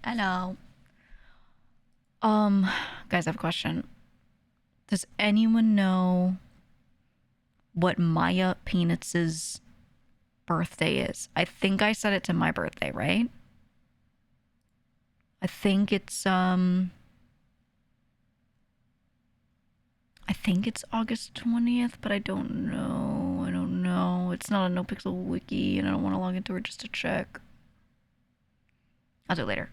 Hello. Guys, I have a question. Does anyone know what Maya Peanits' birthday is? I think I set it to my birthday, right? I think it's August 20th, but I don't know. I don't know. It's not a NoPixel wiki, and I don't want to log into it just to check. I'll do it later.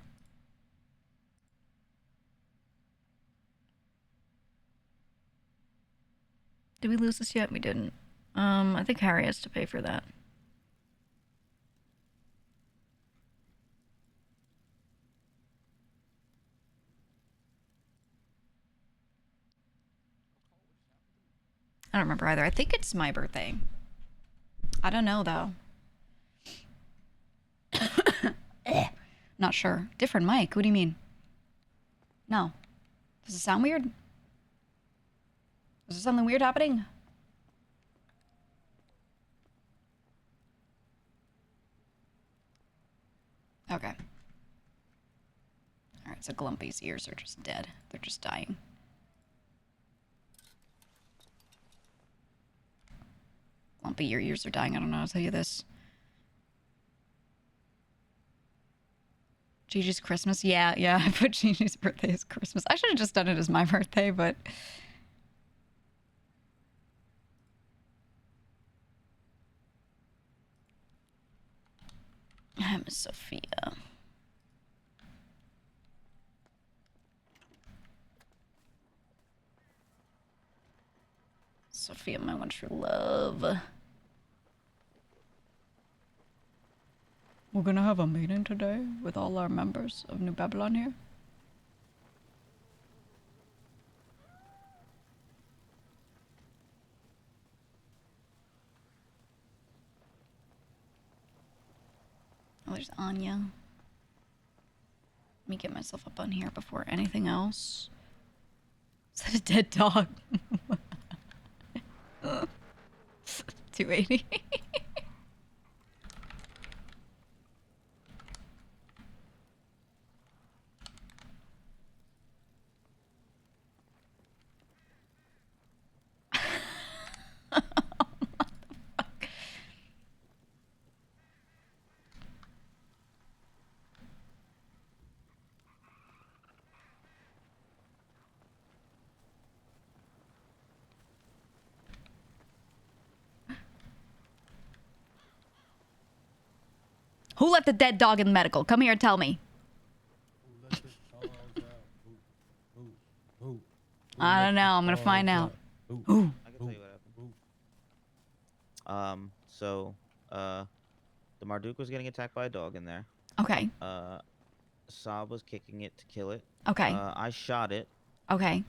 Did we lose this yet? We didn't. I think Harry has to pay for that. I don't remember either. I think it's my birthday. I don't know, though. Not sure. Different mic. What do you mean? No. Does it sound weird? Is there something weird happening? Okay. Alright, so Glumpy's ears are just dead. They're just dying. Glumpy, your ears are dying. I don't know how to tell you this. Gigi's Christmas? Yeah, I put Gigi's birthday as Christmas. I should have just done it as my birthday, but... I'm Sophia. Sophia, my one true love. We're gonna have a meeting today with all our members of New Babylon here. Oh, there's Anya. Let me get myself up on here before anything else. Is that a dead dog? 280. Who left the dead dog in the medical? Come here and tell me. I don't know. I'm gonna find out. Who? I can tell you what happened. The Marduk was getting attacked by a dog in there. Okay. Saab was kicking it to kill it. Okay. I shot it. Okay.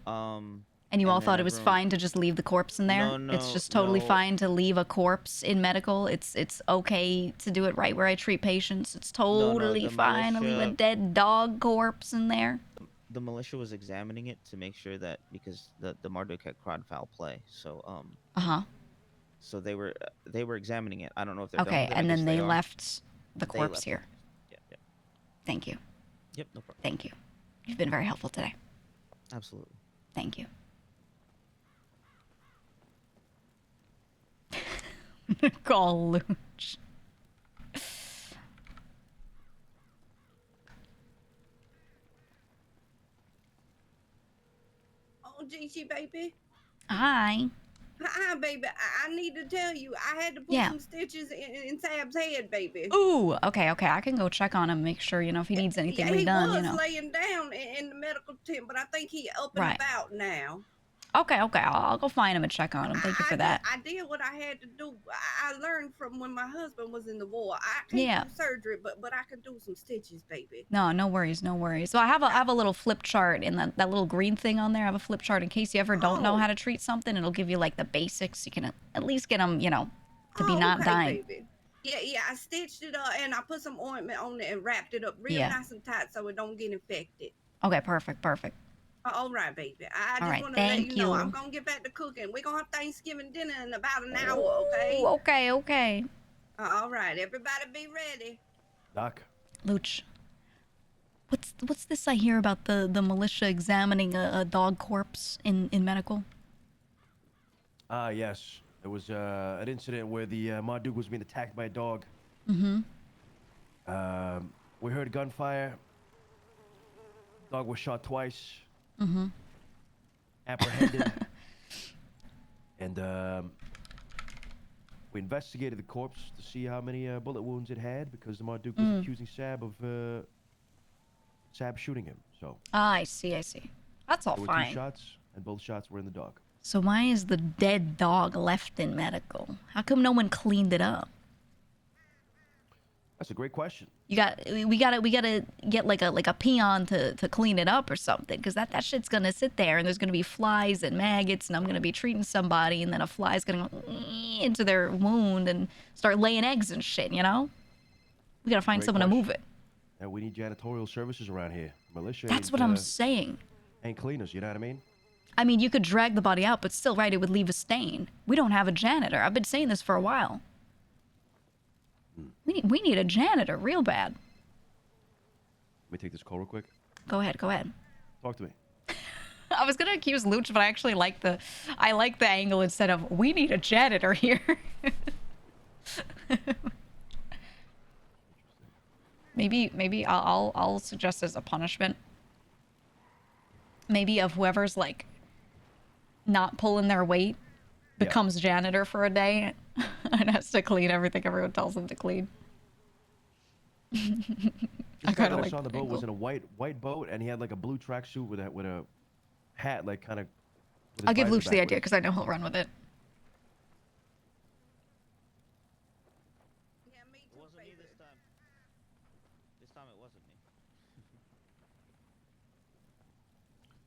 And you all thought it was fine to just leave the corpse in there? No, it's just totally fine to leave a corpse in medical. It's okay to do it right where I treat patients. It's totally fine to leave a dead dog corpse in there. The militia was examining it to make sure that because the Marduk had crowd foul play. So So they were examining it. I don't know if they're okay, done with it. And then they left the corpse here. Yeah. Thank you. Yep, no problem. Thank you. You've been very helpful today. Absolutely. Thank you. Call Luch. Oh, Gigi, baby. Hi. Hi, baby. I need to tell you, I had to put some stitches in Sab's head, baby. Ooh, okay. I can go check on him, make sure, if he needs anything redone, he was laying down in the medical tent, but I think he up and about now. Okay. I'll go find him and check on him. Thank you for that. I did what I had to do. I learned from when my husband was in the war. I can't do surgery, but I can do some stitches, baby. No worries. So I have a little flip chart in that little green thing on there. I have a flip chart in case you ever don't know how to treat something. It'll give you like the basics. You can at least get them, to be not dying. Baby. Yeah. I stitched it up and I put some ointment on it and wrapped it up real nice and tight so it don't get infected. Okay, perfect. All right, baby. I just want to let you know I'm gonna get back to cooking. We're gonna have Thanksgiving dinner in about an hour, okay? Okay. All right, everybody be ready. Doc. Luch. What's what's this I hear about the militia examining a dog corpse in medical? Yes. There was an incident where the Marduk was being attacked by a dog. Mm-hmm. We heard gunfire. Dog was shot twice. Mm-hmm. Apprehended. And we investigated the corpse to see how many bullet wounds it had, because the Marduk was accusing Sab of Sab shooting him. So. I see. That's all there fine. were 2 shots, and both shots were in the dog. So why is the dead dog left in medical? How come no one cleaned it up? That's a great question. We gotta get like a peon to clean it up or something, because that shit's gonna sit there and there's gonna be flies and maggots, and I'm gonna be treating somebody and then a fly's gonna go into their wound and start laying eggs and shit, you know? We gotta find someone to move it. And we need janitorial services around here. Militia. That's what I'm saying. Ain't cleaners, you know what I mean? I mean, you could drag the body out, but still, right, it would leave a stain. We don't have a janitor. I've been saying this for a while. We need a janitor real bad. Let me take this call real quick. Go ahead. Talk to me. I was gonna accuse Luch, but I actually like the angle instead of we need a janitor here. maybe I'll suggest as a punishment. Maybe of whoever's like not pulling their weight becomes janitor for a day and has to clean everything everyone tells them to clean. I kind of like saw the boat was in a white boat, and he had like a blue tracksuit with a hat, like kind of. I'll give Luch the idea because I know he'll run with it. Yeah, me too, It wasn't me this time. This time it wasn't me.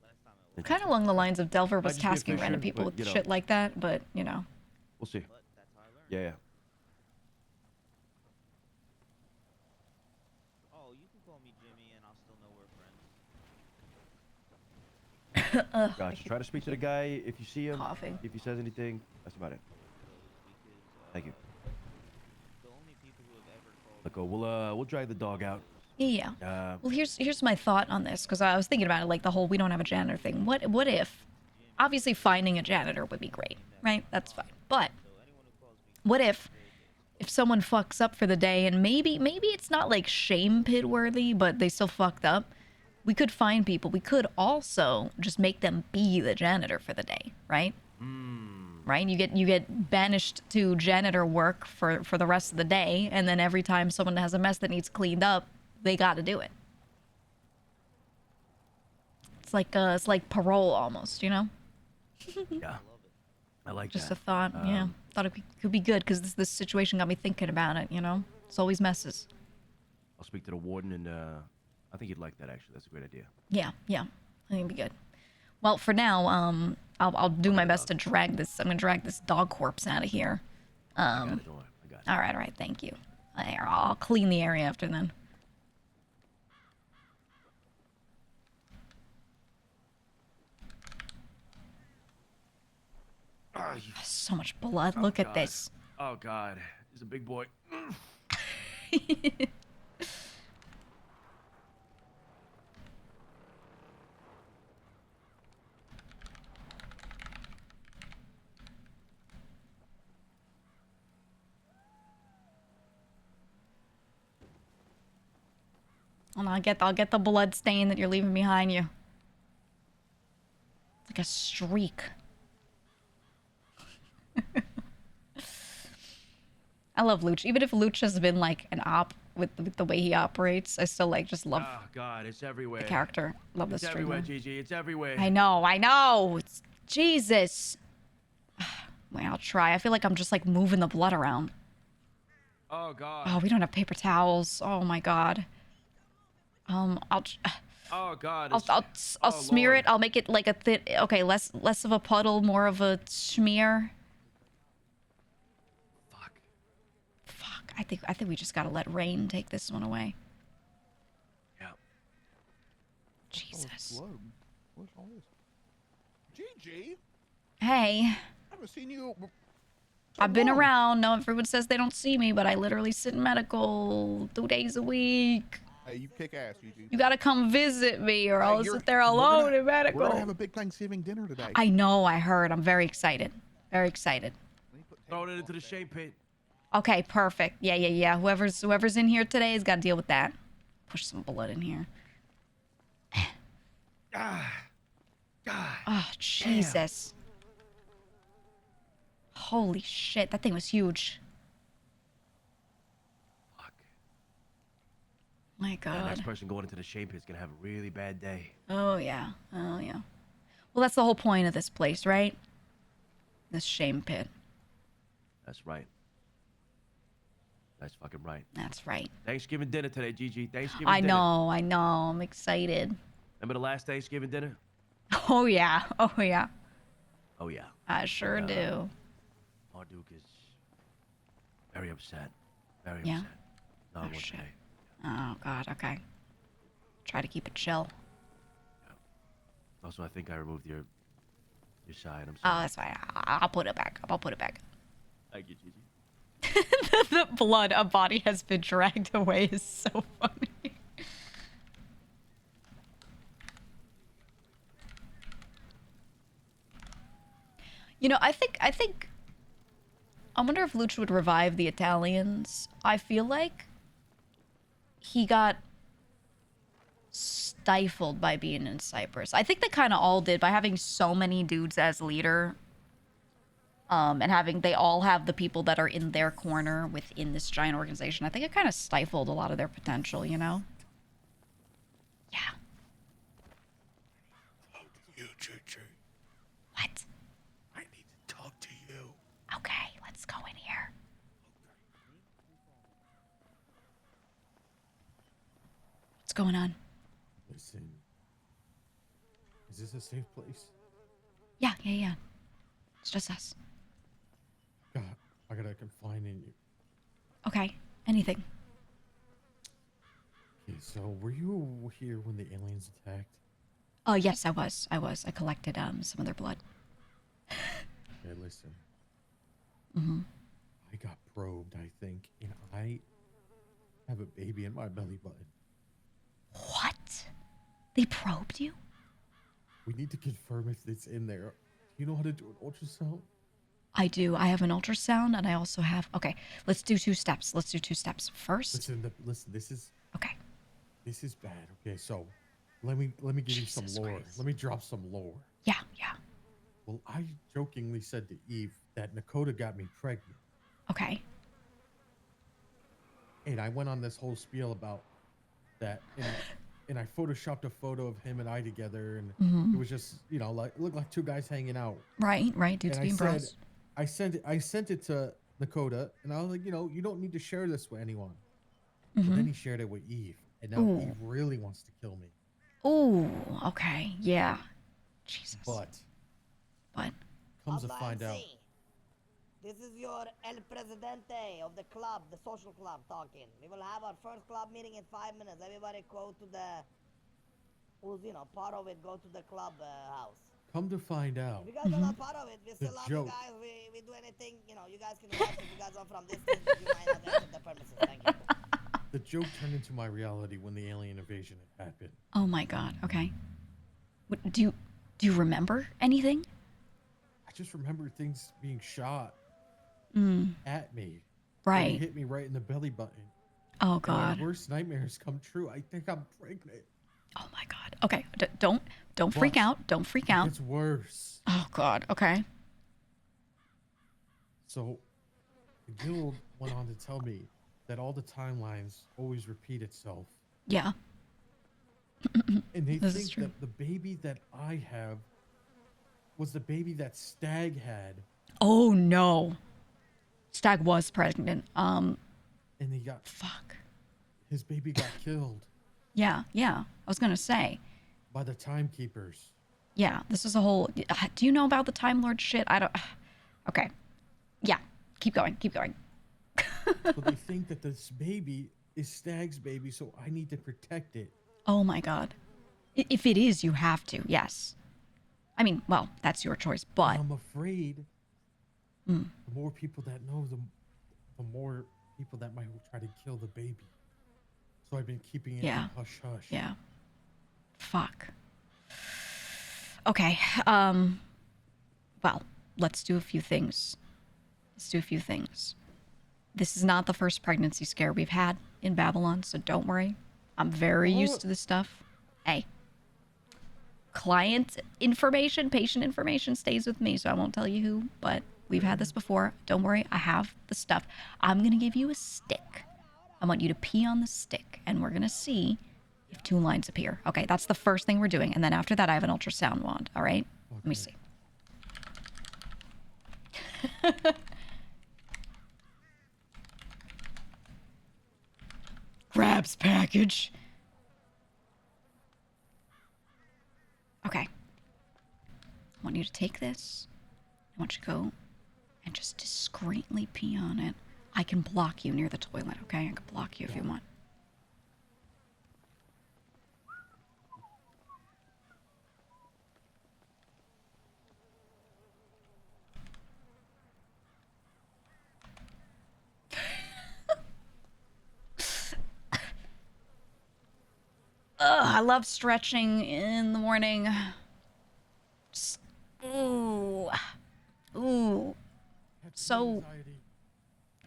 Last time it was. Kind of along the lines of Delver was tasking random people with shit like that, but you know. We'll see. But that's how I learned. Yeah. Oh, you can call me Jimmy, and I'll still know we're friends. Gotcha. Try to speak to the guy if you see him. Coughing. If he says anything, that's about it. Because, Thank you. the only people who have ever called. Look, we'll drag the dog out. Yeah. Well, here's my thought on this, because I was thinking about it, like the whole we don't have a janitor thing. What if, obviously finding a janitor would be great, right? That's fine. But what if someone fucks up for the day, and maybe it's not like shame pit worthy, but they still fucked up? We could find people. We could also just make them be the janitor for the day, right? Right? You get banished to janitor work for the rest of the day, and then every time someone has a mess that needs cleaned up, they got to do it. It's like parole almost, you know? Yeah. I like Just that. a thought, yeah. Thought it could be good because this situation got me thinking about it, you know? It's always messes. I'll speak to the warden, and I think he'd like that, actually. That's a great idea. Yeah. I think it'd be good. Well, for now, I'll do my best to drag this. I'm gonna drag this dog corpse out of here. I got it, don't worry. I got it. All right. Thank you. I'll clean the area after then. So much blood. Look at this. Oh, God. He's a big boy. And I'll get the blood stain that you're leaving behind you. Like a streak. I love Luch. Even if Luch has been like an op with the way he operates, I still like just love Oh, God, it's everywhere. the character. Love this It's stream. everywhere, Gigi. It's everywhere. I know. It's Jesus. Wait, I'll try. I feel like I'm just like moving the blood around. Oh, God. Oh, we don't have paper towels. Oh my God. I'll Oh, God. I'll smear Lord. it. I'll make it like a thin. Okay, less of a puddle, more of a smear. Fuck. I think we just gotta let rain take this one away. Yeah. Jesus. What's all this? Gigi, Hey, I haven't seen you. I've been around. No, everyone says they don't see me, but I literally sit in medical 2 days a week. Hey, you kick ass, GG. You gotta come visit me, or I'll sit there alone in medical. We're gonna have a big Thanksgiving dinner today. I know, I heard. I'm very excited. Very excited. Throw it into the shame pit. Okay, perfect. Yeah. Whoever's in here today has got to deal with that. Push some blood in here. Oh, Jesus. Damn. Holy shit, that thing was huge. Fuck. My God. The next person going into the shame pit is gonna have a really bad day. Oh, yeah. Well, that's the whole point of this place, right? This shame pit. That's right. That's fucking right. That's right. Thanksgiving dinner today, Gigi. Thanksgiving I dinner. know. I'm excited. Remember the last Thanksgiving dinner? Oh, yeah. Oh, yeah. I sure do. Marduk is very upset. Very Yeah? upset. Not one shit. today. Oh, God. Okay. Try to keep it chill. Also, I think I removed your side. I'm Oh, sorry. that's fine. I'll put it back. Thank you, Gigi. The blood a body has been dragged away is so funny. You know, I think I wonder if Luch would revive the Italians. I feel like he got stifled by being in Cyprus. I think they kind of all did by having so many dudes as leader. And they all have the people that are in their corner within this giant organization. I think it kind of stifled a lot of their potential, you know? Yeah. Talk to you, GG. What? I need to talk to you. Okay, let's go in here. What's going on? Listen, is this a safe place? Yeah. It's just us. God, I gotta confine in you. Okay, anything. Okay, so were you here when the aliens attacked? Oh, yes, I was. I collected some of their blood. Okay, listen. Mm-hmm. I got probed, I think, and I have a baby in my belly button. What? They probed you? We need to confirm if it's in there. Do you know how to do an ultrasound? I do. I have an ultrasound, and I also have... Okay, let's do 2 steps. First... Listen, this is... Okay. This is bad. Okay, so let me give you some lore. Christ. Let me drop some lore. Yeah. Well, I jokingly said to Eve that Nakota got me pregnant. Okay. And I went on this whole spiel about that, and I photoshopped a photo of him and I together, and it was just, you know, like, it looked like 2 guys hanging out. Right. Dudes being bros. I sent it to Nakota, and I was like, you know, you don't need to share this with anyone. But then he shared it with Eve, and now Eve really wants to kill me. Ooh, okay, yeah. Jesus. But comes to find out. This is your El Presidente of the club, the social club, talking. We will have our first club meeting in 5 minutes. Everybody go to who's, you know, part of it, go to the club house. Come to find out. If you guys are not part of it, we still love you guys. We do anything, you know, you guys can watch. If you guys are from this team, you might not enter the premises. Thank you. The joke turned into my reality when the alien invasion had happened. Oh my God, okay. What, do you remember anything? I just remember things being shot at me. Right. And it hit me right in the belly button. Oh And God. my worst nightmares come true. I think I'm pregnant. Oh my God. Okay, don't freak out. Don't freak out. It's worse. Oh God. Okay. So, the guild went on to tell me that all the timelines always repeat itself. Yeah. And they This is think true. that the baby that I have was the baby that Stag had. Oh no. Stag was pregnant. And he got... Fuck. His baby got killed. Yeah. I was gonna say. By the timekeepers. Yeah, this is a whole... Do you know about the Time Lord shit? I don't... Okay. Yeah, keep going. So they think that this baby is Stag's baby, so I need to protect it. Oh my God. If it is, you have to, yes. I mean, well, that's your choice, but... I'm afraid the more people that know, the more people that might try to kill the baby. So I've been keeping it hush hush. Yeah. Fuck. Okay. Well, let's do a few things. This is not the first pregnancy scare we've had in Babylon, so don't worry. I'm very used to this stuff. Hey. Client information, patient information stays with me, so I won't tell you who, but we've had this before. Don't worry, I have the stuff. I'm going to give you a stick. I want you to pee on the stick, and we're going to see if 2 lines appear. Okay, that's the first thing we're doing, and then after that, I have an ultrasound wand, all right? Okay. Let me see. Grabs package. Okay. I want you to take this. I want you to go and just discreetly pee on it. I can block you near the toilet, okay? I can block you if you want. I love stretching in the morning. Just, ooh. So.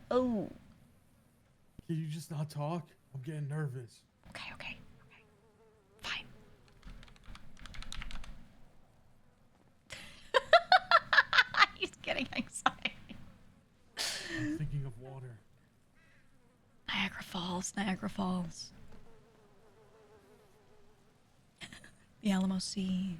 Oh. Can you just not talk? I'm getting nervous. Okay. Fine. He's getting anxiety. I'm thinking of water. Niagara Falls. The Alamo Sea.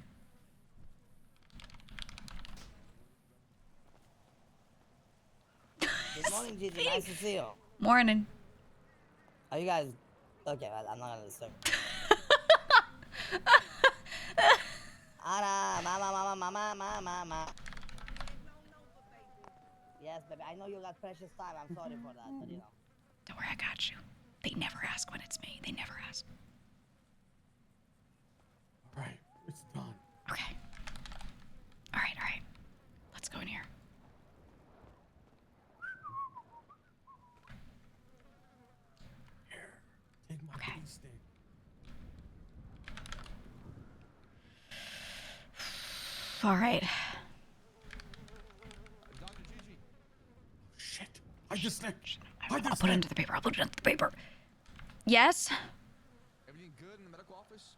Good morning, Gigi. Nice to see you. Morning. Are you guys... Okay, I'm not gonna disturb. Anna, mama. Yes, baby. I know you got precious time. I'm sorry for that, but you know. Don't worry, I got you. They never ask when it's me. They never ask. All right, it's done. Okay. All right. Let's go in here. Here, take my pee stick. All right. Shit. I just slipped. I'll put it into the paper. Yes? Everything good in the medical office?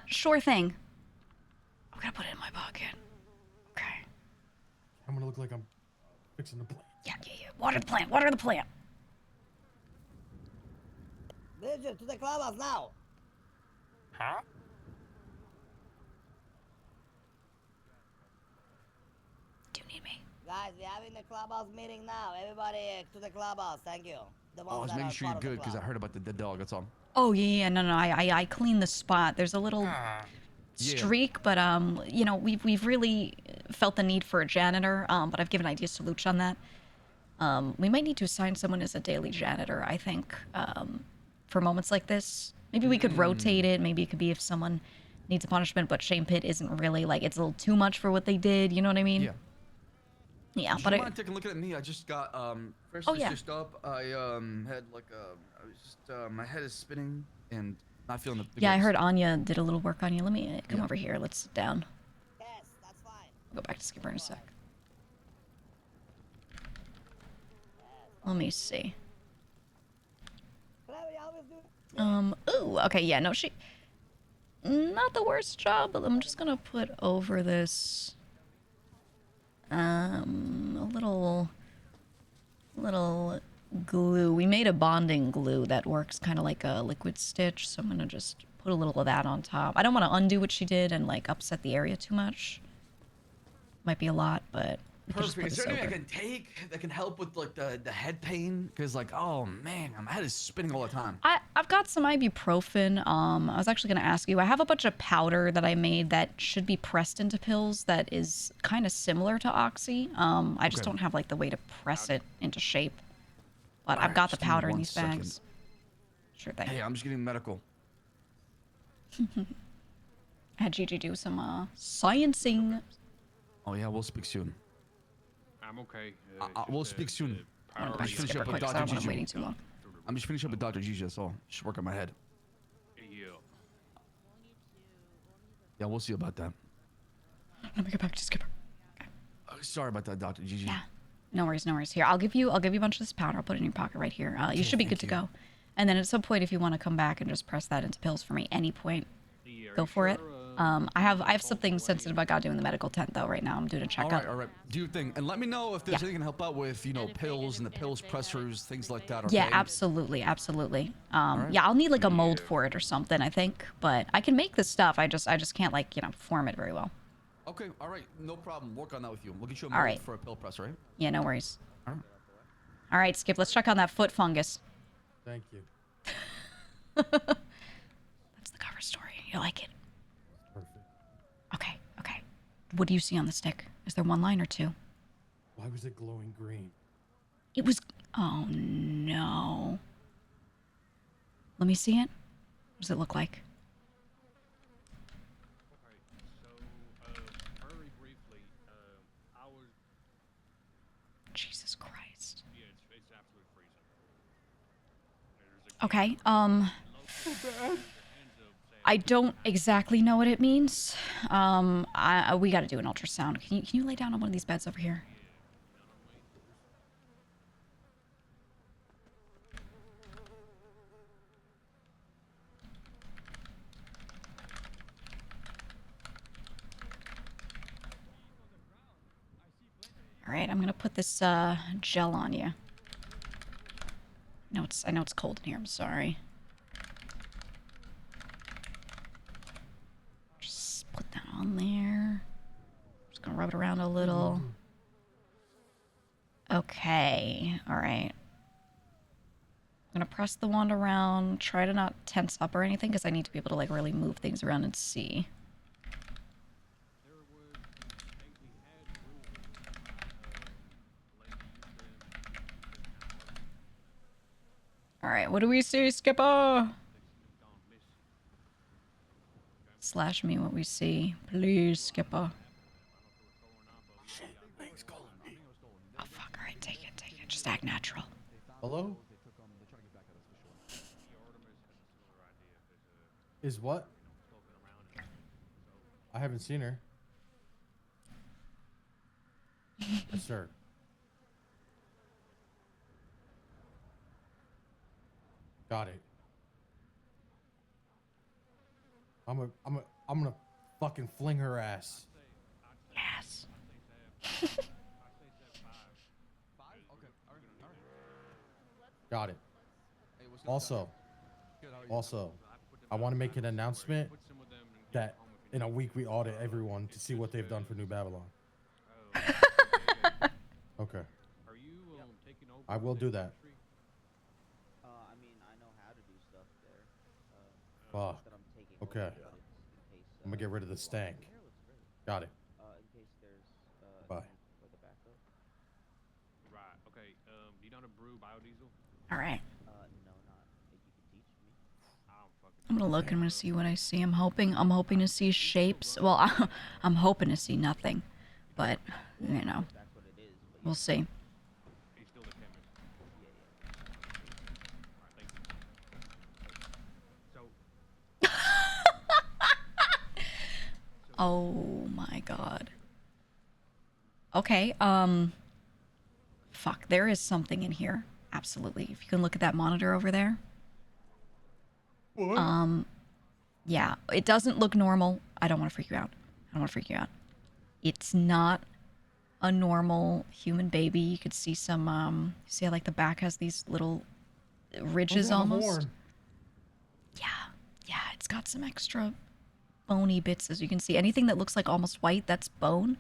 Sure thing. I'm gonna put it in my pocket. Okay. I'm gonna look like I'm fixing the plant. Yeah. Water the plant. Bridget, to the clubhouse now. Huh? Do you need me? Guys, we're having the clubhouse meeting now. Everybody to the clubhouse. Thank you. I was making sure you're good because I heard about the dead dog. That's all. Oh yeah. No. I cleaned the spot. There's a little streak, but you know, we've really felt the need for a janitor. But I've given ideas to Luch on that. We might need to assign someone as a daily janitor, I think, for moments like this. Maybe we could rotate it. Maybe it could be if someone needs a punishment, but Shame Pit isn't really, like, it's a little too much for what they did. You know what I mean? Yeah. Yeah, Do but you mind taking a look at me? I just got just up. I had like I was just my head is spinning and not feeling the yeah, I heard Anya did a little work on you. Let me come over here. Let's sit down. Yes, that's fine. I'll go back to Skipper in a sec. Let me see. Ooh, okay, yeah, no, she... Not the worst job, but I'm just gonna put over this... a little glue. We made a bonding glue that works kind of like a liquid stitch, so I'm gonna just put a little of that on top. I don't want to undo what she did and, like, upset the area too much. Might be a lot, but... Perfect. Is there anything I can take that can help with like the head pain? Because like, oh man, my head is spinning all the time. I've got some ibuprofen. I was actually going to ask you. I have a bunch of powder that I made that should be pressed into pills that is kind of similar to Oxy. I just don't have like the way to press it into shape. But I've got the powder in these bags. Sure thing. Hey, I'm just getting medical. I had Gigi do some sciencing. Oh yeah, we'll speak soon. I'm okay. We'll speak soon. I'm waiting too long. I'm just finishing up with Dr. GEEGA, so just work on my head. Yeah, we'll see about that. Let me get back to Skipper. Sorry about that, Dr. GEEGA. Yeah. No worries, no worries. Here, I'll give you a bunch of this powder. I'll put it in your pocket right here. You should be good to go. And then at some point, if you want to come back and just press that into pills for me, any point, go for it. I have something sensitive I got to do in the medical tent though right now. I'm doing a checkup. All right. Do your thing, and let me know if there's anything can help out with, pills and the pills pressers, things like that. Okay? Yeah, absolutely. Yeah, I'll need like a mold for it or something, I think. But I can make this stuff. I just can't like form it very well. Okay, all right, no problem. Work on that with you. We'll get you a mold for a pill press, right? Yeah, no worries. All right. All right, Skip. Let's check on that foot fungus. Thank you. That's the cover story. You like it? Perfect. Okay. What do you see on the stick? Is there one line or two? Why was it glowing green? It was... Oh, no. Let me see it. What does it look like? Very briefly, I was... Jesus Christ. Yeah, it's absolutely freezing. Okay, I don't exactly know what it means. We gotta do an ultrasound. Can you lay down on one of these beds over here? All right, I'm gonna put this gel on you. I know it's cold in here. I'm sorry. Just put that on there. Just gonna rub it around a little. Okay. All right. I'm gonna press the wand around. Try to not tense up or anything, because I need to be able to like really move things around and see. All right, what do we see, Skipper? Slash me what we see. Please, Skipper. Shit, Lane's calling me. Oh, fuck. All right, take it. Just act natural. Hello? Is what? I haven't seen her. Yes, sir. Got it. I'm gonna fucking fling her ass. Yes. Got it. Also, I want to make an announcement that in a week we audit everyone to see what they've done for New Babylon. Okay. I will do that. I mean, I know how to do stuff there. Fuck. That I'm taking Okay. over, but it's in case, I'm gonna get rid of the stank. Got it. in case there's Bye. like a backup. Right. Okay. Do you know how to brew biodiesel? All right. No, not if you could teach me. I don't fucking. I'm gonna look. I'm gonna see what I see. I'm hoping to see shapes. Well, I'm hoping to see nothing, but That's what it is. But we'll see. He's still the chemist. yeah. Alright, thank you. So. Oh my god. Okay, fuck, there is something in here. Absolutely. If you can look at that monitor over there. What? Yeah, it doesn't look normal. I don't want to freak you out. It's not a normal human baby. You could see some, see how like the back has these little ridges almost? Yeah, it's got some extra bony bits, as you can see. Anything that looks like almost white, that's bone.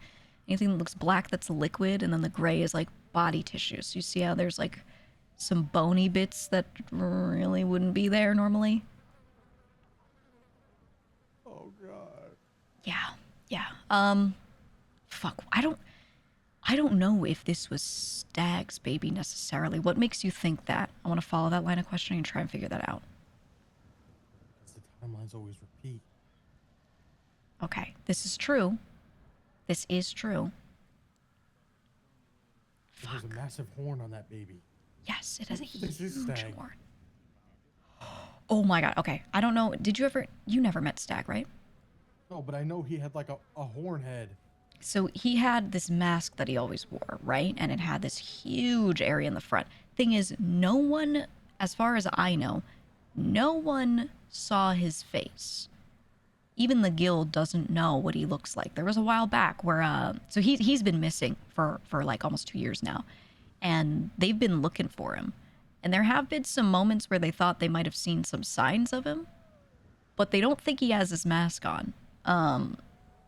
Anything that looks black, that's liquid, and then the gray is like body tissue. So you see how there's like some bony bits that really wouldn't be there normally? Oh god. Yeah. Fuck, I don't know if this was Stag's baby necessarily. What makes you think that? I want to follow that line of questioning and try and figure that out. Because the timelines always repeat. Okay, this is true. There's a massive horn on that baby. Yes, it has a This is huge Stag. horn. Oh my god. Okay. I don't know. Did you ever... You never met Stag, right? No, but I know he had like a horn head. So he had this mask that he always wore, right? And it had this huge area in the front. Thing is, no one, as far as I know, no one saw his face. Even the guild doesn't know what he looks like. There was a while back where, so he's been missing for like almost 2 years now. And they've been looking for him. And there have been some moments where they thought they might have seen some signs of him. But they don't think he has his mask on.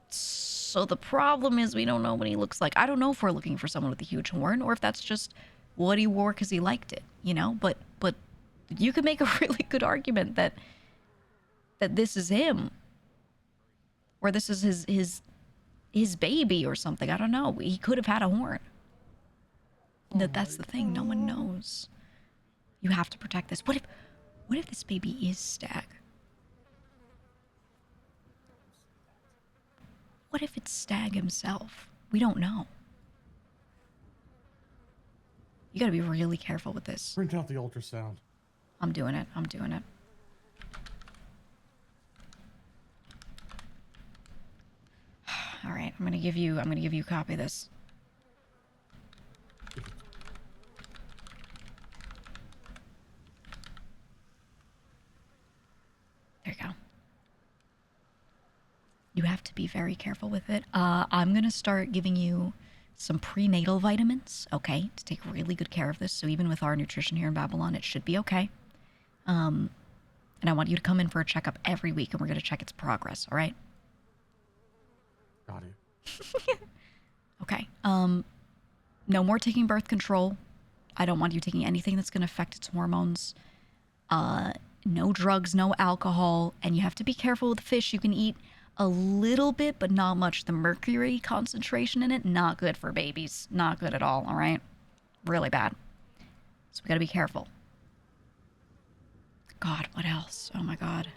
So the problem is we don't know what he looks like. I don't know if we're looking for someone with a huge horn or if that's just what he wore because he liked it, you know? But you could make a really good argument that this is him. Or this is his baby or something. I don't know. He could have had a horn. That's the thing. No one knows. You have to protect this. What if this baby is Stag? What if it's Stag himself? We don't know. You gotta be really careful with this. Print out the ultrasound. I'm doing it. I'm doing it. All right, I'm gonna give you a copy of this. There you go. You have to be very careful with it. I'm gonna start giving you some prenatal vitamins, okay, to take really good care of this. So even with our nutrition here in Babylon, it should be okay. And I want you to come in for a checkup every week, and we're gonna check its progress. All right? Got it. Okay. No more taking birth control. I don't want you taking anything that's gonna affect its hormones. No drugs, no alcohol, and you have to be careful with fish. You can eat a little bit, but not much. The mercury concentration in it, not good for babies. Not good at all, all right? Really bad. So we gotta be careful. God, what else? Oh my God.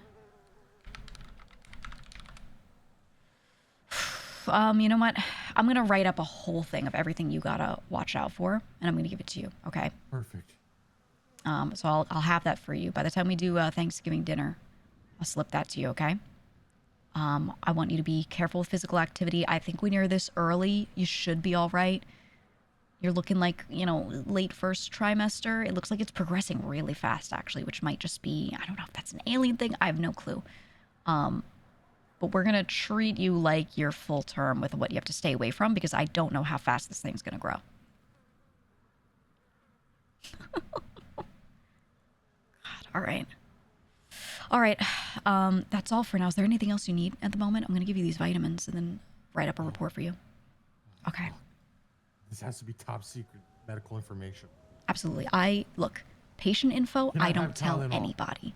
You know what? I'm gonna write up a whole thing of everything you gotta watch out for, and I'm gonna give it to you, okay? Perfect. So I'll have that for you. By the time we do Thanksgiving dinner, I'll slip that to you, okay? I want you to be careful with physical activity. I think when you're this early, you should be all right. You're looking like, you know, late first trimester. It looks like it's progressing really fast, actually, which might just be, I don't know if that's an alien thing. I have no clue. But we're going to treat you like you're full term with what you have to stay away from because I don't know how fast this thing's going to grow. God, all right. All right, that's all for now. Is there anything else you need at the moment? I'm going to give you these vitamins and then write up a report for you. Okay. This has to be top secret medical information. Absolutely. Look, patient info, I don't tell anybody.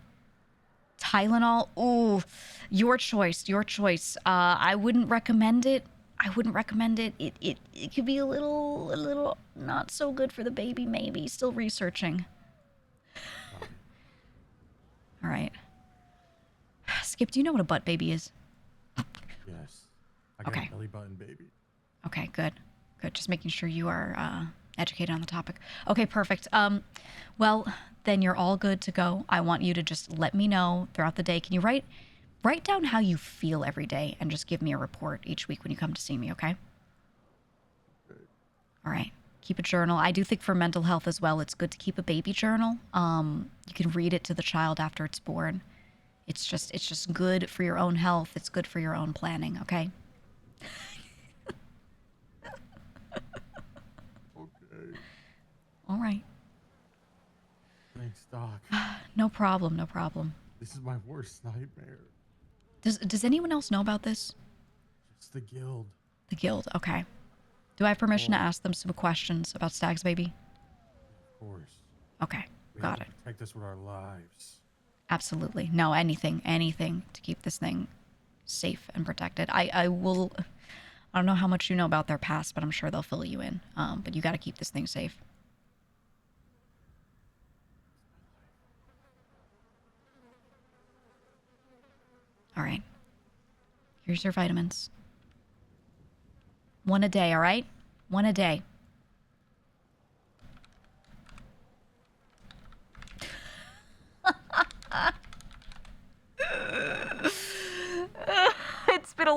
Tylenol, ooh, your choice, your choice. I wouldn't recommend it. I wouldn't recommend it. It could be a little not so good for the baby, maybe. Still researching. All right. Skip, do you know what a butt baby is? Yes. I got a belly button baby. Okay, good. Good. Just making sure you are educated on the topic. Okay, perfect. Well, then you're all good to go. I want you to just let me know throughout the day. Can you write down how you feel every day and just give me a report each week when you come to see me, okay? All right. Keep a journal. I do think for mental health as well, it's good to keep a baby journal. You can read it to the child after it's born. It's just good for your own health. It's good for your own planning, okay? Okay. All right. Thanks, Doc. No problem, no problem. This is my worst nightmare. Does anyone else know about this? It's the guild. The guild, okay. Do I have permission to ask them some questions about Stag's baby? Of course. Okay, got it. Protect us with our lives. Absolutely. No, anything to keep this thing safe and protected. I don't know how much you know about their past, but I'm sure they'll fill you in. But you got to keep this thing safe. All right. Here's your vitamins. 1 a day, all right? 1 a day.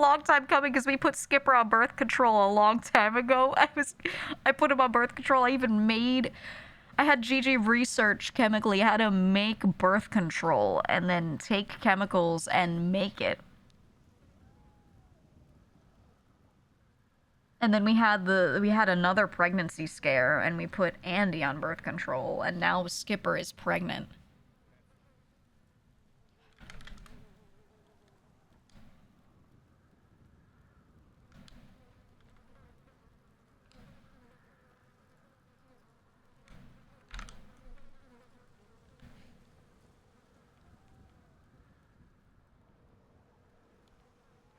long time coming because we put Skipper on birth control a long time ago. I put him on birth control. I had Gigi research chemically how to make birth control and then take chemicals and make it. And then we had another pregnancy scare and we put Andy on birth control and now Skipper is pregnant.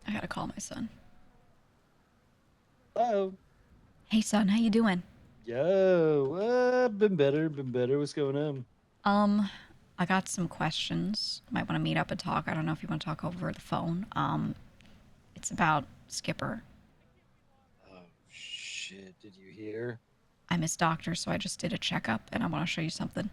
I gotta call my son. Hello. Hey son, how you doing? Yo, been better. What's going on? I got some questions. Might want to meet up and talk. I don't know if you want to talk over the phone. It's about Skipper. Oh shit! Did you hear? I'm his doctor, so I just did a checkup, and I want to show you something.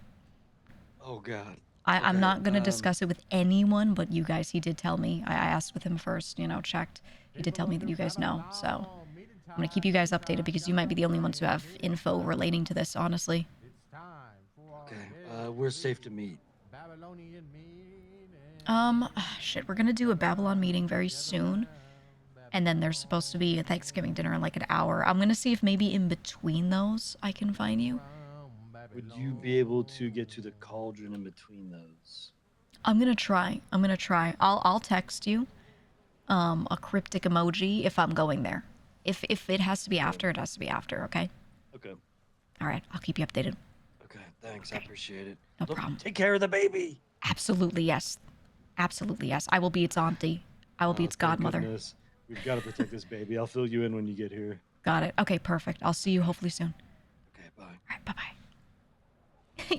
Oh god. I'm not gonna discuss it with anyone but you guys. He did tell me. I asked with him first, checked. He did tell me that you guys know, so I'm gonna keep you guys updated because you might be the only ones who have info relating to this, honestly. Okay. We're safe to meet. Shit, we're gonna do a Babylon meeting very soon. And then there's supposed to be a Thanksgiving dinner in like an hour. I'm gonna see if maybe in between those I can find you. Would you be able to get to the cauldron in between those? I'm gonna try. I'll text you a cryptic emoji if I'm going there. If it has to be after, it has to be after, okay? Okay. All right, I'll keep you updated. Okay, thanks. I appreciate it. No problem. Take care of the baby. Absolutely, yes. Absolutely, yes. I will be its auntie. I will be its godmother. Goodness. We've got to protect this baby. I'll fill you in when you get here. Got it. Okay, perfect. I'll see you hopefully soon. Okay, bye. All right, bye-bye.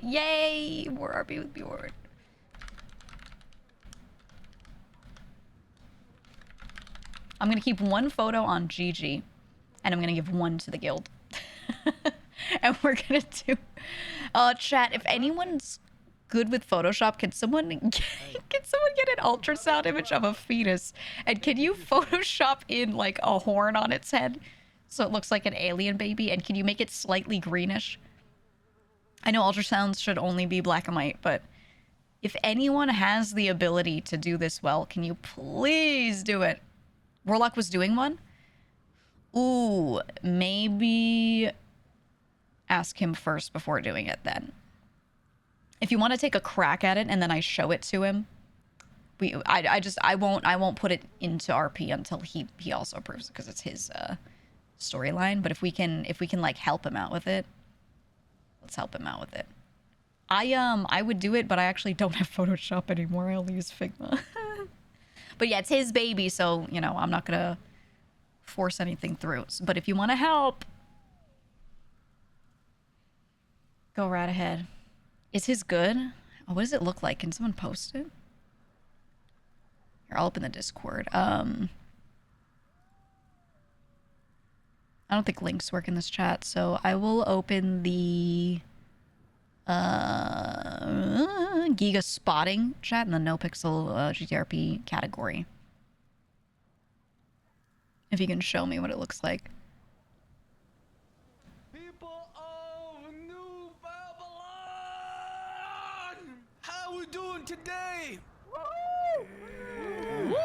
Yay! More RP with Bjorn. I'm going to keep one photo on Gigi, and I'm going to give one to the guild. And we're going to do... chat, if anyone's good with Photoshop, can someone get an ultrasound image of a fetus? And can you Photoshop in, like, a horn on its head so it looks like an alien baby? And can you make it slightly greenish? I know ultrasounds should only be black and white, but if anyone has the ability to do this well, can you please do it? Warlock was doing one? Ooh, maybe ask him first before doing it then. If you want to take a crack at it and then I show it to him, I won't put it into RP until he also approves it because it's his storyline. But if we can like help him out with it, let's help him out with it. I would do it, but I actually don't have Photoshop anymore. I only use Figma. But yeah, it's his baby, so I'm not gonna force anything through. But if you want to help, go right ahead. Is his good? Oh, what does it look like? Can someone post it? Here, I'll open the Discord. I don't think links work in this chat, so I will open the GEEGA spotting chat in the NoPixel GTRP category. If you can show me what it looks like. People of New Babylon! How we doing today? Woo!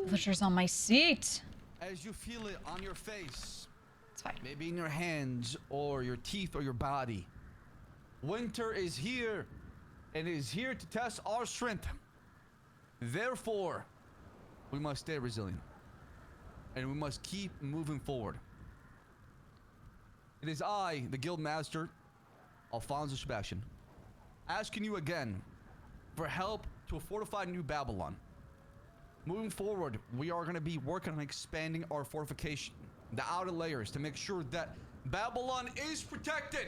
Pleasure's on my seat. As you feel it on your face, it's fine. Maybe in your hands or your teeth or your body. Winter is here and is here to test our strength. Therefore, we must stay resilient and we must keep moving forward. It is I, the Guild Master, Alfonso Sebastian, asking you again for help to a fortified New Babylon. Moving forward, we are going to be working on expanding our fortification, the outer layers, to make sure that Babylon is protected.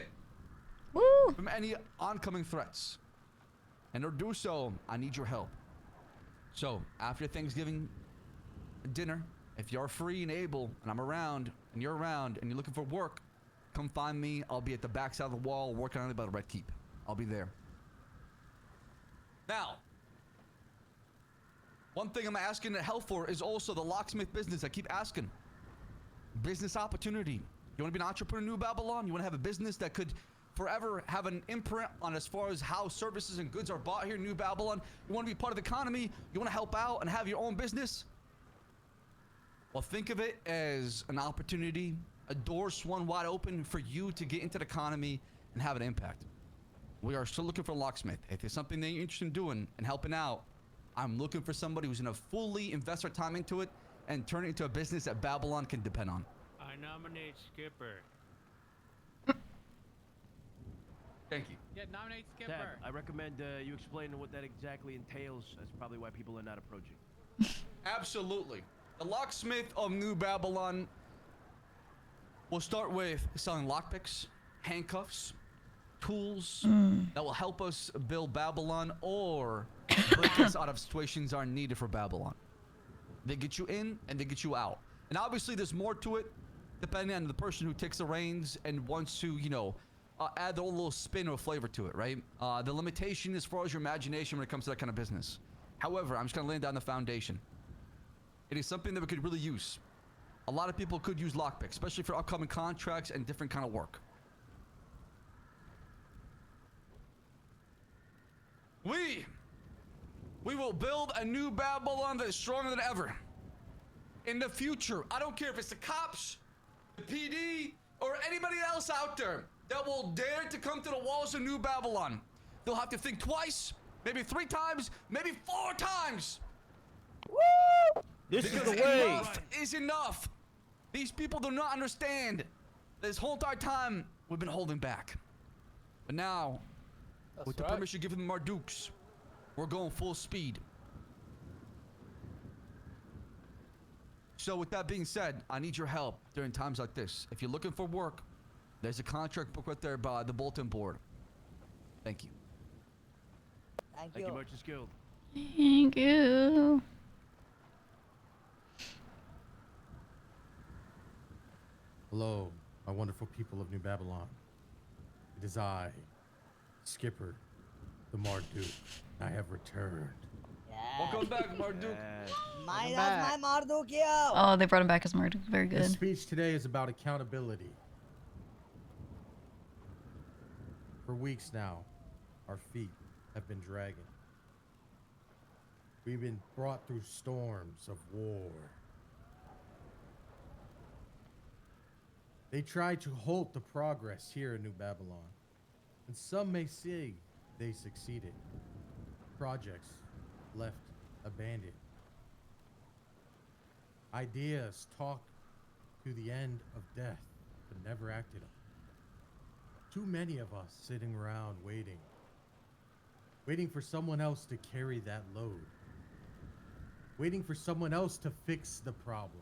Woo! From any oncoming threats. And to do so, I need your help. So, after Thanksgiving dinner, if you're free and able, and I'm around, and you're around, and you're looking for work, come find me. I'll be at the back side of the wall working on it by the Red Keep. I'll be there. Now, One thing I'm asking help for is also the locksmith business. I keep asking. Business opportunity. You want to be an entrepreneur in New Babylon? You want to have a business that could forever have an imprint on as far as how services and goods are bought here in New Babylon? You want to be part of the economy? You want to help out and have your own business? Well, think of it as an opportunity, a door swung wide open for you to get into the economy and have an impact. We are still looking for a locksmith. If there's something that you're interested in doing and helping out, I'm looking for somebody who's going to fully invest their time into it and turn it into a business that Babylon can depend on. I nominate Skipper. Thank you. Yeah, nominate Skipper. Tab, I recommend you explain what that exactly entails. That's probably why people are not approaching. Absolutely. The locksmith of New Babylon will start with selling lockpicks, handcuffs, tools that will help us build Babylon or break us out of situations that are needed for Babylon. They get you in and they get you out. And obviously there's more to it depending on the person who takes the reins and wants to, you know, add their own little spin or flavor to it, right? The limitation as far as your imagination when it comes to that kind of business. However, I'm just going to lay down the foundation. It is something that we could really use. A lot of people could use lockpicks, especially for upcoming contracts and different kind of work. We will build a new Babylon that is stronger than ever. In the future, I don't care if it's the cops, the PD, or anybody else out there that will dare to come to the walls of New Babylon. They'll have to think twice, maybe 3 times, maybe 4 times. Woo! This Because is the way. Enough is enough. These people do not understand. This whole entire time, we've been holding back. But now, with the permission given from our dukes, we're going full speed. So with that being said, I need your help during times like this. If you're looking for work, there's a contract book right there by the bulletin board. Thank you. Thank Thank you. you, Merchants Guild. Thank you. Hello, my wonderful people of New Babylon. It is I, Skipper, the Marduk. I have returned. Welcome back, Marduk. My Marduk, yo. Oh, they brought him back as Marduk. Very The good. speech today is about accountability. For weeks now, our feet have been dragging. We've been brought through storms of war. They tried to halt the progress here in New Babylon, and some may say they succeeded. Projects left abandoned. Ideas talked to the end of death, but never acted on. Too many of us sitting around waiting for someone else to carry that load, waiting for someone else to fix the problem,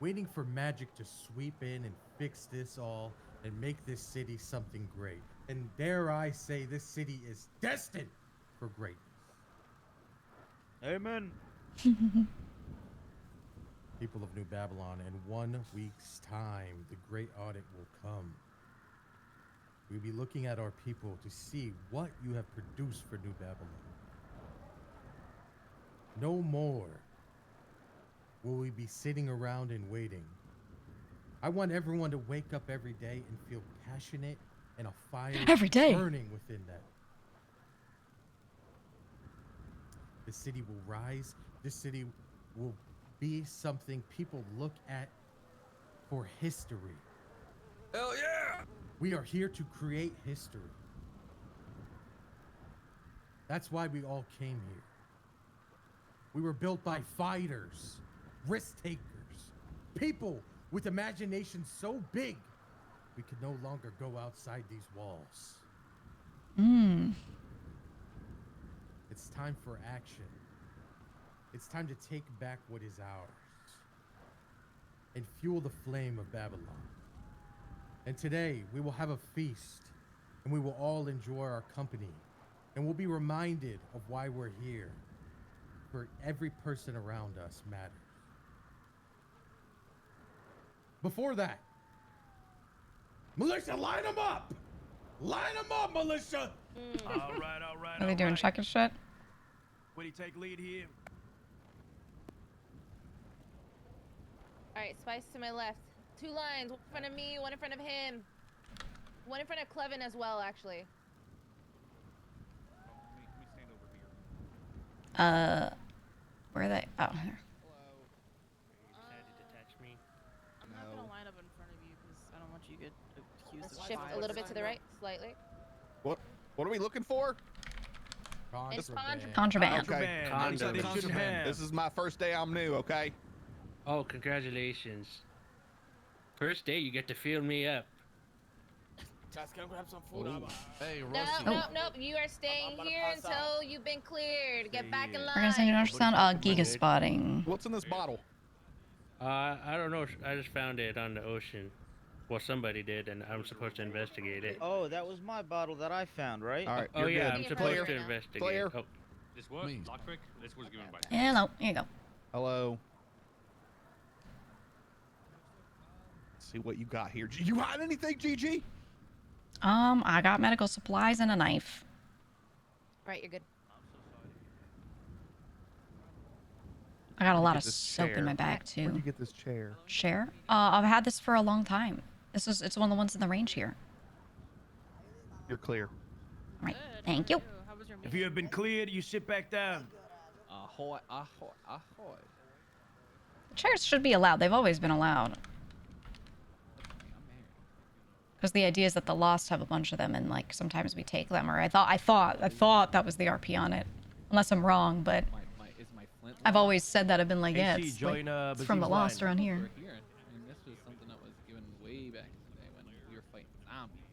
waiting for magic to sweep in and fix this all and make this city something great. And dare I say, this city is destined for greatness. Amen. People of New Babylon, in 1 week's time, the great audit will come. We'll be looking at our people to see what you have produced for New Babylon. No more will we be sitting around and waiting. I want everyone to wake up every day and feel passionate and a fire Every day. burning within them. The city will rise. This city will be something people look at for history. Hell yeah! We are here to create history. That's why we all came here. We were built by fighters, risk takers, people with imaginations so big we could no longer go outside these walls. It's time for action. It's time to take back what is ours and fuel the flame of Babylon. And today we will have a feast and we will all enjoy our company and we'll be reminded of why we're here. For every person around us matters. Before that, militia, line them up! Line them up, militia! All right, all right. Are they doing check and shit? Would he take lead here? Alright, Spice to my left. 2 lines, one in front of me, one in front of him. One in front of Clevin as well, actually. Where are they? Oh, here. I'm not gonna line up in front of you because I don't want you to get accused of shift a little bit to the right, slightly. What are we looking for? Contraband. Okay. This is my first day. I'm new. Okay. Oh, congratulations. First day, you get to fill me up. Guys, can I grab some food? Hey, Nope. You are staying here until you've been cleared. Get back in line. We're gonna send you an ultrasound. GEEGA spotting. What's in this bottle? I don't know. I just found it on the ocean. Well, somebody did, and I'm supposed to investigate it. Oh, that was my bottle that I found, right? All right. Oh yeah, good. I'm supposed to investigate. Claire. Oh. This what? Lockpick? This was given by. Hello. Here you go. Hello. Let's see what you got here. You got anything, GG? I got medical supplies and a knife. Right, you're good. I got a lot of soap in my bag too. Where'd you get this chair? Chair? I've had this for a long time. It's one of the ones in the range here. You're clear. All right. Thank you. If you have been cleared, you sit back down. Ahoy, ahoy, ahoy. Chairs should be allowed. They've always been allowed. Because the idea is that the Lost have a bunch of them, and like sometimes we take them. Or I thought that was the RP on it, unless I'm wrong. But I've always said that. I've been like, yeah, it's, like, it's from the Lost around here. I mean, this was something that was given way back in the day when we were fighting zombies.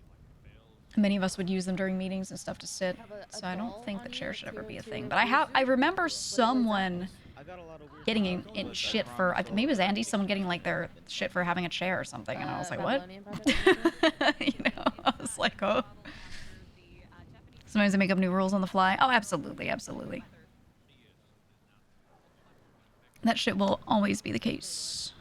Many of us would use them during meetings and stuff to sit. So I don't think the chair should ever be a thing. But I remember someone getting in shit for, maybe it was Andy, someone getting like their shit for having a chair or something, and I was like, what? You know, I was like, oh. Sometimes they make up new rules on the fly. Oh, absolutely, absolutely. That shit will always be the case.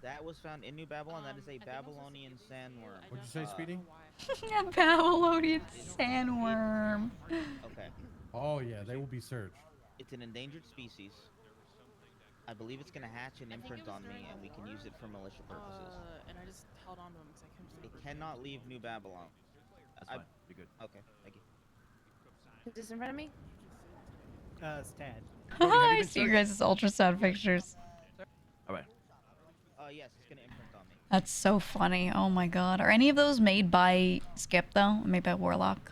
That was found in New Babylon. That is a Babylonian sandworm. What'd you say, Speedy? A Babylonian sandworm. Okay. Oh yeah, they will be searched. It's an endangered species. I believe it's gonna hatch an imprint on me, and we can use it for militia purposes. And I just held on to him because I couldn't. It cannot leave New Babylon. That's fine. Be good. Okay, thank you. Is this in front of me? It's Tad. I see you guys' ultrasound pictures. All right. Yes, it's gonna imprint on me. That's so funny. Oh my god. Are any of those made by Skip though? Made by Warlock?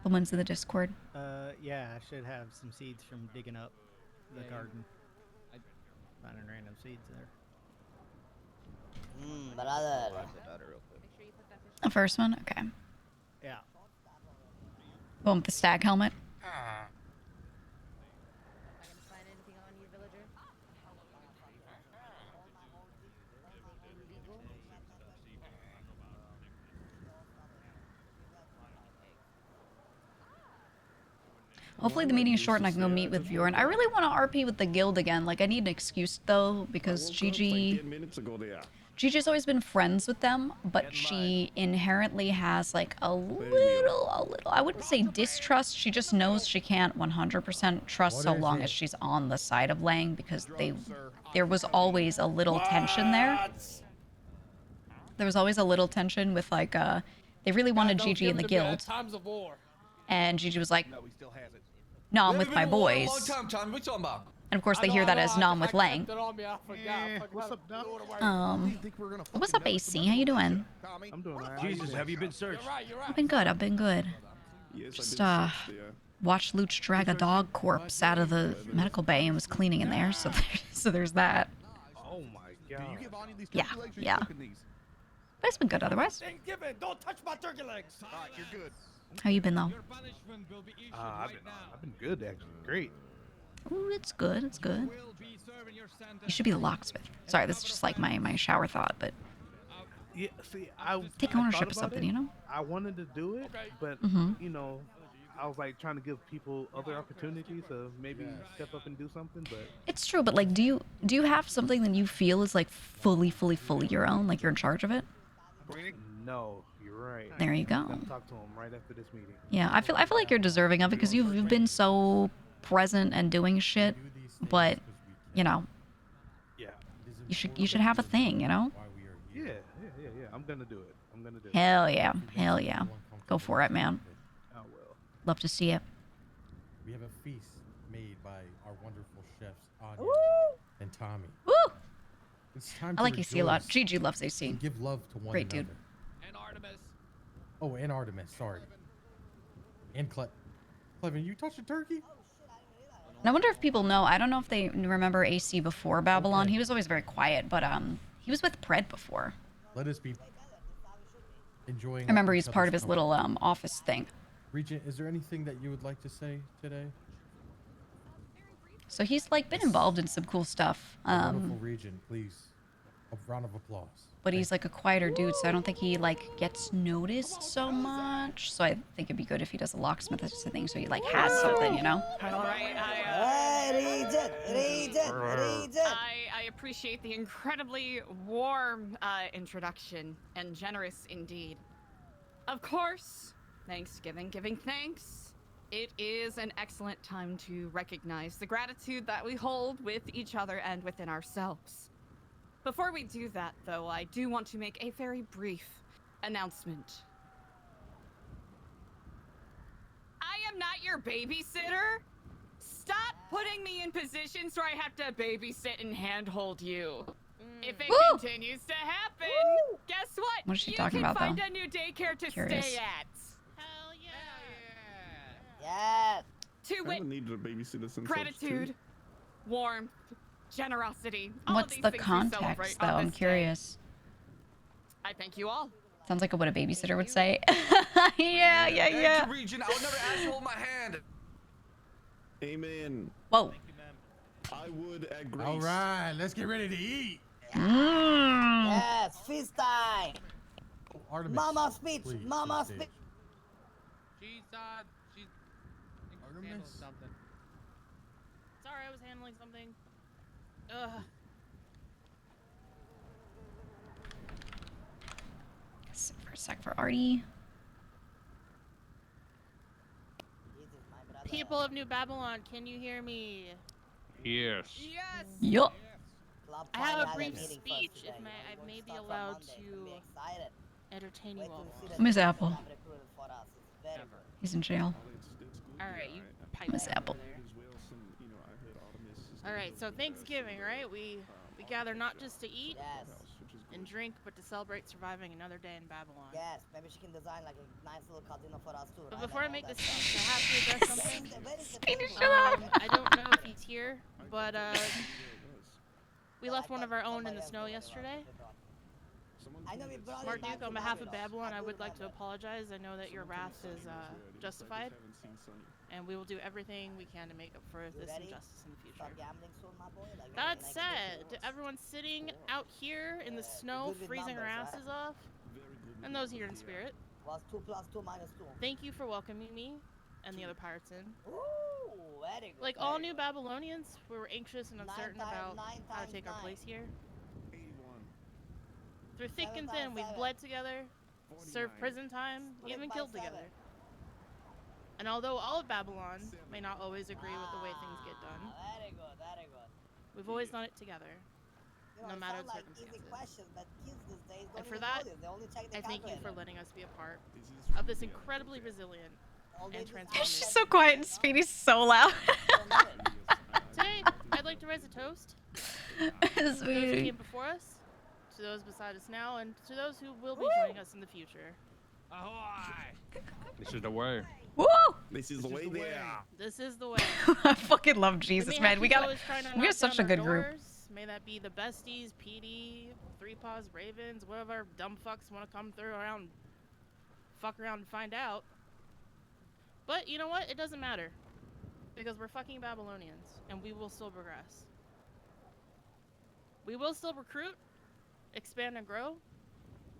The ones in the Discord. Yeah, I should have some seeds from digging up the garden. Finding random seeds there. Brother. The first one? Okay. Yeah. One with the stag helmet. Hopefully the meeting is short and I can go meet with Bjorn. I really want to RP with the guild again. Like, I need an excuse, though, because Gigi's always been friends with them, but she inherently has, like, a little, I wouldn't say distrust. She just knows she can't 100% trust so long as she's on the side of Lang, because there was always a little tension there. There was always a little tension with, like, they really wanted Gigi in the guild. And Gigi was like, no, I'm with my boys. And of course they hear that as no, I'm with Lang. What's up, AC? How you doing? I'm doing alright. Jesus, have you been searched? I've been good, I've been good. Just, watched Luch drag a dog corpse out of the medical bay and was cleaning in there, so there's that. Oh my god. Yeah. But it's been good otherwise. Don't touch my turkey legs. Alright, you're good. How you been, though? I've been good, actually. Great. Ooh, it's good, it's good. You should be the locksmith. Sorry, this is just like my shower thought, but... Yeah, see, take ownership of something, you know? I wanted to do it, but, you know, I was, like, trying to give people other opportunities to maybe step up and do something, but... It's true, but, like, do you have something that you feel is, like, fully your own? Like, you're in charge of it? No, you're right. There you go. I'm gonna talk to him right after this meeting. Yeah, I feel like you're deserving of it because you've been so present and doing shit, but you know, Yeah. you should have a thing, you know? Yeah. I'm gonna do it. Hell yeah, hell yeah. Go for it, man. I will. Love to see it. We have a feast made by our wonderful chefs, Anya and Tommy. Woo! It's time I like AC a lot. GG loves AC. And give love to one Great another. dude. And Artemis. Oh, and Artemis, sorry. And Clevin, you touched a turkey? And I wonder if people know. I don't know if they remember AC before Babylon. Okay. He was always very quiet, but he was with Pred before. Let us be enjoying. I remember he's each part of other's his little office thing. Regent, is there anything that you would like to say today? So he's like been involved in some cool stuff. Wonderful Regent, please. A round of applause. But he's like a quieter dude, so I don't think he like gets noticed so much. So I think it'd be good if he does a locksmith or something, so he like has something, you know. All right, I appreciate the incredibly warm introduction and generous indeed. Of course, Thanksgiving, giving thanks. It is an excellent time to recognize the gratitude that we hold with each other and within ourselves. Before we do that, though, I do want to make a very brief announcement. I am not your babysitter. Stop putting me in positions where I have to babysit and handhold you. If it continues to happen, guess what? What is she talking about, You can though? find a new daycare to Curious. stay at. Hell Yes. To wit, needed a babysitter since gratitude, warmth, generosity. All of What's these the things we context, celebrate though? on I'm this day. curious. I thank you all. Sounds like what a babysitter would say. yeah. Thank you, Regent. I would never ask you to hold my hand. Amen. Whoa. I would at grace. All right, let's get ready to eat. Yes, feast time. Artemis, Mama speech. please, Mama to the speech. She's handling something. Sorry, I was handling something. Ugh. For a sec for Artie. People of New Babylon, can you hear me? Yes. Yes. Yup. I have a brief speech. If I may be allowed to entertain you all. Miss Apple. He's in jail. All right, you pipe Miss down Apple. over there. All right, so Thanksgiving, right? We gather not just to eat and drink, but to celebrate surviving another day in Babylon. Yes, maybe she can design like a nice little casino for us too. But right? before I And make all this that speech, I stuff. have to address something. Shut up. I don't know if he's here, but we left one of our own in the snow yesterday. Smart Duke, on behalf of Babylon, I would like to apologize. I know that your wrath is justified, and we will do everything we can to make up for this injustice in the future. That said, to everyone sitting out here in the snow, freezing our asses off, and those here in spirit, Was 2 + 2 - 2. thank you for welcoming me and the other pirates in. Ooh, very good. Like all new Babylonians, we were anxious and uncertain about how to take our place here. Through thick and thin, we've bled together, served prison time, even killed together. And although all of Babylon may not always agree with the way things get done, Very good, very good. we've always done it together, You know, no it matter sound the like easy circumstances. questions, but kids these days don't And for even that, know this. They only check the I thank you for calculator. letting us be a part of this incredibly resilient and transformative. She's so quiet and Speedy's so loud. Today, I'd like to raise a toast to those who came before us, to those beside us now, and to those who will be joining us in the future. Ahoy! This is the way. Woo! This is the way there. This is the way. I fucking love Jesus, may man. have We people got always trying to we're knock such a down our good group. doors. May that be the besties, PD, Three Paws, Ravens, whatever dumb fucks want to come through around, fuck around and find out. But you know what? It doesn't matter. Because we're fucking Babylonians, and we will still progress. We will still recruit, expand and grow.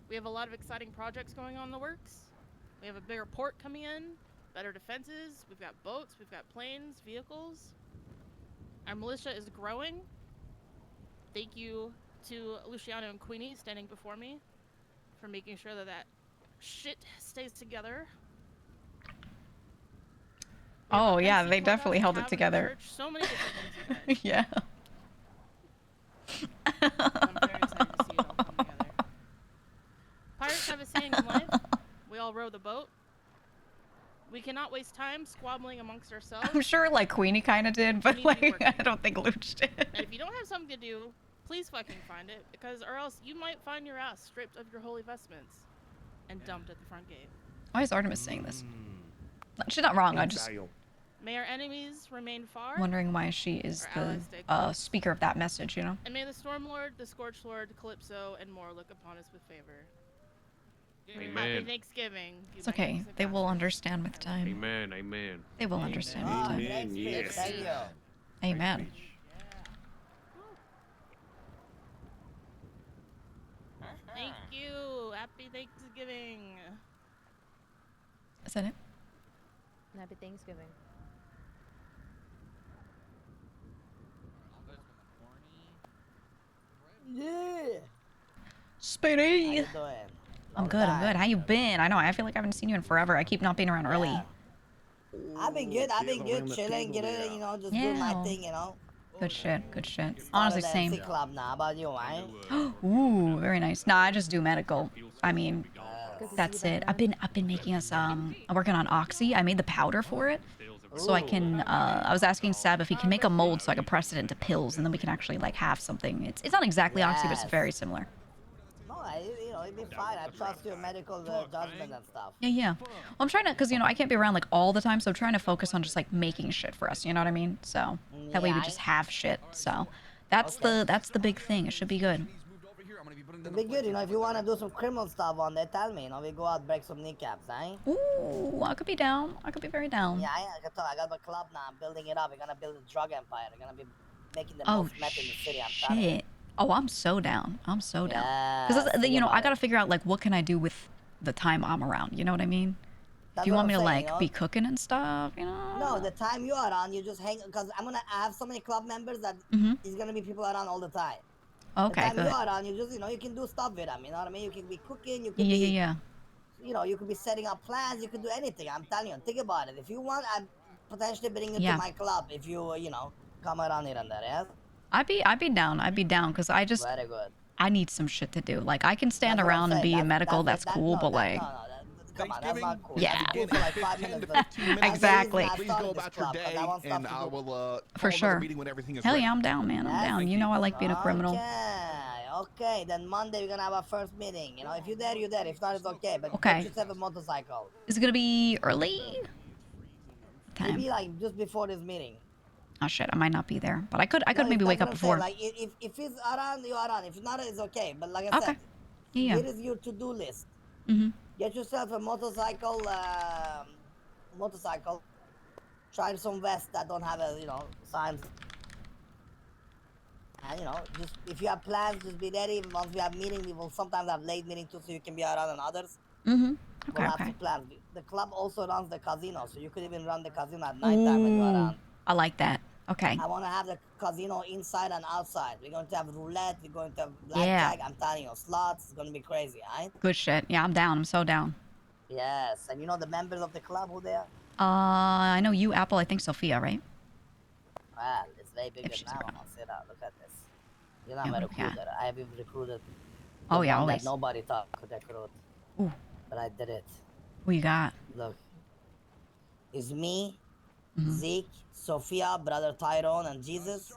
We have a lot of exciting projects going on in the works. We have a bigger port coming in, better defenses, we've got boats, we've got planes, vehicles. Our militia is growing. Thank you to Luciano and Queenie standing before me for making sure that that shit stays together. Oh yeah, they definitely held it together. So many different things, you guys. Yeah. I'm very excited to see it all come together. Pirates have a saying in life. We all row the boat. We cannot waste time squabbling amongst ourselves. I'm sure like Queenie kind of did, but like I don't think Luch did. And if you don't have something to do, please fucking find it, because or else you might find your ass stripped of your holy vestments and dumped at the front gate. Why is Artemis saying this? She's not wrong. I just may our enemies remain far. Wondering why she is the speaker of that message, you know? And may the Stormlord, the Scorchlord, Calypso, and more look upon us with favor. Amen. Happy Thanksgiving. It's okay. They will understand with time. Amen. Amen. They will understand with time. Amen. Yes. Thank you. Amen. Thank you. Happy Thanksgiving. Is that it? Happy Thanksgiving. Yeah. Speedy. How you doing? I'm good. I'm good. How you been? I know. I feel like I haven't seen you in forever. I keep not being around early. I've been good. Chilling, getting, you know, just doing my thing, you know. Good shit. Good shit. Honestly, same. Club now. How about you, right? Ooh, very nice. Nah, I just do medical. I mean, that's it. I've been making us I'm working on Oxy. I made the powder for it, so I can. I was asking Sab if he can make a mold so I can press it into pills, and then we can actually like have something. It's not exactly Oxy, but it's very similar. No, you know, it'd be fine. I trust your medical judgment and stuff. Yeah. Well, I'm trying to, cause you know I can't be around like all the time, so I'm trying to focus on just like making shit for us. You know what I mean? So that way we just have shit. So that's the big thing. It should be good. It'd be good, you know, if you want to do some criminal stuff on there, tell me, you know, we go out, break some kneecaps, eh? Ooh, I could be down. I could be very down. Yeah, I can tell. I got my club now. I'm building it up. We're gonna build a drug empire. We're gonna be making the most meth in the city. I'm telling you. Oh, I'm so down. I'm so down. Because you know, I gotta figure out like what can I do with the time I'm around. You know what I mean? If you want me to like be cooking and stuff, you know? No, the time you are on, you just hang. Because I have so many club members that it's gonna be people around all the time. Okay, the time good. you are on, you just, you know, you can do stuff with them. You know what I mean? You can be cooking. You can Yeah. You know, you could be setting up plans. You could do anything. I'm telling you. Think about it. If you want, I'm potentially bring you to my club. If you, you know, come around here and there, yeah. I'd be down. I'd be down because I just very good. I need some shit to do. Like I can stand around and be in medical. That's cool, but like. Come on, that's not cool. Yeah. Cool for like 5 minutes. Exactly. Please go about your day, and I will for sure. meeting when everything is Hell ready. yeah, I'm down, man. I'm down. You know I like being a criminal. Okay. Then Monday we're gonna have our first meeting. You know, if you're there, you're there. If not, it's okay. But okay. Just have a motorcycle. Is it gonna be early? Maybe like just before this meeting. Oh shit, I might not be there, but I could maybe wake up before. Like if it's around, you're around. If not, it's okay. But like I said, yeah. Here is your to-do list. Get yourself a motorcycle. Try some vests that don't have a, you know, signs. And you know, just if you have plans, just be ready. Once we have meeting, we will sometimes have late meeting too, so you can be around on others. Okay. We'll have some plans. The club also runs the casino, so you could even run the casino at nighttime when you're around. I like that. Okay. I want to have the casino inside and outside. We're going to have roulette. We're going to have blackjack. I'm telling you, slots. It's going to be crazy, right? Good shit. Yeah, I'm down. I'm so down. Yes. And you know the members of the club who they are? I know you, Apple. I think Sophia, right? Well, it's way bigger now. I'll say that. Look at this. You know, I'm a recruiter. I have even recruited. Oh, yeah, always. That nobody thought could recruit. Ooh. But I did it. What you got? Look. It's me, Zeke, Sophia, brother Tyrone, and Jesus.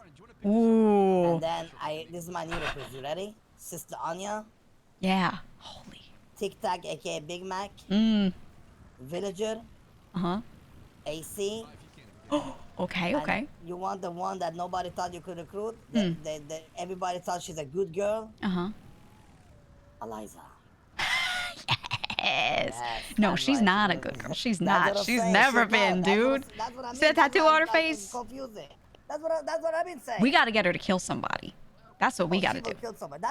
Ooh. And then this is my new recruit. You ready? Sister Anya. Yeah. Holy. Tic Tac, aka Big Mac. Villager. AC. Okay. And you want the one that nobody thought you could recruit? Everybody thought she's a good girl. Eliza. Yes. No, she's not a good girl. She's not. She's never been, dude. See that tattoo on her face? Confusing. That's what I've been saying. We got to get her to kill somebody. That's what we got to do. That's what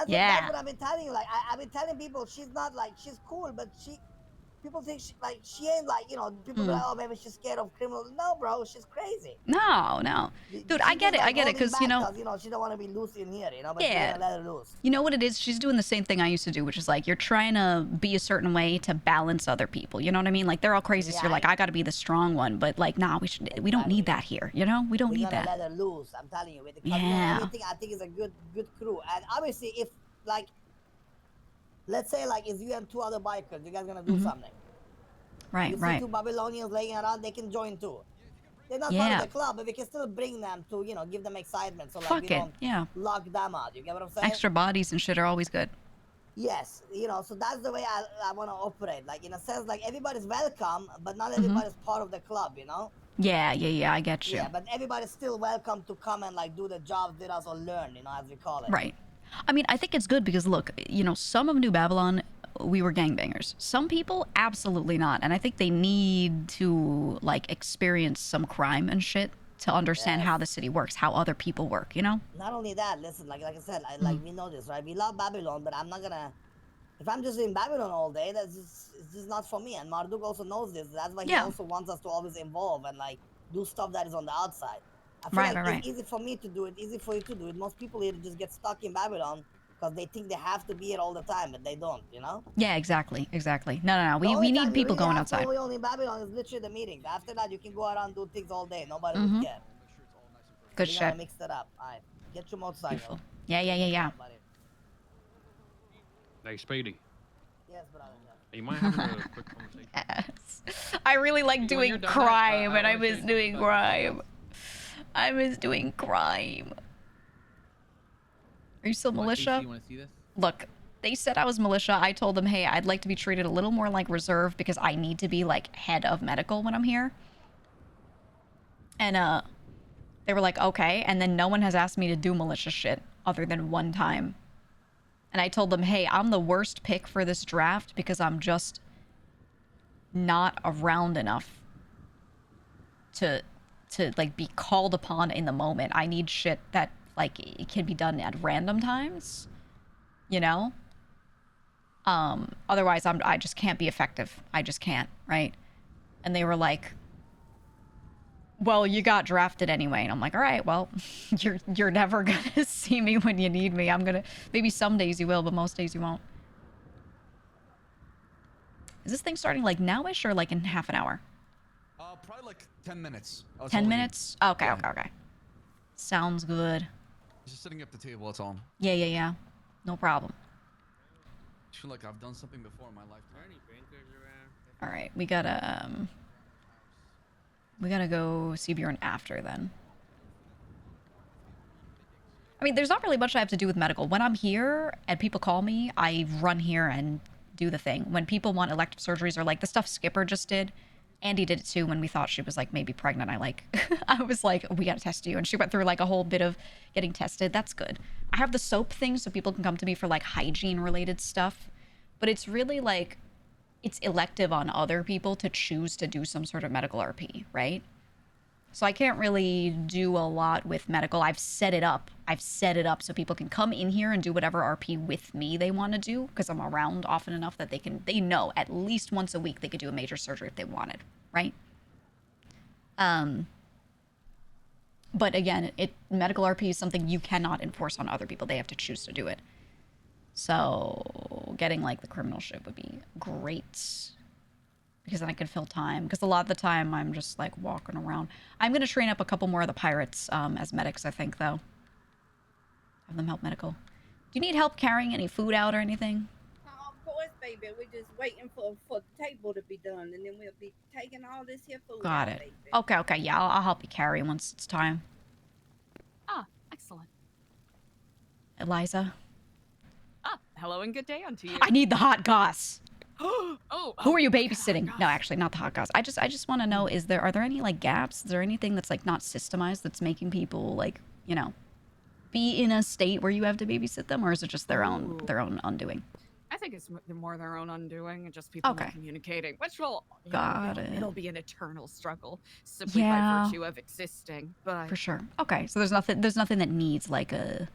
I've been telling you. Like I've been telling people she's not like she's cool, but people think she ain't like, you know, people be like, oh, maybe she's scared of criminals. No, bro, she's crazy. No. Dude, I get it, because, you know... you know, she don't want to be loose in here, you know, but Yeah. you're gonna let her loose. You know what it is? She's doing the same thing I used to do, which is like, you're trying to be a certain way to balance other people. You know what I mean? Like, they're all crazy, so you're like, I gotta be the strong one. But like, nah, we don't need that here, you know? We don't need that. We're gonna let her loose, I'm telling you. Because, you know, Yeah. everything, I think, is a good crew. And obviously, if, like, let's say, like, it's you and two other bikers, you guys gonna do something. Right, you see right. two Babylonians laying around, they can join too. They're not part of the club, but we can still bring them to, you know, give them excitement. So, like, we don't lock them out. You get what I'm saying? Extra bodies and shit are always good. Yes, you know, so that's the way I want to operate. Like, in a sense, like, everybody's welcome, but not everybody's part of the club, you know? Yeah, I get you. Yeah, but everybody's still welcome to come and, like, do the job with us or learn, you know, as we call it. Right. I mean, I think it's good because, look, you know, some of New Babylon, we were gangbangers. Some people, absolutely not. And I think they need to, like, experience some crime and shit to understand how the city works, how other people work, you know? Not only that, listen, like I said, like, we know this, right? We love Babylon, but I'm not gonna... If I'm just in Babylon all day, it's just not for me. And Marduk also knows this. That's why he also wants us to always involve and, like, do stuff that is on the outside. I feel like it's easy for me to do it, easy for you to do it. Most people here just get stuck in Babylon because they think they have to be here all the time, but they don't, you know? Yeah, exactly. No. We need people going outside. The only in Babylon is literally the meetings. After that, you can go around and do things all day. Nobody would care. Good shit. shit. Mix it up. All right. Get your motorcycle. Beautiful. Yeah. Hey, Speedy. Yes, brother. You might have a quick conversation. Yes. I really like doing crime, and I was doing crime. I was doing crime. Are you still militia? You want to see this? Look, they said I was militia. I told them, hey, I'd like to be treated a little more like reserve because I need to be, like, head of medical when I'm here. And, they were like, okay. And then no one has asked me to do militia shit other than one time. And I told them, hey, I'm the worst pick for this draft because I'm just not around enough to like be called upon in the moment. I need shit that, like, it can be done at random times, you know? Otherwise I just can't be effective. I just can't, right? And they were like, well, you got drafted anyway. And I'm like, all right, well, you're never gonna see me when you need me. Maybe some days you will, but most days you won't. Is this thing starting like nowish or like in half an hour? Probably like 10 minutes. 10 minutes? Okay. Sounds good. Just setting up the table, that's all. Yeah. No problem. I feel like I've done something before in my lifetime. All right, we gotta go see Bjorn after then. I mean, there's not really much I have to do with medical. When I'm here and people call me, I run here and do the thing. When people want elective surgeries or like the stuff Skipper just did, Andy did it too when we thought she was like maybe pregnant. I was like, we gotta test you. And she went through like a whole bit of getting tested. That's good. I have the soap thing so people can come to me for like hygiene related stuff. But it's really like, it's elective on other people to choose to do some sort of medical RP, right? So I can't really do a lot with medical. I've set it up so people can come in here and do whatever RP with me they want to do because I'm around often enough that they know at least once a week they could do a major surgery if they wanted, right? But again, medical RP is something you cannot enforce on other people. They have to choose to do it. So getting like the criminal shit would be great because then I could fill time. Because a lot of the time I'm just like walking around. I'm going to train up a couple more of the pirates as medics, I think, though. Have them help medical. Do you need help carrying any food out or anything? Of course, baby. We're just waiting for the table to be done, and then we'll be taking all this here food Got out, it. baby. Okay. Yeah, I'll help you carry once it's time. Ah, excellent. Eliza? Hello and good day unto you. I need the hot goss. Who are you babysitting? No, actually, not the hot goss. I just want to know, are there any like gaps? Is there anything that's like not systemized that's making people like, you know, be in a state where you have to babysit them, or is it just their own undoing? I think it's more their own undoing and just people not communicating, which will it'll be an eternal struggle simply by virtue of existing. But for sure. Okay, so there's nothing that needs like a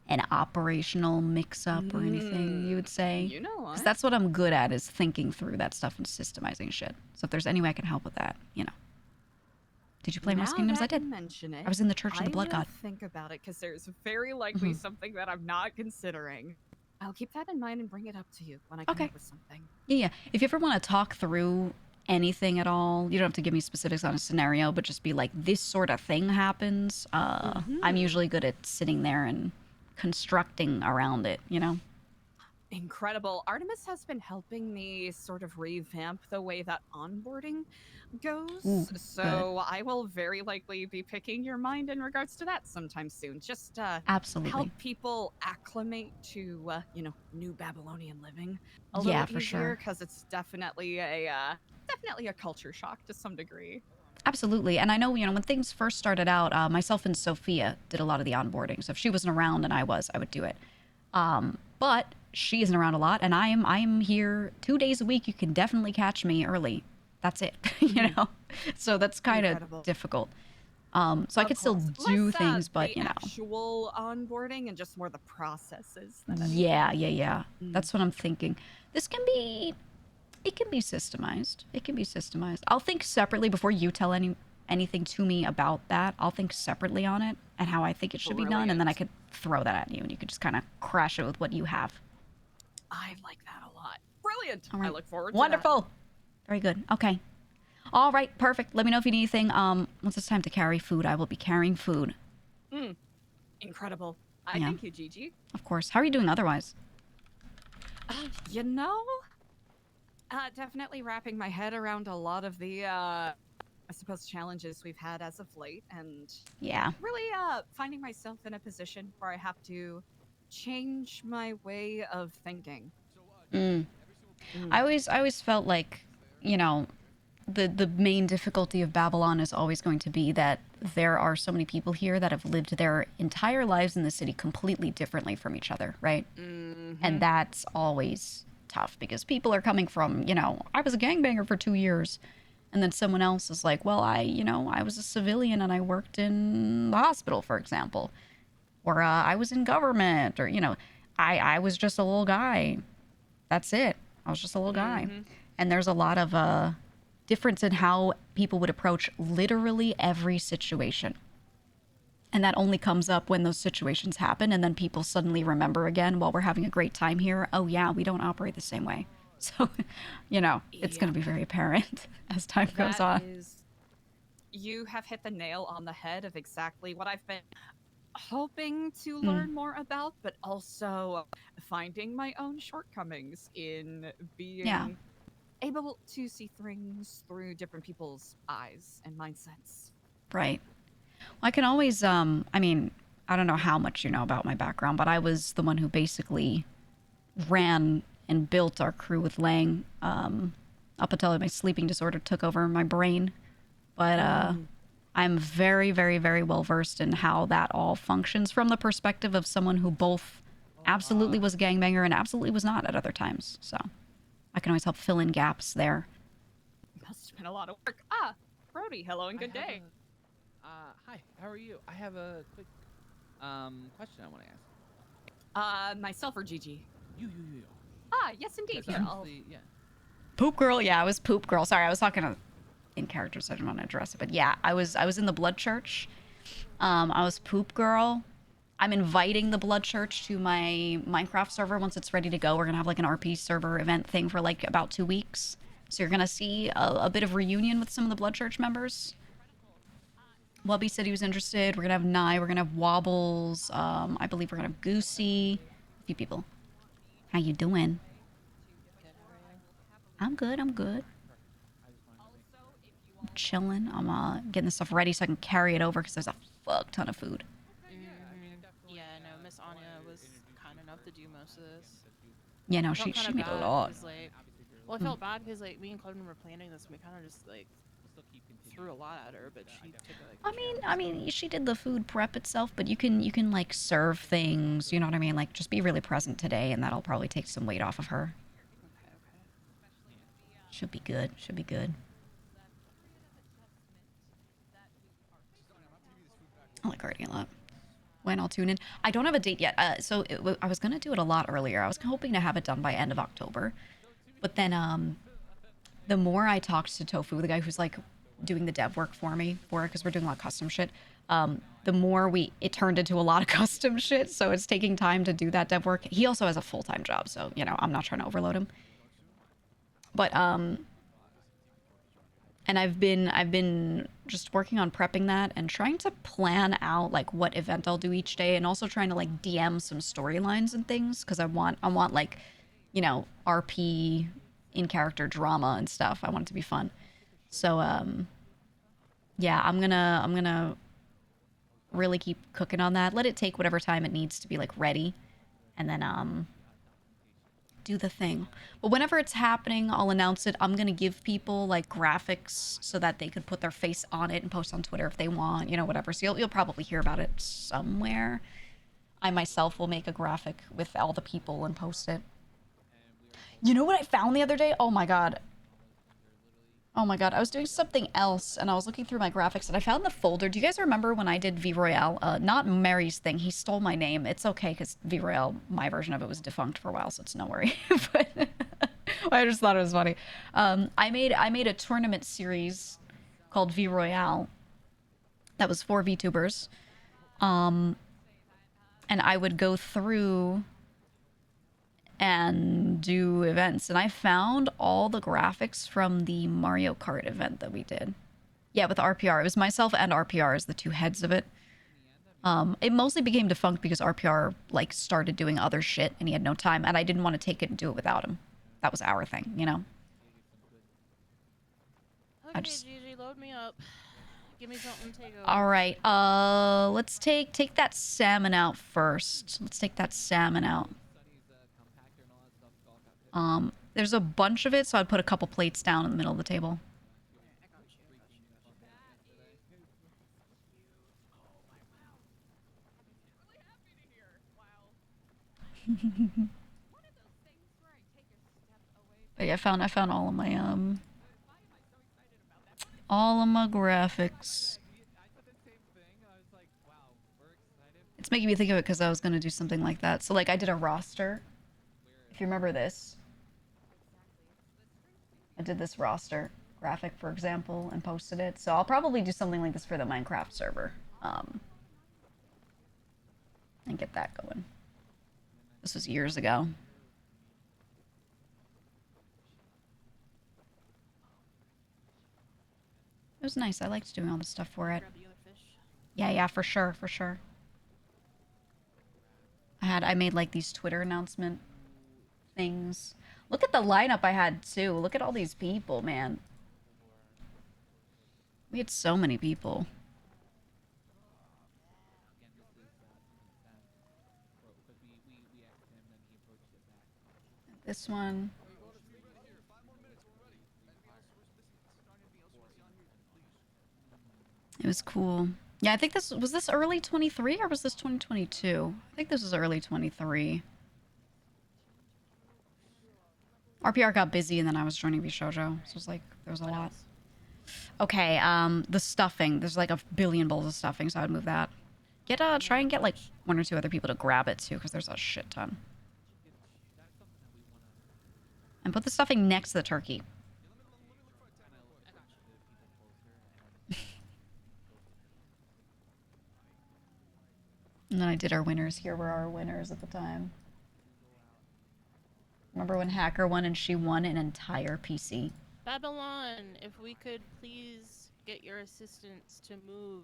an operational mix-up or anything, you would say? You know what? Because that's what I'm good at, is thinking through that stuff and systemizing shit. So if there's any way I can help with that, you know. Did you play Mouse Kingdoms? I did. Mention it, I was in the Church of the Blood God. Think about it, because there's very likely something that I'm not considering. I'll keep that in mind and bring it up to you when I come up with something. Yeah. If you ever want to talk through anything at all, you don't have to give me specifics on a scenario, but just be like, this sort of thing happens. I'm usually good at sitting there and constructing around it, you know? Incredible. Artemis has been helping me sort of revamp the way that onboarding goes. Ooh, so I will very likely be picking your mind in regards to that sometime soon. Just absolutely help people acclimate to new Babylonian living a Yeah, little for easier, sure. because it's definitely a culture shock to some degree. Absolutely. And I know, you know, when things first started out, myself and Sophia did a lot of the onboarding. So if she wasn't around and I would do it. But she isn't around a lot, and I'm here 2 days a week. You can definitely catch me early. That's it, you know? So that's kind of difficult. So I could still do things, but, you know. Actual onboarding and just more the processes. Yeah. That's what I'm thinking. This can be... It can be systemized. It can be systemized. I'll think separately before you tell anything to me about that. I'll think separately on it and how I think it should be done, and then I could throw that at you, and you could just kind of crash it with what you have. I like that a lot. Brilliant. All right. I look forward to Wonderful. that. Very good. Okay. All right. Perfect. Let me know if you need anything. Once it's time to carry food, I will be carrying food. Incredible. Yeah. Thank you, Gigi. Of course. How are you doing otherwise? You know, definitely wrapping my head around a lot of the, I suppose, challenges we've had as of late, and really finding myself in a position where I have to change my way of thinking. I always felt like, you know, the main difficulty of Babylon is always going to be that there are so many people here that have lived their entire lives in the city completely differently from each other, right? And that's always tough, because people are coming from, you know, I was a gangbanger for 2 years, and then someone else is like, well, I was a civilian and I worked in the hospital, for example, or I was in government, or, you know, I was just a little guy. That's it. I was just a little guy. And there's a lot of difference in how people would approach literally every situation. And that only comes up when those situations happen, and then people suddenly remember again, while we're having a great time here, oh yeah, we don't operate the same way. So, you know, it's going to be very apparent as time goes on. You have hit the nail on the head of exactly what I've been hoping to learn more about, but also finding my own shortcomings in being able to see things through different people's eyes and mindsets. Right. Well, I can always, I mean, I don't know how much you know about my background, but I was the one who basically ran and built our crew with Lang up until my sleeping disorder took over my brain. But I'm very, very, very well versed in how that all functions from the perspective of someone who both absolutely was a gangbanger and absolutely was not at other times. So I can always help fill in gaps there. Must have been a lot of work. Brody, hello and good day. Hi, how are you? I have a quick question I want to ask. Myself or Gigi? You. Yes indeed. Here, yeah. Poop Girl? Yeah, I was Poop Girl. Sorry, I was talking in character, so I didn't want to address it. But yeah, I was in the Blood Church. I was Poop Girl. I'm inviting the Blood Church to my Minecraft server once it's ready to go. We're going to have like an RP server event thing for like about 2 weeks. So you're going to see a bit of reunion with some of the Blood Church members. Wubby said he was interested. We're going to have Nye. We're going to have Wobbles. I believe we're going to have Goosey. A few people. How you doing? I'm good. I'm chilling. I'm getting this stuff ready so I can carry it over because there's a fuck ton of food. Yeah, no, Miss Anya was kind enough to do most of this. Yeah, no, she made a lot. Well, I felt bad because like me and Cloden were planning this, and we kind of just like threw a lot at her, but she took it like. I mean, she did the food prep itself, but you can like serve things. You know what I mean? Like just be really present today, and that'll probably take some weight off of her. Okay. Should be good. I like Guardian a lot. when I'll tune in. I don't have a date yet. I was gonna do it a lot earlier. I was hoping to have it done by end of October, but then the more I talked to Tofu, the guy who's like doing the dev work for me for it, because we're doing a lot of custom shit, the more it turned into a lot of custom shit. So it's taking time to do that dev work. He also has a full-time job, so you know I'm not trying to overload him. But and I've been just working on prepping that and trying to plan out like what event I'll do each day, and also trying to like DM some storylines and things, because I want like, you know, RP in character drama and stuff. I want it to be fun. So yeah, I'm gonna really keep cooking on that. Let it take whatever time it needs to be like ready, and then do the thing. But whenever it's happening, I'll announce it. I'm gonna give people like graphics so that they could put their face on it and post on Twitter if they want, you know, whatever. So you'll probably hear about it somewhere. I myself will make a graphic with all the people and post it. You know what I found the other day? Oh my god. Oh my god, I was doing something else and I was looking through my graphics and I found the folder. Do you guys remember when I did V Royale? Not Mary's thing. He stole my name. It's okay because V Royale, my version of it was defunct for a while, so it's no worry. But I just thought it was funny. I made a tournament series called V Royale that was for VTubers. And I would go through and do events, and I found all the graphics from the Mario Kart event that we did. Yeah, with RPR. It was myself and RPR as the two heads of it. It mostly became defunct because RPR like started doing other shit and he had no time, and I didn't want to take it and do it without him. That was our thing, you know? Okay, Gigi, load me up. Give me something to take over. All right, let's take that salmon out first. Let's take that salmon out. There's a bunch of it, so I'd put a couple plates down in the middle of the table. But yeah, I found all of my graphics. It's making me think of it because I was gonna do something like that. So like I did a roster. If you remember this. I did this roster graphic, for example, and posted it. So I'll probably do something like this for the Minecraft server. And get that going. This was years ago. It was nice. I liked doing all the stuff for it. Yeah, for sure, for sure. I made like these Twitter announcement things. Look at the lineup I had too. Look at all these people, man. We had so many people. This one. It was cool. Yeah, I think this was this early 23 or was this 2022? I think this was early 23. RPR got busy and then I was joining Bishoujo, so it was like there was a lot. Okay, the stuffing. There's like a billion bowls of stuffing, so I'd move that. Try and get like 1 or 2 other people to grab it too, because there's a shit ton. And put the stuffing next to the turkey. And then I did our winners. Here were our winners at the time. Remember when Hacker won and she won an entire PC? Babylon, if we could please get your assistants to move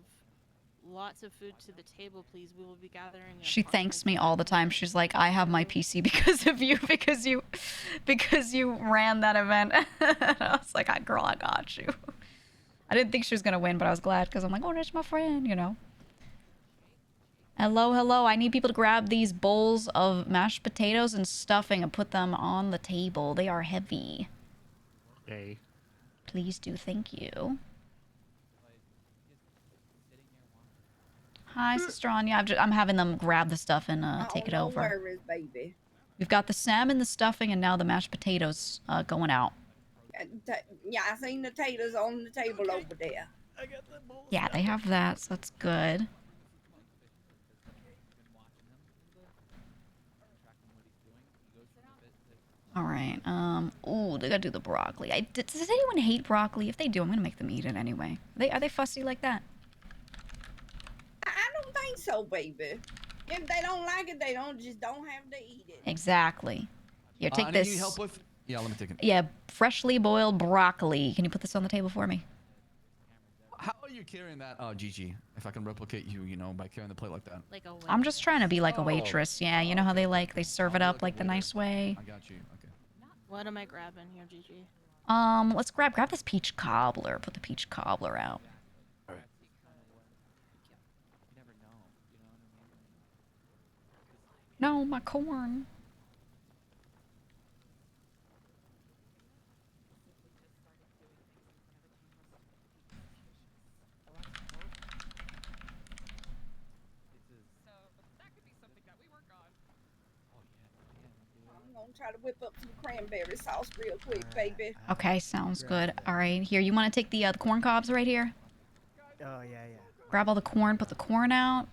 lots of food to the table, please. We will be gathering. She thanks me all the time. She's like, I have my PC because of you, because you ran that event. I was like, girl, I got you. I didn't think she was gonna win, but I was glad because I'm like, oh, that's my friend, you know. Hello, hello. I need people to grab these bowls of mashed potatoes and stuffing and put them on the table. They are heavy. Okay. Please do. Thank you. Hi, Sister Anya. I'm having them grab the stuff and take it over. No worries, baby. We've got the salmon, the stuffing, and now the mashed potatoes going out. Yeah, I seen the taters on the table over there. Yeah, they have that, so that's good. All right. Oh, they gotta do the broccoli. Does anyone hate broccoli? If they do, I'm gonna make them eat it anyway. Are they fussy like that? I don't think so, baby. If they don't like it, they don't have to eat it. Exactly. Here, take Anything this. you need help with? Yeah, let me take it. Yeah, freshly boiled broccoli. Can you put this on the table for me? How are you carrying that, Gigi? If I can replicate you, you know, by carrying the plate like that. Like a I'm just trying to be like a waitress. Yeah, you know how they serve it up like the nice way. I got you. Okay. What am I grabbing here, Gigi? Let's grab this peach cobbler. Put the peach cobbler out. All right. No, my corn. I'm gonna try to whip up some cranberry sauce real quick, baby. Okay, sounds good. All right, here, you want to take the corn cobs right here? Oh, yeah. Grab all the corn, put the corn out.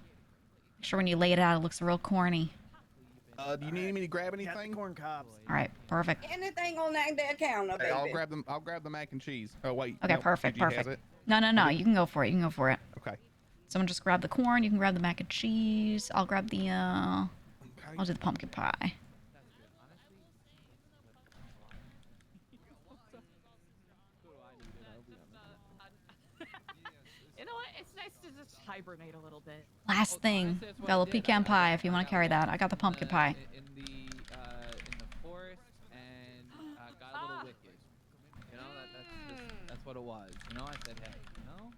Make sure when you lay it out, it looks real corny. Do you need me to grab anything? Corn cobs. All right, perfect. Anything on that counter, baby. I'll grab the mac and cheese. Oh wait. Okay, no, perfect, Gigi has perfect. it. No, you can go for it. You can go for it. Okay. Someone just grab the corn. You can grab the mac and cheese. I'll grab the I'll do the pumpkin pie. You know what? It's nice to just hibernate a little bit. Last thing, got a little pecan pie if you want to carry that. I got the pumpkin pie. In the forest and got a little wicked. You know, that's what it was. You know, I said, hey, you know.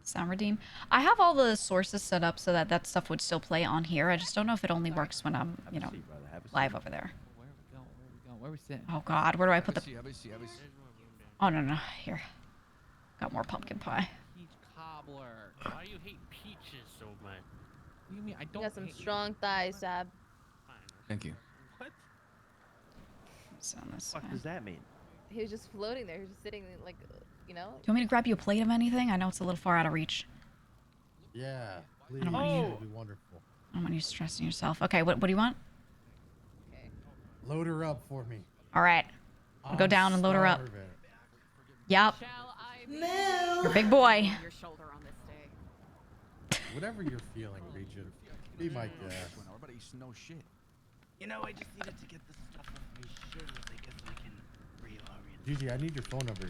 Sound redeem. I have all the sources set up so that stuff would still play on here. I just don't know if it only works when I'm, you know, live over there. Where are we sitting? Oh God, where do I put the? Have a seat. Oh no, here. Got more pumpkin pie. Peach cobbler. Why do you hate peaches so much? What do you mean? I You don't. got some strong thighs, Sab. Thank you. What? What does that mean? He was just floating there. He was just sitting like, you know. Do you want me to grab you a plate of anything? I know it's a little far out of reach. Yeah, please. I don't want you. That'd be wonderful. I don't want you stressing yourself. Okay, what do you want? Load her up for me. All right. I'll go down and load her up. Yep. You're a big boy. Your shoulder on this day. Whatever you're feeling, Regent, be my guest. Everybody no shit. You know, I just needed to get the stuff off my shoes. I guess I can reorient. Gigi, I need your phone number.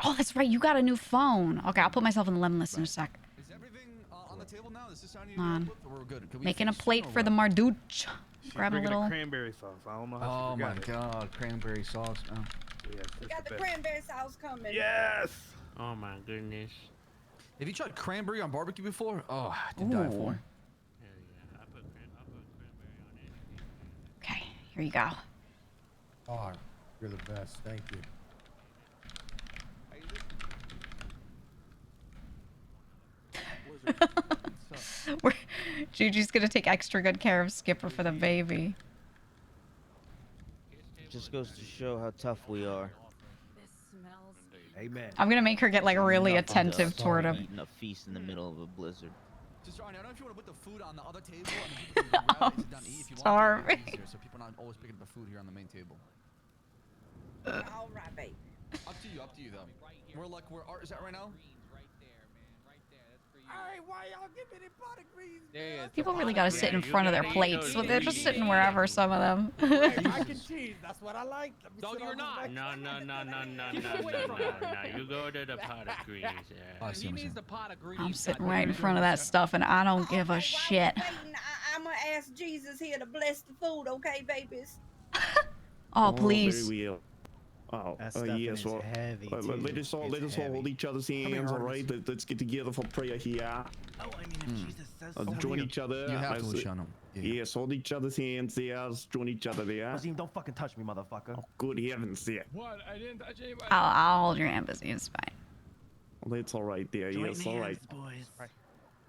Oh, that's right. You got a new phone. Okay, I'll put myself in the lemon list in a sec. Is everything on the table now? Is this how you Hold on. need to or we're good? Can we Making a finish plate soon or for the what? Mardooch. She's Grab a bringing little. cranberry sauce. I don't know how Oh she my forgot it. God, cranberry sauce. Oh. Yes, We it's got the best. cranberry sauce coming. Yes. Oh my goodness. Have you tried cranberry on barbecue before? Oh, I did die for. Okay, here you go. Oh, you're the best. Thank you. Gigi's gonna take extra good care of Skipper for the baby. Just goes to show how tough we are. Amen. I'm gonna make her get like really Nothing attentive to toward him. eating a feast in the middle of a blizzard. Sister Arnie, I don't know if you want to put the food on the other table and people can grab it and sit down and eat if you want to. Starving. Make it easier so people are not always picking up the food here on the main table. All right, baby. Up to you though. We're like, is that right now? Hey, why y'all give me the pot of greens? There he is. People really gotta sit in front of their plates. So they're just sitting wherever, some of them. Mac and cheese, that's what I like. Let me No, sit you're on the not. mac- No. You go to the pot of greens. Yeah. He needs the pot of greens. I'm sitting right in front of that stuff and I don't give a shit. I'm gonna ask Jesus here to bless the food, okay, babies? Oh, please. Very well. Oh, That stuff yes, is well, heavy, let too. us all It's hold heavy. each other's hands, all right? Let's get together for prayer here. Oh, I mean, if Jesus says so. Join each other. You have to, Let's- Luciano. Yeah. Yes, hold each other's hands there. Join each other there. Nazim, don't fucking touch me, motherfucker. Oh, good heavens, there. What? I didn't touch anybody. I'll hold your hand busy. It's fine. Well, that's all right there. Join Yes, all right. hands, boys.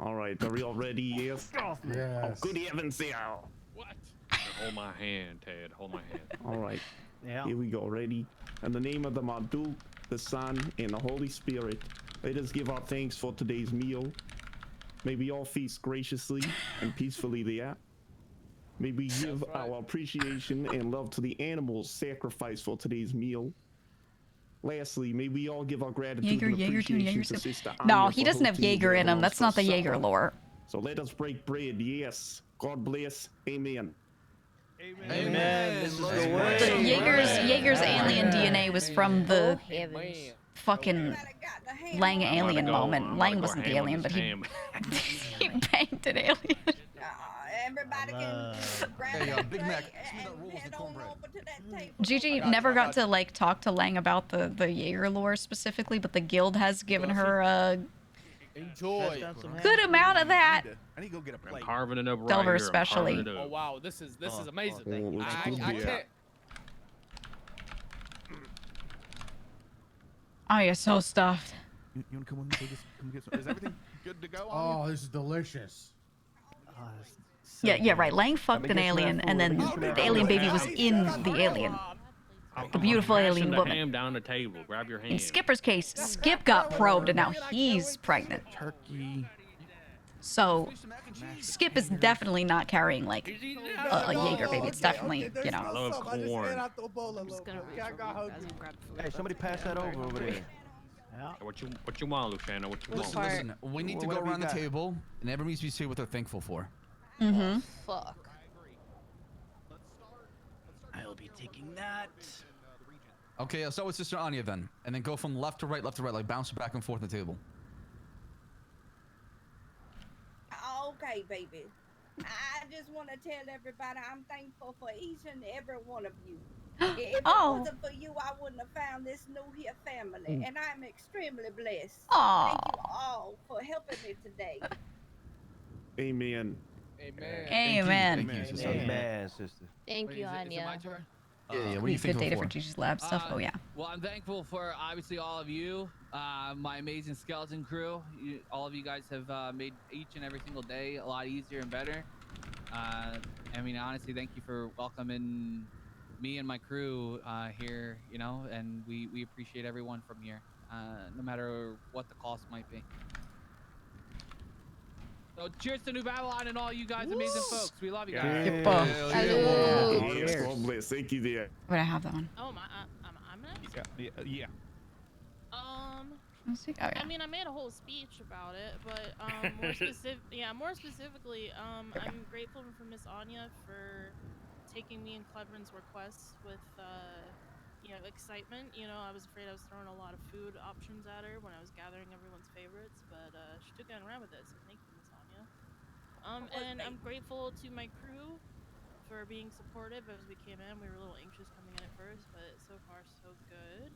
All right, are we all ready? Yes. Oh, Yes. good heavens, there. What? Hold my hand, Ted. Hold my hand. All right. Yeah. Here we go. Ready? In the name of the Marduk, the Son, and the Holy Spirit. let us give our thanks for today's meal. May we all feast graciously and peacefully there. May we give our appreciation and love to the animals sacrificed for today's meal. Lastly, may we all give our gratitude and appreciation to Sister Anya. No, he doesn't have Jaeger in him. That's not the Jaeger lore. So let us break bread. Yes. God bless. Amen. Amen. This is the way. But Jaeger's alien DNA was from the fucking Lang alien moment. Lang wasn't the alien, but he banged an alien. Everybody can grab Big Mac. and head on over to that table. Gigi never got to like talk to Lang about the Jaeger lore specifically, but the guild has given her a good amount of that. I need to go get a plate. I'm carving it up right Delver here. especially. Oh wow, this is amazing. Oh, I can't. Oh, you're so stuffed. You want to come with me? Come get some. Is everything good to go? Oh, this is delicious. Yeah, right. Lang fucked an alien, and then the alien baby was in the alien. The beautiful alien the woman. ham down the table. Grab your hand. In Skipper's case, Skip got probed, and now he's pregnant. Turkey. So, Skip is definitely not carrying, like, a Jaeger baby. It's definitely, you know. I love corn. Hey, somebody pass that over there. What you want, Luciano? What you want? Listen, we need to go around the table, and everyone needs to say what they're thankful for. Mm-hmm. Fuck. I'll be taking that. Okay, I'll start with Sister Anya then, and then go from left to right, like bounce back and forth on the table. Okay, baby. I just want to tell everybody I'm thankful for each and every one of you. If it wasn't for you, I wouldn't have found this new here family, and I'm extremely blessed. Thank you all for helping me today. Amen. Amen. Amen. Thank you, sister. Amen, sister. Thank you, Anya. Is it my turn? Yeah, what are Be you a good thankful data for for? Gigi's lab stuff. Oh, yeah. Well, I'm thankful for obviously all of you, my amazing skeleton crew. All of you guys have made each and every single day a lot easier and better. I mean, honestly, thank you for welcoming me and my crew here, you know, and we appreciate everyone from here, no matter what the cost might be. So cheers to New Babylon and all you guys amazing folks. We love you guys. Yes, God bless. Thank you there. Would I have that one? Oh, I'm next? Yeah. Let's see. Oh, yeah. I mean, I made a whole speech about it, but more specifically, I'm grateful for Miss Anya for taking me and Cleverin's requests with, excitement. You know, I was afraid I was throwing a lot of food options at her when I was gathering everyone's favorites, but she took it and ran with it. So thank you, Miss Anya. And I'm grateful to my crew for being supportive as we came in. We were a little anxious coming in at first, but so far so good.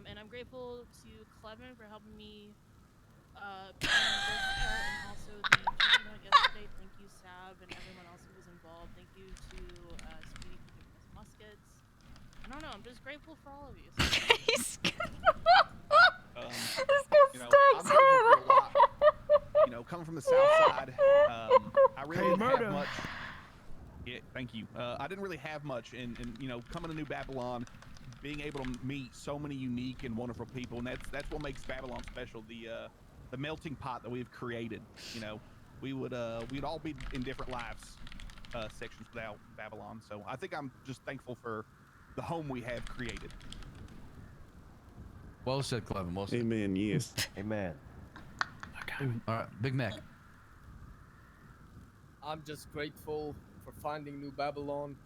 And I'm grateful to Clevin for helping me plan this part, and also the chicken hunt yesterday. Thank you, Sab, and everyone else who was involved. Thank you to Speedy for giving us muskets. I don't know, I'm just grateful for all of you. This You know, I'm grateful for a lot. You know, coming from the south side, I really didn't have much. Yeah, thank you. I didn't really have much, and you know, coming to New Babylon, being able to meet so many unique and wonderful people, and that's what makes Babylon special. The melting pot that we've created. You know, we'd all be in different lives sections without Babylon. So I think I'm just thankful for the home we have created. Well said, Clevin. Well said. Amen. Yes. Amen. All right, Big Mac. I'm just grateful for finding New Babylon.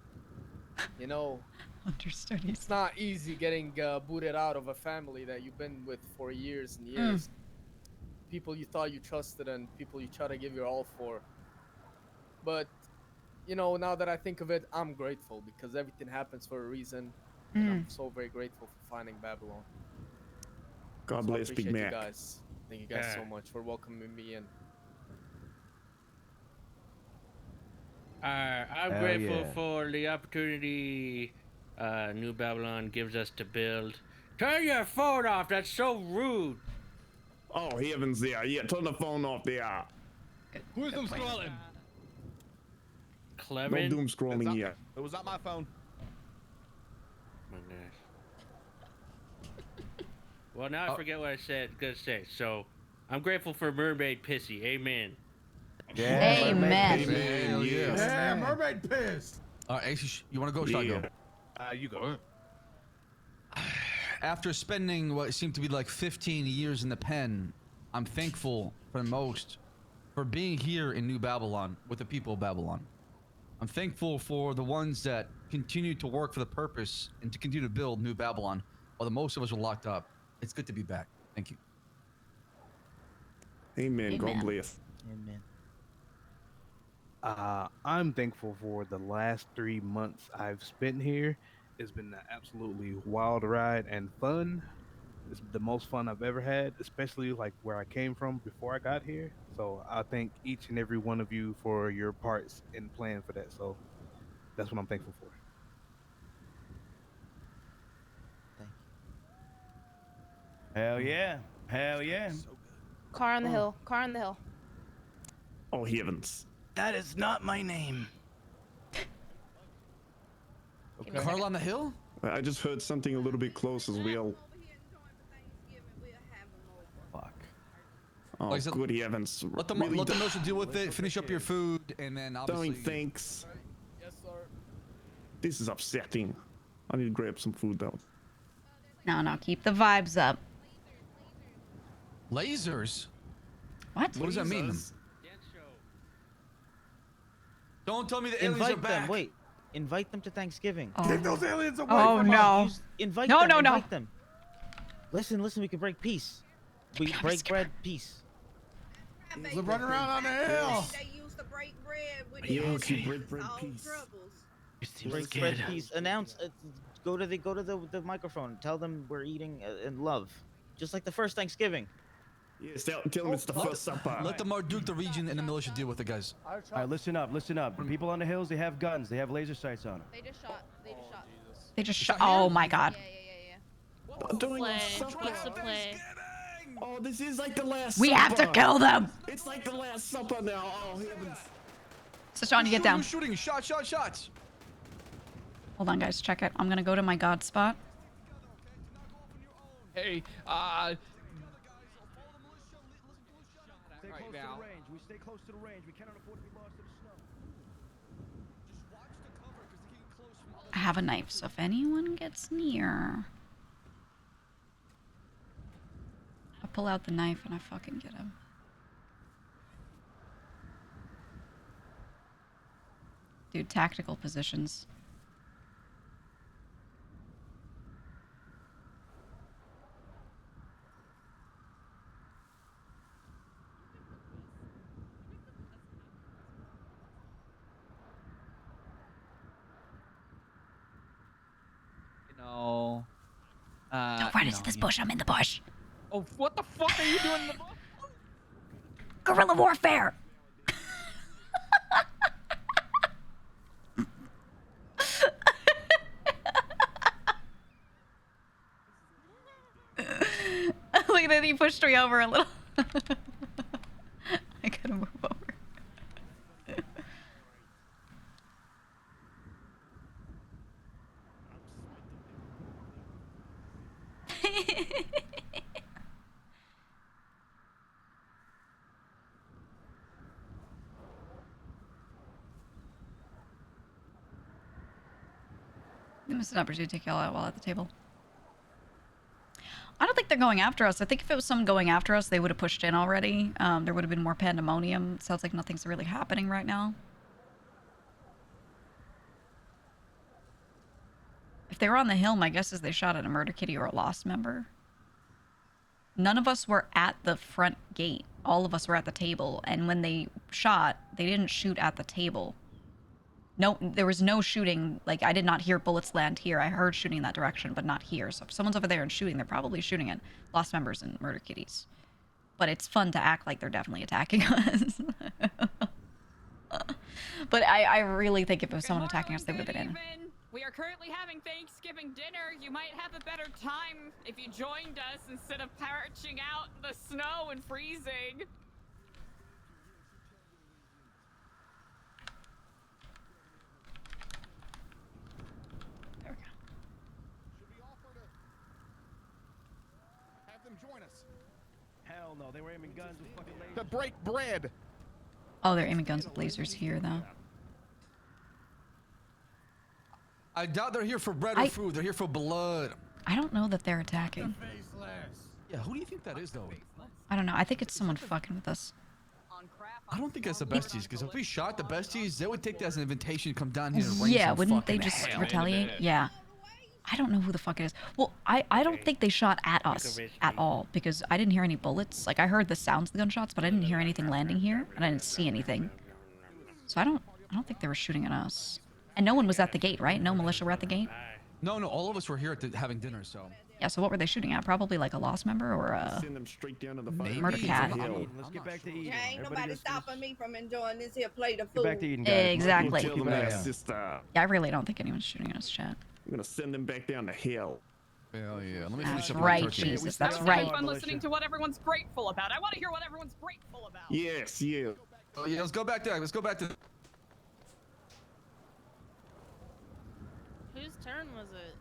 You know, Understudies. it's not easy getting booted out of a family that you've been with for years and years. People you thought you trusted and people you try to give your all for. But, you know, now that I think of it, I'm grateful because everything happens for a reason. And I'm so very grateful for finding Babylon. God bless, Big Mac. Mac. You guys. Thank you guys so much for welcoming me in. I'm grateful for the opportunity New Babylon gives us to build. Turn your phone off. That's so rude. Oh, heavens there. Yeah, turn the phone off there. Who's doom scrolling? Clever. No doom scrolling yet. It was not my phone. Oh my gosh. Well, now I forget what I said. Gonna say. So, I'm grateful for Mermaid Pissy. Amen. Yeah, Amen. Hell yeah. Yeah, mermaid piss. Ace, you want to go? Should I go? You go. After spending what seemed to be like 15 years in the pen, I'm thankful for the most for being here in New Babylon with the people of Babylon. I'm thankful for the ones that continue to work for the purpose and to continue to build New Babylon while the most of us are locked up. It's good to be back. Thank you. Amen. God bless. Amen. I'm thankful for the last 3 months I've spent here. It's been an absolutely wild ride and fun. It's the most fun I've ever had, especially like where I came from before I got here. So I thank each and every one of you for your parts in playing for that. So that's what I'm thankful for. Hell yeah. Hell yeah. Car on the hill. Car on the hill. Oh heavens. That is not my name. Okay. Carl on the hill? I just heard something a little bit close as well. Fuck. Oh, Like I said, good heavens. Let them Really know to deal with it. Finish up your food, and then obviously. Don't thanks. Yes, sir. This is upsetting. I need to grab some food though. No, keep the vibes up. Lasers? What? What does that mean? Don't tell me the aliens Invite are back. them. Wait. Invite them to Thanksgiving. Take those aliens away Oh from no. us. Invite No, them. no, no. Invite them. Listen. We can break peace. We break bread, peace. They're running around on the hill. They used to break bread with Yes, their you break hands, bread all peace. troubles. Break bread, peace. Announce. Go to the microphone. Tell them we're eating in love, just like the first Thanksgiving. Yes, tell them it's the first supper. Let the Marduk, the region, and the militia deal with it, guys. All right, listen up. The people on the hills, they have guns. They have laser sights on them. They just shot. They just shot. Oh my god. They're doing a Play. supper. What's the play? Oh, this is like the last We supper. have to kill them. It's like the last supper now. Oh heavens. So Sean, you get down. Who's shooting? Shots. Hold on, guys. Check it. I'm gonna go to my god spot. Hey, Stay close to the range. We stay close to the range. We cannot afford to be lost in the snow. I have a knife, so if anyone gets near, I pull out the knife and I fucking get him. Dude, tactical positions. No. Don't run into this bush. I'm in the bush. Oh, what the fuck are you doing in the bush? Guerrilla warfare. Look at that. He pushed me over a little. I gotta move over. They missed an opportunity to take y'all out while at the table. I don't think they're going after us. I think if it was someone going after us, they would have pushed in already. There would have been more pandemonium. It sounds like nothing's really happening right now. If they were on the hill, my guess is they shot at a murder kitty or a lost member. None of us were at the front gate. All of us were at the table. And when they shot, they didn't shoot at the table. No, there was no shooting. Like, I did not hear bullets land here. I heard shooting in that direction, but not here. So if someone's over there and shooting, they're probably shooting at lost members and murder kitties. But it's fun to act like they're definitely attacking us. But I really think if it was someone attacking us, they would have been in. We are currently having Thanksgiving dinner. You might have a better time if you joined us instead of paraching out in the snow and freezing. join us. Hell no, they were aiming guns with fucking lasers. To break bread. Oh, they're aiming guns with lasers here, though. I doubt they're here for bread or food. They're here for blood. I don't know that they're attacking. Yeah, who do you think that is, though? I don't know. I think it's someone fucking with us. I don't think that's the besties, because if we shot the besties, they would take that as an invitation to come down here and rain Yeah, some wouldn't they fucking just hell. retaliate? Yeah. I don't know who the fuck it is. Well, I don't think they shot at us at all, because I didn't hear any bullets. Like, I heard the sounds of the gunshots, but I didn't hear anything landing here, and I didn't see anything. So I don't think they were shooting at us. And no one was at the gate, right? No militia were at the gate? No, all of us were here having dinner, so. Yeah, so what were they shooting at? Probably like a lost member or a Send them straight down to the murder cat. Let's get back to eating. Yeah, ain't Everybody nobody just stopping me from enjoying this here plate of get food. back to eating, guys. Exactly. Tell them that, sister. Yeah, I really don't think anyone's shooting at us, chat. I'm gonna send them back down to hell. Hell yeah. Let me That's finish up my right, turkey. Jesus. That's It's right. fun listening to what everyone's grateful about. I want to hear what everyone's grateful about. Yes, yeah. Oh, yeah, let's go back there. Let's go back to. Whose turn was it?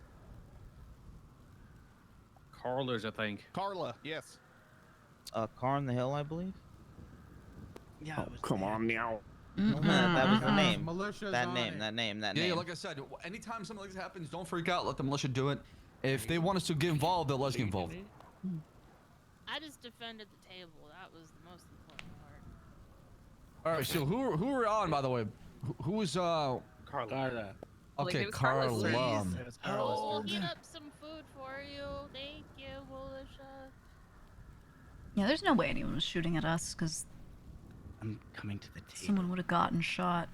Carla's, I think. Carla, yes. Car on the Hill, I believe. Yeah. Oh, come on now. That was the name. Militia's That on name. it. That name. That Yeah, name. like I said, anytime something like this happens, don't freak out. Let the militia do it. If they want us to get involved, they'll let us get involved. I just defended the table. That was the most important part. All right, so who are on, by the way? Who was Carla. Okay, It was Carla's turn. Carla. I'll heat up some food for you. Thank you, militia. Yeah, there's no way anyone was shooting at us, because I'm coming to the table. someone would have gotten shot.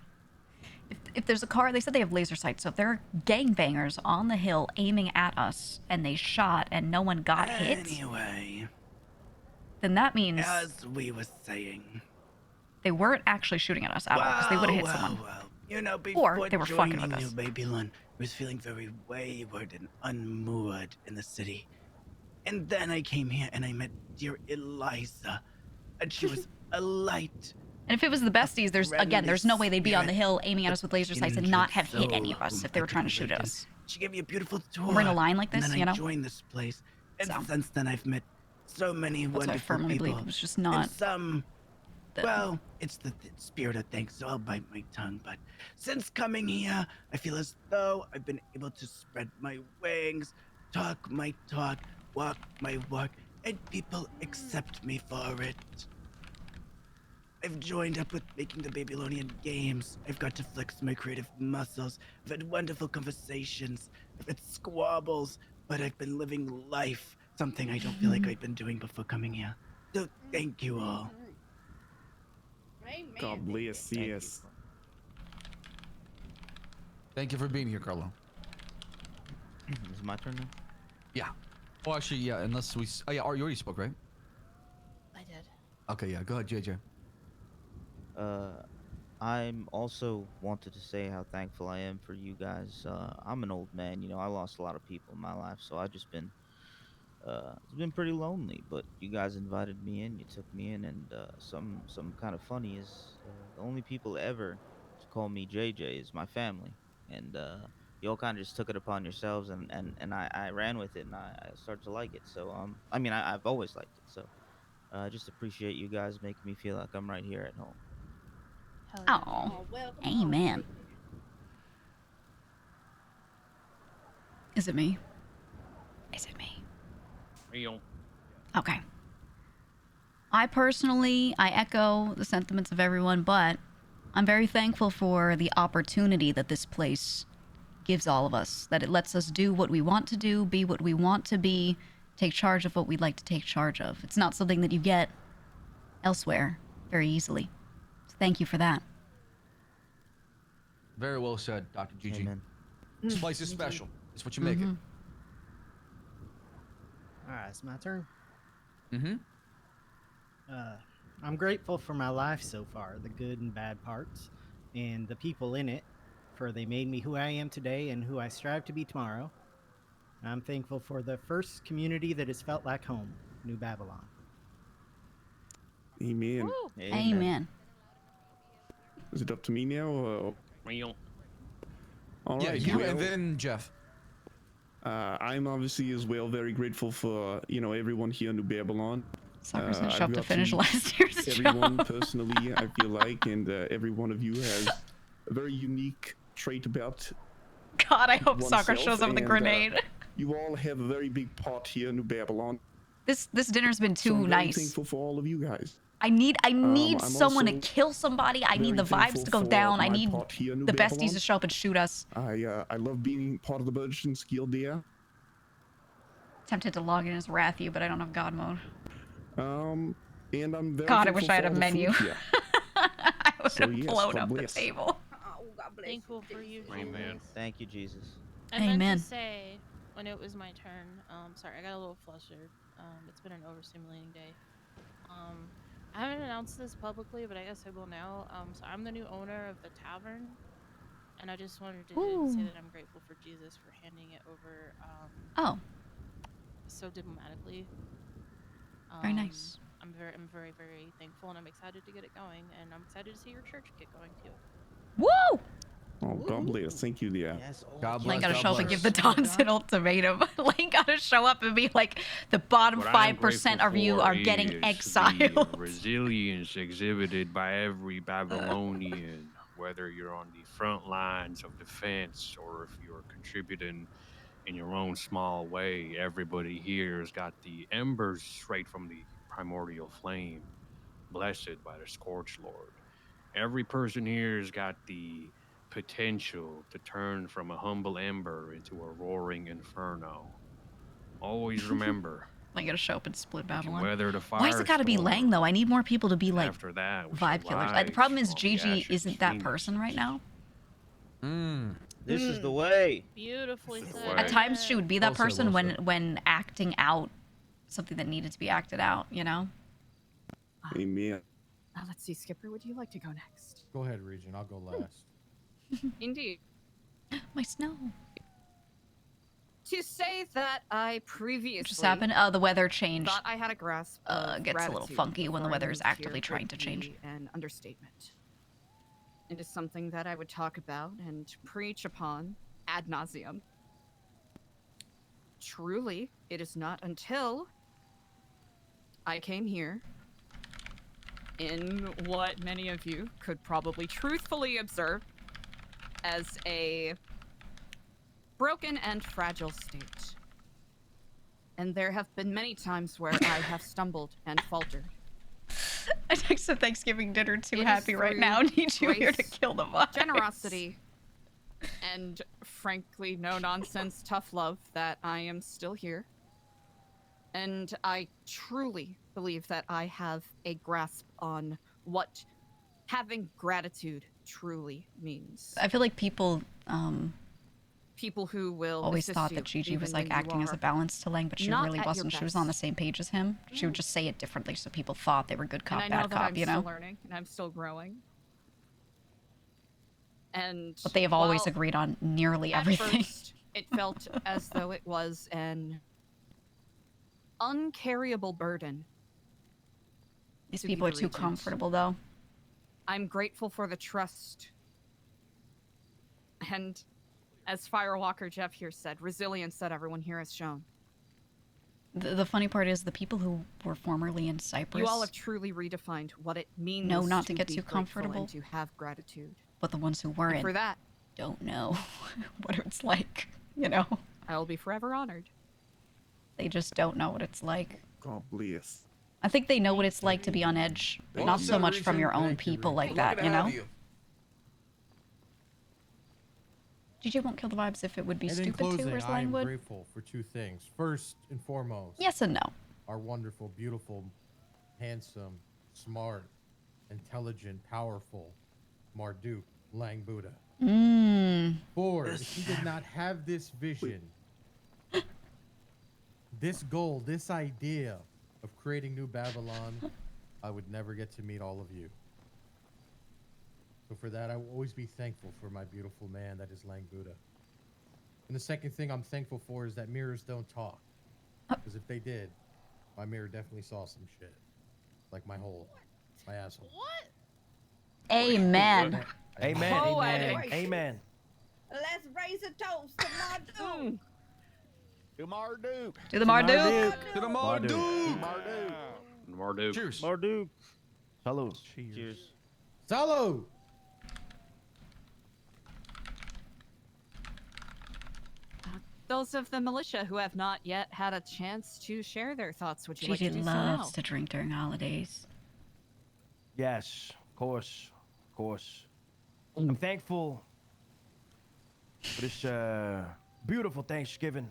If there's a car, they said they have laser sights, so if there are gangbangers on the hill aiming at us, and they shot and no one got hit, Anyway, then that means as we were saying, they weren't actually shooting at us at all, because they would have hit someone. You know, before Or they were fucking joining with New us. Babylon, I was feeling very wayward and unmoored in the city. And then I came here and I met dear Eliza, and she was a light. And if it was the besties, there's no way they'd be on the hill aiming at us with laser sights and not have hit any of us if they were trying to shoot at us. She gave me a beautiful tour. We're in a line like this, and then you know? I joined this place, and So. since then I've met so many That's why I wonderful firmly people. believe it was just not And some, the- well, it's the spirit of thanks, so I'll bite my tongue. But since coming here, I feel as though I've been able to spread my wings, talk my talk, walk my walk, and people accept me for it. I've joined up with making the Babylonian games. I've got to flex my creative muscles. I've had wonderful conversations. I've had squabbles, but I've been living life, something I don't feel like I've been doing before coming here. So thank you all. Amen. God bless, yes. Thank you for being here, Carlo. Is it my turn now? Yeah. Oh, actually, yeah. Unless we. Oh, yeah. You already spoke, right? I did. Okay, yeah. Go ahead, JJ. I'm also wanted to say how thankful I am for you guys. I'm an old man, you know. I lost a lot of people in my life, so I've just been it's been pretty lonely. But you guys invited me in, you took me in, and some kind of funny is the only people ever to call me JJ is my family, and you all kind of just took it upon yourselves, and I ran with it, and I started to like it. So I mean, I've always liked it. So I just appreciate you guys making me feel like I'm right here at home. Oh, amen. Is it me? Is it me? Real. Okay. I echo the sentiments of everyone, but I'm very thankful for the opportunity that this place gives all of us, that it lets us do what we want to do, be what we want to be, take charge of what we'd like to take charge of. It's not something that you get elsewhere very easily. So thank you for that. Very well said, Dr. GG. Amen. This place is special. It's what you make it. Alright, it's my turn. Mm-hmm. I'm grateful for my life so far, the good and bad parts, and the people in it, for they made me who I am today and who I strive to be tomorrow. I'm thankful for the first community that has felt like home, New Babylon. Amen. Amen. Is it up to me now? Real. All Yeah, right, you well, and then Jeff. I'm obviously as well very grateful for everyone here in New Babylon. Suckers gonna show I've up to got finish last year's everyone job. personally, I feel like, and every one of you has a very unique trait about God, I hope Soccer oneself, shows up with a and, grenade. you all have a very big part here in New Babylon. This dinner's been So too I'm very nice. thankful for all of you guys. I need I'm someone to also kill somebody. I need the very vibes to thankful go for down. I my need part here in New the besties Babylon. to show up and shoot us. I love being part of the Merchants Guild there. Tempted to log in as Wrathy, but I don't have God mode. And I'm very God, I thankful wish I had for a all the menu. food here. I would So, have yes, blown God up the bless. table. Oh, God bless Thankful for you. Amen. Thank you, Jesus. I meant Amen. to say when it was my turn. Sorry, I got a little flustered. It's been an overstimulating day. I haven't announced this publicly, but I guess I will now. So I'm the new owner of the tavern, and I just wanted to say that I'm grateful for Jesus for handing it over. Oh. So diplomatically. Very nice. I'm very, very thankful, and I'm excited to get it going, and I'm excited to see your church get going too. Woo! Oh, God bless. Thank you, dear. Yes, God Lane bless. gotta God show up and bless. give the Dons an ultimatum. Lane gotta show up and be like, the bottom What I'm 5% of grateful you for are getting is exiled. the resilience exhibited by every Babylonian, whether you're on the front lines of defense or if you're contributing in your own small way. Everybody here has got the embers straight from the primordial flame, blessed by the Scorch Lord. Every person here has got the potential to turn from a humble ember into a roaring inferno. Always remember, I gotta show up and split we can Babylon. weather the Why's it gotta be Lang firestorm, though? I need more people to be and like after that, we vibe shall killers. The rise problem is from the Gigi ashes isn't that phoenix. person right now. This is the way. Beautifully This is said. the way. At times she would be that Well said, person well when said. when acting out something that needed to be acted out, you know? Amen. Let's see, Skipper, would you like to go next? Go ahead, Regent. I'll go last. Indeed. My snow. To say that I previously What just happened? Oh, the weather changed. thought I had a grasp of Gets a little gratitude funky when the before I weather is moved here actively trying would to change. be an understatement. It is something that I would talk about and preach upon ad nauseum. Truly, it is not until I came here in what many of you could probably truthfully observe as a broken and fragile state. And there have been many times where I have stumbled and faltered. I texted Thanksgiving dinner too It is happy right through now. Need you here to grace, kill the vibes. generosity, and frankly, no nonsense, tough love that I am still here. And I truly believe that I have a grasp on what having gratitude truly means. I feel like people People who will always assist thought you that Gigi was even like when you acting as a are balance to Lang, but she not really at your wasn't. She was on the best. same page as him. She would just say it differently, so people thought they were good cop, and I know bad that cop, I'm you still know? learning and I'm still growing. And But they have always while agreed on nearly at everything. first it felt as though it was an uncarryable burden. These to be people are the too regent. comfortable, though. I'm grateful for the trust. And as Firewalker Jeff here said, resilience that everyone here has shown. The funny part is the people who were formerly in Cyprus You all have truly redefined what it means know not to get be too grateful comfortable, and to have gratitude. but the ones who weren't And for that, don't know what it's like, you know? I will be forever honored. They just don't know what it's like. God bless. I think they know what it's like to be on edge, not so much from your own Thank you, people like Regent. that, you know? GG won't kill the vibes if it would be And in stupid closing, to, where's I am Langwood? grateful for two things. First and foremost, Yes and no. our wonderful, beautiful, handsome, smart, intelligent, powerful Marduk Lang Buddha. For if he did not have this vision, this goal, this idea of creating New Babylon, I would never get to meet all of you. So for that, I will always be thankful for my beautiful man that is Lang Buddha. And the second thing I'm thankful for is that mirrors don't talk. Because if they did, my mirror definitely saw some shit. Like my asshole. What? Amen. Amen. Poetic. Amen. Amen. Let's raise a toast to my dude. To Marduk. To the Marduk. To the Marduk. Marduk. Cheers. Marduk. Salud. Cheers. Solo. Those of the militia who have not yet had a chance to share their thoughts, would you like to Gigi do so now? loves to drink during holidays. Yes, of course, of course. I'm thankful for this beautiful Thanksgiving.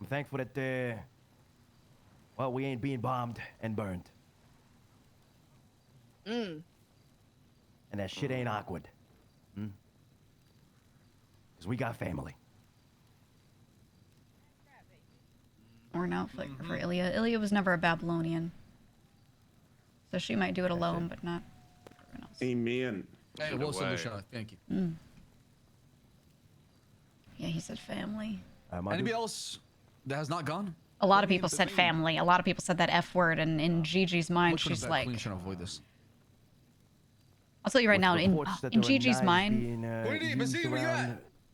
I'm thankful that well, we ain't being bombed and burned, Mm. and that shit ain't awkward. Cause we got family. Or no, for Ilya. Ilya was never a Babylonian. So she might do it alone, but not everyone else. Amen. Hey, well, Luciana, thank you. Yeah, he said family. Anybody else that has not gone? A lot of people said family. A lot of people said that F word, and in Gigi's mind, Which one is she's that? like... Queen trying to avoid this. I'll tell you right now, in Gigi's mind,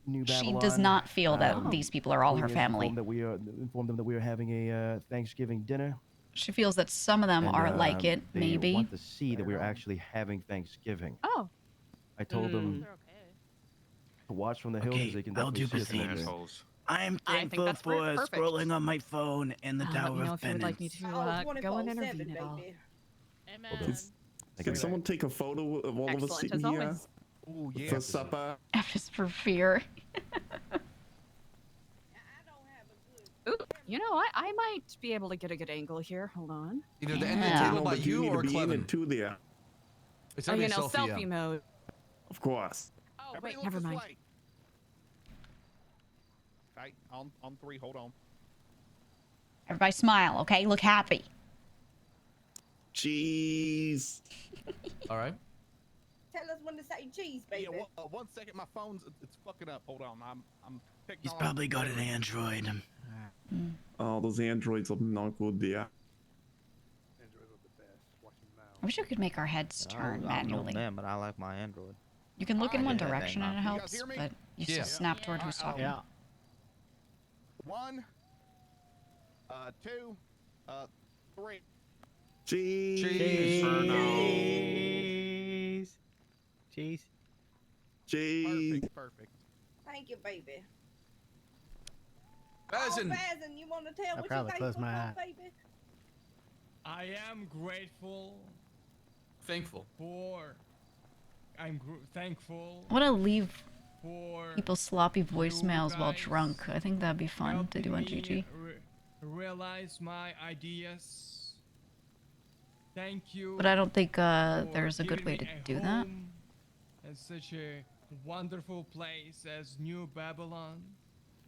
New she Babylon. does not feel that these people are all her family. Informed them that we are having a Thanksgiving dinner. She feels that some of them and, are like it, they maybe. want to see that we're actually having Thanksgiving. Oh. I told them to watch from the hills. Okay, They can I'll definitely do see us proceed. from there. I'm I think thankful that's for perfect. scrolling on my phone in the Let Tower me know of if you would like me Penance. to go and intervene at all. Can someone take a photo of all of us Excellent, sitting as here always. Ooh, yeah. for supper? Just for fear. Ooh, you know what? I might be able to get a good angle here. Hold on. Either the end of the table by but you need or to be in Clevin. it too there. It's Oh, gonna you be a know, selfie, selfie yeah. mode. Of course. Oh, wait, never mind. Okay, on three, hold on. Everybody smile, okay? Look happy. Cheese. All right. Tell us when to say cheese, baby. Yeah, 1 second, my phone's it's fucking up. Hold on, I'm picking. He's probably got an Android. Oh, those androids are not good there. I wish we could make our heads turn I'm no manually. man, but I like my Android. You can look in I one get that direction thing and it off. You helps, guys hear me? but you Yeah. still snap toward who's talking. Yeah. 1, 2, 3. Cheese. Cheese. Cheese. Cheese. Perfect. Thank you, baby. Bazin. Oh, Bazin, you want to tell I what probably you closed thankful my for, baby? I am grateful Thankful. for. Thankful I want to leave for people sloppy voicemails while drunk. I think that'd be fun to do on GG. realize my ideas. Thank you. But I don't think for there's a good giving way me to a do that. home and such a wonderful place as New Babylon.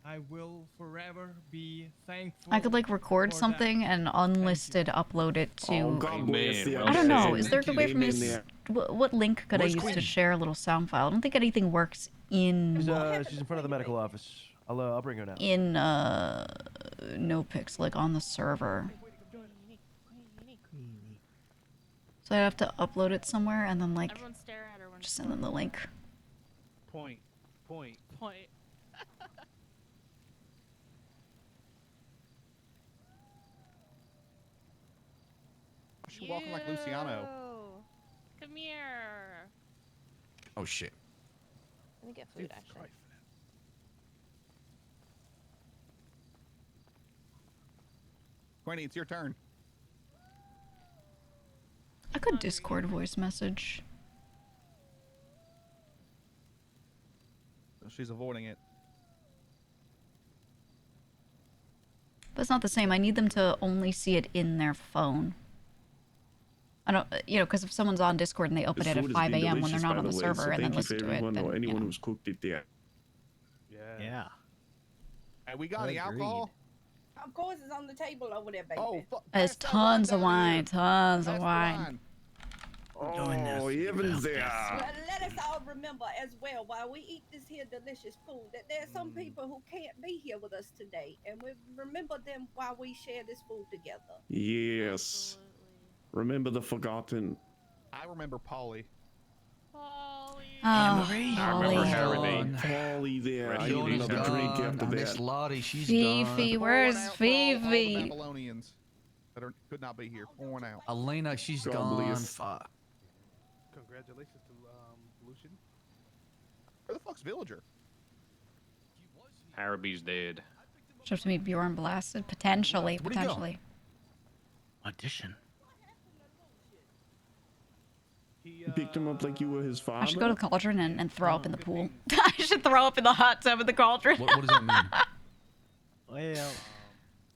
I will forever be thankful. I could like record for something and unlisted upload it to. Oh, God bless the I don't know. Amen. Is there a good way for me? Amen there. What link could I Where's use to Queen? share a little sound file? I don't think anything works in She's in front of the medical office. I'll bring her now. in NoPixel, like on the server. So I have to upload it somewhere and then like Everyone stare at her when just send them the link. Point. She's walking like Luciano. Come here. Oh shit. Let me get food, actually. Queenie, it's your turn. I could Discord voice message. She's avoiding it. But it's not the same. I need them to only see it in their phone. I don't, you know, because if someone's on Discord and they open This it at food has 5 been a.m. when they're delicious, not by on the way, server so and then thank you listen for to it, everyone then or you anyone know. who's cooked it there. Yeah. Hey, we got any alcohol? Of course, it's on the table over there, baby. Oh, There's tons of wine, tons of wine. Oh, even there. Well, let us all remember as well, while we eat this here delicious food, that there's some people who can't be here with us today, and we remember them while we share this food together. Yes. Remember the forgotten. I remember Polly. Polly. I remember Harry. Folly there. I Peony's need another drink gone. after I miss that. Lottie. She's Fifi, gone. where's All the Fifi? Babylonians that could not be here. Pouring out. Elena, she's God gone. bless. Fuck. Congratulations to Lucian. Where the fuck's Villager? Harry's dead. Should to meet Bjorn Blasted? Potentially. Where'd he go? Potentially. Audition. You picked him up like you were his father. I should go to the cauldron and throw up in the pool. I should throw up in the hot tub in the cauldron. What does that mean? Well,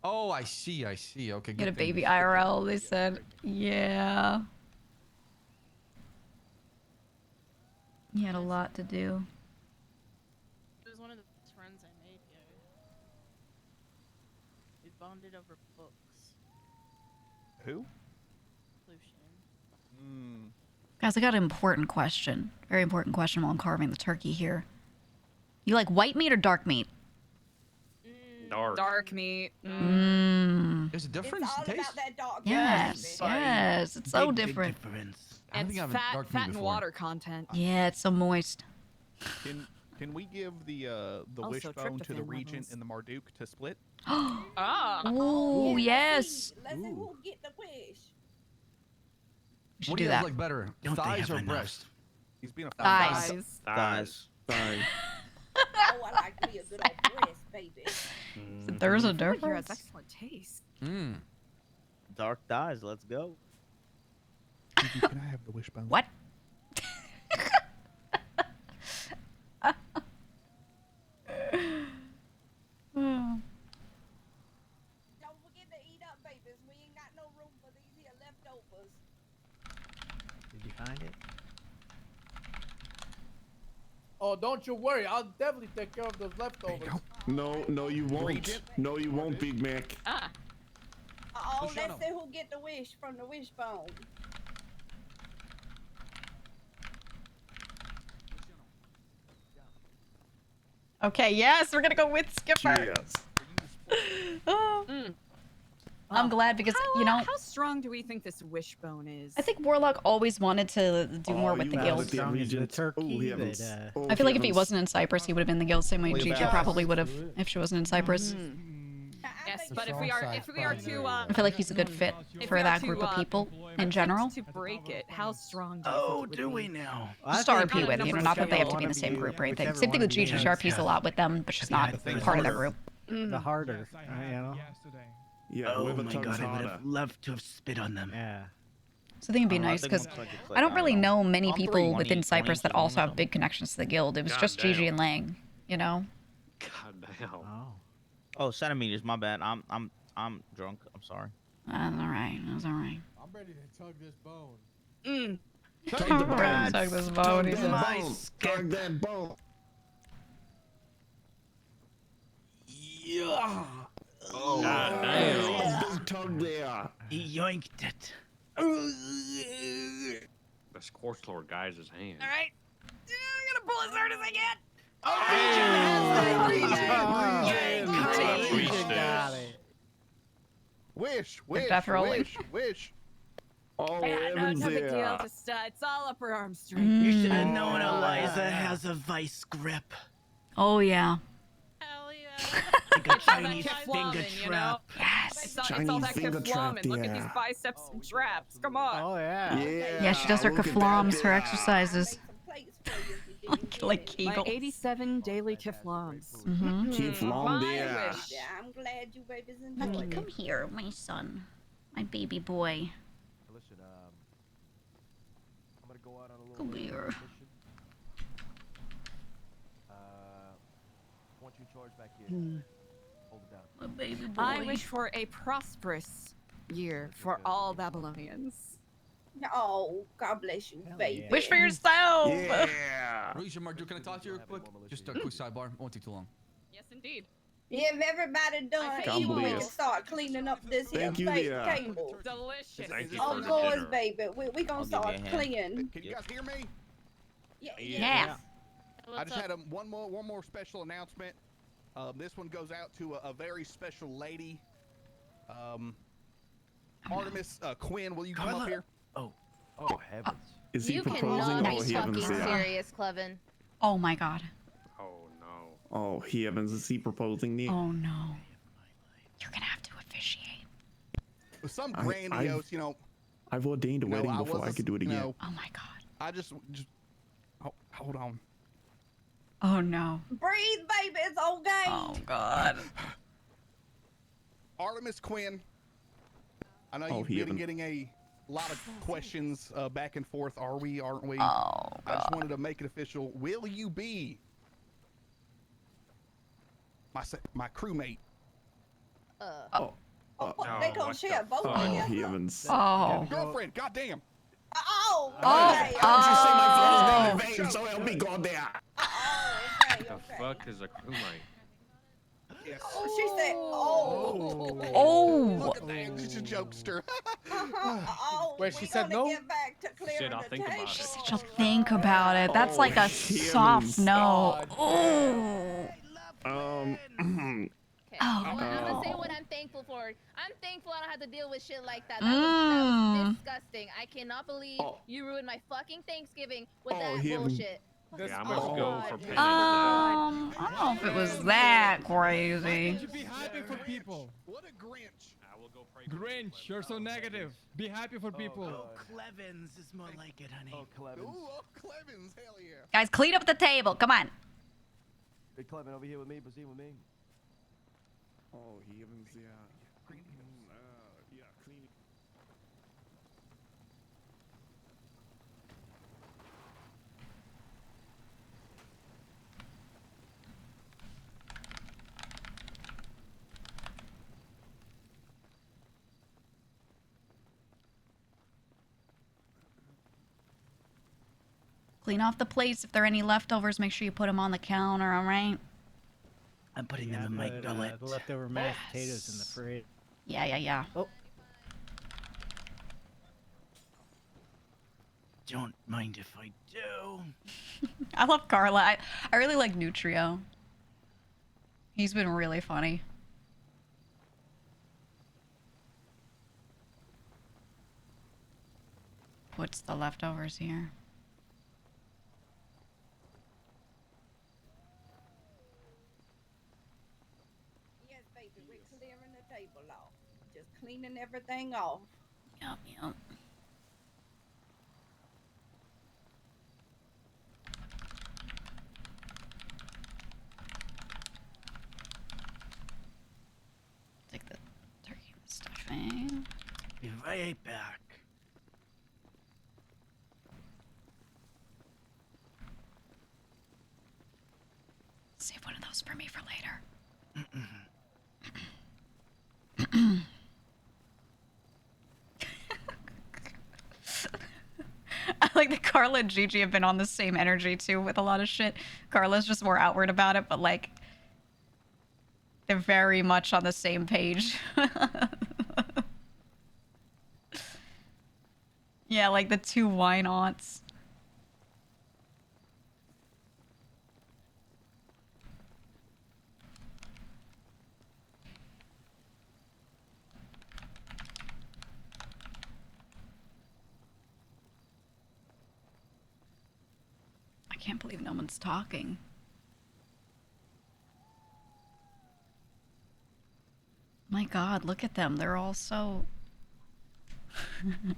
Oh, I see. I see. Okay. Get a good thing. baby IRL, they said. Yeah. He had a lot to do. It was one of the best friends I made here. We bonded over books. Who? Lucian. Guys, I got an important question. Very important question while I'm carving the turkey here. You like white meat or dark meat? Dark. Dark meat. There's a difference It's all in taste. about that dark Yes, baby. yes. It's so Big different. difference. I don't It's think I've had fat, dark meat fat and before. water content. Yeah, it's so moist. Can we give the Also wishbone to the tryptophan regent levels. and the Marduk to split? Ah. Oh, yes. Let's see who get the wish. We should What do do you guys that. like better, Don't they thighs have or enough? breast? He's being a Thighs. Thighs. Sorry. Oh, I like me a good old breast, baby. There's a Here has difference. excellent taste. Mmm. Dark thighs. Let's go. Can I have the wishbone? What? Don't forget to eat up, babies. We ain't got no room for these here leftovers. did you find it? Oh, don't you worry. I'll definitely take care of those leftovers. No, you won't. No, you won't, Big Mac. Ah. Oh, Luciano. let's see who get the wish from the wishbone. Okay, yes, we're gonna go with Skipper. Oh. I'm glad because, you know, How strong do we think this wishbone is? I think Warlock always wanted to do more with the you guild. have the Strong as the Regent. turkey he haven't- that, oh, I feel like if he haven't- wasn't in Cyprus, he would have been in the guild same way Well, Gigi yeah. probably would have if she wasn't in Cyprus. Yes, but if we are to I feel like he's a good fit if for we are that to, group of people in attempt general. to break it, how strong do you Oh, think it do would we be? now? Just RP with, you know, not that they have to be in the same group or anything. Whichever Same thing one with of you Gigi. She guys RPs a has. lot with them, but she's not the part of their harder. group. The harder, you know? Yeah, Oh whoever my tugs god, I would harder. have loved to have spit on them. Yeah. So I think it'd be I nice think because once I get, I don't really know many I'm people 3, within 20 Cyprus that inches long also or have big connections to the guild. It was God just Gigi damn. and Lang, you know? God damn. Oh. Oh, centimeters. My bad. I'm drunk. I'm sorry. That's all right. That's all right. I'm ready to tug this bone. Tug the bone. Tug this bone, Tug he that said. bone. Tug that bone. Yeah. Oh, God damn. big tug there. He yoinked it. The Scorch Lord guys his hand. All right. I'm gonna pull as hard as I can. Got it. Wish, death rolling. wish. Oh, Yeah, no, Evan's no big deal. there. Just it's all upper arm strength. You should have known Eliza has a vice grip. Oh, yeah. Hell yeah. Like a Chinese Keflamin, finger you know? trap. Yes. It's all Chinese that finger trap, Keflamin. Look at these yeah. biceps and traps. Come on. Oh, yeah. Yeah, she does her look at that kaflams, her there. exercises. Make some plates for you if you didn't Like get it. My Kegels. 87 daily Keflams. Mm-hmm. Keep long My there. wish. Yeah, I'm glad you babies Lucky, enjoyed come it. here, my son. My baby boy. Listen, I'm gonna go out on a little Come bit of a here. mission. I want you in charge back here. Hold it down. My baby boy. I wish for a prosperous year for all Babylonians. Oh, God bless you, Hell baby. yeah. Wish for yourself. Yeah. Regent Marduk, can I talk to you real quick? Just a quick sidebar. It won't take too long. Yes, indeed. Yeah, if everybody done God eating, we can bless. start cleaning up this here Thank you, fake dear. table. Delicious. Thank you for Of the course, dinner. baby. We gonna I'll give start you a hand. cleaning. Can you guys hear me? Yeah. Yeah. I What's just up? had one more special announcement. This one goes out to a very special lady. Artemis Quinn, will you come up Carla. here? Oh, Oh heavens! Is he You proposing cannot or be he fucking haven't serious, Clevin. Oh my god. Oh no. Oh, he haven't. Is he proposing there? Oh no. You're gonna have to officiate. Some I- grandiose, I've ordained a No, wedding I before I wasn't, could do it you again. know, Oh my god. I just hold on. Oh no. Breathe, baby. It's okay. Oh god. Artemis Quinn. I know Oh, you've he been haven't. getting a lot of questions back and forth. Are we? Aren't we? Oh I just god. wanted to make it official. Will you be my crewmate? Oh. They gonna share both Oh, of you? heavens. Oh. Girlfriend, goddamn. Oh, Oh. okay. How'd you say my Oh. father's name? So help me God there. The fuck is a crewmate? Yes. Oh, she said, oh. Oh. Look at that. She's a jokester. Oh, Wait, she we said gonna no? get back to clearing I'll the think about table. it. She said she'll think about it. That's like a soft no. Oh. Okay. Oh. I'm gonna say what I'm thankful for. I'm thankful I don't have to deal with shit like that. That was disgusting. I cannot believe you ruined my fucking Thanksgiving with that bullshit. Yeah, I'm gonna go for Peanits. I don't know if it was that crazy. You should be happy for people. What a Grinch. I will go pray. Grinch, you're so negative. Be happy for people. Clevins is more like it, honey. Oh, Clevins. Ooh, oh, Clevins, hell yeah. Guys, clean up the table. Come on. Hey, Clevin, over here with me. Proceed with me. Oh, he haven't. Yeah. Yeah, clean. Clean off the plates. If there are any leftovers, make sure you put them on the counter, all right? I'm putting them in my gullet. The leftover mashed potatoes in the fridge. Yeah. Oh. Don't mind if I do. I love Carla. I really like Nutrio. He's been really funny. What's the leftovers here? Yes, baby, we're clearing the table off. Just cleaning everything off. Yep. Take the turkey and stuffing. Be right back. Save one of those for me for later. I like that Carla and Gigi have been on the same energy too with a lot of shit. Carla's just more outward about it, but like they're very much on the same page. Yeah, like the two wine aunts. I can't believe no one's talking. My god, look at them. They're all so... You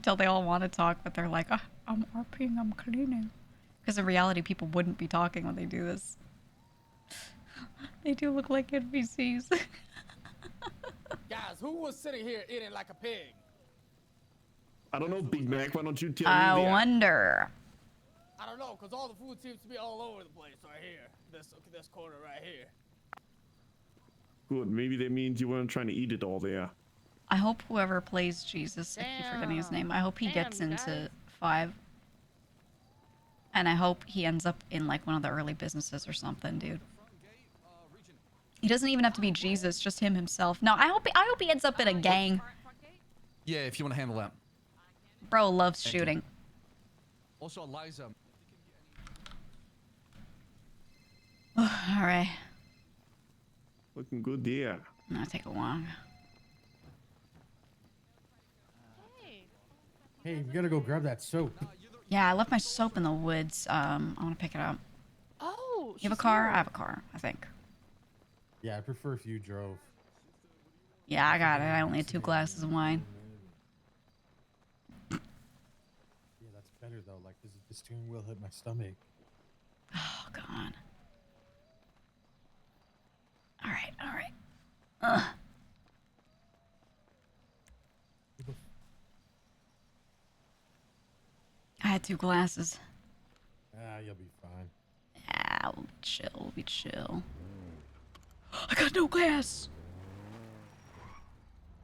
tell they all want to talk, but they're like, I'm RPing, I'm cleaning. Because in reality, people wouldn't be talking when they do this. They do look like NPCs. Guys, who was sitting here eating like a pig? I don't know, Big Mac. Why don't you tell I me that? wonder. I don't know, because all the food seems to be all over the place right here. This corner right here. Good. Maybe that means you weren't trying to eat it all there. I hope whoever plays Jesus, I keep forgetting his name, I hope he gets into 5. And I hope he ends up in like one of the early businesses or something, dude. He doesn't even have to be Jesus, just him himself. No, I hope he ends up in a gang. Yeah, if you want to handle that. Bro loves shooting. Also, Eliza. Alright. Looking good there. I'm gonna take a walk. Hey, we gotta go grab that soap. Yeah, I left my soap in the woods. I want to pick it up. Oh, You have a she's car? here. I have a car, I think. Yeah, I prefer if you drove. Yeah, I got it. I only had 2 glasses of wine. Yeah, that's better though. Like, cause the steering wheel hit my stomach. Oh, God. All right, all right. Ugh. I had 2 glasses. Ah, you'll be fine. Yeah, we'll be chill. We'll be chill. I got no gas.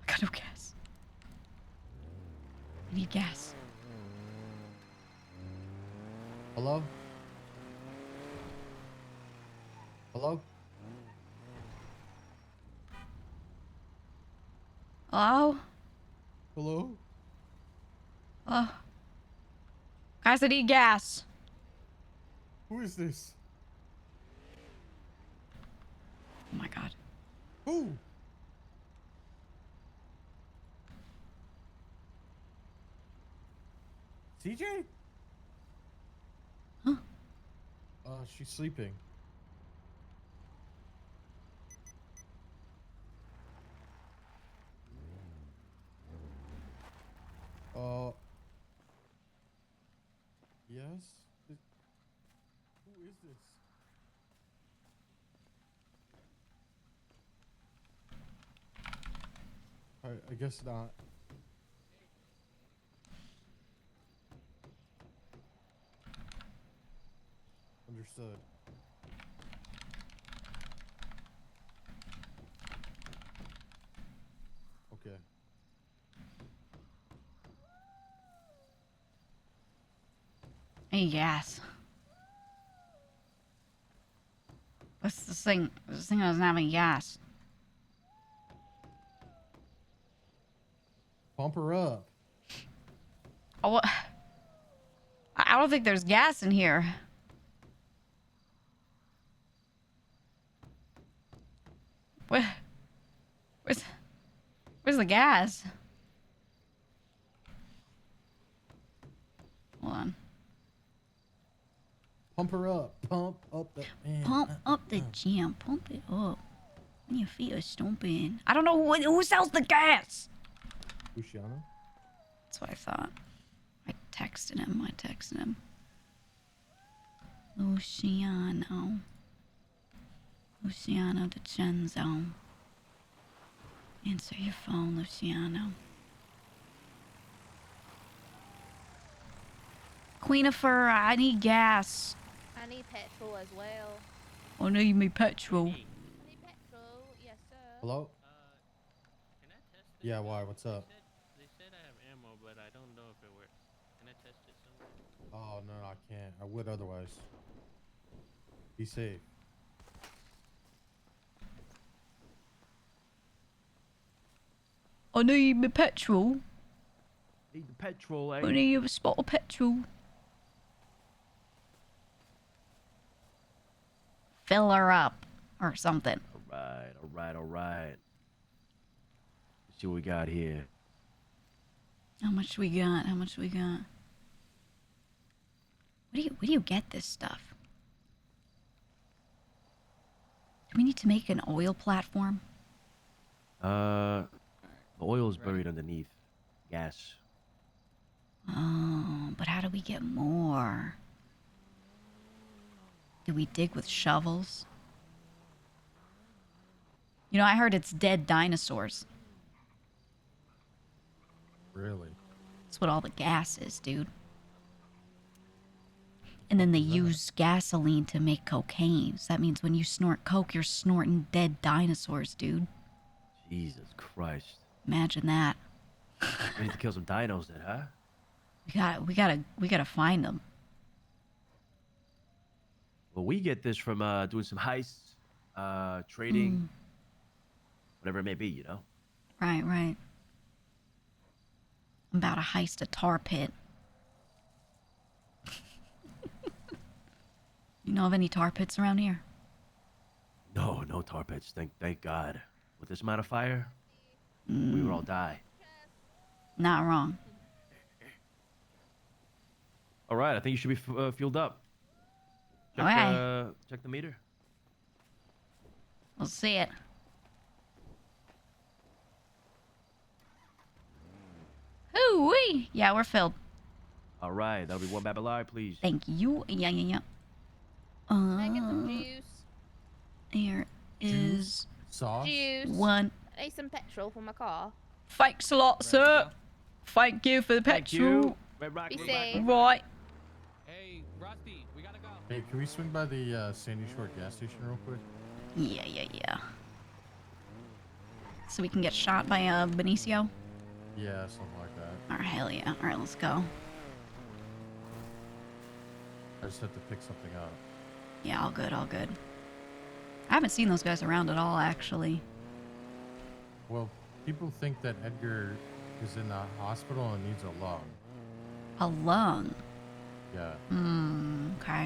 I got no gas. I need gas. Hello? Hello? Hello? Hello? Oh. Guys, I need gas. Who is this? Oh my God. Who? CJ? Huh? She's sleeping. Yes? Who is this? I guess not. Understood. Okay. I need gas. What's this thing? This thing doesn't have any gas. Pump her up. Oh, what? I don't think there's gas in here. Where's the gas? Hold on. Pump her up. Pump up the Pump up the jam. Pump it up. When your feet are stomping. I don't know who sells the gas. Luciano? That's what I thought. I texted him. Luciano. Luciano DiCenzo. Answer your phone, Luciano. Queen of Fur, I need gas. I need petrol as well. Oh, no, you need petrol. I need petrol, yes sir. Hello? Yeah, why? What's up? They said I have ammo, but I don't know if it works. Can I test it somewhere? Oh, no, I can't. I would otherwise. Be safe. I need my petrol. Need the petrol, eh? I need a spot of petrol. Fill her up or something. All right. Let's see what we got here. How much we got? Where do you get this stuff? Do we need to make an oil platform? The oil is buried underneath. Gas. Oh, but how do we get more? Do we dig with shovels? You know, I heard it's dead dinosaurs. Really? That's what all the gas is, dude. And then they use gasoline to make cocaine. So that means when you snort coke, you're snorting dead dinosaurs, dude. Jesus Christ. Imagine that. We need to kill some dinos then, huh? We gotta find them. Well, we get this from doing some heists, trading, whatever it may be, you know? Right. I'm about to heist a tar pit. You know of any tar pits around here? No tar pits. Thank God. With this amount of fire, we would all die. Not wrong. All right, I think you should be fueled up. Check, Okay. check the meter. We'll see it. Hoo-wee! Yeah, we're filled. All right, that'll be one Babylon, please. Thank you. Yeah. Can I get some juice? There is sauce. Juice. one. I need some petrol for my car. Thanks a lot, sir. Thank you for the Thank petrol. you. Red Rock, Be Red safe. Rock. Right. Hey, Rusty, we gotta go. Hey, can we swing by the Sandy Shore gas station real quick? Yeah. So we can get shot by Benicio? Yeah, something like that. Alright, hell yeah. Alright, let's go. I just have to pick something up. Yeah, all good. I haven't seen those guys around at all, actually. Well, people think that Edgar is in the hospital and needs a lung. A lung? Yeah. Okay.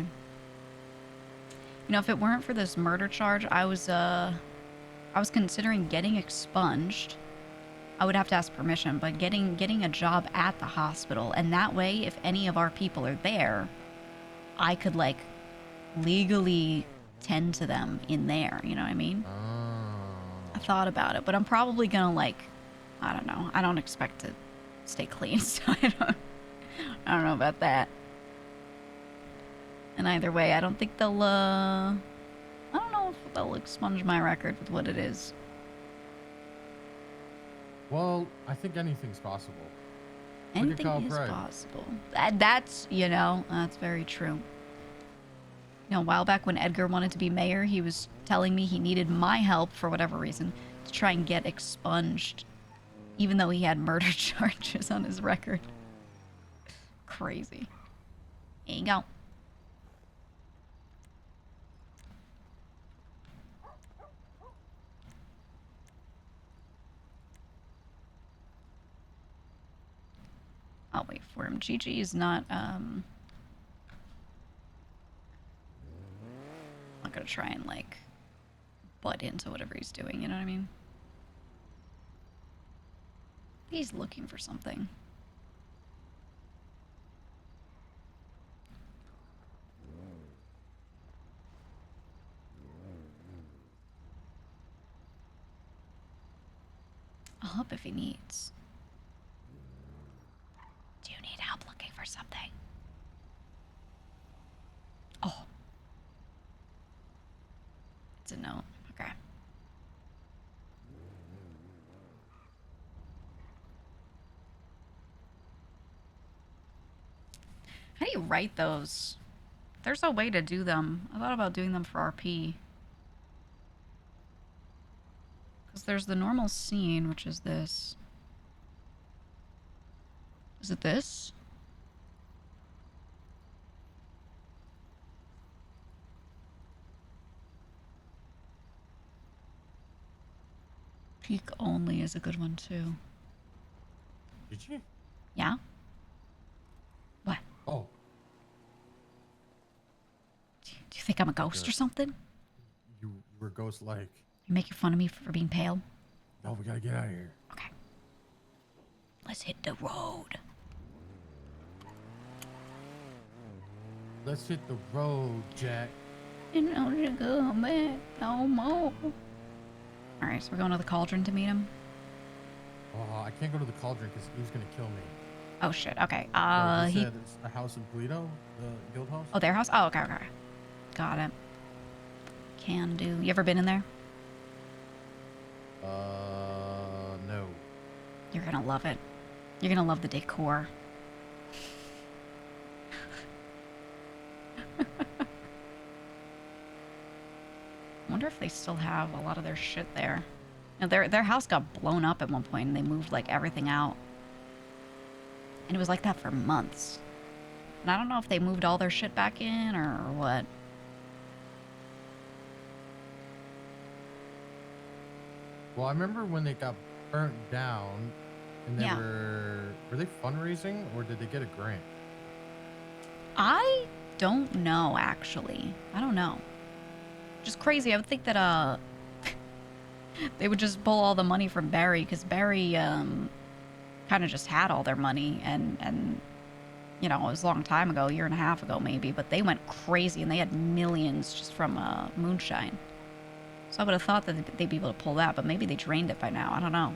You know, if it weren't for this murder charge, I was considering getting expunged. I would have to ask permission, but getting a job at the hospital, and that way, if any of our people are there, I could, like, legally tend to them in there, you know what I mean? I thought about it, but I'm probably gonna, like, I don't know. I don't expect to stay clean, so I don't know about that. And either way, I don't think they'll, I don't know if they'll expunge my record with what it is. Well, I think anything's possible. Anything is possible. That's, you know, that's very true. You know, a while back when Edgar wanted to be mayor, he was telling me he needed my help, for whatever reason, to try and get expunged, even though he had murder charges on his record. Crazy. There you go. I'll wait for him. GG is not, I'm not gonna try and, like, butt into whatever he's doing, you know what I mean? He's looking for something. I'll help if he needs. Do you need help looking for something? Oh. It's a note. Okay. How do you write those? There's a way to do them. I thought about doing them for RP. Because there's the normal scene, which is this. Is it this? Peak only is a good one too. Did you? Yeah? What? Oh. Do you think I'm a ghost or something? You were ghost-like. You making fun of me for being pale? No, we gotta get out of here. Okay. Let's hit the road. Let's hit the road, Jack. You know you come back no more. Alright, so we're going to the cauldron to meet him? Oh, I can't go to the cauldron because he's gonna kill me. Oh shit, okay. He said it's a house in Toledo, the guild house. Oh, their house? Oh, okay. Got it. Can do. You ever been in there? No. You're gonna love it. You're gonna love the decor. I wonder if they still have a lot of their shit there. You know, their house got blown up at one point and they moved like everything out. And it was like that for months. And I don't know if they moved all their shit back in or what. Well, I remember when they got burnt down and they Yeah. were they fundraising or did they get a grant? I don't know, actually. I don't know. Just crazy. I would think that, they would just pull all the money from Barry, because Barry, kind of just had all their money, and You know, it was a long time ago, a year and a half ago maybe, but they went crazy and they had millions just from moonshine. So I would have thought that they'd be able to pull that, but maybe they drained it by now. I don't know.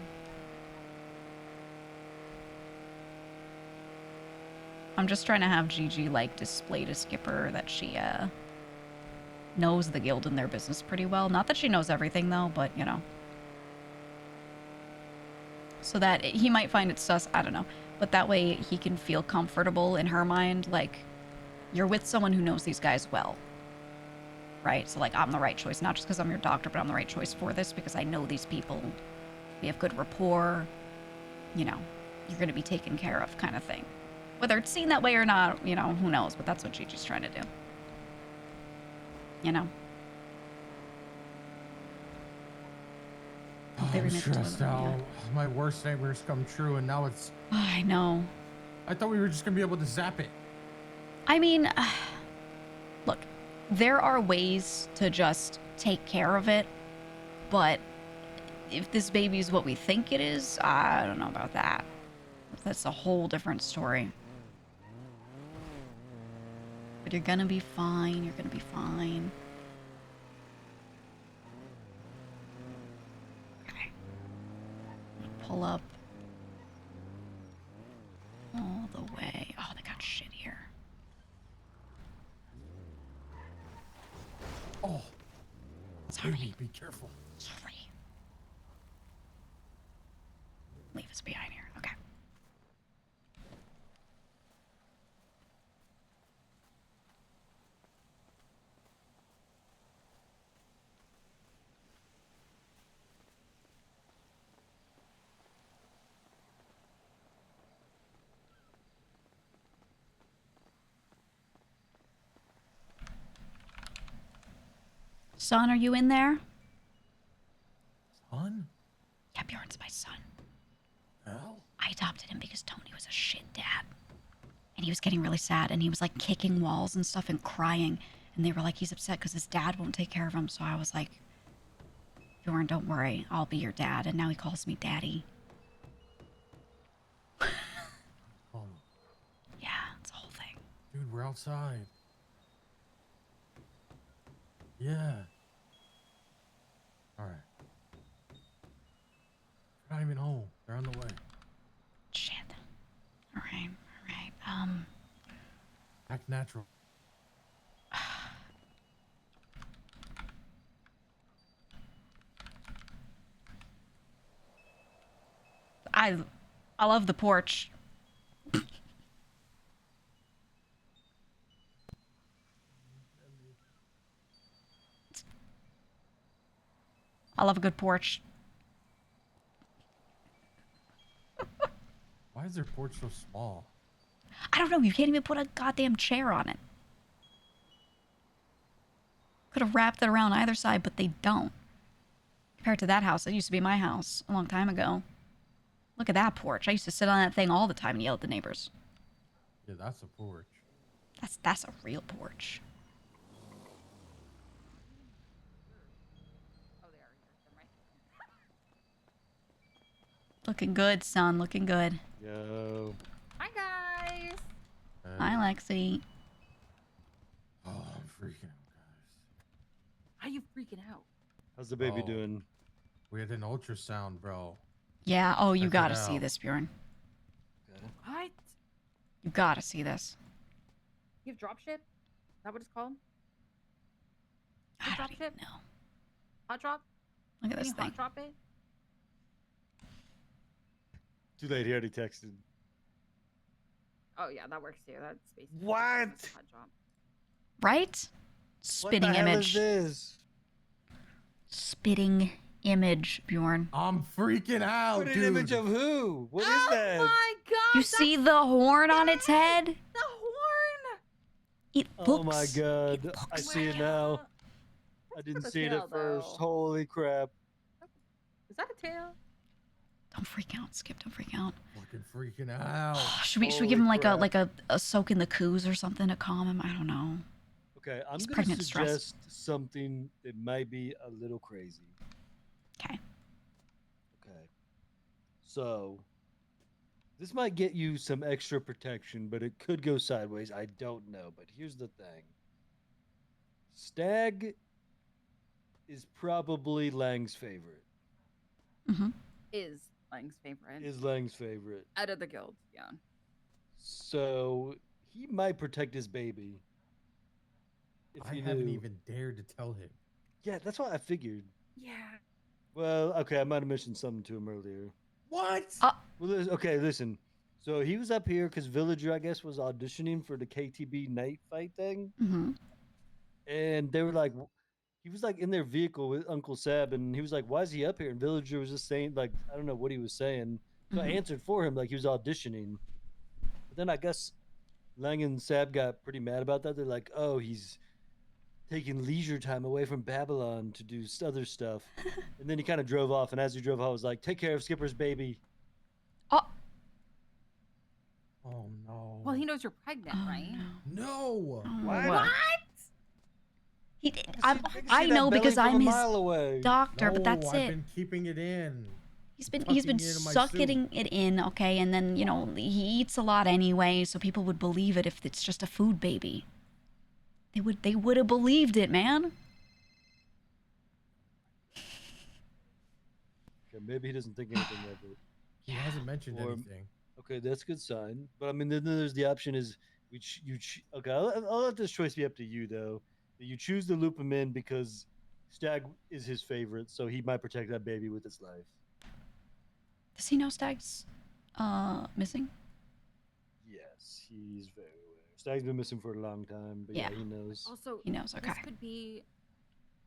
I'm just trying to have Gigi, like, display to Skipper that she, knows the guild and their business pretty well. Not that she knows everything, though, but, you know. So that he might find it sus, I don't know. But that way he can feel comfortable in her mind, like, you're with someone who knows these guys well. Right? So, like, I'm the right choice, not just because I'm your doctor, but I'm the right choice for this because I know these people. We have good rapport. You know, you're going to be taken care of kind of thing. Whether it's seen that way or not, you know, who knows? But that's what Gigi's trying to do. You know? Oh, I'm stressed out. My worst nightmares come true, and now it's... I know. I thought we were just going to be able to zap it. I mean, look, there are ways to just take care of it, but if this baby is what we think it is, I don't know about that. That's a whole different story. But you're gonna be fine. You're gonna be fine. Okay. Pull up all the way. Oh, they got shit here. Oh. Sorry. Baby, be careful. Sorry. Leave us behind here. Okay. Son, are you in there? Son? Yeah, Bjorn's my son. Hell? I adopted him because Tony was a shit dad. And he was getting really sad, and he was, like, kicking walls and stuff and crying. And they were like, he's upset because his dad won't take care of him. So I was like, Bjorn, don't worry. I'll be your dad. And now he calls me daddy. Oh. Yeah, it's a whole thing. Dude, we're outside. Yeah. All right. They're not even home. They're on the way. Shit. All right. Act natural. I love the porch. I love a good porch. Why is their porch so small? I don't know. You can't even put a goddamn chair on it. Could have wrapped it around either side, but they don't. Compared to that house, it used to be my house a long time ago. Look at that porch. I used to sit on that thing all the time and yell at the neighbors. Yeah, that's a porch. That's a real porch. Looking good, son. Looking good. Yo. Hi, guys. Hi, Lexi. Oh, I'm freaking out, How you freaking out? How's the baby Oh. doing? We had an ultrasound, bro. Yeah. Oh, you Check it gotta see out. this, Bjorn. What? You gotta see this. You have dropship? Is that what it's called? I drop ship? No. Hot drop? Look at Can this you thing. hot drop it? Too late. He already texted. Oh yeah, that works too. That's basically What? hot drop. Right? Spitting what the image. Hell is this? Spitting image, Bjorn. I'm freaking out, What an dude. image of who? What is that? Oh my god! You see the horn on its head? The horn! It Oh looks... my god. I see it now. I didn't the see it tail, at first. though. Holy crap. Is that a tail? Don't freak out, Skip. Don't freak out. Fucking freaking out. Should we give Holy him like crap. a soak in the coos or something to calm him? I don't know. Okay, I'm He's going to pregnant stress. suggest something that might be a little crazy. Okay. Okay. So, This might get you some extra protection, but it could go sideways. I don't know. But here's the thing. Stag is probably Lang's favorite. Is Lang's favorite. Is Lang's favorite. Out of the guild, yeah. So he might protect his baby. If I he haven't knew. even dared to tell him. Yeah, that's what I figured. Yeah. Well, okay, I might have mentioned something to him earlier. What? Well, okay, listen. So he was up here because Villager, I guess, was auditioning for the KTB night fight thing. And they were like, he was like in their vehicle with Uncle Seb, and he was like, "Why is he up here?" And Villager was just saying, like, I don't know what he was saying. So I answered for him, like he was auditioning. But then I guess Lang and Sab got pretty mad about that. They're like, "Oh, he's taking leisure time away from Babylon to do other stuff." And then he kind of drove off. And as he drove off, I was like, "Take care of Skipper's baby." Oh no. Well, he knows you're pregnant, right? No. What? I know because I'm his away. doctor, but No, that's I've it. been keeping it in. He's been Tucking it in my sucking it in, okay, and then he eats a lot anyway, so people would believe it if it's just a food baby. They would have believed it, man. Okay, maybe he doesn't think anything of it. He hasn't mentioned Or- anything. Okay, that's a good sign. But I mean, then there's the option is okay. I'll let this choice be up to you though. You choose to loop him in because Stag is his favorite, so he might protect that baby with his life. Does he know Stag's missing? Yes, he's very aware. Stag's been missing for a long time, but yeah, he knows. Also, He knows, This okay. could be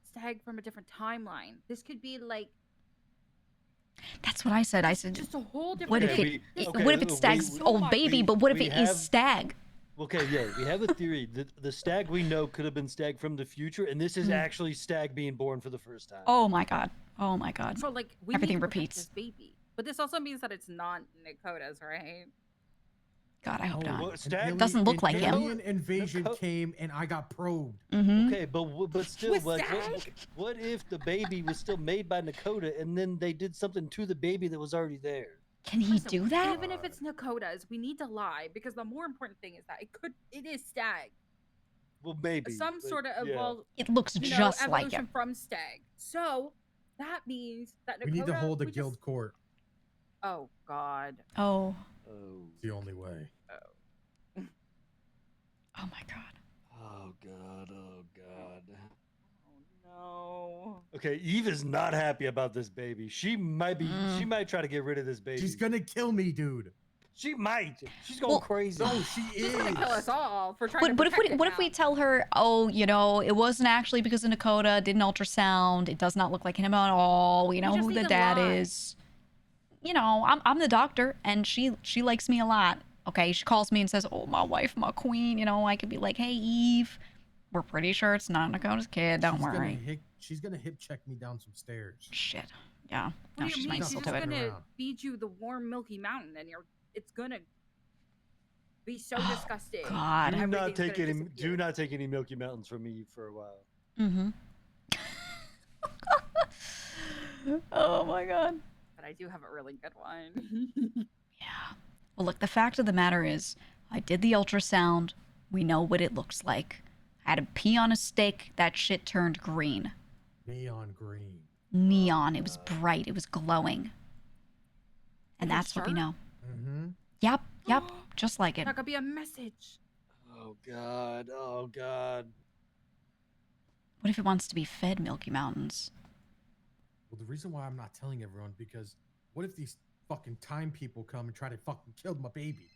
Stag from a different timeline. This could be like That's what I said. I said, just a whole different. what if Okay, what if it's Stag's old baby? But what if we it is have- Stag? Okay, yeah, we have a theory. The Stag we know could have been Stag from the future, and this is actually Stag being born for the first time. Oh my god. Oh my god. So like we Everything need to protect repeats. this baby, but this also means that it's not Nakota's, right? God, I hope well, not. Stag- Doesn't look like him. Alien invasion came and I got probed. Okay, but still, With like, Stag? what if the baby was still made by Nakota, and then they did something to the baby that was already there? Can he do that? Even if it's Nakota's, we need to lie because the more important thing is that it is Stag. Well, maybe Some but sort of yeah. evolved. It looks you know, just like evolution him. from Stag. So that means that Nakota. We need to hold a we guild just- court. Oh God. Oh. It's the only way. Oh my god. Oh god. Oh god. No. Okay, Eve is not happy about this baby. She might be. She might try to get rid of this baby. She's gonna kill me, dude. She might. She's going crazy. No, she She's is. gonna kill us all for trying to But if protect we it what if now. we tell her, oh, it wasn't actually because of Nakota, didn't ultrasound, it does not look like him at all. We know just who need the to dad lie. is. I'm the doctor, and she likes me a lot. Okay, she calls me and says, "Oh, my wife, my queen." I could be like, "Hey, Eve, we're pretty sure it's not Nakota's kid. Don't worry." She's gonna hip check me down some stairs. Shit. Yeah. What No, do she's you might mean? still She's do just it. gonna feed you the warm milky mountain, and it's gonna be so disgusting. God. Do not Everything's take gonna any. disappear. Do not take any Milky Mountains from me for a while. Mm-hmm. Oh my god. But I do have a really good one. Well, look, the fact of the matter is, I did the ultrasound. We know what it looks like. I had to pee on a steak. That shit turned green. Neon green. Neon. It was bright. It was glowing. And that's what we know. Mm-hmm. Yep. Just like it. That could be a message. Oh god. Oh god. What if it wants to be fed Milky Mountains? Well, the reason why I'm not telling everyone because what if these fucking time people come and try to fucking kill my baby?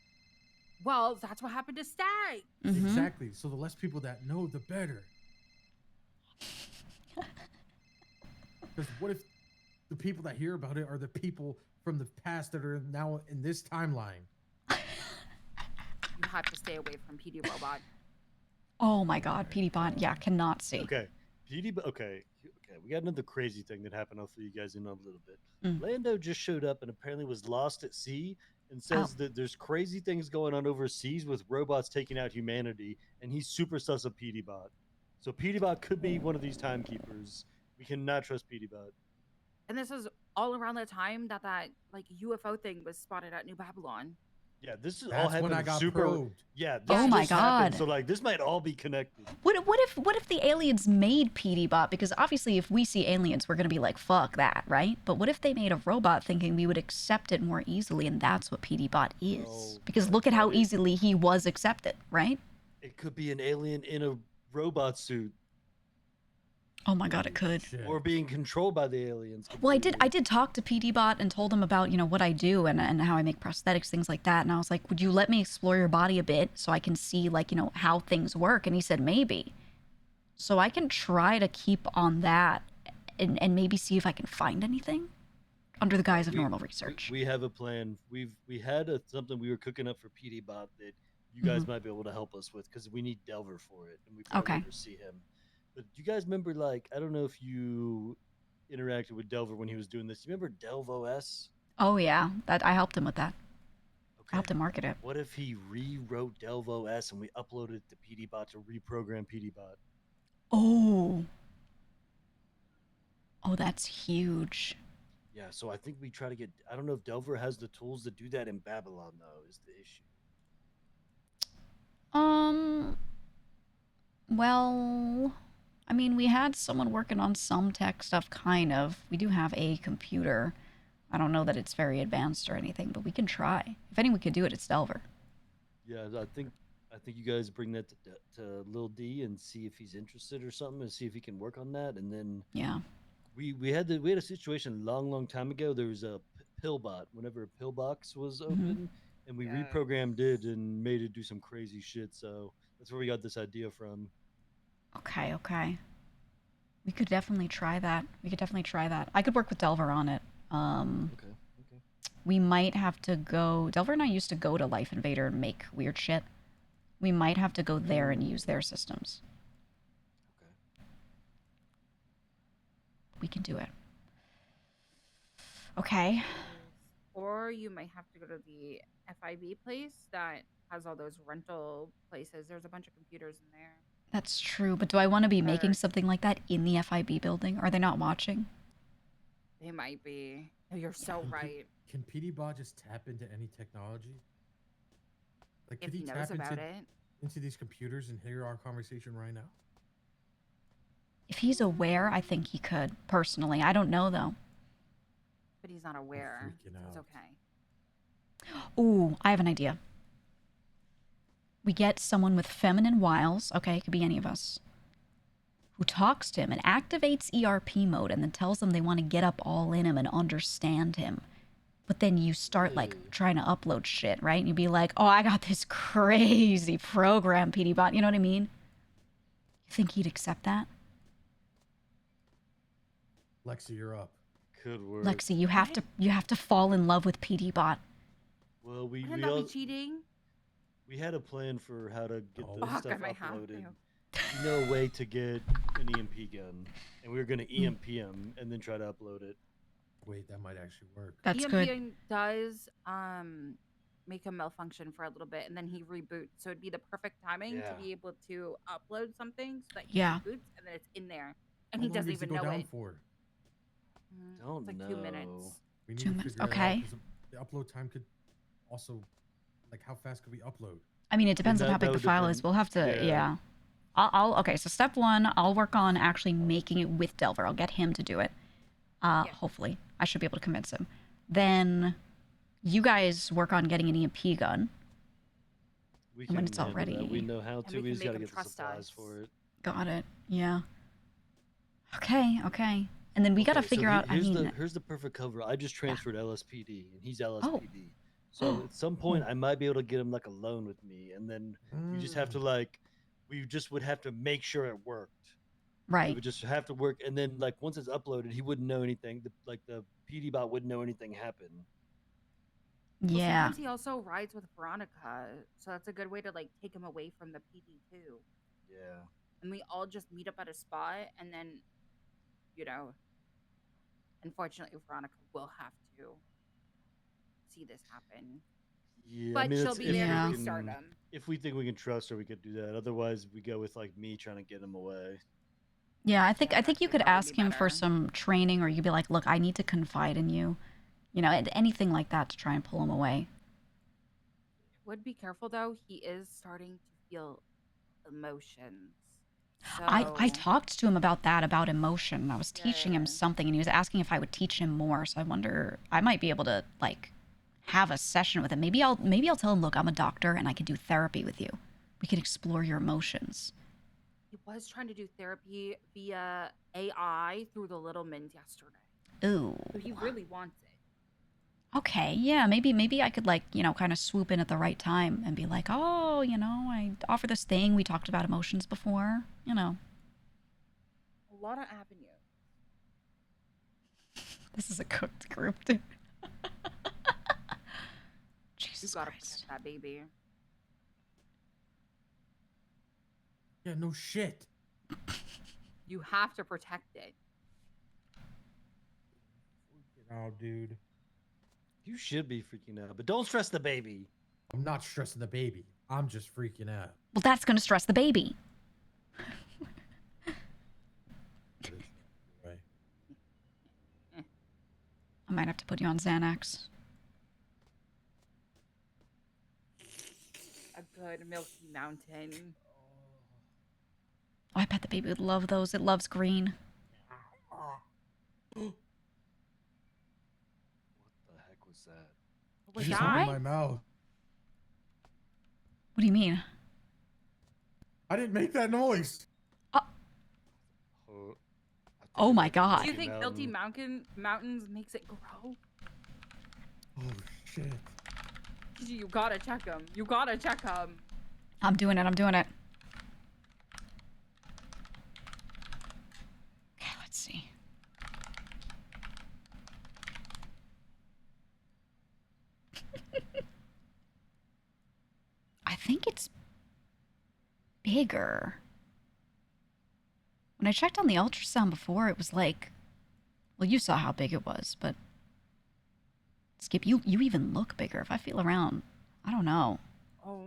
Well, that's what happened to Stag. Exactly. So the less people that know, the better. Because what if the people that hear about it are the people from the past that are now in this timeline? You have to stay away from PD Robot. Oh my god, PD Bot. Yeah, cannot see. Okay. Okay. We got another crazy thing that happened. I'll fill you guys in on a little bit. Mm. Lando just showed up and apparently was lost at sea and says that there's crazy things going on overseas with robots taking out humanity, and he's super sus of PD Bot. So PD Bot could be one of these timekeepers. We cannot trust PD Bot. And this is all around the time that like UFO thing was spotted at New Babylon. Yeah, this is all That's when happening I got super. probed. Yeah, Oh this my just happened, God. so like this might all be connected. What if the aliens made PD Bot? Because obviously if we see aliens, we're gonna be like, fuck that, right? But what if they made a robot thinking we would accept it more easily, and that's what PD Bot is? Oh, Because look at how easily he was accepted, right? It could be an alien in a robot suit. Oh my God, it could. Or being controlled by the aliens. Well, I did talk to PD Bot and told him about, what I do and how I make prosthetics, things like that. And I was like, would you let me explore your body a bit so I can see, like, how things work? And he said, maybe. So I can try to keep on that and maybe see if I can find anything under the guise of normal research. We have a plan. We had something we were cooking up for PD Bot that you guys might be able to help us with because we need Delver for it, and we probably Okay. never see him. But do you guys remember, like, I don't know if you interacted with Delver when he was doing this. Do you remember DelvOS? Oh, yeah. I helped him with that. I helped him market it. What if he rewrote DelvOS and we uploaded it to PD Bot to reprogram PD Bot? Oh. Oh, that's huge. Yeah, so I think we try to get. I don't know if Delver has the tools to do that in Babylon, though, is the issue. Well, I mean, we had someone working on some tech stuff, kind of. We do have a computer. I don't know that it's very advanced or anything, but we can try. If anyone could do it, it's Delver. Yeah, I think you guys bring that to Lil D and see if he's interested or something, and see if he can work on that. And then yeah, we had a situation long time ago. There was a Pillbot. Whenever a Pillbox was open, and we reprogrammed it and made it do some crazy shit. So that's where we got this idea from. Okay. We could definitely try that. I could work with Delver on it. Okay. We might have to go. Delver and I used to go to Life Invader and make weird shit. We might have to go there and use their systems. Okay. We can do it. Okay. Or you might have to go to the FIB place that has all those rental places. There's a bunch of computers in there. That's true, but do I want to be making something like that in the FIB building? Are they not watching? They might be. Oh, you're so right. Can PD Bot just tap into any technology? Like, If could he he knows tap about it. into these computers and hear our conversation right now? If he's aware, I think he could, personally. I don't know, though. But he's not aware. It's okay. Ooh, I have an idea. We get someone with feminine wiles, okay, it could be any of us, who talks to him and activates ERP mode and then tells them they want to get up all in him and understand him. But then you start, like, trying to upload shit, right? And you'd be like, oh, I got this crazy program, PD Bot. You know what I mean? You think he'd accept that? Lexi, you're up. Could work. Lexi, you have to fall in love with PD Bot. Well, we Wouldn't that be cheating? We had a plan for how to get the Fuck, I stuff might have uploaded. to. No way to get an EMP gun, and we were gonna EMP him and then try to upload it. Wait, that might actually work. That's EMPing does make him malfunction for a little bit, and then he reboots. So it'd be the perfect timing Yeah. to be able to upload something so that he Yeah. reboots, and then it's in there, and How he long doesn't does it even go know down it. for? Don't It's like know. 2 minutes. We need 2 to minutes, figure it out, okay. 'cause the upload time could also, like, how fast could we upload? I mean, it depends on that- how big that the would file depend. is. We'll have to, Yeah. Okay, so step one, I'll work on actually making it with Delver. I'll get him to do it. Hopefully. I should be able to convince him. Then you guys work on getting an EMP gun. We And when can it's handle already... that. We know how to. we We can just gotta make him get the trust supplies us. for it. Got it. Yeah. Okay. And then we gotta Okay, so figure out, here's the perfect cover. I just transferred LSPD, and he's LSPD. So at some Oh. point, I might be able to get him like a loan with me, and then we just have to we just would have to make sure it worked. It Right. would just have to work, and then like once it's uploaded, he wouldn't know anything. The PD bot wouldn't know anything happened. Well, Yeah. sometimes he also rides with Veronica, so that's a good way to like take him away from the PD too. Yeah. And we all just meet up at a spot, and then, unfortunately, Veronica will have to see this happen. Yeah, But I mean, she'll it's- be if there we to can- restart him. If we think we can trust her, we could do that. Otherwise, we go with like me trying to get him away. Yeah, I think you could ask him for some training, or you'd be like, look, I need to confide in you. And anything like that to try and pull him away. would be careful though. He is starting to feel emotions. I So talked to him about that, about emotion. I was teaching him yeah. something, and he was asking if I would teach him more. So I wonder, I might be able to like have a session with him. Maybe I'll tell him, look, I'm a doctor and I can do therapy with you. We can explore your emotions. He was trying to do therapy via AI through the Littlemans yesterday. Ooh. So he really wants it. Okay, yeah, maybe I could like, kind of swoop in at the right time and be like, oh, I offer this thing. We talked about emotions before, A lot of avenues. This is a cooked group, dude. You gotta protect that baby. Yeah, no shit. You have to protect it. Oh, dude. You should be freaking out, but don't stress the baby. I'm not stressing the baby. I'm just freaking out. Well, that's going to stress the baby. Right. I might have to put you on Xanax. A good Milky Mountain. Oh, I bet the baby would love those. It loves green. What the heck was that? Was just that? opened my mouth. What do you mean? I didn't make that noise. Oh my god. Do you think Milky Mountains makes it grow? Oh shit. You gotta check them. You gotta check them. I'm doing it. Okay, let's see. I think it's bigger. When I checked on the ultrasound before, it was like, well, you saw how big it was, but Skip, you even look bigger. If I feel around, I don't know. Oh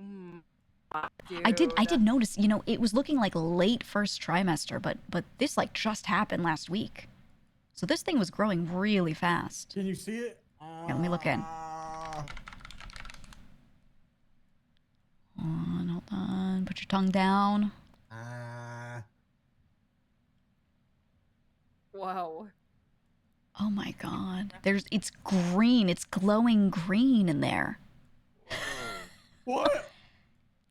my dude. I did notice, it was looking like late first trimester, but this like just happened last week. So this thing was growing really fast. Can you see it? Yeah, let me look in. Hold on. Put your tongue down. Whoa. Oh my god. It's green. It's glowing green in there. What?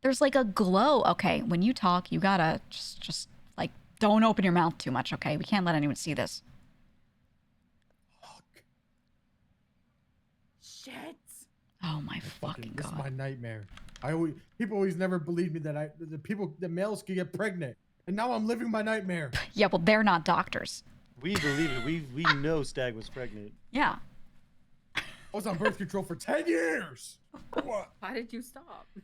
There's like a glow. Okay, when you talk, you gotta just like don't open your mouth too much, okay? We can't let anyone see this. Shit. Oh my fucking This god. is my nightmare. People always never believed me that the males could get pregnant, and now I'm living my nightmare. Yeah, well, they're not doctors. We believe it. We know Stag was pregnant. Yeah. I was on birth control for 10 years. What? Why did you stop? It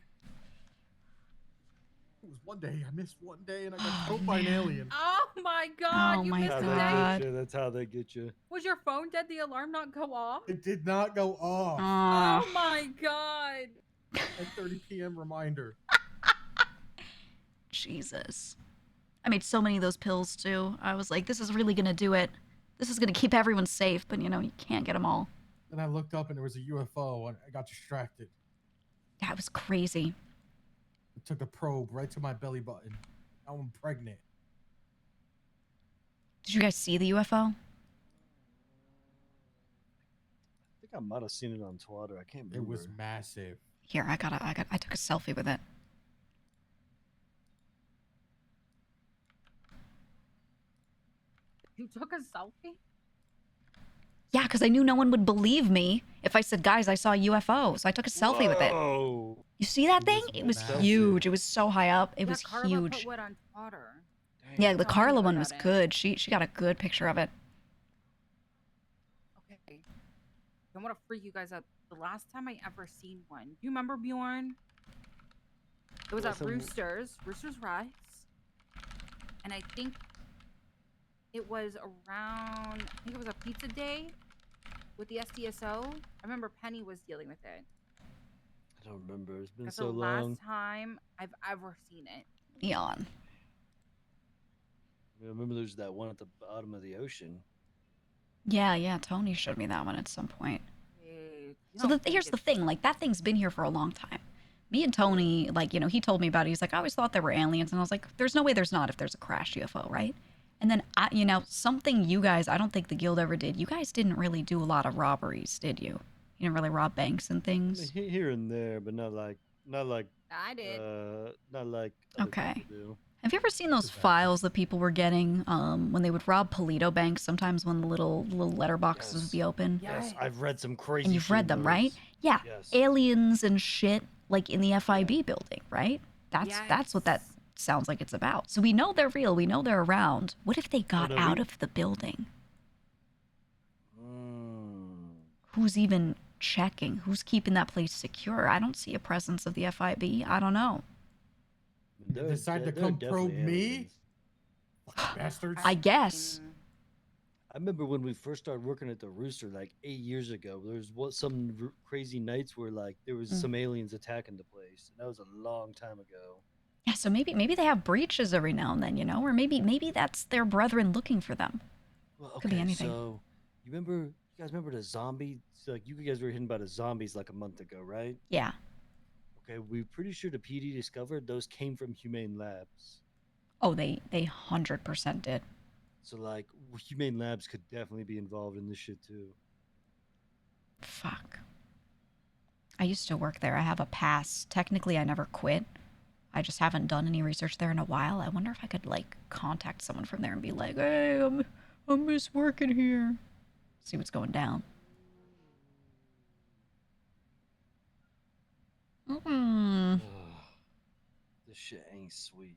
was one day. I missed one day, and I got killed by an alien. Oh my god. Oh you my missed a god. day. That's how they get you. Was your phone dead? The alarm not go off? It did not go off. Oh my god. At 30 p.m. reminder. Jesus. I made so many of those pills too. I was like, this is really gonna do it. This is gonna keep everyone safe, but you can't get them all. Then I looked up and there was a UFO, and I got distracted. That was crazy. It took a probe right to my belly button. Now I'm pregnant. Did you guys see the UFO? I think I might have seen it on Twitter. I can't remember. It was massive. Here, I took a selfie with it. You took a selfie? Yeah, because I knew no one would believe me if I said, guys, I saw a UFO. So I took a selfie with it. Whoa. You see that thing? It was huge. It was so high up. It was Carla huge. Put what on Twitter? Yeah, the Tell me Carla about one was it. good. She got a good picture of it. Okay. I want to freak you guys out. The last time I ever seen one. Do you remember Bjorn? It was at Rooster's Rise. And I think it was around, I think it was a pizza day with the SDSO. I remember Penny was dealing with it. I don't remember. It's been That's so the long. last time I've ever seen it. Eon. I remember there's that one at the bottom of the ocean. Yeah, Tony showed me that one at some point. Hey, So here's the thing, like that thing's been here for a long time. Me and Tony, like, you know, he told me about it. He's like, I always thought there were aliens. And I was like, there's no way there's not if there's a crashed UFO, right? And then, you know, something you guys, I don't think the guild ever did. You guys didn't really do a lot of robberies, did you? You didn't really rob banks and I mean, things? here and there, but not like I did. not like other Okay. people do. Have you ever seen those files that people were getting when they would rob Polito banks? Sometimes when the little letter boxes would be open. Yes, I've read some crazy. And you've read shit in them, right? those. Yeah. Yes. Aliens and shit, like in the FIB building, right? That's what that sounds like it's about. So we know they're real. We know they're around. What if they got no, out we- of the building? Mm. Who's even checking? Who's keeping that place secure? I don't see a presence of the FIB. I don't know. They decide to come probe me? Bastards. I guess. I remember when we first started working at the Rooster like 8 years ago. There was some crazy nights where like there was some aliens attacking the place, and that was a long time ago. Yeah, so maybe they have breaches every now and then, you know, or maybe that's their brethren looking for them. Well, Could be okay, anything. so you guys remember the zombie? So, like you guys were hidden by the zombies like a month ago, right? Yeah. Okay, we're pretty sure the PD discovered those came from Humane Labs. Oh, they 100% did. So like Humane Labs could definitely be involved in this shit too. Fuck. I used to work there. I have a pass. Technically, I never quit. I just haven't done any research there in a while. I wonder if I could, like, contact someone from there and be like, hey, I miss working here. See what's going down. Mm. This shit ain't sweet.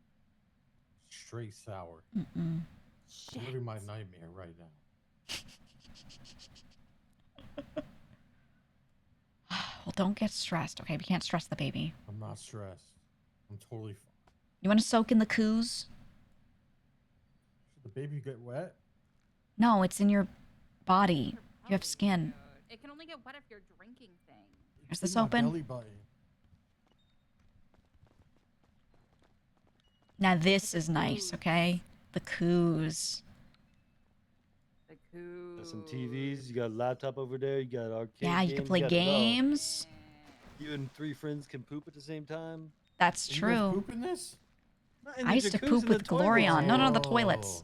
Straight sour. Mm-mm. I'm living my nightmare right now. Well, don't get stressed, okay? We can't stress the baby. I'm not stressed. I'm totally fine. You want to soak in the coos? Should the baby get wet? No, it's in your body. You have skin. It can only get wet if you're drinking things. Here's the In my soap in. belly button. Now this is nice, okay? The coos. The coo. Got some TVs. You got a laptop over there. You got arcade. Yeah, you can play got it all. games. You and 3 friends can poop at the same time. That's You guys true. poop in this? Not in I the used to jacuzzi, poop in the with Glorion. No, toilets. the toilets.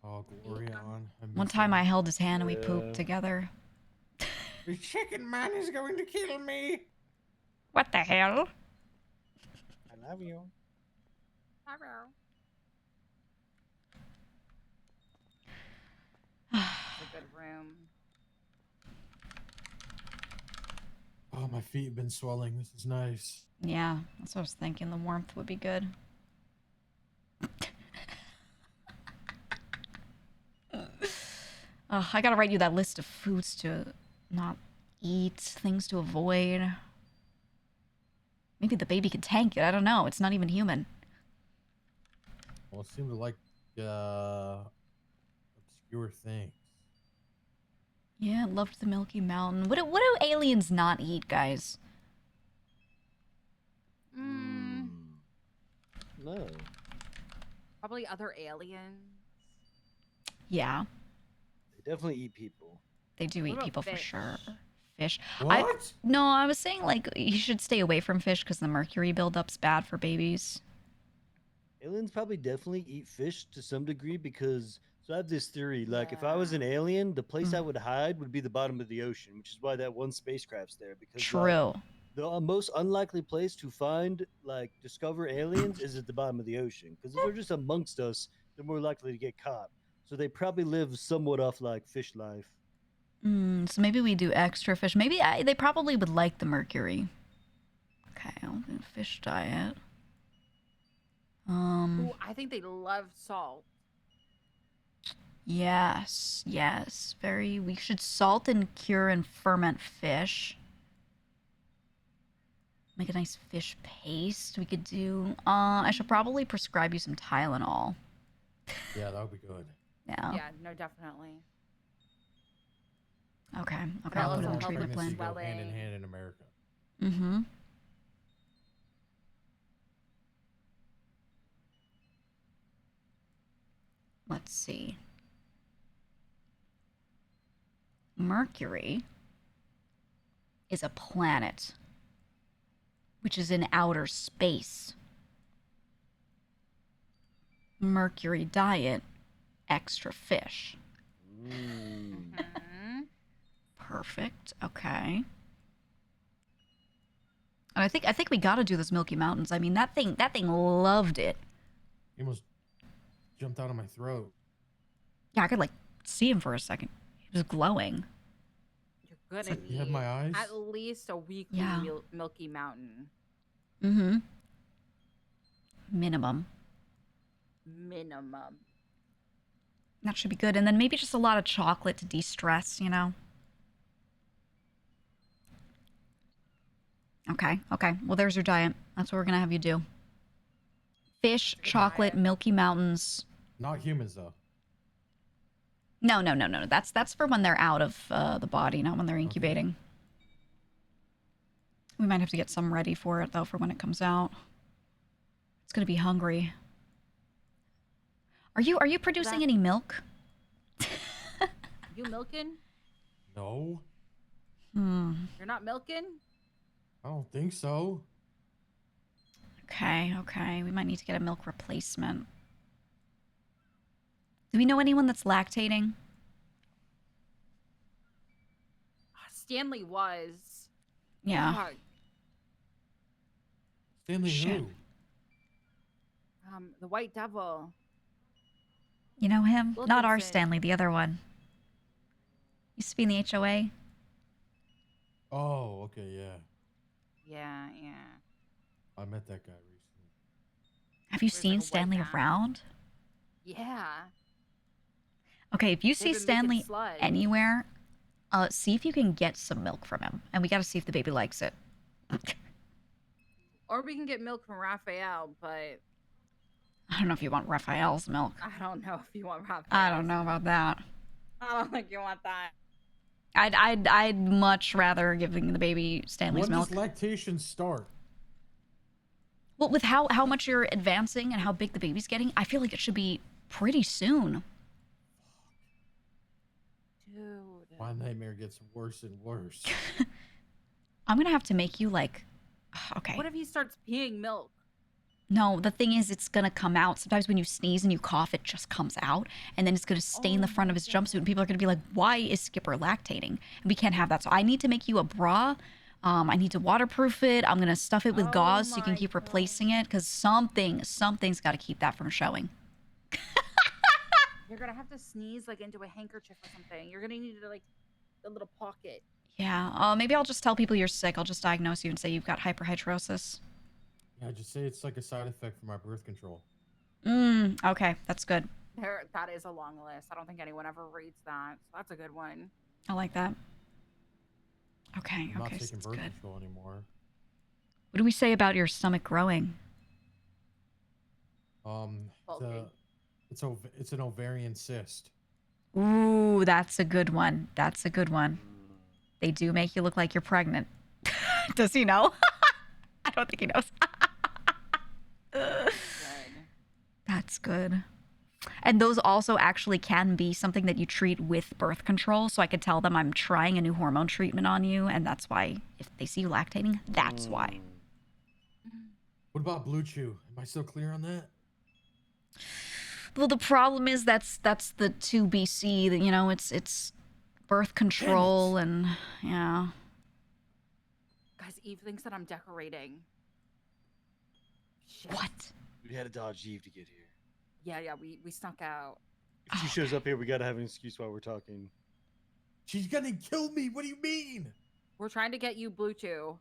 Oh, Glorion. One time I held his hand and we Yeah. pooped together. The chicken man is going to kill me. What the hell? I love you. Hello. It's a good room. Oh, my feet have been swelling. This is nice. Yeah, that's what I was thinking. The warmth would be good. I gotta write you that list of foods to not eat, things to avoid. Maybe the baby could tank it. I don't know. It's not even human. Well, it seemed to like obscure things. Yeah, loved the Milky Mountain. What do aliens not eat, guys? No. Probably other aliens. Yeah, They definitely eat people. they do What eat about people for fish? sure. Fish. What? No, I was saying like you should stay away from fish because the mercury buildup's bad for babies. Aliens probably definitely eat fish to some degree because. So I have this theory. Like, if I was an alien, the place I would hide would be the bottom of the ocean, which is why that one spacecraft's there. Because True. the most unlikely place to find, like, discover aliens is at the bottom of the ocean. Because if they're just amongst us, they're more likely to get caught. So they probably live somewhat off like fish life. So maybe we do extra fish. Maybe they probably would like the mercury. Okay, I'll do fish diet. Ooh, I think they love salt. Yes, very. We should salt and cure and ferment fish. Make a nice fish paste. We could do. I should probably prescribe you some Tylenol. Yeah, that would be good. Yeah. Yeah, no, definitely. Okay. But I'll put it also in the help treatment with plan. Go hand in hand in America. Mm-hmm. Let's see. Mercury is a planet. which is in outer space. Mercury diet, extra fish. Perfect. Okay. And I think we got to do this Milky Mountains. I mean, that thing loved it. He almost jumped out of my throat. Yeah, I could like see him for a second. He was glowing. You're gonna like, you have need my eyes? at least a weekly Yeah. Milky Mountain. Mm-hmm. Minimum. Minimum. That should be good. And then maybe just a lot of chocolate to de-stress, you know? Okay, okay. Well, there's your diet. That's what we're going to have you do. Fish, chocolate, Milky Mountains. Not humans, though. No. That's for when they're out of the body, not when they're incubating. We might have to get some ready for it, though, for when it comes out. It's going to be hungry. Are you producing any milk? You milking? No, You're not milking? I don't think so. Okay. We might need to get a milk replacement. Do we know anyone that's lactating? Stanley was. Yeah. Fuck. Stanley Shit. who? The White Devil. You know him? Not our Wilkinson. Stanley, the other one. Used to be in the HOA. Oh, okay, yeah. Yeah. I met that guy recently. Have you seen Stanley around? Yeah. Okay, if you They've see been making Stanley sludge. anywhere, see if you can get some milk from him. And we got to see if the baby likes it. Or we can get milk from Raphael, but I don't know if you want Raphael's milk. I don't know if you want Raphael. I don't know about that. I don't think you want that. I'd much rather giving the baby Stanley's When milk. does lactation start? Well, with how much you're advancing and how big the baby's getting, I feel like it should be pretty soon. Dude. My nightmare gets worse and worse. I'm gonna have to make you like, okay. What if he starts peeing milk? No, the thing is, it's gonna come out. Sometimes when you sneeze and you cough, it just comes out, and then it's gonna stain the front of his jumpsuit, and people are gonna be like, "Why is Skipper lactating?" And we can't have that. So I need to make you a bra. I need to waterproof it. I'm gonna stuff it with gauze so you can keep replacing it, because something's got to keep that from showing. You're gonna have to sneeze like into a handkerchief or something. You're gonna need like a little pocket. Yeah. Maybe I'll just tell people you're sick. I'll just diagnose you and say you've got hyperhidrosis. Yeah, just say it's like a side effect from my birth control. Okay, that's good. That is a long list. I don't think anyone ever reads that. So that's a good one. I like that. Okay. I'm not Okay. So taking it's birth good. control anymore. What do we say about your stomach growing? It's an ovarian cyst. Ooh, that's a good one. That's a good one. They do make you look like you're pregnant. Does he know? I don't think he knows. That's good. And those also actually can be something that you treat with birth control. So I could tell them I'm trying a new hormone treatment on you, and that's why if they see you lactating, that's why. What about Blue Chew? Am I still clear on that? Well, the problem is that's the 2BC. That, you know, it's birth control and yeah. Guys, Eve thinks that I'm decorating. Shit. What? We had to dodge Eve to get here. Yeah, we snuck out. If she shows up here, we gotta have an excuse while we're talking. She's gonna kill me. What do you mean? We're trying to get you Blue Chew.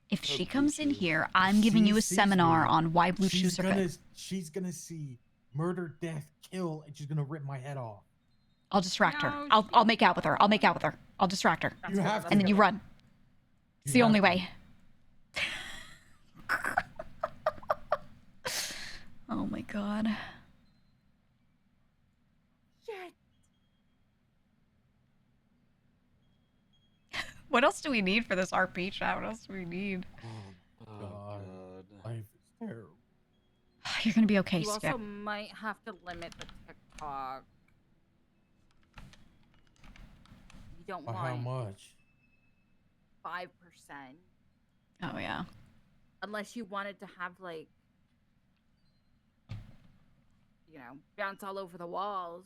If she comes in here, I'm giving you a seminar on why blue She's shoes are good. She's gonna see murder, death, kill, and she's gonna rip my head off. I'll distract her. I'll make out with her. I'll make out with her. I'll distract her. You have to. And then you run. It's the only way. Oh my god. Shit. What else do we need for this RP chat? What else do we need? Oh God. Life is terrible. You're gonna be okay, You Skip. also might have to limit the TikTok. You don't By want how much? 5%. Oh yeah. Unless you wanted to have like, bounce all over the walls.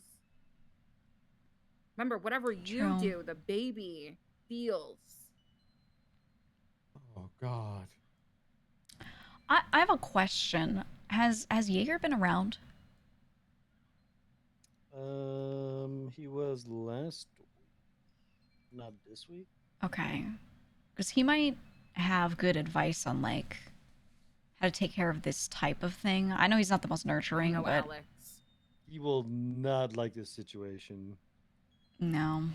Remember, whatever you True. do, the baby feels. Oh God. I have a question. Has Jaeger been around? He was last week, not this week. Okay. Because he might have good advice on, like, how to take care of this type of thing. I know he's not the most nurturing, but... Alex. He will not like this situation. No.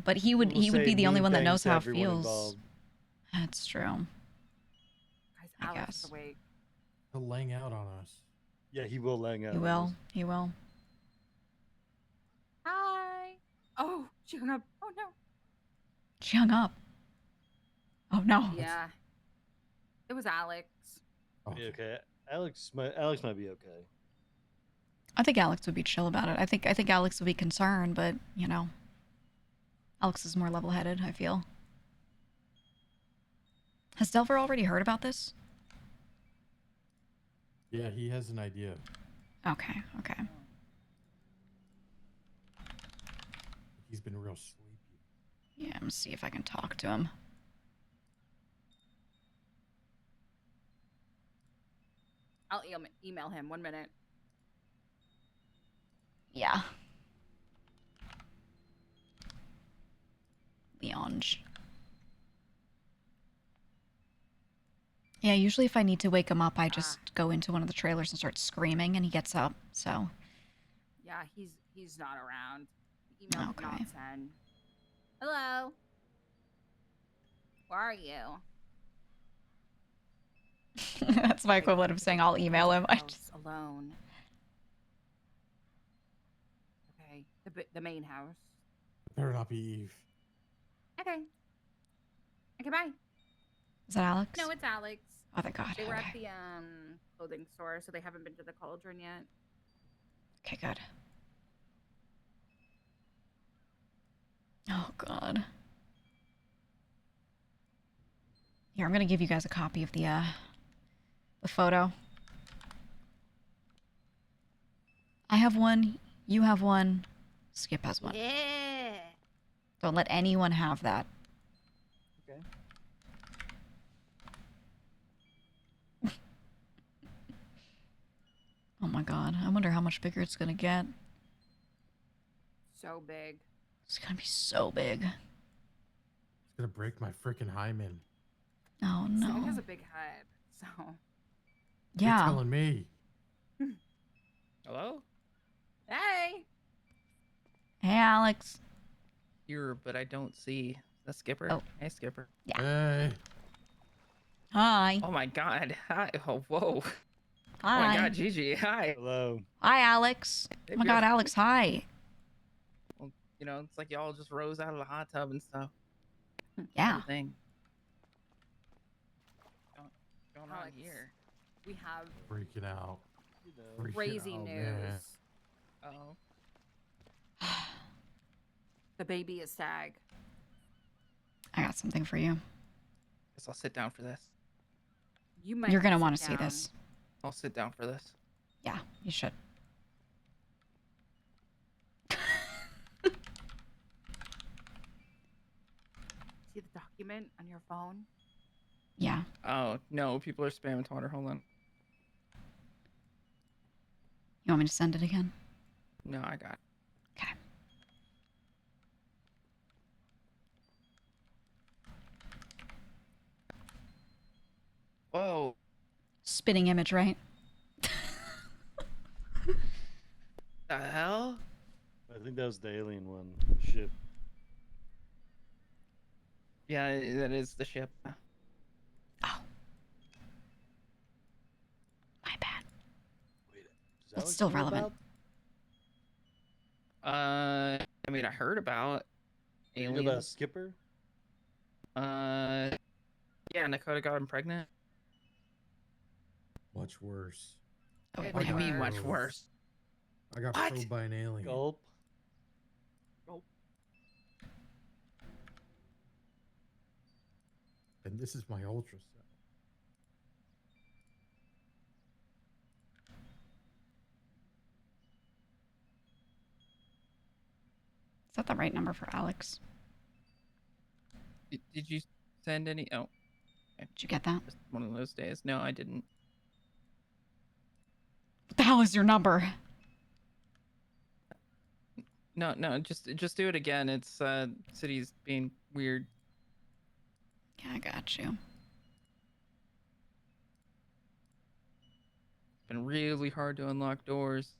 But he would will be say the only mean one that things knows to how it everyone feels. involved. That's true. Guys, I Alex guess. is awake. He'll laying out on us. Yeah, he will lang out. He on will. us. He will. Hi. Oh, she hung up. Oh no. She hung up. Oh no. Yeah. It was Alex. Yeah, okay. Alex might be okay. I think Alex would be chill about it. I think Alex would be concerned, but, Alex is more level-headed, I feel. Has Delver already heard about this? Yeah, he has an idea. Okay. He's been real sleepy. Yeah, I'm gonna see if I can talk to him. I'll email him. 1 minute. Yeah. Leonge. Yeah, usually if I need to wake him up, I just go into one of the trailers and start screaming, and he gets up, so... Yeah, he's not around. The email did not Okay. send. Hello. Where are you? That's my equivalent of saying I'll email him. I just... Alone. Okay, the main house. Better not be Eve. Okay. Okay, bye. Is that Alex? No, it's Alex. Oh, thank God. They were at Okay. the clothing store, so they haven't been to the cauldron yet. Okay, good. Oh, God. Here, I'm gonna give you guys a copy of the photo. I have one. You have one. Skip has one. Yeah. Don't let anyone have that. Okay. Oh my God. I wonder how much bigger it's gonna get. So big. It's gonna be so big. It's gonna break my freaking hymen. Oh Stag no. has a big head, so. Yeah. You're telling me. Hello? Hey. Hey, Alex. Here, but I don't see the Skipper. Oh. Hey, Skipper. Yeah. Hey. Hi. Oh my God. Hi. Oh, whoa. Hi. Oh my God, Gigi. Hi. Hello. Hi, Alex. Oh my God, Alex. Hi. Well, it's like y'all just rose out of the hot tub and stuff. Yeah. Thing. Going on Alex, here. we have Freaking out. Freaking crazy out, news. man. Oh. The baby is Stag. I got something for you. Guess I'll sit down for this. You might. You're gonna want to see this. I'll sit down for this. Yeah, you should. See the document on your phone? Yeah. Oh, no. People are spamming Twitter. Hold on. You want me to send it again? No, I got it. Okay. Whoa. Spitting image, right? The hell? I think that was the alien one. Ship. Yeah, that is the ship. Oh. My bad. Wait, It's still relevant. I mean, I heard about You aliens. know about Skipper? Yeah, Dakota got him pregnant. Much worse. What do you mean much worse? I got What? probed by an alien. Gulp. And this is my ultrasound. that the right number for Alex? Did you send any? Oh. Did you get that? Just one of those days. No, I didn't. What the hell is your number? No, just do it again. It's city's being weird. Yeah, I got you. It's been really hard to unlock doors.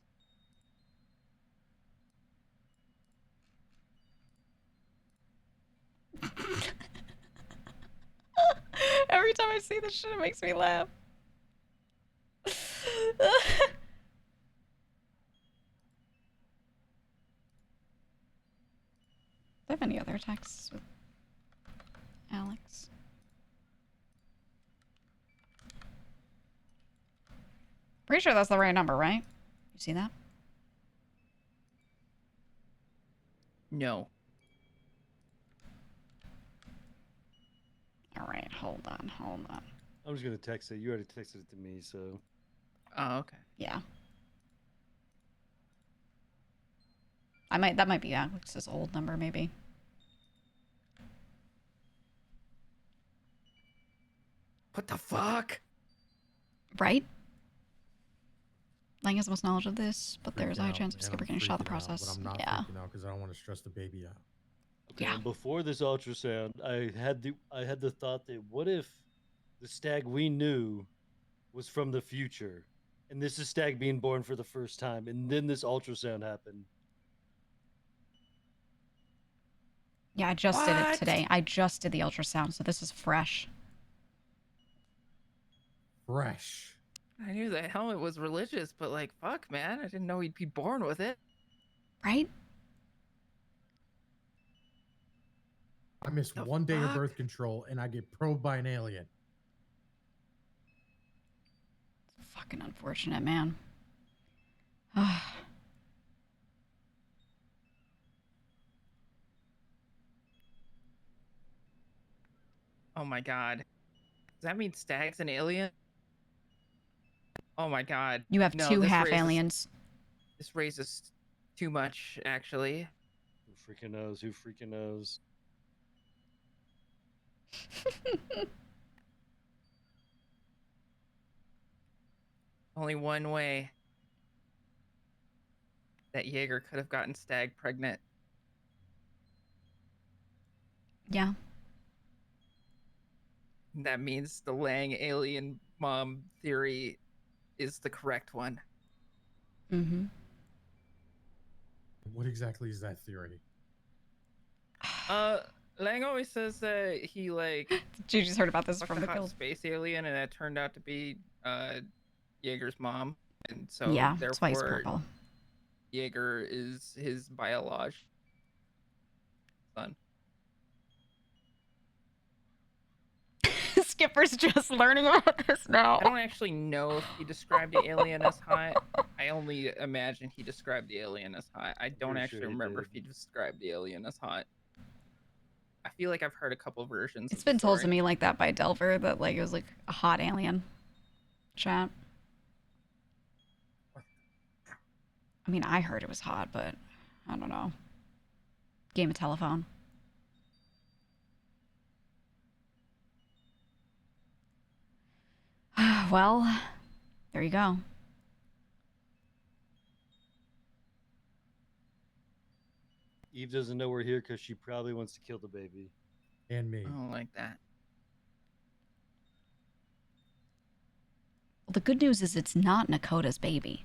Every time I see this shit, it makes me laugh. Do I have any other texts with Alex? Pretty sure that's the right number, right? You see that? No. All right, hold on. I'm just gonna text it. You already texted it to me, so. Oh, okay. Yeah. That might be Alex's old number, maybe. What the fuck? Right? Lang has the most knowledge of this, but there's a high chance of Skipper getting shot in the process. But I'm not Yeah. freaking out because I don't want to stress the baby out. Okay, and before this ultrasound, I had the thought that what if the stag we knew was from the future, and this is stag being born for the first time, and then this ultrasound happened. Yeah, I just did it today. I just did the ultrasound, so this is fresh. Fresh. I knew the helmet was religious, but like, fuck, man, I didn't know he'd be born with it. Right? I missed one day of birth control, and I get probed by an alien. Fucking unfortunate, man. Oh my god. Does that mean Stag's an alien? Oh my god. You have No, two this half raises- aliens. This raises too much, actually. Who freaking knows? Who freaking knows? Only one way that Jaeger could have gotten Stag pregnant. Yeah. That means the Lang alien mom theory is the correct one. Mm-hmm. What exactly is that theory? Lang always says that he like Gigi's heard about this fucked from a the hot guild. space alien, and it turned out to be Jaeger's mom, and so Yeah, that's why he's therefore purple. Jaeger is his biological son. Skipper's just learning about this now. I don't actually know if he described the alien as hot. I only imagine he described the alien as hot. I don't Pretty actually sure he remember did. if he described the alien as hot. I feel like I've heard a couple versions. It's of the been told to story. me like that by Delver, that like it was like a hot alien. Chat. I mean, I heard it was hot, but I don't know. Game of telephone. Well, there you go. Eve doesn't know we're here because she probably wants to kill the baby. And me. I don't like that. Well, the good news is it's not Nakota's baby.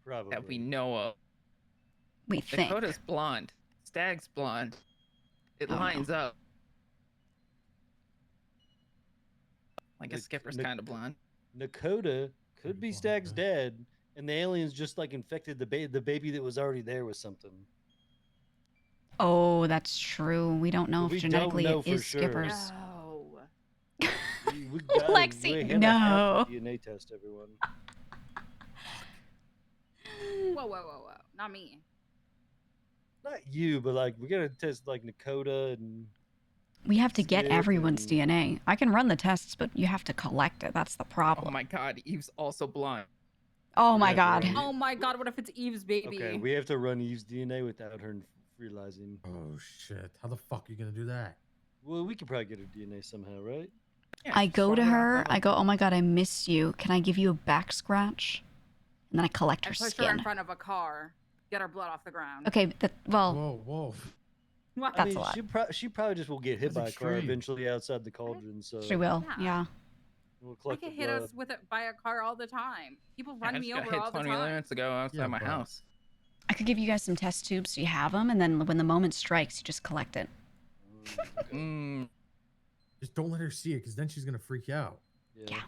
Probably. That we know of. We think. Dakota's blonde. Stag's blonde. It Oh, no. lines up. I guess Skipper's kind of blonde. Nakota could be Stag's dad, and the aliens just like infected the baby that was already there with something. Oh, that's true. We don't know We if don't genetically know it for is sure. Skipper's. We got Lexi, Hannah no. has to DNA test everyone. Whoa, whoa, whoa, whoa. Not me. Not you, but like we gotta test like Nakota and. We have to get Skip everyone's and- DNA. I can run the tests, but you have to collect it. That's the Oh problem. my god, Eve's also blonde. Oh my god. Oh my god, what if it's Eve's baby? Okay, we have to run Eve's DNA without her realizing. Oh shit! How the fuck are you gonna do that? Well, we could probably get her DNA somehow, right? I go to her, I go, oh my god, I miss you. Can I give you a back scratch? And then I collect I her push her skin. in front of a car, get her blood off the ground. Okay, well. Whoa, whoa. What? That's a lot. She probably just will get hit That's by a car extreme. eventually outside the cauldron. So She will, yeah. We'll I collect get the hit blood. us with it by a car all the time. People I run just me got over hit all the 20 time. minutes ago outside my house. I could give you guys some test tubes so you have them, and then when the moment strikes, you just collect it. Just don't let her see it, because then she's gonna freak out. Yeah.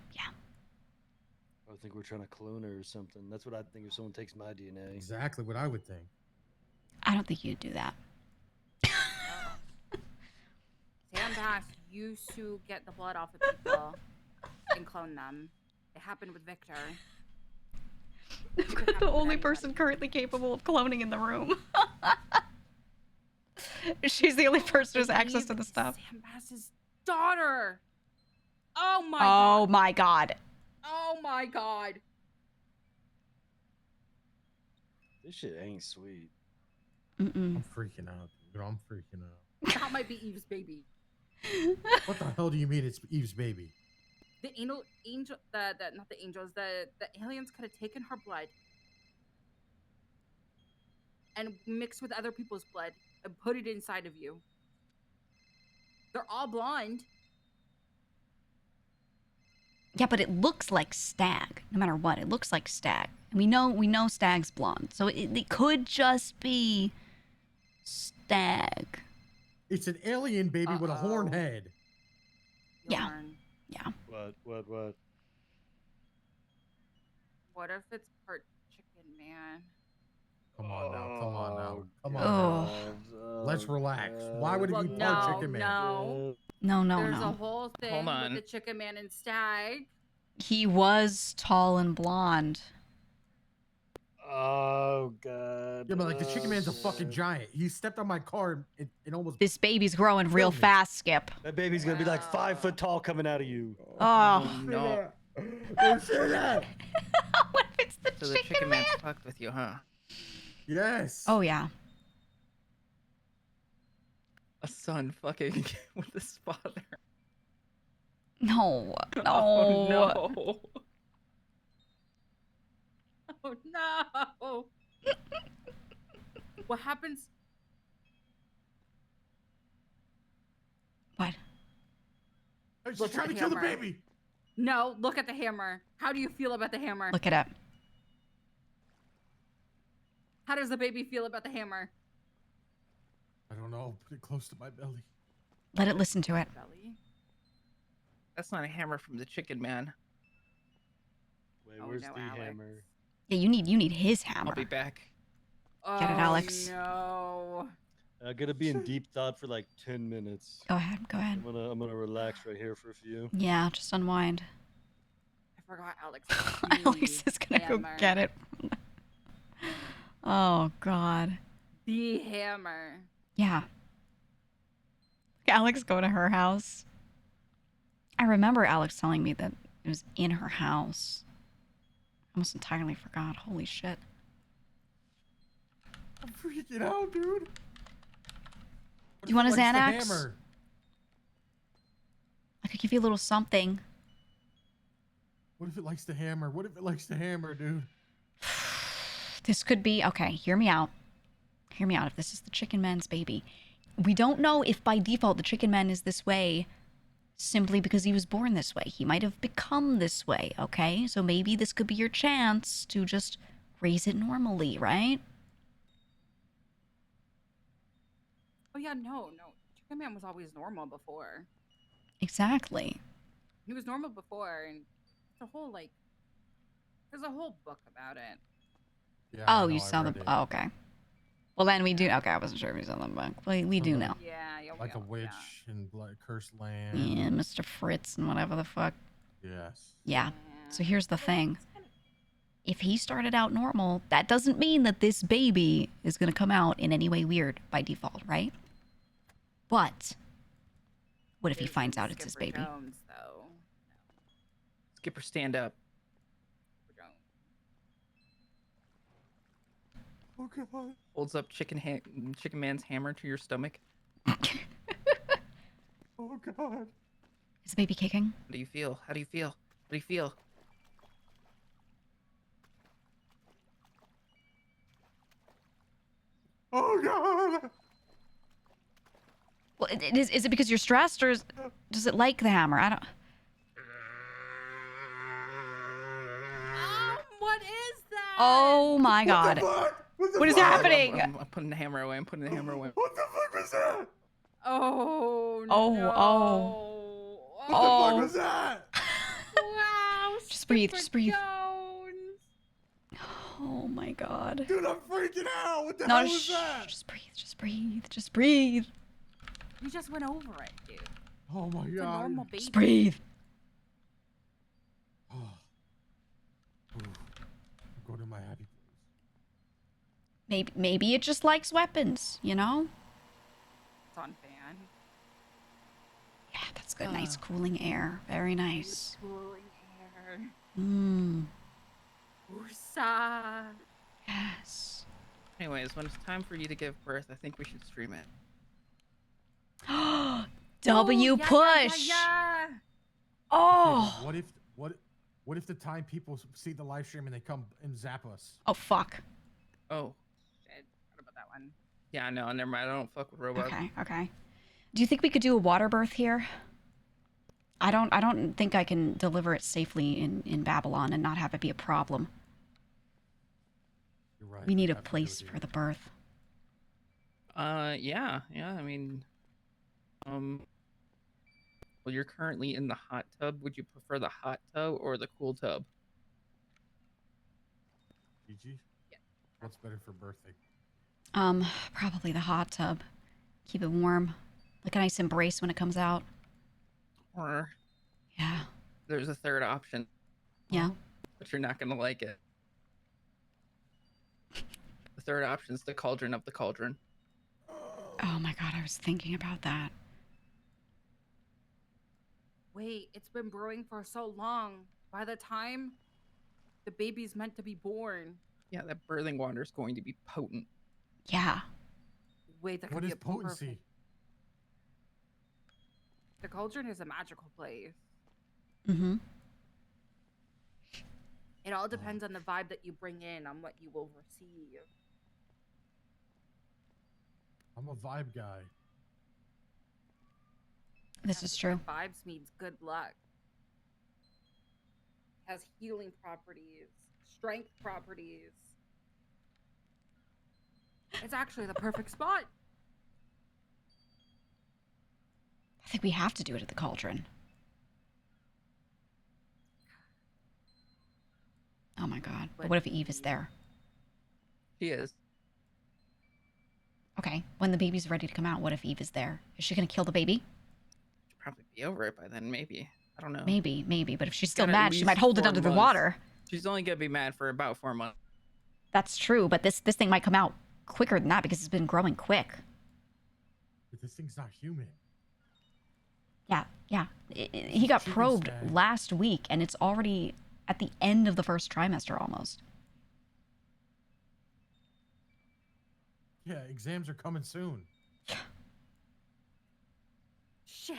I think we're trying to clone her or something. That's what I think if someone takes my DNA. Exactly what I would think. I don't think you'd do that. Sam Bass used to get the blood off of people and clone them. It happened with Victor. The only person currently capable of cloning in the room. She's the only person who has access to the stuff. Sam Bass's daughter. Oh my god. Oh my god. Oh my god. This shit ain't sweet. Mm-mm. I'm freaking out, dude. I'm freaking out. That might be Eve's baby. What the hell do you mean it's Eve's baby? The not the angels, the aliens could have taken her blood and mixed with other people's blood and put it inside of you. They're all blonde. Yeah, but it looks like Stag. No matter what, it looks like Stag. And we know Stag's blonde, so it could just be Stag. It's an alien baby with a horn head. Yeah. Yeah. What? What if it's part chicken man? Come on now. Come on now. Come Oh. on now. Let's relax. Why would it be part chicken man? No. No. There's a whole thing Hold on. with the chicken man and Stag. He was tall and blonde. Oh god. Yeah, but like the chicken man's a fucking giant. He stepped on my car and almost. This baby's growing real fast, Skip. That baby's gonna be like 5 foot tall coming out of you. Oh. No. Don't say that. What if it's the So the chicken man's fucked with you, huh? Yes. Oh yeah. A son fucking with his father. No. No. Oh, no. Oh no! What happens? What? She's trying to kill the baby. No, look at the hammer. How do you feel about the hammer? Look it up. How does the baby feel about the hammer? I don't know. Put it close to my belly. Let it listen to it. Belly? That's not a hammer from the chicken man. Wait, where's the hammer? Yeah, you need his hammer. I'll be back. Get it, Alex. No. I'm gonna be in deep thought for like 10 minutes. Go ahead. I'm gonna relax right here for a few. Yeah, just unwind. I forgot Alex. Alex is gonna go get it. Oh god. The hammer. Yeah. Alex go to her house. I remember Alex telling me that it was in her house. I almost entirely forgot. Holy shit. I'm freaking out, dude. Do you want a What's the Xanax? hammer? I could give you a little something. What if it likes the hammer? What if it likes the hammer, dude? This could be, okay, hear me out. Hear me out. If this is the chicken man's baby, we don't know if by default the chicken man is this way simply because he was born this way. He might have become this way, okay? So maybe this could be your chance to just raise it normally, right? Oh yeah, no. Chicken man was always normal before. Exactly. He was normal before, and there's a whole book about it. Yeah, Oh, you saw the, oh, okay. Well, then we do, okay, I wasn't sure if you saw the book. We do know. Yeah. Like a witch and cursed land. Yeah, Mr. Fritz and whatever the fuck. Yes. Yeah. So here's the thing. If he started out normal, that doesn't mean that this baby is going to come out in any way weird by default, right? But what if he finds out it's his baby? Jones, though. Skipper, stand up. Oh god. Holds up chicken man's hammer to your stomach. Oh god. Is the baby kicking? How do you feel? How do you feel? How do you feel? Oh god. Well, is it because you're stressed, or does it like the hammer? I don't. What is that? Oh my god. What is happening? I'm putting the hammer away. I'm putting the hammer away. What the fuck was that? Oh Oh, no. oh. What the fuck was that? Wow. Just breathe. Just breathe. Jones. Oh my god. Dude, I'm freaking out. What the No, hell was that? just breathe. Just breathe. Just breathe. You just went over it, dude. Oh my It's a god. normal baby. Just breathe. Go to my happy place. Maybe it just likes weapons, you know? It's on fan. Yeah, that's good. Nice cooling air. Very nice. Cooling air. Mmm. Ursa. Yes. Anyways, when it's time for you to give birth, I think we should stream it. W push. Oh. Okay, what if the time people see the live stream and they come and zap us? Oh fuck. Oh. Shit. What about that one? Yeah, no, never mind. I don't fuck with robots. Okay. Do you think we could do a water birth here? I don't think I can deliver it safely in Babylon and not have it be a problem. You're right. We need a place for the birth. Yeah. I mean, well, you're currently in the hot tub. Would you prefer the hot tub or the cool tub? GG? Yeah. What's better for birthing? Probably the hot tub. Keep it warm. Like a nice embrace when it comes out. Or yeah, there's a third option. Yeah. But you're not gonna like it. The third option is the cauldron of the cauldron. Oh my god, I was thinking about that. Wait, it's been brewing for so long. By the time the baby's meant to be born. Yeah, that birthing water is going to be potent. Yeah. Wait, that could What be is a poker potency? face. The cauldron is a magical place. Mm-hmm. It all depends on the vibe that you bring in, on what you will receive. I'm a vibe guy. This is true. Vibes means good luck. Has healing properties, strength properties. It's actually the perfect spot. I think we have to do it at the cauldron. Oh my god. But what if Eve is there? She is. Okay, when the baby's ready to come out, what if Eve is there? Is she gonna kill the baby? She'll probably be over it by then, maybe. I don't know. Maybe, but if she's still Got at mad, she least might hold it 4 under the months. water. She's only gonna be mad for about 4 months. That's true, but this thing might come out quicker than that because it's been growing quick. But this thing's not human. Yeah. He got probed last week, and it's already at the end of the first trimester almost. Yeah, exams are coming soon. Shit.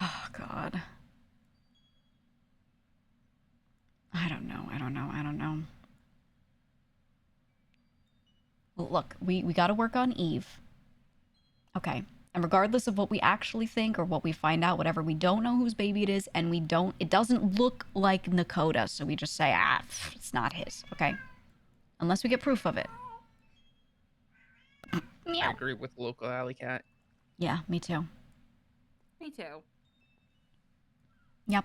Oh, God. I don't know. Well, look, we got to work on Eve. Okay. And regardless of what we actually think or what we find out, whatever, we don't know whose baby it is, and it doesn't look like Nakota, so we just say, it's not his, okay? Unless we get proof of it. I agree with the local alley cat. Yeah, me too. Me too. Yep.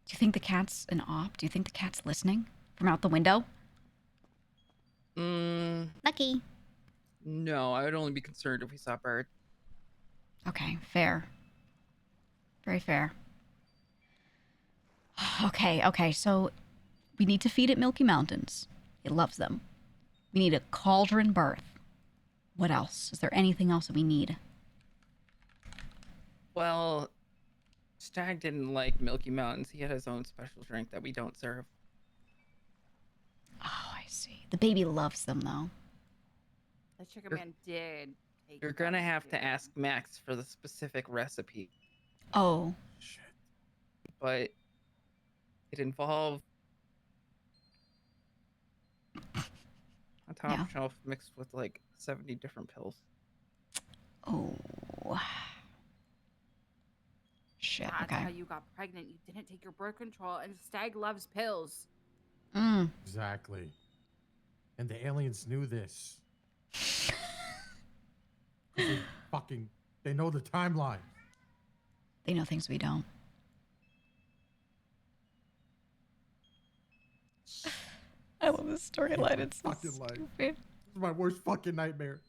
Do you think the cat's an op? Do you think the cat's listening from out the window? Lucky. No, I would only be concerned if we saw bird. Okay, fair. Very fair. Okay, so we need to feed it Milky Mountains. It loves them. We need a cauldron birth. What else? Is there anything else that we need? Well, Stag didn't like Milky Mountains. He had his own special drink that we don't serve. Oh, I see. The baby loves them, though. The chicken man did. You're gonna have to ask Max for the specific recipe. Oh. Shit. But it involved a top shelf mixed with like 70 different pills. Oh. Shit. That's Okay. how you got pregnant. You didn't take your birth control, and Stag loves pills. Exactly. And the aliens knew this. They know the timeline. They know things we don't. I love this storyline. It's so stupid. This is my worst fucking nightmare.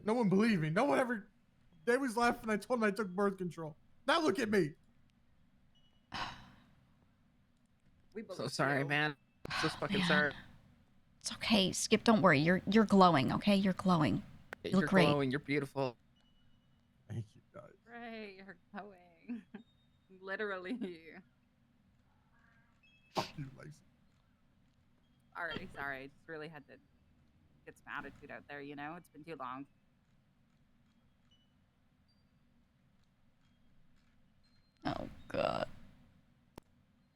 No one believed me. No one ever. They was laughing. I told them I took birth control. Now look at me. So sorry, man. So fucking man. sorry. It's okay, Skip. Don't worry. You're glowing. Okay, you're glowing. You look You're great. glowing. You're beautiful. Thank you, guys. Right, you're going. Literally. Fuck you, Lacey. Sorry. I just really had to get some attitude out there, you know? It's been too long. Oh, God.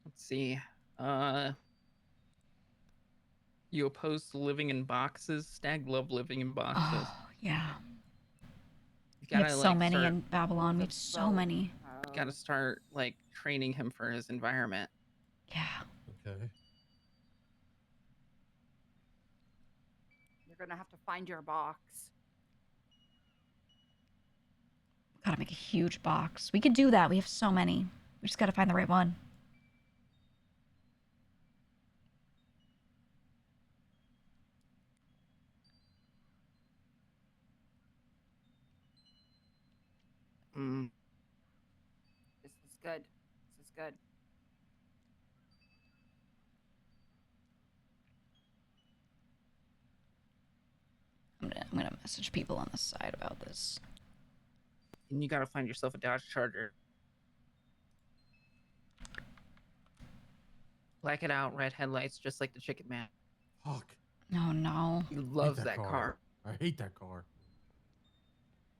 Let's see. You opposed to living in boxes? Stag love living in boxes. Oh, yeah. You We have gotta, so like, many start, in Babylon. We have so many. you gotta start like training him for his environment. Yeah. Okay. You're gonna have to find your box. Gotta make a huge box. We could do that. We have so many. We just gotta find the right one. This is good. This is good. I'm gonna message people on the side about this. And you gotta find yourself a Dodge Charger. Black it out, red headlights, just like the Chicken Man. Fuck. Oh, no. He loves that car. I hate that car.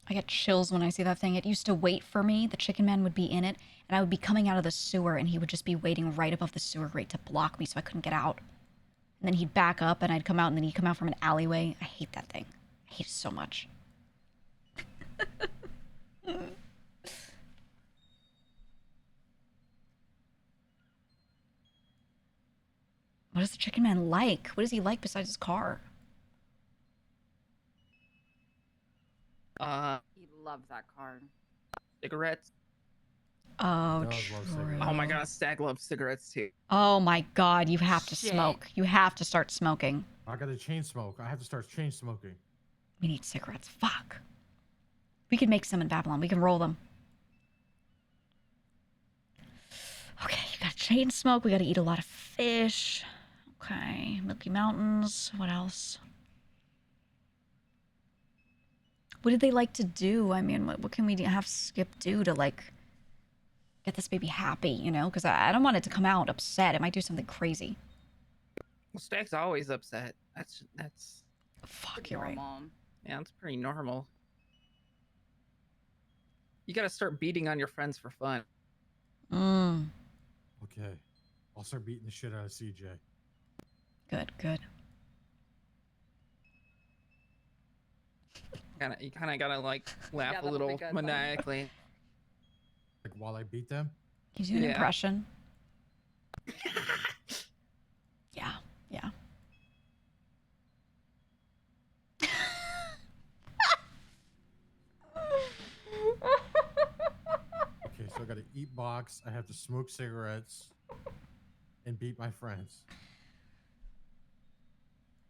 I get chills when I see that thing. It used to wait for me. The chicken man would be in it, and I would be coming out of the sewer, and he would just be waiting right above the sewer grate to block me so I couldn't get out. And then he'd back up, and I'd come out, and then he'd come out from an alleyway. I hate that thing. I hate it so much. What does the chicken man like? What does he like besides his car? He loves that car. Cigarettes. Oh, true. Oh my God, Stag loves cigarettes too. Oh my God, you have to Shit. smoke. You have to start smoking. I gotta chain smoke. I have to start chain smoking. We need cigarettes. Fuck. We can make some in Babylon. We can roll them. Okay, you gotta chain smoke. We gotta eat a lot of fish. Okay, Milky Mountains. What else? What did they like to do? I mean, what can we have Skip do to, like, get this baby happy, you know? Because I don't want it to come out upset. It might do something crazy. Well, Stag's always upset. That's. Fuck, you're right. Yeah, that's pretty normal. You gotta start beating on your friends for fun. Okay. I'll start beating the shit out of CJ. Good. You kind of gotta like laugh Yeah, a that'll little be good. maniacally. Like while I beat them? You do an Yeah. impression? Yeah. Okay, so I gotta eat box. I have to smoke cigarettes and beat my friends.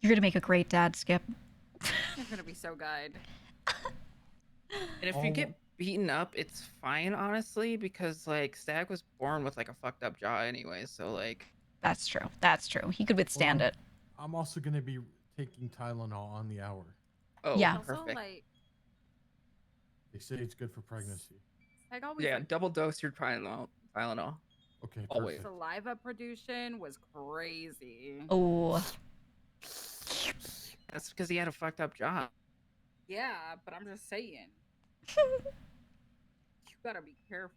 You're gonna make a great dad, Skip. You're gonna be so good. And if you get beaten up, it's fine, honestly, because like Stag was born with like a fucked up jaw anyway, so like. That's true. He could withstand it. I'm also gonna be taking Tylenol on the hour. Oh, Yeah. Also, perfect. like, They say it's good for pregnancy. Peg always Yeah, like double dose your Tylenol. Okay, Always. saliva production was crazy. Oh. That's because he had a fucked up job. Yeah, but I'm just saying. You gotta be careful.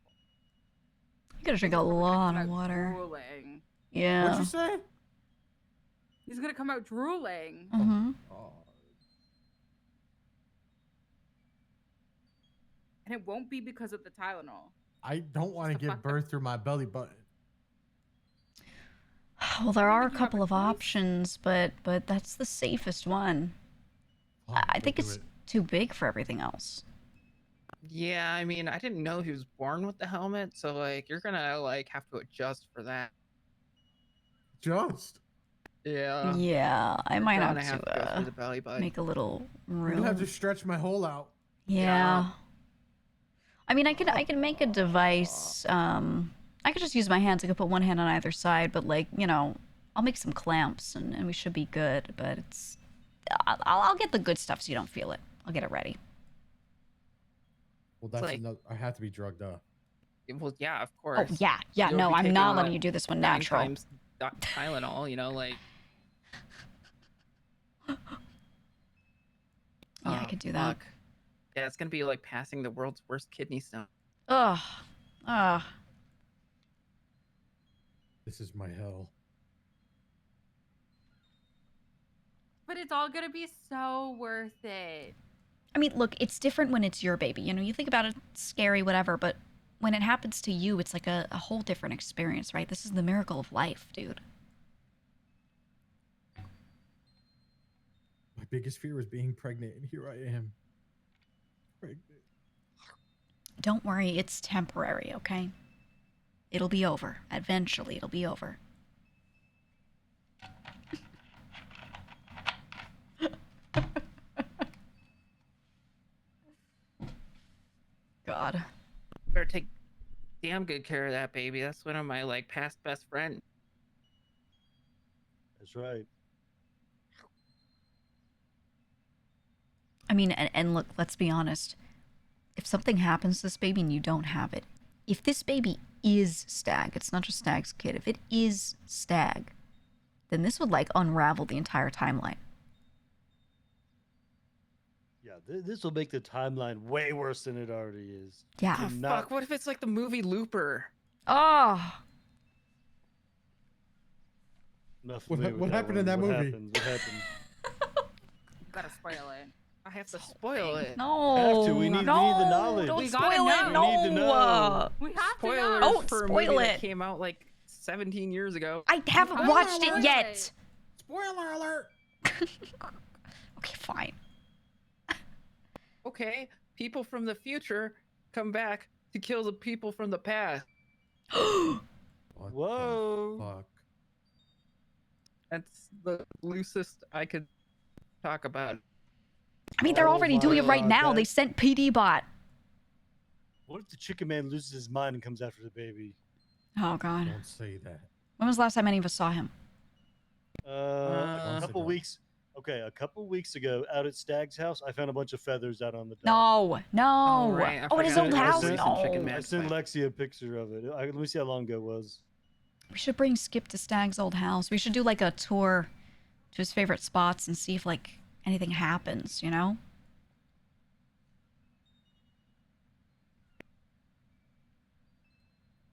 You gotta drink a lot of water. Drooling. Yeah. What'd you say? He's gonna come out drooling. Mm-hmm. And it won't be because of the Tylenol. I don't want to give birth through my belly button. Well, there are a couple of options, but that's the safest one. I think it's too big for everything else. Yeah, I mean, I didn't know he was born with the helmet, so like you're gonna like have to adjust for that. Just. Yeah. Yeah, I might gonna have go to through the belly button. make a little I'm room. gonna have to stretch my hole out. Yeah. I mean, I can make a device. I could just use my hands. I could put one hand on either side, but like, you know, I'll make some clamps and we should be good. But it's, I'll get the good stuff so you don't feel it. I'll get it ready. Well, that's like- another. I have to be drugged up. Well, yeah, of course. Oh yeah, yeah. You'll No, be I'm taking, not like, letting you do this one 9 natural. times Tylenol, you know, like. Yeah, I could do that. Fuck. Yeah, it's gonna be like passing the world's worst kidney stone. Ugh. Ugh. This is my hell. But it's all gonna be so worth it. I mean, look, it's different when it's your baby. You know, you think about it, it's scary, whatever, but when it happens to you, it's like a whole different experience, right? This is the miracle of life, dude. My biggest fear was being pregnant, and here I am. Pregnant. Don't worry, it's temporary, okay? It'll be over. Eventually, it'll be over. God. Better take damn good care of that baby. That's one of my like past best friends. That's right. I mean, and look, let's be honest. If something happens to this baby and you don't have it, if this baby is Stag, it's not just Stag's kid, if it is Stag, then this would like unravel the entire timeline. Yeah, this will make the timeline way worse than it already is. Yeah. Oh, fuck, what if it's like the movie Looper? Oh. What happened in that What movie? happened? What happened? You gotta spoil it. I have to spoil it. No. Have to. We need the knowledge. Don't We spoil gotta it. know. No. We need to know. We have Spoilers to know. Don't for a spoil movie it. that came out like 17 years ago. I haven't Spoiler watched it alert. yet. Spoiler alert! Okay, fine. Okay, people from the future come back to kill the people from the past. What Whoa. the fuck? That's the loosest I could talk about. I mean, they're Oh already my doing it right God, now. that- They sent PD bot. What if the chicken man loses his mind and comes after the baby? Oh, God. Don't say that. When was the last time any of us saw him? A Months couple ago. weeks. Okay, a couple weeks ago, out at Stag's house, I found a bunch of feathers out on the dock. No, no. right, I Oh, at his forgot old it was house? recent No. chicken I man sent fight. Lexi a picture of it. Let me see how long ago it was. We should bring Skip to Stag's old house. We should do like a tour to his favorite spots and see if like anything happens, you know?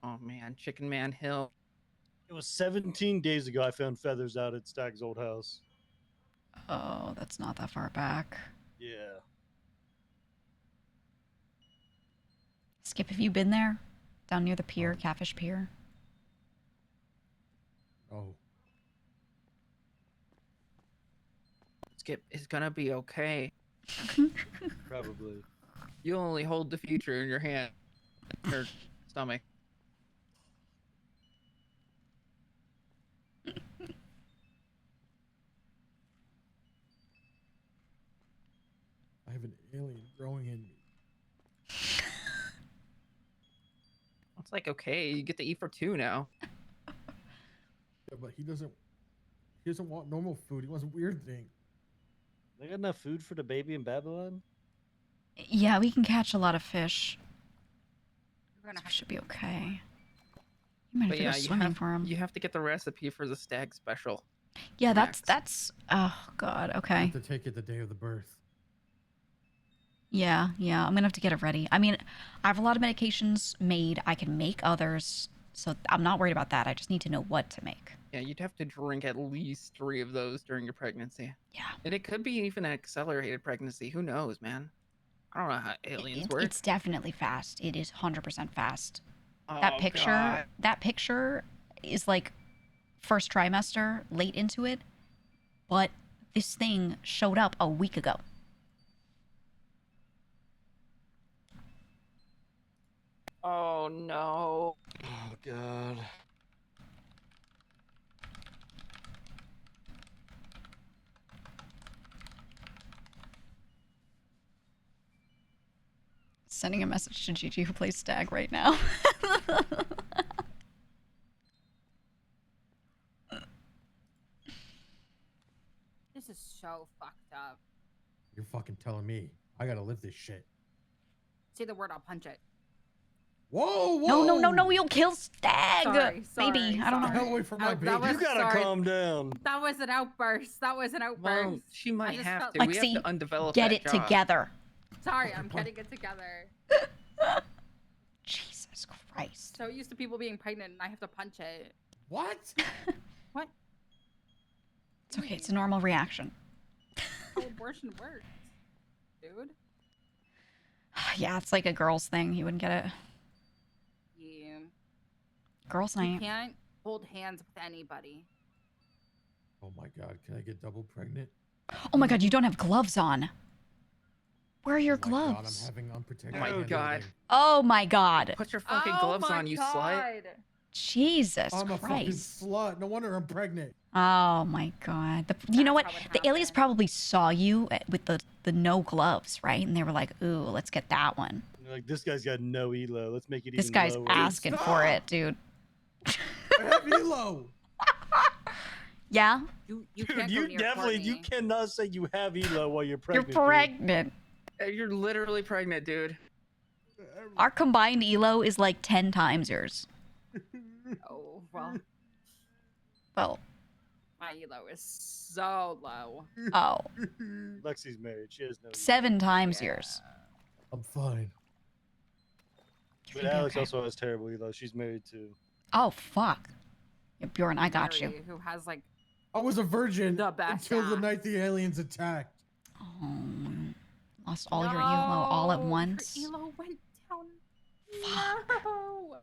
Oh man, Chicken Man Hill. It was 17 days ago I found feathers out at Stag's old house. Oh, that's not that far back. Yeah. Skip, have you been there? Down near the pier, Catfish Pier? Oh. Skip is gonna be okay. Probably. You only hold the future in your hand, your stomach. I have an alien growing in me. It's like okay, you get to eat for 2 now. Yeah, but he doesn't want normal food. He wants a weird thing. They got enough food for the baby in Babylon? Yeah, we can catch a lot of fish. Should be okay. You might have But to go yeah, swimming for him. you have to get the recipe for the stag special. Yeah, that's. Oh God. You Okay. have to take it the day of the birth. Yeah, I'm gonna have to get it ready. I mean, I have a lot of medications made. I can make others, so I'm not worried about that. I just need to know what to make. Yeah, you'd have to drink at least 3 of those during your pregnancy. Yeah. And it could be even an accelerated pregnancy. Who knows, man? I don't know how aliens work. It's definitely fast. It is 100% fast. Oh, That picture is like first trimester, late into it, but this thing showed up a week ago. Oh no. Oh God. Sending a message to Gigi who plays Stag right now. This is so fucked up. You're fucking telling me. I gotta live this shit. Say the word, I'll punch it. Whoa, whoa! No, you'll kill Stag. Sorry, Maybe. I don't know. Hell away from my baby. was- You gotta sorry. calm down. That was an outburst. That was an outburst. Well, she might just have felt- to. Like, We see, have to undevelop get that it jaw. together. Sorry, I'm getting it together. Jesus Christ. So used to people being pregnant and I have to punch it. What? What? It's okay. It's a normal reaction. How abortion works, dude. Yeah, it's like a girl's thing. You wouldn't get it. Yeah. Girls' You night. can't hold hands with anybody. Oh my God! Can I get double pregnant? Oh my God, you don't have gloves on. Where are your Oh my God, gloves? I'm having unprotected. Oh my hand God. living. Oh my God. Put your fucking Oh gloves my on, you God. slut. Jesus I'm a fucking Christ. slut. No wonder I'm pregnant. Oh my God. You know what? The aliens probably saw you with the no gloves, right? And they were like, ooh, let's get that one. You're like, this guy's got no elo. Let's make it This even guy's lower. asking for it, dude. I have elo. Yeah? You Dude, can't go you near definitely Courtney. you cannot say you have elo while you're You're pregnant. dude. pregnant. You're literally pregnant, dude. Our combined elo is like 10 times yours. Oh, well, Well, my elo is so low. oh, Lexi's married. She has no. 7 times yours. I'm fine. But You're Alex okay. also has terrible elo. She's married too. Oh, fuck. Yeah, Bjorn, I got you. Mary, who has like I was a virgin the best until the ass. night the aliens attacked. Oh, lost all your elo all at No, once. Your elo went down. Fuck. No.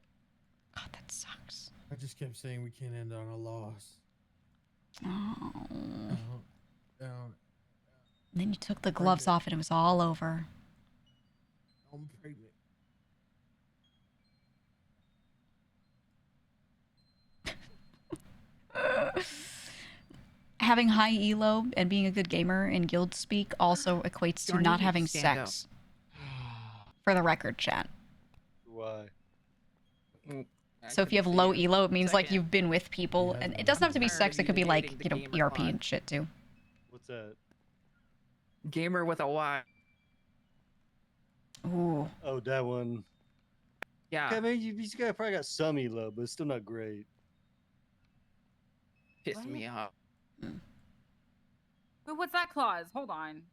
God, that sucks. I just kept saying we can't end on a loss. Oh. Down. Then you took the gloves off and it was all over. I'm pregnant. Having high elo and being a good gamer in guild speak also equates to Darn, not you having stand up. sex. For the record, chat. Why? So if you have low elo, it means like you've been with people, and it doesn't have to be tired sex. of It could be you like, dating you the know, gamer ERP pod. and shit too. What's that? Gamer with a Y. Ooh. Oh, that one. Yeah. Okay, I mean, you guys probably got some elo, but it's still not great. Piss me off. Wait, what's that clause? Hold on.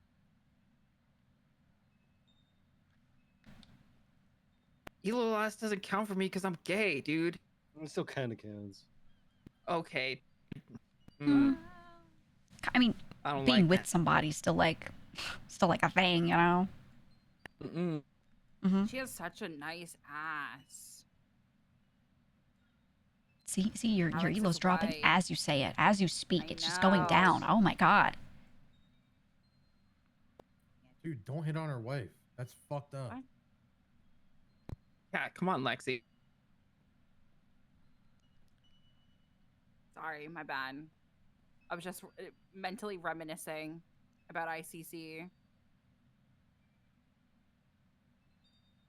Elo loss doesn't count for me because I'm gay, dude. It still kind of counts. Okay. I mean, I don't being like with somebody still like a thing, you know. Mm-mm. She has such a nice ass. See, your Alex is elo's dropping white. as you say it, as you speak. I It's just going know. down. Oh my God. Dude, don't hit on her wife. That's fucked up. What? Yeah, come on, Lexi. Sorry, my bad. I was just mentally reminiscing about ICC.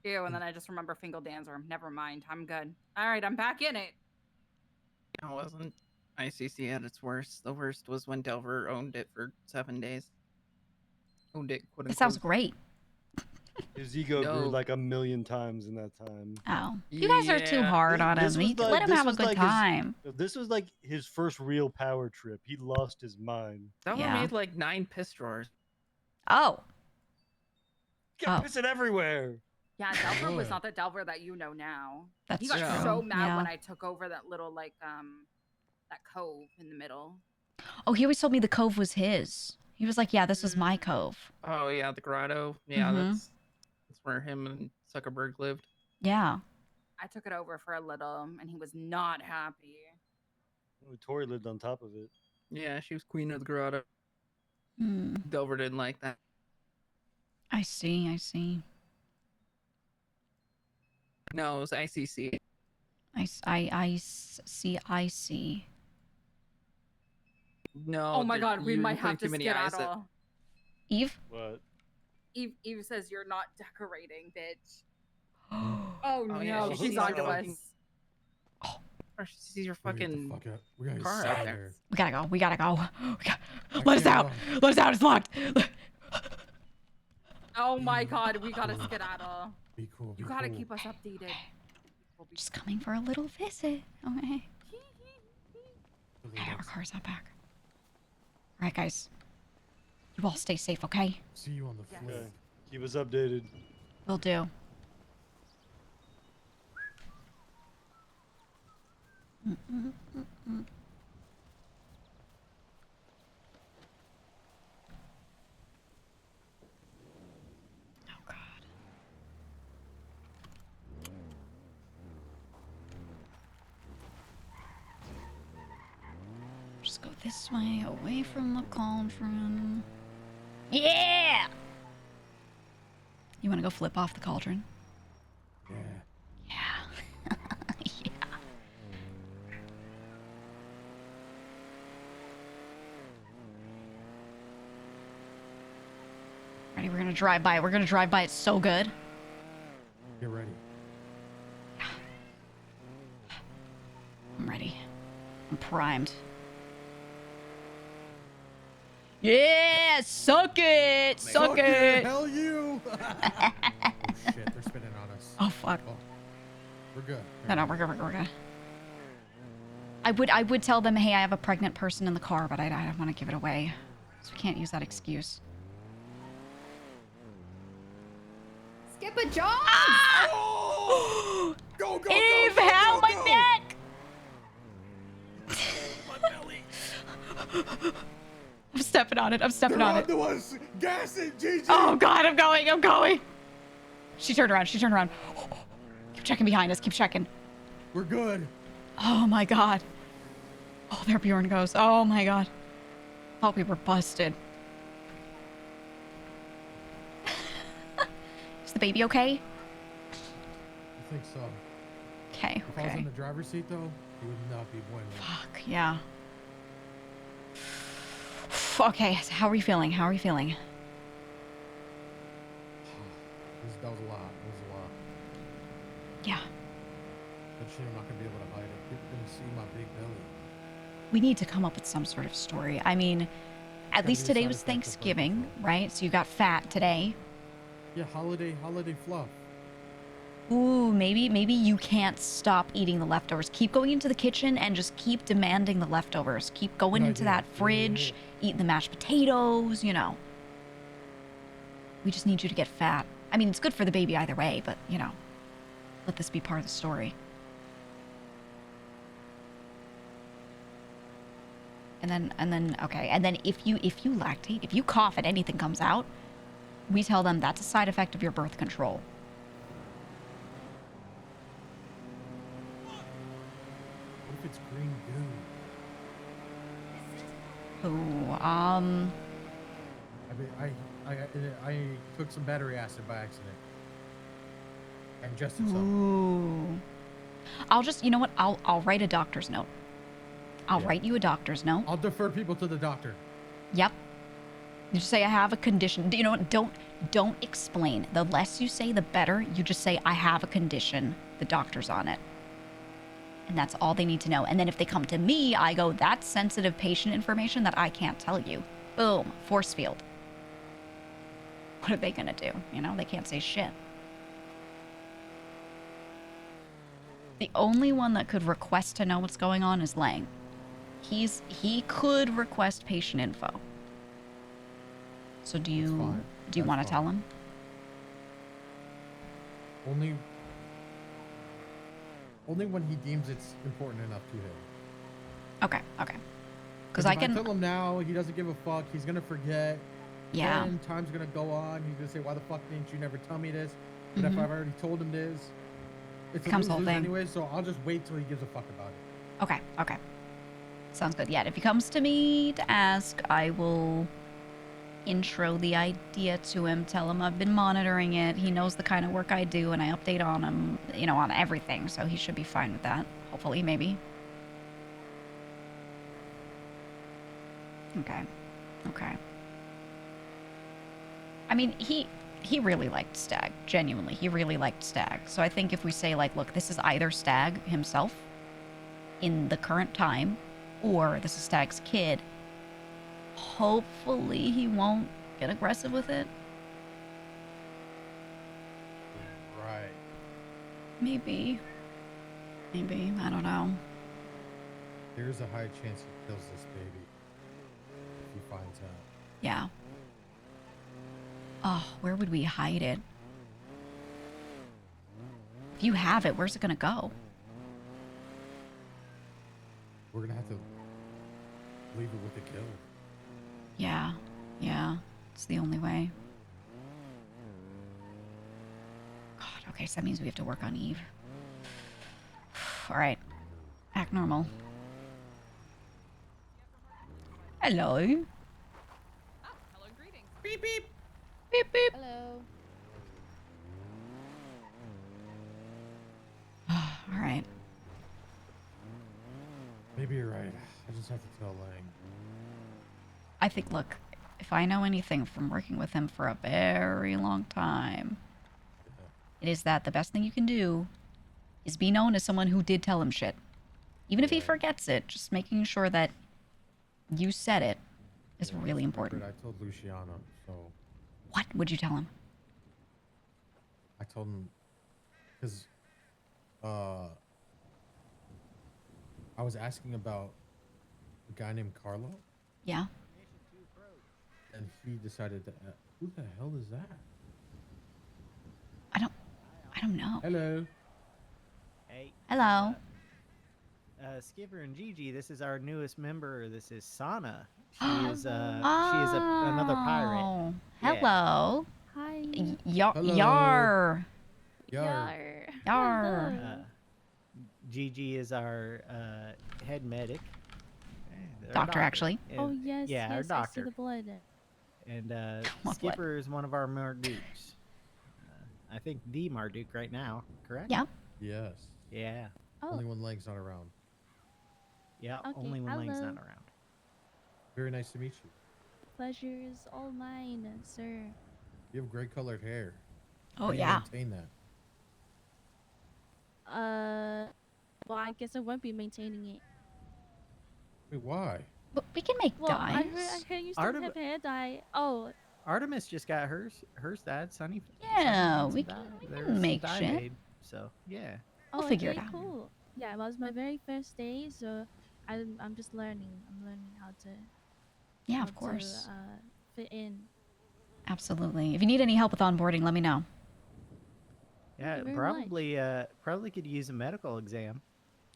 Ew, and then I just remember Fingal Dancer. Never mind, I'm good. All right, I'm back in it. It wasn't ICC at its worst. The worst was when Delver owned it for 7 days. Owned it, quote That sounds unquote. great. His ego grew like 1,000,000 times in that time. Oh, you guys are too hard on him. Let him have a good time. This was like his first real power trip. He lost his mind. Delver made like 9 piss drawers. Oh. Kept pissing everywhere. Yeah, Delver was not the Delver that you know now. That's he got true. so mad Yeah. when I took over that little like that cove in the middle. Oh, he always told me the cove was his. He was like, yeah, this is my cove. Oh yeah, the grotto. Yeah, Mhm. that's where him and Zuckerberg lived. Yeah. I took it over for a little, and he was not happy. Tori lived on top of it. Yeah, she was queen of the grotto. Hmm. Delver didn't like that. I see. I see. No, it was ICC. I see. No. Oh my God, we you're might putting have to too many eyes at- skedaddle. Eve? What? Eve says you're not decorating, bitch. Oh no, yeah, she's onto us. Or she sees your fucking We gotta car get out out there. there. We gotta go. We gotta go. Let us out. Let us out. It's locked. Oh my God, we gotta skedaddle. Be cool. You gotta keep us updated. Just coming for a little visit. Okay. Okay, our car's out back. All right, guys. You all stay safe, okay? See you on the flip. Okay. Keep us updated. Will do. Oh God. Just go this way, away from the cauldron. Yeah! You want to go flip off the cauldron? Yeah. Yeah. Yeah. Ready? We're gonna drive by it. We're gonna drive by it so good. Get ready. I'm ready. I'm primed. Yeah! Suck it! Suck it! Hell you! Oh shit, they're spinning on us. Oh fuck. Oh, we're good. No, we're good. We're good. I would tell them, hey, I have a pregnant person in the car, but I don't want to give it away, so we can't use that excuse. Skip a job! Go, go, Eve, go, how go, my go. neck! My belly. I'm stepping on it. I'm stepping on it. They're onto us. Gas it, GG. Oh God, I'm going. I'm going. She turned around. She turned around. Keep checking behind us. Keep checking. We're good. Oh my God. Oh, there Bjorn goes. Oh my God. Thought we were busted. Is the baby okay? I think so. Okay. If I was in Okay. the driver's seat though, he would not be bueno. Fuck yeah. Okay. So how are we feeling? How are we feeling? That was a lot. That was a lot. Yeah. But shit, I'm not gonna be able to hide it. People are gonna see my big belly. We need to come up with some sort of story. I mean, at least today was Thanksgiving, right? So you got fat today. Yeah, holiday fluff. Ooh, maybe you can't stop eating the leftovers. Keep going into the kitchen and just keep demanding the leftovers. Keep going into that fridge, eating the mashed potatoes, you know. We just need you to get fat. I mean, it's good for the baby either way, but, you know, let this be part of the story. And then, okay. And then if you lactate, if you cough and anything comes out, we tell them that's a side effect of your birth control. What if it's green goo? Ooh, I mean, I took some battery acid by accident. And ingested some. Ooh. I'll just, you know what? I'll write a doctor's note. I'll write you a doctor's note. I'll defer people to the doctor. Yep. You just say I have a condition. You know what? Don't explain. The less you say, the better. You just say I have a condition. The doctor's on it. And that's all they need to know. And then if they come to me, I go, that's sensitive patient information that I can't tell you. Boom. Force field. what are they gonna do? You know, they can't say shit. The only one that could request to know what's going on is Lang. He could request patient info. So do you want to tell him? Only when he deems it's important enough to him. Okay. Because if I can tell him now, he doesn't give a fuck. He's gonna forget. Yeah. Then time's gonna go on. He's gonna say, "Why the fuck didn't you never tell me this?" But if Mhm. I've already told him this, it's a Becomes the whole lose-lose thing. anyway. So I'll just wait till he gives a fuck about it. Okay. Sounds good. Yeah, if he comes to me to ask, I will intro the idea to him, tell him I've been monitoring it. He knows the kind of work I do, and I update on him, you know, on everything, so he should be fine with that. Hopefully, maybe. Okay. I mean, he really liked Stag. Genuinely, he really liked Stag. So I think if we say, like, look, this is either Stag himself in the current time, or this is Stag's kid, hopefully he won't get aggressive with it. Right. Maybe. I don't know. There's a high chance he kills this baby if he finds out. Yeah. Oh, where would we hide it? If you have it, where's it gonna go? We're gonna have to leave it with the guild. Yeah. It's the only way. God, okay, so that means we have to work on Eve. Alright. Act normal. Hello. Hello, greetings. Beep beep. Beep beep. Hello. Alright. Maybe you're right. I just have to tell Lang. I think, look, if I know anything from working with him for a very long time, it is that the best thing you can do is be known as someone who did tell him shit. Even if he forgets it, just making sure that you said it is really important. I told Luciano, so What would you tell him? I told him because I was asking about a guy named Carlo. Yeah. And he decided to. Who the hell is that? I don't know. Hello. Hey. Hello. Skipper and Gigi, this is our newest member. This is Sana. She is another pirate. Oh, Yeah. hello. Hi. Yar. Gigi is our head medic. Our Doctor, actually. And- Oh yes, yeah, our yes, I see doctor. the blood. And What Skipper is one of our Mardukes. I think the Marduk right now, correct? Yeah. Yes. Yeah. Oh. Only when Lang's not around. Yeah, Okay, only when Lang's hello. not around. Very nice to meet you. Pleasure is all mine, sir. You have great colored hair. Oh, How do you yeah. maintain that? Well, I guess I won't be maintaining it. Wait, why? But we can make Well, I dyes. heard you still have hair dye. Oh, Artemis just got hers dad, Sunny. Yeah, Sunny we needs some can- dye. we There's can some make dye shit. made, so yeah. We'll oh, figure it okay, out. Cool. Yeah, it was my very first day, so I'm just learning. I'm learning how to. Yeah, how of course. To, fit in. Absolutely. If you need any help with onboarding, let me know. Yeah, you very probably could use a medical exam.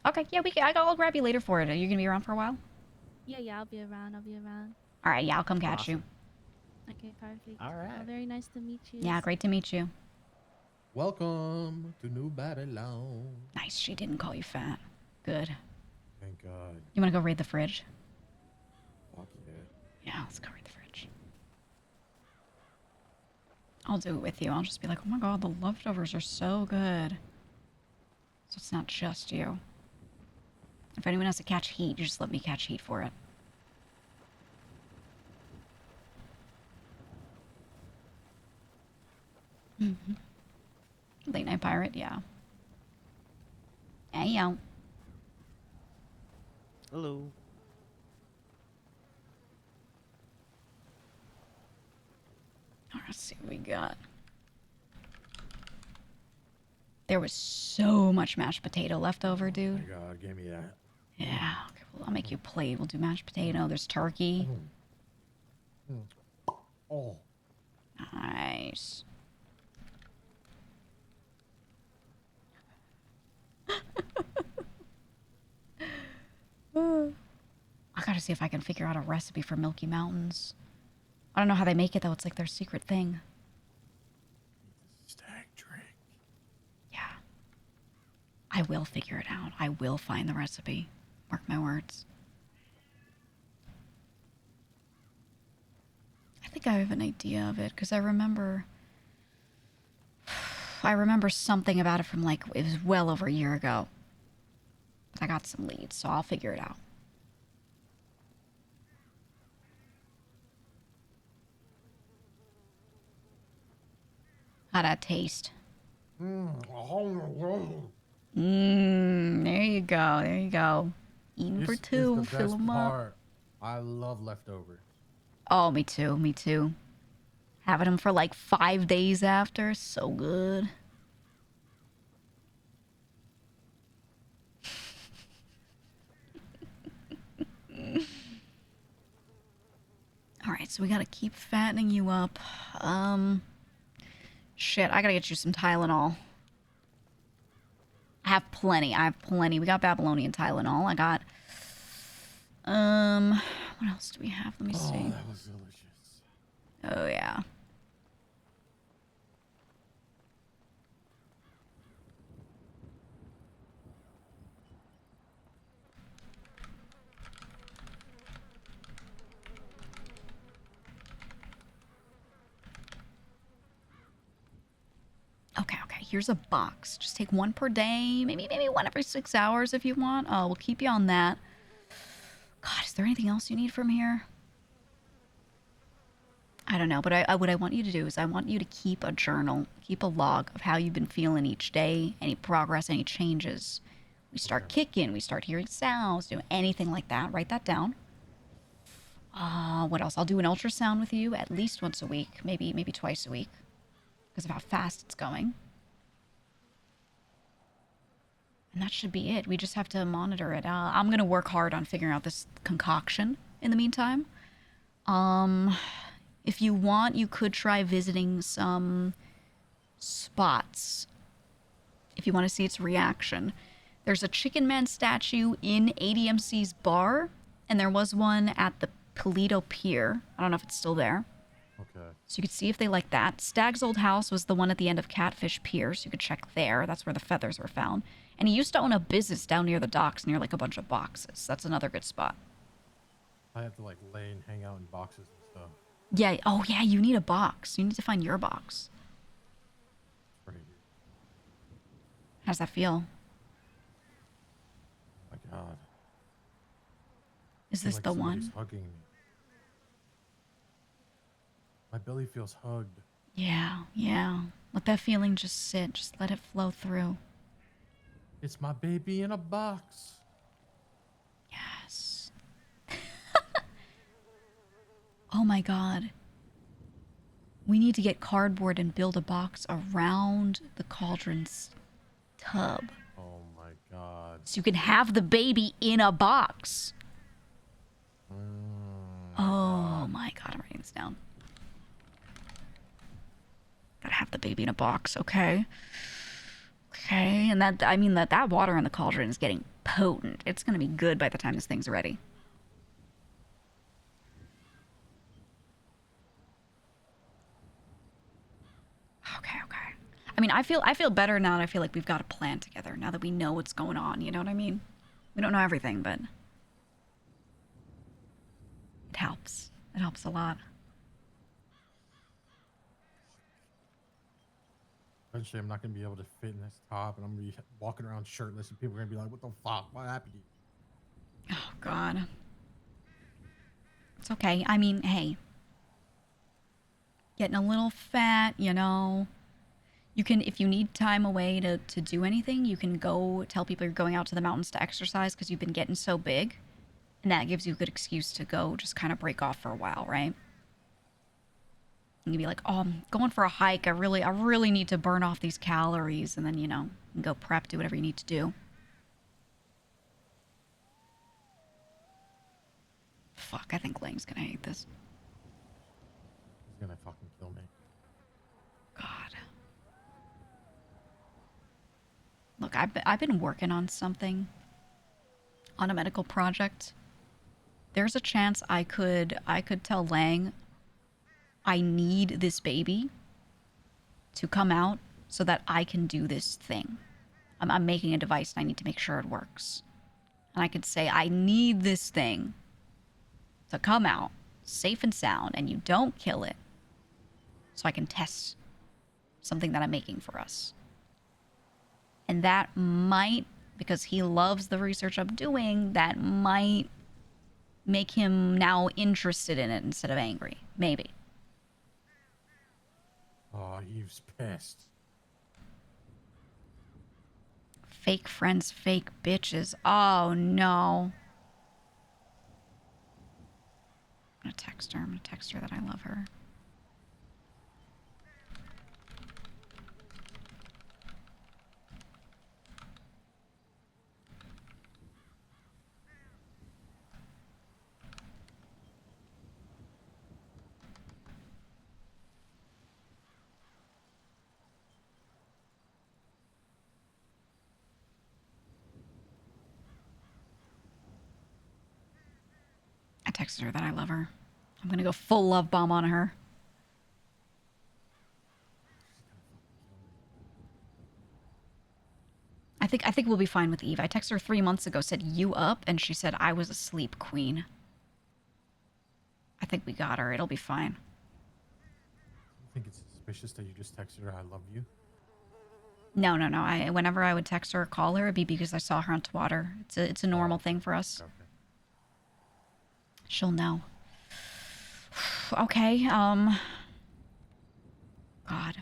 Okay, yeah, I'll grab you later for it. Are you gonna be around for a while? Yeah, I'll be around. All right, yeah, I'll come catch you. Okay, perfect. All right. Well, very nice to meet you. Yeah, great to meet you. Welcome to New Babylon. Nice, she didn't call you fat. Good. Thank God. You wanna go raid the fridge? Fuck yeah. Yeah, let's go raid the fridge. I'll do it with you. I'll just be like, oh my god, the leftovers are so good. So it's not just you. If anyone has to catch heat, you just let me catch heat for it. Late night pirate, yeah. Hey, yo. Hello. Let's see what we got. There was so much mashed potato left over, dude. Oh my god, give me that. Yeah. Okay, well, I'll make you a plate. We'll do mashed potato. There's turkey. Oh. Nice. I gotta see if I can figure out a recipe for Milky Mountains. I don't know how they make it, though. It's like their secret thing. Stag drink. Yeah. I will figure it out. I will find the recipe. Mark my words. I think I have an idea of it, because I remember something about it from, like, it was well over a year ago. I got some leads, so I'll figure it out. How'd that taste? There you go. There you go. Eating for two. Is the Fill best them up. part. I love leftovers. Oh, me too. Me too. Having them for like 5 days after. So good. Alright, so we gotta keep fattening you up. Shit, I gotta get you some Tylenol. I have plenty. We got Babylonian Tylenol. I got... What else do we have? Let me see. Oh, that was delicious. Oh, yeah. Okay, here's a box. Just take one per day, maybe one every 6 hours if you want. Oh, we'll keep you on that. God, is there anything else you need from here? I don't know, but what I want you to do is I want you to keep a journal, keep a log of how you've been feeling each day, any progress, any changes. We start kicking, we start hearing sounds, do anything like that. Write that down. What else? I'll do an ultrasound with you at least once a week, maybe twice a week, because of how fast it's going. And that should be it. We just have to monitor it. I'm going to work hard on figuring out this concoction in the meantime. If you want, you could try visiting some spots. If you want to see its reaction. There's a Chicken Man statue in ADMC's bar, and there was one at the Polito Pier. I don't know if it's still there. Okay. So you could see if they like that. Stag's old house was the one at the end of Catfish Pier, so you could check there. That's where the feathers were found. And he used to own a business down near the docks, near like a bunch of boxes. That's another good spot. I have to like lay and hang out in boxes and stuff. Yeah, oh yeah, you need a box. You need to find your box. Right. How's that feel? My God. Is I feel this like the somebody's one? Hugging me. My belly feels hugged. Yeah. Let that feeling just sit. Just let it flow through. It's my baby in a box. Yes. Oh my God. We need to get cardboard and build a box around the cauldron's tub. Oh my God. So you can have the baby in a box. Oh my God, I'm writing this down. Gotta have the baby in a box, okay? Okay, and that water in the cauldron is getting potent. It's gonna be good by the time this thing's ready. Okay. I mean, I feel better now that I feel like we've got a plan together, now that we know what's going on, you know what I mean? We don't know everything, but it helps. It helps a lot. Eventually, I'm not going to be able to fit in this top, and I'm going to be walking around shirtless, and people are going to be like, what the fuck? What happened to you? Oh, God. It's okay. I mean, hey. Getting a little fat, you know. You can, if you need time away to do anything, you can go tell people you're going out to the mountains to exercise because you've been getting so big. And that gives you a good excuse to go just kind of break off for a while, right? And you'd be like, oh, I'm going for a hike. I really need to burn off these calories. And then, you know, go prep, do whatever you need to do. Fuck, I think Lang's gonna hate this. He's gonna fucking kill me. God. Look, I've been working on something. On a medical project. There's a chance I could tell Lang I need this baby to come out so that I can do this thing. I'm making a device and I need to make sure it works. And I could say, I need this thing to come out safe and sound and you don't kill it so I can test something that I'm making for us. And that might, because he loves the research I'm doing, that might make him now interested in it instead of angry. Maybe. Oh, Eve's pissed. Fake friends, fake bitches. Oh, no. I'm gonna text her. I'm gonna text her that I love her. I texted her that I love her. I'm gonna go full love bomb on her. I think we'll be fine with Eve. I texted her 3 months ago, said, you up? And she said, I was asleep, queen. I think we got her. It'll be fine. I think it's suspicious that you just texted her, I love you. No. Whenever I would text her or call her, it'd be because I saw her on Twitter. It's a normal thing for us. Okay. She'll know. Okay, God. I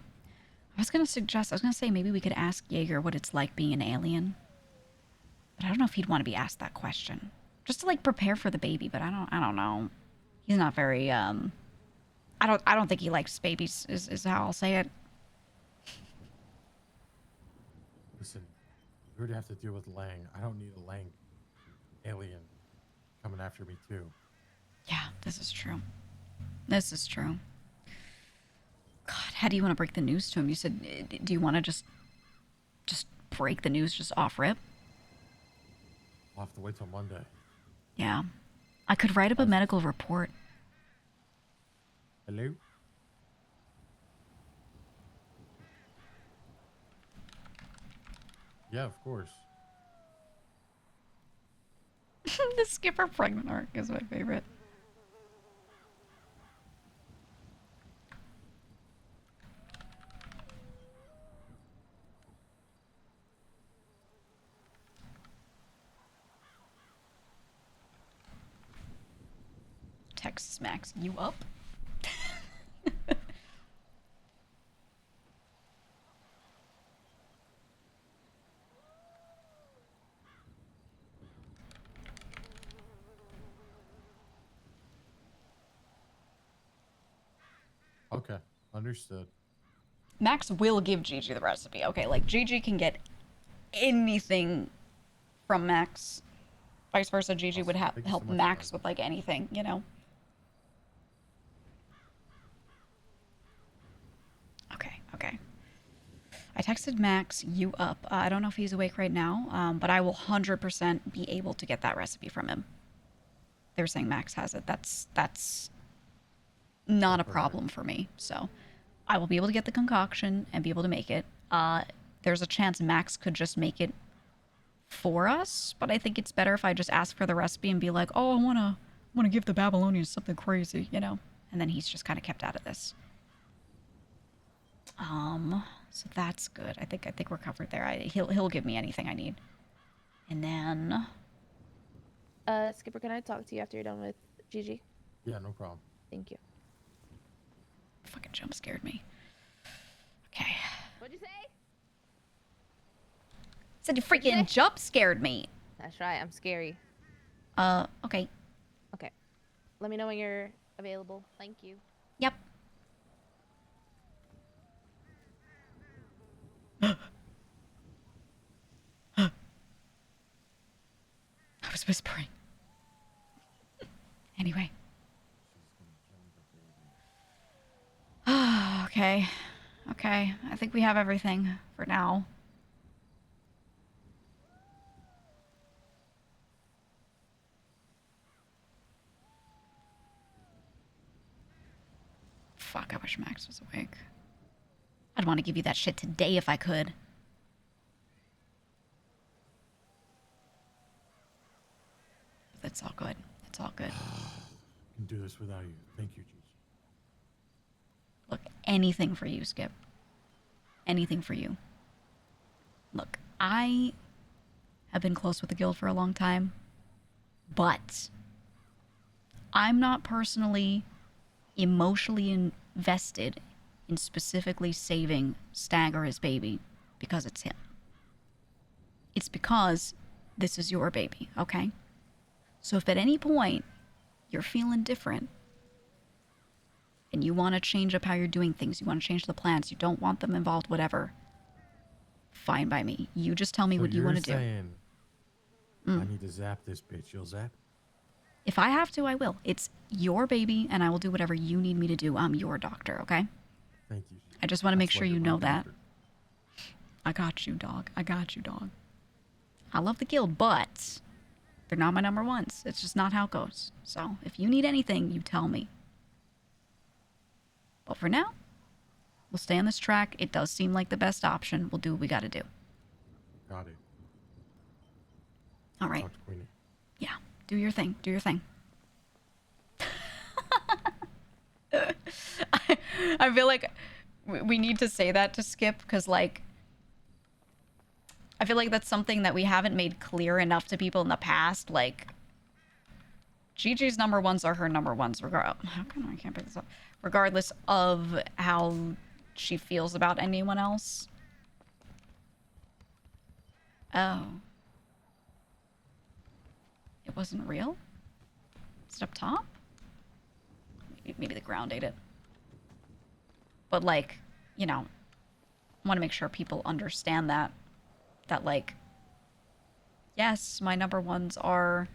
was gonna say maybe we could ask Jaeger what it's like being an alien. But I don't know if he'd want to be asked that question. Just to like prepare for the baby, but I don't know. He's not very I don't think he likes babies is how I'll say it. Listen, you already have to deal with Lang. I don't need a Lang alien coming after me too. Yeah, this is true. This is true. God, how do you want to break the news to him? You said, do you want to just break the news just off rip? I'll have to wait till Monday. Yeah. I could write up a medical report. Hello? Yeah, of course. The Skipper pregnant arc is my favorite. Texas Max, you up? Okay, understood. Max will give Gigi the recipe. Okay, like Gigi can get anything from Max. Vice versa, Gigi would help so much, Max guys. with like anything, you know? Okay. I texted Max, you up. I don't know if he's awake right now, but I will 100% be able to get that recipe from him. They're saying Max has it. That's not a problem for me. So I will be able to get the concoction and be able to make it. There's a chance Max could just make it for us, but I think it's better if I just ask for the recipe and be like, oh, I want to give the Babylonians something crazy, you know? And then he's just kind of kept out of this. So that's good. I think we're covered there. He'll give me anything I need. And then Skipper, can I talk to you after you're done with Gigi? Yeah, no problem. Thank you. Fucking jump scared me. Okay. What'd you say? Said you freaking jump scared me. That's right. I'm scary. Okay. Okay. Let me know when you're available. Thank you. Yep. whispering. Anyway. Okay. Okay. I think we have everything for now. Fuck, I wish Max was awake. I'd want to give you that shit today if I could. It's all good. It's all good. I can do this without you. Thank you, Gigi. Look, anything for you, Skip. Anything for you. Look, I have been close with the guild for a long time, but I'm not personally emotionally invested in specifically saving Stag or his baby because it's him. It's because this is your baby, okay? So if at any point you're feeling different and you want to change up how you're doing things, you want to change the plans, you don't want them involved, whatever, fine by me. You just tell me what you want to do. Saying I need to zap this bitch. You'll zap? If I have to, I will. It's your baby, and I will do whatever you need me to do. I'm your doctor, okay? Thank you. I just want to make sure you know that. I got you, dog. I got you, dog. I love the guild, but they're not my number ones. It's just not how it goes. So if you need anything, you tell me. But for now, we'll stay on this track. It does seem like the best option. We'll do what we got to do. Got it. All right. Talk to Queenie. Yeah. Do your thing. Do your thing. I feel like we need to say that to Skip because, like, I feel like that's something that we haven't made clear enough to people in the past. Like, Gigi's number ones are her number ones. How come I can't pick this up? Regardless of how she feels about anyone else. Oh. It wasn't real? Is it up top? Maybe the ground ate it. But, like, you know, I want to make sure people understand that. That, like, yes, my number ones are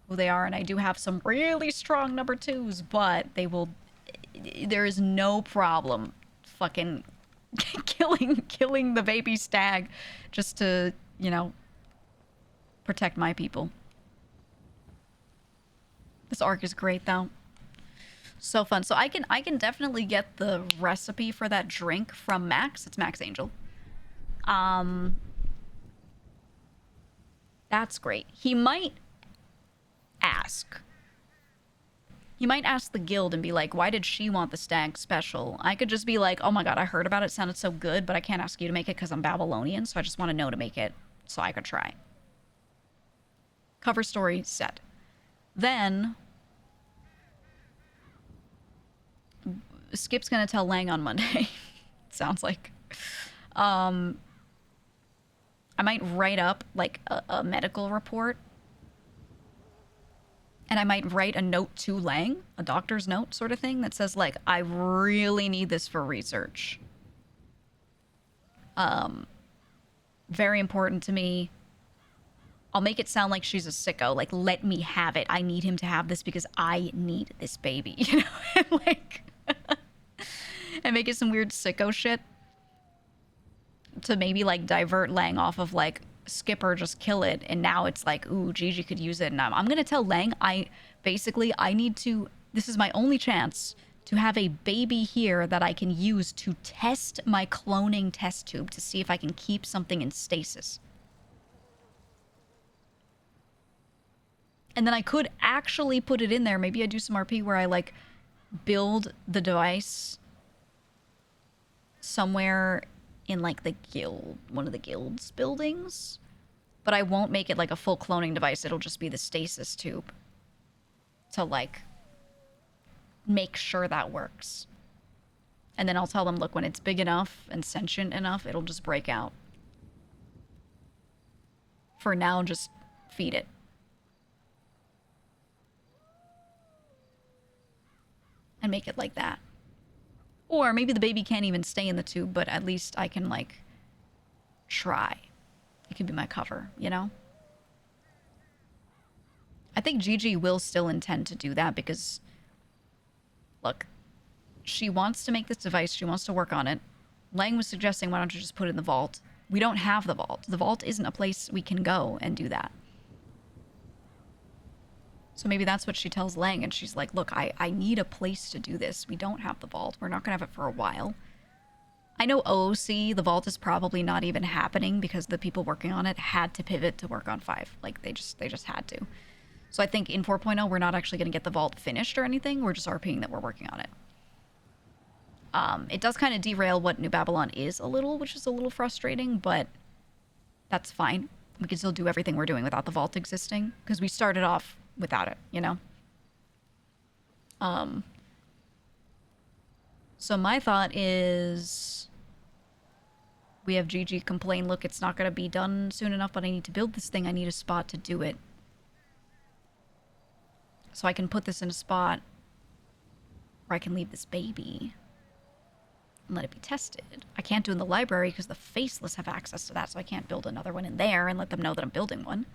who they are, and I do have some really strong number twos, but they will... There is no problem fucking killing the baby stag just to, you know, protect my people. This arc is great, though. So fun. So I can definitely get the recipe for that drink from Max. It's Max Angel. That's great. He might ask. He might ask the guild and be like, why did she want the stag special? I could just be like, oh my god, I heard about it. It sounded so good, but I can't ask you to make it because I'm Babylonian, so I just want to know to make it so I could try. Cover story set. Then Skip's gonna tell Lang on Monday. Sounds like. I might write up like a medical report. And I might write a note to Lang, a doctor's note sort of thing that says like, I really need this for research. Very important to me. I'll make it sound like she's a sicko. Like, let me have it. I need him to have this because I need this baby. You know? And like, and make it some weird sicko shit. To maybe like divert Lang off of like, Skipper, just kill it. And now it's like, ooh, Gigi could use it. And I'm going to tell Lang, I need to, this is my only chance to have a baby here that I can use to test my cloning test tube to see if I can keep something in stasis. And then I could actually put it in there. Maybe I do some RP where I like build the device somewhere in like the guild, one of the guild's buildings. But I won't make it like a full cloning device. It'll just be the stasis tube to like make sure that works. And then I'll tell them, look, when it's big enough and sentient enough, it'll just break out. For now, just feed it. And make it like that. Or maybe the baby can't even stay in the tube, but at least I can, like, try. It could be my cover, you know? I think Gigi will still intend to do that because, look, she wants to make this device. She wants to work on it. Lang was suggesting, why don't you just put it in the vault? We don't have the vault. The vault isn't a place we can go and do that. So maybe that's what she tells Lang, and she's like, look, I need a place to do this. We don't have the vault. We're not going to have it for a while. I know OOC, the vault is probably not even happening because the people working on it had to pivot to work on 5. Like, they just had to. So I think in 4.0, we're not actually going to get the vault finished or anything. We're just RPing that we're working on it. It does kind of derail what New Babylon is a little, which is a little frustrating, but that's fine. We can still do everything we're doing without the vault existing, because we started off without it, you know? So my thought is we have Gigi complain, look, it's not going to be done soon enough, but I need to build this thing. I need a spot to do it. So I can put this in a spot where I can leave this baby and let it be tested. I can't do it in the library because the faceless have access to that, so I can't build another one in there and let them know that I'm building one.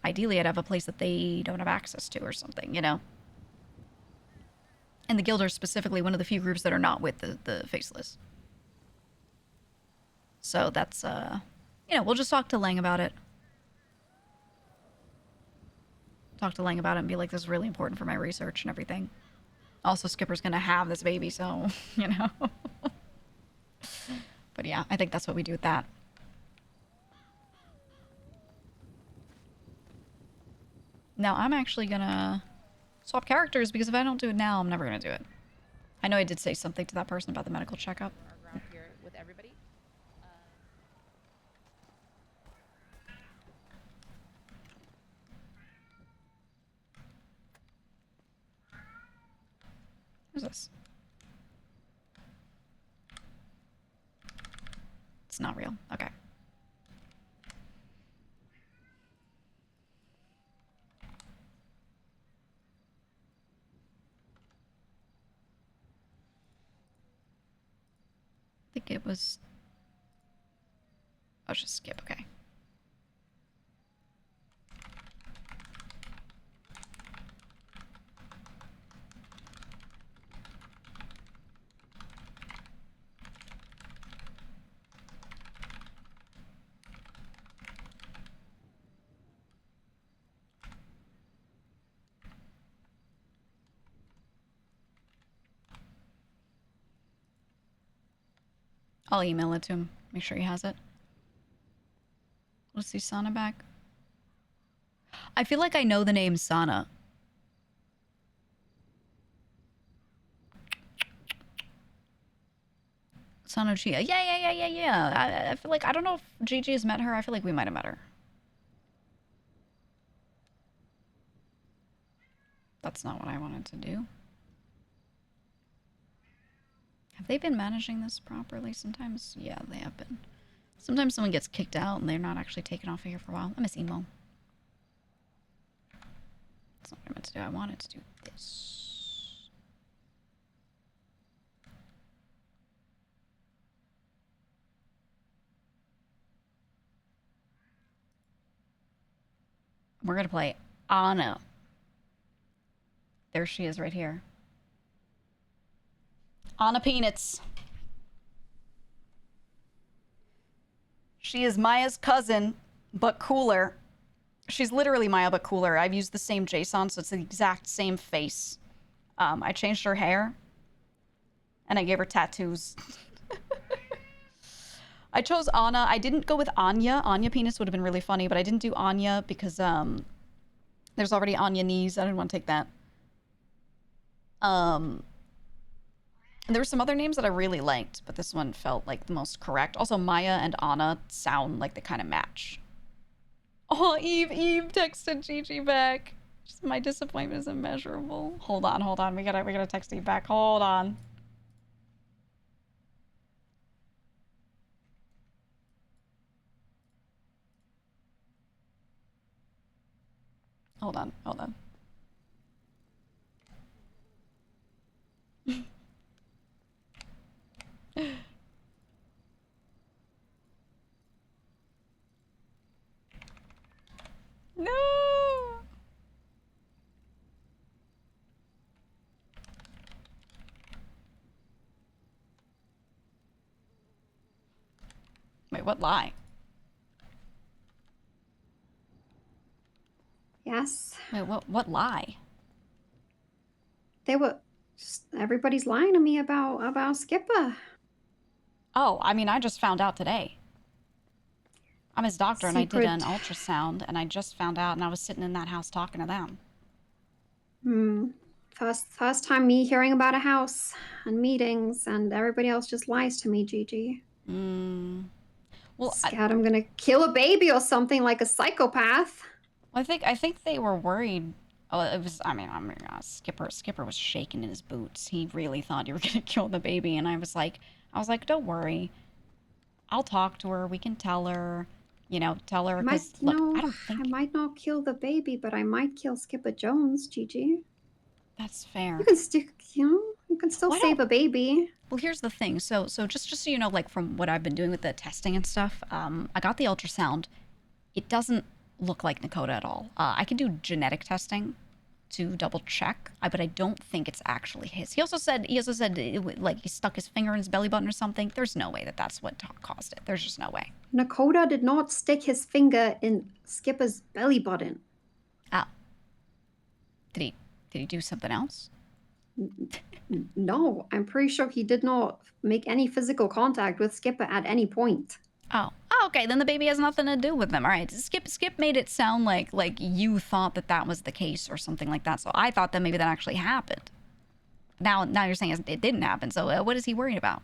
Ideally, I'd have a place that they don't have access to or something, you know? And the guild are specifically one of the few groups that are not with the faceless. So that's, you know, we'll just talk to Lang about it. Talk to Lang about it and be like, this is really important for my research and everything. Also, Skipper's gonna have this baby, so, you know. But yeah, I think that's what we do with that. Now, I'm actually gonna swap characters because if I don't do it now, I'm never gonna do it. I know I did say something to that person about the medical checkup. Around here with everybody. Who's this? It's not real. Okay. I think it was... Oh, just skip. Okay. I'll email it to him. Make sure he has it. Let's see Sana back. I feel like I know the name Sana. Sana Chia. Yeah. I feel like, I don't know if Gigi has met her. I feel like we might have met her. That's not what I wanted to do. Have they been managing this properly? Sometimes, yeah, they have been. Sometimes someone gets kicked out and they're not actually taken off of here for a while. I miss Emo. That's not what I meant to do. I wanted to do this. We're gonna play Anna. There she is right here. Anna Peanits. She is Maya's cousin, but cooler. She's literally Maya, but cooler. I've used the same JSON, so it's the exact same face. I changed her hair, and I gave her tattoos. I chose Anna. I didn't go with Anya. Anya Penis would have been really funny, but I didn't do Anya because there's already Anya Knees. I didn't want to take that. And there were some other names that I really liked, but this one felt like the most correct. Also, Maya and Anna sound like they kind of match. Oh, Eve texted Gigi back. Just, my disappointment is immeasurable. Hold on. We gotta text Eve back. Hold on. Hold on. No! What lie? Yes. Wait, what lie? They were. Everybody's lying to me about Skipper. Oh, I mean, I just found out today. I'm his doctor, and I did an Secret. ultrasound, and I just found out, and I was sitting in that house talking to them. First time me hearing about a house and meetings, and everybody else just lies to me, Gigi. Well, Scared I'm gonna kill a baby or something like a psychopath. I think they were worried. Oh, it was. I mean, Skipper was shaking in his boots. He really thought you were gonna kill the baby, and I was like, don't worry. I'll talk to her. We can tell her. Tell her. Because look, I don't think I might not kill the baby, but I might kill Skipper Jones, Gigi. That's fair. You can still, you can still save a baby. Well, here's the thing. So just so you know, like from what I've been doing with the testing and stuff, I got the ultrasound. It doesn't look like Nakota at all. I can do genetic testing to double check, but I don't think it's actually his. He also said like he stuck his finger in his belly button or something. There's no way that that's what caused it. There's just no way. Nakota did not stick his finger in Skipper's belly button. Oh. Did he do something else? No, I'm pretty sure he did not make any physical contact with Skipper at any point. Oh, okay. Then the baby has nothing to do with them. All right. Skip made it sound like you thought that was the case or something like that. So I thought that maybe that actually happened. Now you're saying it didn't happen. So what is he worried about?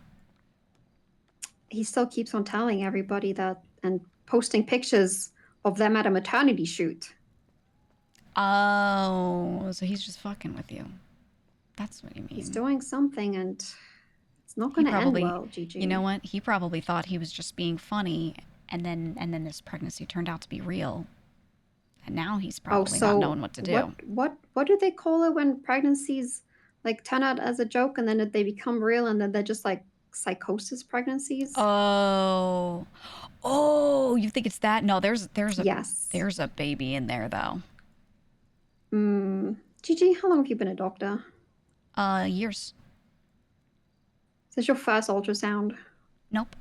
He still keeps on telling everybody that and posting pictures of them at a maternity shoot. Oh, so he's just fucking with you. That's what you mean. He's doing something, and it's not going to end well, Gigi. You know what? He probably thought he was just being funny, and then this pregnancy turned out to be real. And now he's probably not knowing what to do. What do they call it when pregnancies like turn out as a joke and then they become real and then they're just like psychosis pregnancies? Oh, you think it's that? No, there's a baby in there though. Gigi, how long have you been a doctor? Years. Is this your first ultrasound? Nope.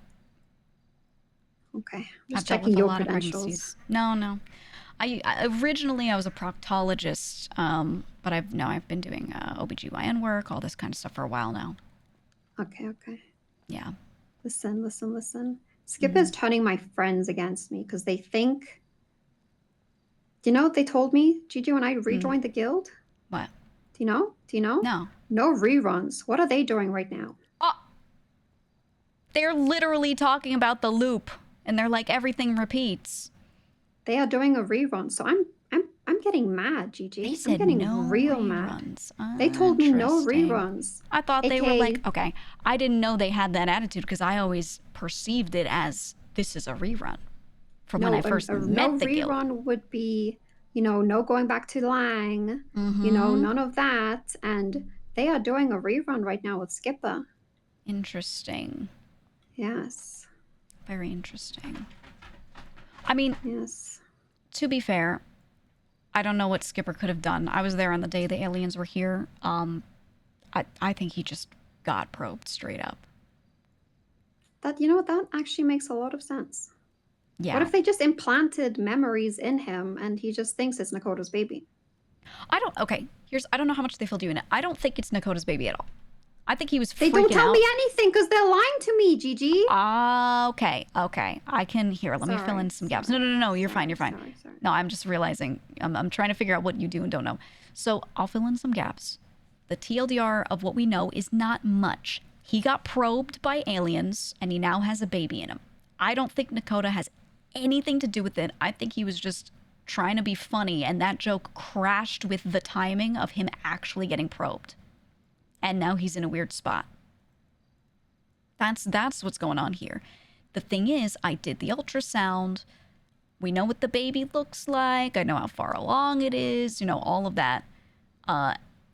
Okay. I've dealt with a lot of pregnancies. No. I originally I was a proctologist, but I've been doing OBGYN work, all this kind of stuff for a while now. Okay. Yeah. Listen. Skip is turning my friends against me because they think. Do you know what they told me, Gigi, when I rejoined the guild? What? Do you know? No. No reruns. What are they doing right now? Oh. They're literally talking about the loop, and they're like everything repeats. They are doing a rerun, so I'm getting mad, Gigi. They said I'm getting no real reruns. mad. They told me no Interesting. reruns. I thought they were like, okay, I didn't know they had that attitude because I always perceived it as this is a rerun from when I first met the guild. No rerun would be, no going back to Lang, none of that. And they are doing a rerun right now with Skipper. Interesting. Yes. Very interesting. I mean, yes. To be fair, I don't know what Skipper could have done. I was there on the day the aliens were here. I think he just got probed straight up. That actually makes a lot of sense. Yeah. What if they just implanted memories in him and he just thinks it's Nakota's baby? I don't know how much they filled you in it. I don't think it's Nakota's baby at all. I think he was freaking out. They don't tell me anything because they're lying to me, Gigi. Okay. I can hear. Let me fill in some gaps. No. You're fine. Sorry. No, I'm just realizing. I'm trying to figure out what you do and don't know. So I'll fill in some gaps. The TLDR of what we know is not much. He got probed by aliens, and he now has a baby in him. I don't think Nakota has anything to do with it. I think he was just trying to be funny, and that joke crashed with the timing of him actually getting probed. And now he's in a weird spot. That's what's going on here. The thing is, I did the ultrasound. We know what the baby looks like. I know how far along it is. All of that.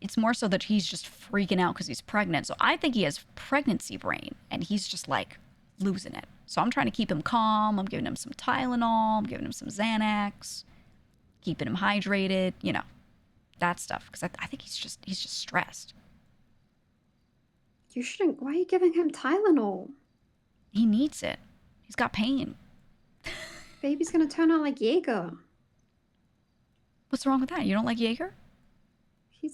It's more so that he's just freaking out because he's pregnant. So I think he has pregnancy brain, and he's just like losing it. So I'm trying to keep him calm. I'm giving him some Tylenol. I'm giving him some Xanax, keeping him hydrated. That stuff. Because I think he's just stressed. You shouldn't. Why are you giving him Tylenol? He needs it. He's got pain. Baby's gonna turn out like Jaeger. What's wrong with that? You don't like Jaeger? He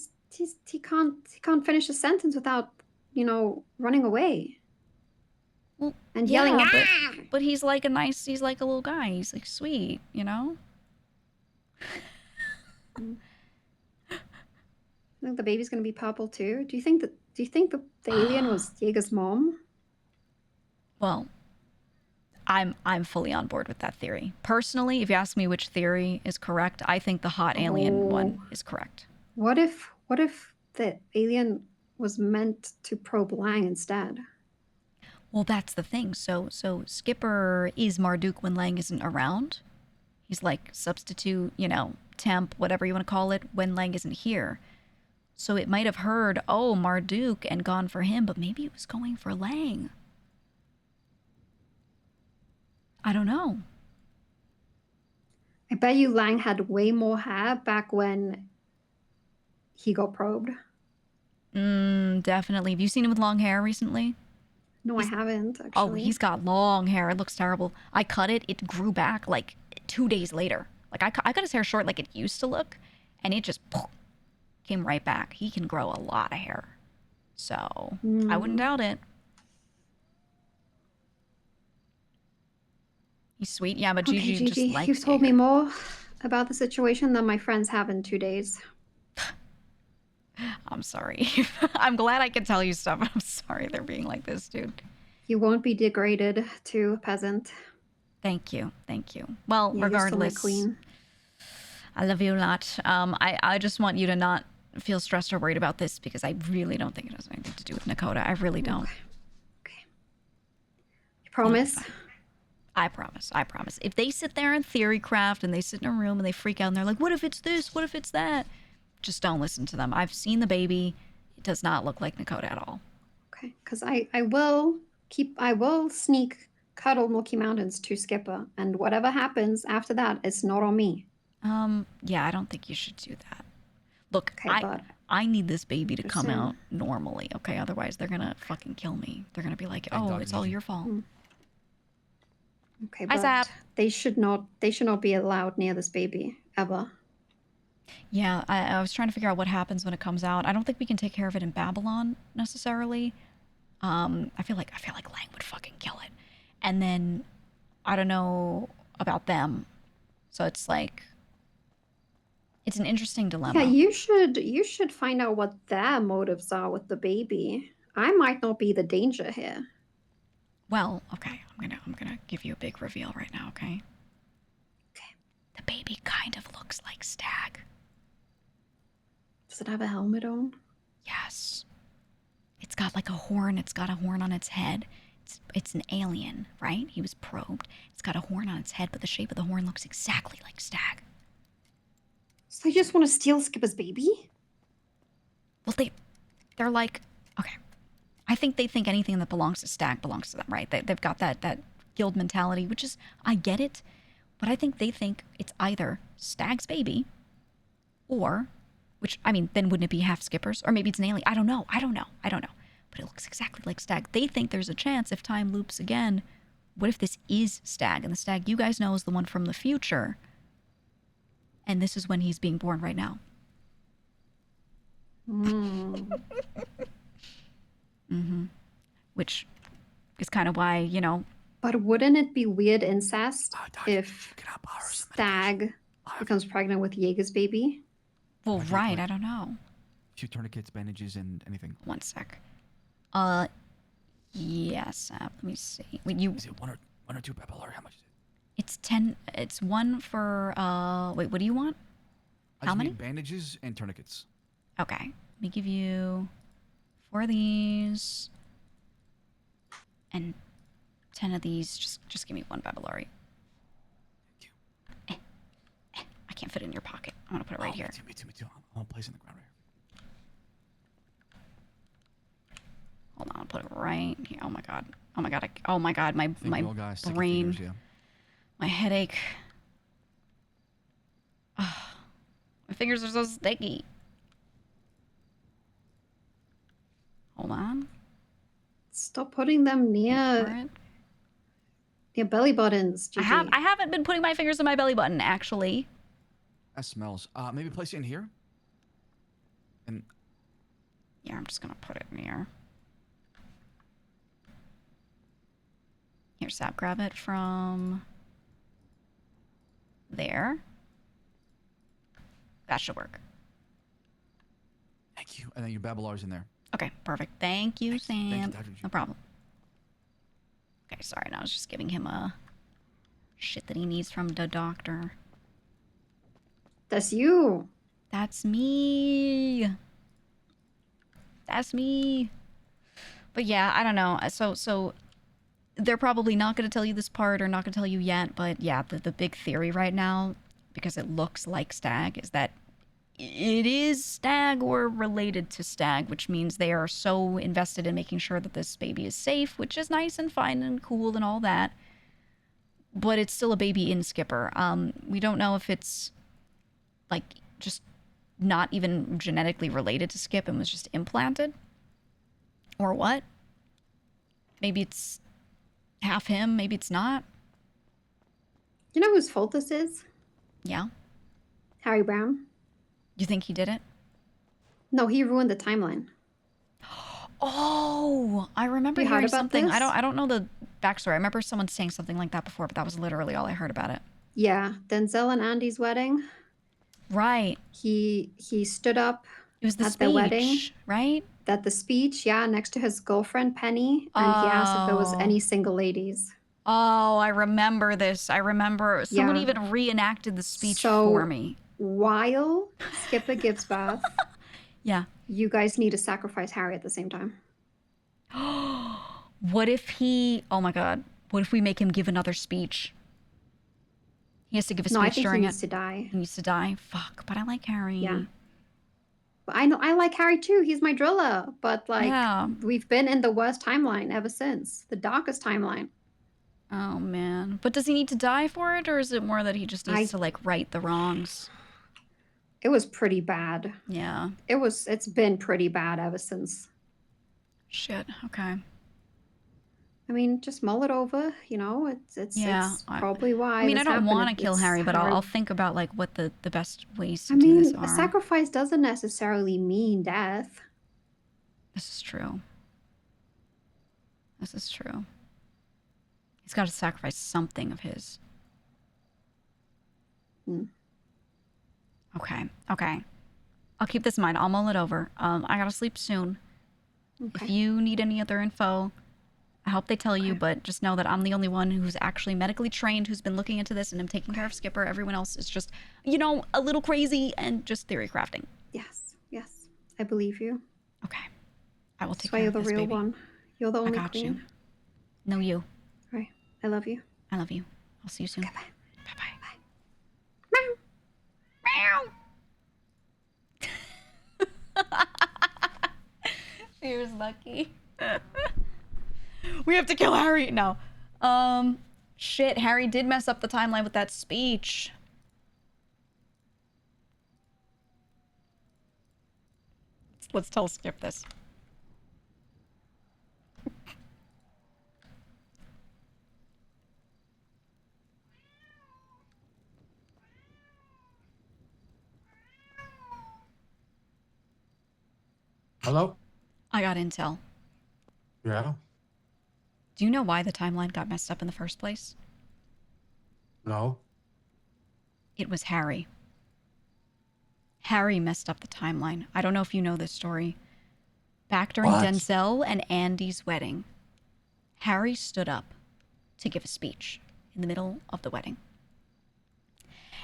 can't finish a sentence without, running away. Well, and yeah, yelling, but he's like he's like a little guy. He's like sweet, I think the baby's gonna be purple too. Do you think the alien was Jaeger's mom? Well, I'm fully on board with that theory. Personally, if you ask me which theory is correct, I think the hot alien one is correct. What if the alien was meant to probe Lang instead? Well, that's the thing. So Skipper is Marduk when Lang isn't around. He's like substitute, temp, whatever you want to call it, when Lang isn't here. So it might have heard, oh, Marduk, and gone for him, but maybe it was going for Lang. I don't know. I bet you Lang had way more hair back when he got probed. Definitely. Have you seen him with long hair recently? No, I haven't, actually. Oh, he's got long hair. It looks terrible. I cut it. It grew back like 2 days later. Like, I cut his hair short like it used to look, and it just came right back. He can grow a lot of hair. So, I wouldn't doubt it. He's sweet. Yeah, but Gigi just likes you've told me more about the situation than my friends have in 2 days. I'm sorry. I'm glad I can tell you stuff. I'm sorry they're being like this, dude. You won't be degraded to a peasant. Thank you. Thank you. Well, Yeah, regardless, you're still my queen. I love you a lot. I just want you to not feel stressed or worried about this because I really don't think it has anything to do with Nakota. I really don't. Okay. You promise? I promise. I promise. If they sit there and theory craft and they sit in a room and they freak out and they're like, what if it's this? What if it's that? Just don't listen to them. I've seen the baby. It does not look like Nakota at all. Okay, because I will sneak cuddle Milky Mountains to Skipper, and whatever happens after that, it's not on me. Yeah, I don't think you should do that. Look, Okay, I need this baby to come Understand. out normally, okay? Otherwise, they're gonna fucking kill me. They're gonna be like, oh, it's all your fault. Okay, Hi, but Zap. they should not be allowed near this baby ever. Yeah, I was trying to figure out what happens when it comes out. I don't think we can take care of it in Babylon necessarily. I feel like Lang would fucking kill it. And then I don't know about them. So it's like it's an interesting dilemma. Yeah, you should find out what their motives are with the baby. I might not be the danger here. Well, okay, I'm gonna give you a big reveal right now, okay? Okay. The baby kind of looks like Stag. Does it have a helmet on? Yes. It's got like a horn. It's got a horn on its head. It's an alien, right? He was probed. It's got a horn on its head, but the shape of the horn looks exactly like Stag. So you just want to steal Skipper's baby? Well, they're like, okay. I think they think anything that belongs to Stag belongs to them, right? They've got that guild mentality, which is, I get it, but I think they think it's either Stag's baby or, which, I mean, then wouldn't it be half Skipper's? Or maybe it's an alien. I don't know. But it looks exactly like Stag. They think there's a chance if time loops again, what if this is Stag? And the Stag you guys know is the one from the future. And this is when he's being born right now. Which is kind of why, But wouldn't it be weird incest if Stag becomes pregnant with Jaeger's baby? Well, right, I don't know. Few tourniquets, bandages, and anything. One sec. Yes, let me see. Is it one or two Babylon? How much is it? It's 10. It's one for, wait, what do you want? I How just many? need bandages and tourniquets. Okay. Let me give you 4 of these. And 10 of these. Just give me 1 Babylari. I can't fit it in your pocket. I'm gonna put it right here. Me too. I'll place it in the ground right here. Hold on, I'll put it right here. Oh my god. My brain. My headache. Oh, my fingers are so sticky. Hold on. Stop putting them near Yeah, belly buttons, I GG. haven't been putting my fingers in my belly button, actually. That smells. Maybe place it in here. And yeah, I'm just gonna put it in here. Here, Sap, grab it from there. That should work. Thank you. And then your Babelar's in there. Okay, perfect. Thank you, Sam. Thank you, Dr. G. No problem. Okay, sorry. Now I was just giving him a shit that he needs from the doctor. That's you. That's me. That's me. But yeah, I don't know. So they're probably not going to tell you this part or not going to tell you yet. But yeah, the big theory right now, because it looks like Stag, is that it is Stag or related to Stag, which means they are so invested in making sure that this baby is safe, which is nice and fine and cool and all that. But it's still a baby in Skipper. We don't know if it's like just not even genetically related to Skip and was just implanted or what. Maybe it's half him, maybe it's not. You know whose fault this is? Yeah. Harry Brown. You think he did it? No, he ruined the timeline. Oh, I remember You heard hearing about something. this? I don't know the backstory. I remember someone saying something like that before, but that was literally all I heard about it. Yeah, Denzel and Andy's wedding. Right. He stood up It was the at speech, the wedding, right? At the speech, yeah, next to his girlfriend Penny, and he asked if there was any single ladies. Oh, I remember this. I remember someone Yeah. even reenacted the speech So, for me. While Skipper gives birth, Yeah. you guys need to sacrifice Harry at the same time. What if he... Oh my god. What if we make him give another speech? He has to give a speech No, I think during he it. needs to die. He needs to die? Fuck, but I like Harry. Yeah. But I know I like Harry too. He's my driller. But like, Yeah. we've been in the worst timeline ever since. The darkest timeline. Oh, man. But does he need to die for it, or is it more that he just needs to, like, right the wrongs? It was pretty bad. Yeah. It's been pretty bad ever since. Shit, okay. I mean, just mull it over, you know, it's probably why. I mean, I this don't happened. want to kill It's Harry, but hard. I'll think about, like, what the best ways to I do this mean, are. a sacrifice doesn't necessarily mean death. This is true. This is true. He's got to sacrifice something of his. Okay, okay. I'll keep this in mind. I'll mull it over. I gotta sleep soon. If you need any other info, I hope they tell you, but just know that I'm the only one who's actually medically trained, who's been looking into this, and I'm taking care of Skipper. Everyone else is just, you know, a little crazy and just theory crafting. Yes, I believe you. Okay. I will take That's why care you're of the this, real baby. one. You're the only I got queen. you. No, you. Right. I love you. I love you. I'll see you soon. Okay, bye. She was lucky. We have to kill Harry. No. Shit, Harry did mess up the timeline with that speech. Let's tell Skip this. Hello? I got intel. Yeah? Do you know why the timeline got messed up in the first place? No? It was Harry. Harry messed up the timeline. I don't know if you know this story. Back during What? Denzel and Andy's wedding, Harry stood up to give a speech in the middle of the wedding.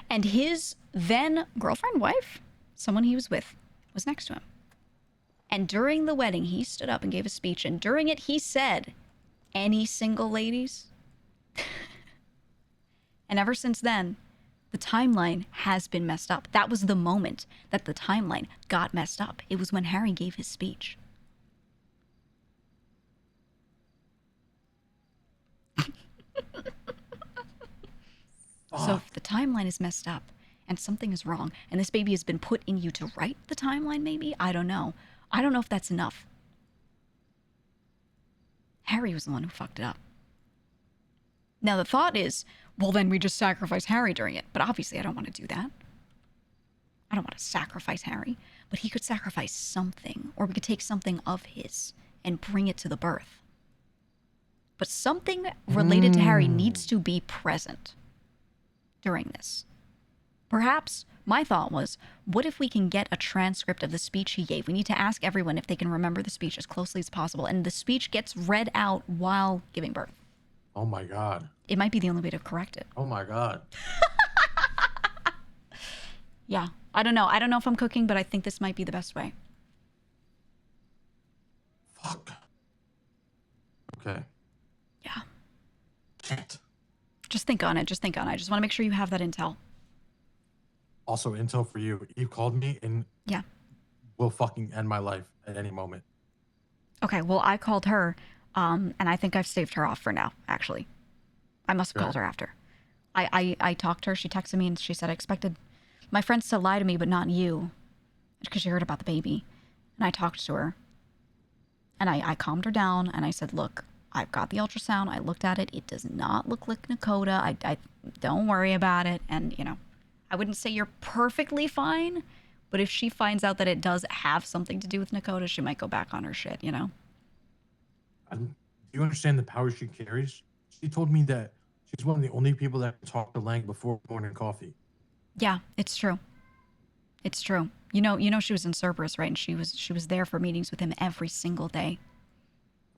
And his then girlfriend, wife, someone he was with, was next to him. And during the wedding, he stood up and gave a speech. And during it, he said, "Any single ladies?" And ever since then, the timeline has been messed up. That was the moment that the timeline got messed up. It was when Harry gave his speech. So if the timeline is messed up and something is wrong and this baby has been put in you to write the timeline, maybe? I don't know. I don't know if that's enough. Harry was the one who fucked it up. Now the thought is, well, then we just sacrifice Harry during it. But obviously I don't want to do that. I don't want to sacrifice Harry. But he could sacrifice something. Or we could take something of his and bring it to the birth. But something related to Harry needs to be present during this. Perhaps my thought was, what if we can get a transcript of the speech he gave? We need to ask everyone if they can remember the speech as closely as possible. And the speech gets read out while giving birth. Oh my God. It might be the only way to correct it. Oh my God. Yeah. I don't know. I don't know if I'm cooking, but I think this might be the best way. Fuck. Okay. Yeah. Shit. Just think on it. Just think on it. I just want to make sure you have that intel. Also, intel for you. Eve called me and yeah, will fucking end my life at any moment. Okay, well, I called her, and I think I've saved her off for now, actually. I must have called her after. I talked to her. She texted me, and she said, I expected my friends to lie to me, but not you, because she heard about the baby. And I talked to her, and I calmed her down, and I said, look, I've got the ultrasound. I looked at it. It does not look like Nakota. I don't worry about it. And, you know, I wouldn't say you're perfectly fine, but if she finds out that it does have something to do with Nakota, she might go back on her shit, you know? Do you understand the power she carries? She told me that she's one of the only people that can talk to Lang before morning coffee. Yeah, it's true. It's true. You know she was in Cerberus, right? And she was there for meetings with him every single day.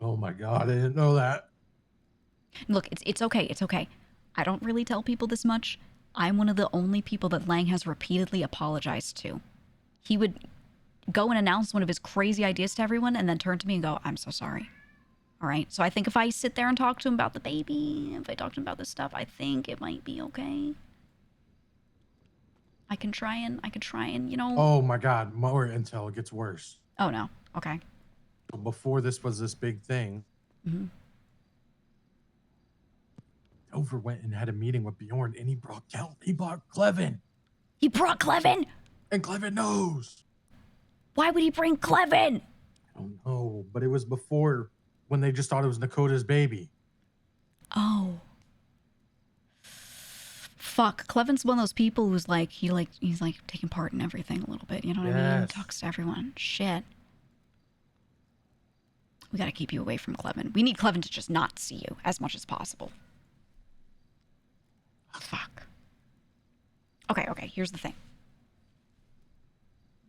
Oh my God, I didn't know that. Look, it's okay. It's okay. I don't really tell people this much. I'm one of the only people that Lang has repeatedly apologized to. He would go and announce one of his crazy ideas to everyone and then turn to me and go, I'm so sorry. All right. So I think if I sit there and talk to him about the baby, if I talk to him about this stuff, I think it might be okay. I can try and, you know. Oh my God, more intel. It gets worse. Oh no. Okay. So before this was this big thing, Dover went and had a meeting with Bjorn, and he brought Clevin. He brought Clevin? And Clevin knows. Why would he bring Clevin? I don't know, but it was before when they just thought it was Nakota's baby. Oh. Fuck. Clevin's one of those people who's like, he's like taking part in everything a little bit. You know what I mean? Talks to everyone. Shit. We gotta keep you away from Clevin. We need Clevin to just not see you as much as possible. Fuck. Okay, here's the thing.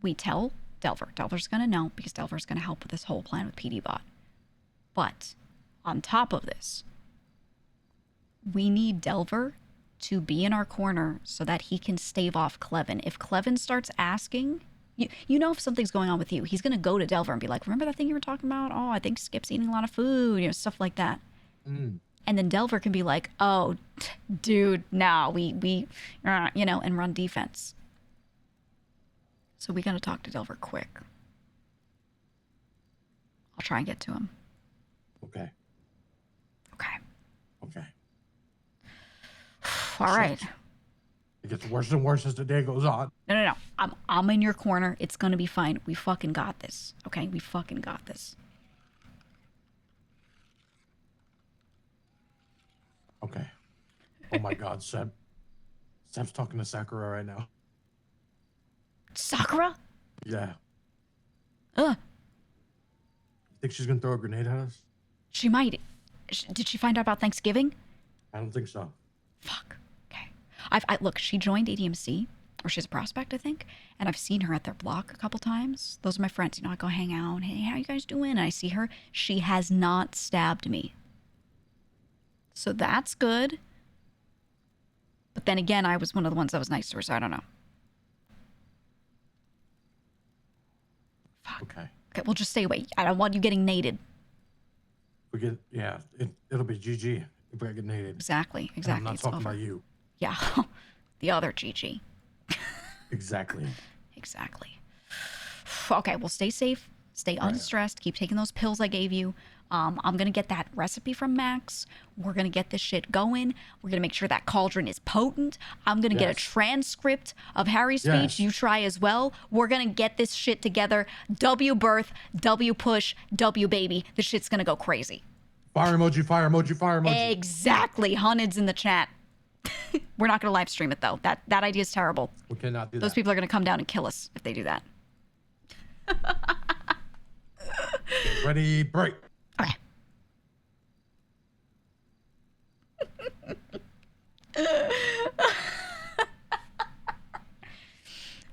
We tell Delver. Delver's gonna know because Delver's gonna help with this whole plan with PD-Bot. But on top of this, we need Delver to be in our corner so that he can stave off Clevin. If Clevin starts asking, you know if something's going on with you, he's gonna go to Delver and be like, remember that thing you were talking about? Oh, I think Skip's eating a lot of food, you know, stuff like that. And then Delver can be like, oh, dude, no, we you know, and run defense. So we gotta talk to Delver quick. I'll try and get to him. Okay. All right. It gets worse and worse as the day goes on. No. I'm in your corner. It's gonna be fine. We fucking got this. Okay, we fucking got this. Okay. Oh my God, Seb. Seb's talking to Sakura right now. Sakura? Yeah. You think she's gonna throw a grenade at us? She might. Did she find out about Thanksgiving? I don't think so. Fuck. Okay. Look, she joined ADMC, or she's a prospect, I think, and I've seen her at their block a couple times. Those are my friends. You know, I go hang out. Hey, how you guys doing? And I see her. She has not stabbed me. So that's good. But then again, I was one of the ones that was nice to her, so I don't know. Fuck. Okay. Okay, well, just stay away. I don't want you getting naded. We get, yeah, it'll be GG if we get naded. Exactly. And I'm not It's talking over. about you. Yeah, the other GG. Exactly. Okay, well, stay safe. Stay unstressed. Keep taking those pills I gave you. I'm going to get that recipe from Max. We're going to get this shit going. We're going to make sure that cauldron is potent. I'm going to get a transcript of Harry's speech. You try as well. We're going to get this shit together. W birth, W push, W baby. This shit's going to go crazy. Fire emoji, fire emoji, fire emoji. Exactly. Hunted's in the chat. We're not going to live stream it, though. That idea is terrible. We cannot do Those that. people are going to come down and kill us if they do that. Ready, break. Okay.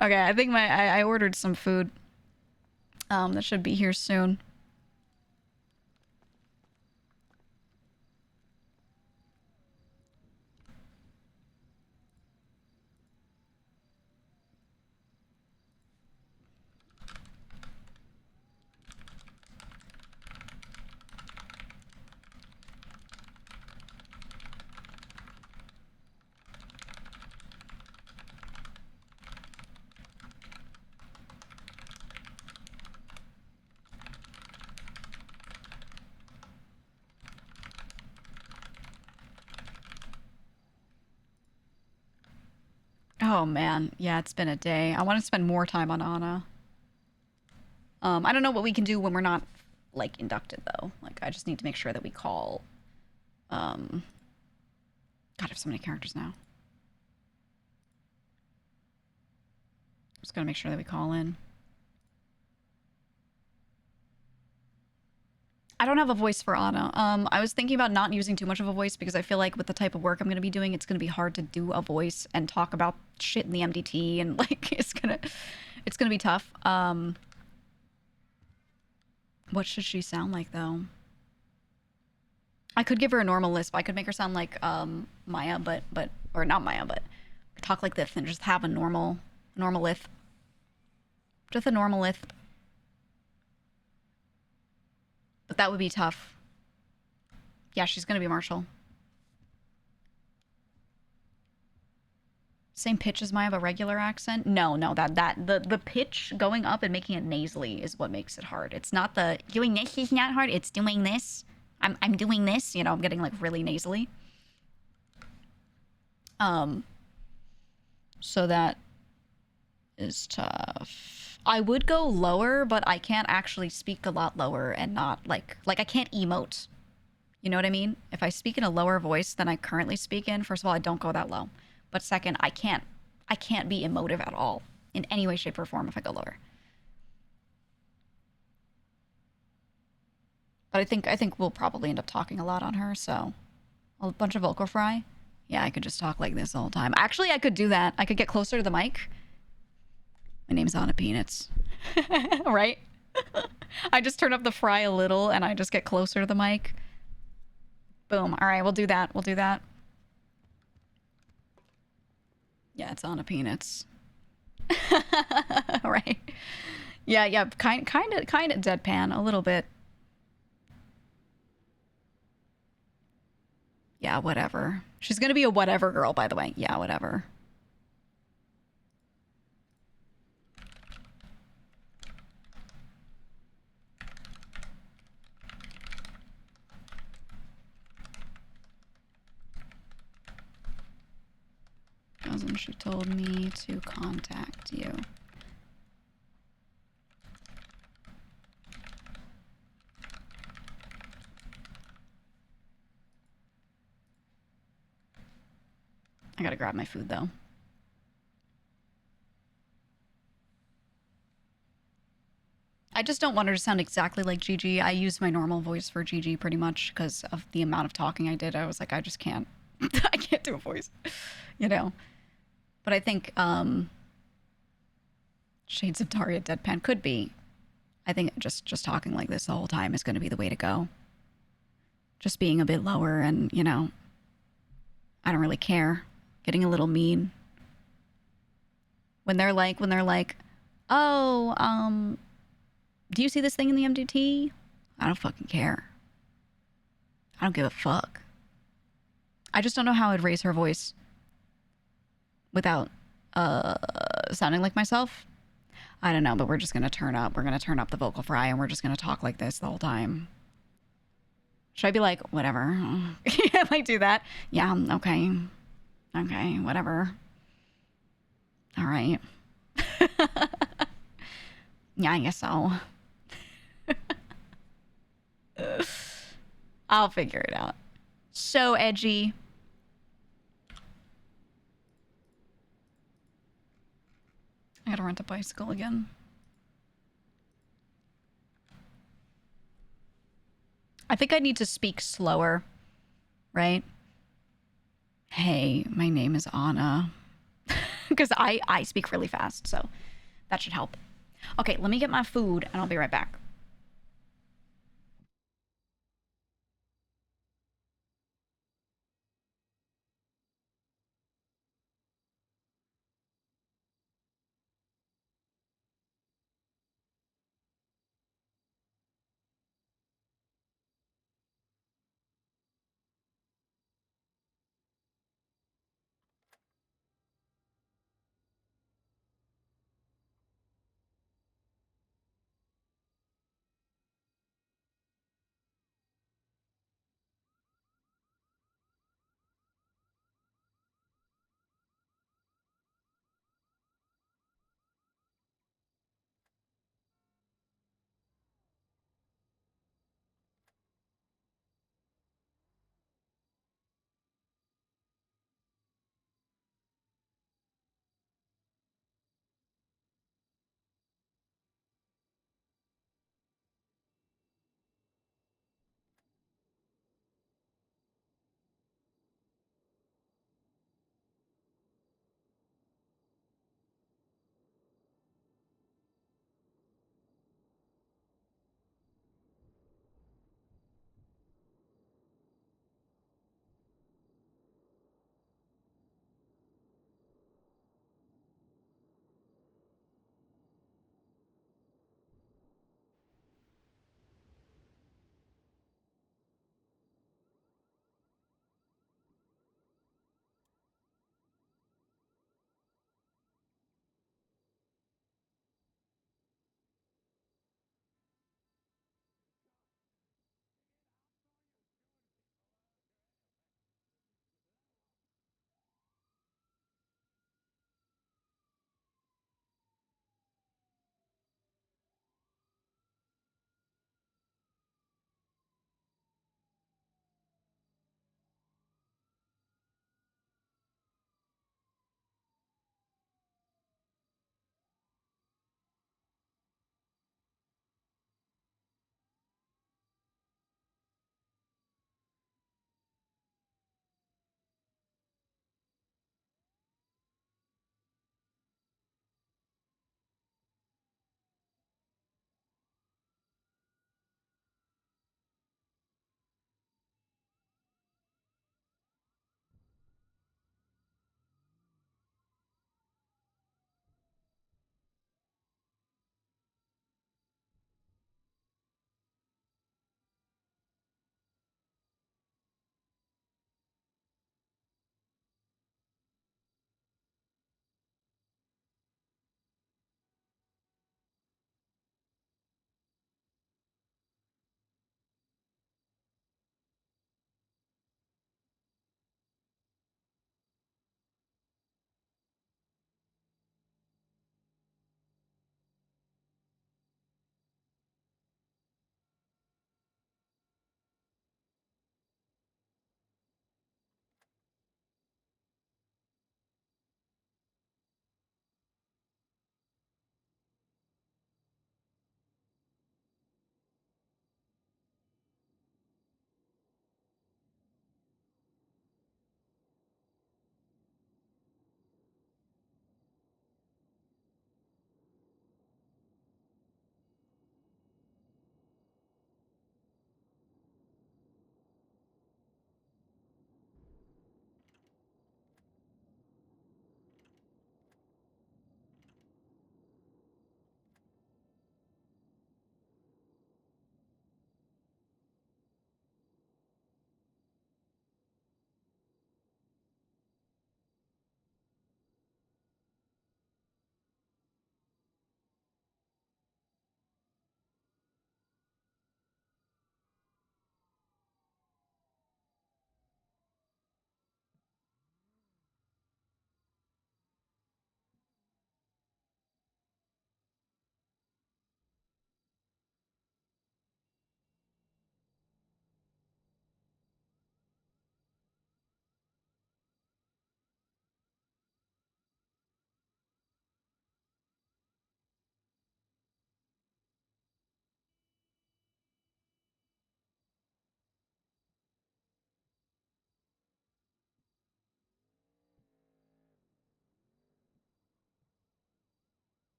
Okay, I think I ordered some food. That should be here soon. Oh man, yeah, it's been a day. I want to spend more time on Anna. I don't know what we can do when we're not, like, inducted, though. Like, I just need to make sure that we call, God, I have so many characters now. Just gotta make sure that we call in. I don't have a voice for Anna. I was thinking about not using too much of a voice because I feel like with the type of work I'm going to be doing, it's going to be hard to do a voice and talk about shit in the MDT, and like it's gonna be tough. What should she sound like though? I could give her a normal lisp. I could make her sound like Maya, or not Maya, but talk like this and just have a normal lisp. Just a normal lisp. But that would be tough. Yeah, she's gonna be Marshall. Same pitch as Maya, but regular accent? No, the pitch going up and making it nasally is what makes it hard. It's not the doing this is not hard, it's doing this. I'm doing this, you know, I'm getting like really nasally. So that is tough. I would go lower, but I can't actually speak a lot lower and not like I can't emote. You know what I mean? If I speak in a lower voice than I currently speak in, first of all, I don't go that low. But second, I can't be emotive at all in any way, shape, or form if I go lower. But I think we'll probably end up talking a lot on her, so a bunch of vocal fry. Yeah, I could just talk like this the whole time. Actually, I could do that. I could get closer to the mic. My name's Anna Peanits. Right? I just turn up the fry a little and I just get closer to the mic. Boom. All right, we'll do that. We'll do that. Yeah, it's Anna Peanits. Right. Yeah, kind of deadpan a little bit. Yeah, whatever. She's going to be a whatever girl, by the way. Yeah, whatever. Cousin, she told me to contact you. I gotta grab my food though. I just don't want her to sound exactly like Gigi. I use my normal voice for Gigi pretty much because of the amount of talking I did. I was like, I just can't. I can't do a voice, you know. But I think Shades of Daria deadpan could be. I think just talking like this the whole time is going to be the way to go. Just being a bit lower and, you know, I don't really care. Getting a little mean. When they're like, oh, do you see this thing in the MDT? I don't fucking care. I don't give a fuck. I just don't know how I'd raise her voice without sounding like myself. I don't know, but we're just going to turn up. We're going to turn up the vocal fry and we're just going to talk like this the whole time. Should I be like, whatever? Like do that? Yeah, okay. Okay, whatever. All right. Yeah, I guess so. I'll figure it out. So edgy. I gotta rent a bicycle again. I think I need to speak slower, right? Hey, my name is Anna. Because I speak really fast, so that should help. Okay, let me get my food, and I'll be right back.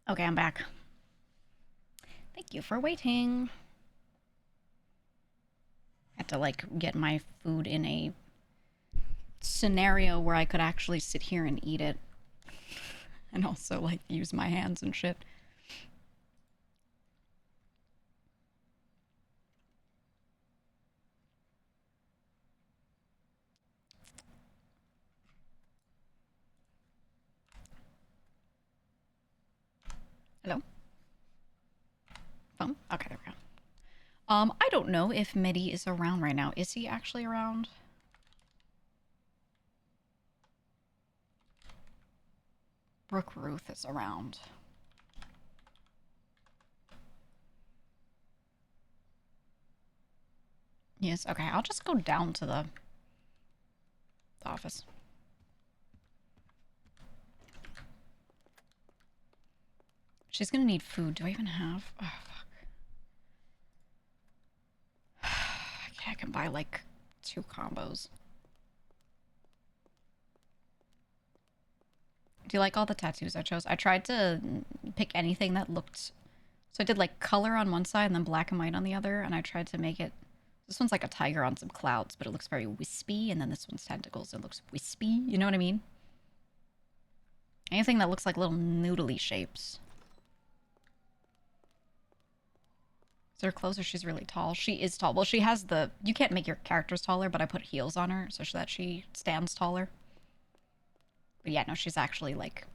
Okay, I'm back. Thank you for waiting. I had to, like, get my food in a scenario where I could actually sit here and eat it. And also, like, use my hands and shit. Hello? Phone? Okay, there we go. I don't know if Medi is around right now. Is he actually around? Brooke Ruth is around. Yes, okay, I'll just go down to the office. She's gonna need food. Do I even have? Oh, fuck. Okay, I can buy like 2 combos. Do you like all the tattoos I chose? I tried to pick anything that looked... So I did like color on one side and then black and white on the other, and I tried to make it... This one's like a tiger on some clouds, but it looks very wispy, and then this one's tentacles. It looks wispy, you know what I mean? Anything that looks like little noodly shapes. Is her clothes or she's really tall? She is tall. Well, she has the... You can't make your characters taller, but I put heels on her so that she stands taller. But yeah, no, she's actually like...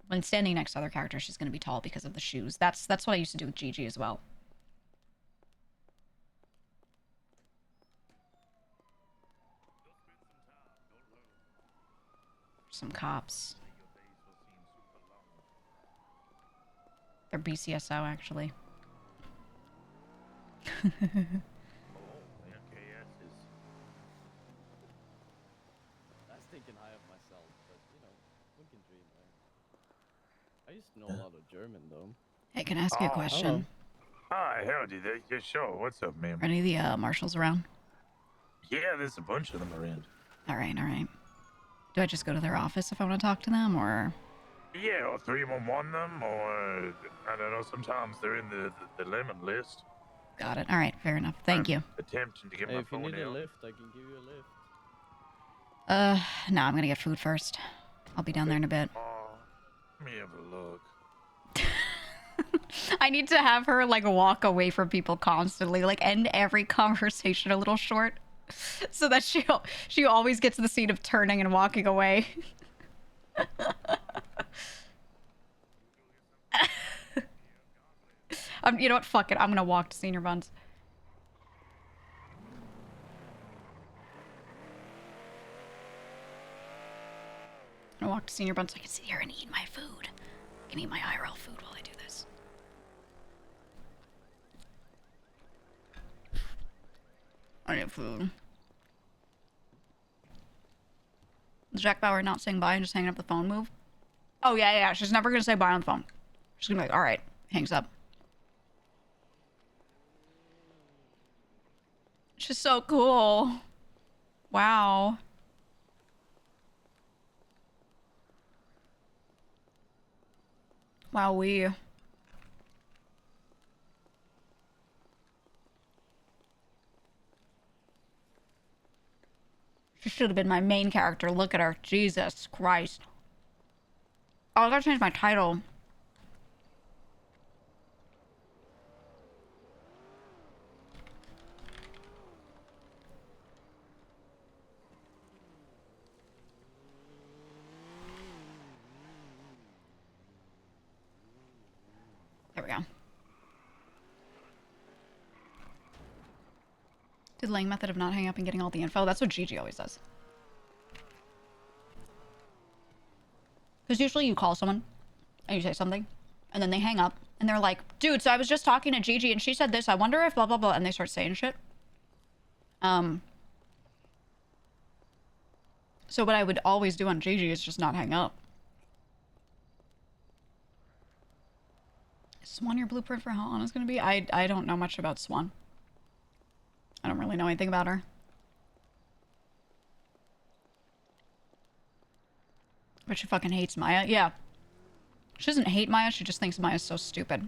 When standing next to other characters, she's going to be tall because of the shoes. That's what I used to do with Gigi as well. Some cops. They're BCSO, actually. I was thinking high of myself, but you know, one can dream, right? I used to know a lot of German, though. Hey, can I ask you a question? Hi, howdy there. Yeah, sure. What's up, ma'am? Are any of the marshals around? Yeah, there's a bunch of them around. Alright, alright. Do I just go to their office if I want to talk to them, or...? Yeah, or 311 them, or I don't know. Sometimes they're in the lemon list. Got it. Alright, fair enough. Thank you. Attempting to get Hey, my if you phone need a out. lift, I can give you a lift. No, I'm gonna get food first. I'll be down there in a bit. Let me have a look. I need to have her, like, walk away from people constantly, like, end every conversation a little short, so that she always gets to the scene of turning and walking away. You know what? Fuck it. I'm gonna walk to Senior Buns. I'm gonna walk to Senior Buns so I can sit here and eat my food. I can eat my IRL food while I do this. I need food. Is Jack Bauer not saying bye and just hanging up the phone move? Oh, yeah. She's never gonna say bye on the phone. She's gonna be like, alright. Hangs up. She's so cool. Wow. Wowee. She should have been my main character. Look at her. Jesus Christ. Oh, I gotta change my title. There we go. Do the Lang method of not hanging up and getting all the info. That's what Gigi always does. Because usually you call someone and you say something and then they hang up and they're like, dude, so I was just talking to Gigi and she said this. I wonder if blah, blah, blah. And they start saying shit. So what I would always do on Gigi is just not hang up. Is Swan your blueprint for how Anna's gonna be? I don't know much about Swan. I don't really know anything about her. But she fucking hates Maya. Yeah. She doesn't hate Maya, she just thinks Maya's so stupid.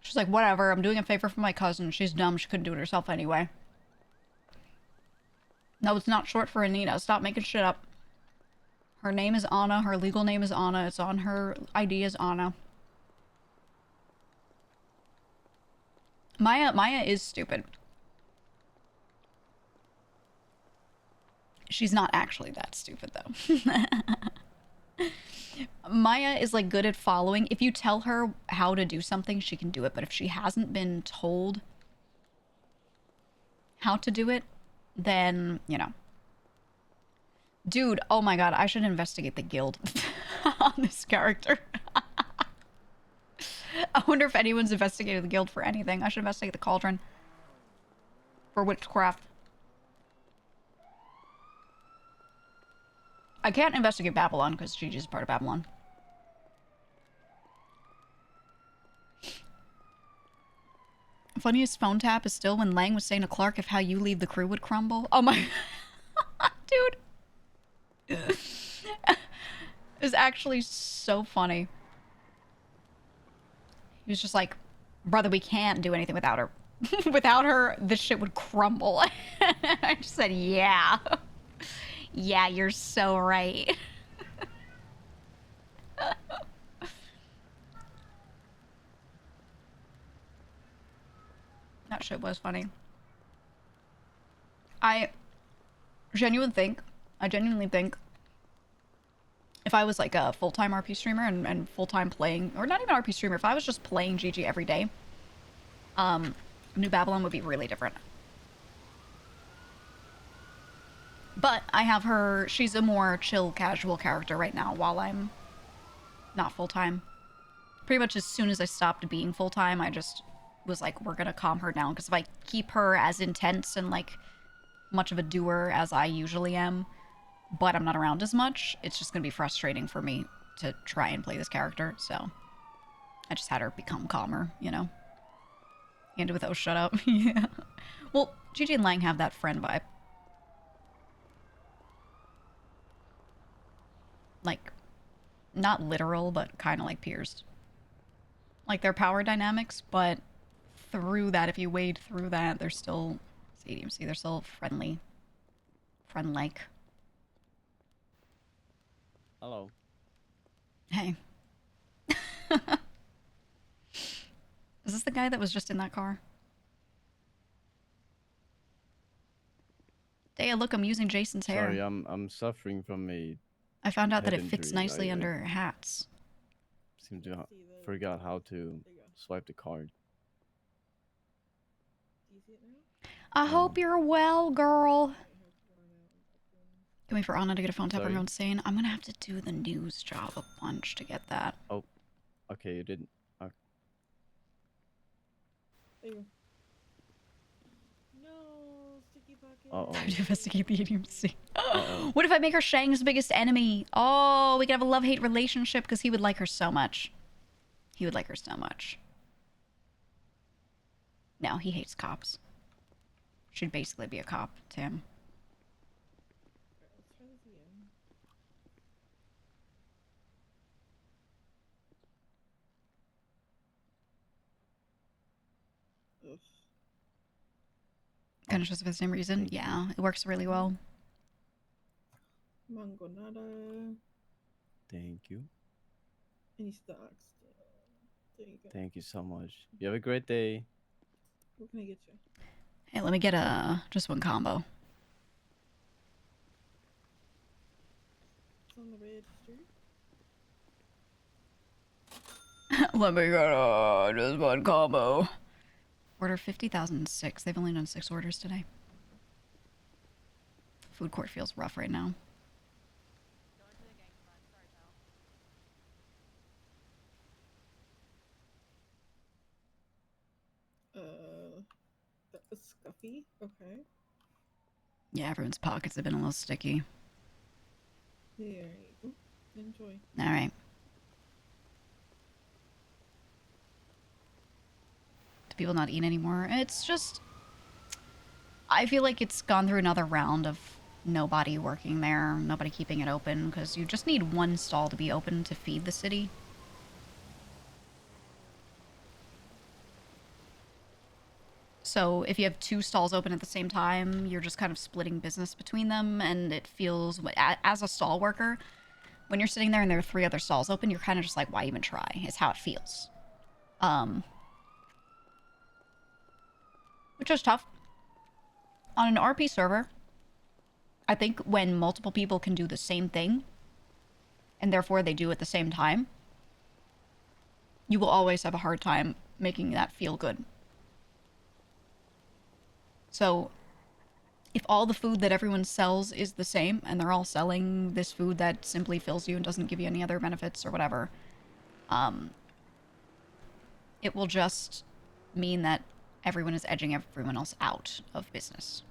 She's like, whatever, I'm doing a favor for my cousin. She's dumb, she couldn't do it herself anyway. No, it's not short for Anita. Stop making shit up. Her name is Anna. Her legal name is Anna. It's on her ID as Anna. Maya is stupid. She's not actually that stupid, though. Maya is, like, good at following. If you tell her how to do something, she can do it. But if she hasn't been told how to do it, then, you know. Dude, oh my god, I should investigate the guild on this character. I wonder if anyone's investigated the guild for anything. I should investigate the cauldron. For witchcraft. I can't investigate Babylon because Gigi's part of Babylon. Funniest phone tap is still when Lang was saying to Clark if how you leave the crew would crumble. Oh my... Dude. It was actually so funny. He was just like, brother, we can't do anything without her. Without her, this shit would crumble. I just said, yeah. Yeah, you're so right. That shit was funny. I genuinely think if I was like a full-time RP streamer and full-time playing, or not even RP streamer, if I was just playing GG every day, New Babylon would be really different. But I have her, she's a more chill, casual character right now while I'm not full-time. Pretty much as soon as I stopped being full-time, I just was like, we're gonna calm her down, because if I keep her as intense and like much of a doer as I usually am, but I'm not around as much, it's just gonna be frustrating for me to try and play this character, so I just had her become calmer, you know? Andy with, oh, shut up. Yeah. Well, Gigi and Lang have that friend vibe. Like, not literal, but kind of like peers. Like, their power dynamics, but through that, if you wade through that, they're still, see, they're still friendly. Friend-like. Hello. Hey. Is this the guy that was just in that car? Daya, look, I'm using Jason's hair. Sorry, I'm suffering from a I found out that head it fits injury. nicely I under hats. seem to forgot how to swipe the card. I hope you're well, girl. Can we for Anna to get a phone tap? Sorry? Everyone's saying I'm gonna have to do the news job a bunch to get that. Oh, okay, you didn't. There you go. No, sticky pocket. Uh-oh. Time to investigate the ADMC. Uh-oh. What if I make her Shang's biggest enemy? Oh, we could have a love-hate relationship because he would like her so much. He would like her so much. No, he hates cops. Should basically be a cop to him. Let's try this again. Ugh. Kind of just for the same reason. Yeah, it works really well. Mangonada. Thank you. Any stocks? There you go. Thank you so much. You have a great day. What can I get you? Hey, let me get a just one combo. It's on the register. Let me get just one combo. Order 50,006. They've only done 6 orders today. Food court feels rough right now. That was scuffy. Okay. Yeah, everyone's pockets have been a little sticky. There you go. Enjoy. All right. people not eat anymore. It's just, I feel like it's gone through another round of nobody working there, nobody keeping it open, because you just need one stall to be open to feed the city. So if you have 2 stalls open at the same time, you're just kind of splitting business between them, and it feels, as a stall worker, when you're sitting there and there are 3 other stalls open, you're kind of just like, why even try, is how it feels. Which is tough. On an RP server, I think when multiple people can do the same thing, and therefore they do it at the same time, you will always have a hard time making that feel good. So, if all the food that everyone sells is the same, and they're all selling this food that simply fills you and doesn't give you any other benefits or whatever, it will just mean that everyone is edging everyone else out of business.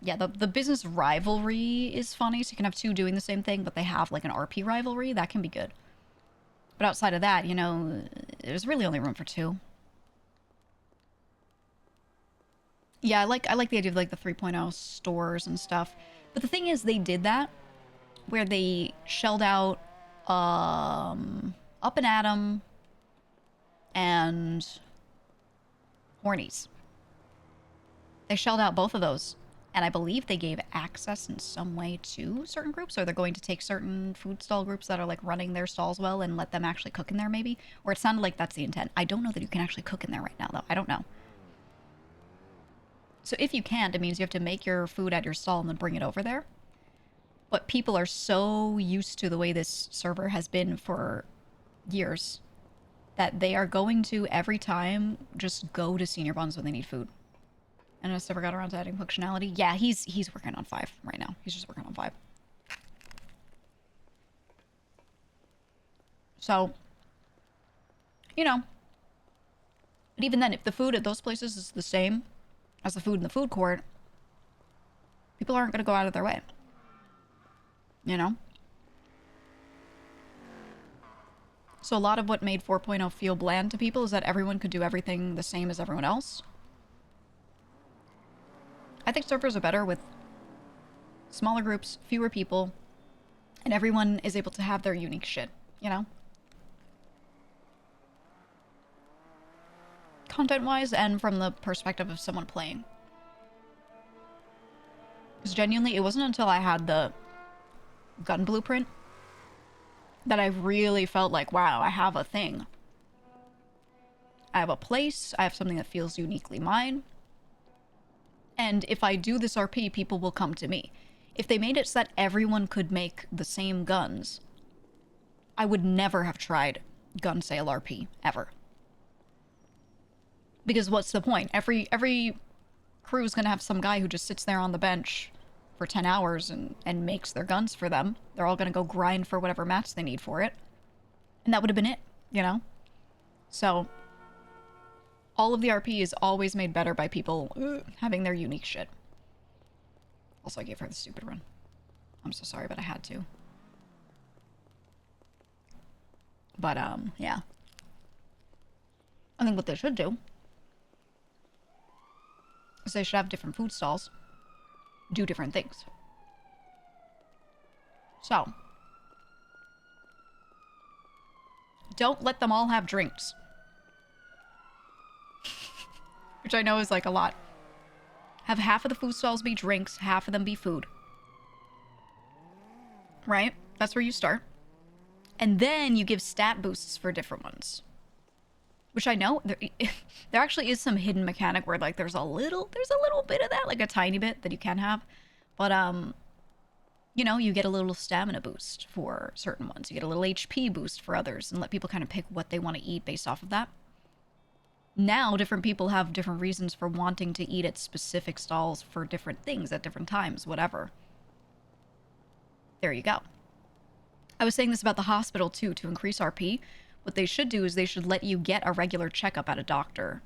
Yeah, the business rivalry is funny, so you can have 2 doing the same thing, but they have like an RP rivalry, that can be good. But outside of that, you know, there's really only room for 2. Yeah, I like the idea of like the 3.0 stores and stuff. But the thing is, they did that where they shelled out Up and Atom and Hornies. They shelled out both of those, and I believe they gave access in some way to certain groups, or they're going to take certain food stall groups that are like running their stalls well and let them actually cook in there maybe, or it sounded like that's the intent. I don't know that you can actually cook in there right now though. I don't know. So if you can't, it means you have to make your food at your stall and then bring it over there. But people are so used to the way this server has been for years that they are going to, every time, just go to Senior Buns when they need food. And I just never got around to adding functionality. Yeah, he's working on 5 right now. He's just working on 5. So, you know. But even then, if the food at those places is the same as the food in the food court, people aren't going to go out of their way. You know? So a lot of what made 4.0 feel bland to people is that everyone could do everything the same as everyone else. I think servers are better with smaller groups, fewer people, and everyone is able to have their unique shit, you know? Content-wise and from the perspective of someone playing. Because genuinely, it wasn't until I had the gun blueprint that I really felt like, wow, I have a thing. I have a place, I have something that feels uniquely mine. And if I do this RP, people will come to me. If they made it so that everyone could make the same guns, I would never have tried gun sale RP, ever. Because what's the point? Every crew is going to have some guy who just sits there on the bench for 10 hours and makes their guns for them. They're all going to go grind for whatever mats they need for it. And that would have been it, you know? So, all of the RP is always made better by people having their unique shit. Also, I gave her the stupid run. I'm so sorry, but I had to. But, yeah. I think what they should do is they should have different food stalls do different things. So, don't let them all have drinks. Which I know is like a lot. Have half of the food stalls be drinks, half of them be food. Right? That's where you start. And then you give stat boosts for different ones. Which I know, there actually is some hidden mechanic where like there's a little bit of that, like a tiny bit that you can have. But, you know, you get a little stamina boost for certain ones. You get a little HP boost for others and let people kind of pick what they want to eat based off of that. Now, different people have different reasons for wanting to eat at specific stalls for different things at different times, whatever. There you go. I was saying this about the hospital, too, to increase RP. What they should do is they should let you get a regular checkup at a doctor.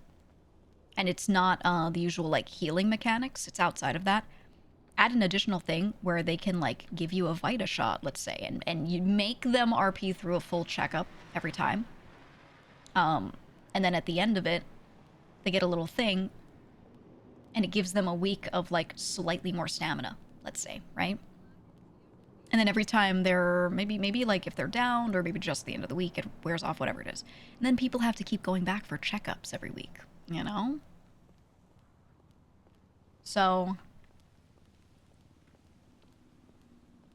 And it's not the usual, like, healing mechanics. It's outside of that. Add an additional thing where they can, like, give you a Vita shot, let's say, and you make them RP through a full checkup every time. And then at the end of it, they get a little thing, and it gives them a week of, like, slightly more stamina, let's say, right? And then every time they're, maybe like if they're downed, or maybe just the end of the week, it wears off, whatever it is. And then people have to keep going back for checkups every week, you know? So,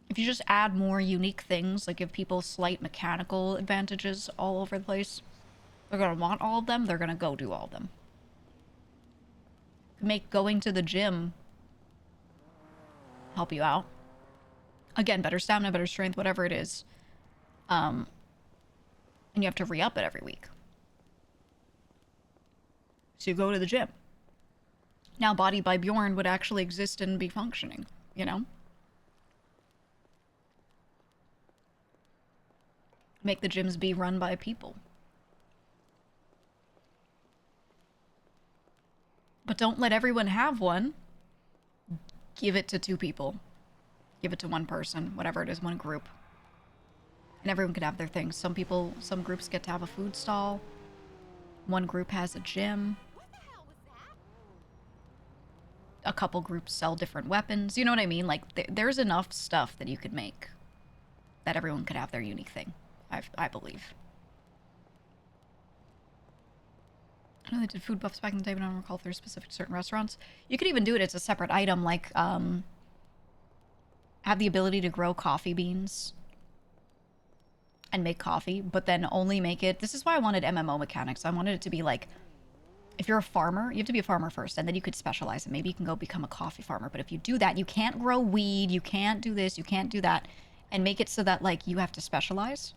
if you just add more unique things, like give people slight mechanical advantages all over the place, they're gonna want all of them, they're gonna go do all of them. Make going to the gym help you out. Again, better stamina, better strength, whatever it is. And you have to re-up it every week. So you go to the gym. Now Body by Bjorn would actually exist and be functioning, you know? Make the gyms be run by people. But don't let everyone have one. Give it to 2 people. Give it to 1 person, whatever it is, 1 group. And everyone can have their things. Some groups get to have a food stall. 1 group has a gym. A couple groups sell different weapons. You know what I mean? Like, there's enough stuff that you could make that everyone could have their unique thing, I believe. I know they did food buffs back in the day, but I don't recall if they're specific to certain restaurants. You could even do it as a separate item, like, have the ability to grow coffee beans and make coffee, but then only make it... This is why I wanted MMO mechanics. I wanted it to be like, if you're a farmer, you have to be a farmer first, and then you could specialize, and maybe you can go become a coffee farmer. But if you do that, you can't grow weed, you can't do this, you can't do that, and make it so that, like, you have to specialize.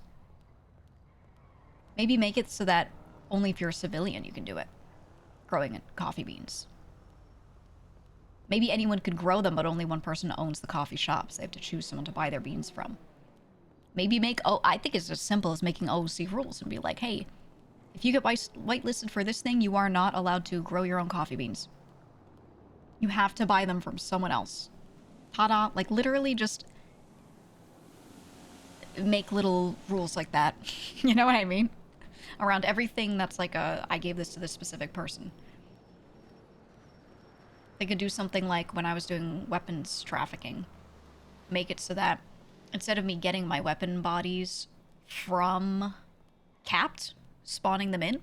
Maybe make it so that only if you're a civilian you can do it. Growing coffee beans. Maybe anyone could grow them, but only 1 person owns the coffee shops. They have to choose someone to buy their beans from. Maybe make... Oh, I think it's as simple as making OC rules and be like, hey, if you get whitelisted for this thing, you are not allowed to grow your own coffee beans. You have to buy them from someone else. Ta-da. Like, literally just make little rules like that. You know what I mean? Around everything that's like I gave this to this specific person. They could do something like when I was doing weapons trafficking. Make it so that instead of me getting my weapon bodies from Capped, spawning them in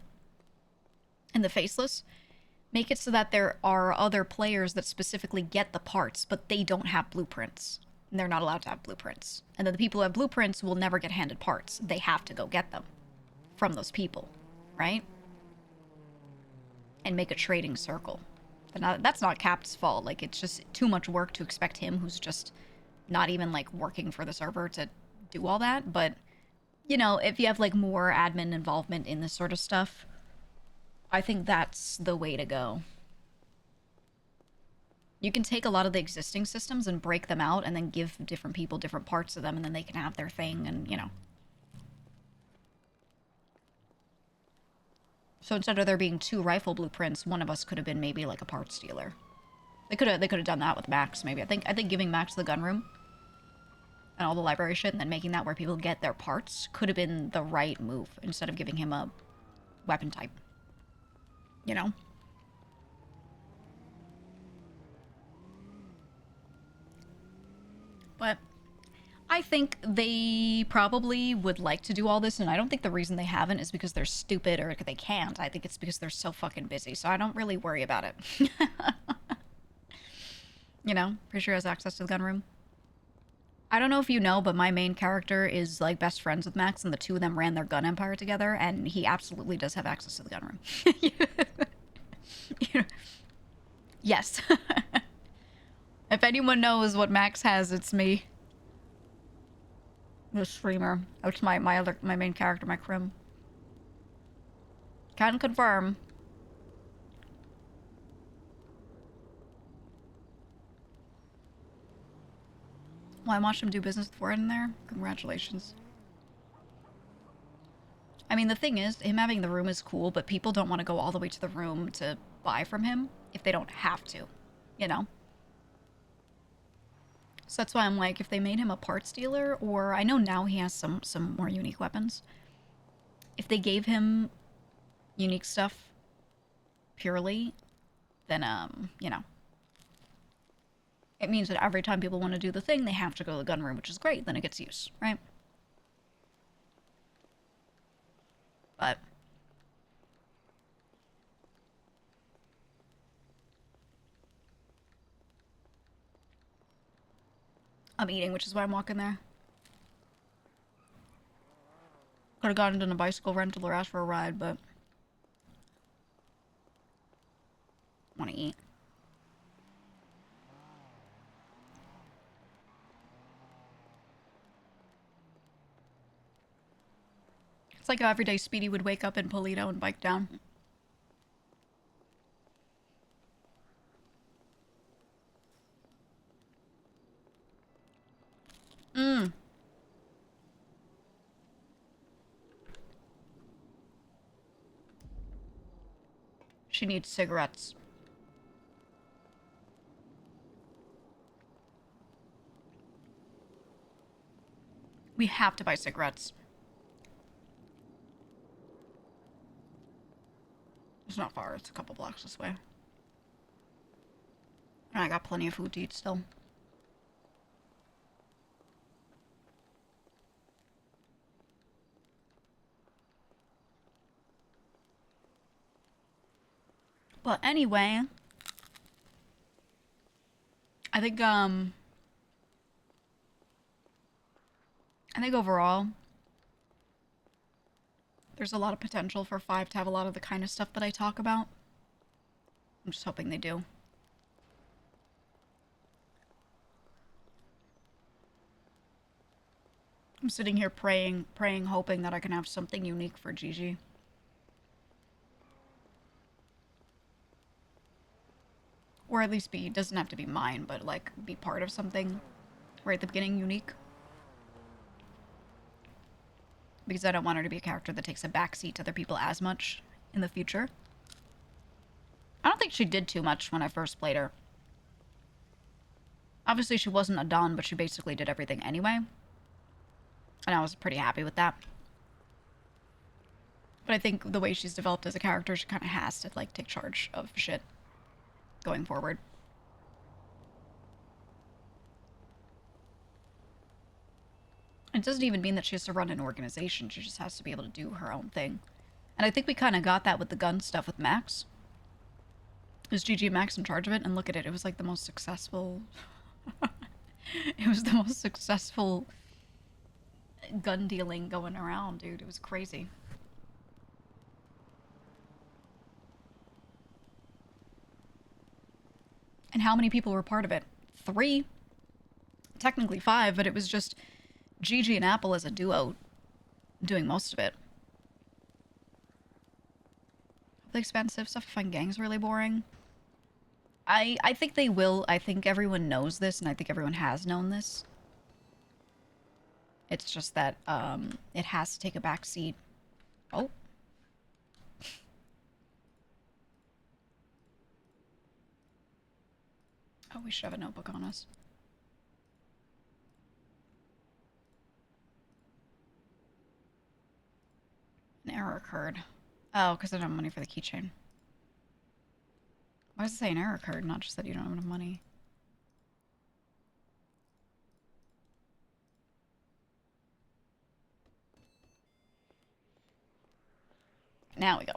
the Faceless, make it so that there are other players that specifically get the parts, but they don't have blueprints. And they're not allowed to have blueprints. And then the people who have blueprints will never get handed parts. They have to go get them from those people, right? And make a trading circle. That's not Cap's fault. Like, it's just too much work to expect him, who's just not even, like, working for the server, to do all that. But, you know, if you have, like, more admin involvement in this sort of stuff, I think that's the way to go. You can take a lot of the existing systems and break them out and then give different people different parts of them, and then they can have their thing, and, you know. So instead of there being 2 rifle blueprints, one of us could have been maybe like a parts dealer. They could have done that with Max, maybe. I think giving Max the gun room and all the library shit, and then making that where people get their parts could have been the right move instead of giving him a weapon type. You know? But I think they probably would like to do all this, and I don't think the reason they haven't is because they're stupid or they can't. I think it's because they're so fucking busy, so I don't really worry about it. You know? Pretty sure he has access to the gun room. I don't know if you know, but my main character is, like, best friends with Max, and the 2 of them ran their gun empire together, and he absolutely does have access to the gun room. You know? Yes. If anyone knows what Max has, it's me. The streamer. That's my main character, my crim. Can confirm. Well, I watched him do business with Warren in there. Congratulations. I mean, the thing is, him having the room is cool, but people don't want to go all the way to the room to buy from him if they don't have to, you know? So that's why I'm like, if they made him a parts dealer, or I know now he has some more unique weapons. If they gave him unique stuff purely, then, you know, it means that every time people want to do the thing, they have to go to the gun room, which is great. Then it gets use, right? But I'm eating, which is why I'm walking there. Could have gotten in a bicycle rental or asked for a ride, but want to eat. It's like how every day Speedy would wake up in Polito and bike down. Mmm. She needs cigarettes. We have to buy cigarettes. It's not far, it's a couple blocks this way. And I got plenty of food to eat still. But anyway, I think overall, there's a lot of potential for 5 to have a lot of the kind of stuff that I talk about. I'm just hoping they do. I'm sitting here praying, hoping that I can have something unique for Gigi. Or at least be, doesn't have to be mine, but like be part of something right at the beginning, unique. Because I don't want her to be a character that takes a backseat to other people as much in the future. I don't think she did too much when I first played her. Obviously she wasn't a Don, but she basically did everything anyway. And I was pretty happy with that. But I think the way she's developed as a character, she kind of has to like take charge of shit going forward. It doesn't even mean that she has to run an organization. She just has to be able to do her own thing. And I think we kind of got that with the gun stuff with Max. Is Gigi and Max in charge of it? And look at it. It was like the most successful... It was the most successful gun dealing going around, dude. It was crazy. And how many people were part of it? 3. Technically 5, but it was just Gigi and Apple as a duo doing most of it. The expensive stuff, I find gangs really boring. I think they will. I think everyone knows this, and I think everyone has known this. It's just that it has to take a back seat. Oh. Oh, we should have a notebook on us. An error occurred. Oh, because I don't have money for the keychain. Why does it say an error occurred, not just that you don't have enough money? Now we go.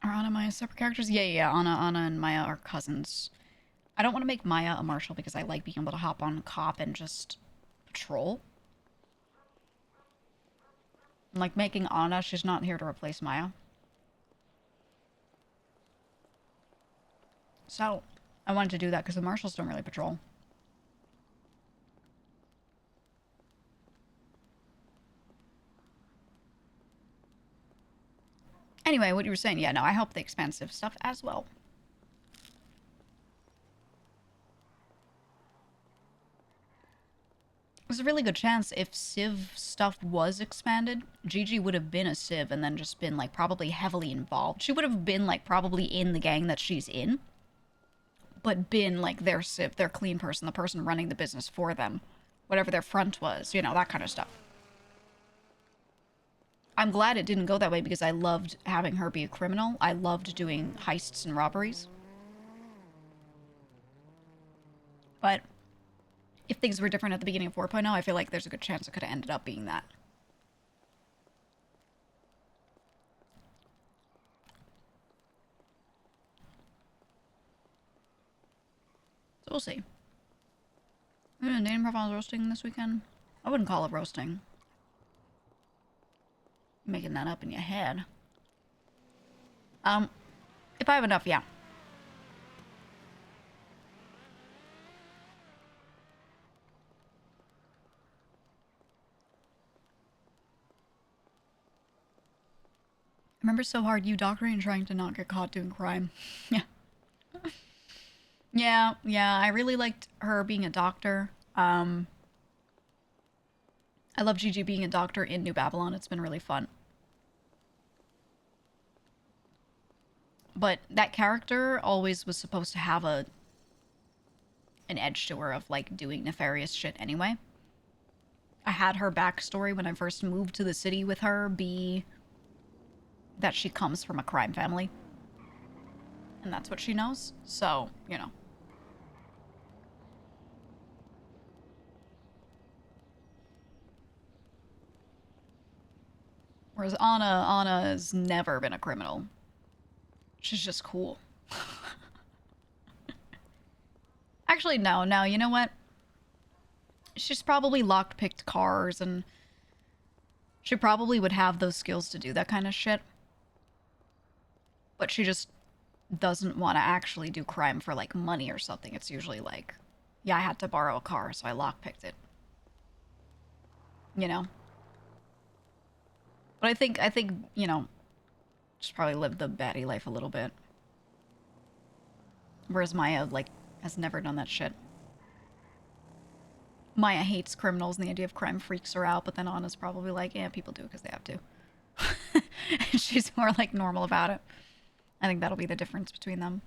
Are Anna and Maya separate characters? Yeah. Anna and Maya are cousins. I don't want to make Maya a marshal because I like being able to hop on cop and just patrol. Like making Anna, she's not here to replace Maya. So, I wanted to do that because the marshals don't really patrol. Anyway, what you were saying, yeah, no, I hope the expensive stuff as well. There's a really good chance if Civ stuff was expanded, Gigi would have been a Civ and then just been, like, probably heavily involved. She would have been, like, probably in the gang that she's in, but been, like, their Civ, their clean person, the person running the business for them. Whatever their front was, you know, that kind of stuff. I'm glad it didn't go that way because I loved having her be a criminal. I loved doing heists and robberies. But if things were different at the beginning of 4.0, I feel like there's a good chance it could have ended up being that. So we'll see. Dating profiles roasting this weekend? I wouldn't call it roasting. You're making that up in your head. If I have enough, yeah. I remember so hard you doctoring and trying to not get caught doing crime. Yeah. Yeah, I really liked her being a doctor. I love Gigi being a doctor in New Babylon. It's been really fun. But that character always was supposed to have an edge to her of, like, doing nefarious shit anyway. I had her backstory when I first moved to the city with her be that she comes from a crime family. And that's what she knows. So, you know. Whereas Anna has never been a criminal. She's just cool. Actually, no, you know what? She's probably lockpicked cars and she probably would have those skills to do that kind of shit. But she just doesn't want to actually do crime for, like, money or something. It's usually like, yeah, I had to borrow a car, so I lockpicked it. You know? But I think, you know, she's probably lived the baddie life a little bit. Whereas Maya, like, has never done that shit. Maya hates criminals and the idea of crime freaks her out, but then Anna's probably like, yeah, people do it because they have to. And she's more, like, normal about it. I think that'll be the difference between them.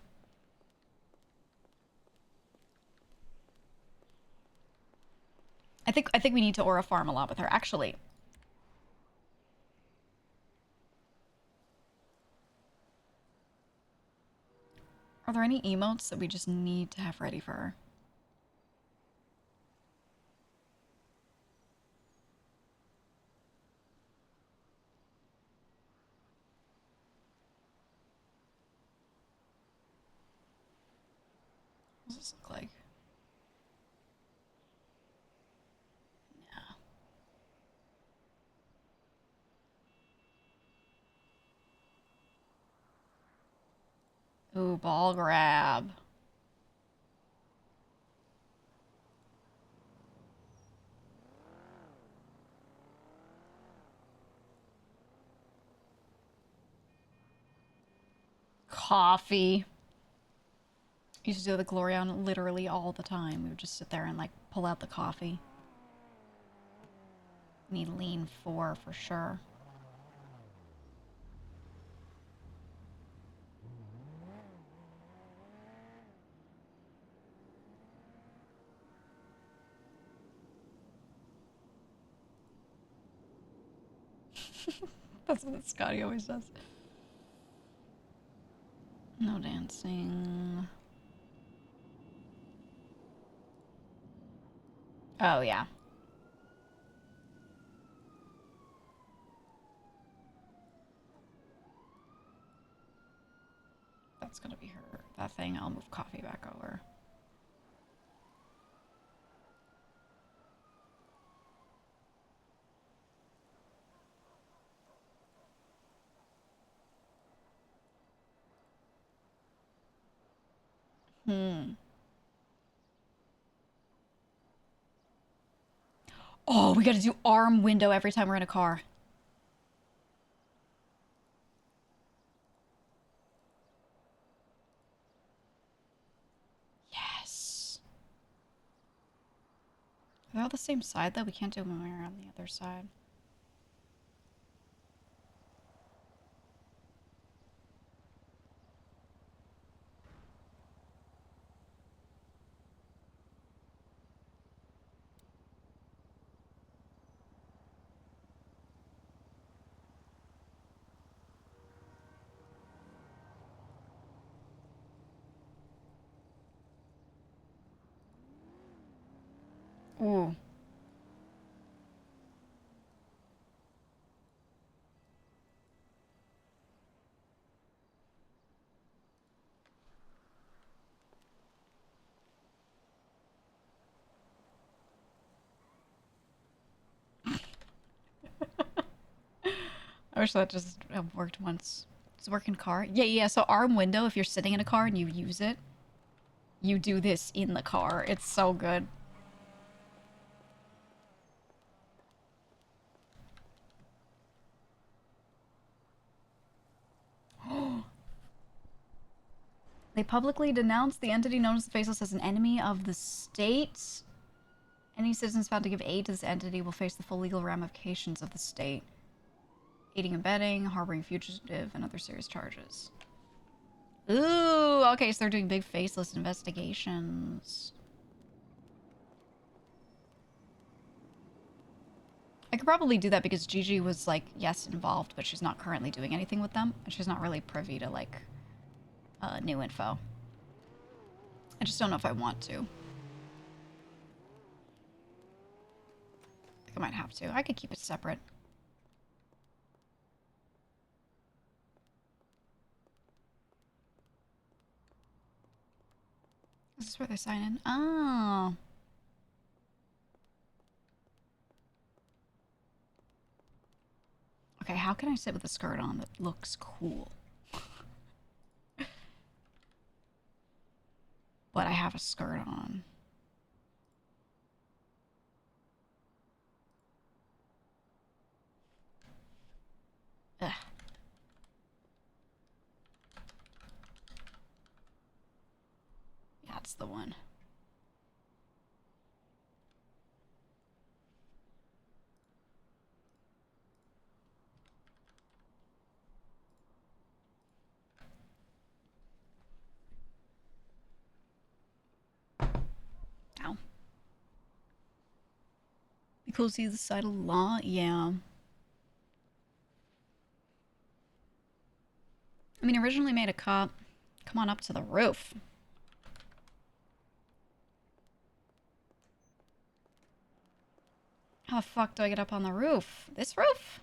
I think we need to aura farm a lot with her, actually. Are there any emotes that we just need to have ready for her? What does this look like? Yeah. Ooh, ball grab. Coffee. I used to do the Glorion literally all the time. We would just sit there and, like, pull out the coffee. Need lean 4 for sure. That's what Scotty always does. No dancing. Oh, yeah. That's gonna be her. That thing, I'll move coffee back over. Oh, we gotta do arm window every time we're in a car. Yes. Are they all the same side, though? We can't do them when we're on the other side. Ooh. I wish that just worked once. Does it work in car? Yeah, yeah. So arm window, if you're sitting in a car and you use it, you do this in the car. It's so good. They publicly denounced the entity known as the Faceless as an enemy of the state. Any citizens found to give aid to this entity will face the full legal ramifications of the state. Aiding and abetting, harboring fugitive, and other serious charges. Ooh, okay, so they're doing big Faceless investigations. I could probably do that because Gigi was, like, yes, involved, but she's not currently doing anything with them. And she's not really privy to, like, new info. I just don't know if I want to. I think I might have to. I could keep it separate. Is this where they sign in? Oh. Okay, how can I sit with a skirt on that looks cool? But I have a skirt on. Ugh. That's the one. Ow. Be cool to see the side of the law? Yeah. I mean, originally made a cop come on up to the roof. How the fuck do I get up on the roof? This roof?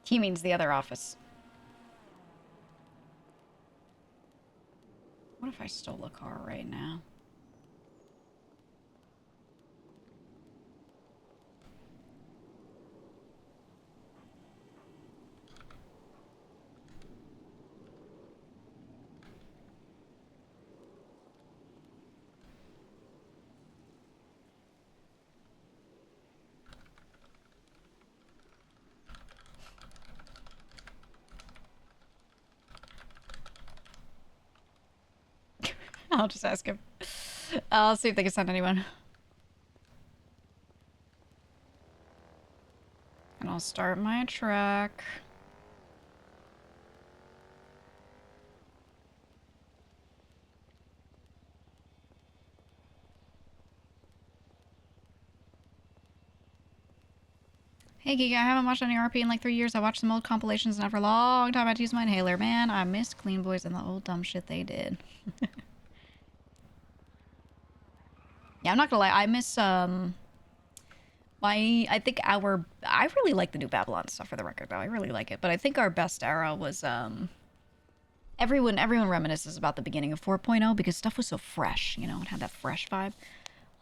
He means the other office. What if I stole a car right now? I'll just ask him. I'll see if they can send anyone. And I'll start my truck. Hey GEEGA, I haven't watched any RP in like 3 years. I watched some old compilations and after a long time I had to use my inhaler. Man, I miss Clean Boys and the old dumb shit they did. Yeah, I'm not gonna lie. I miss, I think I really like the new Babylon stuff for the record though. I really like it. But I think our best era was, everyone reminisces about the beginning of 4.0 because stuff was so fresh, you know, it had that fresh vibe.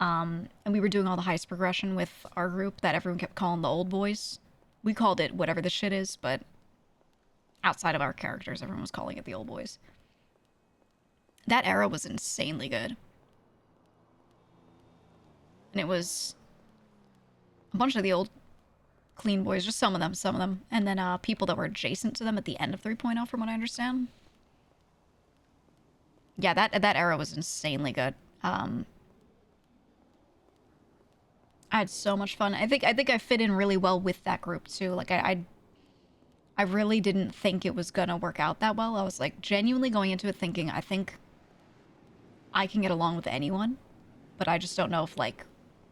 And we were doing all the heist progression with our group that everyone kept calling the old boys. We called it whatever the shit is, but outside of our characters, everyone was calling it the old boys. That era was insanely good. And it was a bunch of the old Clean Boys, just some of them. And then people that were adjacent to them at the end of 3.0, from what I understand. Yeah, that era was insanely good. I had so much fun. I think I fit in really well with that group too. Like I really didn't think it was gonna work out that well. I was like genuinely going into it thinking I think I can get along with anyone, but I just don't know if like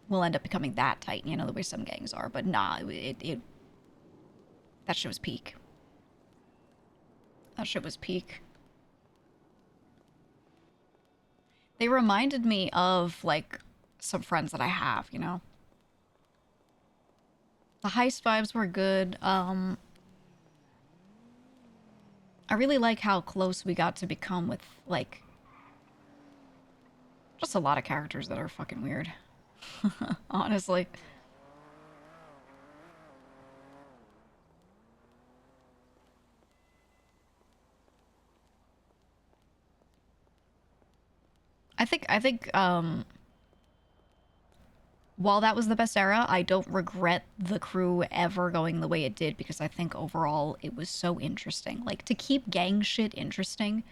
we'll end up becoming that tight, you know, the way some gangs are. But nah, that shit was peak. That shit was peak. They reminded me of like some friends that I have, you know. The heist vibes were good. I really like how close we got to become with like just a lot of characters that are fucking weird. Honestly. I think while that was the best era, I don't regret the crew ever going the way it did because I think overall it was so interesting. Like to keep gang shit interesting,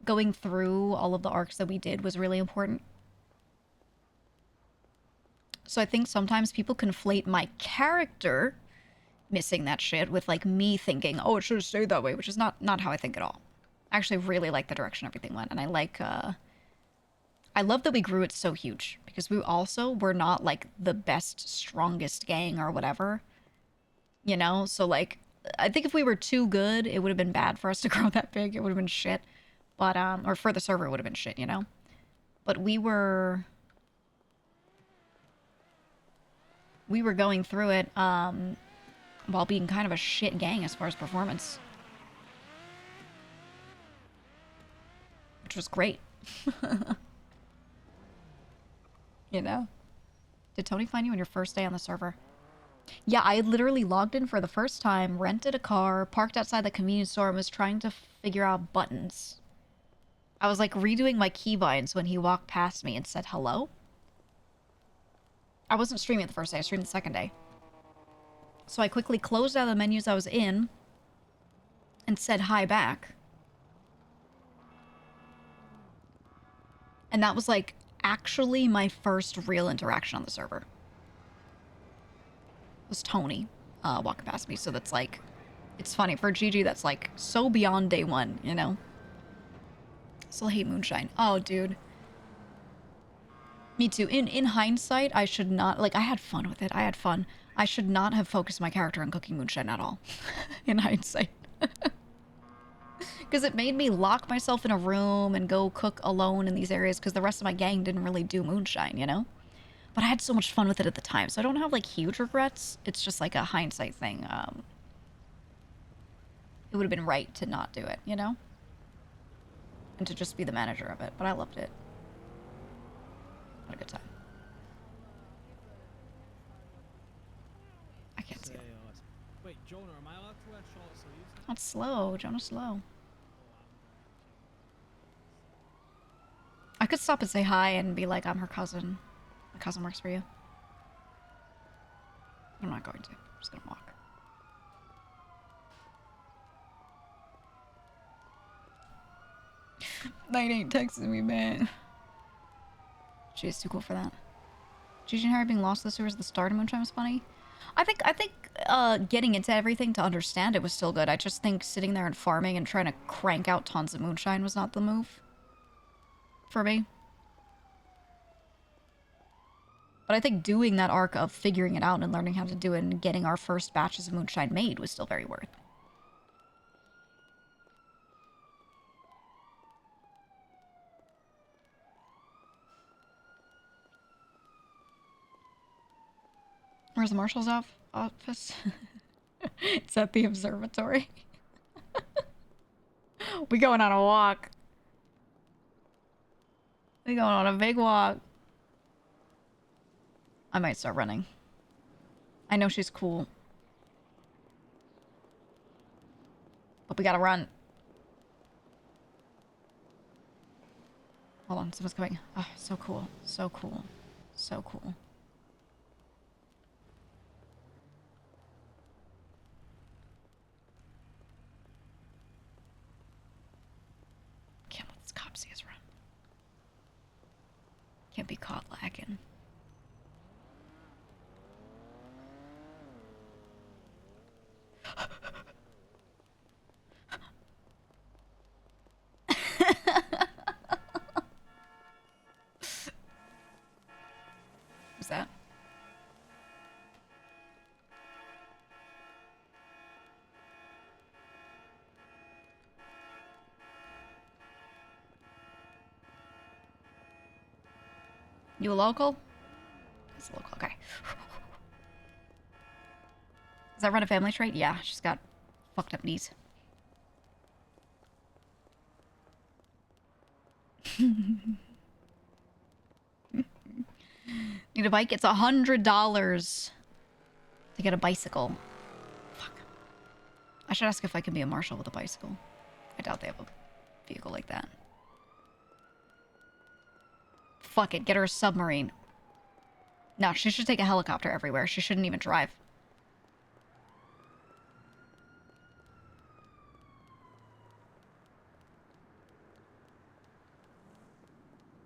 going through all of the arcs that we did was really important. So I think sometimes people conflate my character missing that shit with like me thinking, oh, it should have stayed that way, which is not how I think at all. I actually really like the direction everything went, and I like I love that we grew it so huge because we also were not like the best, strongest gang or whatever, you know? So like, I think if we were too good, it would have been bad for us to grow that big. It would have been shit. But, or for the server, it would have been shit, you know? But we were going through it, while being kind of a shit gang as far as performance. Which was great. You know? Did Tony find you on your first day on the server? Yeah, I literally logged in for the first time, rented a car, parked outside the convenience store, and was trying to figure out buttons. I was like redoing my keybinds when he walked past me and said hello. I wasn't streaming the first day, I streamed the second day. So I quickly closed out of the menus I was in and said hi back. And that was like actually my first real interaction on the server. It was Tony walking past me, so that's like, it's funny for GG. That's like so beyond day one, you know. Still hate Moonshine. Oh, dude. Me too. In hindsight, I should not, like, I had fun with it. I had fun. I should not have focused my character on cooking Moonshine at all. In hindsight. Because it made me lock myself in a room and go cook alone in these areas because the rest of my gang didn't really do Moonshine, you know? But I had so much fun with it at the time, so I don't have, like, huge regrets. It's just, like, a hindsight thing. It would have been right to not do it, you know? And to just be the manager of it, but I loved it. Had a good time. I can't see it. Wait, Jonah, am I allowed to wear short sleeves? That's slow. Jonah's slow. I could stop and say hi and be like, I'm her cousin. My cousin works for you. I'm not going to. I'm just gonna walk. Night ain't texting me, man. She's too cool for that. Gigi and Harry being lost to the sewers at the start of Moonshine was funny. I think getting into everything to understand it was still good. I just think sitting there and farming and trying to crank out tons of Moonshine was not the move. For me. But I think doing that arc of figuring it out and learning how to do it and getting our first batches of Moonshine made was still very worth. Where's the marshal's office? It's at the observatory. We going on a walk. We going on a big walk. I might start running. I know she's cool. But we gotta run. Hold on, someone's coming. Oh, so cool. So cool. So cool. Can't let this cop see us run. Can't be caught lacking. You a local? It's a local, okay. Does that run a family trait? Yeah, she's got fucked up knees. Need a bike? It's $100 to get a bicycle. Fuck. I should ask if I can be a marshal with a bicycle. I doubt they have a vehicle like that. Fuck it, get her a submarine. No, she should take a helicopter everywhere. She shouldn't even drive.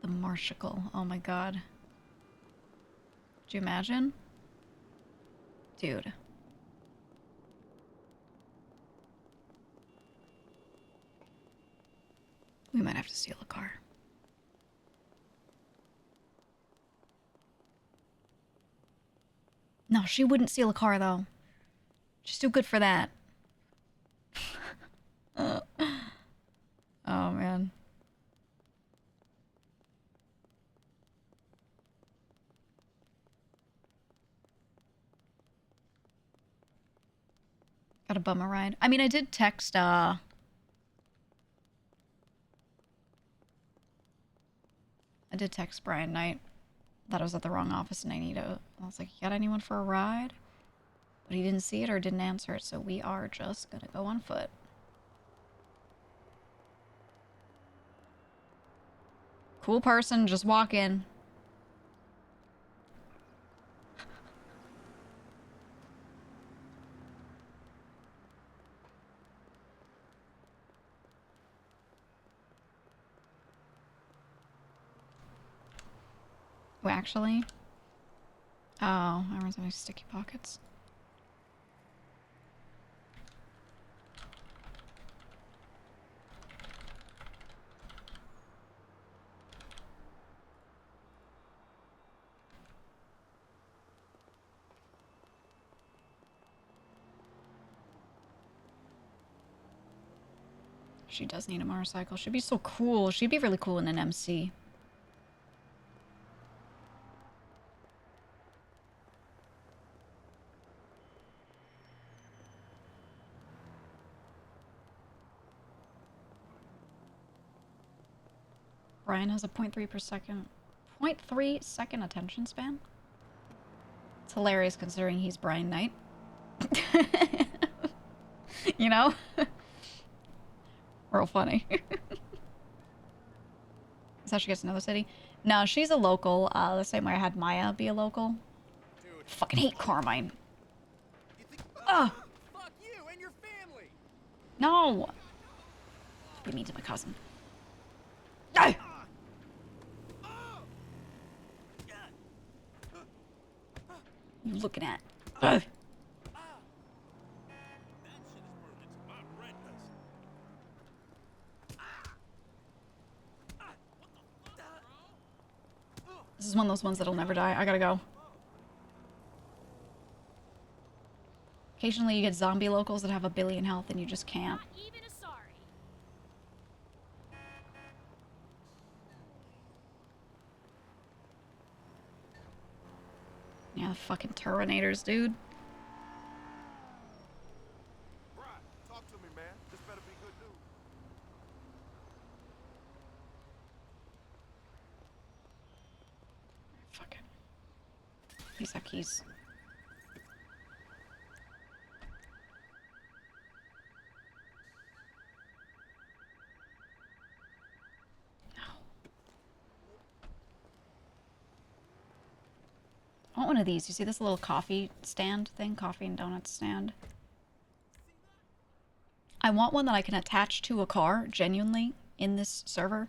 The Marshall. Oh my god. Could you imagine? Dude. We might have to steal a car. No, she wouldn't steal a car, though. She's too good for that. Oh, man. Got a bummer ride. I mean, I did text, I did text Brian Knight. Thought I was at the wrong office and I was like, you got anyone for a ride? But he didn't see it or didn't answer it, so we are just gonna go on foot. Cool person, just walk in. Oh, actually? Oh, everyone's having sticky pockets. She does need a motorcycle. She'd be so cool. She'd be really cool in an MC. Brian has a 0.3 per second, 0.3 second attention span. It's hilarious considering he's Brian Knight. You know? Real funny. Is how she gets to another city? No, she's a local. The same way I had Maya be a local. Fucking hate Carmine. Ugh. Fuck you and your family. No. Be mean to my cousin. Ah! You looking at? Ugh. This is one of those ones that'll never die. I gotta go. Occasionally you get zombie locals that have a billion health and you just can't. Yeah, the fucking Terminators, dude. Talk to me, man. This better be good news. Fuck it. He's got keys. I want one of these. You see this little coffee stand thing? Coffee and donuts stand. I want one that I can attach to a car, genuinely, in this server.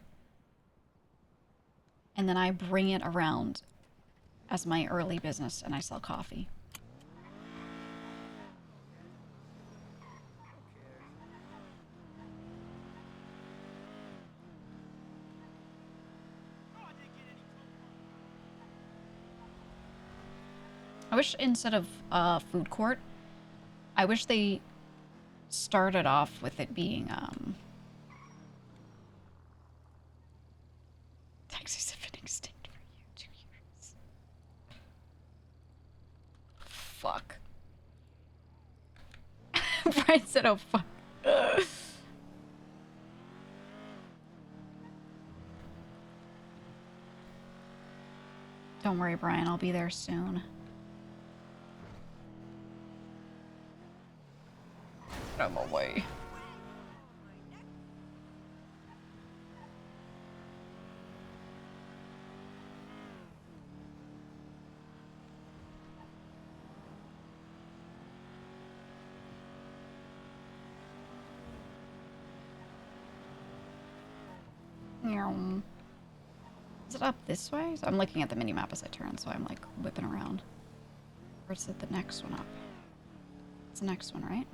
And then I bring it around as my early business and I sell coffee. I wish instead of food court, I wish they started off with it being taxis have been extinct for you 2 years. Brian said, "Oh fuck." Don't worry, Brian. I'll be there soon. I'm away. Is it up this way? So I'm looking at the mini map as I turn, so I'm like whipping around. Or is it the next one up? It's the next one, right?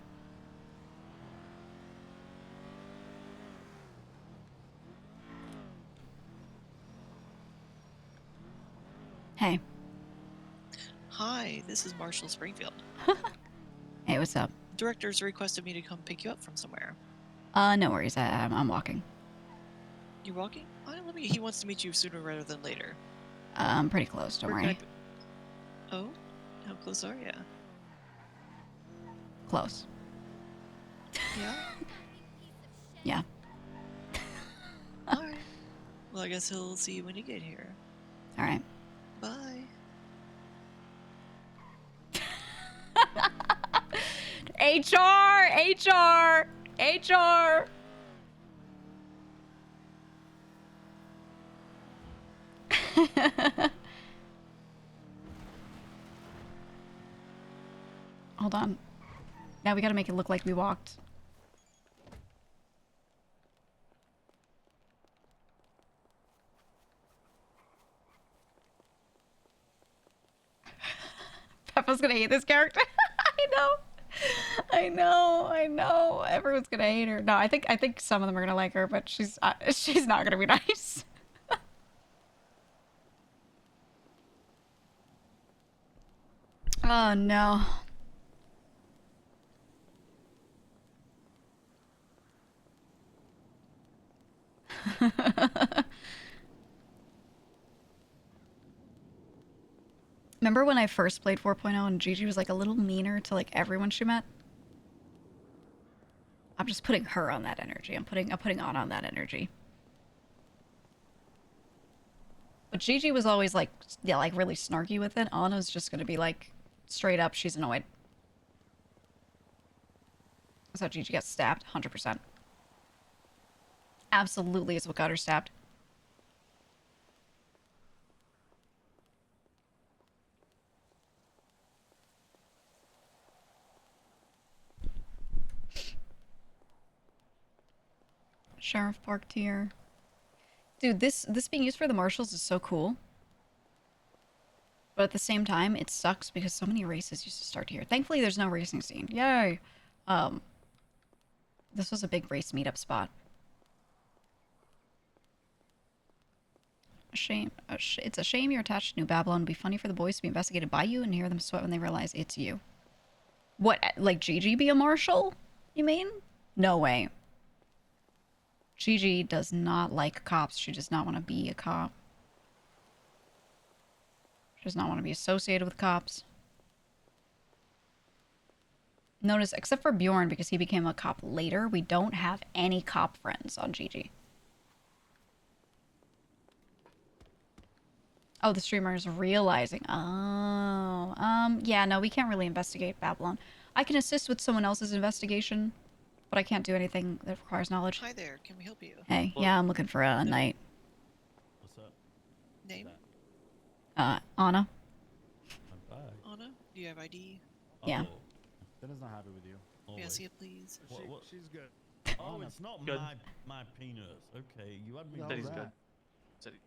Hey. Hi, this is Marshall Springfield. Hey, what's up? Directors requested me to come pick you up from somewhere. No worries. I'm walking. You walking? He wants to meet you sooner rather than later. I'm pretty close. Don't worry. Oh, how close are you? Close. Yeah. Yeah. All right. Well, I guess he'll see you when you get here. All right. Bye. HR. Hold on. Now we gotta make it look like we walked. Peppa's gonna hate this character. I know. Everyone's gonna hate her. No, I think some of them are gonna like her, but she's not gonna be nice. Oh no. Remember when I first played 4.0 and Gigi was like a little meaner to like everyone she met? I'm just putting her on that energy. I'm putting on that energy. But Gigi was always like, yeah, like really snarky with it. Anna's just gonna be like, straight up, she's annoyed. That's how Gigi got stabbed, 100%. Absolutely is what got her stabbed. Sheriff parked here. Dude, this being used for the marshals is so cool. But at the same time, it sucks because so many races used to start here. Thankfully, there's no racing scene. Yay! This was a big race meetup spot. It's a shame you're attached to New Babylon. It'd be funny for the boys to be investigated by you and hear them sweat when they realize it's you. What, like Gigi be a marshal? You mean? No way. Gigi does not like cops. She does not want to be a cop. She does not want to be associated with cops. Notice, except for Bjorn, because he became a cop later, we don't have any cop friends on Gigi. Oh, the streamer is realizing. Oh, yeah, no, we can't really investigate Babylon. I can assist with someone else's investigation, but I can't do anything that requires knowledge. Hi there, can we help you? Hey, yeah, I'm looking for a knight. What's up? Name? Anna. I'm back. Anna? Do you have ID? Yeah. Oh, Dinner's not happy with you. May I see it, please? She's good. Oh, it's not my peanuts. Okay, you had me. Said he's good. good.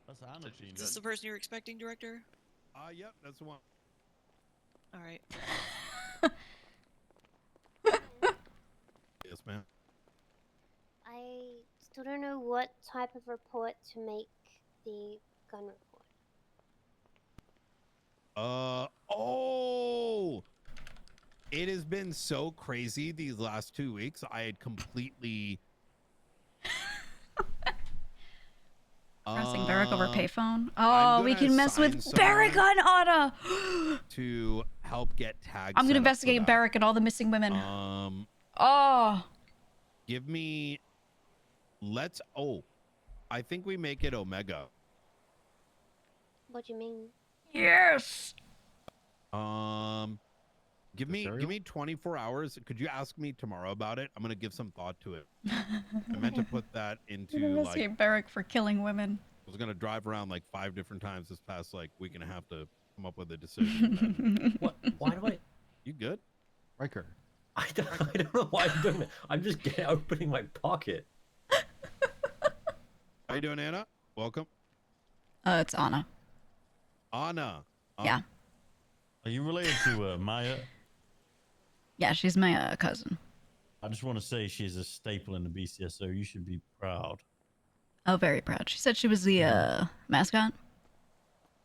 That's Anna Is this the person you're expecting, Director? Yep, that's the one. All right. Yes, ma'am. I still don't know what type of report to make the gun report. Oh! It has been so crazy these last 2 weeks. I had completely... Pressing Barrack over payphone. Oh, we can mess with Barrack on Anna. to help get tags. I'm gonna investigate Barrack and all the missing women. Oh. Give me. Let's. Oh, I think we make it Omega. What do you mean? Yes. Give me 24 hours. Could you ask me tomorrow about it? I'm gonna give some thought to it. I meant to put that into Investigate Barrick for killing women. I was gonna drive around like 5 different times this past like week and a half to come up with a decision. What? Why do I? You good? Riker. I don't know why I'm doing that. I'm just opening my pocket. How you doing, Anna? Welcome. It's Anna. Anna. Yeah. Are you related to Maya? Yeah, she's my cousin. I just want to say she's a staple in the BCSO. You should be proud. Oh, very proud. She said she was the mascot.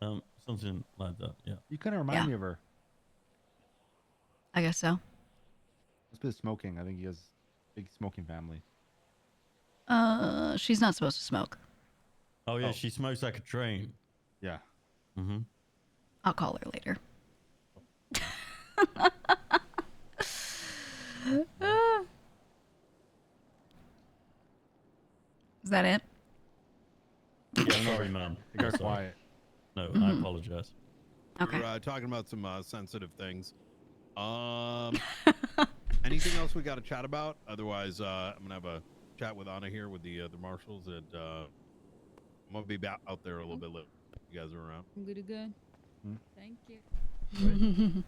Something like that. Yeah. You kind of remind me of her. I guess so. Must be the smoking. I think he has a big smoking family. She's not supposed to smoke. Oh yeah, she smokes like a train. Yeah. Mm-hmm. I'll call her later. Is that it? Yeah, sorry, Mom. It got quiet. No, I apologize. Okay. We're talking about some sensitive things. Anything else we got to chat about? Otherwise, I'm gonna have a chat with Anna here with the marshals, and I'm gonna be out there a little bit later. You guys are around. I'm good to go. Hmm? Thank you. See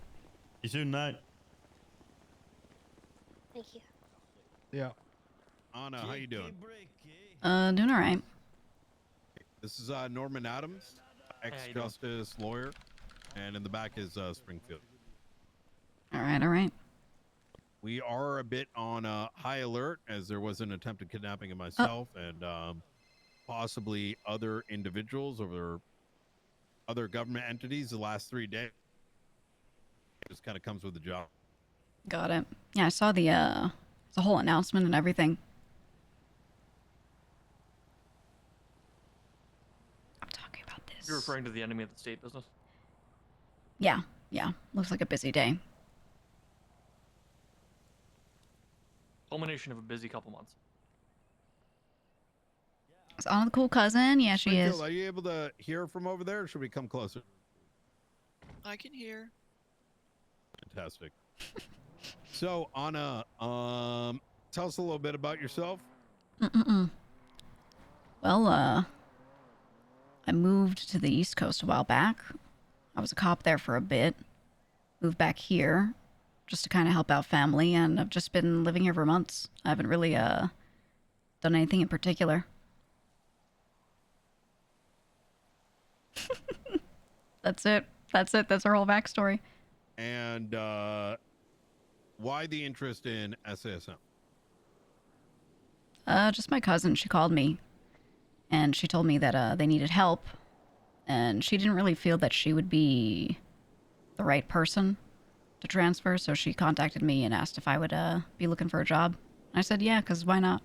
you soon, night. Thank you. Yeah. Anna, how you doing? Doing all right. This is Norman Adams, ex-justice lawyer, and in the back is Springfield. All right. We are a bit on high alert as there was an attempted kidnapping of myself and possibly other individuals or other government entities the last 3 days. It just kind of comes with the job. Got it. Yeah, I saw the whole announcement and everything. I'm talking about this. You're referring to the enemy of the state business? Yeah. Looks like a busy day. Culmination of a busy couple months. Is Anna the cool cousin? Yeah, she is. Springfield, are you able to hear from over there, or should we come closer? I can hear. Fantastic. So, Anna, tell us a little bit about yourself. Well, I moved to the East Coast a while back. I was a cop there for a bit. Moved back here just to kind of help out family, and I've just been living here for months. I haven't really done anything in particular. That's it. That's our whole backstory. And why the interest in SASM? Just my cousin. She called me, and she told me that they needed help, and she didn't really feel that she would be the right person to transfer, so she contacted me and asked if I would be looking for a job. I said yeah, because why not?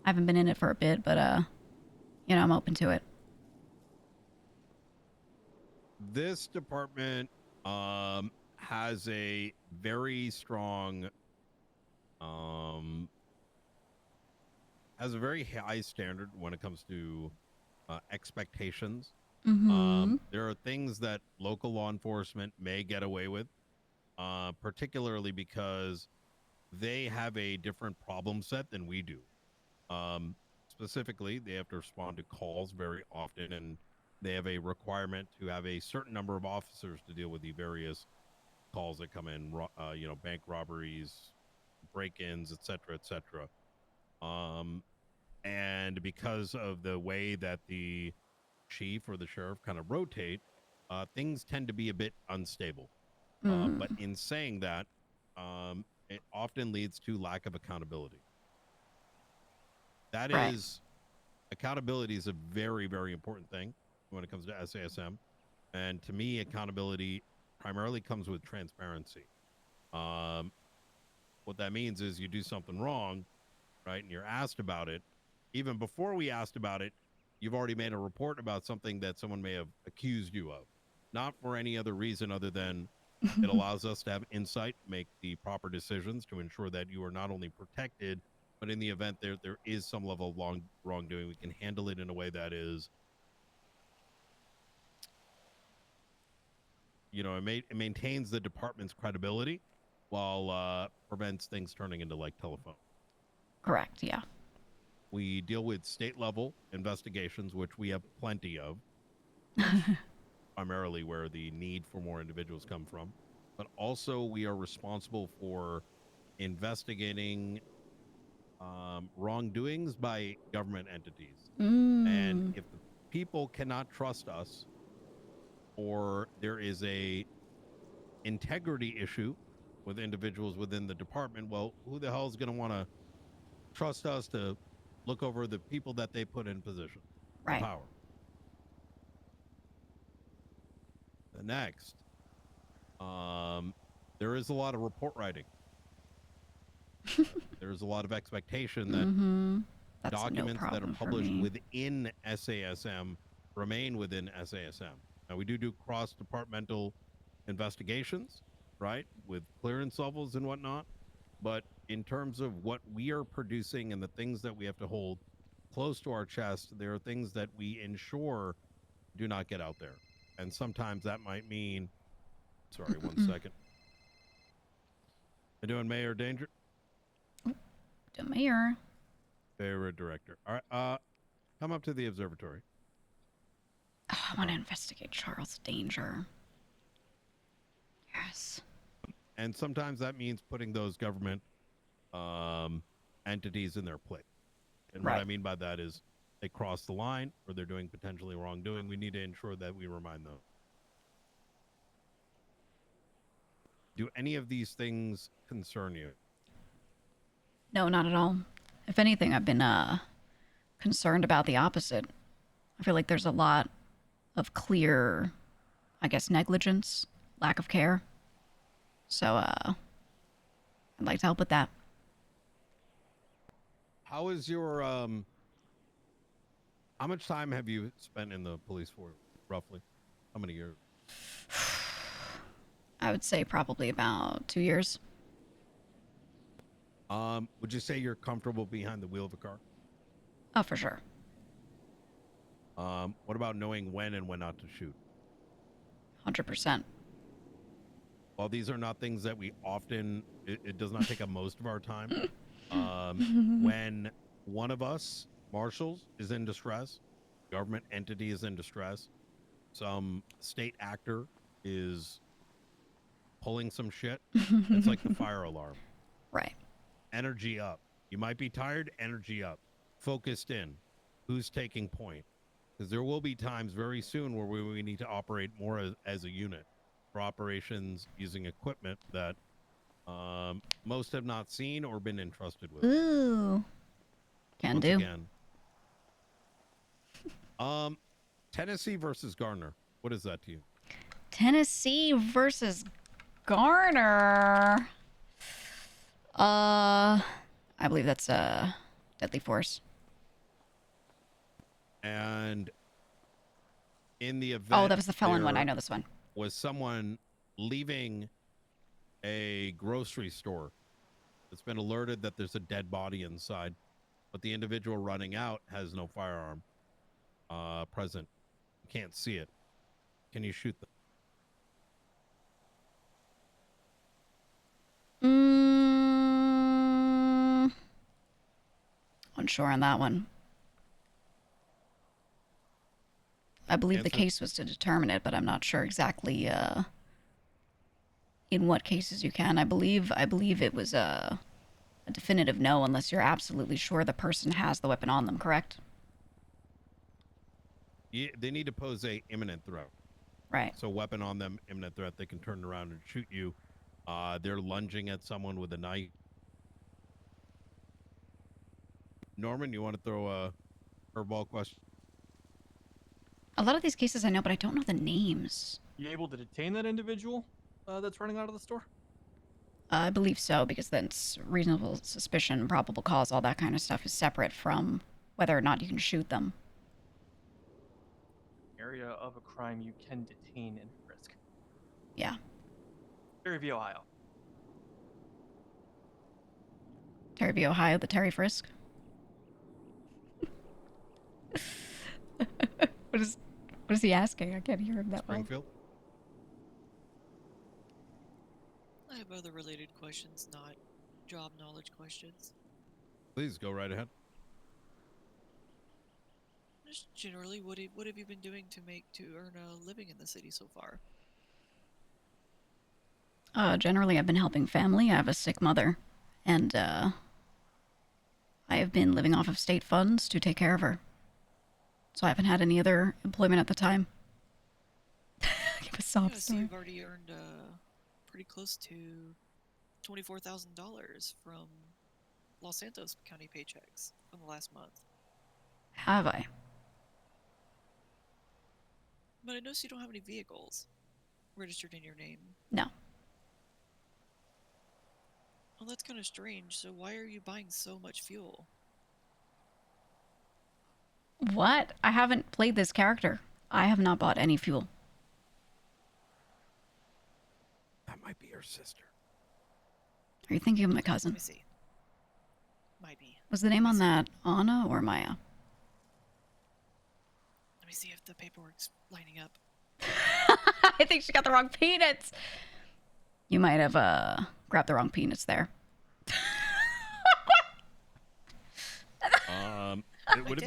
I haven't been in it for a bit, but I'm open to it. This department has a very strong has a very high standard when it comes to expectations. There are things that local law enforcement may get away with, particularly because they have a different problem set than we do. Specifically, they have to respond to calls very often, and they have a requirement to have a certain number of officers to deal with the various calls that come in, bank robberies, break-ins, etc., etc. And because of the way that the chief or the sheriff kind of rotate, things tend to be a bit unstable. But in saying that, it often leads to lack of accountability. That is, accountability is a very, very important thing when it comes to SASM. And to me, accountability primarily comes with transparency. What that means is you do something wrong, right, and you're asked about it. Even before we asked about it, you've already made a report about something that someone may have accused you of. Not for any other reason other than It allows us to have insight, make the proper decisions to ensure that you are not only protected, but in the event there is some level of wrongdoing, we can handle it in a way that is, you know, it maintains the department's credibility while prevents things turning into like telephone. Correct, yeah. We deal with state level investigations, which we have plenty of, primarily where the need for more individuals come from. But also we are responsible for investigating wrongdoings by government entities. And if the people cannot trust us, or there is a integrity issue with individuals within the department, well, who the hell is going to want to trust us to look over the people that they put in position of power? The next, there is a lot of report writing. There's a lot of expectation that documents that are published within SASM remain within SASM. Now, we do cross-departmental investigations, right, with clearance levels and whatnot. But in terms of what we are producing and the things that we have to hold close to our chest, there are things that we ensure do not get out there. And sometimes that might mean, sorry, one second. How you doing, Mayor Danger? The mayor. Favorite director. All right, come up to the observatory. Oh, I want to investigate Charles Danger. Yes. And sometimes that means putting those government entities in their place. And what I mean by that is they cross the line or they're doing potentially wrongdoing. We need to ensure that we remind them. Do any of these things concern you? No, not at all. If anything, I've been concerned about the opposite. I feel like there's a lot of clear, I guess, negligence, lack of care. So, I'd like to help with that. How is your, how much time have you spent in the police force, roughly? How many years? I would say probably about 2 years. Would you say you're comfortable behind the wheel of a car? Oh, for sure. What about knowing when and when not to shoot? 100%. While these are not things that we often, it does not take up most of our time. When one of us, marshals, is in distress, government entity is in distress, some state actor is pulling some shit, it's like the fire alarm. Right. Energy up. You might be tired, energy up. Focused in. Who's taking point? Because there will be times very soon where we need to operate more as a unit for operations using equipment that most have not seen or been entrusted with. Ooh. Can do. Again, Tennessee versus Garner. What is that to you? Tennessee versus Garner. I believe that's deadly force. And in the event, oh, that was the felon one. I know this one. Was someone leaving a grocery store that's been alerted that there's a dead body inside, but the individual running out has no firearm present. You can't see it. Can you shoot them? Unsure on that one. I believe the case was to determine it, but I'm not sure exactly in what cases you can. I believe it was a definitive no unless you're absolutely sure the person has the weapon on them, correct? Yeah, they need to pose a imminent threat. Right. So weapon on them, imminent threat. They can turn around and shoot you. They're lunging at someone with a knife. Norman, you want to throw a curveball question? A lot of these cases I know, but I don't know the names. You able to detain that individual that's running out of the store? I believe so, because then it's reasonable suspicion, probable cause, all that kind of stuff is separate from whether or not you can shoot them. Area of a crime you can detain and frisk. Yeah. Terryview, Ohio. Terryview, Ohio, the Terry Frisk. What is he asking? I can't hear him that well. Springfield? I have other related questions, not job knowledge questions. Please go right ahead. Just generally, what have you been doing to earn a living in the city so far? Generally, I've been helping family. I have a sick mother, and I have been living off of state funds to take care of her. So I haven't had any other employment at the time. Give a sob So story. you've already earned pretty close to $24,000 from Los Santos County paychecks from the last month. Have I? But I noticed you don't have any vehicles registered in your name. No. Well, that's kind of strange. So why are you buying so much fuel? What? I haven't played this character. I have not bought any fuel. That might be your sister. Are you thinking of my cousin? Let me see. Might be. Was the name on that Anna or Maya? Let me see if the paperwork's lining up. I think she got the wrong Peanits. You might have grabbed the wrong Peanits there. Would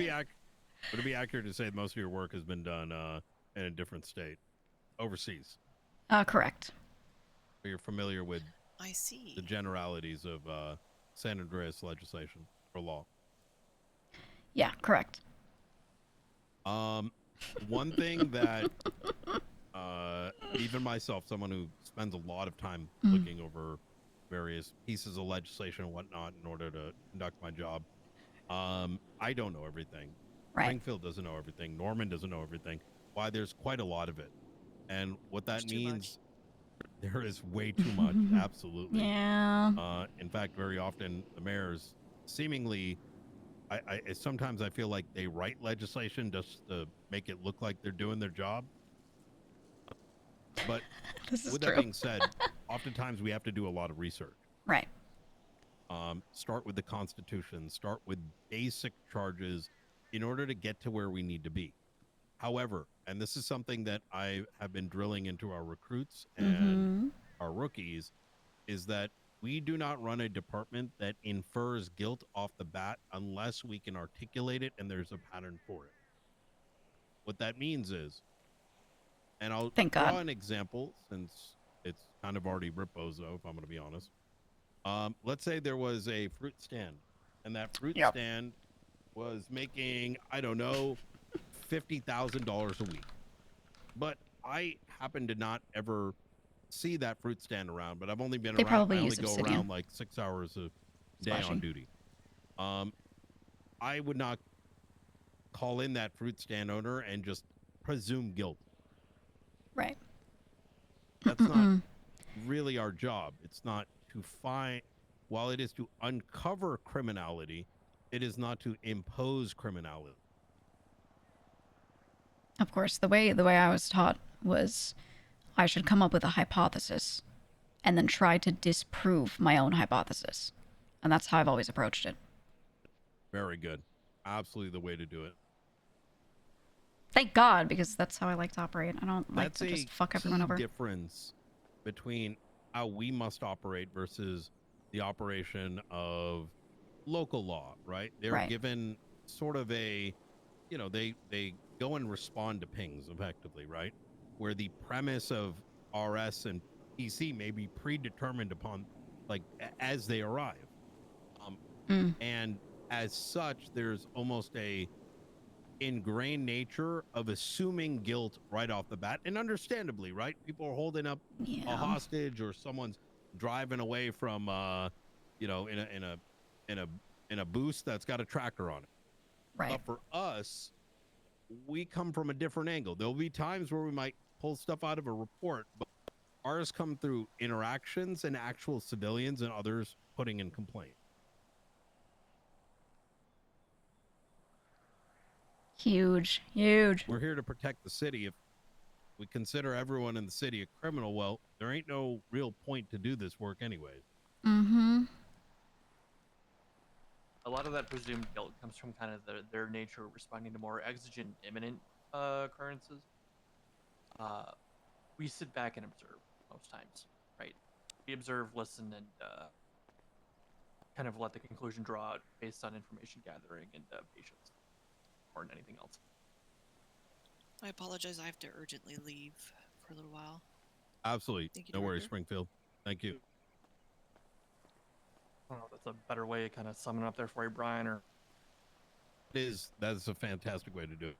it be accurate to say that most of your work has been done in a different state, overseas? Correct. So you're familiar with I see. the generalities of San Andreas legislation or law. Yeah, correct. One thing that even myself, someone who spends a lot of time looking over various pieces of legislation and whatnot in order to conduct my job, I don't know everything. Right. Springfield doesn't know everything. Norman doesn't know everything. Why, there's quite a lot of it. And what that means, there is way too much. Absolutely. Yeah. In fact, very often the mayors seemingly, I sometimes I feel like they write legislation just to make it look like they're doing their job. But with that being said, oftentimes we have to do a lot of research. Right. Start with the Constitution, start with basic charges in order to get to where we need to be. However, and this is something that I have been drilling into our recruits and our rookies, is that we do not run a department that infers guilt off the bat unless we can articulate it and there's a pattern for it. What that means is, and I'll draw an example since it's kind of already Ripbozo, if I'm going to be honest. Let's say there was a fruit stand, and that fruit stand was making, I don't know, $50,000 a week. But I happen to not ever see that fruit stand around, but I've only been around, I only go around like 6 hours a day on duty. I would not call in that fruit stand owner and just presume guilt. Right. That's not really our job. It's not to find, while it is to uncover criminality, it is not to impose criminality. Of course, the way I was taught was I should come up with a hypothesis and then try to disprove my own hypothesis. And that's how I've always approached it. Very good. Absolutely the way to do it. Thank God, because that's how I like to operate. I don't like to just fuck everyone over. That's a difference between how we must operate versus the operation of local law, right? They're given sort of a, you know, they go and respond to pings effectively, right? Where the premise of RS and PC may be predetermined upon, like, as they arrive. And as such, there's almost a ingrained nature of assuming guilt right off the bat, and understandably, right? People are holding up a hostage, or someone's driving away from, you know, in a boost that's got a tracker on it. Right. But for us, we come from a different angle. There'll be times where we might pull stuff out of a report, but ours come through interactions and actual civilians and others putting in complaint. Huge. We're here to protect the city. we consider everyone in the city a criminal, well, there ain't no real point to do this work anyways. Mm-hmm. A lot of that presumed guilt comes from kind of their nature of responding to more exigent, imminent occurrences. We sit back and observe most times, right? We observe, listen, and kind of let the conclusion draw out based on information gathering and patience, more than anything else. I apologize. I have to urgently leave for a little while. Absolutely. Thank you, No worries, Director. Springfield. Thank you. I don't know if that's a better way of kind of summing up there for you, Brian, or... That's a fantastic way to do it.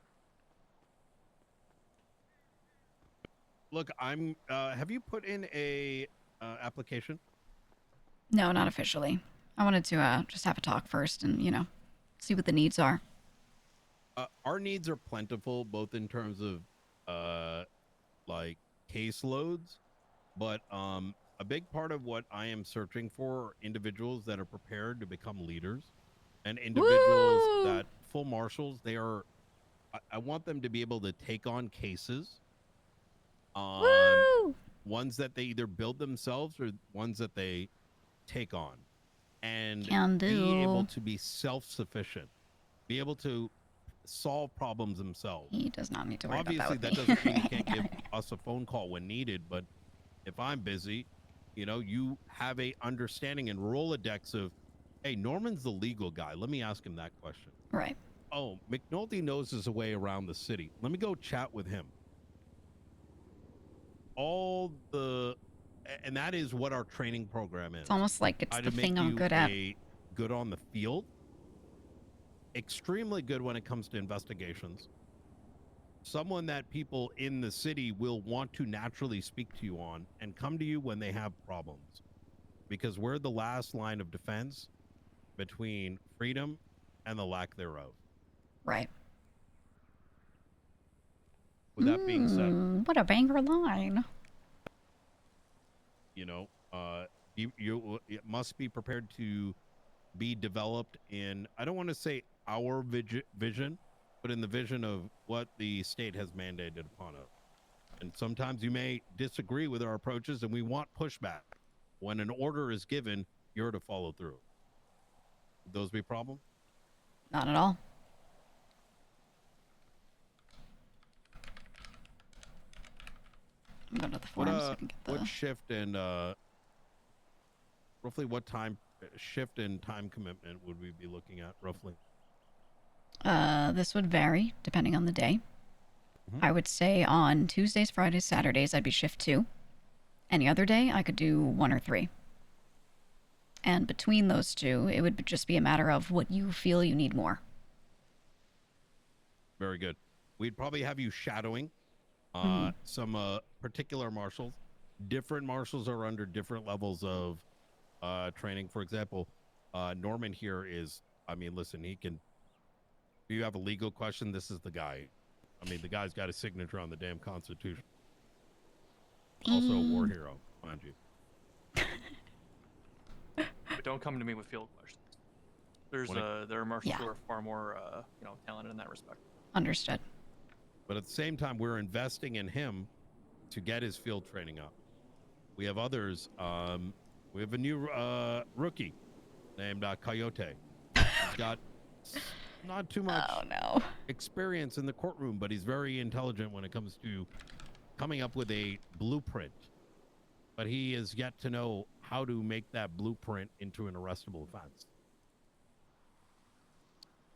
Look, have you put in a application? No, not officially. I wanted to just have a talk first and, you know, see what the needs are. Our needs are plentiful, both in terms of like caseloads, but a big part of what I am searching for are individuals that are prepared to become leaders, and individuals that full marshals. I want them to be able to take on cases, ones that they either build themselves or ones that they take on, and be able to be self-sufficient, be able to solve problems themselves. He does not need to worry Obviously, about that with that doesn't mean you can't give us a phone call when needed, but if I'm busy, you know, you have a understanding and Rolodex of, hey, Norman's the legal guy. Let me ask him that question. Right. Oh, McNulty knows his way around the city. Let me go chat with him. And that is what our training program is. It's almost like it's How the to thing make I'm you good at. good on the field, extremely good when it comes to investigations. Someone that people in the city will want to naturally speak to you on and come to you when they have problems, because we're the last line of defense between freedom and the lack thereof. Right. With that being said, what a banger line. You know, you must be prepared to be developed in, I don't want to say our vision, but in the vision of what the state has mandated upon us. And sometimes you may disagree with our approaches, and we want pushback. When an order is given, you're to follow through. Would those be a problem? Not at all. I'm going to the forum so I can get the... What shift and roughly what time shift and time commitment would we be looking at roughly? This would vary depending on the day. I would say on Tuesdays, Fridays, Saturdays, I'd be shift 2. Any other day, I could do 1 or 3. And between those two, it would just be a matter of what you feel you need more. Very good. We'd probably have you shadowing some particular marshals. Different marshals are under different levels of training. For example, Norman here is, I mean, listen, he can, if you have a legal question, this is the guy. I mean, the guy's got a signature on the damn Constitution. Also a war hero, mind you. But don't come to me with field questions. There are marshals who are far more, talented in that respect. Understood. But at the same time, we're investing in him to get his field training up. We have others. We have a new rookie named Coyote. He's got not too much experience in the courtroom, but he's very intelligent when it comes to coming up with a blueprint. But he is yet to know how to make that blueprint into an arrestable offense.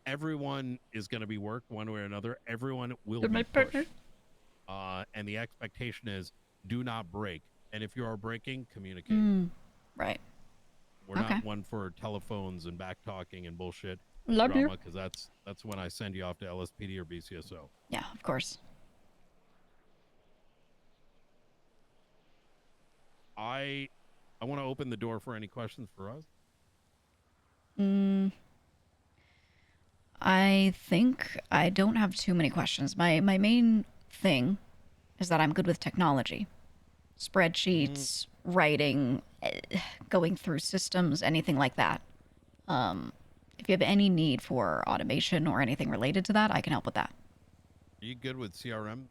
Everyone is going to be worked one way or another. Everyone will be pushed. And the expectation is do not break. And if you are breaking, communicate. Right. We're not one for telephones and back talking and bullshit. Love you. Because that's when I send you off to LSPD or BCSO. Yeah, of course. I want to open the door for any questions for us. I think I don't have too many questions. My main thing is that I'm good with technology. Spreadsheets, writing, going through systems, anything like that. If you have any need for automation or anything related to that, I can help with that. Are you good with CRM?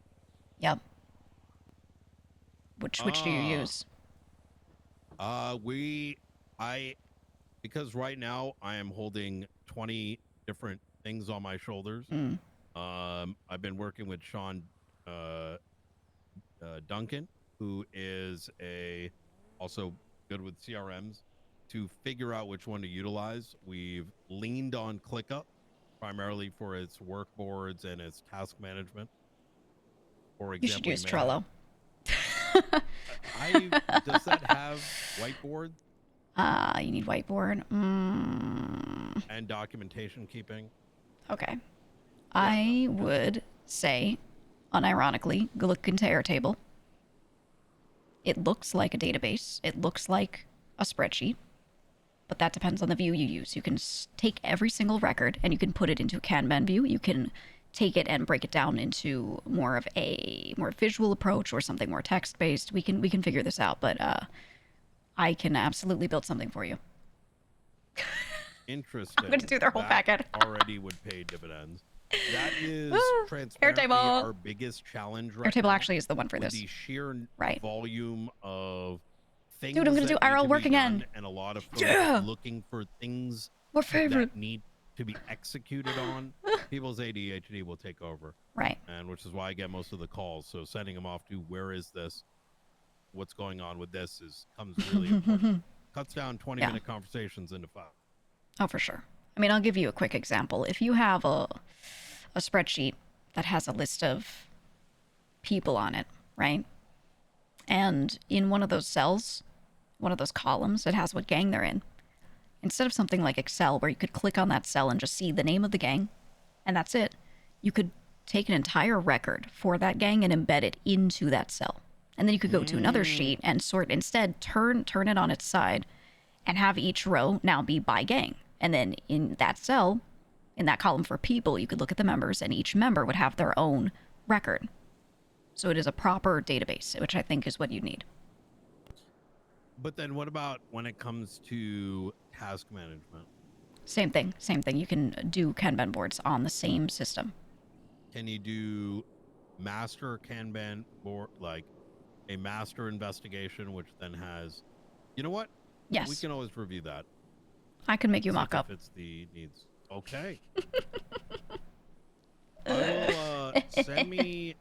Yep. Which do you use? Because right now I am holding 20 different things on my shoulders. I've been working with Sean Duncan, who is also good with CRMs, to figure out which one to utilize. We've leaned on ClickUp primarily for its work boards and its task management. For example, You should use may Trello. does that have whiteboard You need whiteboard. and documentation keeping? Okay. I would say, unironically, go look into Airtable. It looks like a database. It looks like a spreadsheet. But that depends on the view you use. You can take every single record and you can put it into a Kanban view. You can take it and break it down into more of a more visual approach or something more text-based. We can figure this out, but I can absolutely build something for you. Interesting. I'm gonna do their whole That packet. already would pay dividends. That is transparently Airtable. our biggest challenge right Airtable now, actually is the one for with this. the sheer Right. volume of things. Dude, I'm gonna do that need RL to work be again. done, and a lot of folks Yeah. looking for things My favorite. that need to be executed on. People's ADHD will take over. Right. And which is why I get most of the calls. So sending them off to where is this? What's going on with this comes really important. Cuts down 20-minute conversations into 5. Oh, for sure. I mean, I'll give you a quick example. If you have a spreadsheet that has a list of people on it, right? And in one of those cells, one of those columns, it has what gang they're in. Instead of something like Excel where you could click on that cell and just see the name of the gang, and that's it, you could take an entire record for that gang and embed it into that cell. And then you could go to another sheet and instead turn it on its side and have each row now be by gang. And then in that cell, in that column for people, you could look at the members and each member would have their own record. So it is a proper database, which I think is what you need. But then what about when it comes to task management? Same thing. You can do Kanban boards on the same system. Can you do master Kanban board, like a master investigation, which then has, you know what? Yes. We can always review that. I can make you See mock if up. It's the needs. Okay. I will send me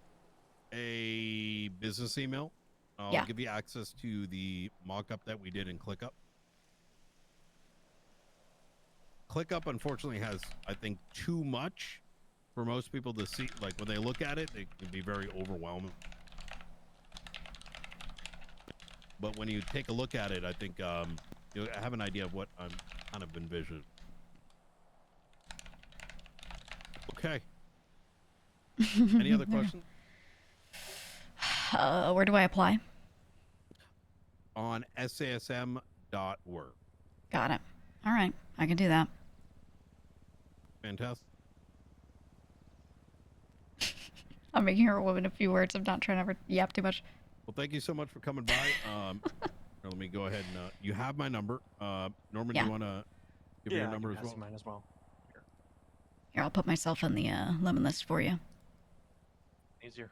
a business email. I'll give you access to the mock-up that we did in ClickUp. ClickUp, unfortunately, has, I think, too much for most people to see. Like, when they look at it, it can be very overwhelming. But when you take a look at it, I think you'll have an idea of what I'm kind of envisioning. Okay. Any other questions? Where do I apply? On sasm.org. Got it. All right. I can do that. Fantastic. I'm making her a woman a few words. I'm not trying to ever yap too much. Well, thank you so much for coming by. Let me go ahead and you have my number. Norman, do you want to give me your number as well? Mine as well. Here, I'll put myself on the lemon list for you. Easier.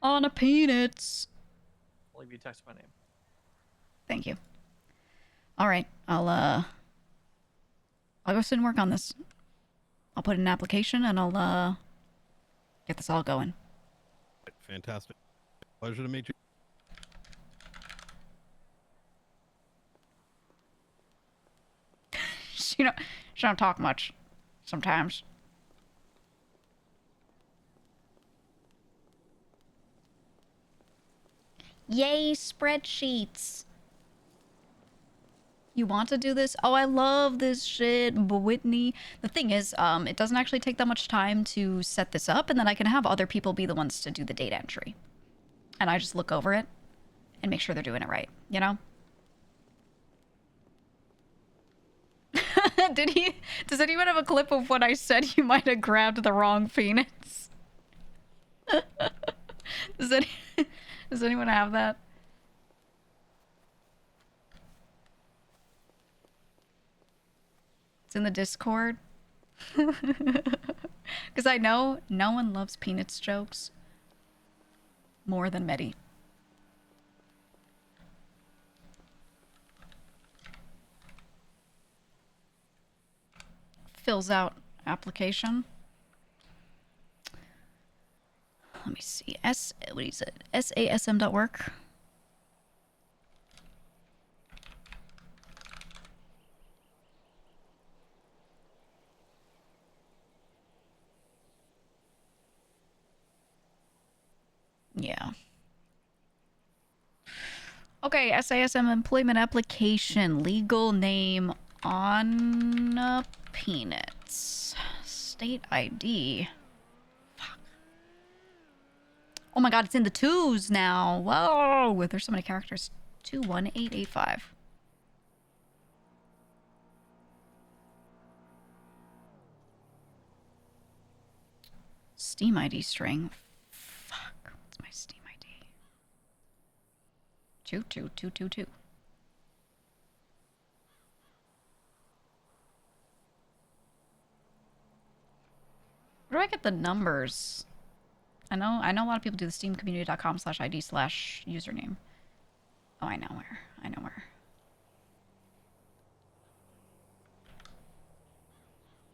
On a Peanits. I'll leave you a text my name. Thank you. All right, I'll go sit and work on this. I'll put in an application and I'll get this all going. Fantastic. Pleasure to meet you. she don't talk much sometimes. Yay, spreadsheets. You want to do this? Oh, I love this shit, Whitney. The thing is, it doesn't actually take that much time to set this up, and then I can have other people be the ones to do the data entry. And I just look over it and make sure they're doing it right, you know? Does anyone have a clip of when I said you might have grabbed the wrong Peanits? Does anyone have that? It's in the Discord. Because I know no one loves Peanits jokes More than Medi. Fills out application. Let me see. What is it? SASM.work. Yeah. Okay, SASM employment application. Legal name on Peanits. State ID. Fuck. Oh my god, it's in the twos now. Whoa, there's so many characters. 21885. Steam ID string. Fuck. What's my Steam ID? 22222. Where do I get the numbers? I know a lot of people do the steamcommunity.com/ID/username. Oh, I know where.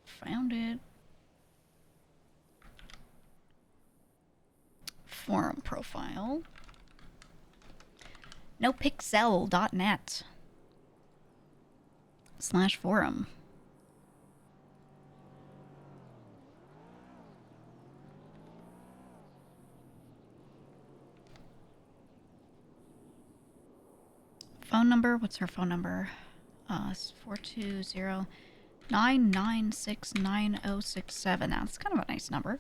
Found it. Forum profile. NoPixel.net/forum. Phone number? What's her phone number? 420-996-9067. That's kind of a nice number.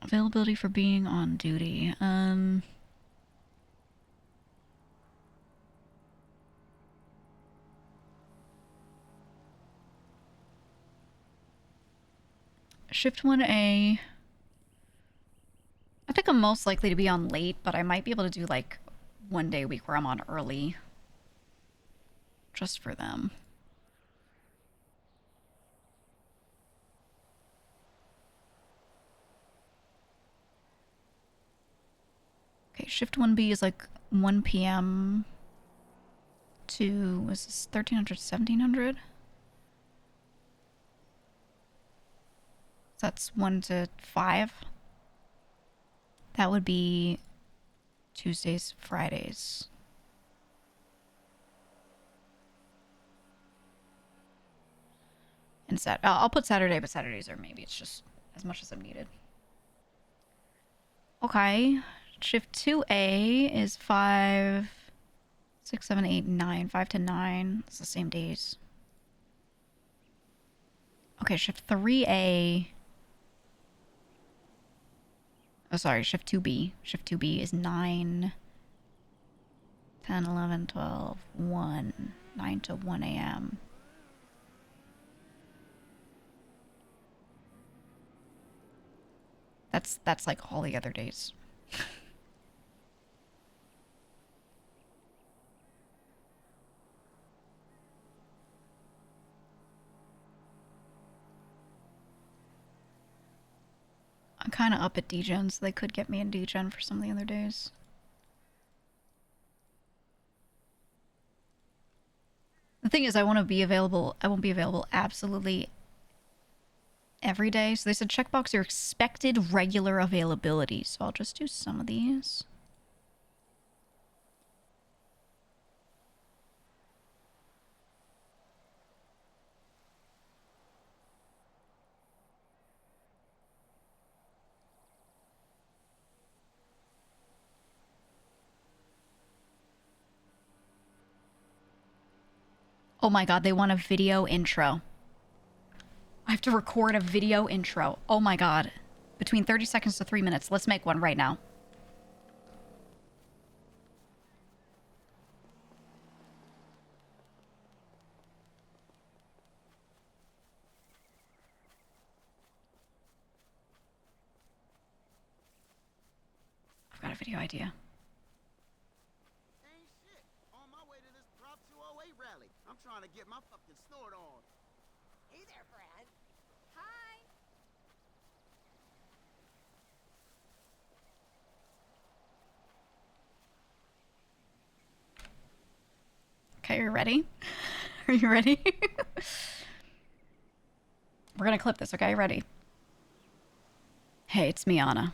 Availability for being on duty. Shift 1A. I think I'm most likely to be on late, but I might be able to do like one day a week where I'm on early. Just for them. Okay, shift 1B is like 1 p.m. to, is this 1300, 1700? That's 1 to 5. That would be Tuesdays, Fridays. And I'll put Saturday, but Saturdays are maybe it's just as much as I'm needed. Okay. Shift 2A is 5, 6, 7, 8, 9. 5 to 9. It's the same days. Okay, shift 3A. Oh, sorry, shift 2B. Shift 2B is 9, 10, 11, 12, 1. 9 to 1 a.m. That's like all the other days. I'm kind of up at DGen, so they could get me in DGen for some of the other days. The thing is, I won't be available absolutely every day. So they said checkbox your expected regular availability. So I'll just do some of these. Oh my god, they want a video intro. I have to record a video intro. Oh my god. Between 30 seconds to 3 minutes. Let's make one right now. I've got a video idea. I'm trying to get my fucking snort on. Hey there, friend. Okay, are you ready? Are you ready? We're gonna clip this, okay? Ready? Hey, it's me, Anna.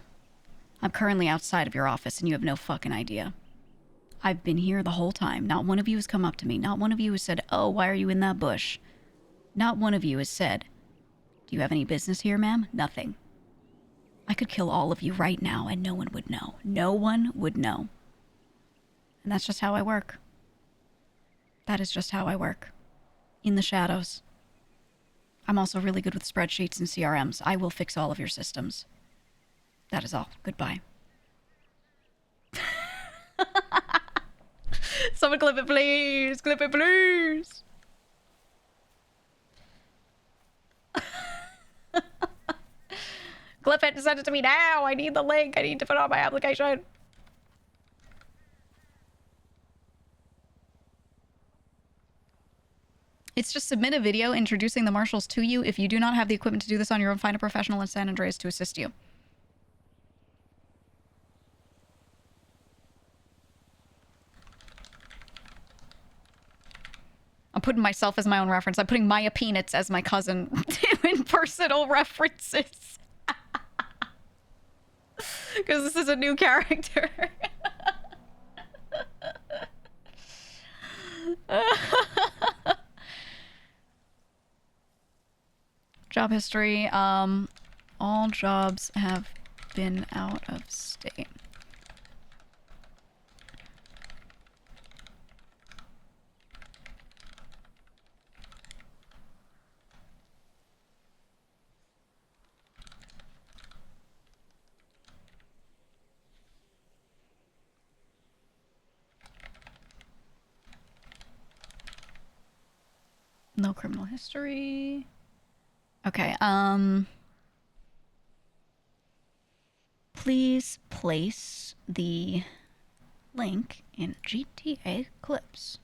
I'm currently outside of your office and you have no fucking idea. I've been here the whole time. Not one of you has come up to me. Not one of you has said, oh, why are you in that bush? Not one of you has said, do you have any business here, ma'am? Nothing. I could kill all of you right now and no one would know. No one would know. And that's just how I work. That is just how I work. In the shadows. I'm also really good with spreadsheets and CRMs. I will fix all of your systems. That is all. Goodbye. Someone clip it, please. Clip it, please. Clip it and send it to me now. I need the link. I need to put on my application. It's just submit a video introducing the marshals to you. If you do not have the equipment to do this on your own, find a professional in San Andreas to assist you. I'm putting myself as my own reference. I'm putting Maya Peanits as my cousin in personal references. Because this is a new character. Job history. All jobs have been out of state. No criminal history. Okay, please place the link in GTA clips.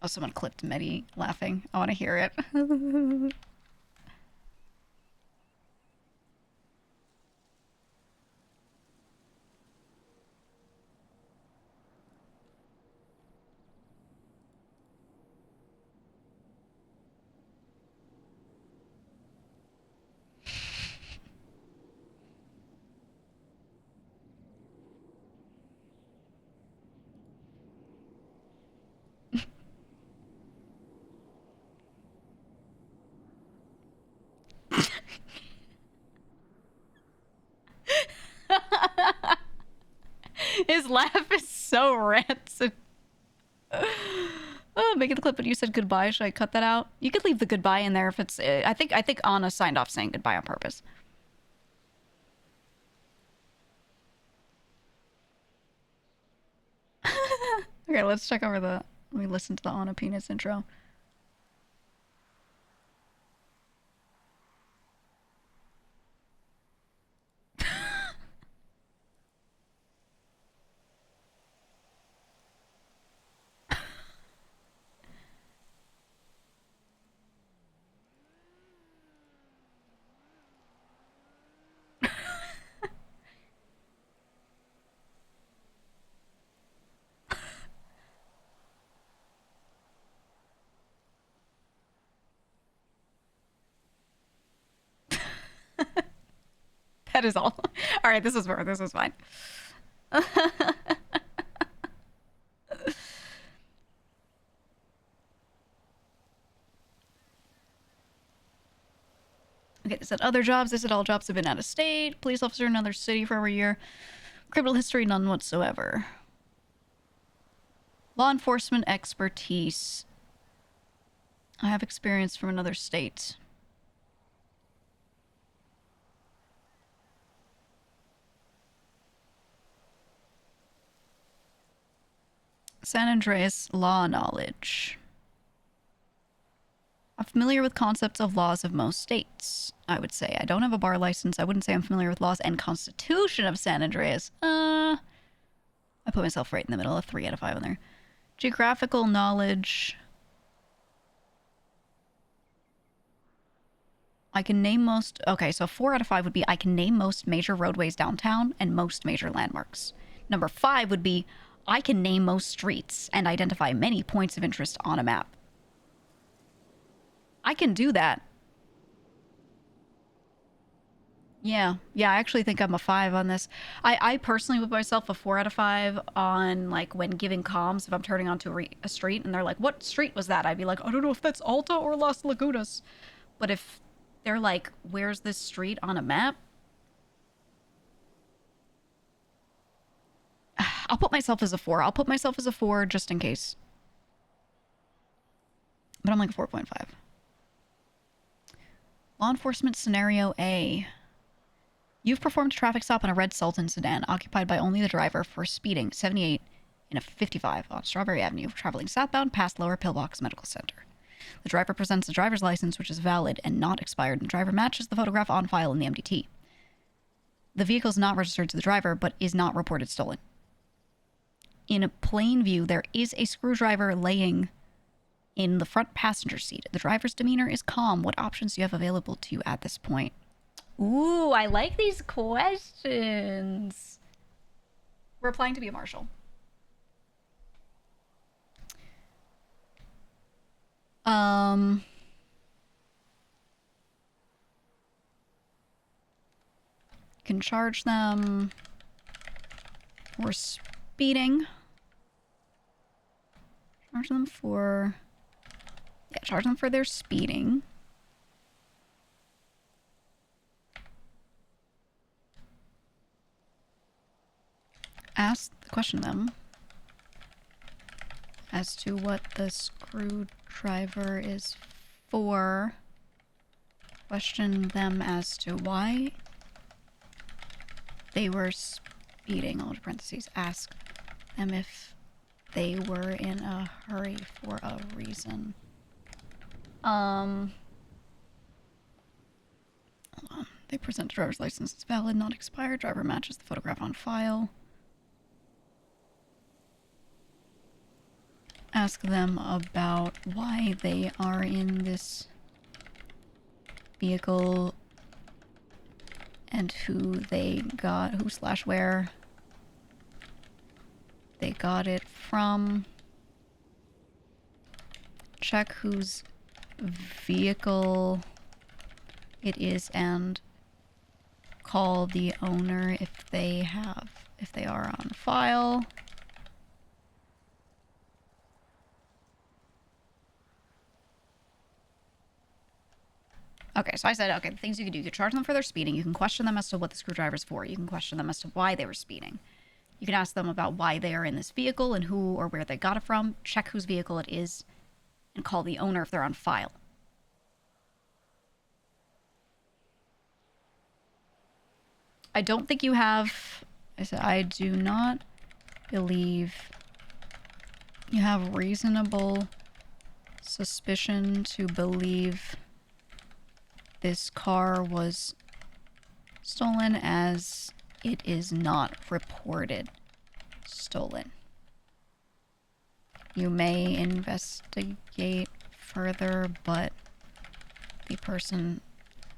Oh, someone clipped Medi laughing. I want to hear it. His laugh is so rancid. Oh, making the clip, but you said goodbye. Should I cut that out? You could leave the goodbye in there if it's. I think Anna signed off saying goodbye on purpose. Okay, let's check over the. Let me listen to the Anna Penis intro. That is all. All right, this is fine. Okay, they said other jobs. They said all jobs have been out of state. Police officer in another city for over a year. Criminal history, none whatsoever. Law enforcement expertise. I have experience from another state. San Andreas law knowledge. I'm familiar with concepts of laws of most states, I would say. I don't have a bar license. I wouldn't say I'm familiar with laws and constitution of San Andreas. I put myself right in the middle of 3 out of 5 on there. Geographical knowledge. I can name most... Okay, so 4 out of 5 would be I can name most major roadways downtown and most major landmarks. Number 5 would be I can name most streets and identify many points of interest on a map. I can do that. Yeah, I actually think I'm a 5 on this. I personally put myself a 4 out of 5 on, like, when giving comms, if I'm turning onto a street and they're like, what street was that? I'd be like, I don't know if that's Alta or Las Lagunas. But if they're like, where's this street on a map? I'll put myself as a 4. I'll put myself as a 4 just in case. But I'm like a 4.5. Law enforcement scenario A. You've performed a traffic stop on a red Sultan sedan occupied by only the driver for speeding 78 in a 55 on Strawberry Avenue, traveling southbound past Lower Pillbox Medical Center. The driver presents a driver's license which is valid and not expired, and the driver matches the photograph on file in the MDT. The vehicle is not registered to the driver but is not reported stolen. In plain view, there is a screwdriver laying in the front passenger seat. The driver's demeanor is calm. What options do you have available to you at this point? Ooh, I like these questions. We're applying to be a marshal. Can charge them for speeding. Charge them for... Yeah, charge them for their speeding. Ask the question them as to what the screwdriver is for. Question them as to why they were speeding. I'll parentheses. Ask them if they were in a hurry for a reason. Hold on. They present a driver's license. It's valid, not expired. Driver matches the photograph on file. Ask them about why they are in this vehicle and who they got, who/where they got it from. Check whose vehicle it is and call the owner if they are on file. Okay, so I said, okay, the things you can do. You can charge them for their speeding. You can question them as to what the screwdriver's for. You can question them as to why they were speeding. You can ask them about why they are in this vehicle and who or where they got it from. Check whose vehicle it is and call the owner if they're on file. I don't think you have... I said, I do not believe you have reasonable suspicion to believe this car was stolen as it is not reported stolen. You may investigate further, but the person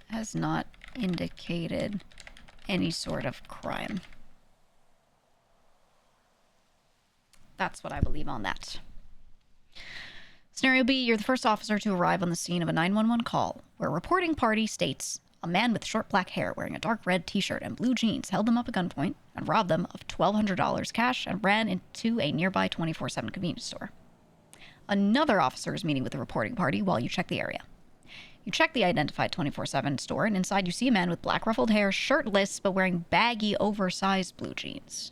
has not indicated any sort of crime. That's what I believe on that. Scenario B, you're the first officer to arrive on the scene of a 911 call, where a reporting party states a man with short black hair wearing a dark red t-shirt and blue jeans held them up at gunpoint and robbed them of $1,200 cash and ran into a nearby 24/7 convenience store. Another officer is meeting with the reporting party while you check the area. You check the identified 24/7 store, and inside you see a man with black ruffled hair, shirtless, but wearing baggy, oversized blue jeans.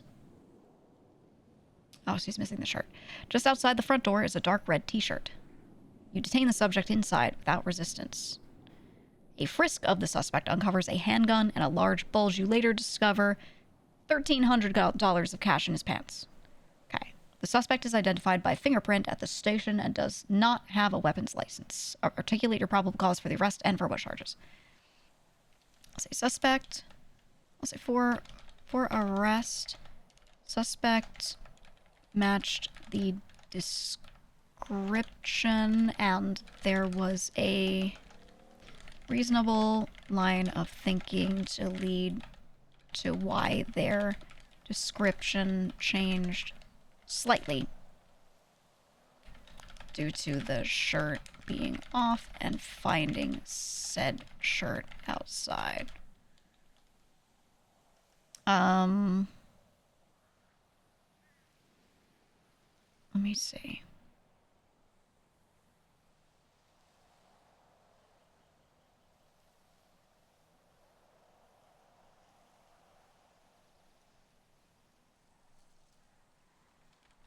Oh, so he's missing the shirt. Just outside the front door is a dark red t-shirt. You detain the subject inside without resistance. A frisk of the suspect uncovers a handgun and a large bulge. You later discover $1,300 of cash in his pants. Okay. The suspect is identified by fingerprint at the station and does not have a weapons license. Articulate your probable cause for the arrest and for what charges. I'll say suspect. I'll say for arrest. Suspect matched the description and there was a reasonable line of thinking to lead to why their description changed slightly due to the shirt being off and finding said shirt outside. Let me see.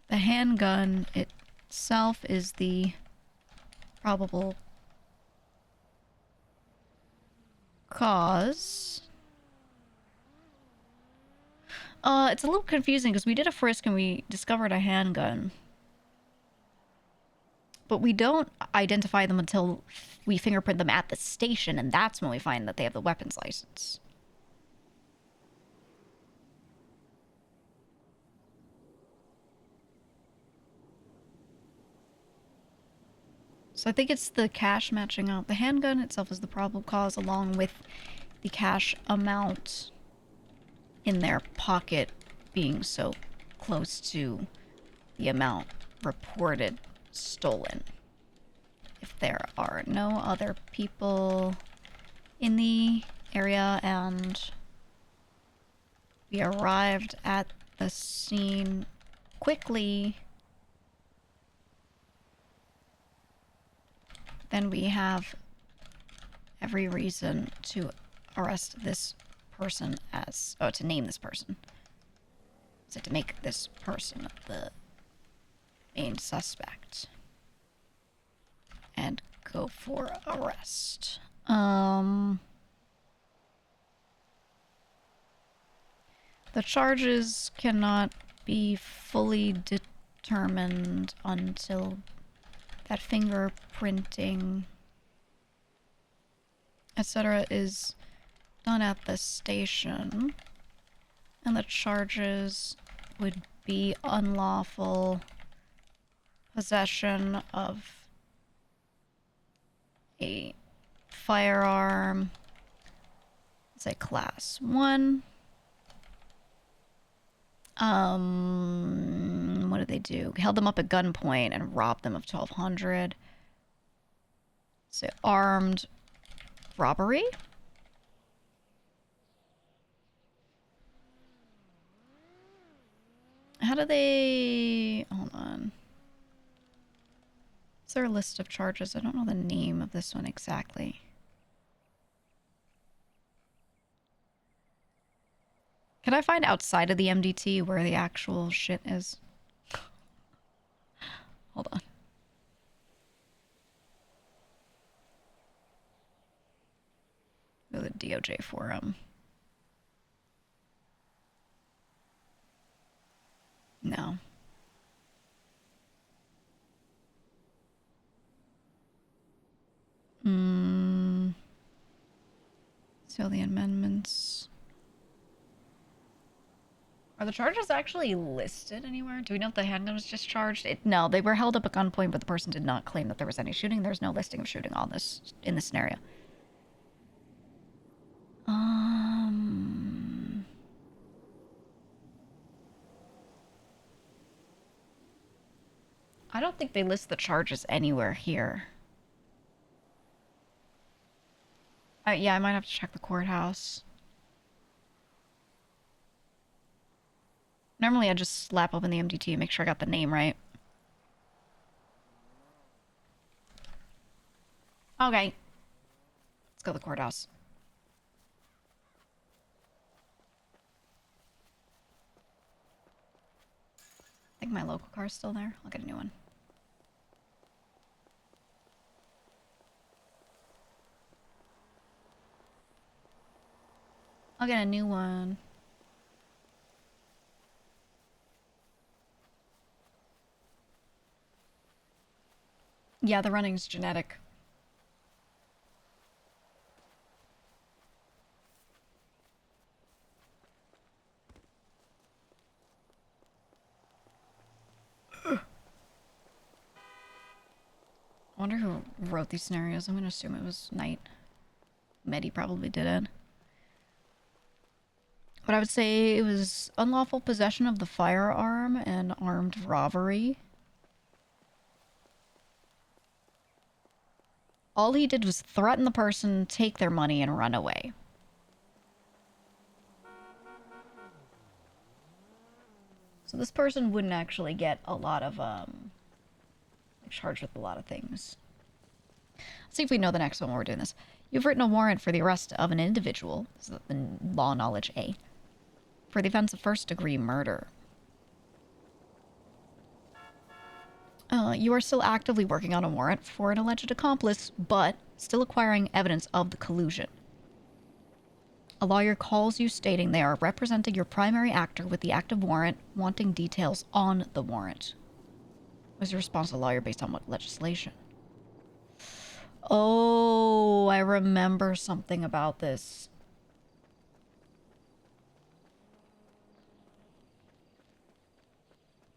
The handgun itself is the probable cause. It's a little confusing because we did a frisk and we discovered a handgun. But we don't identify them until we fingerprint them at the station, and that's when we find that they have the weapons license. So I think it's the cash matching up. The handgun itself is the probable cause, along with the cash amount in their pocket being so close to the amount reported stolen. If there are no other people in the area and we arrived at the scene quickly, then we have every reason to arrest this person as... Oh, to name this person. So to make this person the main suspect. And go for arrest. The charges cannot be fully determined until that fingerprinting, etc. is done at the station. And the charges would be unlawful possession of a firearm. It's a class 1. What did they do? Held them up at gunpoint and robbed them of $1,200. So armed robbery? How do they... Hold on. Is there a list of charges? I don't know the name of this one exactly. Can I find outside of the MDT where the actual shit is? Hold on. Go to the DOJ forum. No. So the amendments. Are the charges actually listed anywhere? Do we know if the handgun was discharged? No, they were held up at gunpoint, but the person did not claim that there was any shooting. There's no listing of shooting on this in this scenario. I don't think they list the charges anywhere here. Yeah, I might have to check the courthouse. Normally I just slap open the MDT and make sure I got the name right. Okay. Let's go to the courthouse. I think my local car's still there. I'll get a new one. I'll get a new one. Yeah, the running's genetic. I wonder who wrote these scenarios. I'm gonna assume it was Knight. Medi probably did it. But I would say it was unlawful possession of the firearm and armed robbery. All he did was threaten the person, take their money, and run away. So this person wouldn't actually get a lot of, charged with a lot of things. Let's see if we know the next one while we're doing this. You've written a warrant for the arrest of an individual, this is the law knowledge A, for the offense of first-degree murder. You are still actively working on a warrant for an alleged accomplice, but still acquiring evidence of the collusion. A lawyer calls you stating they are representing your primary actor with the active warrant, wanting details on the warrant. Was your response to the lawyer based on what legislation? Oh, I remember something about this.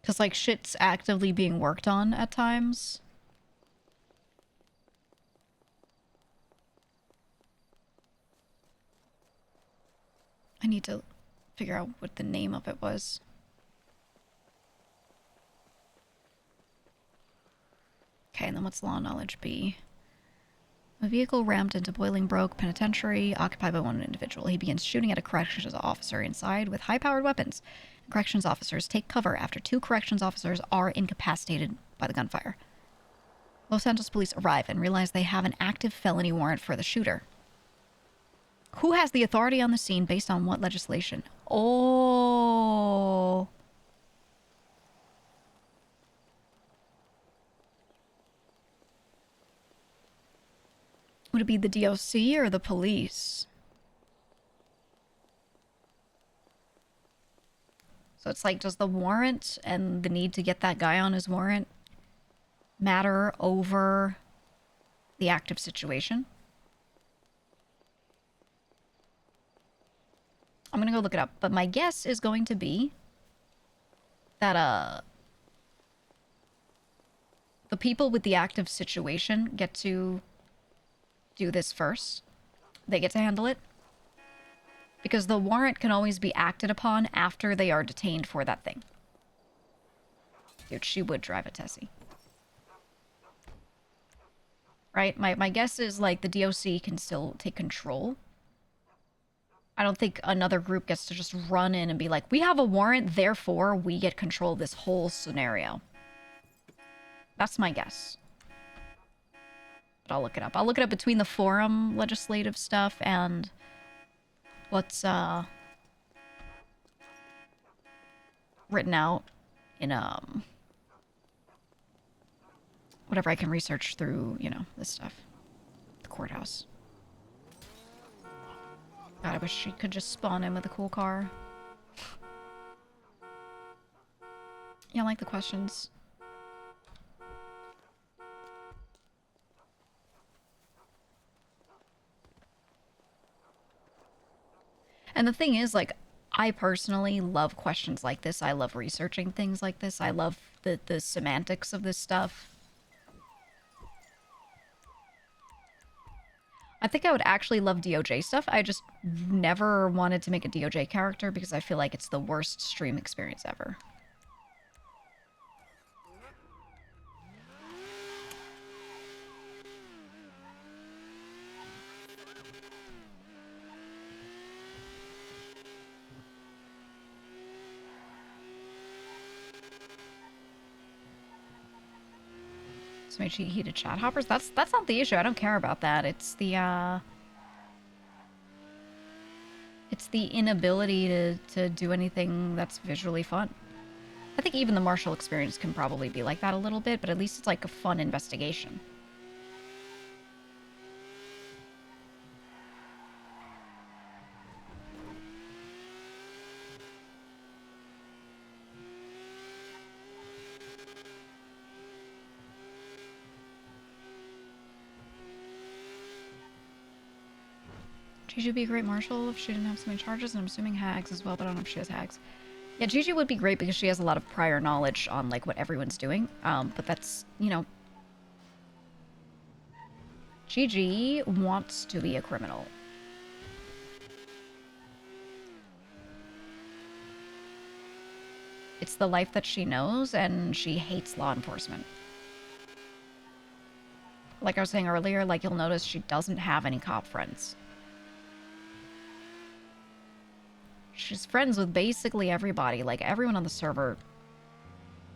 Because, like, shit's actively being worked on at times. I need to figure out what the name of it was. Okay, and then what's law knowledge B? A vehicle rammed into Boiling Broke Penitentiary, occupied by one individual. He begins shooting at a corrections officer inside with high-powered weapons. Corrections officers take cover after 2 corrections officers are incapacitated by the gunfire. Los Angeles police arrive and realize they have an active felony warrant for the shooter. Who has the authority on the scene based on what legislation? Oh. Would it be the DOC or the police? So it's like, does the warrant and the need to get that guy on his warrant matter over the active situation? I'm gonna go look it up, but my guess is going to be that, the people with the active situation get to do this first. They get to handle it. Because the warrant can always be acted upon after they are detained for that thing. Dude, she would drive a Tessie. Right? My guess is, like, the DOC can still take control. I don't think another group gets to just run in and be like, we have a warrant, therefore we get control of this whole scenario. That's my guess. But I'll look it up. I'll look it up between the forum legislative stuff and what's written out in whatever I can research through, you know, this stuff. The courthouse. God, I wish she could just spawn in with a cool car. Yeah, I like the questions. And the thing is, like, I personally love questions like this. I love researching things like this. I love the semantics of this stuff. I think I would actually love DOJ stuff. I just never wanted to make a DOJ character because I feel like it's the worst stream experience ever. So maybe she heated chat hoppers. That's not the issue. I don't care about that. It's the inability to do anything that's visually fun. I think even the Marshall experience can probably be like that a little bit, but at least it's like a fun investigation. Gigi would be a great marshal if she didn't have so many charges, and I'm assuming hags as well, but I don't know if she has hags. Yeah, Gigi would be great because she has a lot of prior knowledge on, like, what everyone's doing. But that's, you know... Gigi wants to be a criminal. it's the life that she knows, and she hates law enforcement. Like I was saying earlier, like you'll notice she doesn't have any cop friends. She's friends with basically everybody, like everyone on the server.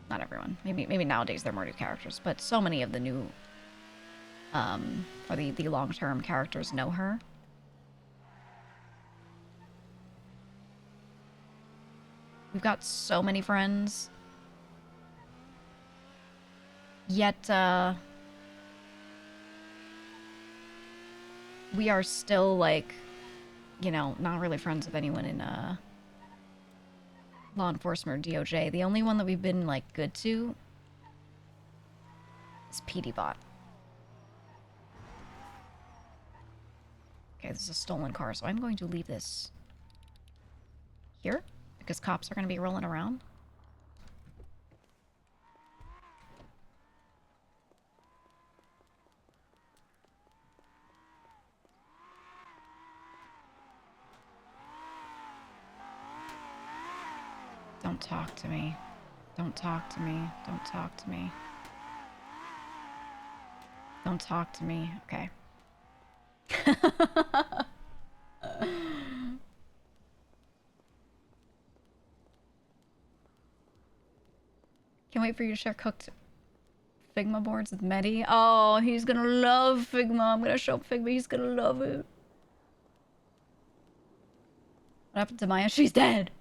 Not everyone. Maybe nowadays they're more new characters, but so many of the new, or the long-term characters know her. We've got so many friends. Yet, we are still, like, you know, not really friends with anyone in, law enforcement or DOJ. The only one that we've been, like, good to is PDBot. Okay, this is a stolen car, so I'm going to leave this here, because cops are going to be rolling around. Don't talk to me. Don't talk to me. Don't talk to me. Don't talk to me. Okay. Can't wait for you to share cooked Figma boards with Medi. Oh, he's gonna love Figma. I'm gonna show Figma. He's gonna love it. What happened to Maya? She's dead.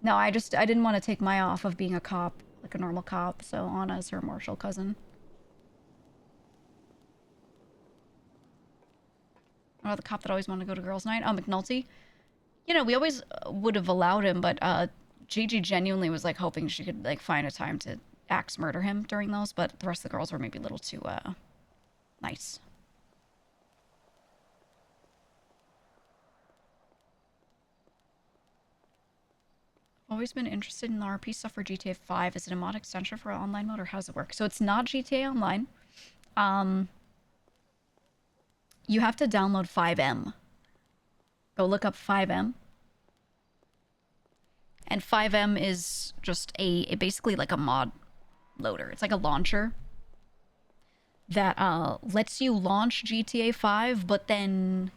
No, I didn't want to take Maya off of being a cop, like a normal cop, so Anna is her martial cousin. Oh, the cop that always wanted to go to girls' night? Oh, McNulty? You know, we always would have allowed him, but Gigi genuinely was, like, hoping she could, like, find a time to axe murder him during those, but the rest of the girls were maybe a little too, nice. Always been interested in the RP stuff for GTA 5. Is it a mod extension for online mode, or how does it work? So it's not GTA Online. You have to download 5M. Go look up 5M. And 5M is just basically like a mod loader. It's like a launcher that lets you launch GTA 5, but then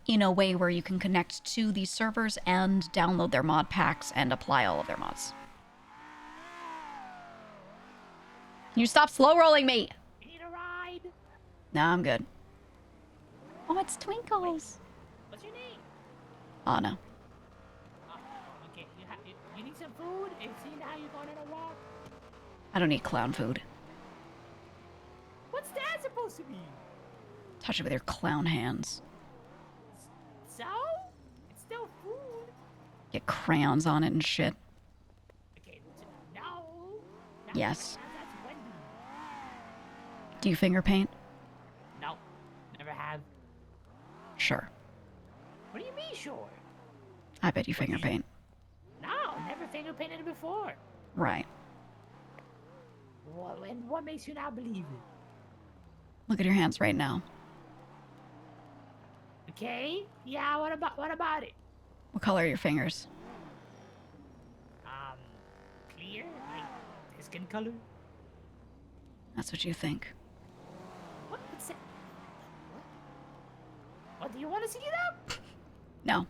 in a way where you can connect to these servers and download their mod packs and apply all of their mods. Can you stop slow rolling me? Need a ride? Nah, I'm good. Oh, it's Twinkles. What's your name? Anna. Okay, you need some food? And seeing how you're going on a walk? I don't need clown food. What's that supposed to mean? Touch it with your clown hands. So? It's still food. Get crayons on it and shit. Okay, no. Yes. That's Wendy. Do you finger paint? No, never have. Sure. What do you mean, sure? I bet you finger paint. No, never finger painted before. Right. What makes you not believe it? Look at your hands right now. Okay, yeah, what about it? What color are your fingers? Clear? Like skin color? That's what you think. What's that? What, do you want to see them? No.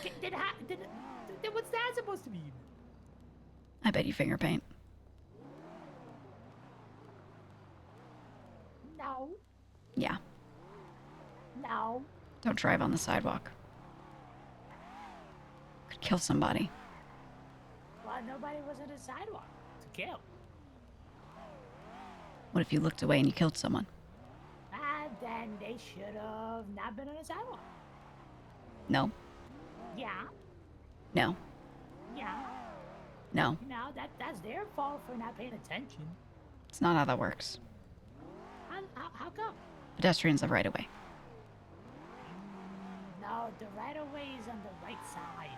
Okay, then what's that supposed to mean? I bet you finger paint. No. Yeah. No. Don't drive on the sidewalk. Could kill somebody. Well, nobody was on the sidewalk to kill. What if you looked away and you killed someone? And then they should have not been on the sidewalk. No. Yeah. No. Yeah. No. You know, that's their fault for not paying attention. It's not how that works. How come? Pedestrians have right of way. No, the right-of-way is on the right side.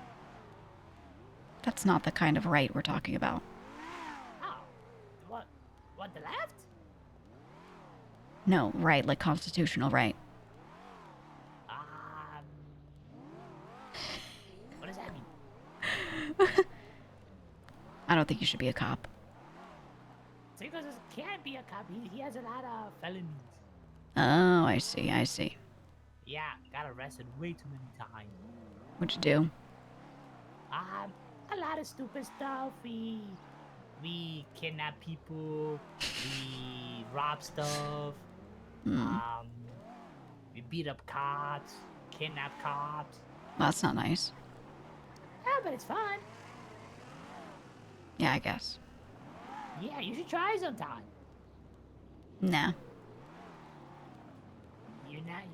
That's not the kind of right we're talking about. Oh. What, the left? No, right, like constitutional right. What does that mean? think he should be a cop. Twinkles can't be a cop. He has a lot of felonies. Oh, I see, I see. Yeah, got arrested way too many times. What'd you do? A lot of stupid stuff. We kidnap people. We rob stuff. Hmm. We beat up cops. Kidnap cops. That's not nice. Yeah, but it's fun. Yeah, I guess. Yeah, you should try sometime. Nah.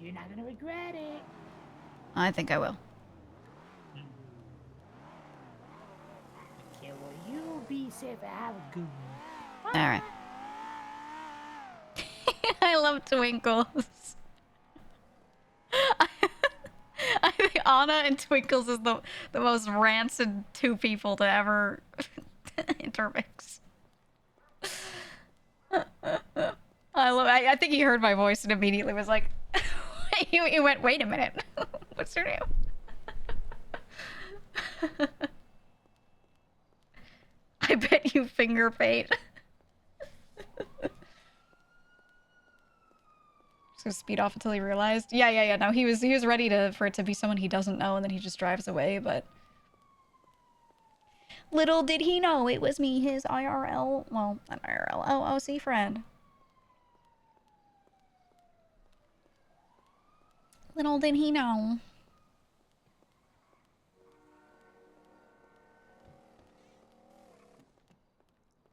You're not gonna regret it. I think I will. Okay, well, you be safe and have a good one. Alright. I love Twinkles. I think Anna and Twinkles is the most rancid two people to ever intermix. I think he heard my voice and immediately was like, he went, wait a minute. What's your name? I bet you finger paint. Just gonna speed off until he realized. Yeah. No, he was ready for it to be someone he doesn't know, and then he just drives away. But little did he know it was me, his IRL, well, not IRL, OOC friend. Little did he know.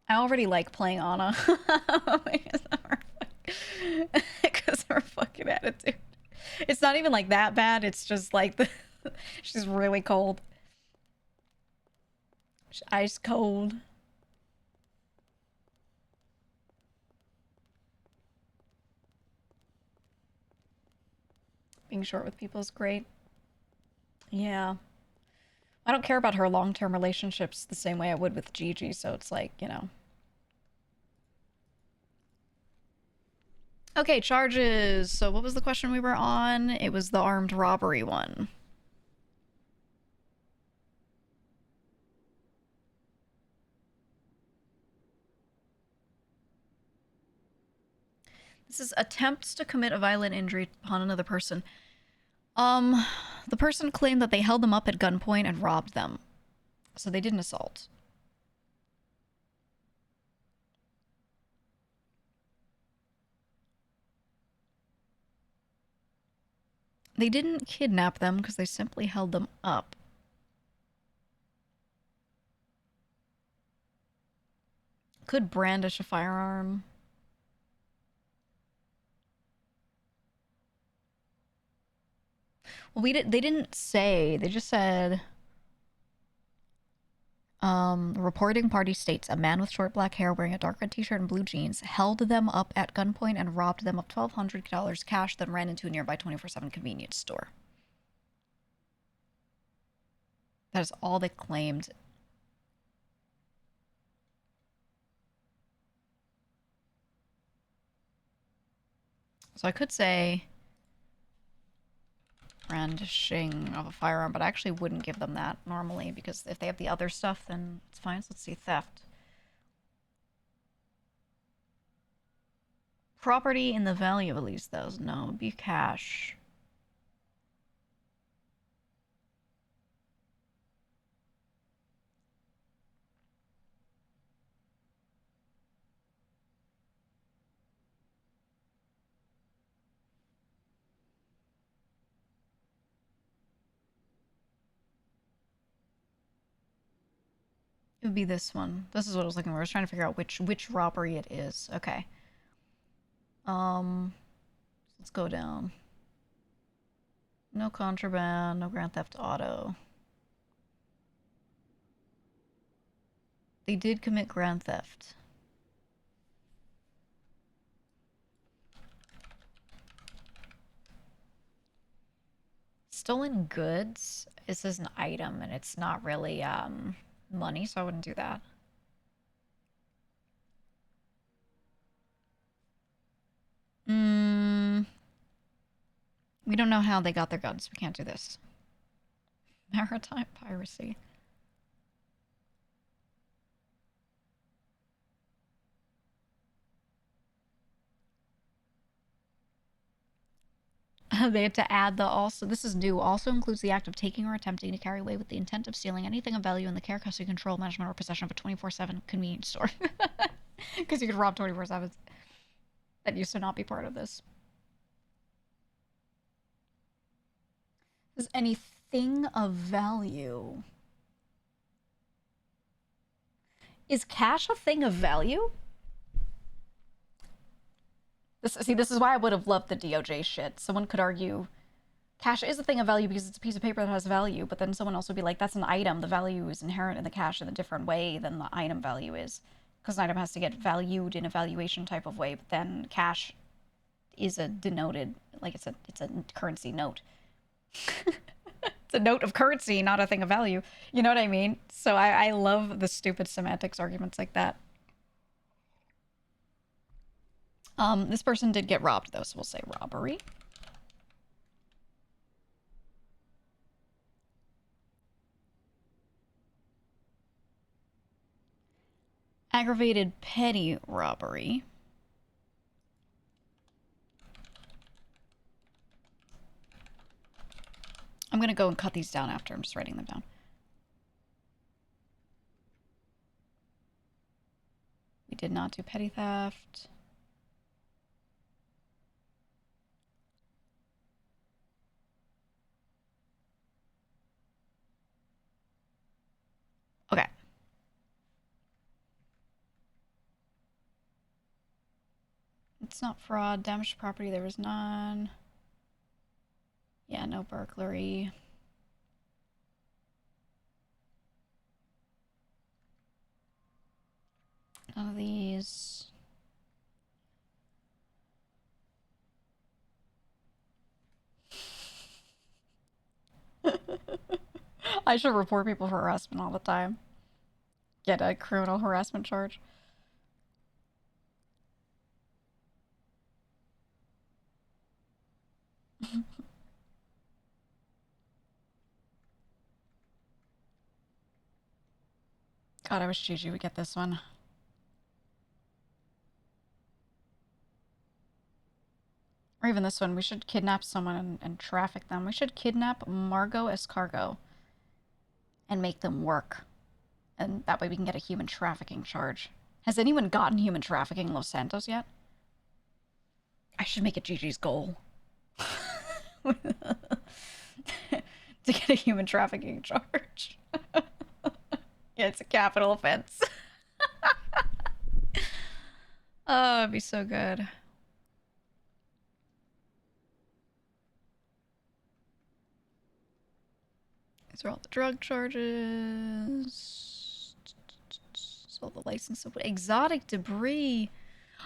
I already like playing Anna. Because her fucking attitude. It's not even like that bad. It's just like she's really cold. She's ice cold. Being short with people is great. Yeah. I don't care about her long-term relationships the same way I would with Gigi, so it's like, you know. Okay, charges. So what was the question we were on? It was the armed robbery one. This is attempts to commit a violent injury upon another person. The person claimed that they held them up at gunpoint and robbed them. So they didn't assault. They didn't kidnap them because they simply held them up. Could brandish a firearm. Well, they didn't say. They just said... the reporting party states a man with short black hair wearing a dark red t-shirt and blue jeans held them up at gunpoint and robbed them of $1,200 cash, then ran into a nearby 24/7 convenience store. That is all they claimed. So I could say brandishing of a firearm, but I actually wouldn't give them that normally because if they have the other stuff, then it's fine. So let's see, theft. Property in the value of at least those. No, it'd be cash. It would be this one. This is what I was looking for. I was trying to figure out which robbery it is. Okay. Let's go down. No contraband, no Grand Theft Auto. They did commit Grand Theft. Stolen goods. This is an item and it's not really money, so I wouldn't do that. We don't know how they got their guns. We can't do this. Maritime piracy. They had to add the also. This is new. Also includes the act of taking or attempting to carry away with the intent of stealing anything of value in the care, custody, control, management, or possession of a 24/7 convenience store. Because you could rob 24/7. That used to not be part of this. Is anything of value? Is cash a thing of value? This is why I would have loved the DOJ shit. Someone could argue cash is a thing of value because it's a piece of paper that has value, but then someone else would be like, that's an item. The value is inherent in the cash in a different way than the item value is. Because an item has to get valued in a valuation type of way, but then cash is a denoted, like it's a currency note. It's a note of currency, not a thing of value. You know what I mean? So I love the stupid semantics arguments like that. This person did get robbed, though, so we'll say robbery. Aggravated petty robbery. I'm gonna go and cut these down after. I'm just writing them down. We did not do petty theft. Okay. It's not fraud. Damage to property, there was none. Yeah, no burglary. None of these. I should report people for harassment all the time. Get a criminal harassment charge. God, I wish Gigi would get this one. Or even this one. We should kidnap someone and traffic them. We should kidnap Margot Escargo and make them work. And that way we can get a human trafficking charge. Has anyone gotten human trafficking in Los Santos yet? I should make it Gigi's goal. To get a human trafficking charge. Yeah, it's a capital offense. Oh, it'd be so good. These are all the drug charges. So the license of exotic debris.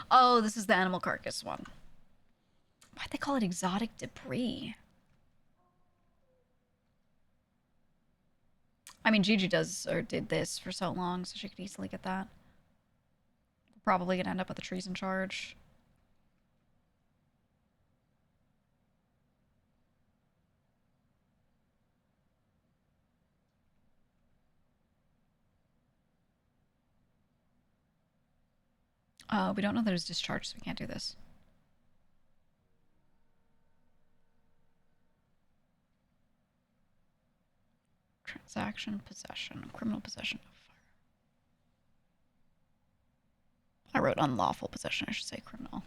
Oh, this is the animal carcass one. Why'd they call it exotic debris? I mean, Gigi does, or did this for so long, so she could easily get that. We're probably gonna end up with a treason charge. We don't know that it was discharged, so we can't do this. Transaction, possession, criminal possession of fire. I wrote unlawful possession, I should say criminal.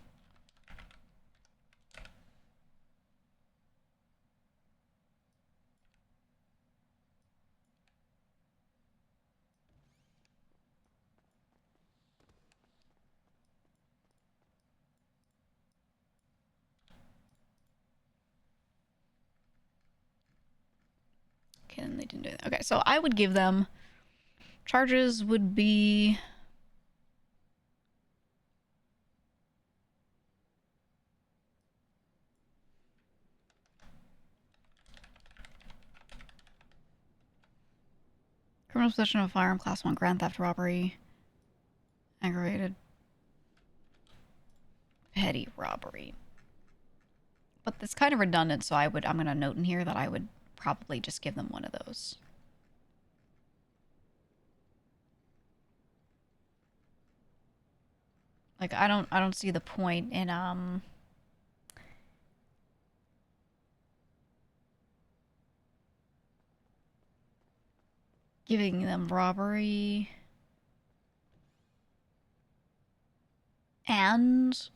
Okay, then they didn't do that. Okay, so I would give them... Charges would be... Criminal possession of a firearm, class 1, grand theft robbery, aggravated petty robbery. But it's kind of redundant, so I'm going to note in here that I would probably just give them one of those. Like, I don't see the point in, Giving them robbery and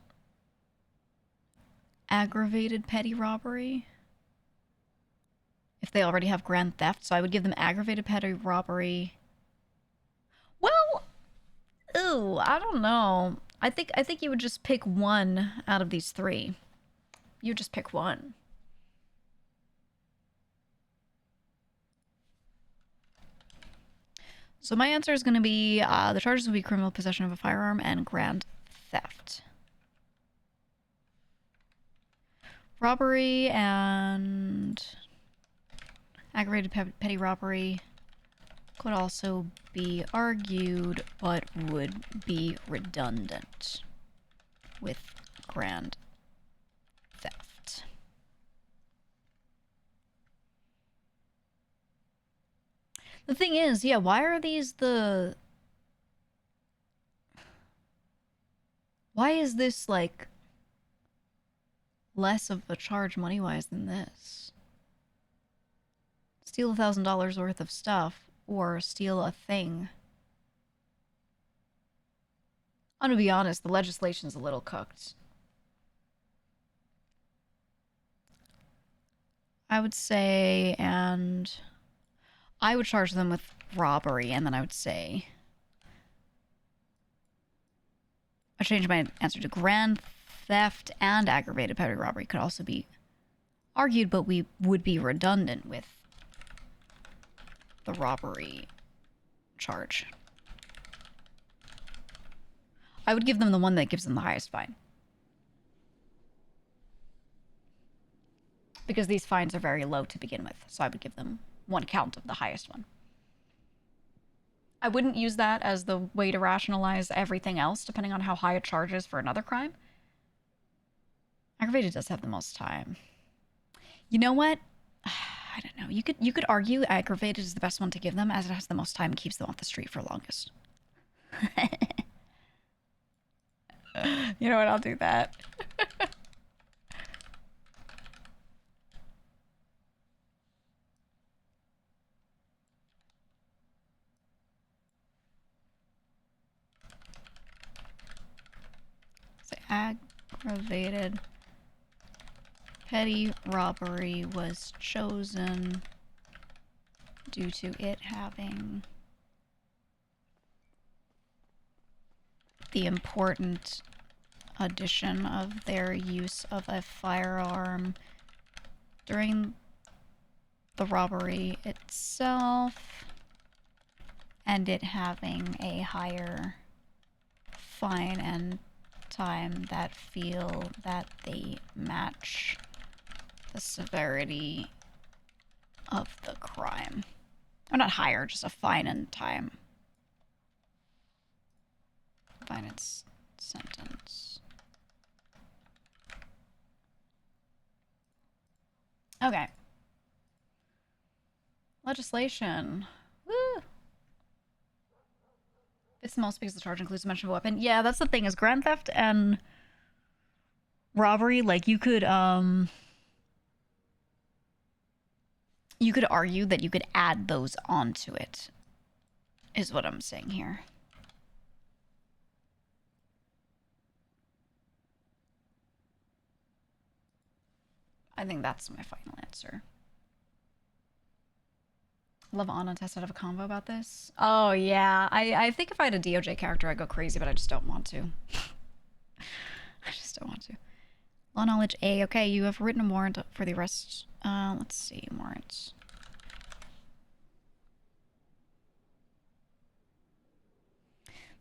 aggravated petty robbery. If they already have grand theft, so I would give them aggravated petty robbery. Well, ooh, I don't know. I think you would just pick one out of these three. You just pick one. So my answer is going to be the charges would be criminal possession of a firearm and grand theft. Robbery and aggravated petty robbery could also be argued, but would be redundant with grand theft. The thing is, yeah, why are these the... Why is this, like, less of a charge money-wise than this? Steal $1,000 worth of stuff, or steal a thing. I'm gonna be honest, the legislation's a little cooked. I would say, and I would charge them with robbery, and then I would say... I changed my answer to grand theft and aggravated petty robbery could also be argued, but we would be redundant with the robbery charge. I would give them the one that gives them the highest fine. Because these fines are very low to begin with, so I would give them one count of the highest one. I wouldn't use that as the way to rationalize everything else, depending on how high a charge is for another crime. Aggravated does have the most time. You know what? I don't know. You could argue aggravated is the best one to give them, as it has the most time and keeps them off the street for longest. You know what? I'll do that. So aggravated petty robbery was chosen due to it having the important addition of their use of a firearm during the robbery itself, and it having a higher fine and time that feel that they match the severity of the crime. Or not higher, just a fine and time. Fine and sentence. Okay. Legislation. Woo! It's the most because the charge includes the mention of a weapon. Yeah, that's the thing, is grand theft and robbery, like, you could argue that you could add those onto it, is what I'm saying here. I think that's my final answer. Love Anna tested have a convo about this. Oh yeah, I think if I had a DOJ character I'd go crazy, but I just don't want to. I just don't want to. Law knowledge A. Okay, you have written a warrant for the arrest. Let's see, warrants.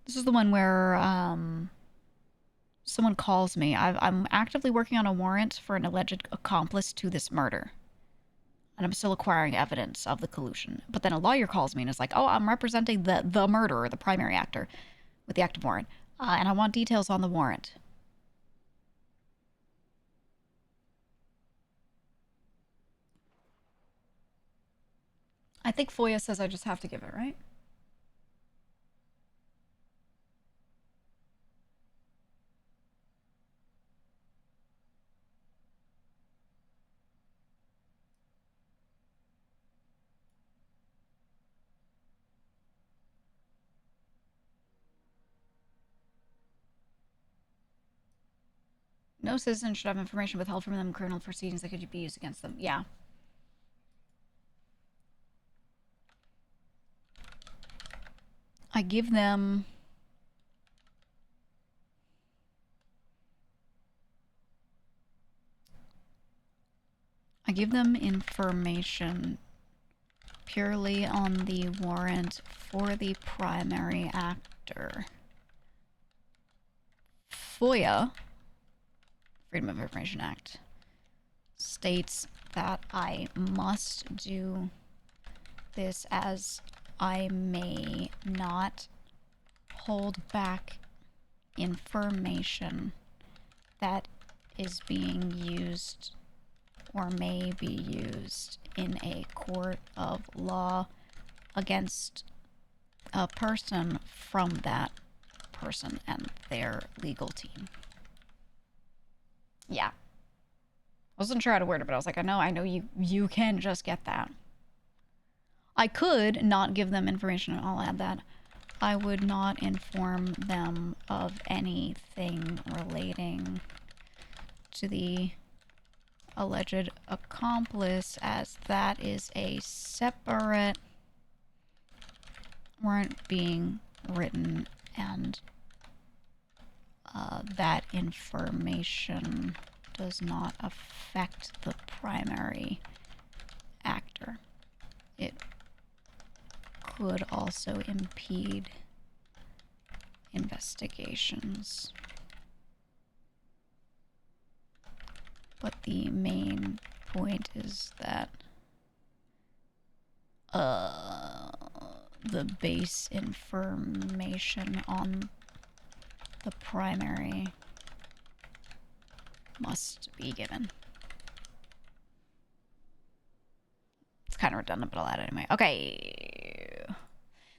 This is the one where someone calls me. I'm actively working on a warrant for an alleged accomplice to this murder. And I'm still acquiring evidence of the collusion. But then a lawyer calls me and is like, oh, I'm representing the murderer, the primary actor, with the active warrant. And I want details on the warrant. I think FOIA says I just have to give it, right? No citizen should have information withheld from them in criminal proceedings that could be used against them. Yeah. I give them... information purely on the warrant for the primary actor. FOIA, Freedom of Information Act, states that I must do this as I may not hold back information that is being used or may be used in a court of law against a person from that person and their legal team. Yeah. I wasn't sure how to word it, but I was like, I know you can just get that. I could not give them information, and I'll add that. I would not inform them of anything relating to the alleged accomplice, as that is a separate warrant being written, and that information does not affect the primary actor. It could also impede investigations. But the main point is that the base information on the primary must be given. It's kind of redundant, but I'll add it anyway. Okay.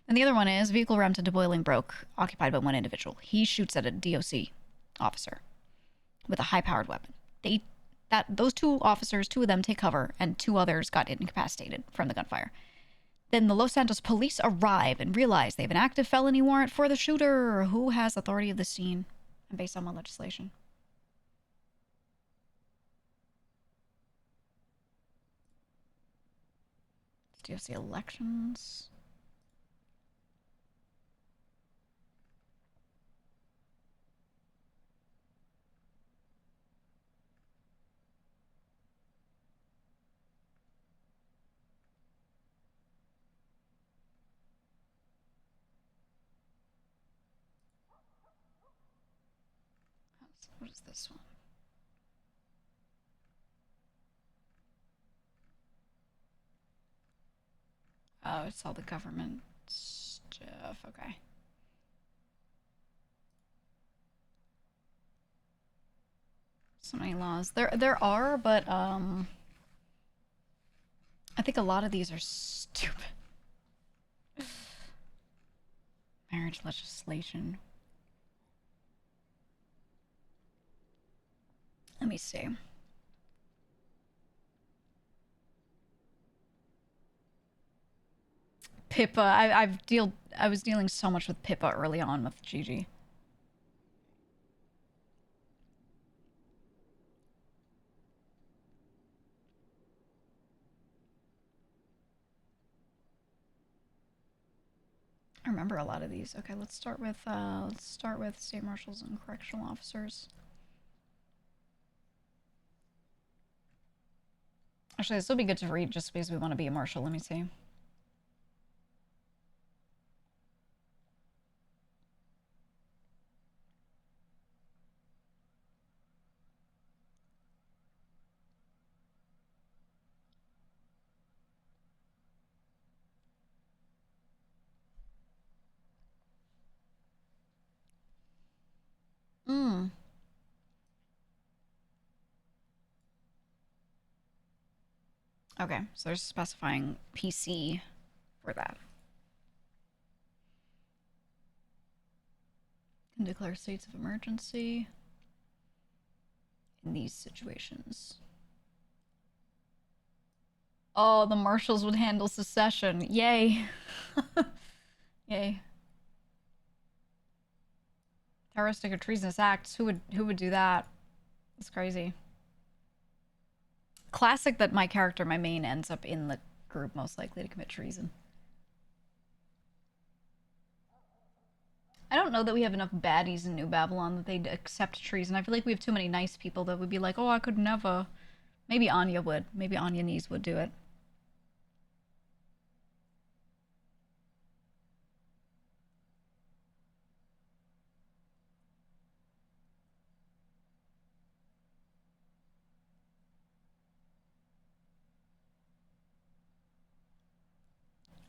And the other one is vehicle rammed into boiling broke, occupied by one individual. He shoots at a DOC officer with a high-powered weapon. Those two officers, two of them take cover, and two others got incapacitated from the gunfire. Then the Los Santos police arrive and realize they have an active felony warrant for the shooter, who has authority of the scene, and based on what legislation. DOC elections. What is this one? Oh, it's all the government stuff. Okay. So many laws. There are, but I think a lot of these are stupid. Marriage legislation. Let me see. Pippa. I was dealing so much with Pippa early on with Gigi. I remember a lot of these. Okay, let's start with state marshals and correctional officers. Actually, this will be good to read just because we want to be a marshal. Let me see. Okay, so they're specifying PC for that. Can declare states of emergency in these situations. Oh, the marshals would handle secession. Yay. Yay. Terroristic or treasonous acts. Who would do that? It's crazy. Classic that my character, my main, ends up in the group most likely to commit treason. I don't know that we have enough baddies in New Babylon that they'd accept treason. I feel like we have too many nice people that would be like, oh, I could never. Maybe Anya would. Maybe Anya Knees would do it.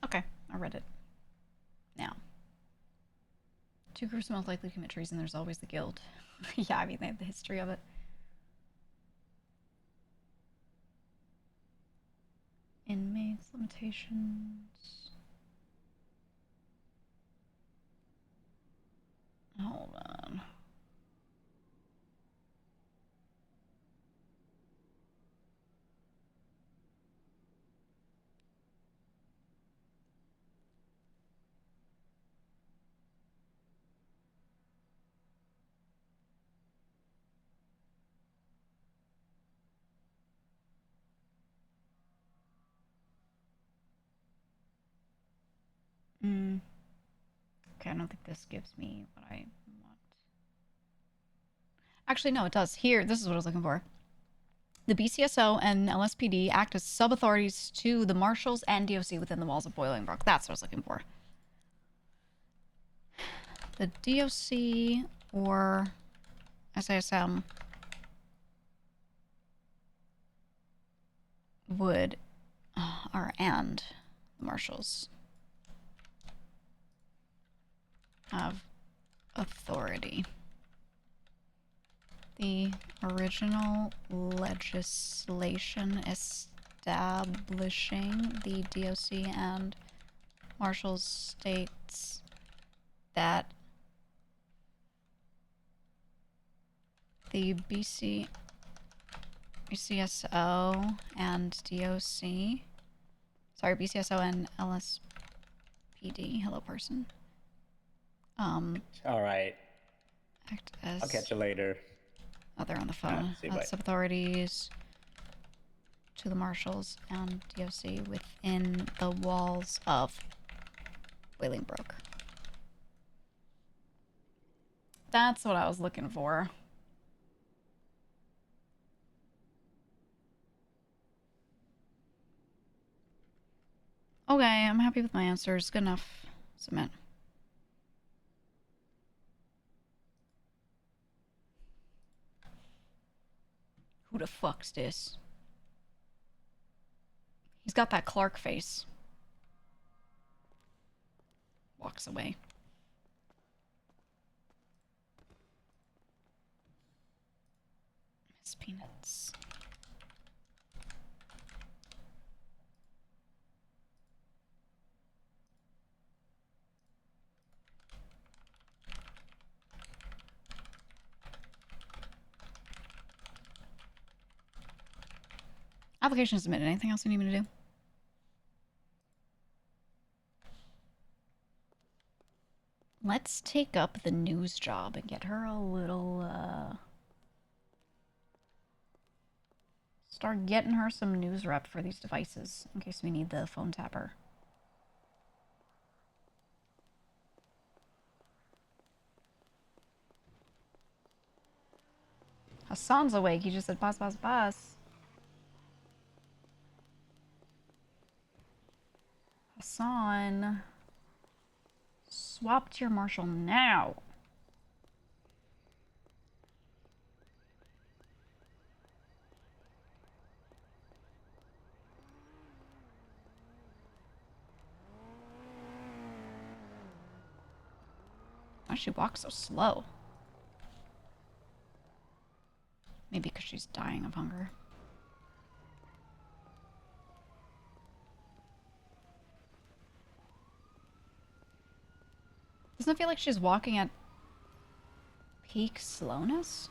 Okay, I read it. Now. Two groups most likely to commit treason, there's always the guild. Yeah, I mean, they have the history of it. Inmates, limitations. Hold on. Okay, I don't think this gives me what I want. Actually, no, it does. Here, this is what I was looking for. The BCSO and LSPD act as sub-authorities to the marshals and DOC within the walls of Bolingbroke. That's what I was looking for. The DOC or SASM would, and the marshals have authority. The original legislation establishing the DOC and marshals states that the BCSO and DOC, sorry, BCSO and LSPD, hello person, All right. act as... I'll catch you later. Oh, they're on the phone. Sub-authorities to the marshals and DOC within the walls of Bolingbroke. That's what I was looking for. Okay, I'm happy with my answers. Good enough. Submit. Who the fuck's this? He's got that Clark face. Walks away. Miss Peanits. Application submitted. Anything else you need me to do? Let's take up the news job and get her a little, start getting her some news rep for these devices in case we need the phone tapper. Hassan's awake. He just said, pass, pass, pass. Hassan. Swap to your marshal now. Why does she walk so slow? Maybe because she's dying of hunger. Doesn't it feel like she's walking at peak slowness?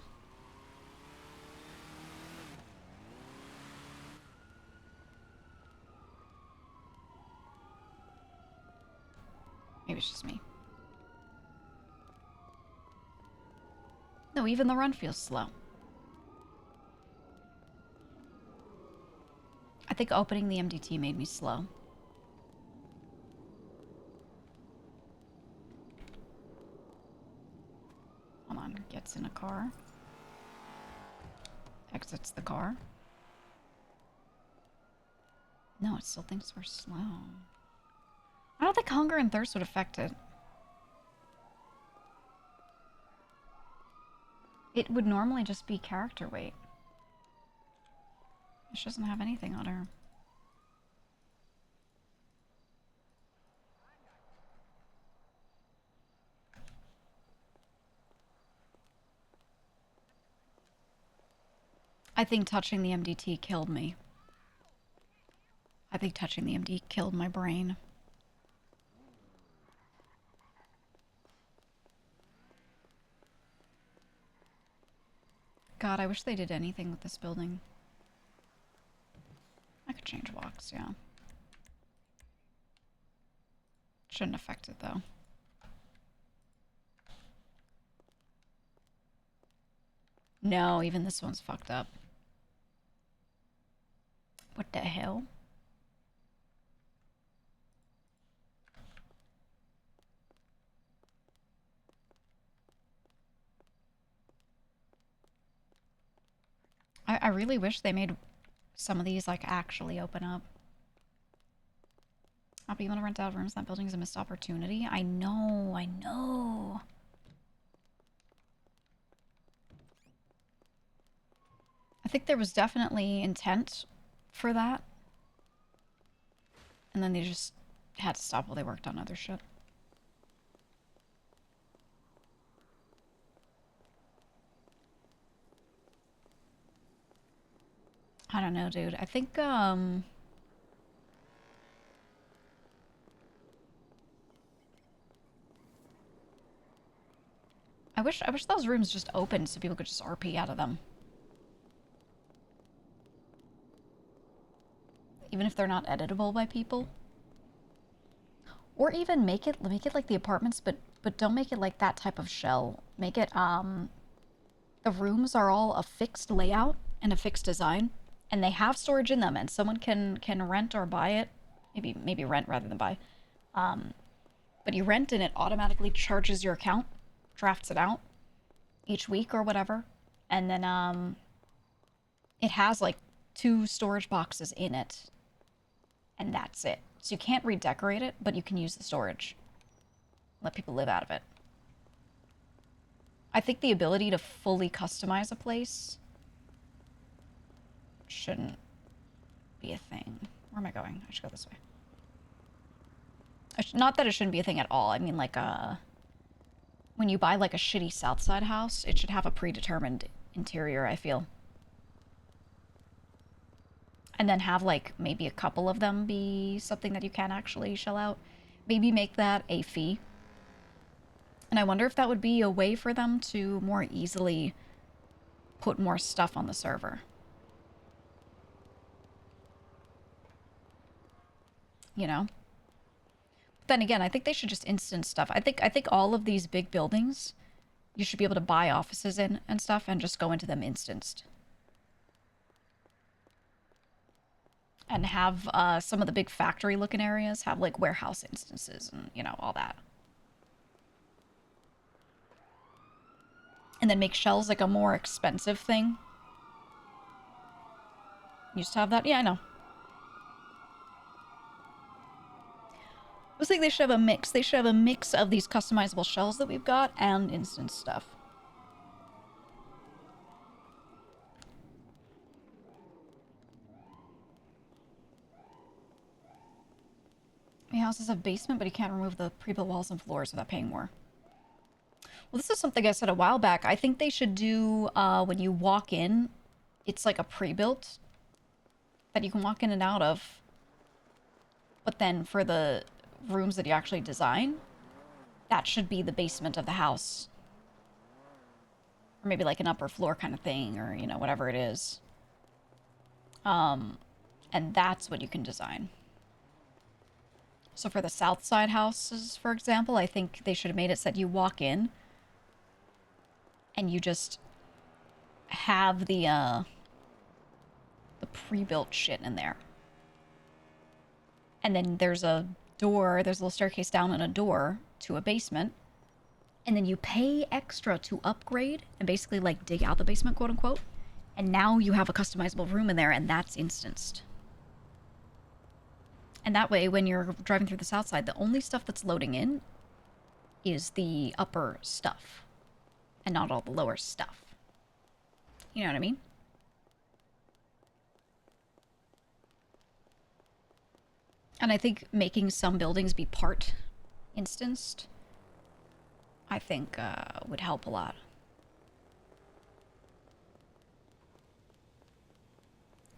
Maybe it's just me. No, even the run feels slow. think opening the MDT made me slow. Hold on, gets in a car. Exits the car. No, it still thinks we're slow. I don't think hunger and thirst would affect it. It would normally just be character weight. She doesn't have anything on her. I think touching the MDT killed me. I think touching the MD killed my brain. God, I wish they did anything with this building. I could change walks, yeah. Shouldn't affect it, though. No, even this one's fucked up. What the hell? I really wish they made some of these, like, actually open up. Not being able to rent out rooms in that building is a missed opportunity. I know, I know. I think there was definitely intent for that. And then they just had to stop while they worked on other shit. I don't know, dude. I think, I wish those rooms just opened so people could just RP out of them. Even if they're not editable by people. Or even make it like the apartments, but don't make it like that type of shell. Make it, the rooms are all a fixed layout and a fixed design, and they have storage in them, and someone can rent or buy it. Maybe rent rather than buy. But you rent and it automatically charges your account, drafts it out each week or whatever, and then it has like 2 storage boxes in it, and that's it. So you can't redecorate it, but you can use the storage. Let people live out of it. I think the ability to fully customize a place shouldn't be a thing. Where am I going? I should go this way. Not that it shouldn't be a thing at all. I mean, like, when you buy, like, a shitty Southside house, it should have a predetermined interior, I feel. And then have, like, maybe a couple of them be something that you can actually shell out. Maybe make that a fee. And I wonder if that would be a way for them to more easily put more stuff on the server. You know? But then again, I think they should just instance stuff. I think all of these big buildings, you should be able to buy offices in and stuff and just go into them instanced. And have some of the big factory-looking areas have, like, warehouse instances and, you know, all that. And then make shells, like, a more expensive thing. Used to have that? Yeah, I know. I was thinking they should have a mix. They should have a mix of these customizable shells that we've got and instance stuff. My house has a basement, but you can't remove the pre-built walls and floors without paying more. Well, this is something I said a while back. I think they should do, when you walk in, it's like a pre-built that you can walk in and out of. But then for the rooms that you actually design, that should be the basement of the house. Or maybe like an upper floor kind of thing, or, you know, whatever it is. And that's what you can design. So for the south side houses, for example, I think they should have made it so that you walk in and you just have the pre-built shit in there. And then there's a door, there's a little staircase down and a door to a basement. And then you pay extra to upgrade and basically like dig out the basement, quote unquote. And now you have a customizable room in there, and that's instanced. And that way, when you're driving through the south side, the only stuff that's loading in is the upper stuff and not all the lower stuff. You know what I mean? And I think making some buildings be part instanced, I think would help a lot.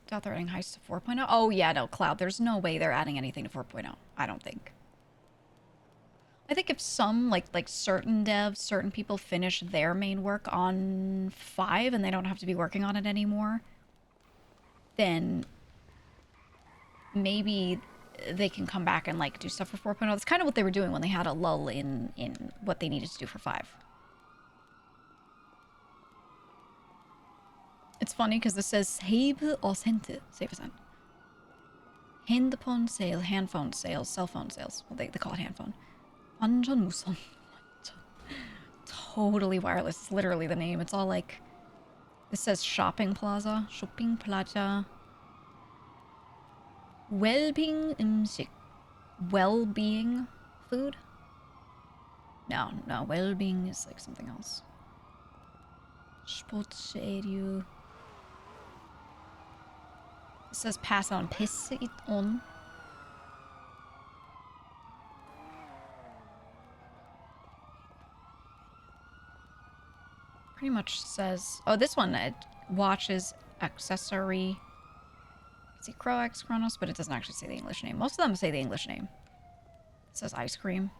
Doubt they're adding heists to 4.0. Oh yeah, no, Cloud. There's no way they're adding anything to 4.0. I don't think. I think if some, like certain devs, certain people finish their main work on 5 and they don't have to be working on it anymore, then maybe they can come back and like do stuff for 4.0. That's kind of what they were doing when they had a lull in what they needed to do for 5. It's funny because this says save or sent. Save percent. Handphone sale, handphone sales, cell phone sales. Well, they call it handphone. 완전 무선. Totally wireless. It's literally the name. It's all like, this says shopping plaza. Shopping plaza. Well-being 음식. Well-being food? No, well-being is like something else. Sports area. It says pass on. Piss it on. Pretty much says... Oh, this one, it watches accessory... See Croax Chronos, but it doesn't actually say the English name. Most of them say the English name. It says ice cream.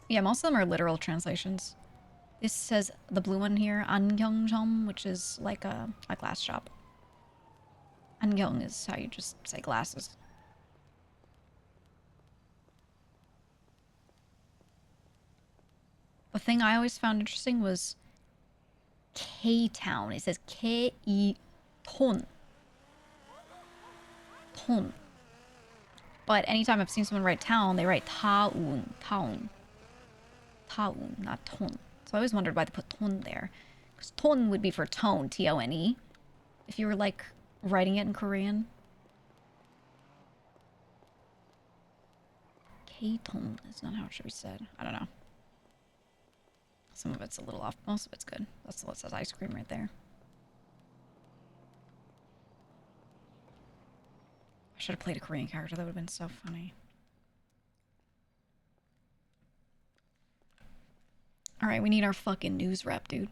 Yeah, most of them are literal translations. This says, the blue one here, 안경점, which is like a glass shop. 안경 is how you just say glasses. The thing I always found interesting was K-Town. It says K-I-Ton. Ton. But anytime I've seen someone write town, they write Taun. Taun. Taun, not ton. So I always wondered why they put ton there. Because ton would be for tone, T-O-N-E. If you were like writing it in Korean. K-ton is not how it should be said. I don't know. Some of it's a little off. Most of it's good. That's what says ice cream right there. I should have played a Korean character. That would have been so funny. Alright, we need our fucking news rep, dude.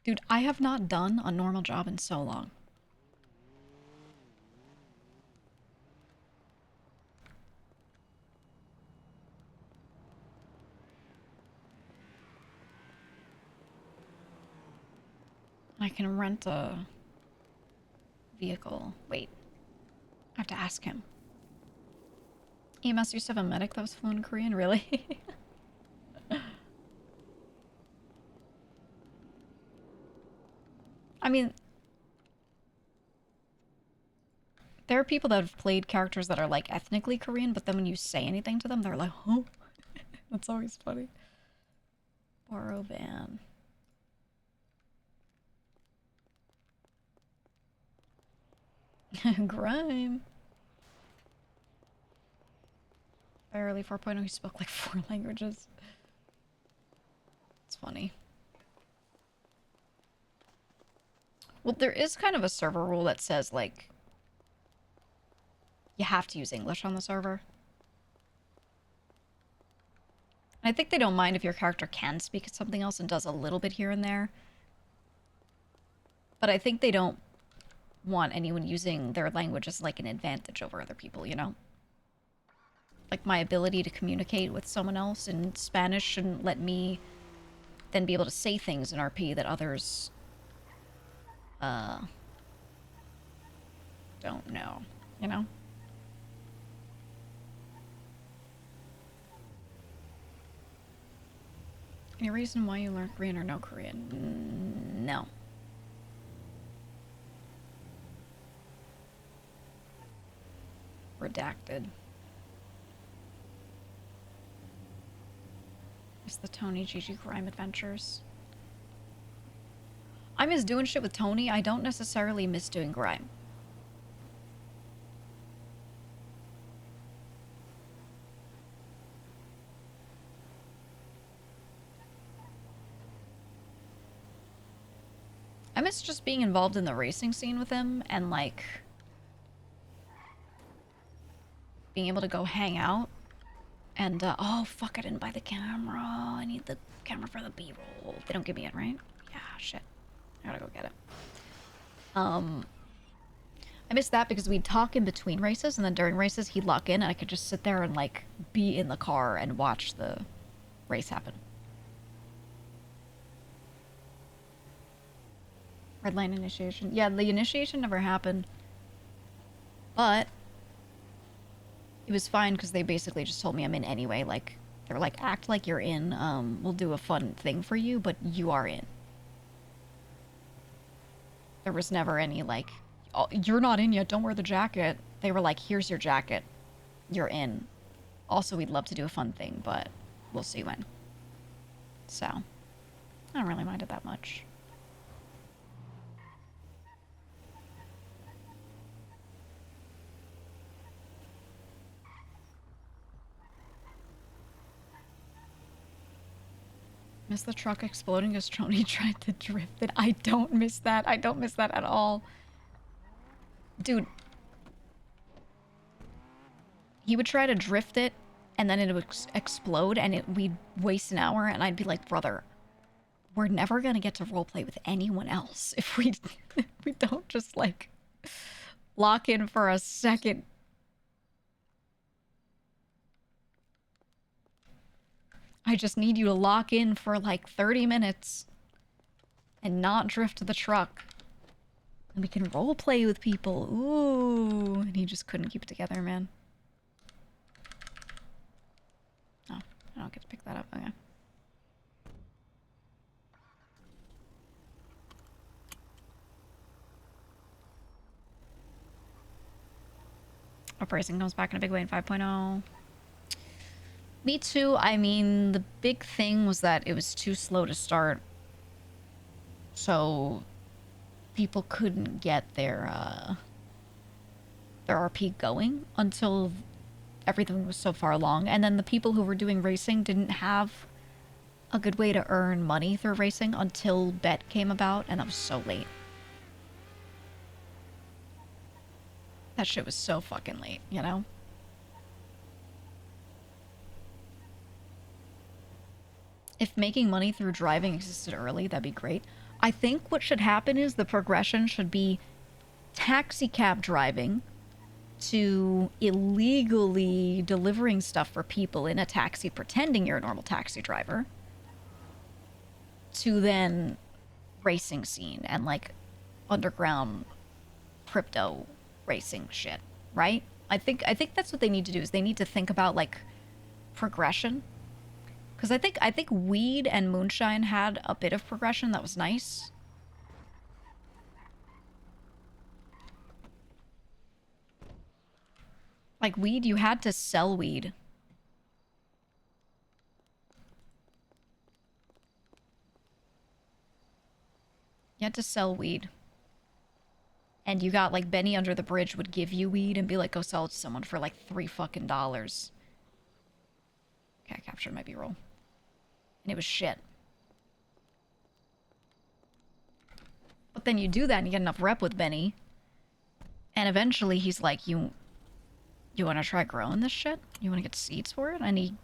Dude, I have not done a normal job in so long. I can rent a vehicle. Wait. I have to ask him. EMS used to have a medic that was fluent in Korean? Really? I mean... There are people that have played characters that are like ethnically Korean, but then when you say anything to them, they're like, huh? That's always funny. Borrow van. Grime. Barely 4.0, he spoke like 4 languages. It's funny. Well, there is kind of a server rule that says, like, you have to use English on the server. And I think they don't mind if your character can speak something else and does a little bit here and there. But I think they don't want anyone using their language as, like, an advantage over other people, you know? Like, my ability to communicate with someone else in Spanish shouldn't let me then be able to say things in RP that others, don't know, you know? Any reason why you learn Korean or no Korean? No. Redacted. It's the Tony GG Crime Adventures. I miss doing shit with Tony. I don't necessarily miss doing grime. I miss just being involved in the racing scene with him and, like, being able to go hang out. And, oh, fuck, I didn't buy the camera. I need the camera for the B-roll. They don't give me it, right? Yeah, shit. I gotta go get it. I missed that because we'd talk in between races, and then during races, he'd lock in, and I could just sit there and, like, be in the car and watch the race happen. Red line initiation. Yeah, the initiation never happened. But it was fine because they basically just told me I'm in anyway. Like, they were like, act like you're in. We'll do a fun thing for you, but you are in. There was never any, like, oh, you're not in yet, don't wear the jacket. They were like, here's your jacket. You're in. Also, we'd love to do a fun thing, but we'll see when. So, I don't really mind it that much. Miss the truck exploding as Tony tried to drift it. I don't miss that. I don't miss that at all. Dude. He would try to drift it, and then it would explode, and we'd waste an hour, and I'd be like, brother, we're never gonna get to roleplay with anyone else if we don't just, like, lock in for a second. I just need you to lock in for like 30 minutes and not drift the truck. And we can roleplay with people. Ooh. And he just couldn't keep it together, man. Oh, I don't get to pick that up. Okay. Uprising comes back in a big way in 5.0. Me too. I mean, the big thing was that it was too slow to start. So people couldn't get their RP going until everything was so far along. And then the people who were doing racing didn't have a good way to earn money through racing until Bet came about, and that was so late. That shit was so fucking late, you know? If making money through driving existed early, that'd be great. I think what should happen is the progression should be taxi cab driving to illegally delivering stuff for people in a taxi pretending you're a normal taxi driver to then racing scene and like underground crypto racing shit, right? I think that's what they need to do is they need to think about like progression. Because I think Weed and Moonshine had a bit of progression that was nice. Like Weed, you had to sell weed. You had to sell weed. And you got like Benny under the bridge would give you weed and be like, go sell it to someone for like $3 fucking. Okay, I captured my B-roll. And it was shit. But then you do that and you get enough rep with Benny. And eventually he's like, you want to try growing this shit? You want to get seeds for it? And he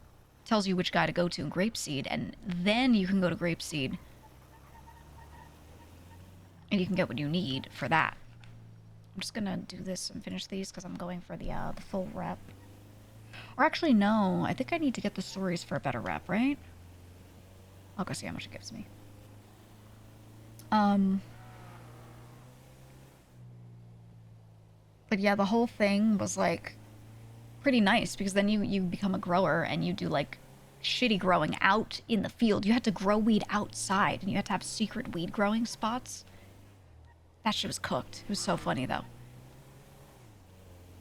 tells you which guy to go to in Grapeseed. And then you can go to Grapeseed. And you can get what you need for that. I'm just going to do this and finish these because I'm going for the full rep. Or actually, no. I think I need to get the stories for a better rep, right? I'll go see how much it gives me. But yeah, the whole thing was like pretty nice because then you become a grower and you do like shitty growing out in the field. You had to grow weed outside and you had to have secret weed growing spots. That shit was cooked. It was so funny though.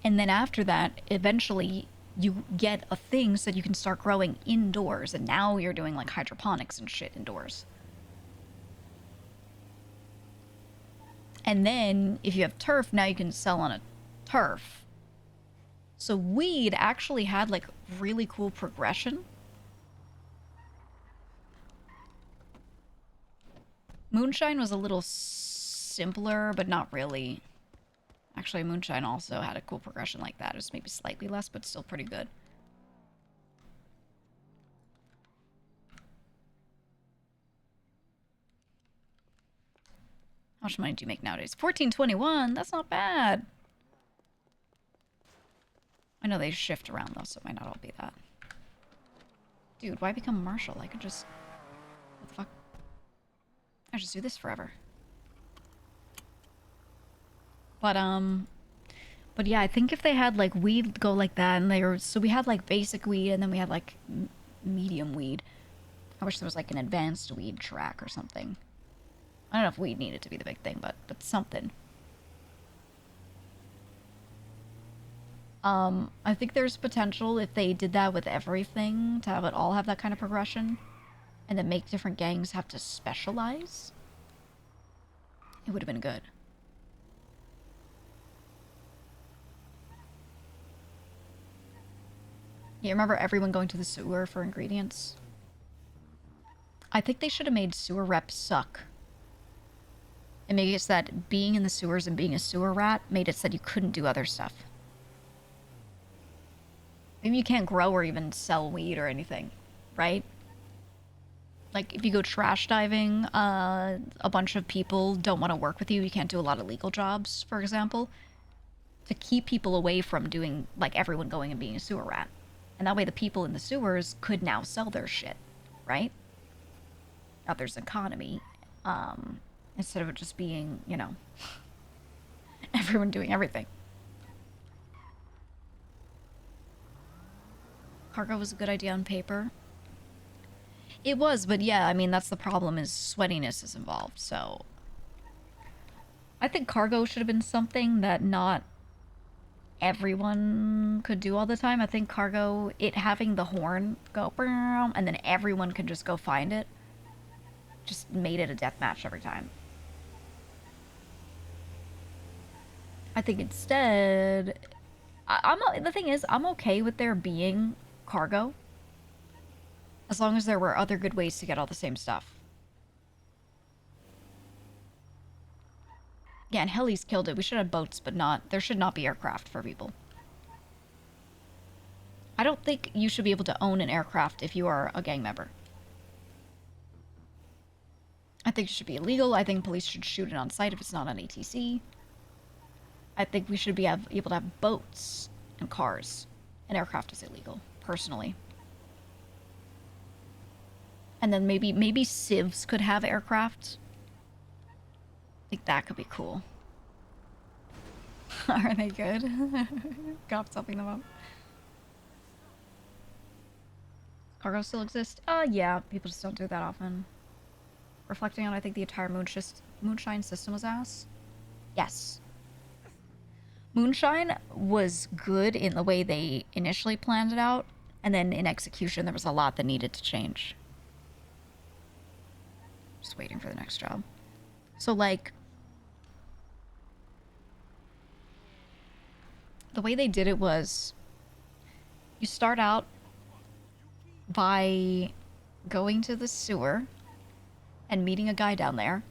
And then after that, eventually you get a thing so that you can start growing indoors. And now you're doing like hydroponics and shit indoors. And then if you have turf, now you can sell on a turf. So weed actually had like really cool progression. Moonshine was a little simpler, but not really. Actually, Moonshine also had a cool progression like that. It was maybe slightly less, but still pretty good. How much money do you make nowadays? 14.21. That's not bad. I know they shift around though, so it might not all be that. Dude, why become a marshal? I could just... What the fuck? I just do this forever. But yeah, I think if they had like weed go like that, and they were... So we had like basic weed, and then we had like medium weed. I wish there was like an advanced weed track or something. I don't know if weed needed to be the big thing, but something. I think there's potential if they did that with everything to have it all have that kind of progression, and then make different gangs have to specialize. It would have been good. You remember everyone going to the sewer for ingredients? I think they should have made sewer reps suck. It made it so that being in the sewers and being a sewer rat made it so that you couldn't do other stuff. Maybe you can't grow or even sell weed or anything, right? Like, if you go trash diving, a bunch of people don't want to work with you. You can't do a lot of legal jobs, for example. To keep people away from doing, like, everyone going and being a sewer rat. And that way the people in the sewers could now sell their shit, right? Now there's economy, instead of it just being, you know, everyone doing everything. Cargo was a good idea on paper. It was, but yeah, I mean, that's the problem, is sweatiness is involved, so... I think cargo should have been something that not everyone could do all the time. I think cargo, it having the horn go, and then everyone could just go find it, just made it a deathmatch every time. I think instead... the thing is, I'm okay with there being cargo, as long as there were other good ways to get all the same stuff. Yeah, and helis killed it. We should have boats, but not... There should not be aircraft for people. I don't think you should be able to own an aircraft if you are a gang member. I think it should be illegal. I think police should shoot it on sight if it's not on ATC. I think we should be able to have boats and cars. An aircraft is illegal, personally. And then maybe civs could have aircraft. I think that could be cool. Are they good? Got something them up. Cargo still exists? Yeah. People just don't do it that often. Reflecting on, I think the entire Moonshine system was ass. Yes. Moonshine was good in the way they initially planned it out, and then in execution there was a lot that needed to change. Just waiting for the next job. So, like, the way they did it was, you start out by going to the sewer and meeting a guy down there,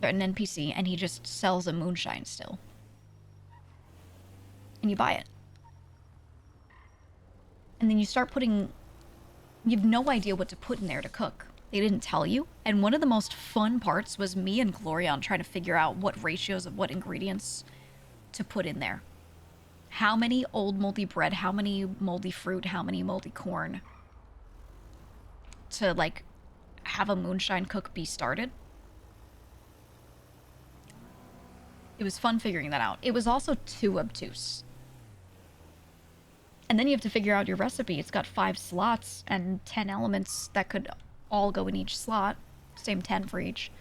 an NPC, and he just sells a moonshine still. And you buy it. And then you start putting... You have no idea what to put in there to cook. They didn't tell you. And one of the most fun parts was me and Glorion trying to figure out what ratios of what ingredients to put in there. How many old moldy bread, how many moldy fruit, how many moldy corn to, like, have a moonshine cook be started. It was fun figuring that out. It was also too obtuse. And then you have to figure out your recipe. It's got 5 slots and 10 elements that could all go in each slot. Same 10 for each.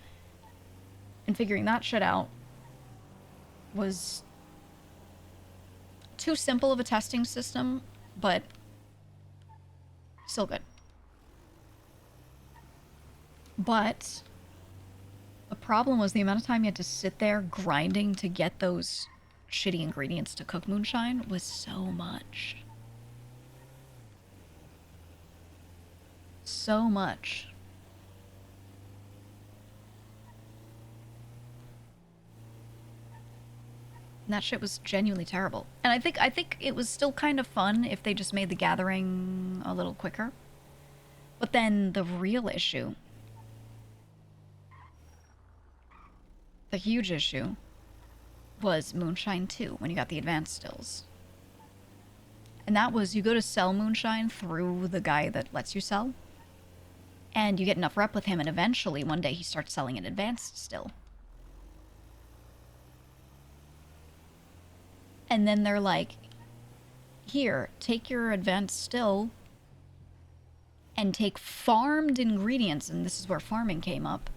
And figuring that shit out was too simple of a testing system, but still good. But the problem was the amount of time you had to sit there grinding to get those shitty ingredients to cook moonshine was so much. So much. And that shit was genuinely terrible. And I think it was still kind of fun if they just made the gathering a little quicker. But then the real issue, the huge issue, was Moonshine 2, when you got the advanced stills. And that was, you go to sell Moonshine through the guy that lets you sell, and you get enough rep with him, and eventually one day he starts selling an advanced still. And then they're like, here, take your advanced still and take farmed ingredients, and this is where farming came up.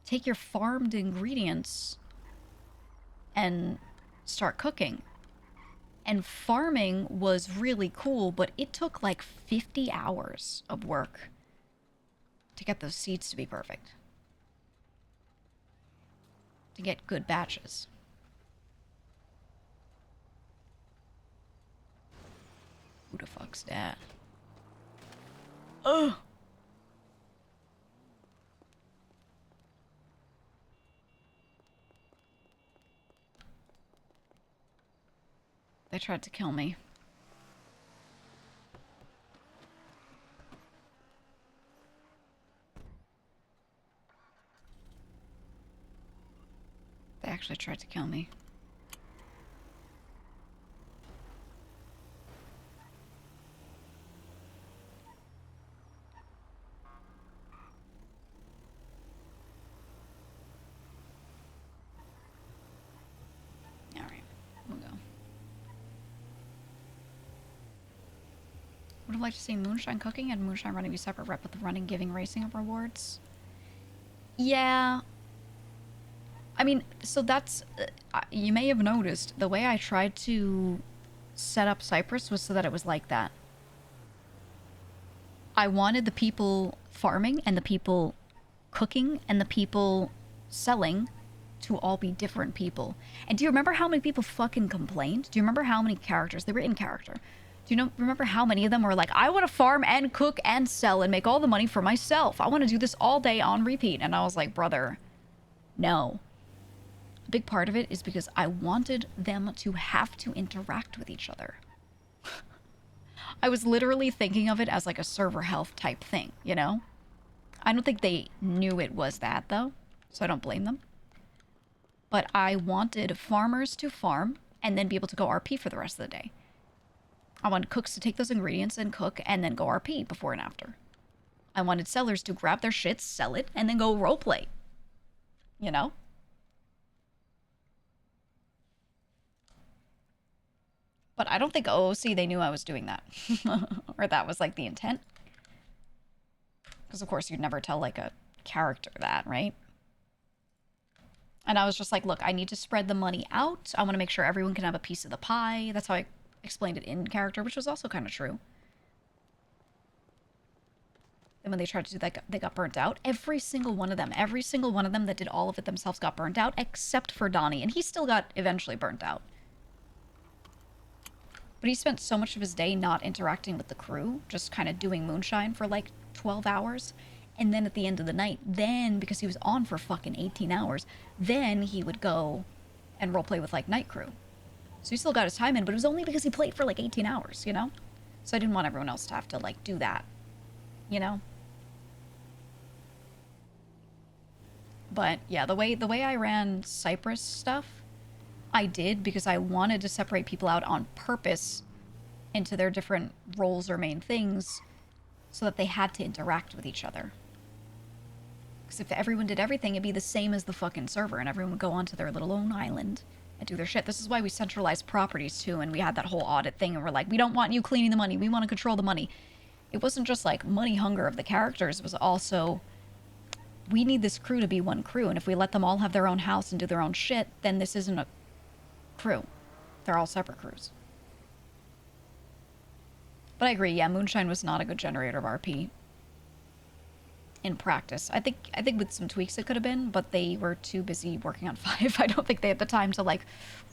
Take your farmed ingredients and start cooking. And farming was really cool, but it took like 50 hours of work to get those seeds to be perfect. To get good batches. Who the fuck's that? Ugh! They tried to kill me. They actually tried to kill me. Alright, we'll go. Would have liked to see Moonshine cooking and Moonshine running be separate rep with the running giving racing of rewards. Yeah. I mean, so that's... you may have noticed, the way I tried to set up Cyprus was so that it was like that. I wanted the people farming and the people cooking and the people selling to all be different people. And do you remember how many people fucking complained? Do you remember how many characters? They were in character. Do you remember how many of them were like, I want to farm and cook and sell and make all the money for myself. I want to do this all day on repeat. And I was like, brother, no. A big part of it is because I wanted them to have to interact with each other. I was literally thinking of it as like a server health type thing, you know? I don't think they knew it was that, though, so I don't blame them. But I wanted farmers to farm and then be able to go RP for the rest of the day. I wanted cooks to take those ingredients and cook and then go RP before and after. I wanted sellers to grab their shit, sell it, and then go roleplay. You know? But I don't think OOC, they knew I was doing that. Or that was like the intent. Because of course you'd never tell like a character that, right? And I was just like, look, I need to spread the money out. I want to make sure everyone can have a piece of the pie. That's how I explained it in character, which was also kind of true. And when they tried to do that, they got burnt out. Every single one of them that did all of it themselves got burnt out, except for Donnie. And he still got eventually burnt out. But he spent so much of his day not interacting with the crew, just kind of doing moonshine for like 12 hours. And then at the end of the night, then, because he was on for fucking 18 hours, then he would go and roleplay with like night crew. So he still got his time in, but it was only because he played for like 18 hours, you know? So I didn't want everyone else to have to like do that, you know? But yeah, the way I ran Cyprus stuff, I did because I wanted to separate people out on purpose into their different roles or main things so that they had to interact with each other. Because if everyone did everything, it'd be the same as the fucking server and everyone would go onto their little own island and do their shit. This is why we centralized properties too, and we had that whole audit thing and we're like, we don't want you cleaning the money, we want to control the money. It wasn't just like money hunger of the characters, it was also, we need this crew to be one crew, and if we let them all have their own house and do their own shit, then this isn't a crew. They're all separate crews. But I agree, yeah, Moonshine was not a good generator of RP in practice. I think with some tweaks it could have been, but they were too busy working on 5. I don't think they had the time to like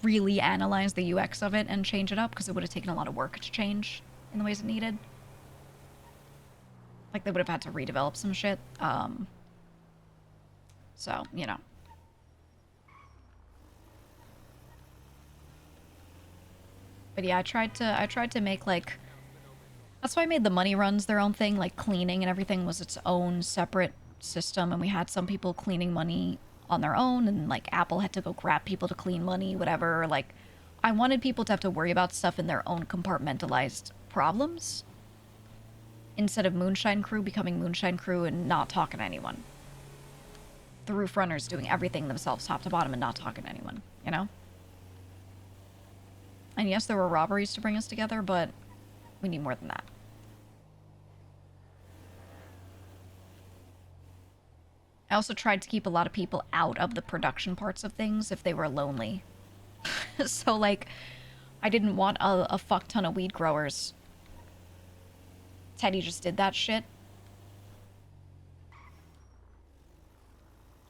really analyze the UX of it and change it up, because it would have taken a lot of work to change in the ways it needed. Like they would have had to redevelop some shit. So, you know. But yeah, I tried to make like, that's why I made the money runs their own thing, like cleaning and everything was its own separate system, and we had some people cleaning money on their own, and like Apple had to go grab people to clean money, whatever. Like, I wanted people to have to worry about stuff in their own compartmentalized problems, instead of Moonshine Crew becoming Moonshine Crew and not talking to anyone. The roof runners doing everything themselves top to bottom and not talking to anyone, you know? And yes, there were robberies to bring us together, but we need more than that. I also tried to keep a lot of people out of the production parts of things if they were lonely. So, like, I didn't want a fuck ton of weed growers. Teddy just did that shit.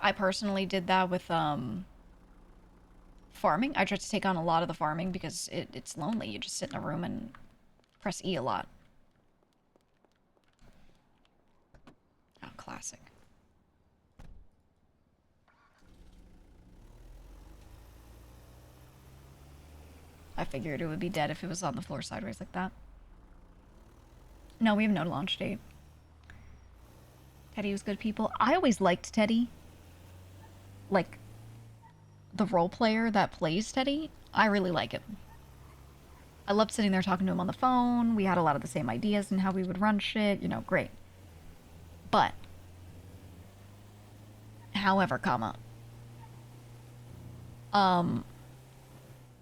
I personally did that with, farming. I tried to take on a lot of the farming because it's lonely. You just sit in a room and press E a lot. Oh, classic. I figured it would be dead if it was on the floor sideways like that. No, we have no launch date. Teddy was good people. I always liked Teddy. Like, the role player that plays Teddy, I really like him. I loved sitting there talking to him on the phone. We had a lot of the same ideas and how we would run shit, you know, great. But, however,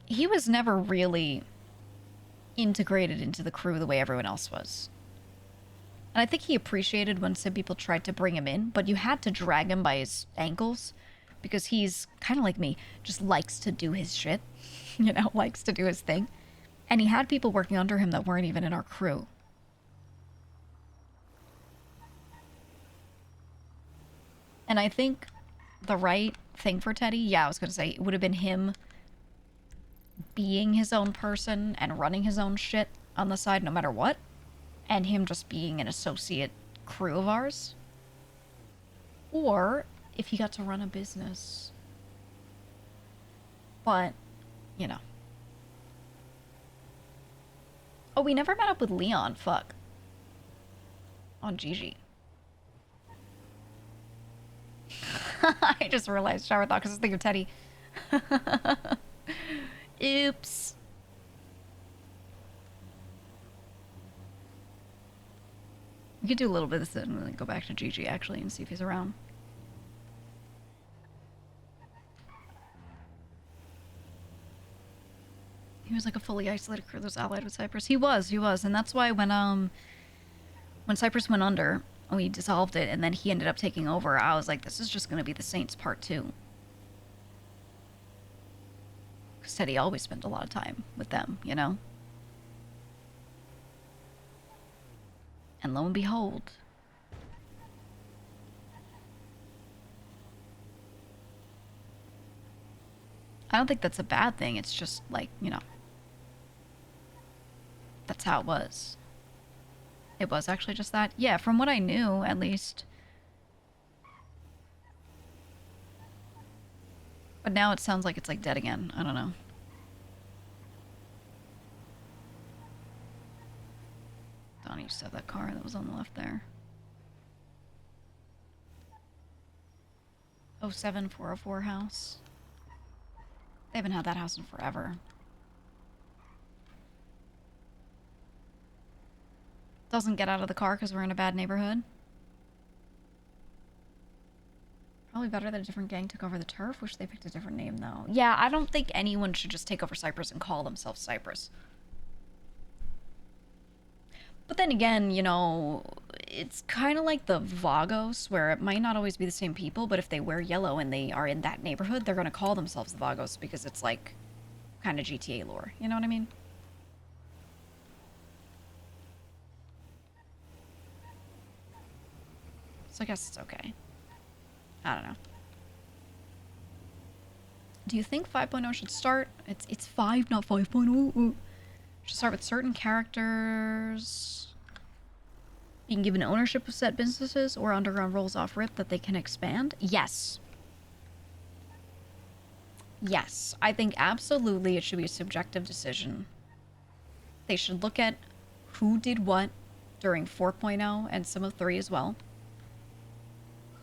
he was never really integrated into the crew the way everyone else was. And I think he appreciated when some people tried to bring him in, but you had to drag him by his ankles, because he's kind of like me, just likes to do his shit, you know, likes to do his thing. And he had people working under him that weren't even in our crew. And I think the right thing for Teddy, yeah, I was going to say, it would have been him being his own person and running his own shit on the side no matter what, and him just being an associate crew of ours. Or if he got to run a business. But, you know. Oh, we never met up with Leon, fuck. On GG. I just realized shower thought because I was thinking of Teddy. Oops. We could do a little bit of this and then go back to GG actually and see if he's around. He was like a fully isolated crew that was allied with Cyprus. He was, and that's why when Cyprus went under, we dissolved it, and then he ended up taking over. I was like, this is just gonna be the Saints Part 2. Because Teddy always spent a lot of time with them, you know? And lo and behold. I don't think that's a bad thing, it's just like, you know. That's how it was. It was actually just that? Yeah, from what I knew, at least. But now it sounds like it's like dead again. I don't know. Donnie used to have that car that was on the left there. 07404 house. They haven't had that house in forever. Doesn't get out of the car because we're in a bad neighborhood. Probably better that a different gang took over the turf. Wish they picked a different name, though. Yeah, I don't think anyone should just take over Cyprus and call themselves Cyprus. But then again, you know, it's kind of like the Vagos, where it might not always be the same people, but if they wear yellow and they are in that neighborhood, they're going to call themselves the Vagos because it's like kind of GTA lore. You know what I mean? So I guess it's okay. I don't know. Do you think 5.0 should start? It's 5, not 5.0. Should start with certain characters being given ownership of set businesses, or Underground rolls off rip that they can expand? Yes. Yes. I think absolutely it should be a subjective decision. They should look at who did what during 4.0 and some of 3 as well.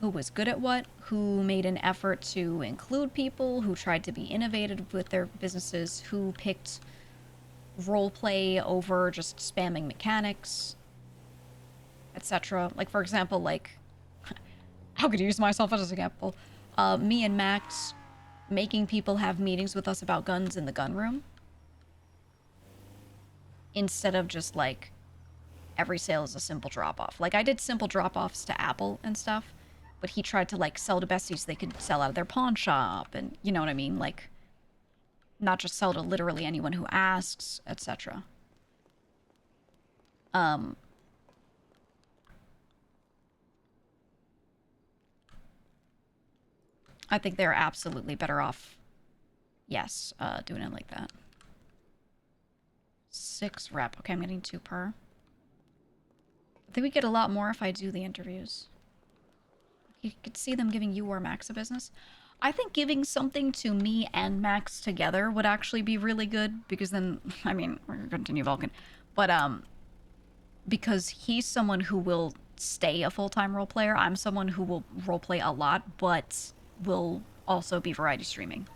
Who was good at what, who made an effort to include people, who tried to be innovative with their businesses, who picked roleplay over just spamming mechanics, etc. Like, for example, like, how could I use myself as an example? Me and Max making people have meetings with us about guns in the gun room. Instead of just, like, every sale is a simple drop-off. Like, I did simple drop-offs to Apple and stuff, but he tried to, like, sell to besties so they could sell out of their pawn shop, and you know what I mean? Like, not just sell to literally anyone who asks, etc. I think they're absolutely better off, yes, doing it like that. 6 rep. Okay, I'm getting 2 per. I think we get a lot more if I do the interviews. You could see them giving you or Max a business. I think giving something to me and Max together would actually be really good, because then, I mean, we're gonna continue Vulcan, but, because he's someone who will stay a full-time role player. I'm someone who will roleplay a lot, but will also be variety streaming.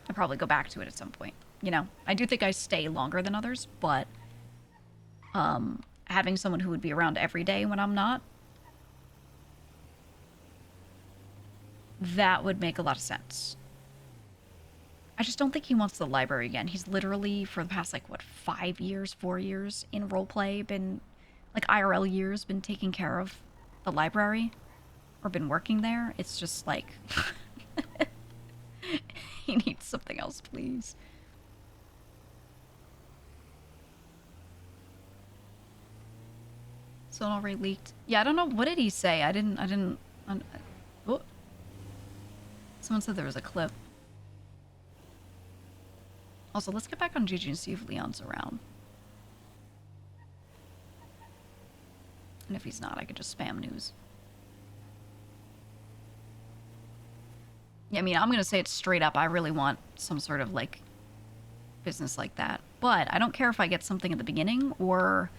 I'll probably go back to it at some point. You know, I do think I stay longer than others, but having someone who would be around every day when I'm not, that would make a lot of sense. I just don't think he wants the library again. He's literally, for the past, like, what, 5 years, 4 years in roleplay, been, like, IRL years, been taking care of the library, or been working there. It's just, like, he needs something else, please. So it already leaked. Yeah, I don't know. What did he say? I didn't, oh. Someone said there was a clip. Also, let's get back on GG and see if Leon's around. And if he's not, I could just spam news. Yeah, I mean, I'm gonna say it straight up. I really want some sort of, like, business like that. But I don't care if I get something at the beginning or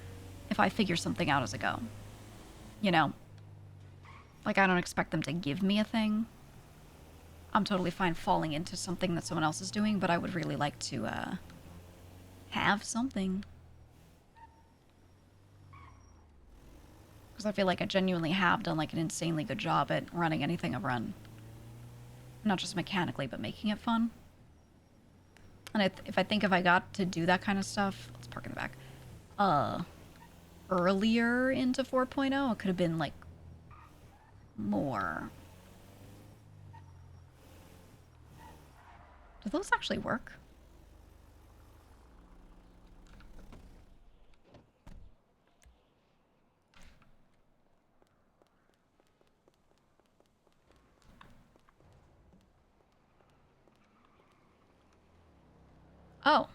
if I figure something out as I go. You know? Like, I don't expect them to give me a thing. I'm totally fine falling into something that someone else is doing, but I would really like to, have something. Because I feel like I genuinely have done, like, an insanely good job at running anything I've run. Not just mechanically, but making it fun. And if I got to do that kind of stuff, let's park in the back, earlier into 4.0, it could have been, like, more. Do those actually work? Oh.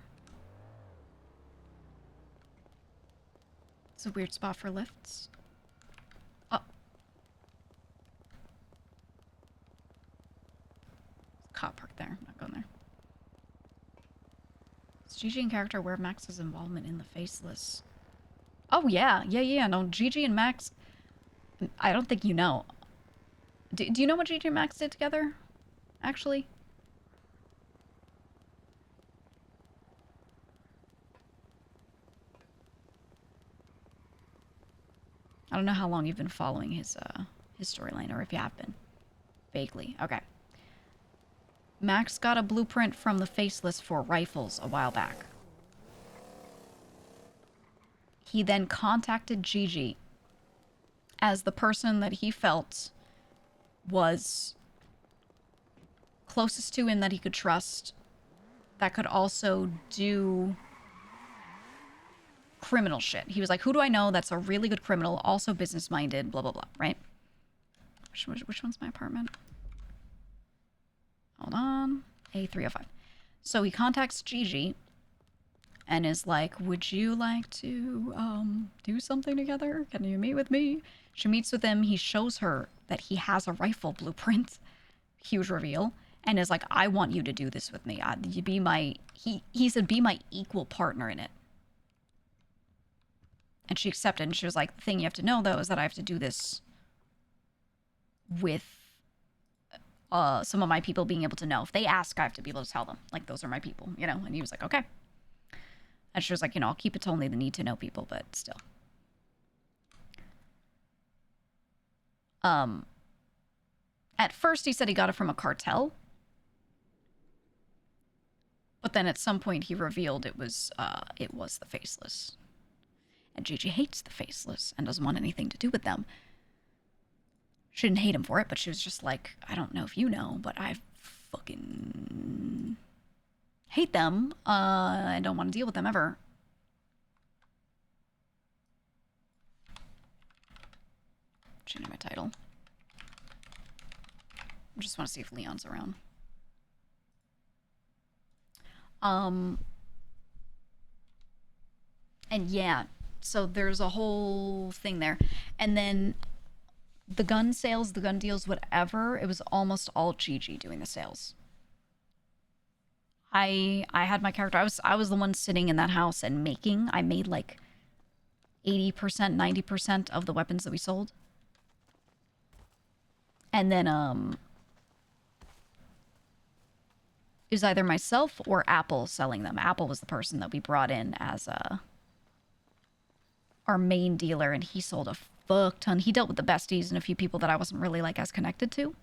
It's a weird spot for lifts. Oh. Cop park there. I'm not going there. Is GG in character aware of Max's involvement in the Faceless? Oh, yeah. Yeah. No, GG and Max... I don't think you know. Do you know what GG and Max did together? Actually? I don't know how long you've been following his storyline, or if you have been. Vaguely. Okay. Max got a blueprint from the Faceless for rifles a while back. He then contacted GG as the person that he felt was closest to him that he could trust that could also do criminal shit. He was like, who do I know that's a really good criminal, also business-minded, blah, blah, blah, right? Which one's my apartment? Hold on. A305. So he contacts Gigi and is like, would you like to do something together? Can you meet with me? She meets with him. He shows her that he has a rifle blueprint. Huge reveal. And is like, I want you to do this with me. You be my... He said, be my equal partner in it. And she accepted. And she was like, the thing you have to know, though, is that I have to do this with some of my people being able to know. If they ask, I have to be able to tell them. Like, those are my people, you know? And he was like, okay. And she was like, you know, I'll keep it to only the need to know people, but still. At first, he said he got it from a cartel. But then at some point, he revealed it was the Faceless. And Gigi hates the Faceless and doesn't want anything to do with them. She didn't hate him for it, but she was just like, I don't know if you know, but I fucking hate them. I don't want to deal with them ever. Changing my title. I just want to see if Leon's around. And yeah, so there's a whole thing there. And then the gun sales, the gun deals, whatever, it was almost all Gigi doing the sales. I had my character, I was the one sitting in that house and I made like 80%, 90% of the weapons that we sold. And then, it was either myself or Apple selling them. Apple was the person that we brought in as our main dealer, and he sold a fuck ton. He dealt with the besties and a few people that I wasn't really like as connected to.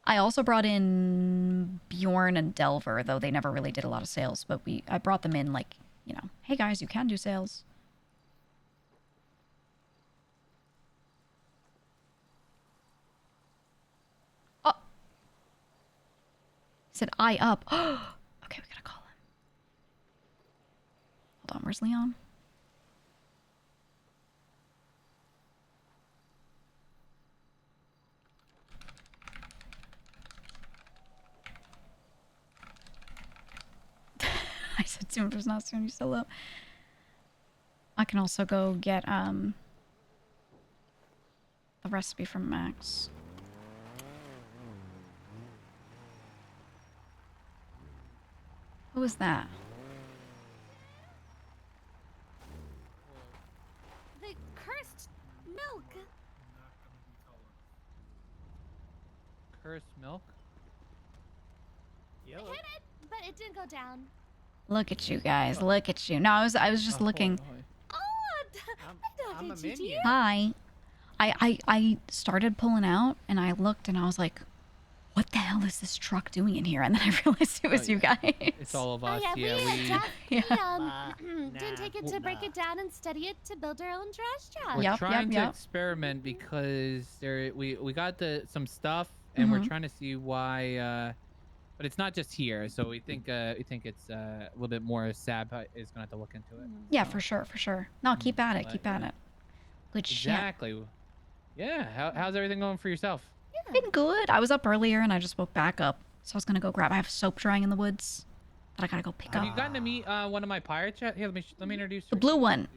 I also brought in Bjorn and Delver, though they never really did a lot of sales, but I brought them in like, you know, hey guys, you can do sales. Oh. He said, I up. Okay, we gotta call him. Hold on, where's Leon? I said soon, but it's not soon. You still up? I can also go get the recipe from Max. Who was that? The cursed milk. Cursed milk? I hit it, but it didn't go down. Look at you guys. Look at you. No, I was just looking. I'm a minion. Hi. I started pulling out and I looked and I was like, what the hell is this truck doing in here? And then I realized it was you guys. It's all of us. We didn't take it to break it down and study it to build our own trash truck. We're trying to experiment because we got some stuff and we're trying to see why. But it's not just here, so we think it's a little bit more. Sab is gonna have to look into it. Yeah, for sure, for sure. No, keep at it, keep at it. Good shit. Exactly. Yeah. How's everything going for yourself? Been good. I was up earlier and I just woke back up, so I was gonna go grab. I have soap drying in the woods that I gotta go pick up. Have you gotten to meet one of my pirates yet? Here, let me introduce her. The blue one.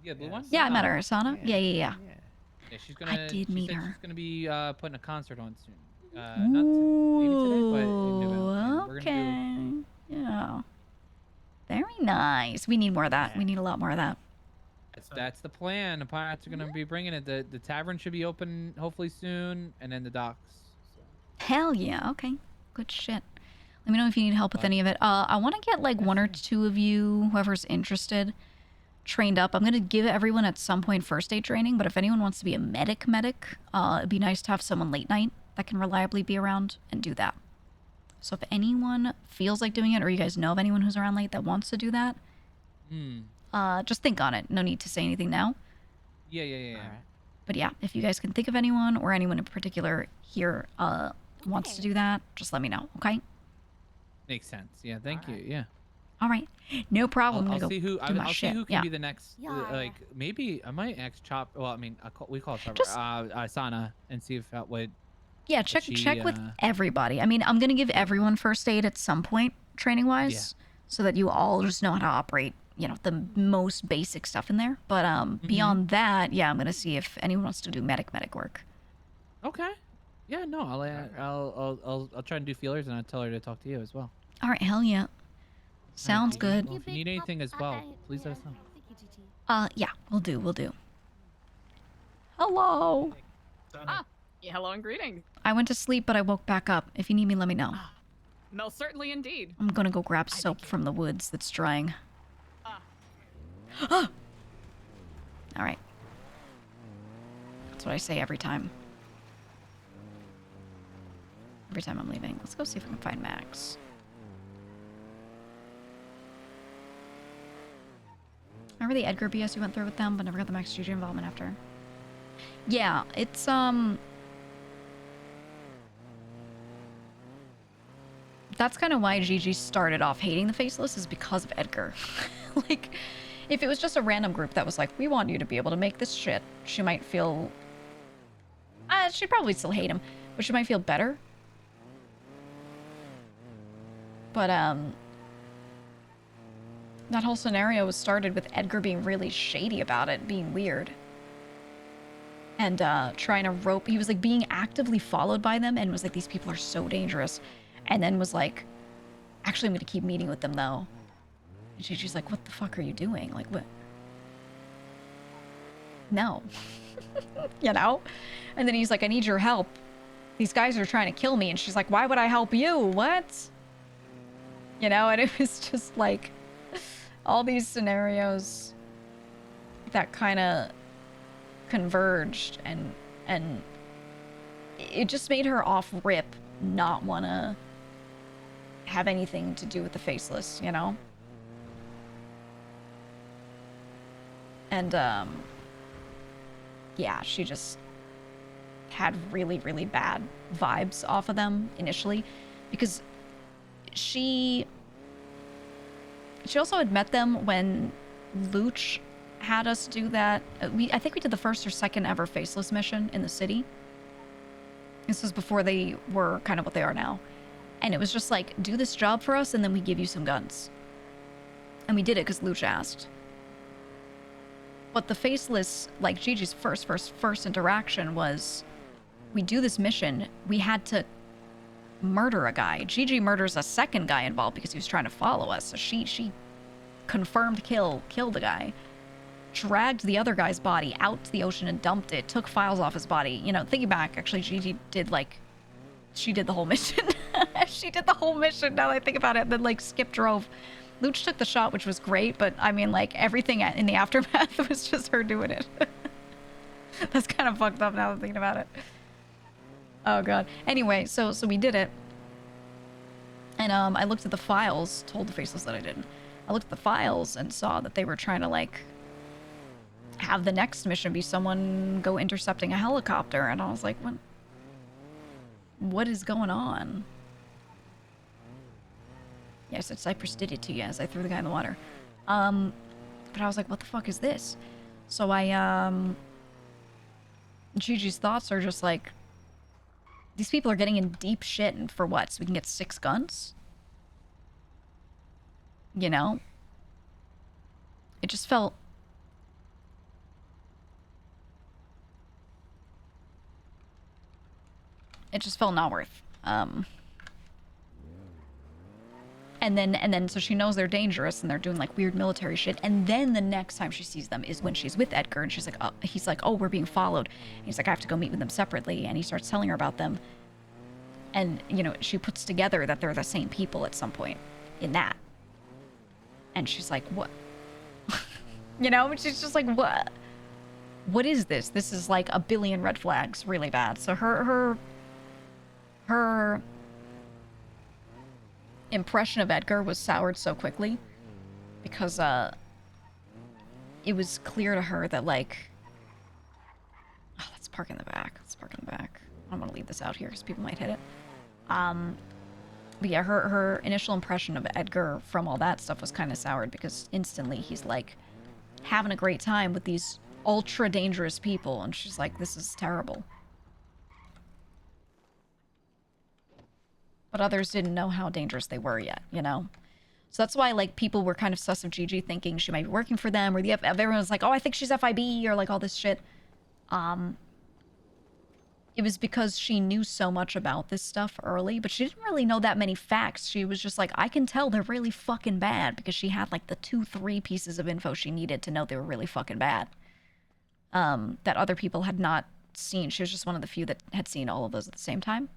Yeah, the blue one. Yeah, I met her, Asana. Yeah. Yeah, she's gonna. I did meet her. She's gonna be putting a concert on soon. Not maybe today, but in November. Okay. Yeah. Very nice. We need more of that. We need a lot more of that. That's the plan. The pirates are gonna be bringing it. The tavern should be open hopefully soon, and then the docks. So. Hell yeah. Okay. Good shit. Let me know if you need help with any of it. I want to get like one or two of you, whoever's interested, trained up. I'm gonna give everyone at some point first aid training, but if anyone wants to be a medic, it'd be nice to have someone late night that can reliably be around and do that. So if anyone feels like doing it, or you guys know of anyone who's around late that wants to do that, just think on it. No need to say anything now. Yeah. But yeah, if you guys can think of anyone or anyone in particular here wants to do that, just let me know, okay? Makes sense. Yeah, thank you. Yeah. All right, no problem. I'll I'm gonna see go who do my I'll see shit. who can Yeah. be the next. Like maybe I might ask Chop. Well, I mean, we call Chopper. Just- Sana, and see if that would. Yeah, check with everybody. I mean, I'm gonna give everyone first aid at some point, training wise, so that you all just know how to operate. You know, the most basic stuff in there. But beyond that, yeah, I'm gonna see if anyone wants to do medic work. Okay. Yeah. No. I'll try and do feelers, and I'll tell her to talk to you as well. All right, hell yeah. Sounds good. Well, if you need anything as well, please let us know. Yeah, we'll do. Hello. Yeah, hello and greetings. I went to sleep, but I woke back up. If you need me, let me know. Most certainly indeed. I'm gonna go grab soap from the woods that's drying. All right. That's what I say every time. Every time I'm leaving. Let's go see if we can find Max. Remember the Edgar BS you went through with them, but never got the Max GG involvement after? Yeah, it's, that's kind of why Gigi started off hating the Faceless, is because of Edgar. Like, if it was just a random group that was like, we want you to be able to make this shit, she might feel... she'd probably still hate him, but she might feel better. But, that whole scenario was started with Edgar being really shady about it, being weird. And, trying to rope... He was, like, being actively followed by them and was like, these people are so dangerous. And then was like, actually, I'm gonna keep meeting with them, though. And she's like, what the fuck are you doing? Like, what? No. You know? And then he's like, I need your help. These guys are trying to kill me. And she's like, why would I help you? What? You know? And it was just like... all these scenarios that kind of converged, and it just made her off rip not want to have anything to do with the Faceless, you know? And yeah, she just had really, really bad vibes off of them initially, because she also had met them when Luch had us do that. I think we did the first or second ever Faceless mission in the city. This was before they were kind of what they are now. And it was just like, do this job for us and then we give you some guns. And we did it because Luch asked. But the Faceless, like Gigi's first interaction was, we do this mission, we had to murder a guy. Gigi murders a second guy involved because he was trying to follow us. So she confirmed killed the guy, dragged the other guy's body out to the ocean and dumped it, took files off his body. You know, thinking back, actually, Gigi did she did the whole mission. She did the whole mission, now that I think about it. Then Skip drove. Luch took the shot, which was great, but I mean, everything in the aftermath was just her doing it. That's kind of fucked up now that I'm thinking about it. Oh god. Anyway, so we did it. And I looked at the files, told the Faceless that I didn't. I looked at the files and saw that they were trying to have the next mission be someone go intercepting a helicopter, and I was like, what is going on? Yeah, I said Cypress did it to you as I threw the guy in the water. But I was like, what the fuck is this? So Gigi's thoughts are just like, these people are getting in deep shit, and for what? So we can get 6 guns? You know? It just felt... It just felt not worth. And then so she knows they're dangerous and they're doing weird military shit. And then the next time she sees them is when she's with Edgar, and she's like, he's like, oh, we're being followed. And he's like, I have to go meet with them separately. And he starts telling her about them. And, you know, she puts together that they're the same people at some point in that. And she's like, what? You know, she's just like, what? What is this? This is like a billion red flags, really bad. So her impression of Edgar was soured so quickly because it was clear to her that let's park in the back. I don't want to leave this out here because people might hit it. But yeah, her initial impression of Edgar from all that stuff was kind of soured because instantly he's like having a great time with these ultra dangerous people, and she's like, this is terrible. But others didn't know how dangerous they were yet, you know? So that's why, like, people were kind of sus of Gigi thinking she might be working for them, or everyone was like, oh, I think she's FIB, or like all this shit. It was because she knew so much about this stuff early, but she didn't really know that many facts. She was just like, I can tell they're really fucking bad, because she had like the 2-3 pieces of info she needed to know they were really fucking bad. That other people had not seen. She was just one of the few that had seen all of those at the same time,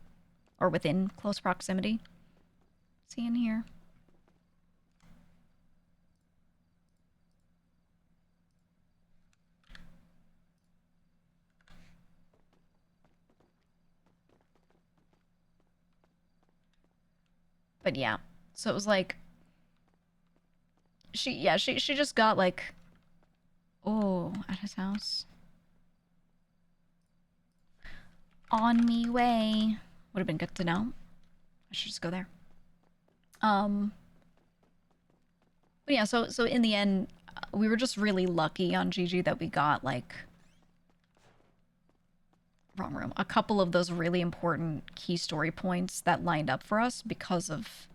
or within close proximity. See in here. But yeah, so it was like, she just got like, oh, at his house. On me way. Would have been good to know. I should just go there. But yeah, so in the end, we were just really lucky on Gigi that we got like, wrong room, a couple of those really important key story points that lined up for us because of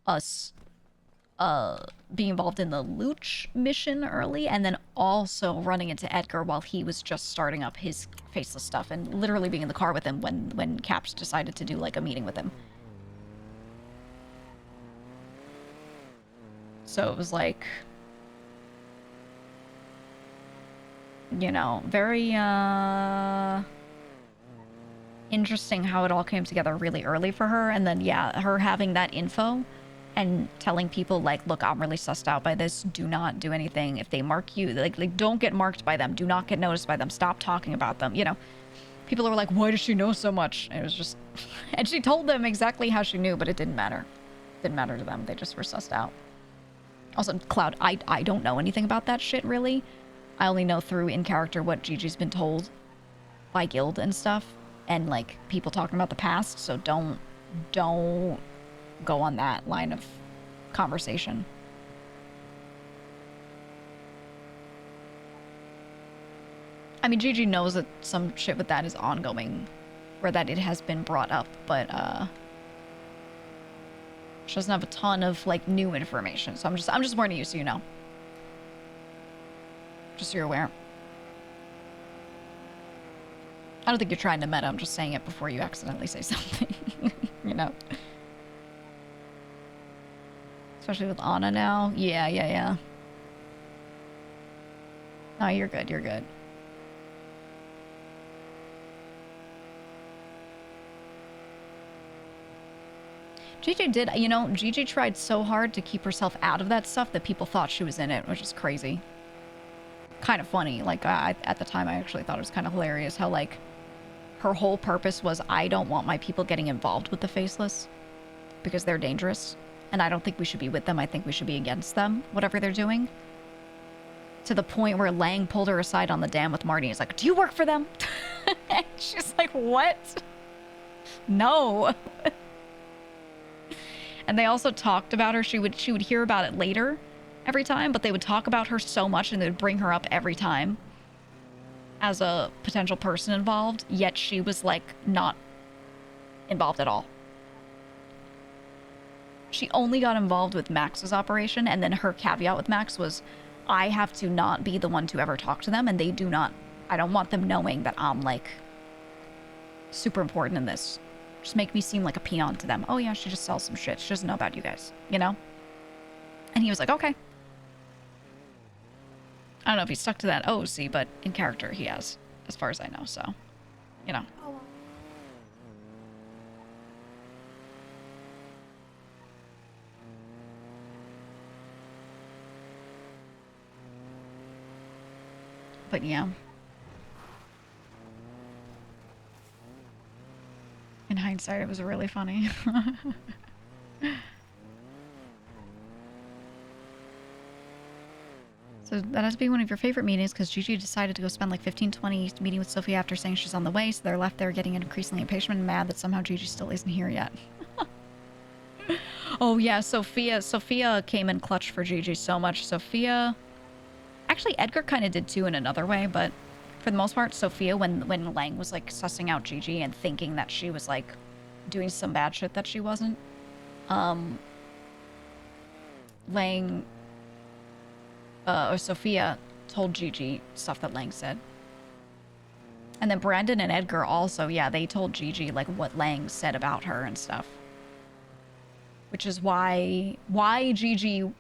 us being involved in the Looch mission early, and then also running into Edgar while he was just starting up his faceless stuff, and literally being in the car with him when Caps decided to do like a meeting with him. So it was like, you know, very interesting how it all came together really early for her. And then yeah, her having that info and telling people like, look, I'm really sussed out by this, do not do anything. If they mark you, like don't get marked by them, do not get noticed by them, stop talking about them, you know. People were like, why does she know so much? And it was just and she told them exactly how she knew, but it didn't matter. It didn't matter to them. They just were sussed out. Also, Cloud, I don't know anything about that shit, really. I only know through in character what Gigi's been told by Guild and stuff, and like people talking about the past, so don't go on that line of conversation. I mean, Gigi knows that some shit with that is ongoing, or that it has been brought up, but she doesn't have a ton of like new information, so I'm just warning you so you know. Just so you're aware. I don't think you're trying to meta, I'm just saying it before you accidentally say something. You know? Especially with Anna now. Yeah. No, you're good, you're good. Gigi did, you know, Gigi tried so hard to keep herself out of that stuff that people thought she was in it, which is crazy. Kind of funny. Like, at the time, I actually thought it was kind of hilarious how, like, her whole purpose was, I don't want my people getting involved with the Faceless because they're dangerous, and I don't think we should be with them. I think we should be against them, whatever they're doing. To the point where Lang pulled her aside on the dam with Marty. He's like, do you work for them? And she's like, what? No. And they also talked about her. She would hear about it later every time, but they would talk about her so much and they would bring her up every time as a potential person involved, yet she was like not involved at all. She only got involved with Max's operation, and then her caveat with Max was, I have to not be the one to ever talk to them, and they do not, I don't want them knowing that I'm like super important in this. Just make me seem like a peon to them. Oh yeah, she just sells some shit. She doesn't know about you guys, you know? And he was like, okay. I don't know if he stuck to that OC, but in character he has, as far as I know, so, you know. But yeah. In hindsight, it was really funny. So that has to be one of your favorite meetings because Gigi decided to go spend like 15-20 meeting with Sophie after saying she's on the way, so they're left there getting increasingly impatient and mad that somehow Gigi still isn't here yet. Oh yeah, Sophia came in clutch for Gigi so much. Sophia, actually Edgar kind of did too in another way, but for the most part, Sophia, when Lang was like sussing out Gigi and thinking that she was like doing some bad shit that she wasn't, Lang or Sophia told Gigi stuff that Lang said. And then Brandon and Edgar also, yeah, they told Gigi like what Lang said about her and stuff. Which is why Gigi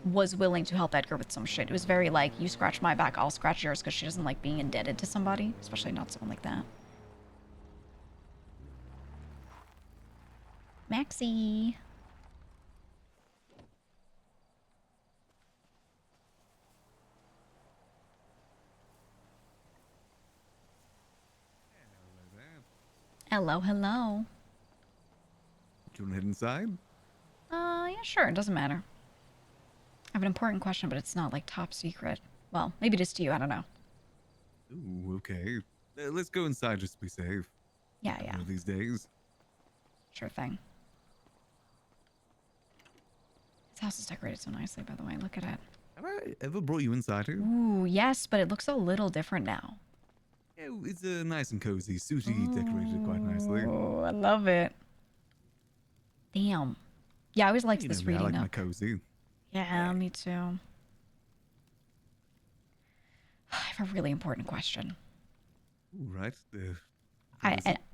was willing to help Edgar with some shit. It was very like, you scratch my back, I'll scratch yours, because she doesn't like being indebted to somebody, especially not someone like that. Maxie. Hello, hello. Do you want to head inside? Yeah, sure, it doesn't matter. I have an important question, but it's not like top secret. Well, maybe it is to you, I don't know. Ooh, okay. Let's go inside just to be safe. Yeah, One yeah. of these days. Sure thing. This house is decorated so nicely, by the way. Look at it. Have I ever brought you inside here? Ooh, yes, but it looks a little different now. Yeah, it's nice and cozy. Sushi decorated it quite nicely. Oh, I love it. Damn. Yeah, I always liked You this know me, reading I like my nook. cozy. Yeah, me too. I have a really important question. Ooh, right.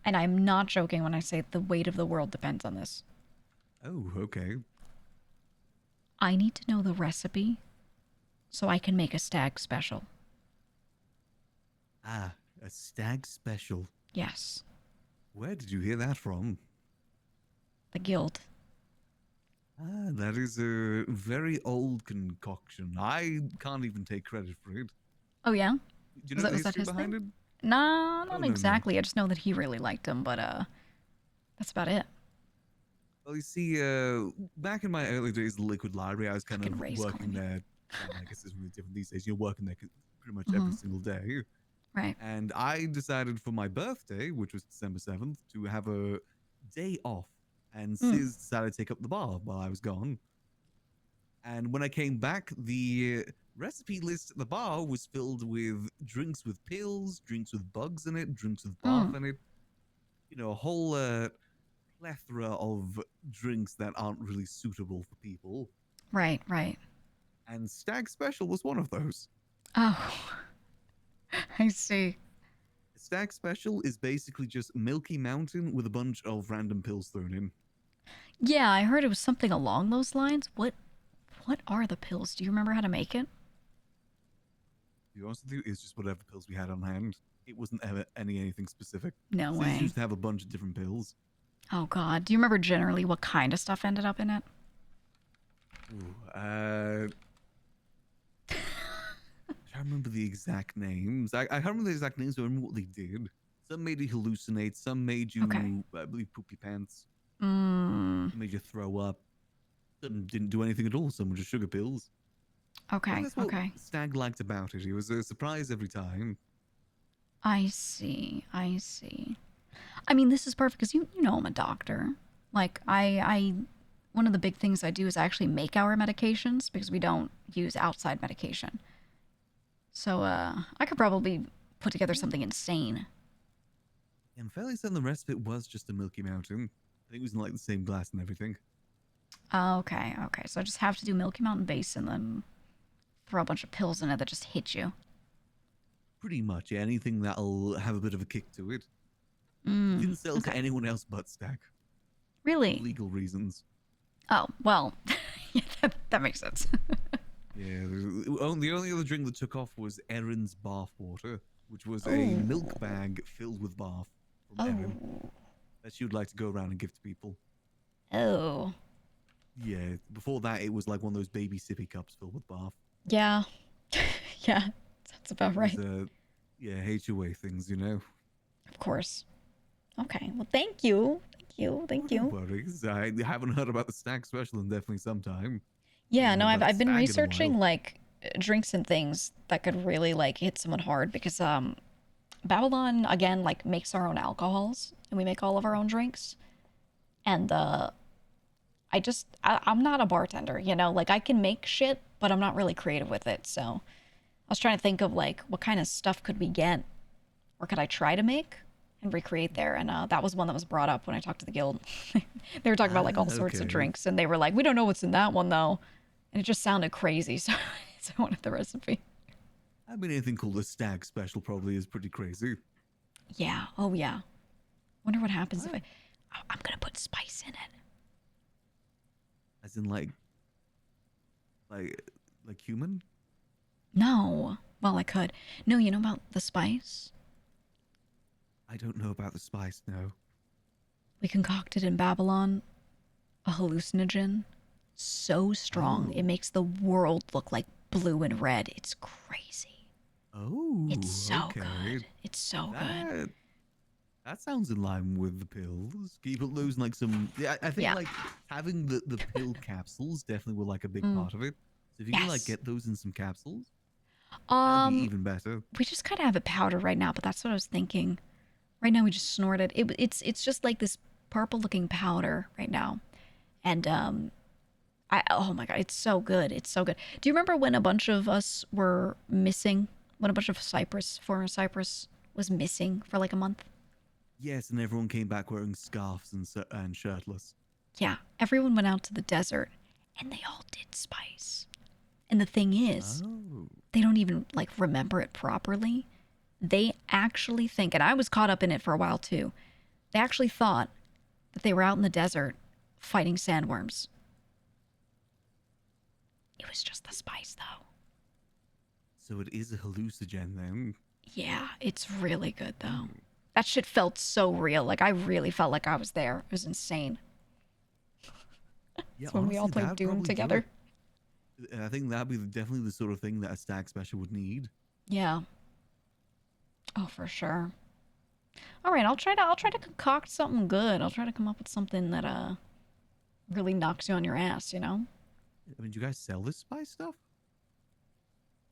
And I'm not joking when I say the weight of the world depends on this. Oh, okay. I need to know the recipe so I can make a stag special. Ah, a stag special. Yes. Where did you hear that from? The guild. Ah, that is a very old concoction. I can't even take credit for it. Oh, yeah? Do you know the was that history his behind thing? it? Nah, not no. exactly. I just know that he really liked him, but that's about it. Well, you see, back in my early days of the Liquid Library, I was kind of Ray's working there. I guess it's really different these days. You're working there pretty much every single day. Right. And I decided for my birthday, which was December 7th, to have a day off. And Sis decided to take up the bar while I was gone. And when I came back, the recipe list at the bar was filled with drinks with pills, drinks with bugs in it, drinks with barf in it. You know, a whole plethora of drinks that aren't really suitable for people. Right, right. And Stag Special was one of those. Oh, I see. Stag Special is basically just Milky Mountain with a bunch of random pills thrown in. Yeah, I heard it was something along those lines. What are the pills? Do you remember how to make it? To be honest with you, it's just whatever pills we had on hand. It wasn't ever anything specific. No Sis way. used to have a bunch of different pills. Oh god. Do you remember generally what kind of stuff ended up in it? Ooh, I can't remember the exact names. I can't remember the exact names, but I remember what they did. Some made you hallucinate. Some made you, I believe, poop your pants. Some made you throw up. Some didn't do anything at all. Some were just sugar pills. Okay, That's what okay. Stag liked about it. It was a surprise every time. I see. I see. I mean, this is perfect because you know I'm a doctor. Like, I one of the big things I do is I actually make our medications because we don't use outside medication. So, I could probably put together something insane. I'm fairly certain the rest of it was just a Milky Mountain. I think it was in like the same glass and everything. Okay, okay. So I just have to do Milky Mountain base and then throw a bunch of pills in it that just hit you. Pretty much, yeah, anything that'll have a bit of a kick to it. Didn't sell to anyone else but Stag. Really? For legal reasons. Oh, well, yeah, that makes sense. Yeah, the only other drink that took off was Erin's bath water, which was a milk bag filled with bath from Erin that she would like to go around and give to people. Oh. Yeah, before that it was like one of those baby sippy cups filled with bath. Yeah. Yeah, sounds about right. Yeah, HOA things, you know. Of course. Okay, well, thank you. Thank you. No worries. I haven't heard about the Stag Special in definitely some time. Yeah, no, about I've been Stag in a researching while. like drinks and things that could really like hit someone hard because Babylon again like makes our own alcohols and we make all of our own drinks. And I I'm not a bartender, you know? Like, I can make shit, but I'm not really creative with it. So I was trying to think of, like, what kind of stuff could we get? Or could I try to make and recreate there? And that was one that was brought up when I talked to the guild. They were talking about, like, all sorts of drinks. And they were like, we don't know what's in that one, though. And it just sounded crazy, so I wanted the recipe. I mean, anything called a stag special probably is pretty crazy. Yeah. Oh, yeah. Wonder what happens if I'm gonna put spice in it. As in, like human? No. Well, I could. No, you know about the spice? I don't know about the spice, no. We concocted in Babylon a hallucinogen so strong it makes the world look like blue and red. It's crazy. Oh, it's so okay. good. It's so good. That sounds in line with the pills. People losing like some. Yeah, I think like having the pill capsules definitely were like a big part of it. So if you can like get those in some capsules, that'd be even better. We just kind of have it powder right now, but that's what I was thinking. Right now we just snort it. It's just like this purple looking powder right now, and oh my god, it's so good. It's so good. Do you remember when a bunch of us were missing? When a bunch of former Cyprus was missing for like a month? Yes, and everyone came back wearing scarves and shirtless. Yeah, everyone went out to the desert, and they all did spice. And the thing is, they don't even like remember it properly. They actually think, and I was caught up in it for a while too. They actually thought that they were out in the desert fighting sandworms. It was just the spice, though. So it is a hallucinogen, then? Yeah, it's really good, though. That shit felt so real. Like, I really felt like I was there. It was insane. Yeah, when we all played Doom together. I think that'd be definitely the sort of thing that a stag special would need. Yeah. Oh, for sure. All right, I'll try to concoct something good. I'll try to come up with something that really knocks you on your ass, you know? I mean, do you guys sell this spice stuff?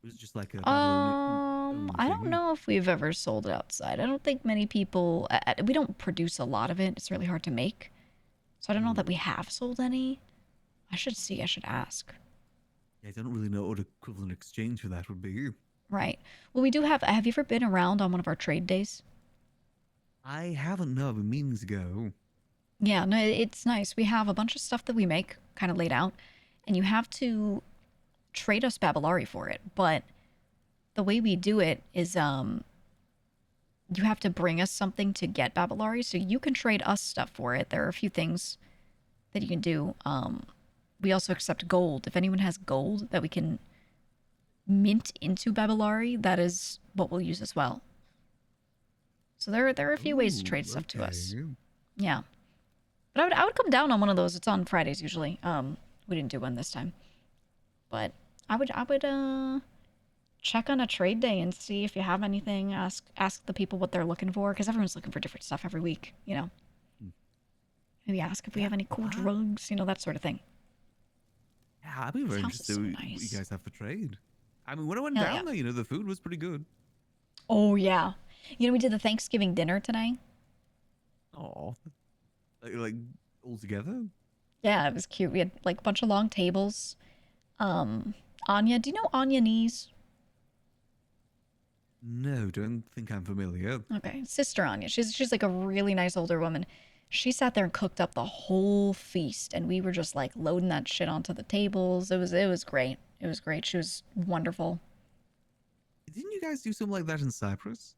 Or is it just like a I don't know if we've ever sold it outside. I don't think many people. We don't produce a lot of it. It's really hard to make, so I don't know that we have sold any. I should see. I should ask. Yeah, I don't really know what equivalent exchange for that would be. Right. Well, we do have. Have you ever been around on one of our trade days? I haven't. No, I've been meaning to go. Yeah. No, it's nice. We have a bunch of stuff that we make kind of laid out, and you have to trade us Babylari for it, but the way we do it is you have to bring us something to get Babylari, so you can trade us stuff for it. There are a few things that you can do. We also accept gold. If anyone has gold that we can mint into Babylari, that is what we'll use as well. So there are a few ways to trade stuff to us. Yeah. But I would come down on one of those. It's on Fridays usually. We didn't do one this time. But I would check on a trade day and see if you have anything. Ask the people what they're looking for, because everyone's looking for different stuff every week, you know. Maybe ask if we have any cool drugs, you know, that sort of thing. Yeah, I'd be very interested in what you guys have for trade. I mean, when I went down there, you know, the food was pretty good. Oh, yeah. You know, we did the Thanksgiving dinner today. Oh, like all together? Yeah, it was cute. We had like a bunch of long tables. Anya, do you know Anya Knees? No, don't think I'm familiar. Okay, Sister Anya. She's like a really nice older woman. She sat there and cooked up the whole feast, and we were just like loading that shit onto the tables. It was great. It was great. She was wonderful. Didn't you guys do something like that in Cyprus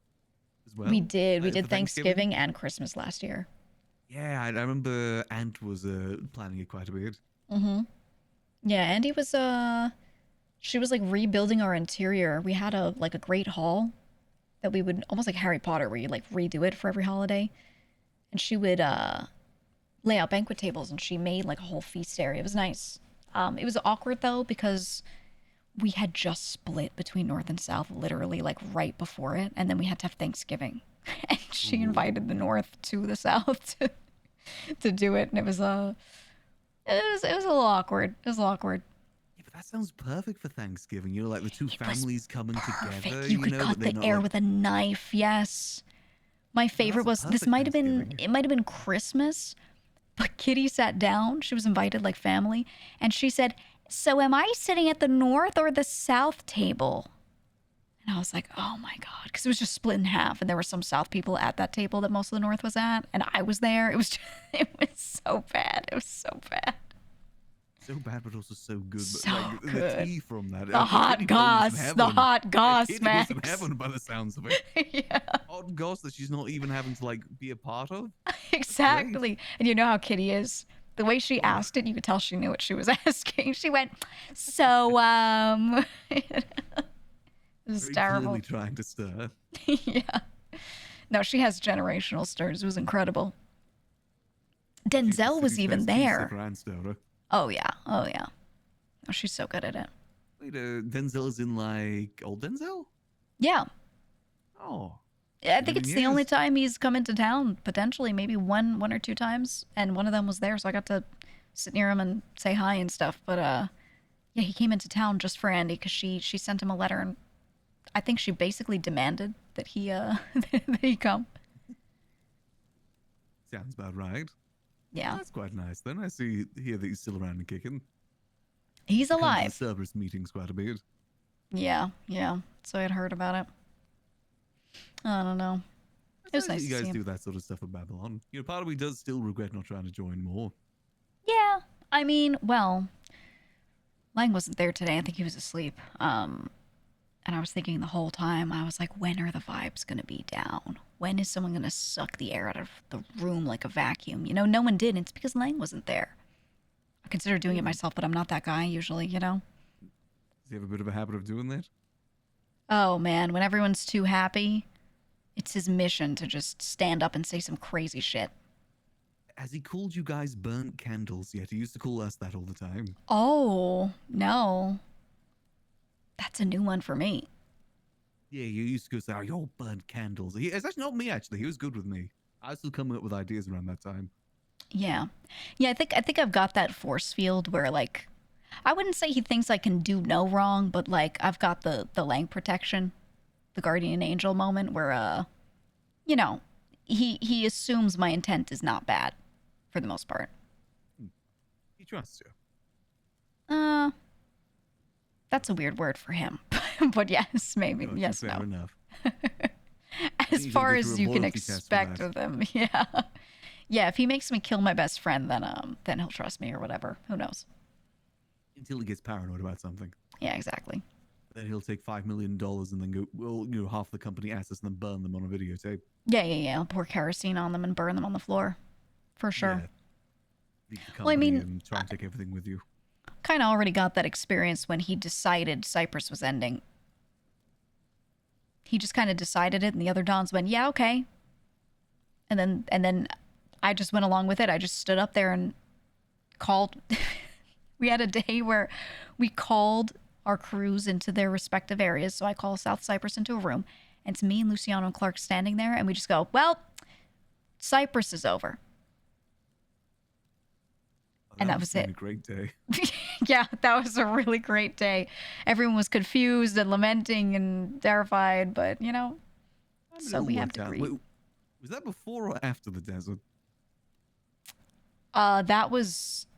as well? We did. We did Thanksgiving and Christmas last year. Yeah, I remember Ant was planning it quite a bit. Mm-hmm. Yeah, Andy was she was like rebuilding our interior. We had a great hall that we would almost like Harry Potter, where you like redo it for every holiday. And she would lay out banquet tables, and she made like a whole feast area. It was nice. It was awkward though, because we had just split between North and South literally like right before it, and then we had to have Thanksgiving. And she invited the North to the South to do it, and it was a little awkward. It was a little awkward. Yeah, but that sounds perfect for Thanksgiving. You know, like the two families coming together. You could cut the air with a knife. Yes. My favorite was this might have been Christmas, But Kitty sat down. She was invited like family. And she said, so am I sitting at the north or the south table? And I was like, oh my God. Because it was just split in half. And there were some south people at that table that most of the north was at. And I was there. It was just, it was so bad. It was so bad. So bad, but also so good. But So like, good. the tea from that. The hot goss. The hot goss, Kitty was Max. in heaven by the sounds of it. Yeah. Hot goss that she's not even having to like be a part of. Exactly. And you know how Kitty is. The way she asked it, you could tell she knew what she was asking. She went, so, it was Very terrible. clearly trying to stir. Yeah. No, she has generational stirs. It was incredible. Denzel was even there. Oh, yeah. Oh, yeah. Oh, she's so good at it. Wait, Denzel is in like old Denzel? Yeah. Oh. Yeah, I think it's the years. only time he's come into town, potentially, maybe one or two times, and one of them was there, so I got to sit near him and say hi and stuff. But yeah, he came into town just for Andy because she sent him a letter, and I think she basically demanded that he that he come. Sounds about right. Yeah. That's quite nice. Then I hear that he's still around and kicking. He's He comes to alive. the Cerberus meetings quite a bit. Yeah, yeah. So I'd heard about it. I don't know. It was Nice nice that to you see guys him. do that sort of stuff with Babylon. You know, part of me does still regret not trying to join more. Yeah, I mean, well, Lang wasn't there today. I think he was asleep. And I was thinking the whole time, I was like, when are the vibes going to be down? When is someone going to suck the air out of the room like a vacuum? You know, no one did. It's because Lang wasn't there. I consider doing it myself, but I'm not that guy usually, you know? Does he have a bit of a habit of doing that? Oh, man, when everyone's too happy, it's his mission to just stand up and say some crazy shit. Has he called you guys burnt candles yet? He used to call us that all the time. Oh, no. That's a new one for me. Yeah, you used to go say, oh, you're burnt candles. It's actually not me, actually. He was good with me. I was still coming up with ideas around that time. Yeah. Yeah, I think I've got that force field where, like, I wouldn't say he thinks I can do no wrong, but, like, I've got the Lang protection, the guardian angel moment where, you know, he assumes my intent is not bad for the most part. He trusts you. That's a weird word for him. But yes, maybe. No, yes, fair no. enough. As You gotta far go as through a you can loyalty test for expect that. of him. Yeah. Yeah, if he makes me kill my best friend, then he'll trust me or whatever. Who knows? Until he gets paranoid about something. Yeah, exactly. Then he'll take $5 million and then go, well, you know, half the company assets and then burn them on a videotape. Yeah. I'll pour kerosene on them and burn them on the floor. For sure. Yeah. Leave the Well, I company mean, and try and take everything with you. Kind of already got that experience when he decided Cyprus was ending. He just kind of decided it, and the other Dons went, yeah, okay. And then I just went along with it. I just stood up there and called. We had a day where we called our crews into their respective areas. So I call South Cyprus into a room, and it's me and Luciano and Clark standing there, and we just go, well, Cyprus is over. And that was been it. A great day. Yeah, that was a really great day. Everyone was confused and lamenting and terrified, but, you know, so we have to grieve. Wait, was that before or after the desert? That was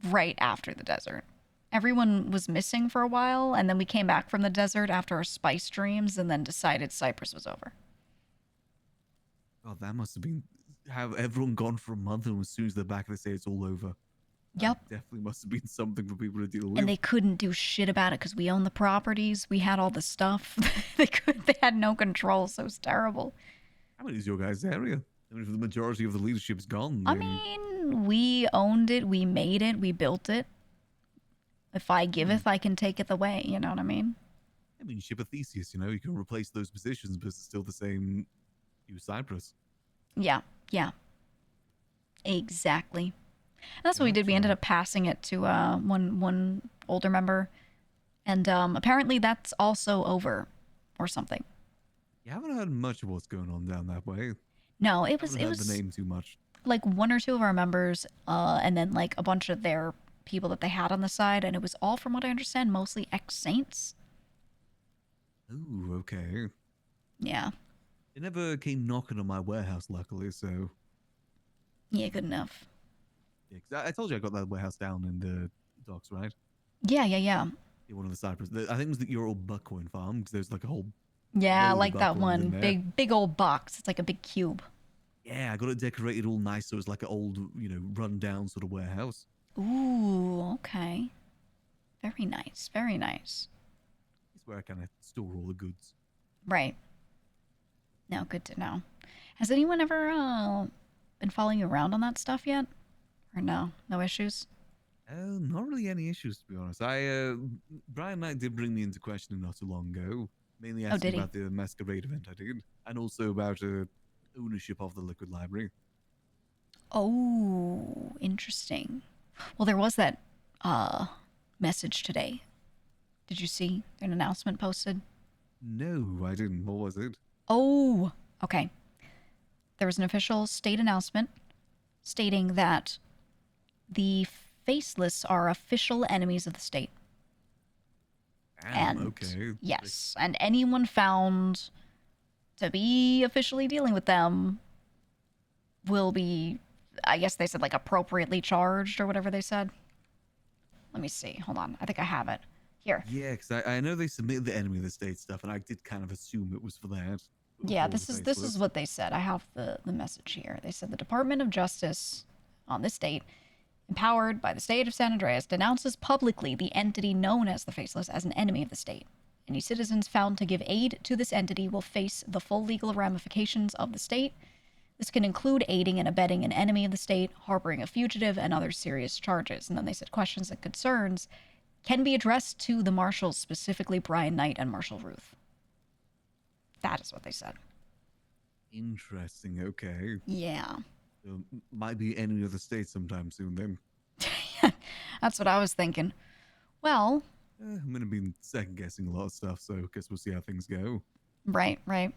right after the desert. Everyone was missing for a while, and then we came back from the desert after our spice dreams and then decided Cyprus was over. Oh, that must have been... Have everyone gone for a month, and as soon as they're back, they say it's all over. Yep. That definitely must have been something for people to deal with. And they couldn't do shit about it because we owned the properties. We had all the stuff. They had no control, so it was terrible. How many is your guys' area? I mean, if the majority of the leadership's gone, I then... mean, we owned it, we made it, we built it. If I giveth, I can take it away, you know what I mean? I mean, ship a Theseus, you know, you can replace those positions, but it's still the same New Cyprus. Yeah. Exactly. And that's what we did. We ended up passing it to one older member. And apparently that's also over or something. You haven't heard much of what's going on down that way. No, it Haven't was heard the name too much. like one or two of our members, and then like a bunch of their people that they had on the side, and it was all, from what I understand, mostly ex-saints. Ooh, okay. Yeah. It never came knocking on my warehouse, luckily, so... Yeah, good enough. Yeah, 'cause I told you I got that warehouse down in the docks, right? Yeah. Yeah, one of the Cypress. I think it was your old buckhorn farm because there's like a whole. Yeah, I load of like that buckhorns one. in there. Big old box. It's like a big cube. Yeah, I got it decorated all nice, so it's like an old, run down sort of warehouse. Ooh, okay. Very nice. Very nice. It's where I kind of store all the goods. Right. No, good to know. Has anyone ever been following you around on that stuff yet? Or no? No issues? Not really any issues, to be honest. Brian Knight did bring me into questioning not too long ago. Mainly Oh, asking did he? about the masquerade event I did, and also about ownership of the liquid library. Oh, interesting. Well, there was that message today. Did you see an announcement posted? No, I didn't. What was it? Oh, okay. There was an official state announcement stating that the faceless are official enemies of the state. And okay. yes, and anyone found to be officially dealing with them will be, I guess they said, like, appropriately charged or whatever they said. Let me see. Hold on. I think I have it. Here. Yeah, because I know they submitted the enemy of the state stuff, and I did kind of assume it was for that. Yeah, for the this is faceless. what they said. I have the message here. They said the Department of Justice on this state, empowered by the state of San Andreas, denounces publicly the entity known as the Faceless as an enemy of the state. Any citizens found to give aid to this entity will face the full legal ramifications of the state. This can include aiding and abetting an enemy of the state, harboring a fugitive, and other serious charges. And then they said questions and concerns can be addressed to the marshals, specifically Brian Knight and Marshal Ruth. That is what they said. Interesting. Okay. Yeah. So, might be enemy of the state sometime soon then. That's what I was thinking. Well... I'm going to be second guessing a lot of stuff, so I guess we'll see how things go. Right, right.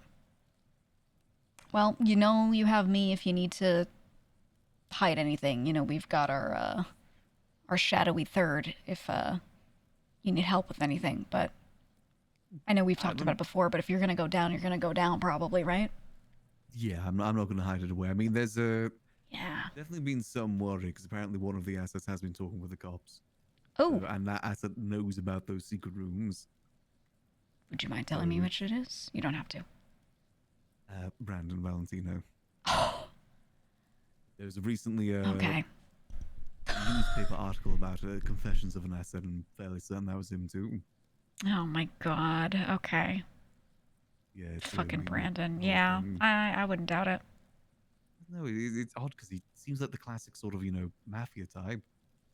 Well, you know you have me if you need to hide anything. You know, we've got our shadowy third if you need help with anything. But I know we've talked about it before, but if you're going to go down, you're going to go down probably, right? Yeah, I'm not going to hide it away. I mean, there's Yeah. definitely been some worry, because apparently one of the assets has been talking with the cops. Oh. And that asset knows about those secret rooms. Would you mind telling me which it is? You don't have to. Brandon Valentino. There was recently a Okay. newspaper article about confessions of an asset, and fairly certain that was him too. Oh my god. Okay. Yeah, it's Fucking the Brandon. whole Yeah. thing. I wouldn't doubt it. No, it's odd because he seems like the classic sort of, mafia type.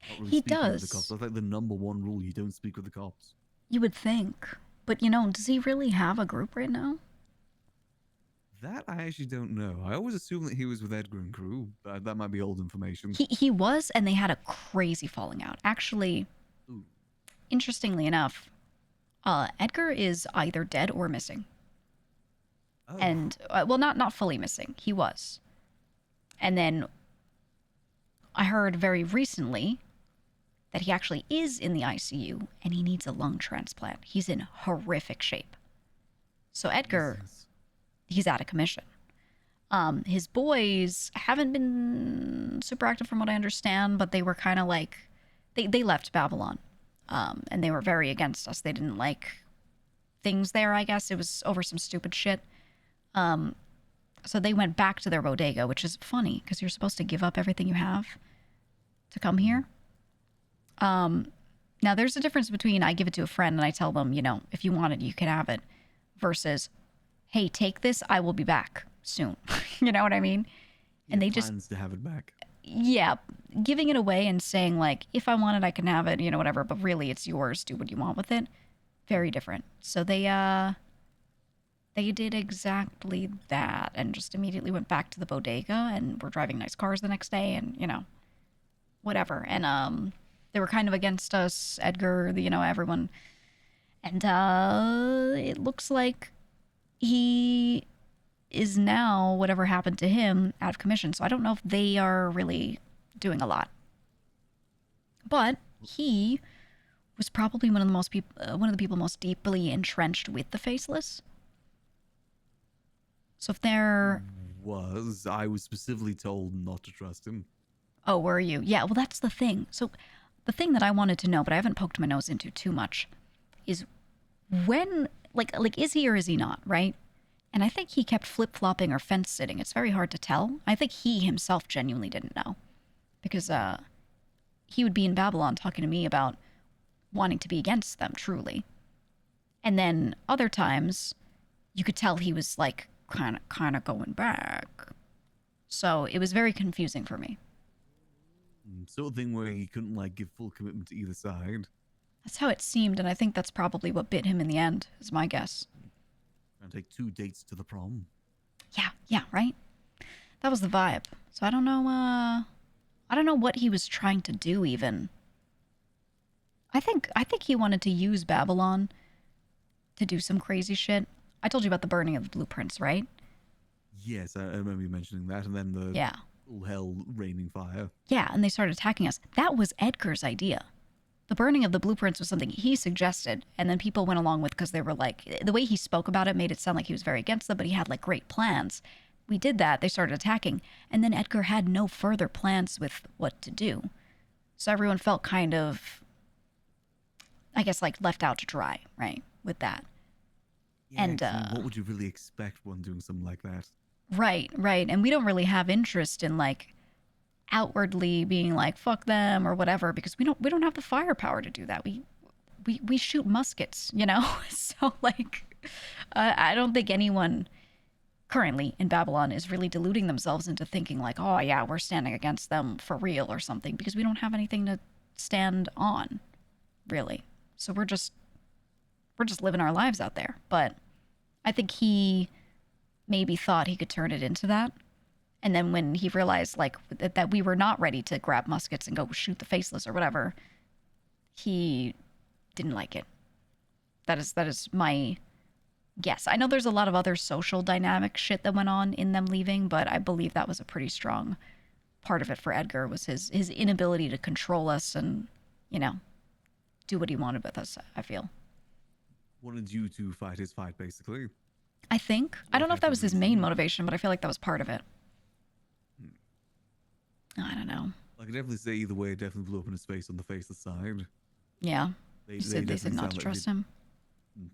Not really He speaking with does. the cops. That's like the number one rule: you don't speak with the cops. You would think. But, you know, does he really have a group right now? That I actually don't know. I always assumed that he was with Edgar and crew, but that might be old information. He was, and they had a crazy falling out. Actually, interestingly enough, Edgar is either dead or missing. Oh. And, well, not fully missing. He was. And then I heard very recently that he actually is in the ICU and he needs a lung transplant. He's in horrific shape. So Edgar, he's out of commission. His boys haven't been super active from what I understand, but they were kind of like, they left Babylon. And they were very against us. They didn't like things there, I guess. It was over some stupid shit. So they went back to their bodega, which is funny because you're supposed to give up everything you have to come here. Now there's a difference between I give it to a friend and I tell them, you know, if you want it, you can have it, versus, hey, take this, I will be back soon. You know what I mean? And they just plans to have it back. Yeah, giving it away and saying like, if I want it, I can have it, you know, whatever. But really, it's yours. Do what you want with it. Very different. So they did exactly that and just immediately went back to the bodega and were driving nice cars the next day and, you know, whatever. And they were kind of against us, Edgar, you know, everyone. And it looks like he is now, whatever happened to him, out of commission. So I don't know if they are really doing a lot. But he was probably one of the people most deeply entrenched with the Faceless. So if they're was. I was specifically told not to trust him. Oh, were you? Yeah, well, that's the thing. So the thing that I wanted to know, but I haven't poked my nose into too much, is when, like, is he or is he not, right? And I think he kept flip-flopping or fence-sitting. It's very hard to tell. I think he himself genuinely didn't know. Because he would be in Babylon talking to me about wanting to be against them, truly. And then other times, you could tell he was, like, kind of going back. So it was very confusing for me. Sort of thing where he couldn't, like, give full commitment to either side. That's how it seemed, and I think that's probably what bit him in the end, is my guess. And take 2 dates to the prom. Yeah, right? That was the vibe. So I don't know what he was trying to do, even. I think he wanted to use Babylon to do some crazy shit. I told you about the burning of the blueprints, right? Yes, I remember you mentioning that, and then the all hell raining fire. Yeah, and they started attacking us. That was Edgar's idea. The burning of the blueprints was something he suggested, and then people went along with because they were like, the way he spoke about it made it sound like he was very against them, but he had like great plans. We did that, they started attacking, and then Edgar had no further plans with what to do. So everyone felt kind of, I guess, like left out to dry, right, with that. Yeah, And what would you really expect one doing something like that? Right, and we don't really have interest in like outwardly being like fuck them or whatever, because we don't have the firepower to do that. We shoot muskets, you know. So like I don't think anyone currently in Babylon is really deluding themselves into thinking like, oh yeah, we're standing against them for real or something, because we don't have anything to stand on, really. So we're just living our lives out there. But I think he maybe thought he could turn it into that. And then when he realized like that we were not ready to grab muskets and go shoot the faceless or whatever, he didn't like it. That is my guess. I know there's a lot of other social dynamic shit that went on in them leaving, but I believe that was a pretty strong part of it for Edgar, was his inability to control us and, you know, do what he wanted with us, I feel. Wanted you to fight his fight, basically. I think. I don't know if that was his main motivation, but I feel like that was part of it. I don't know. I could definitely say either way, it definitely blew up in his face on the faceless side. Yeah. They said definitely not sound to like trust they- him.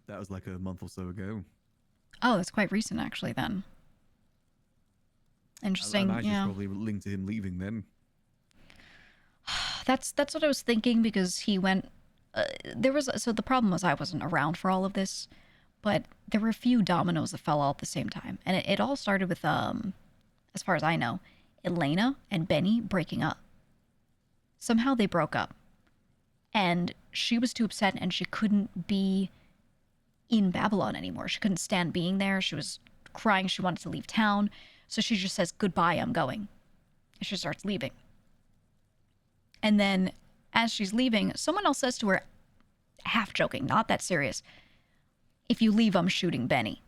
That was like a month or so ago. Oh, that's quite recent, actually, then. Interesting, I imagine yeah. it's probably linked to him leaving then. That's what I was thinking, because he went... so the problem was I wasn't around for all of this, but there were a few dominoes that fell all at the same time. And it all started with, as far as I know, Elena and Benny breaking up. Somehow they broke up. And she was too upset and she couldn't be in Babylon anymore. She couldn't stand being there. She was crying. She wanted to leave town. So she just says, goodbye, I'm going. And she starts leaving. And then as she's leaving, someone else says to her, half joking, not that serious, if you leave, I'm shooting Benny.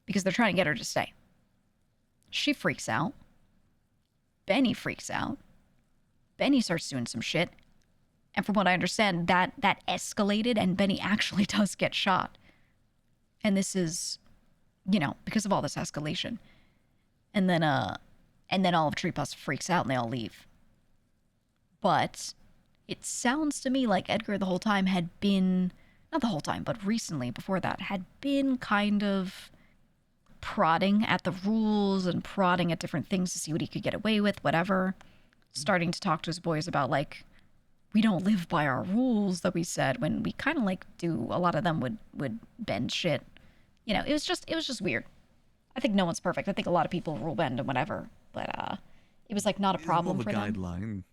Because they're trying to get her to stay. She freaks out. Benny freaks out. Benny starts doing some shit. And from what I understand, that escalated and Benny actually does get shot. And this is, you know, because of all this escalation. And then all of Tree Plus freaks out and they all leave. But it sounds to me like Edgar the whole time had been, not the whole time, but recently before that, had been kind of prodding at the rules and prodding at different things to see what he could get away with, whatever. Starting to talk to his boys about, like, we don't live by our rules that we said, when we kind of like do. A lot of them would bend shit. You know, it was just weird. I think no one's perfect. I think a lot of people rule bend and whatever, but it was like not a problem for them. Guideline.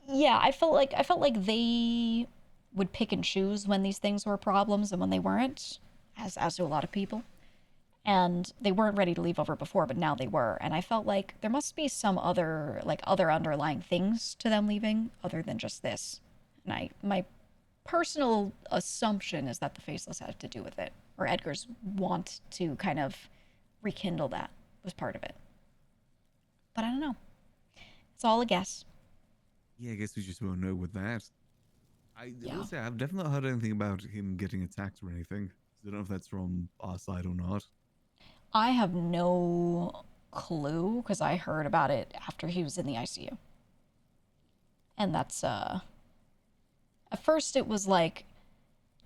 Yeah, I felt like they would pick and choose when these things were problems and when they weren't, as do a lot of people. And they weren't ready to leave over before, but now they were. And I felt like there must be some other underlying things to them leaving other than just this. And my personal assumption is that the Faceless had to do with it, or Edgar's want to kind of rekindle that was part of it. But I don't know. It's all a guess. Yeah, I guess we just won't know with that. I will say, I've definitely not heard anything about him getting attacked or anything. I don't know if that's from our side or not. I have no clue because I heard about it after he was in the ICU. And that's, at first it was like,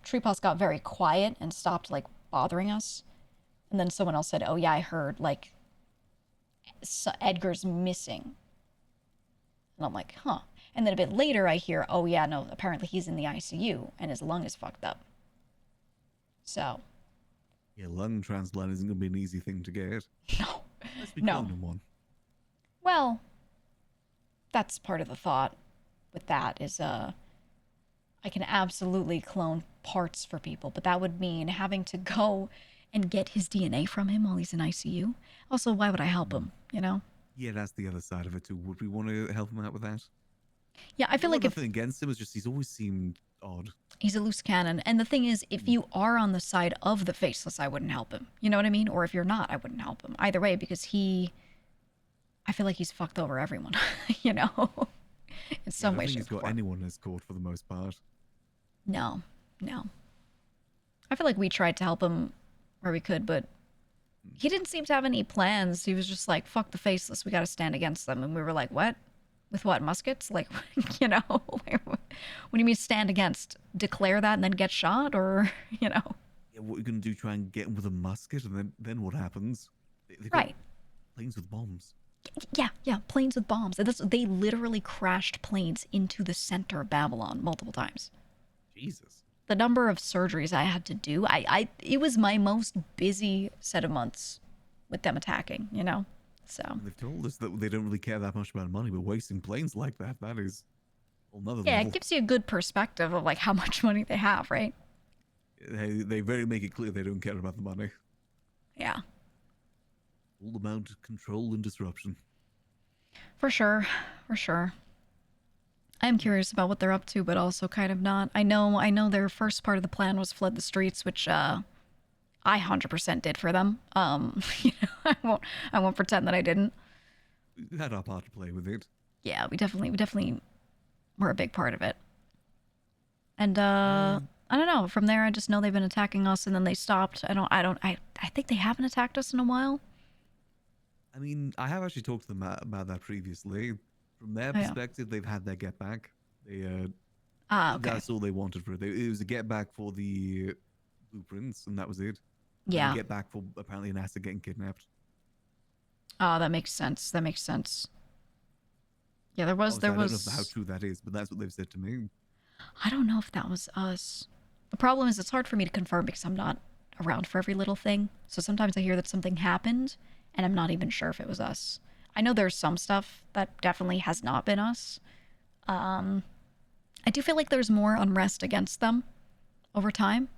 Treepaws got very quiet and stopped, like, bothering us. And then someone else said, oh yeah, I heard, like, Edgar's missing. And I'm like, huh. And then a bit later I hear, oh yeah, no, apparently he's in the ICU and his lung is fucked up. So. Yeah, lung transplant isn't going to be an easy thing to get. No. Let's be No. cloning one. Well, that's part of the thought with that is, I can absolutely clone parts for people, but that would mean having to go and get his DNA from him while he's in ICU. Also, why would I help him, you know? Yeah, that's the other side of it too. Would we want to help him out with that? Yeah, I feel like if nothing against him, it's just he's always seemed odd. he's a loose cannon, and the thing is, if you are on the side of the faceless, I wouldn't help him. You know what I mean? Or if you're not, I wouldn't help him. Either way, because I feel like he's fucked over everyone, you know? In some way, I don't think shape, he's got or form. anyone as caught for the most part. No. I feel like we tried to help him where we could, but he didn't seem to have any plans. He was just like, fuck the faceless, we gotta stand against them. And we were like, what? With what, muskets? Like, you know, like, what do you mean stand against? Declare that and then get shot? Or, you know? Yeah, what are you going to do, try and get him with a musket? And then what happens? They've got Right. planes with bombs. Yeah, planes with bombs. They literally crashed planes into the center of Babylon multiple times. Jesus. The number of surgeries I had to do, it was my most busy set of months with them attacking, you know? So. They've told us that they don't really care that much about money, but wasting planes like that is another Yeah, level. it gives you a good perspective of like how much money they have, right? They very make it clear they don't care about the money. Yeah. All about control and disruption. For sure. I'm curious about what they're up to, but also kind of not. I know their first part of the plan was flood the streets, which I 100% did for them. You know, I won't pretend that I didn't. We had our part to play with it. Yeah, we definitely were a big part of it. And I don't know. From there, I just know they've been attacking us, and then they stopped. I think they haven't attacked us in a while. I mean, I have actually talked to them about that previously. From their perspective, they've had their get back. Okay. That's all they wanted for it. It was a get back for the blueprints, and that was it. Yeah. And a get back for apparently an asset getting kidnapped. Oh, that makes sense. Yeah, there was. I don't know how true that is, but that's what they've said to me. I don't know if that was us. The problem is it's hard for me to confirm because I'm not around for every little thing. So sometimes I hear that something happened, and I'm not even sure if it was us. I know there's some stuff that definitely has not been us. I do feel like there's more unrest against them over time.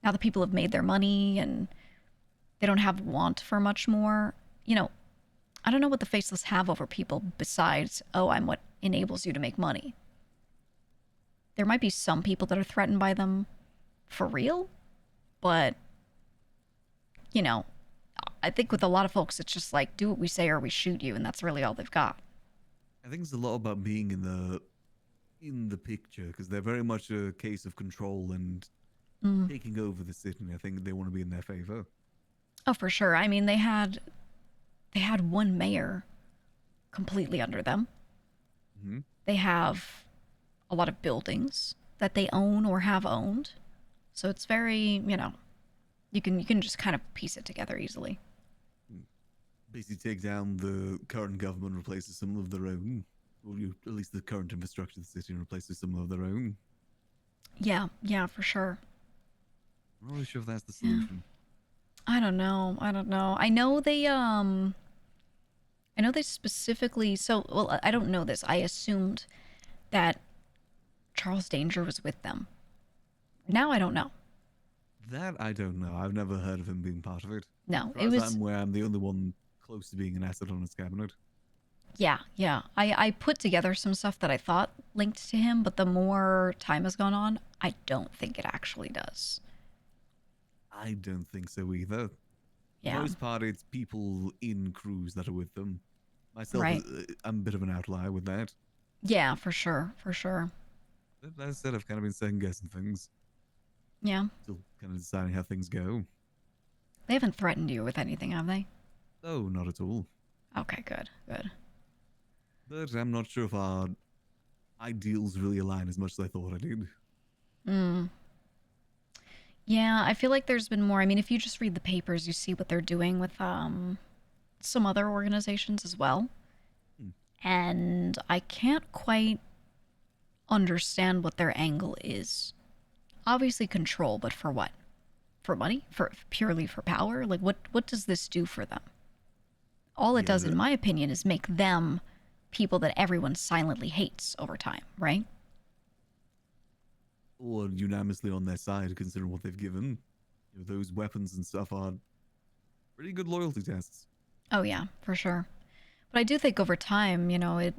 Now that people have made their money and they don't have want for much more. You know, I don't know what the faceless have over people besides, oh, I'm what enables you to make money. There might be some people that are threatened by them for real, but, you know, I think with a lot of folks, it's just like, do what we say or we shoot you, and that's really all they've got. I think it's a lot about being in the picture, because they're very much a case of control and taking over the city. I think they want to be in their favor. Oh, for sure. I mean, they had one mayor completely under them. Mm-hmm. They have a lot of buildings that they own or have owned. So it's very, you know, you can just kind of piece it together easily. Basically take down the current government, replace with some of their own. Or at least the current infrastructure of the city, and replace with some of their own. Yeah, for sure. I'm not really sure if that's the solution. I don't know. I know they specifically, well, I don't know this. I assumed that Charles Danger was with them. Now I don't know. That I don't know. I've never heard of him being part of it. No, it was. I'm the only one close to being an asset on his cabinet. Yeah. I put together some stuff that I thought linked to him, but the more time has gone on, I don't think it actually does. I don't think so either. Yeah. For the most part, it's people in crews that are with them. Myself, Right. I'm a bit of an outlier with that. Yeah, for sure. But as I said, I've kind of been second guessing things. Yeah. Still kind of deciding how things go. They haven't threatened you with anything, have they? Oh, not at all. Okay, good, good. But I'm not sure if our ideals really align as much as I thought I did. Hmm. Yeah, I feel like there's been more. I mean, if you just read the papers, you see what they're doing with some other organizations as well. And I can't quite understand what their angle is. Obviously control, but for what? For money? For purely for power? Like what does this do for them? All it does, in my opinion, is make them people that everyone silently hates over time, right? Or unanimously on their side, considering what they've given. You know, those weapons and stuff are pretty good loyalty tests. Oh yeah, for sure. But I do think over time, you know, it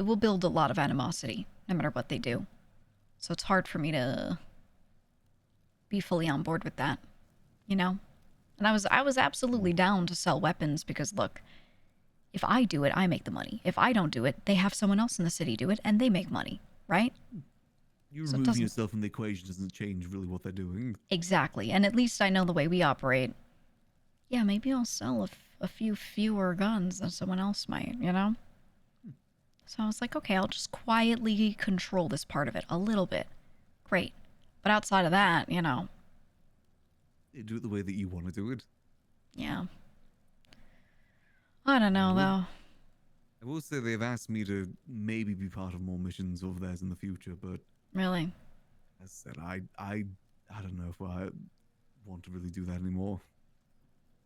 will build a lot of animosity, no matter what they do. So it's hard for me to be fully on board with that, you know? And I was absolutely down to sell weapons because look, if I do it, I make the money. If I don't do it, they have someone else in the city do it and they make money, right? You So it removing doesn't- yourself from the equation doesn't change really what they're doing. Exactly. And at least I know the way we operate. Yeah, maybe I'll sell a few fewer guns than someone else might, you know? So I was like, okay, I'll just quietly control this part of it a little bit. Great. But outside of that, you know, They do it the way that you want to do it. yeah. I don't know, though. I will say they've asked me to maybe be part of more missions of theirs in the future, but Really? as I said, I don't know if I want to really do that anymore.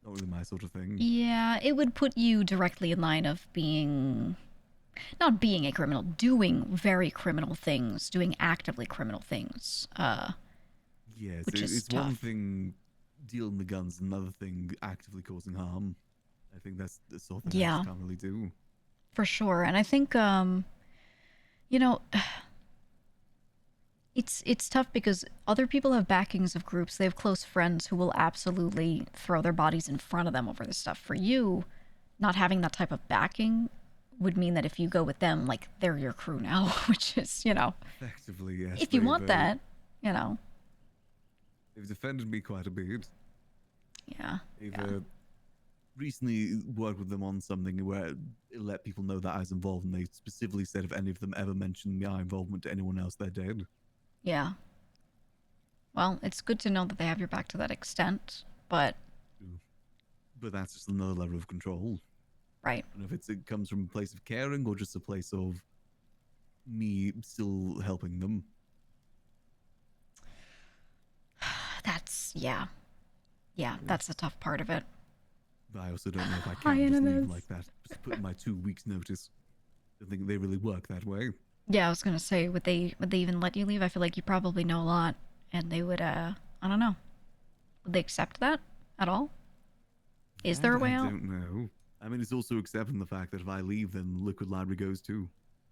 Not really my sort of thing. Yeah, it would put you directly in line of being... Not being a criminal, doing very criminal things, doing actively criminal things. Yeah, which so is it's one tough. thing dealing the guns, another thing actively causing harm. I think that's the sort of thing Yeah. I just can't really do. For sure. And I think, you know, it's tough because other people have backings of groups. They have close friends who will absolutely throw their bodies in front of them over this stuff. For you, not having that type of backing would mean that if you go with them, like, they're your crew now, which is, you know, Effectively, yes. if you they've, want that, you know. They've defended me quite a bit. Yeah. They've recently worked with them on something where it let people know that I was involved, and they specifically said if any of them ever mentioned my involvement to anyone else, they're dead. Yeah. Well, it's good to know that they have your back to that extent, but... But that's just another level of control. Right. And if it comes from a place of caring or just a place of me still helping them. That's, yeah. Yeah, that's the tough part of it. But I also don't know if I Hi, can just leave Enemies. like that. Just put in my 2 weeks notice. I think they really work that way. Yeah, I was gonna say, would they even let you leave? I feel like you probably know a lot, and they would, I don't know. Would they accept that at all? Is there a way I out? don't know. I mean, it's also accepting the fact that if I leave, then Liquid Library goes too.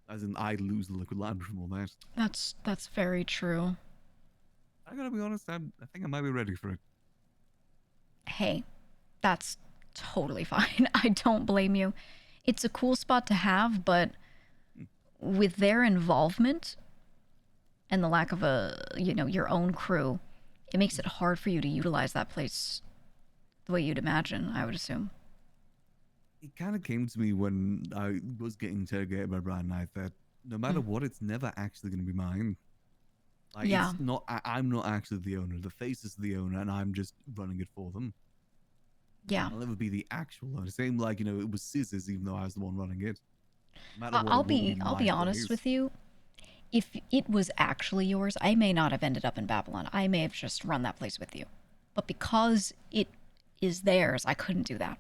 As in, I lose the Liquid Library from all that. That's very true. I gotta be honest, I think I might be ready for it. Hey, that's totally fine. I don't blame you. It's a cool spot to have, but with their involvement and the lack of your own crew, it makes it hard for you to utilize that place the way you'd imagine, I would assume. It kind of came to me when I was getting interrogated by Brian Knight that no matter what, it's never actually going to be mine. Like, Yeah. It's not, I'm not actually the owner. The face is the owner, and I'm just running it for them. Yeah. I'll never be the actual owner. Same like, it was Scissors, even though I was the one running it. No matter what, I'll it won't be my honest place. with you. If it was actually yours, I may not have ended up in Babylon. I may have just run that place with you. But because it is theirs, I couldn't do that.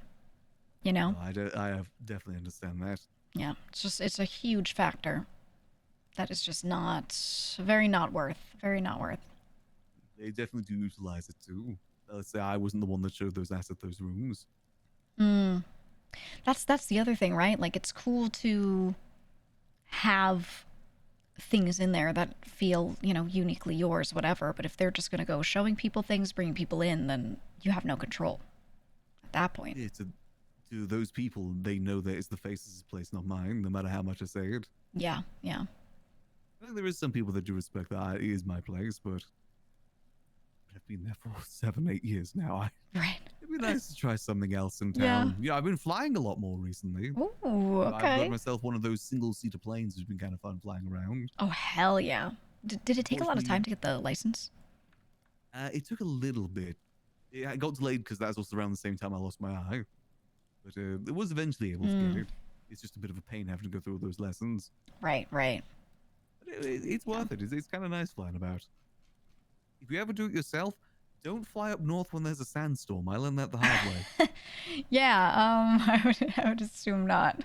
You know? No, I have definitely understand that. Yeah, it's a huge factor. That is just very not worth. They definitely do utilize it too. Let's say I wasn't the one that showed those assets, those rooms. That's the other thing, right? Like, it's cool to have things in there that feel, uniquely yours, whatever. But if they're just going to go showing people things, bringing people in, then you have no control at that point. Yeah, to those people, they know that it's the faces' place, not mine, no matter how much I say it. Yeah. I think there is some people that do respect that it is my place, but I've been there for 7-8 years now. Right. It'd be It'd be nice to try something else in Yeah. town. Yeah, I've been flying a lot more recently. Ooh, I've okay. got myself one of those single-seater planes. It's been kind of fun flying around. Oh, hell yeah. Did it take a lot of Unfortunately- time to get the license? It took a little bit. It got delayed because that was also around the same time I lost my eye. But it was eventually able to get it. It's just a bit of a pain having to go through all those lessons. Right, right. But it's worth it. It's kind of nice flying about. If you ever do it yourself, don't fly up north when there's a sandstorm. I learned that the hard way. Yeah, I would assume not.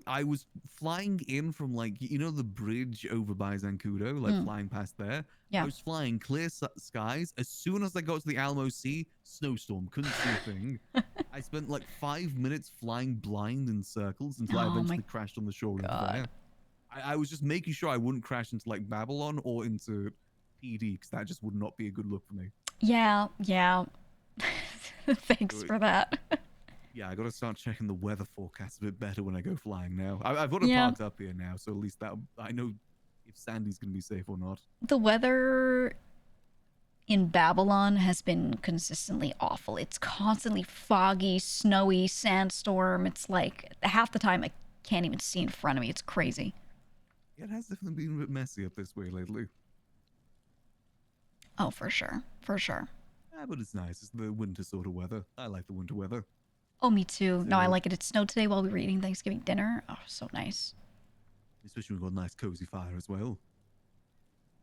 I was flying in from, like, you know, the bridge over by Zancudo, like flying past there. Yeah. I was flying clear skies. As soon as I got to the Alamo Sea, snowstorm, couldn't see a thing. I spent like 5 minutes flying blind in circles until I Oh my eventually crashed on the shore over there. I was just making sure I wouldn't crash into like Babylon or into PD, because that just would not be a good look for me. Yeah, yeah. Thanks for that. Yeah, I got to start checking the weather forecast a bit better when I go flying now. I've got it Yeah. parked up here now, so at least that I know if Sandy's going to be safe or not. The weather in Babylon has been consistently awful. It's constantly foggy, snowy, sandstorm. It's like half the time I can't even see in front of me. It's crazy. Yeah, it has definitely been a bit messy up this way lately. Oh, for sure. For sure. Yeah, but it's nice. It's the winter sort of weather. I like the winter weather. Oh, me too. No, I like it. It snowed today while we were eating Thanksgiving dinner. Oh, so nice. Especially when we've got a nice cozy fire as well.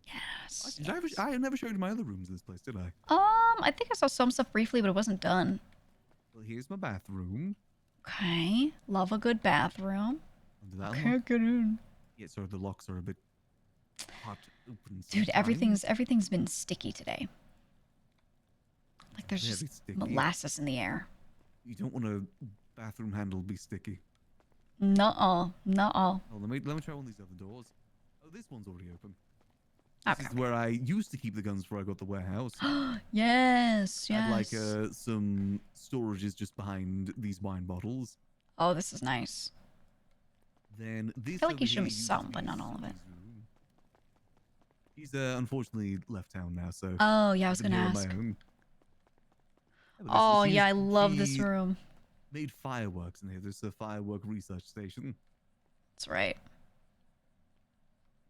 Yes. I never showed you my other rooms in this place, did I? I think I saw some stuff briefly, but it wasn't done. Well, here's my bathroom. Okay. Love a good bathroom. Under that Okay, lock. get in. Yeah, sorry, the locks are a bit hard to open. Dude, sometimes. everything's been sticky today. Like there's Very just sticky. molasses in the air. You don't want a bathroom handle to be sticky. Nuh-uh. Nuh-uh. Oh, let me try one of these other doors. Oh, this one's already open. Okay. This is where I used to keep the guns before I got the warehouse. Yes, I had like yes. some storages just behind these wine bottles. Oh, this is nice. Then this. I feel like over you showed here me used to some, be but not all of it. He's unfortunately left town now, so. Oh, yeah, I was I've been gonna here on ask. my own. Yeah, but Oh, this is- yeah, I love this he room. Made fireworks in here. There's a firework research station. That's right.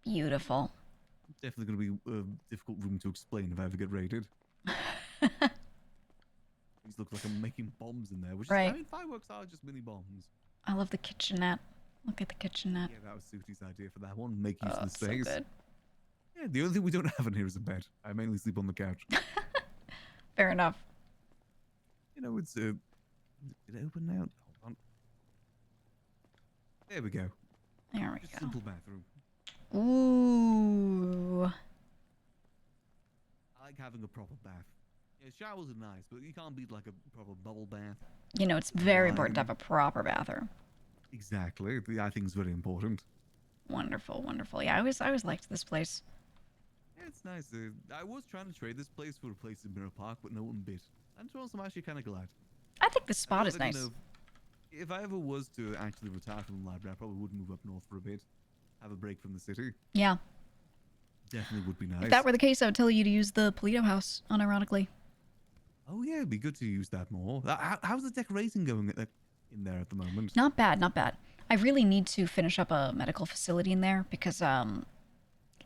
Beautiful. Definitely going to be a difficult room to explain if I ever get raided. These look like I'm making bombs in there, which Right. is, I mean, fireworks are just mini bombs. I love the kitchenette. Look at the kitchenette. Yeah, that was Suti's idea for that one. Make use Oh, of the it's so space. good. Yeah, the only thing we don't have in here is a bed. I mainly sleep on the couch. Fair enough. You know, it's did it open now? Hold on. There we go. There we Just go. simple bathroom. Ooh. I like having a proper bath. Yeah, showers are nice, but you can't beat like a proper bubble bath. You know, it's very important to have a proper bathroom. Exactly. I think it's very important. Wonderful, wonderful. Yeah, I always liked this place. Yeah, it's nice. I was trying to trade this place for a place in Mirror Park, but no one bid. And to be honest, I'm actually kind of glad. I think this spot I is feel like, nice. you know, if I ever was to actually retire from the library, I probably would move up north for a bit. Have a break from the city. Yeah. Definitely would be nice. If that were the case, I would tell you to use the Polito house, unironically. Oh yeah, it'd be good to use that more. How's the decorating going in there at the moment? Not bad, not bad. I really need to finish up a medical facility in there because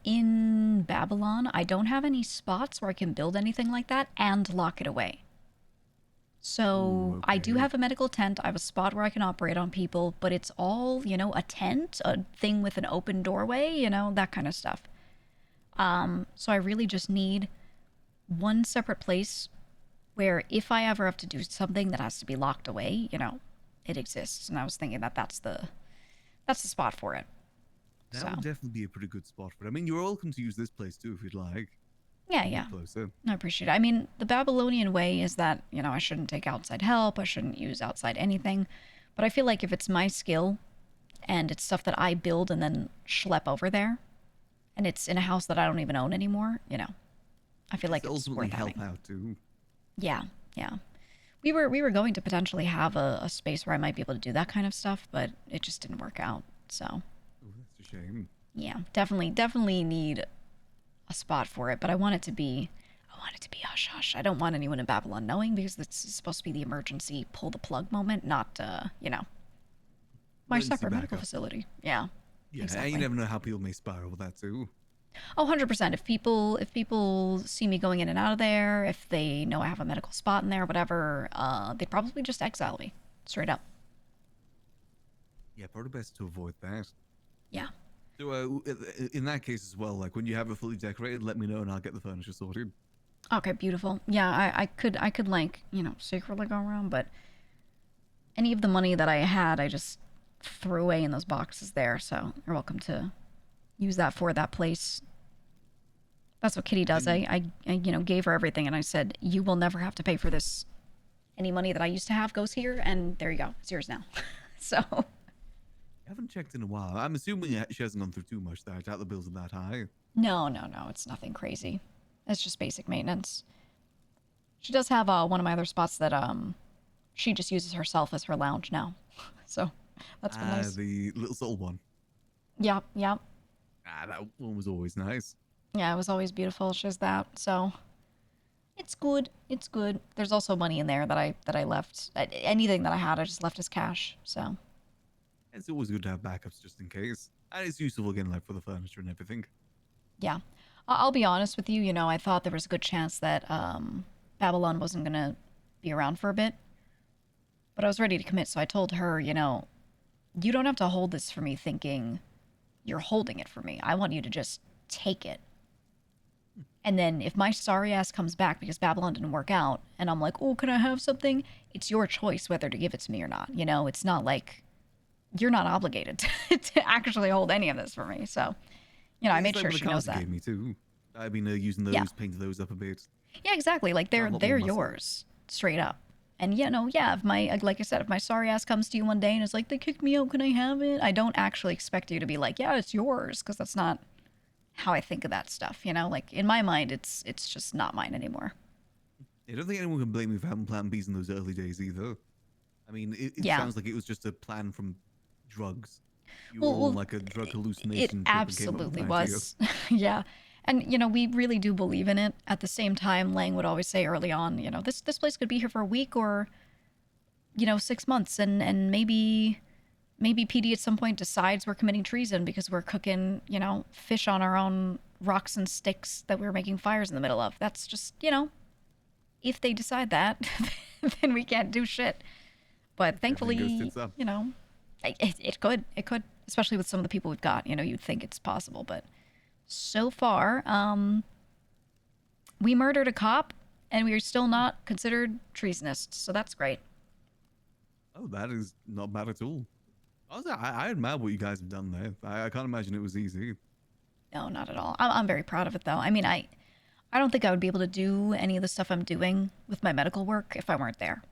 in Babylon, I don't have any spots where I can build anything like that and lock it away. So I do have a medical tent. I have a spot where I can operate on people, but it's all, you know, a tent, a thing with an open doorway, you know, that kind of stuff. So I really just need one separate place where if I ever have to do something that has to be locked away, you know, it exists. And I was thinking that that's the spot for it. That So would definitely be a pretty good spot for it. I mean, you're welcome to use this place too if you'd like. yeah, yeah. Closer. I appreciate it. I mean, the Babylonian way is that, you know, I shouldn't take outside help. I shouldn't use outside anything. But I feel like if it's my skill and it's stuff that I build and then schlep over there, and it's in a house that I don't even own anymore, you know, I feel like it's ultimately worth help having. out too. Yeah, yeah. We were going to potentially have a space where I might be able to do that kind of stuff, but it just didn't work out. So Oh, that's a shame. yeah, definitely need a spot for it, but I want it to be I want it to be hush-hush. I don't want anyone in Babylon knowing because this is supposed to be the emergency pull-the-plug moment, not, you know, my Emergency separate medical backup. facility. Yeah, Yeah, exactly. and you never know how people may spiral with that too. Oh, 100%. If people see me going in and out of there, if they know I have a medical spot in there, whatever, they'd probably just exile me. Straight up. Yeah, probably best to avoid that. Yeah. So, in that case as well, like when you have it fully decorated, let me know and I'll get the furniture sorted. Okay, beautiful. Yeah, I could like, you know, secretly go around, but any of the money that I had, I just threw away in those boxes there, so you're welcome to use that for that place. That's what Kitty does. I you know, gave her everything and I said, you will never have to pay for this. Any money that I used to have goes here, and there you go. It's yours now. So... I haven't checked in a while. I'm assuming she hasn't gone through too much there. I doubt the bills are that high. No, it's nothing crazy. It's just basic maintenance. She does have one of my other spots that she just uses herself as her lounge now. So that's been nice. The little subtle one. Yep. That one was always nice. Yeah, it was always beautiful. She has that. So it's good. It's good. There's also money in there that I left. Anything that I had, I just left as cash. So it's always good to have backups just in case. And it's useful again, like for the furniture and everything. Yeah. I'll be honest with you. You know, I thought there was a good chance that Babylon wasn't going to be around for a bit. But I was ready to commit, so I told her, you know, you don't have to hold this for me thinking you're holding it for me. I want you to just take it. And then if my sorry ass comes back because Babylon didn't work out, and I'm like, oh, can I have something? It's your choice whether to give it to me or not. You know, it's not like... You're not obligated to actually hold any of this for me. So, you know, I made sure she knows that. Gave me too. I've been using those, painted those up a bit. Yeah, exactly. Like they're yours, straight up. And you know, yeah, if like I said, if my sorry ass comes to you one day and is like, they kicked me out, can I have it? I don't actually expect you to be like, yeah, it's yours, because that's not how I think of that stuff. You know, like in my mind, it's just not mine anymore. I don't think anyone can blame me for having Plan Bs in those early days either. I mean, it sounds like it was just a plan from drugs. You were on like a drug hallucination. It absolutely was. Yeah. And, you know, we really do believe in it. At the same time, Lang would always say early on, you know, this place could be here for a week or, you know, 6 months. And maybe PD at some point decides we're committing treason because we're cooking, you know, fish on our own rocks and sticks that we're making fires in the middle of. That's just, you know, if they decide that, then we can't do shit. But thankfully, you know... It could, especially with some of the people we've got. You know, you'd think it's possible, but so far, we murdered a cop, and we are still not considered treasonists, so that's great. Oh, that is not bad at all. I admire what you guys have done there. I can't imagine it was easy. No, not at all. I'm very proud of it, though. I mean, I don't think I would be able to do any of the stuff I'm doing with my medical work if I weren't there.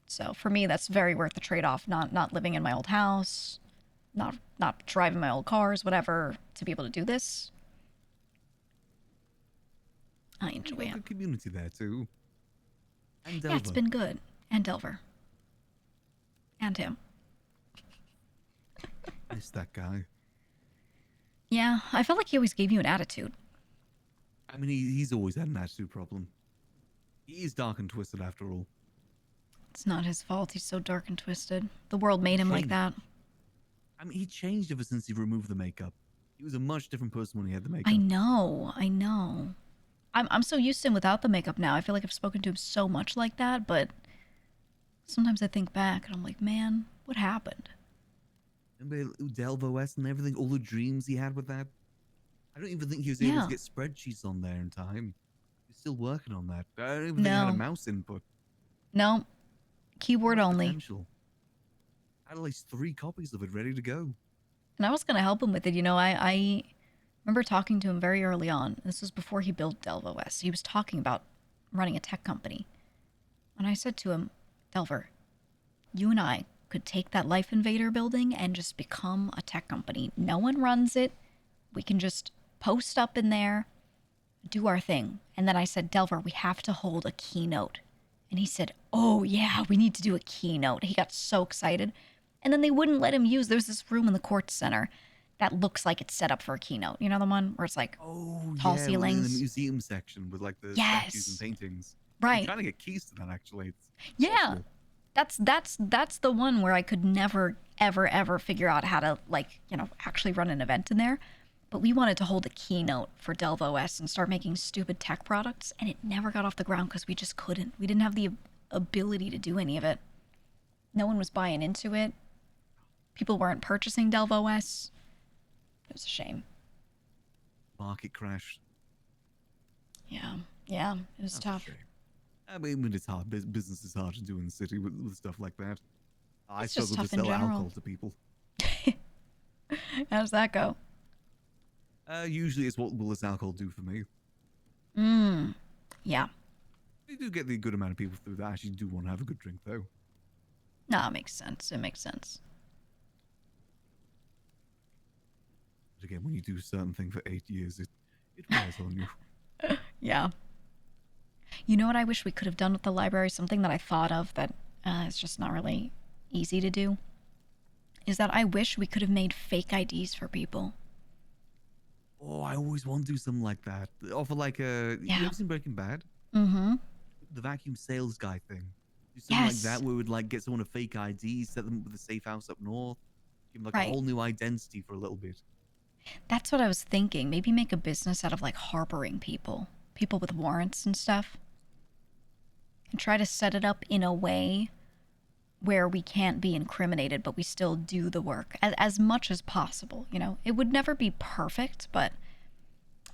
So for me, that's very worth the trade-off. Not living in my old house, not driving my old cars, whatever, to be able to do this. I enjoy it. The community there too. And Delver. Yeah, it's been good. And Delver. And him. Miss that guy. Yeah, I felt like he always gave you an attitude. I mean, he's always had an attitude problem. He's dark and twisted after all. It's not his fault. He's so dark and twisted. The world made him like that. I mean, he changed ever since he removed the makeup. He was a much different person when he had the makeup. I know. I'm so used to him without the makeup now. I feel like I've spoken to him so much like that, but sometimes I think back and I'm like, man, what happened? Remember Delvo S and everything? All the dreams he had with that? I don't even think he was able to get spreadsheets on there in time. He's still working on that. I don't even think he had a mouse input. No. Keyboard only. Potential. I had at least 3 copies of it ready to go. And I was going to help him with it. You know, I remember talking to him very early on. This was before he built Delvo West. He was talking about running a tech company. And I said to him, Delver, you and I could take that Life Invader building and just become a tech company. No one runs it. We can just post up in there, do our thing. And then I said, Delver, we have to hold a keynote. And he said, oh, yeah, we need to do a keynote. He got so excited. And then they wouldn't let him use, there's this room in the court center that looks like it's set up for a keynote. You know the one where it's like Oh, tall yeah, ceilings? in the museum section with like the statues and Yes. paintings. Right. I'm trying to get keys to that actually. It's Yeah. possible. That's the one where I could never ever figure out how to, like, you know, actually run an event in there. But we wanted to hold a keynote for Delve OS and start making stupid tech products, and it never got off the ground because we just couldn't. We didn't have the ability to do any of it. No one was buying into it. People weren't purchasing Delve OS. It was a shame. Market crash. Yeah, it was That's a tough. shame. I mean, when it's hard. Business is hard to do in the city with stuff like that. I It's just struggle to tough in sell general. alcohol to people. How does that go? Usually it's what will this alcohol do for me. Yeah. You do get the good amount of people through that actually do want to have a good drink, though. No, it makes sense. It makes sense. But again, when you do a certain thing for 8 years, it wears on you. Yeah. You know what I wish we could have done with the library? Something that I thought of that is just not really easy to do. Is that I wish we could have made fake IDs for people. Oh, I always want to do something like that. Offer like a... You ever seen Breaking Bad? Mm-hmm. The vacuum sales guy thing. Do something like Yes. that where we would like get someone a fake ID, set them up with a safe house up north, give them like Right. a whole new identity for a little bit. That's what I was thinking. Maybe make a business out of like harboring people. People with warrants and stuff. And try to set it up in a way where we can't be incriminated, but we still do the work as much as possible, you know? It would never be perfect, but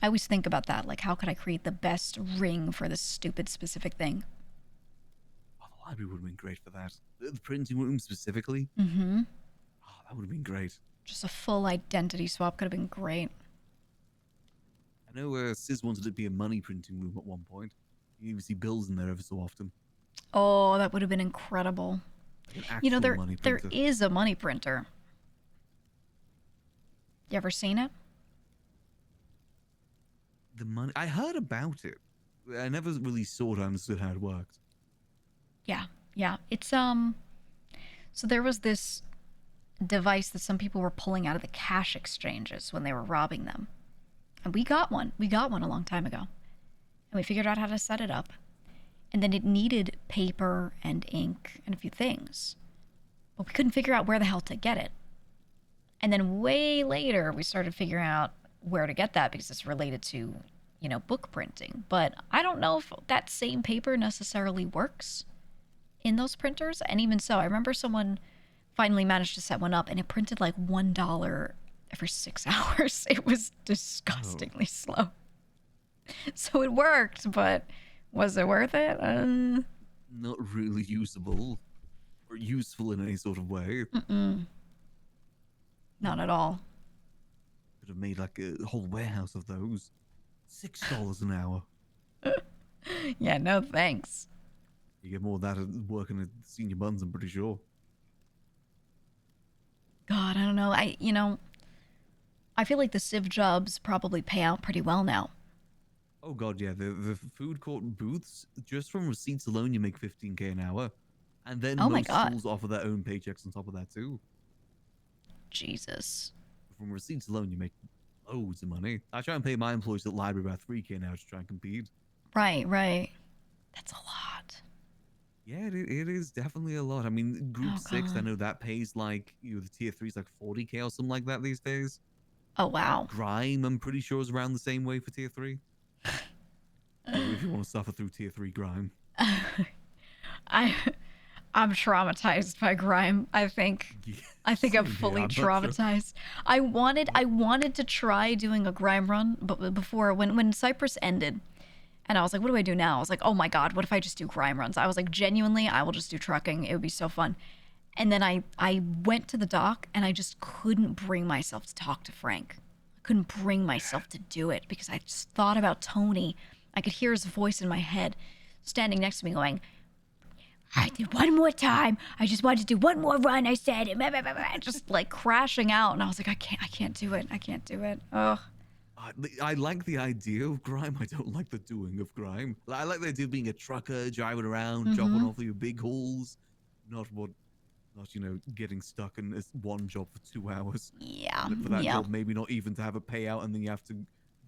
I always think about that. Like, how could I create the best ring for this stupid specific thing? Oh, the library would have been great for that. The printing room specifically. Mm-hmm. Oh, that would have been great. Just a full identity swap could have been great. I know Sis wanted it to be a money printing room at one point. You even see bills in there ever so often. Oh, that would have been incredible. Like an You know, actual there money there printer. is a money printer. You ever seen it? The money... I heard about it. I never really saw it or understood how it worked. Yeah. It's so there was this device that some people were pulling out of the cash exchanges when they were robbing them. And we got one. We got one a long time ago. And we figured out how to set it up. And then it needed paper and ink and a few things. But we couldn't figure out where the hell to get it. And then way later, we started figuring out where to get that because it's related to, you know, book printing. But I don't know if that same paper necessarily works in those printers. And even so, I remember someone finally managed to set one up and it printed like $1 every 6 hours. It was disgustingly slow. So it worked, but was it worth it? Not really usable. Or useful in any sort of way. Not at all. Could have made like a whole warehouse of those. $6 an hour. Yeah, no thanks. You get more of that at working at Senior Buns, I'm pretty sure. God, I don't know. I feel like the civ jobs probably pay out pretty well now. Oh god, yeah, the food court booths, just from receipts alone, you make 15k an hour. And then Oh my most God. schools offer their own paychecks on top of that too. Jesus. From receipts alone, you make loads of money. I try and pay my employees at the library about 3k now to try and compete. Right. That's a lot. Yeah, it is definitely a lot. I mean, Group Oh, 6, I God. know that pays like, the tier 3 is like 40k or something like that these days. Oh, wow. Grime, I'm pretty sure, is around the same way for tier 3. If you want to suffer through tier 3 grime. I'm traumatized by grime, I think. I think I'm same here, fully I'm not sure. traumatized. I wanted to try doing a grime run, but before when Cyprus ended, and I was like, what do I do now? I was like, oh my god, what if I just do grime runs? I was like, genuinely, I will just do trucking. It would be so fun. And then I went to the dock and I just couldn't bring myself to talk to Frank. I couldn't bring myself to do it because I just thought about Tony. I could hear his voice in my head standing next to me going, I did one more time. I just wanted to do one more run. I said, just like crashing out. And I was like, I can't do it. I can't do it. Ugh. I like the idea of grime. I don't like the doing of grime. I like the idea of being a trucker, driving around, dropping off your big hauls. Not what not, you know, getting stuck in this one job for 2 hours. Yeah. And for that yeah. job, maybe not even to have a payout, and then you have to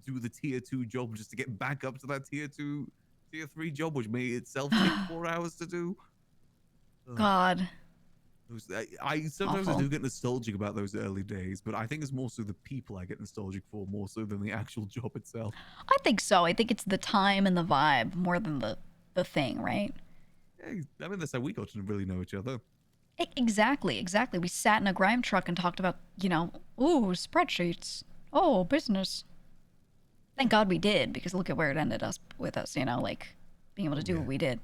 do the tier 2 job just to get back up to that tier 3 job, which may itself take 4 hours to do. Ugh. God. I sometimes I Awful. do get nostalgic about those early days, but I think it's more so the people I get nostalgic for, more so than the actual job itself. I think so. I think it's the time and the vibe more than the thing, right? Yeah, I mean, that's how we got to really know each other. Exactly. We sat in a grime truck and talked about, ooh, spreadsheets. Oh, business. Thank God we did, because look at where it ended us with us, like being able to do what we did.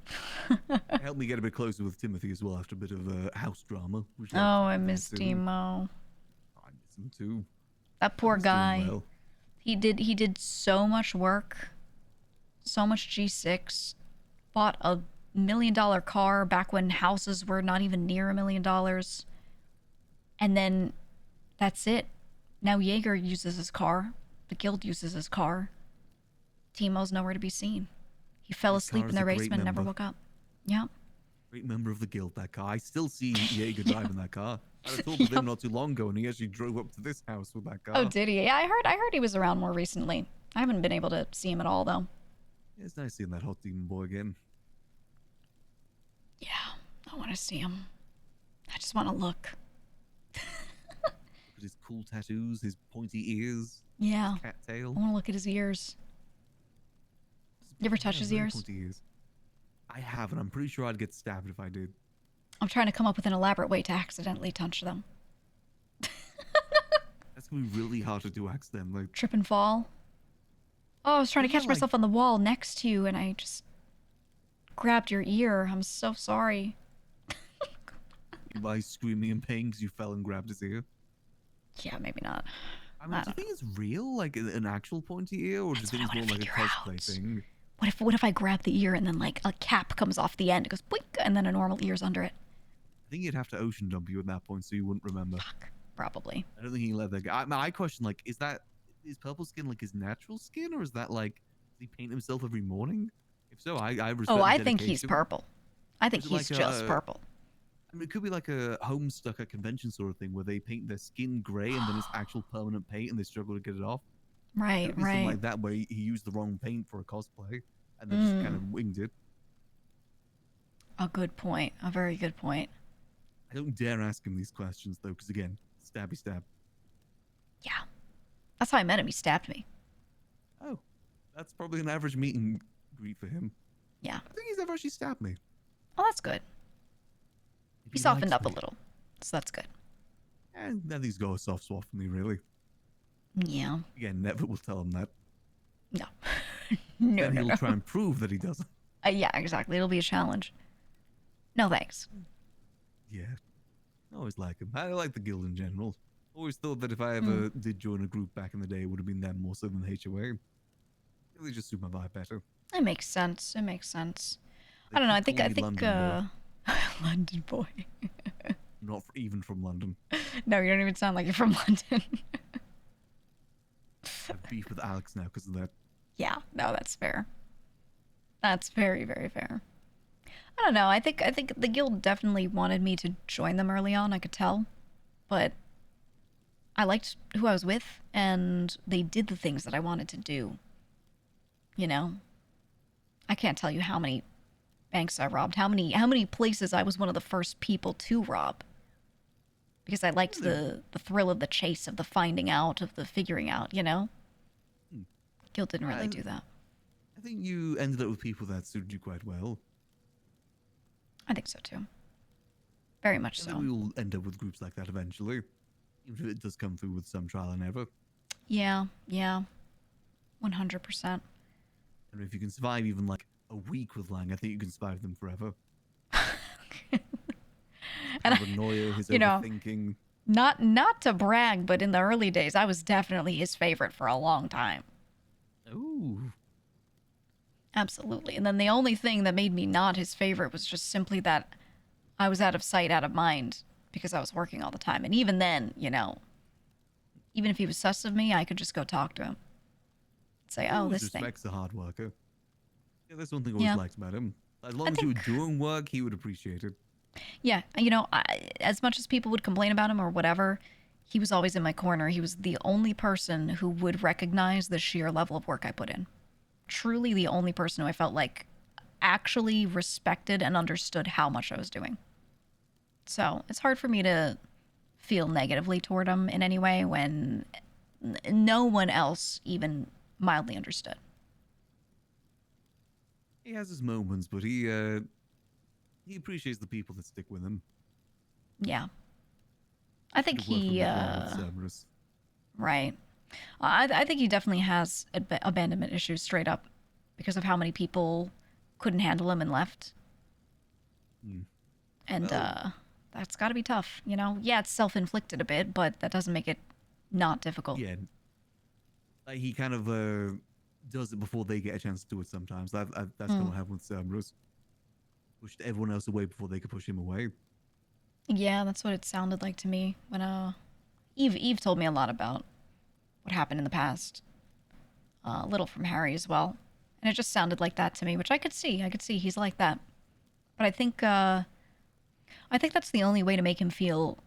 It helped me get a bit closer with Timothy as well after a bit of house drama. Which Oh, I missed Timo. I miss him too. That poor He's doing guy. well. He did so much work, so much G6, bought a $1 million car back when houses were not even near $1 million. And then that's it. Now Jaeger uses his car. The guild uses his car. Timo's nowhere to be seen. He fell His asleep car in is their a great basement, never member. woke up. Yeah. Great member of the guild, that car. I still see Jaeger driving that car. I had a talk with him not too long ago, and he actually drove up to this house with that car. Oh, did he? Yeah, I heard he was around more recently. I haven't been able to see him at all, though. Yeah, it's nice seeing that hot demon boy again. Yeah, I want to see him. I just want to look. Look at his cool tattoos, his pointy ears, Yeah. his cat tail. I want to look at his ears. You ever touch Yeah, his very ears? pointy ears. I haven't. I'm pretty sure I'd get stabbed if I did. I'm trying to come up with an elaborate way to accidentally touch them. That's gonna be really hard to do accidentally. Trip and fall. Oh, I was trying to Yeah, catch myself on the wall next to you, and I just grabbed your ear. I'm so sorry. By screaming in pain because you fell and grabbed his ear. Yeah, maybe not. I mean, do you think it's real, like an actual pointy ear, or do you think it's more like a cosplay thing? What if I grab the ear and then like a cap comes off the end, it goes boink, and then a normal ear's under it? I think you'd have to ocean dump you at that point, so you wouldn't remember. Probably. I don't think he let that go. I question, like, is purple skin like his natural skin, or is that like, does he paint himself every morning? If so, I respect. Oh, I the think he's dedication. purple. I think Is it he's like just a- purple. I mean, it could be like a Homestuck at convention sort of thing where they paint their skin gray and then it's actual permanent paint and they struggle to get it off. Right, Could be something right. like that where he used the wrong paint for a cosplay and then just kind of winged it. A good point. A very good point. I don't dare ask him these questions though, because again, stabby stab. Yeah. That's how I met him. He stabbed me. Oh, that's probably an average meet and greet for him. Yeah. I think he's never actually stabbed me. Oh, that's good. He softened up a little. So that's good. And then he's got a soft spot for me, really. Yeah. Again, never will tell him that. No. No, Then no, he'll no. try and prove that he doesn't. Yeah, exactly. It'll be a challenge. No thanks. Yeah. I always like him. I like the guild in general. Always thought that if I ever did join a group back in the day, it would have been them more so than the HOA. Really just suit my vibe better. It makes sense. It makes sense. I don't know. I think London London boy. Not even from London. No, you don't even sound like you're from London. I have beef with Alex now because of that. Yeah, no, that's fair. That's very, very fair. I don't know. I think the guild definitely wanted me to join them early on. I could tell, but I liked who I was with, and they did the things that I wanted to do. You know, I can't tell you how many banks I robbed, how many places I was one of the first people to rob, because I liked the thrill of the chase, of the finding out, of the figuring out. You know, guild didn't really do that. I think you ended up with people that suited you quite well. I think so too. Very much I so. think we will end up with groups like that eventually. Even if it does come through with some trial and error. Yeah, yeah. 100%. And if you can survive even like a week with Lang, I think you can survive them forever. And Paranoia, his you know, overthinking. Not to brag, but in the early days, I was definitely his favorite for a long time. Ooh. Absolutely. And then the only thing that made me not his favorite was just simply that I was out of sight, out of mind, because I was working all the time. And even then, you know, even if he was sus of me, I could just go talk to him. Say, oh, Always this thing. respects the hard worker. Yeah, that's one thing I always liked about him. As long as you were doing work, he would appreciate it. Yeah, you know, as much as people would complain about him or whatever, he was always in my corner. He was the only person who would recognize the sheer level of work I put in. Truly the only person who I felt like actually respected and understood how much I was doing. So it's hard for me to feel negatively toward him in any way when no one else even mildly understood. He has his moments, but he appreciates the people that stick with him. Yeah. I think Could've worked he, with more with Cerberus. right. I think he definitely has abandonment issues straight up because of how many people couldn't handle him and left. And that's got to be tough, you know? Yeah, it's self-inflicted a bit, but that doesn't make it not difficult. Yeah. Like he kind of does it before they get a chance to do it sometimes. That's kind of what happened with Cerberus. Pushed everyone else away before they could push him away. Yeah, that's what it sounded like to me when Eve told me a lot about what happened in the past. A little from Harry as well. And it just sounded like that to me, which I could see. I could see he's like that. But I think that's the only way to make him feel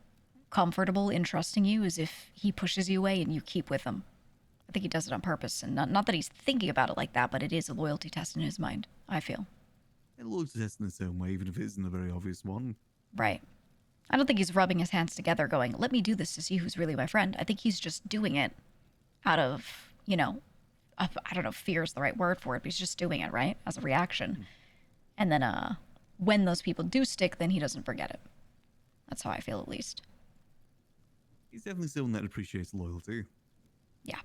comfortable in trusting you is if he pushes you away and you keep with him. I think he does it on purpose, and not that he's thinking about it like that, but it is a loyalty test in his mind, I feel. It looks test in its own way, even if it isn't a very obvious one. Right. I don't think he's rubbing his hands together going, let me do this to see who's really my friend. I think he's just doing it out of, you know, I don't know if fear is the right word for it, but he's just doing it, right? As a reaction. And then when those people do stick, then he doesn't forget it. That's how I feel, at least. He's definitely someone that appreciates loyalty. Yeah.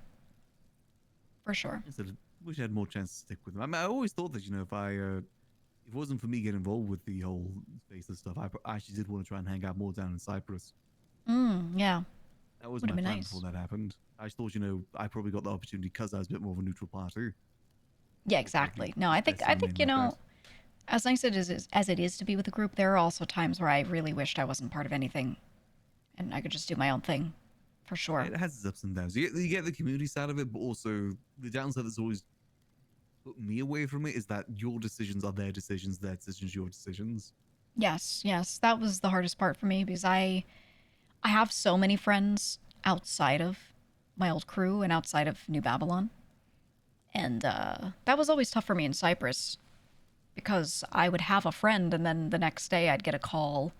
For sure. I said, wish I had more chance to stick with him. I mean, I always thought that, you know, if it wasn't for me getting involved with the whole spaceless stuff, I actually did want to try and hang out more down in Cyprus. Yeah. That was Would've my been plan nice. before that happened. I just thought, you know, I probably got the opportunity because I was a bit more of a neutral party. Yeah, exactly. No, I think you know, as nice as it is to be with a group, there are also times where I really wished I wasn't part of anything, and I could just do my own thing, for sure. It has its ups and downs. You get the community side of it, but also the downside that's always put me away from it is that your decisions are their decisions your decisions. Yes, that was the hardest part for me because I have so many friends outside of my old crew and outside of New Babylon. And that was always tough for me in Cyprus because I would have a friend and then the next day I'd get a call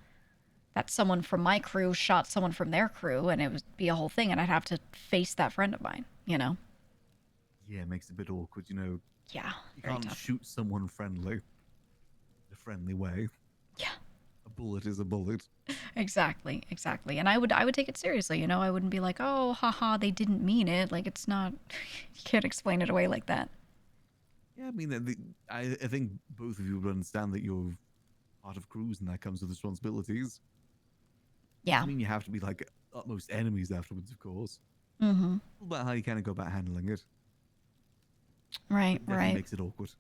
that someone from my crew shot someone from their crew and it would be a whole thing and I'd have to face that friend of mine, you know? Yeah, it makes it a bit awkward, you know. Yeah, you very can't tough. shoot someone friendly in a friendly way. Yeah. A bullet is a bullet. Exactly. And I would take it seriously, you know? I wouldn't be like, oh, haha, they didn't mean it. Like, it's not, you can't explain it away like that. Yeah, I mean, I think both of you would understand that you're part of crews and that comes with responsibilities. Yeah. I mean, you have to be like utmost enemies afterwards, of course. Mm-hmm. About how you kind of go about handling it. Right, It definitely right. makes it awkward.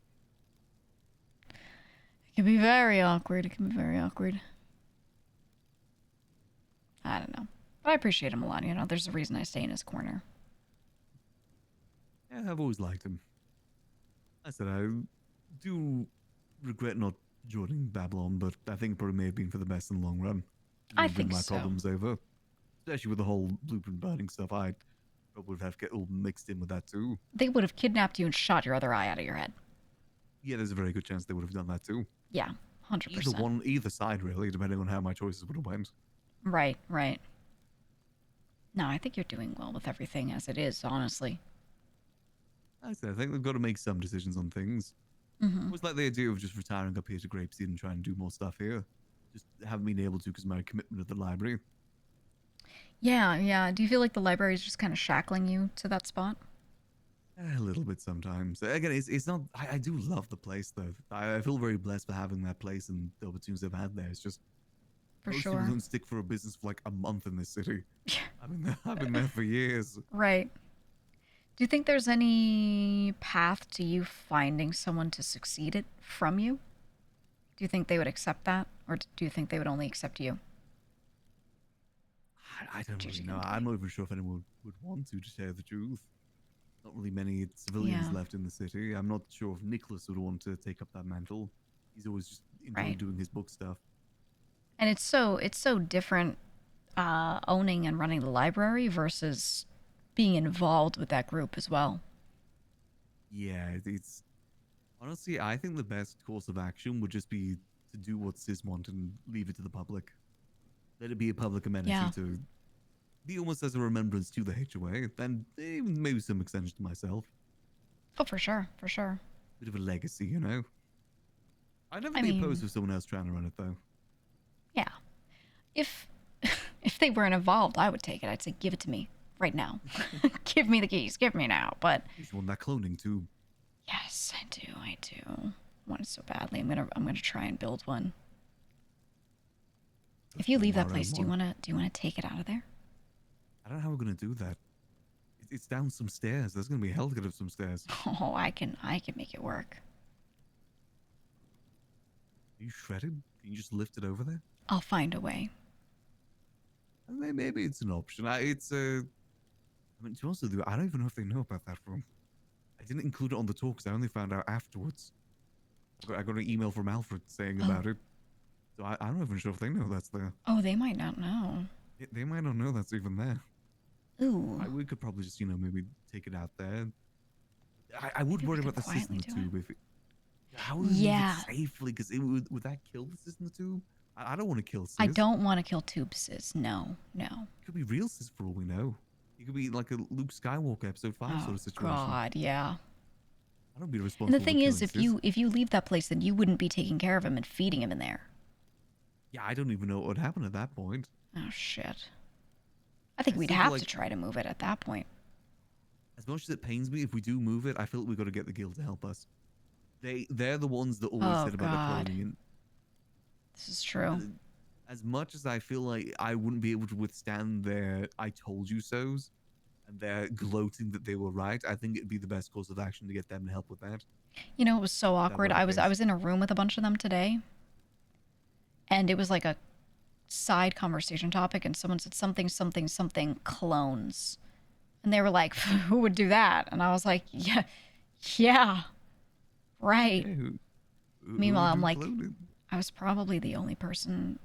It can be very awkward. I don't know. But I appreciate him a lot, you know? There's a reason I stay in his corner. Yeah, I've always liked him. I said I do regret not joining Babylon, but I think it probably may have been for the best in the long run. I think my so. problems over. Especially with the whole blueprint burning stuff, I probably would have to get all mixed in with that too. They would have kidnapped you and shot your other eye out of your head. Yeah, there's a very good chance they would have done that too. Yeah, 100%. Either side really, depending on how my choices would have went. Right. No, I think you're doing well with everything as it is, honestly. I think they've got to make some decisions on things. Mm-hmm. It was like the idea of just retiring up here to Grapeseed and trying to do more stuff here. Just haven't been able to because of my commitment to the library. Yeah. Do you feel like the library is just kind of shackling you to that spot? A little bit sometimes. Again, it's not. I do love the place though. I feel very blessed for having that place and the opportunities I've had there. It's just For most sure. people don't stick for a business for like a month in this city. I've been there for years. Right. Do you think there's any path to you finding someone to succeed it from you? Do you think they would accept that? Or do you think they would only accept you? I don't really know. I'm not even sure if anyone would want to tell you the truth. Not really many civilians Yeah. left in the city. I'm not sure if Nicholas would want to take up that mantle. He's always just enjoyed Right. doing his book stuff. And it's so different owning and running the library versus being involved with that group as well. Yeah, it's honestly, I think the best course of action would just be to do what CIS want and leave it to the public. Let it be a public amenity Yeah. to be almost as a remembrance to the HOA, and maybe some extension to myself. Oh, for sure, for sure. Bit of a legacy, you know? I'd never I be mean- opposed to someone else trying to run it, though. Yeah. If they weren't involved, I would take it. I'd say, give it to me right now. Give me the keys. Give me now. But You just want that cloning too. yes, I do. I want it so badly. I'm gonna try and build one. If you leave that place, do you wanna take it out of there? I don't know how we're gonna do that. It's down some stairs. There's gonna be hell to get up some stairs. Oh, I can make it work. Are you shredded? Can you just lift it over there? I'll find a way. Maybe it's an option. I mean, to be honest with you, I don't even know if they know about that room. I didn't include it on the talk because I only found out afterwards. I got an email from Alfred saying about it. So I'm not even sure if they know that's there. Oh, they might not know. They might not know that's even there. Ooh. We could probably just, maybe take it out there. I would worry about the cyst in the tube. If it, how would we move it safely? Because would that kill the cyst in the tube? I don't want to kill cyst. I don't want to kill tube cyst. No. It could be real cyst for all we know. It could be like a Luke Skywalker episode 5 sort of situation. God, yeah. I don't be responsible. And the thing for is, killing if you leave that place, then you wouldn't be taking care of him and feeding him in there. Yeah, I don't even know what would happen at that point. Oh shit. I think we'd still have feel to try to move it at that point. As much as it pains me, if we do move it, I feel like we've got to get the guild to help us. They're the ones that always said about God. the cloning. And This is true. as much as I feel like I wouldn't be able to withstand their "I told you so's" and their gloating that they were right, I think it'd be the best course of action to get them to help with that. You know, it was so awkward. I was in a room with a bunch of them today, and it was like a side conversation topic, and someone said something clones, and they were like, "Who would do that?" And I was like, "Yeah, right." Meanwhile, I'm like, I was probably the only person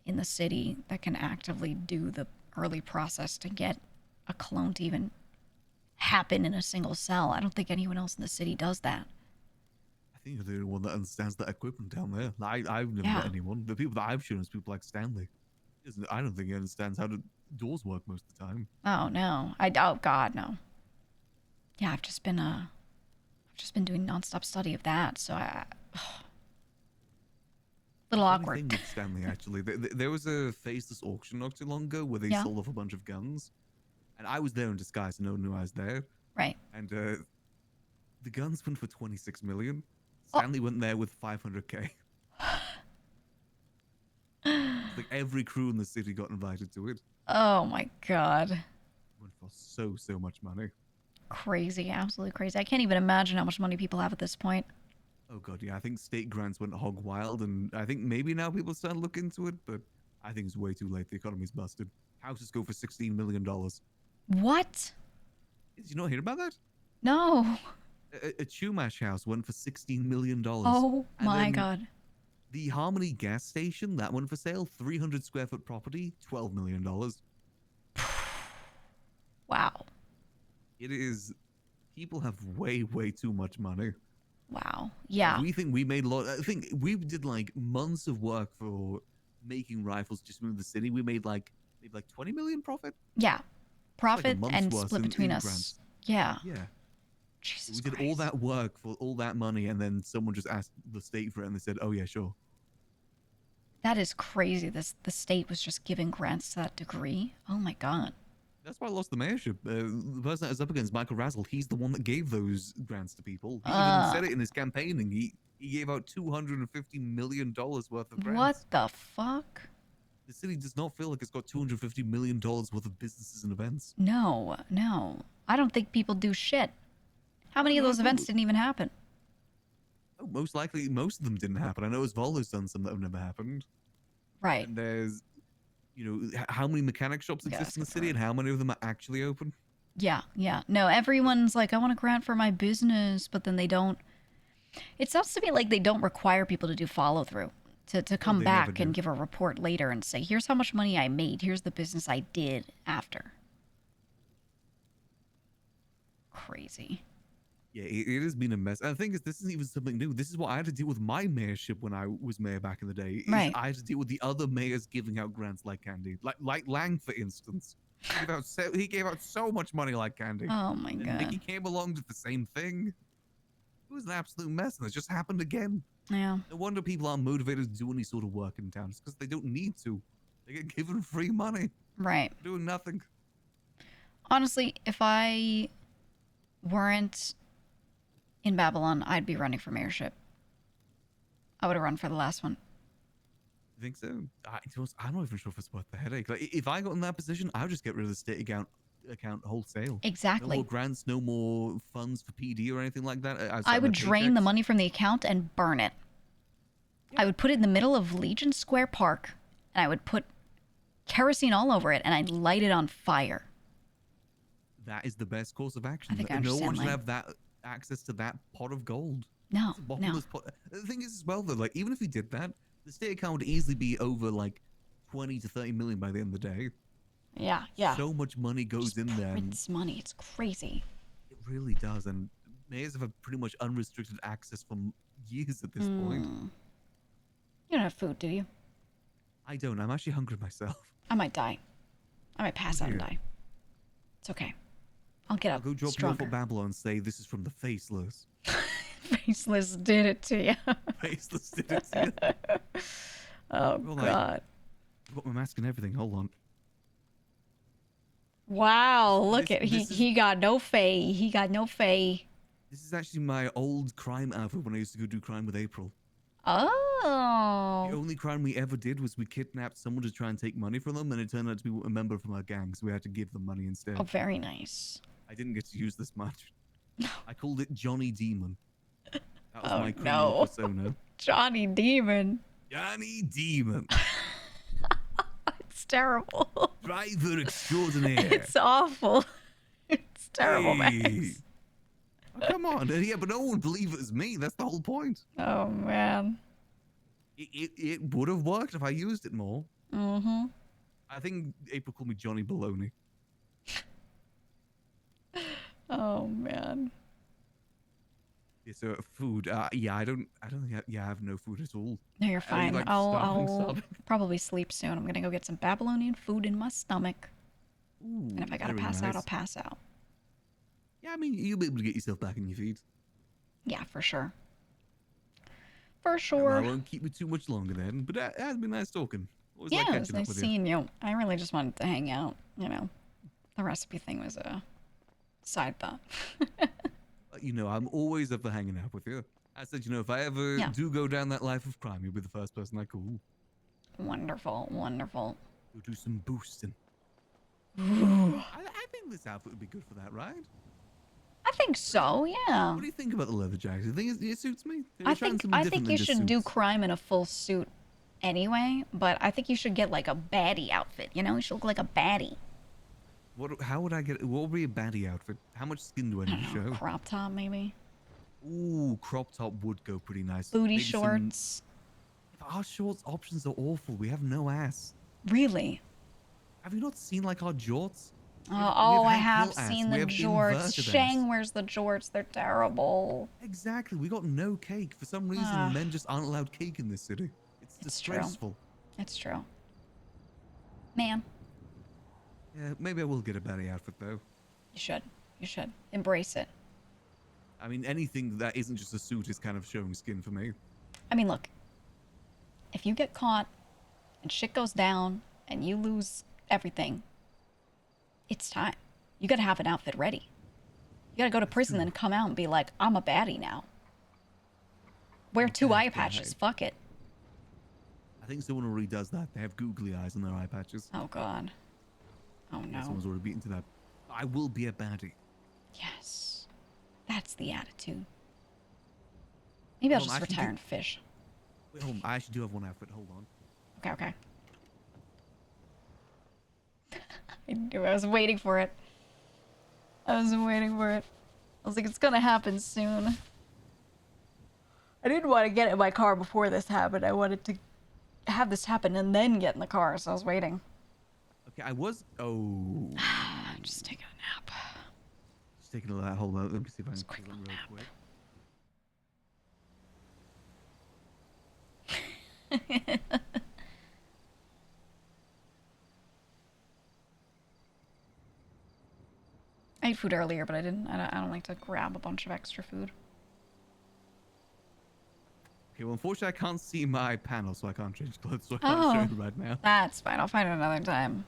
in the city that can actively do the early process to get a clone to even happen in a single cell. I don't think anyone else in the city does that. I think you're the only one that understands that equipment down there. I've never met anyone. The people that I've shown is people like Stanley. I don't think he understands how the doors work most of the time. Oh no, oh God, no. Yeah, I've just been doing nonstop study of that, so little Funny awkward. thing with Stanley, actually, there was a faceless auction not too long ago where they sold off a bunch of guns, and I was there in disguise, so no one knew I was there. Right. And the guns went for 26 million. Stanley went there with 500k. Like every crew in the city got invited to it. Oh my God. Went for so much money. Crazy, absolutely crazy. I can't even imagine how much money people have at this point. Oh god, yeah, I think state grants went hog wild, and I think maybe now people start to look into it, but I think it's way too late. The economy's busted. Houses go for $16 million. What? Did you not hear about that? No. A Chumash house went for $16 million. Oh my God. The Harmony gas station, that went for sale, 300 square foot property, $12 million. Wow. It is, people have way too much money. Wow. Yeah. We think we made a lot. I think we did like months of work for making rifles just move the city. We made maybe 20 million profit. Yeah. Profit month's and worth split in between us. grants. Yeah. Yeah. Jesus we did all that work for all that money, and then someone just asked the state for it, and they said, "Oh yeah, sure." That is crazy. The state was just giving grants to that degree. Oh my God. That's why I lost the mayorship. The person that was up against, Michael Razzle, he's the one that gave those grants to people. He even said it in his campaigning. He gave out $250 million worth of grants. What the fuck? The city does not feel like it's got $250 million worth of businesses and events. No. I don't think people do shit. How many of those events didn't even happen? Oh, most likely, most of them didn't happen. I know Osvaldo's done some that have never happened. Right. And there's, how many mechanic shops exist in the city, and how many of them are actually open? Yeah. No, everyone's like, I want a grant for my business, but then they don't. It sounds to me like they don't require people to do follow through. to come they never back and do. give a report later and say, here's how much money I made, here's the business I did after. Crazy. Yeah, it has been a mess. And the thing is, this isn't even something new. This is what I had to deal with my mayorship when I was mayor back in the day. Right. I had to deal with the other mayors giving out grants like candy. Like Lang, for instance. He gave out so much money like candy. Oh my And god. Nikki came along, did the same thing. It was an absolute mess, and it just happened again. Yeah. No wonder people aren't motivated to do any sort of work in town. It's because they don't need to. They get given free money. Right. For doing nothing. Honestly, if I weren't in Babylon, I'd be running for mayorship. I would have run for the last one. You think so? I'm not even sure if it's worth the headache. Like, if I got in that position, I would just get rid of the state account wholesale. Exactly. No more grants, no more funds for PD or anything like that. I would drain the money from the account and burn it. I would put it in the middle of Legion Square Park, and I would put kerosene all over it, and I'd light it on fire. That is the best course of action. I think I no understand, one should like- have that access to that pot of gold. No, It's a bottomless pot. The thing is as well, though, like, even if we did that, the state account would easily be over, like, 20 to 30 million by the end of the day. Yeah, yeah. So much money goes in there. and Prince money. It's crazy. It really does. And mayors have had pretty much unrestricted access for years at this point. You don't have food, do you? I don't. I'm actually hungry myself. I might die. I might pass out and dear. die. It's okay. I'll get I'll up go drop you off stronger. at Babylon and say this is from the Faceless. Faceless did it to you. Faceless did it to you. Oh, Well, like, God. I've got my mask and everything. Hold on. Wow, look This- at he this is- he got no fay. He got no fay. This is actually my old crime outfit when I used to go do crime with April. Oh. The only crime we ever did was we kidnapped someone to try and take money from them, and it turned out to be a member from our gang, so we had to give them money instead. Oh, very nice. I didn't get to use this much. I called it Johnny Demon. That was Oh, my criminal no. persona. Johnny Demon. Johnny Demon. It's terrible. Driver extraordinaire. It's awful. It's terrible, Hey. Max. Oh, come on. Yeah, but no one would believe it was me. That's the whole point. Oh, man. It would have worked if I used it more. Mm-hmm. I think April called me Johnny Baloney. Oh, man. Yeah, so food. Yeah, I don't think I have no food at all. No, you're Are you, fine. like, I'll starving? probably sleep soon. I'm gonna go get some Babylonian food in my stomach. Ooh, And if I gotta very pass out, nice. I'll pass out. Yeah, I mean, you'll be able to get yourself back in your feet. Yeah, for sure. For Well, sure. I won't keep you too much longer then, but it has been nice talking. Always Yeah, like it was catching up nice with you. seeing you. I really just wanted to hang out, you know. The recipe thing was a side thought. You know, I'm always up for hanging out with you. I said, you know, if I ever Yeah. do go down that life of crime, you'll be the first person I call. Wonderful, wonderful. We'll do some boosting. Ooh. I think this outfit would be good for that, right? I think so, yeah. What do you think about the leather jacket? You think it suits me? I think you should do crime. crime in a full suit anyway, but I think you should get like a baddie outfit, you know? You should look like a baddie. How would I get? What would be a baddie outfit? How much skin do I need to show? Crop top, maybe. Ooh, crop top would go pretty nice. Booty Maybe some- shorts. Our shorts options are awful. We have no ass. Really? Have you not seen like our jorts? Oh, I had have hill ass, seen we the have jorts. inverted ass. Shang wears the jorts. They're terrible. Exactly. We got no cake. For some reason, Ah. men just aren't allowed cake in this city. It's true. disgraceful. It's true. Man, Yeah, maybe I will get a baddie outfit though. you should. You should. Embrace it. I mean, anything that isn't just a suit is kind of showing skin for me. I mean, look. If you get caught and shit goes down and you lose everything, it's time. You gotta have an outfit ready. You gotta go to prison and come out and be like, I'm a baddie now. Wear two eye patches. Fuck it. I think someone already does that. They have googly eyes on their eye patches. Oh, God. Oh, Yeah, no. someone's already beaten to that. I will be a baddie. Yes. That's the attitude. Maybe I'll Hold on, just I actually retire do- and fish. Wait, hold on. I actually do have one outfit. Hold on. Okay, okay. I knew I was waiting for it. I was waiting for it. I was like, it's gonna happen soon. I didn't want to get in my car before this happened. I wanted to have this happen and then get in the car, so I was waiting. Okay, I was. Oh. Just taking a nap. Just taking a little. Hold on. Let me see if I can quick real quick. I ate food earlier, but I don't like to grab a bunch of extra food. Okay, well, unfortunately, I can't see my panel, so I can't change clothes, so I can't show you right now. That's fine. I'll find it another time.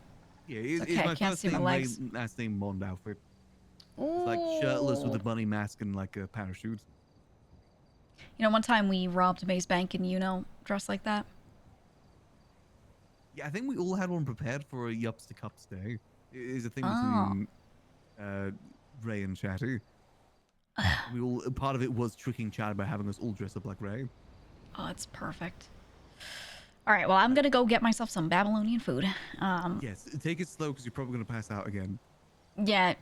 Yeah, It's it's okay, I my can't first see my name, legs. last name, Mond outfit. It's like shirtless with a bunny mask and like a parachute. You know, one time we robbed Maze Bank and dressed like that. Yeah, I think we all had one prepared for a Yups to Cups day. It is a thing Oh. between Ray and Chatty. We all part of it was tricking Chat by having us all dress up like Ray. Oh, that's perfect. All right, well, I'm gonna go get myself some Babylonian food. Yes, take it slow because you're probably gonna pass out again. Yeah,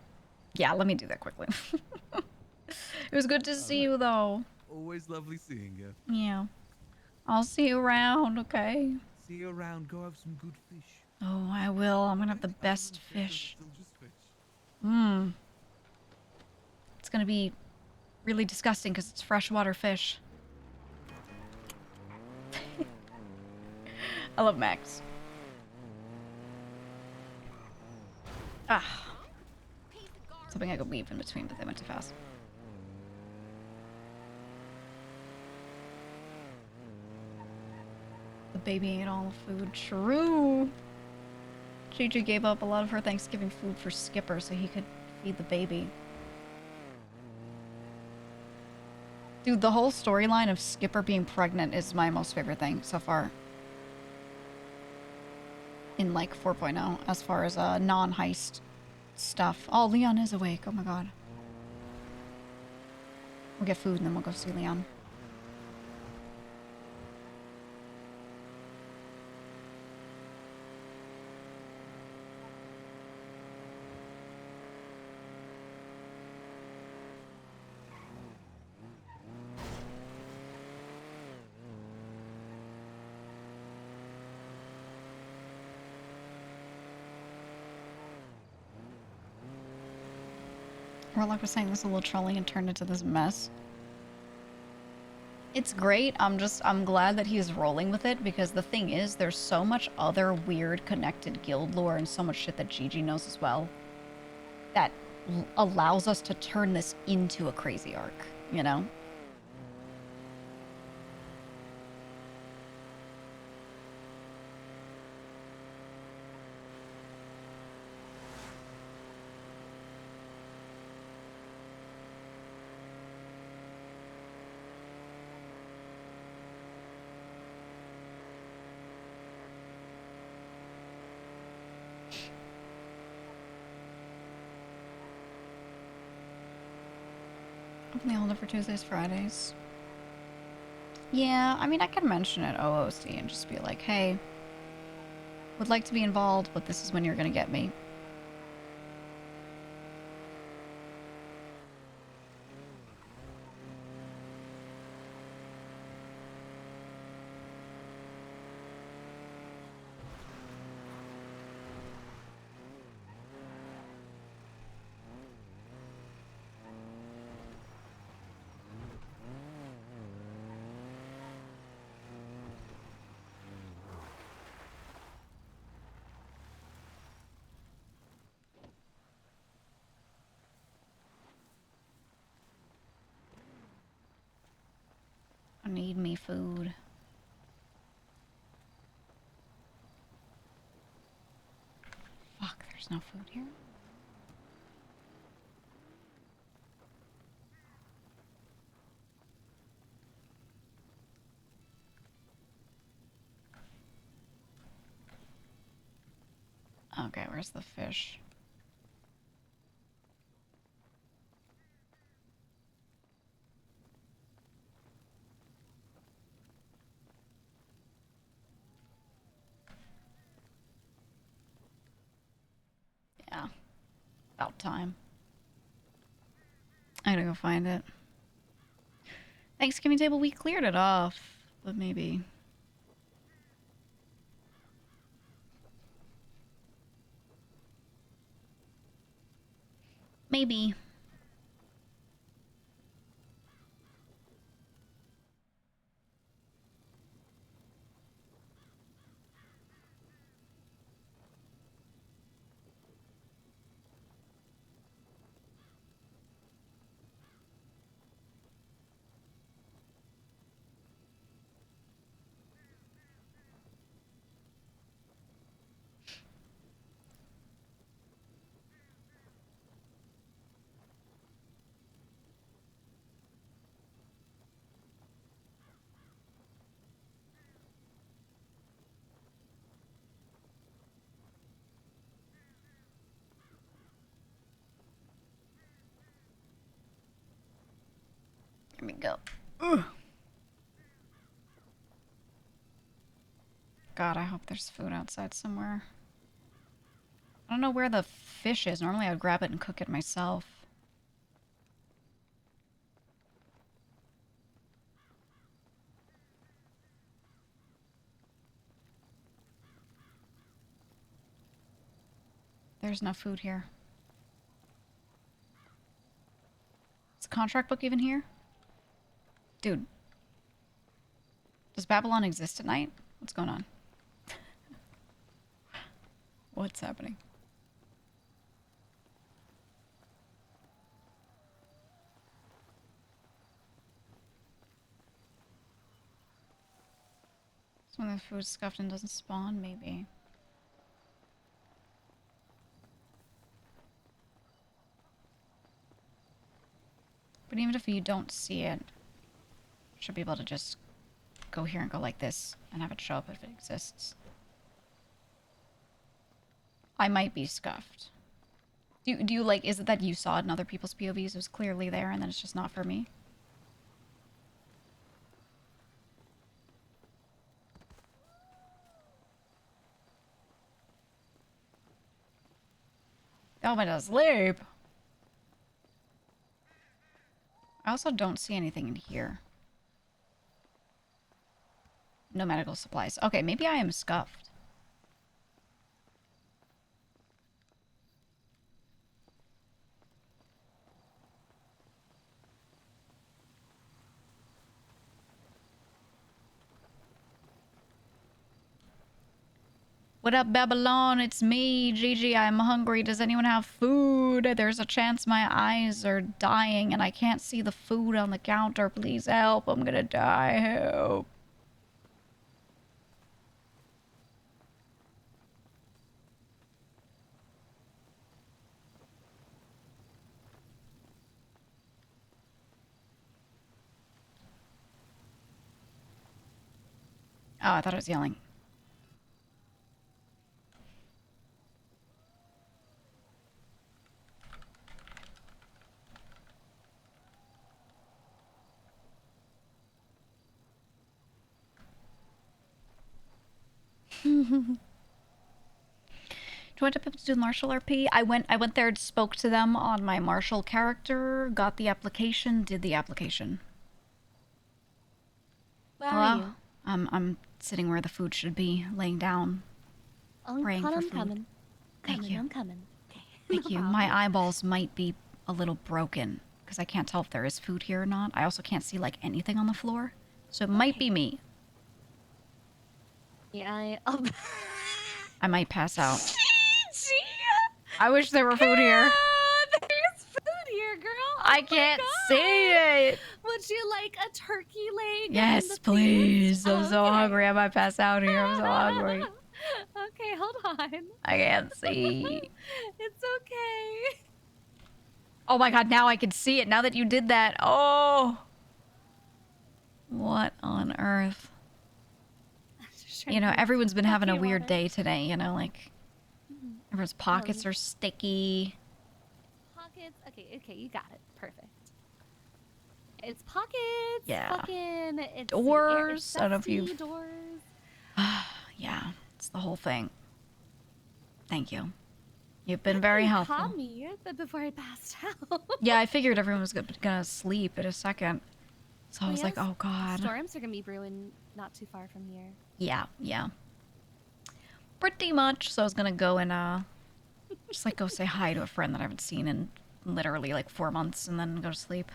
let me do that quickly. It was good to see you, though. Always lovely seeing you. Yeah. I'll see you around, okay? See you around. Go have some good fish. Oh, I will. I'm gonna have the best fish. Mmm. It's gonna be really disgusting because it's freshwater fish. I love Max. Ah. I was hoping I could weave in between, but they went too fast. The baby ate all the food. True. Gigi gave up a lot of her Thanksgiving food for Skipper so he could feed the baby. Dude, the whole storyline of Skipper being pregnant is my most favorite thing so far. In, like, 4.0, as far as non-heist stuff. Oh, Leon is awake. Oh my god. We'll get food and then we'll go see Leon. Warlock was saying this is a little trolling and turned into this mess. It's great. I'm glad that he's rolling with it because the thing is, there's so much other weird connected guild lore and so much shit that Gigi knows as well that allows us to turn this into a crazy arc, you know? Open the holder for Tuesdays, Fridays. Yeah, I mean, I can mention it OOC and just be like, hey, would like to be involved, but this is when you're gonna get me. I need me food. Fuck, there's no food here. Okay, where's the fish? Yeah. About time. I gotta go find it. Thanksgiving table, we cleared it off. But maybe... Maybe. Here we go. Ugh. God, I hope there's food outside somewhere. I don't know where the fish is. Normally I would grab it and cook it myself. There's no food here. Is the contract book even here? Dude. Does Babylon exist at night? What's going on? What's happening? Some of the food's scuffed and doesn't spawn, maybe. But even if you don't see it, you should be able to just go here and go like this and have it show up if it exists. I might be scuffed. Do you like, is it that you saw it in other people's POVs? It was clearly there and then it's just not for me? Oh, my God, sleep. I also don't see anything in here. No medical supplies. Okay, maybe I am scuffed. What up, Babylon? It's me, Gigi. I'm hungry. Does anyone have food? There's a chance my eyes are dying and I can't see the food on the counter. Please help. I'm gonna die. Help. Oh, I thought I was yelling. Do you want people to do the Marshall RP? I went there and spoke to them on my Marshall character, got the application, did the application. Where are you? I'm sitting where the food should be, laying down, praying for food. Coming. Thank you. I'm coming. Thank you. My eyeballs might be a little broken because I can't tell if there is food here or not. I also can't see like anything on the floor, so it might be me. Yeah, I might pass out. I wish there were food here. There's food here, girl. I can't see it. Would you like a turkey leg? Yes, please. I'm so hungry. I might pass out here. I'm so hungry. Okay, hold on. I can't see. It's okay. Oh my God, now I can see it. Now that you did that. Oh. What on earth? You know, everyone's been having a weird day today, you know, like everyone's pockets are sticky. Pockets. Okay, you got it. Perfect. It's pockets. Yeah. Fucking it's Doors. I don't know if you've... doors. Yeah, it's the whole thing. Thank you. You've been very helpful. Caught me before I passed out. Yeah, I figured everyone was gonna sleep in a second. So I was like, oh God. Storms are gonna be brewing not too far from here. Yeah. Pretty much. So I was gonna go and just like go say hi to a friend that I haven't seen in literally like 4 months and then go to sleep.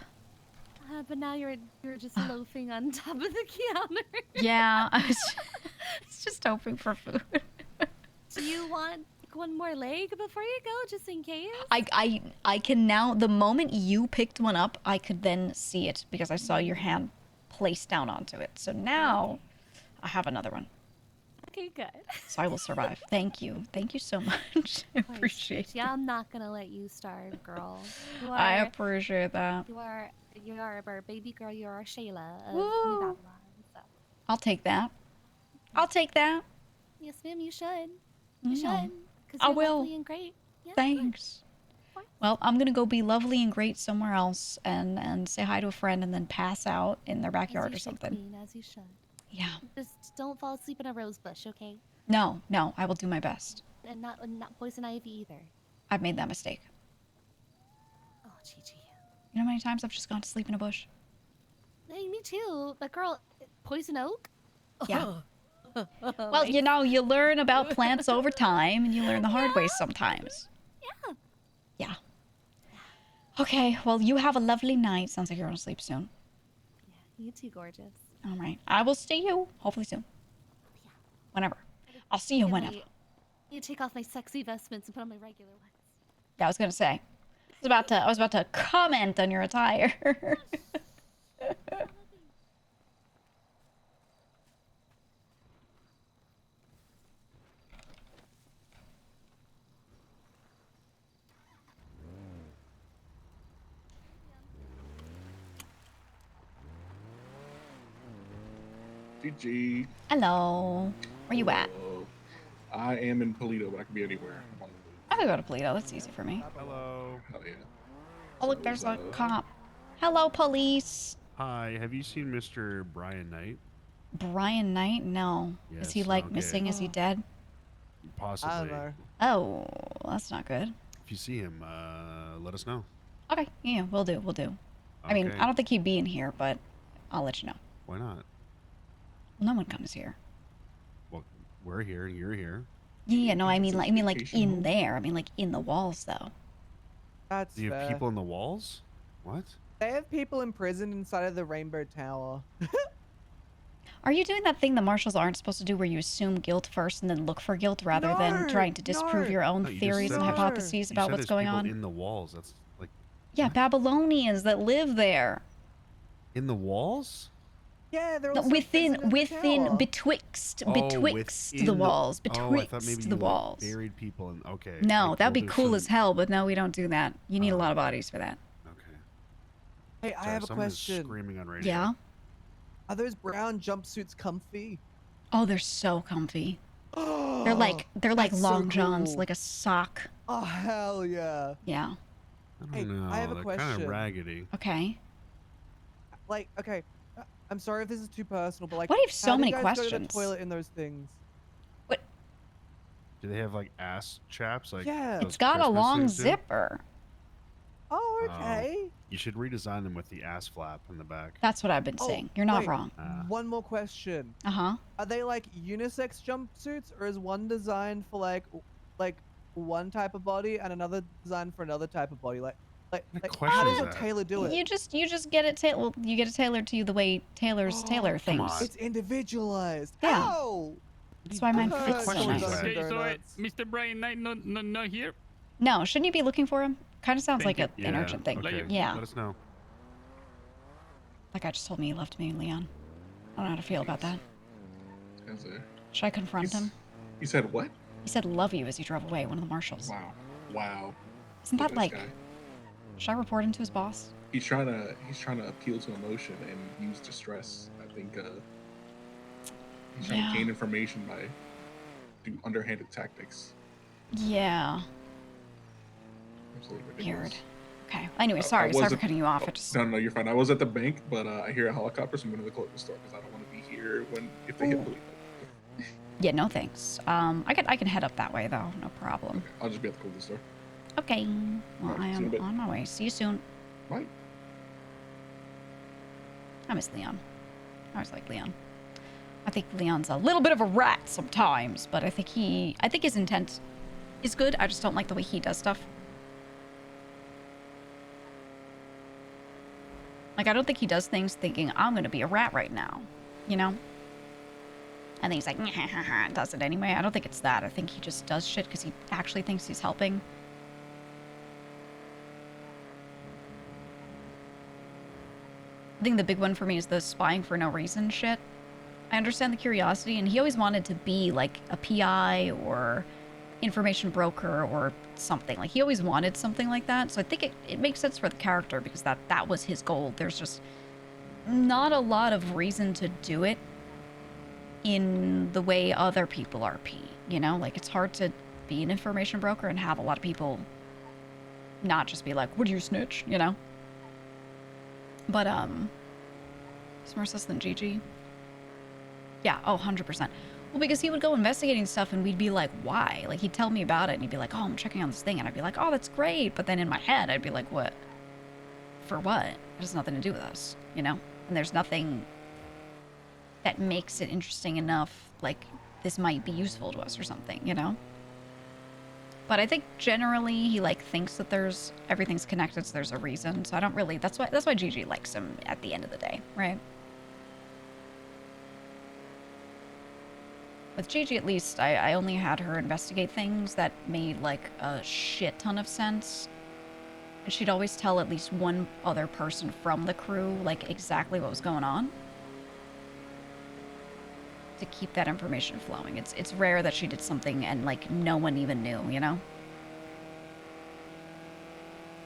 But now you're just loafing on top of the counter. Yeah, I was just hoping for food. Do you want one more leg before you go, just in case? I can now, the moment you picked one up, I could then see it because I saw your hand placed down onto it. So now I have another one. Okay, good. So I will survive. Thank you. Thank you so much. I appreciate it. Yeah, I'm not gonna let you starve, girl. I appreciate that. You are our baby girl. You're our Shayla of Woo. New Babylon. So. I'll take that. I'll take that. Yes, ma'am. You should. You should. I Because you're will. lovely and great. Yeah, Thanks. Well, I'm gonna go be lovely and great somewhere else and say hi to a friend and then pass out in their backyard or something. Queen, as you should. Yeah. Just don't fall asleep in a rose bush, okay? No, I will do my best. And not poison ivy either. I've made that mistake. Oh, Gigi. You know how many times I've just gone to sleep in a bush? Hey, me too. But girl, poison oak? Yeah. Well, you know, you learn about plants over time and you learn the hard way sometimes. Yeah. Yeah. Okay, well, you have a lovely night. Sounds like you're going to sleep soon. You too, gorgeous. All right. I will see you hopefully soon. Whenever. I'll see you whenever. You take off my sexy vestments and put on my regular ones. Yeah, I was going to say. I was about to comment on your attire. GG. Hello. Where you at? I am in Polito, but I can be anywhere. I could go to Polito. That's easy for me. Hello. Hell yeah. Oh, look, there's a cop. Hello, police. Hi, have you seen Mr. Brian Knight? Brian Knight? No. Is he Yes, like okay. missing? Is he dead? Possibly. Oh, that's not good. If you see him, let us know. Okay, yeah, we'll do. I mean, Okay. I don't think he'd be in here, but I'll let you know. Why not? No one comes here. Well, we're here. You're here. Yeah, no, I mean like in there. I mean like in the walls though. That's Do you have fair. people in the walls? What? They have people imprisoned inside of the Rainbow Tower. Are you doing that thing the marshals aren't supposed to do where you assume guilt first and then look for guilt rather than trying to disprove your own No, you just theories said and there's- hypotheses you about said what's there's going people on? in the walls. That's like Yeah, Babylonians that live there. in the walls. Yeah, they're No, also within imprisoned in the tower. betwixt Oh, betwixt within the walls, Oh, I thought maybe betwixt you the like, walls. buried people in. Okay. No, like, that'd be there's cool some- as hell, but no, we don't do that. You need a lot of bodies for that. Hey, I Sorry, have a someone is question. screaming on radio. Yeah. Are those brown jumpsuits comfy? Oh, they're so comfy. They're like That's so long johns, cool. like a sock. Oh hell yeah! Yeah. I don't know. I have a They're kind question. of raggedy. Okay. Like, okay, I'm sorry if this is too personal, but like, Why do you have so how many you guys Go to questions? the toilet in those things. Do they have like ass chaps? Like Yeah. those It's got a Christmas long things do? zipper. Oh, okay. You should redesign them with the ass flap in the back. That's what I've been Oh, saying. You're not wait, wrong. One more question. Uh-huh. Are they like unisex jumpsuits, or is one designed for like one type of body and another designed for another type of body? Like how does a tailor do it? You just get it you get it tailored to you the way tailors tailor things. It's individualized. Yeah. Ow! That's why mine fits so nice. Okay, so Mr. Brian Knight not here? No, shouldn't you be looking for him? Kind of sounds like an Yeah, urgent thing. okay. Yeah. Let us know. That guy just told me he loved me, Leon. I don't know how to feel about that. Should I confront him? He said what? He said love you as he drove away, one of the marshals. Wow. Isn't Look that at like... this guy. Should I report him to his boss? He's trying to appeal to emotion and use distress. I think he's trying to gain information by do underhanded tactics. Yeah. Absolutely ridiculous. Weird. Okay. Anyway, I sorry was for at- cutting you off. oh, It just... No, you're fine. I was at the bank, but I hear a helicopter, so I'm going to close the store because I don't want to be here if they hit Louis. Yeah, no thanks. I can head up that way though, no problem. I'll just be at the close the store. Okay. Well, Alright, I see you in a am bit. on my way. See you soon. Bye. I miss Leon. I always like Leon. I think Leon's a little bit of a rat sometimes, but I think his intent is good. I just don't like the way he does stuff. Like, I don't think he does things thinking, I'm gonna be a rat right now, you know? And then he's like, and does it anyway. I don't think it's that. I think he just does shit because he actually thinks he's helping. I think the big one for me is the spying for no reason shit. I understand the curiosity, and he always wanted to be like a PI or information broker or something. Like, he always wanted something like that. So I think it makes sense for the character because that was his goal. There's just not a lot of reason to do it in the way other people are P, you know? Like, it's hard to be an information broker and have a lot of people not just be like, would you snitch, you know? But, he's more sus than GG. Yeah, oh, 100%. Well, because he would go investigating stuff and we'd be like, why? Like, he'd tell me about it and he'd be like, oh, I'm checking on this thing. And I'd be like, oh, that's great. But then in my head, I'd be like, what? For what? It has nothing to do with us, you know? And there's nothing that makes it interesting enough, like, this might be useful to us or something, you know? But I think generally he, like, thinks that everything's connected, so there's a reason. So I don't really, that's why GG likes him at the end of the day, right? With Gigi, at least, I only had her investigate things that made, like, a shit ton of sense. And she'd always tell at least one other person from the crew, like, exactly what was going on. To keep that information flowing. It's rare that she did something and, like, no one even knew, you know?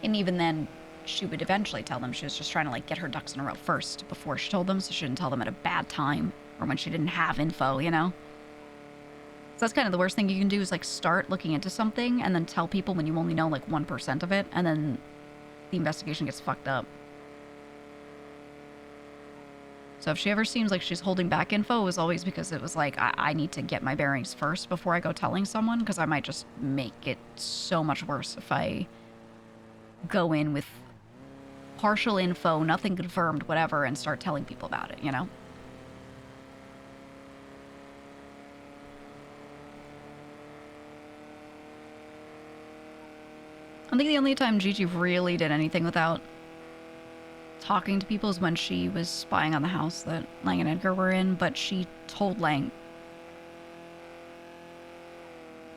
And even then, she would eventually tell them. She was just trying to, like, get her ducks in a row first before she told them, so she didn't tell them at a bad time or when she didn't have info, you know? So that's kind of the worst thing you can do is, like, start looking into something and then tell people when you only know, like, 1% of it, and then the investigation gets fucked up. So if she ever seems like she's holding back info, it was always because it was like, I need to get my bearings first before I go telling someone, because I might just make it so much worse if I go in with partial info, nothing confirmed, whatever, and start telling people about it, you know? I think the only time Gigi really did anything without talking to people is when she was spying on the house that Lang and Edgar were in, but she told Lang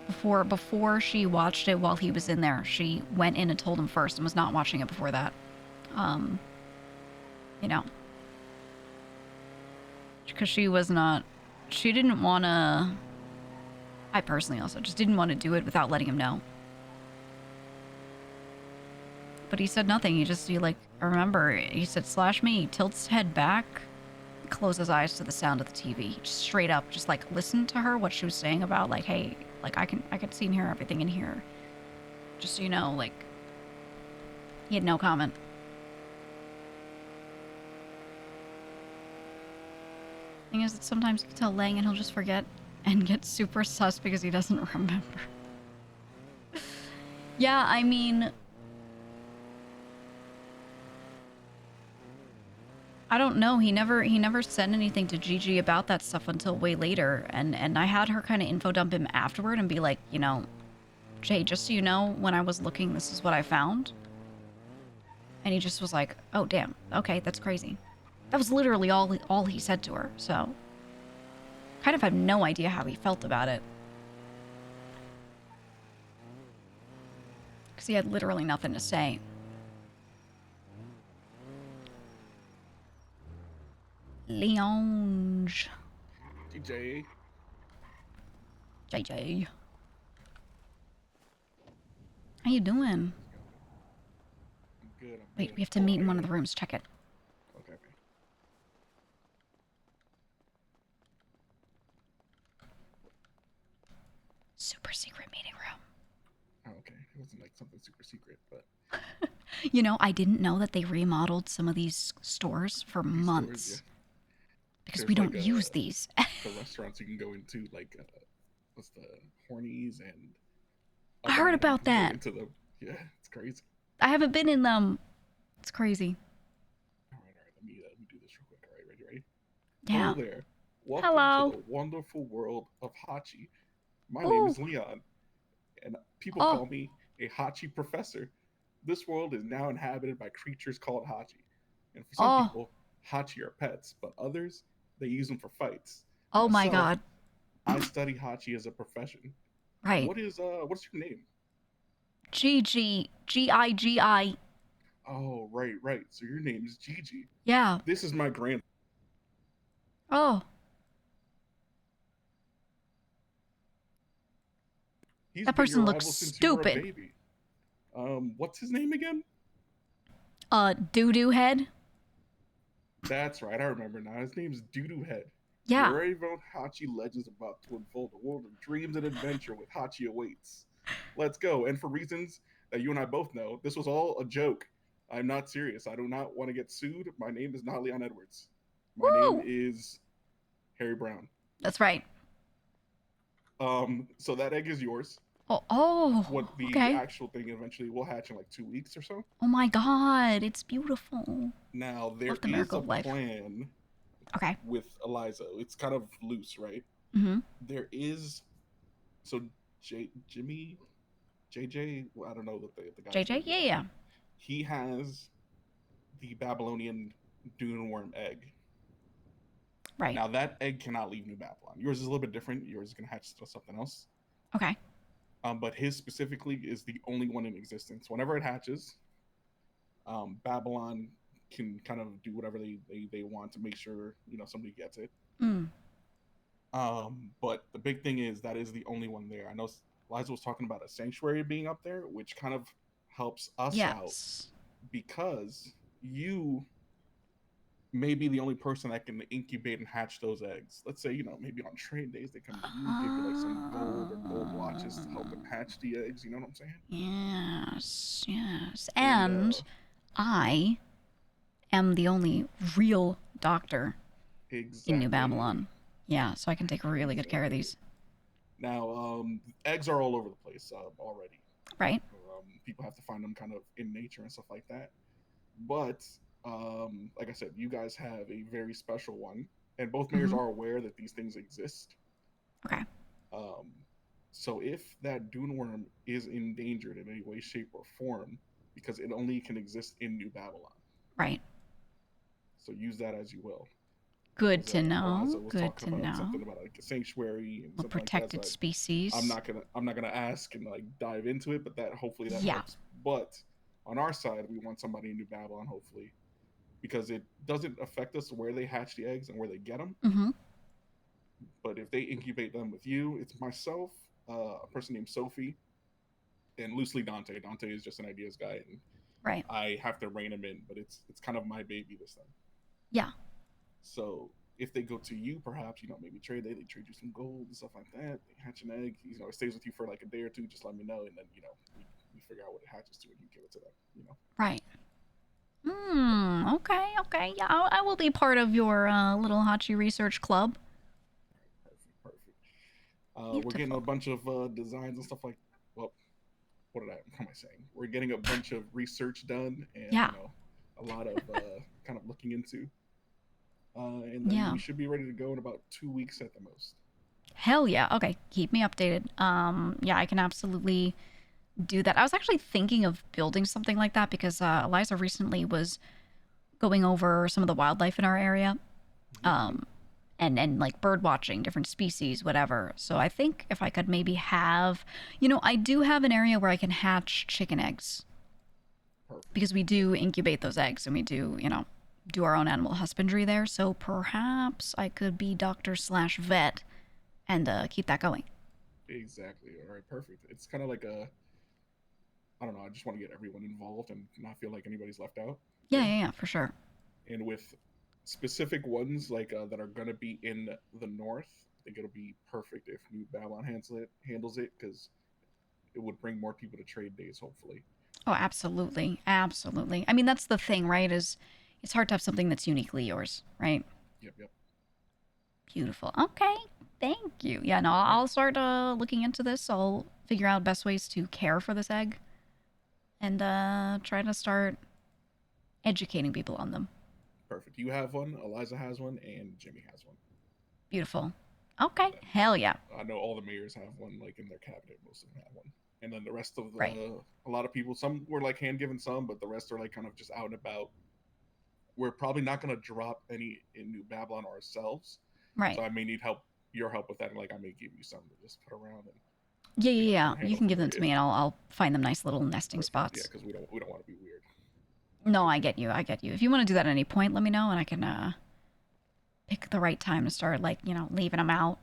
before she watched it while he was in there. She went in and told him first and was not watching it before that. You know. Because she didn't want to, I personally also just didn't want to do it without letting him know. But he said nothing. I remember, he said, slash me. He tilts his head back, closes his eyes to the sound of the TV. Just straight up, just, like, listen to her, what she was saying about, like, hey, like, I can see and hear everything in here. Just so you know, like, he had no comment. Thing is that sometimes you can tell Lang and he'll just forget and get super sus because he doesn't remember. Yeah, I mean, I don't know. He never said anything to Gigi about that stuff until way later. And I had her kind of info dump him afterward and be like, you know, Jay, just so you know, when I was looking, this is what I found. And he just was like, oh, damn. Okay, that's crazy. That was literally all he said to her. So, kind of have no idea how he felt about it. Because he had literally nothing to say. Leonge. DJ. JJ. How you doing? I'm good. Wait, we have to meet in one of the rooms. Check it. Okay. Super secret meeting room. Oh, okay. It wasn't like something super secret, but... You know, I didn't know that they remodeled some of these stores for months. Stores, yeah. Because There's we don't like, use these. The restaurants you can go into, like, what's the Hornies and... I heard about that. Yeah, it's crazy. I haven't been in them. It's crazy. All right. Let me do this real quick. All right, ready? Yeah. Hello there. Welcome Hello. to the wonderful world of Hachi. My name is Leon, and people call me a Hachi professor. This world is now inhabited by creatures called Hachi. And for some people, Hachi are pets, but others, they use them for fights. Oh my Myself, god. I study Hachi as a profession. Right. What's your name? G-I-G-I. Oh, right. So your name is Gigi. Yeah. This is my grand. Oh. He's That been person your looks rival since you were a stupid. baby. What's his name again? Doo-doo head. That's right, I remember now. His name's Doodoo Head. Yeah. Your very own Hachi legends about to unfold. A world of dreams and adventure with Hachi awaits. Let's go. And for reasons that you and I both know, this was all a joke. I'm not serious. I do not want to get sued. My name is not Leon Edwards. My name is Harry Brown. That's right. So that egg is yours. Oh, The okay. actual thing eventually will hatch in like 2 weeks or so. Oh my god, it's beautiful. Now there Love the is miracle a of life. plan. Okay. With Eliza, it's kind of loose, right? Mm-hmm. There is, so Jimmy, JJ. Well, I don't know the guy. JJ, yeah. He has the Babylonian dune worm egg. Right. Now that egg cannot leave New Babylon. Yours is a little bit different. Yours is gonna hatch to something else. Okay. But his specifically is the only one in existence. Whenever it hatches, Babylon can kind of do whatever they want to make sure somebody gets it. But the big thing is that is the only one there. I know Liza was talking about a sanctuary being up there, which kind of helps us out because you may be the only person that can incubate and hatch those eggs. Let's say, maybe on trade days they come to you, give you like some gold or gold watches to help them hatch the eggs. You know what I'm saying? Yes. And I am the only real doctor in New Babylon. Yeah, so I can take really good care of these. Now, eggs are all over the place already. Right. People have to find them kind of in nature and stuff like that. But like I said, you guys have a very special one, and both mayors are aware that these things exist. Okay. So if that dune worm is endangered in any way, shape, or form, because it only can exist in New Babylon. Right. So use that as you will. Good to know. Good to know. Something about like a sanctuary and a protected like that, so species. I'm not gonna ask and like dive into it, but that hopefully that helps. But on our side, we want somebody in New Babylon, hopefully, because it doesn't affect us where they hatch the eggs and where they get them. But if they incubate them with you, it's myself, a person named Sophie, and loosely Dante. Dante is just an ideas guy, and right. I have to rein him in, but it's kind of my baby this time. Yeah. So if they go to you, perhaps, maybe they trade you some gold and stuff like that. They hatch an egg, it stays with you for like a day or two. Just let me know, and then we figure out what it hatches to, and you give it to them. Right. Okay. Yeah, I will be part of your little Hachi research club. Perfect. We're getting a bunch of designs and stuff like. Well, what am I saying? We're getting a bunch of research done, and a lot of kind of looking into. And then we should be ready to go in about 2 weeks at the most. Hell yeah. Okay, keep me updated. Yeah, I can absolutely do that. I was actually thinking of building something like that because Eliza recently was going over some of the wildlife in our area. And like bird watching, different species, whatever. So I think if I could maybe have, I do have an area where I can hatch chicken eggs. Because we do incubate those eggs and we do, do our own animal husbandry there. So perhaps I could be doctor/vet and keep that going. Exactly. All right, perfect. It's kind of like I don't know, I just want to get everyone involved and not feel like anybody's left out. Yeah, for sure. And with specific ones like that are going to be in the north, I think it'll be perfect if New Babylon handles it because it would bring more people to trade days, hopefully. Oh, absolutely. Absolutely. I mean, that's the thing, right? Is it's hard to have something that's uniquely yours, right? Yep. Beautiful. Okay. Thank you. Yeah, no, I'll start looking into this. I'll figure out best ways to care for this egg and try to start educating people on them. Perfect. You have one, Eliza has one, and Jimmy has one. Beautiful. Okay. Hell yeah. I know all the mayors have one, like in their cabinet. Most of them have one. And then the rest of a lot of people, some were like hand given some, but the rest are like kind of just out and about. we're probably not gonna drop any in New Babylon ourselves. Right. So I may need your help with that, and like I may give you some to just put around. And Yeah. handle You can from give them there to me, and I'll find them nice little nesting spots. Yeah, because we don't want to be weird. No, I get you. If you want to do that at any point, let me know, and I can pick the right time to start, like, leaving them out.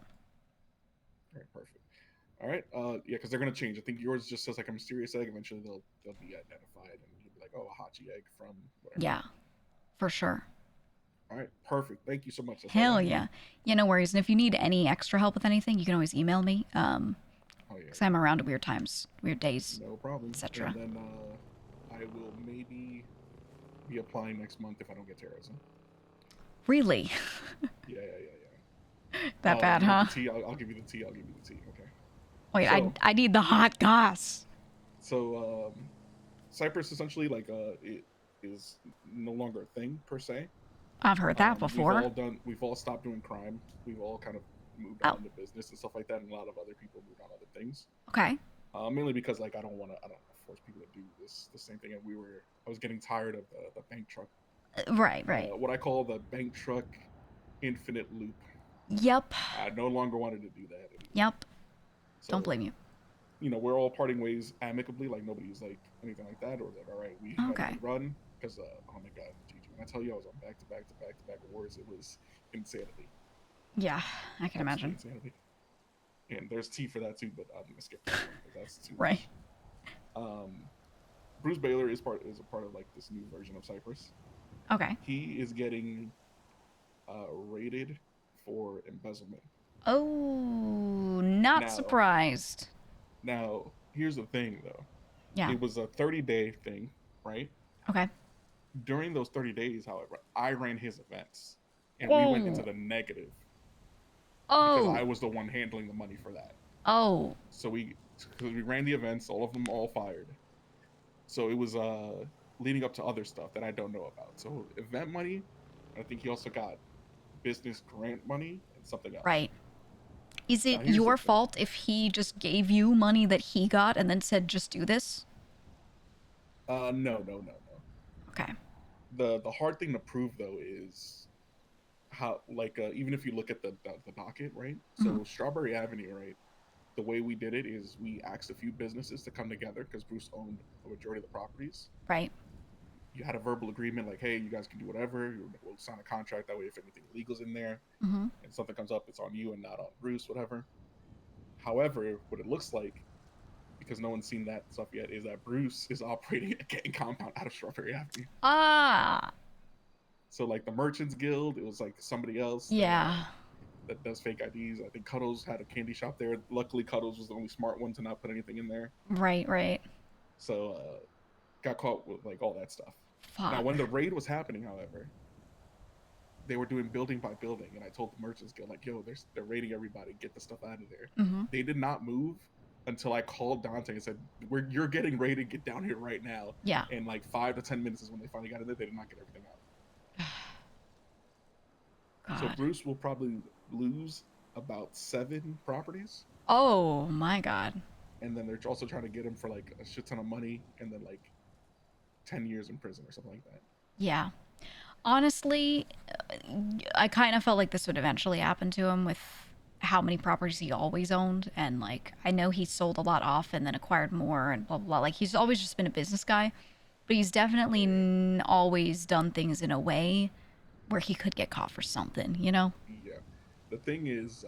All right, perfect. All right, yeah, because they're gonna change. I think yours just says like a mysterious egg. Eventually, they'll be identified, and you'll be like, oh, a Hachi egg from whatever. Yeah, for sure. All right, perfect. Thank you so much. That's all I Hell need. yeah. Yeah, no worries. And if you need any extra help with anything, you can always email me. Because I'm around at weird times, weird days, No problem. etc. And then I will maybe be applying next month if I don't get terrorism. Really? Yeah. That bad, huh? I'll give you the tea. Okay. Wait, So, I need the hot goss. So Cyprus essentially it is no longer a thing per se. I've heard that before. We've all stopped doing crime. We've all kind of moved on into business and stuff like that, and a lot of other people moved on other things. Okay. Mainly because like I don't want to force people to do the same thing. And I was getting tired of the bank truck. Right. What I call the bank truck infinite loop. Yep. I no longer wanted to do that anymore. Yep. So, don't blame you. We're all parting ways amicably. Like nobody's like anything like that, or like all right, we had to run because oh my god, Gigi, when I tell you I was on back to back wars, it was insanity. Yeah, I can imagine. Insanity. And there's tea for that too, but I'm gonna skip that one because that's too right. much. Bruce Baylor is a part of like this new version of Cyprus. Okay. He is getting rated for embezzlement. Oh, not surprised. Now, here's the thing, though. Yeah. It was a 30-day thing, right? Okay. During those 30 days, however, I ran his events, and we went into the negative. Oh. Because I was the one handling the money for that. Oh. So because we ran the events, all of them all fired. So it was leading up to other stuff that I don't know about. So event money, I think he also got business grant money and something else. Right. Is it your fault if he just gave you money that he got and then said, just do this? No. Okay. The hard thing to prove, though, is how, like, even if you look at the docket, right? So Strawberry Avenue, right? The way we did it is we asked a few businesses to come together because Bruce owned the majority of the properties. Right. You had a verbal agreement like, hey, you guys can do whatever. We'll sign a contract. That way, if anything illegal's in there and something comes up, it's on you and not on Bruce, whatever. However, what it looks like, because no one's seen that stuff yet, is that Bruce is operating a gang compound out of Strawberry Avenue. Ah. So, like, the Merchants Guild, it was like somebody else. Yeah. That does fake IDs. I think Cuddles had a candy shop there. Luckily, Cuddles was the only smart one to not put anything in there. Right. So, got caught with like all that stuff. Fuck. Now, when the raid was happening, however, they were doing building by building, and I told the Merchants Guild like, "Yo, they're raiding everybody. Get the stuff out of there." They did not move until I called Dante and said, "You're getting raided. Get down here right now." Yeah. And like 5 to 10 minutes is when they finally got in there. They did not get everything out. God. So Bruce will probably lose about 7 properties. Oh my God. And then they're also trying to get him for like a shit ton of money and then like 10 years in prison or something like that. Yeah. Honestly, I kind of felt like this would eventually happen to him with how many properties he always owned. And like, I know he sold a lot off and then acquired more and blah, blah, blah. Like, he's always just been a business guy, but he's definitely always done things in a way where he could get caught for something, you know? Yeah. The thing is,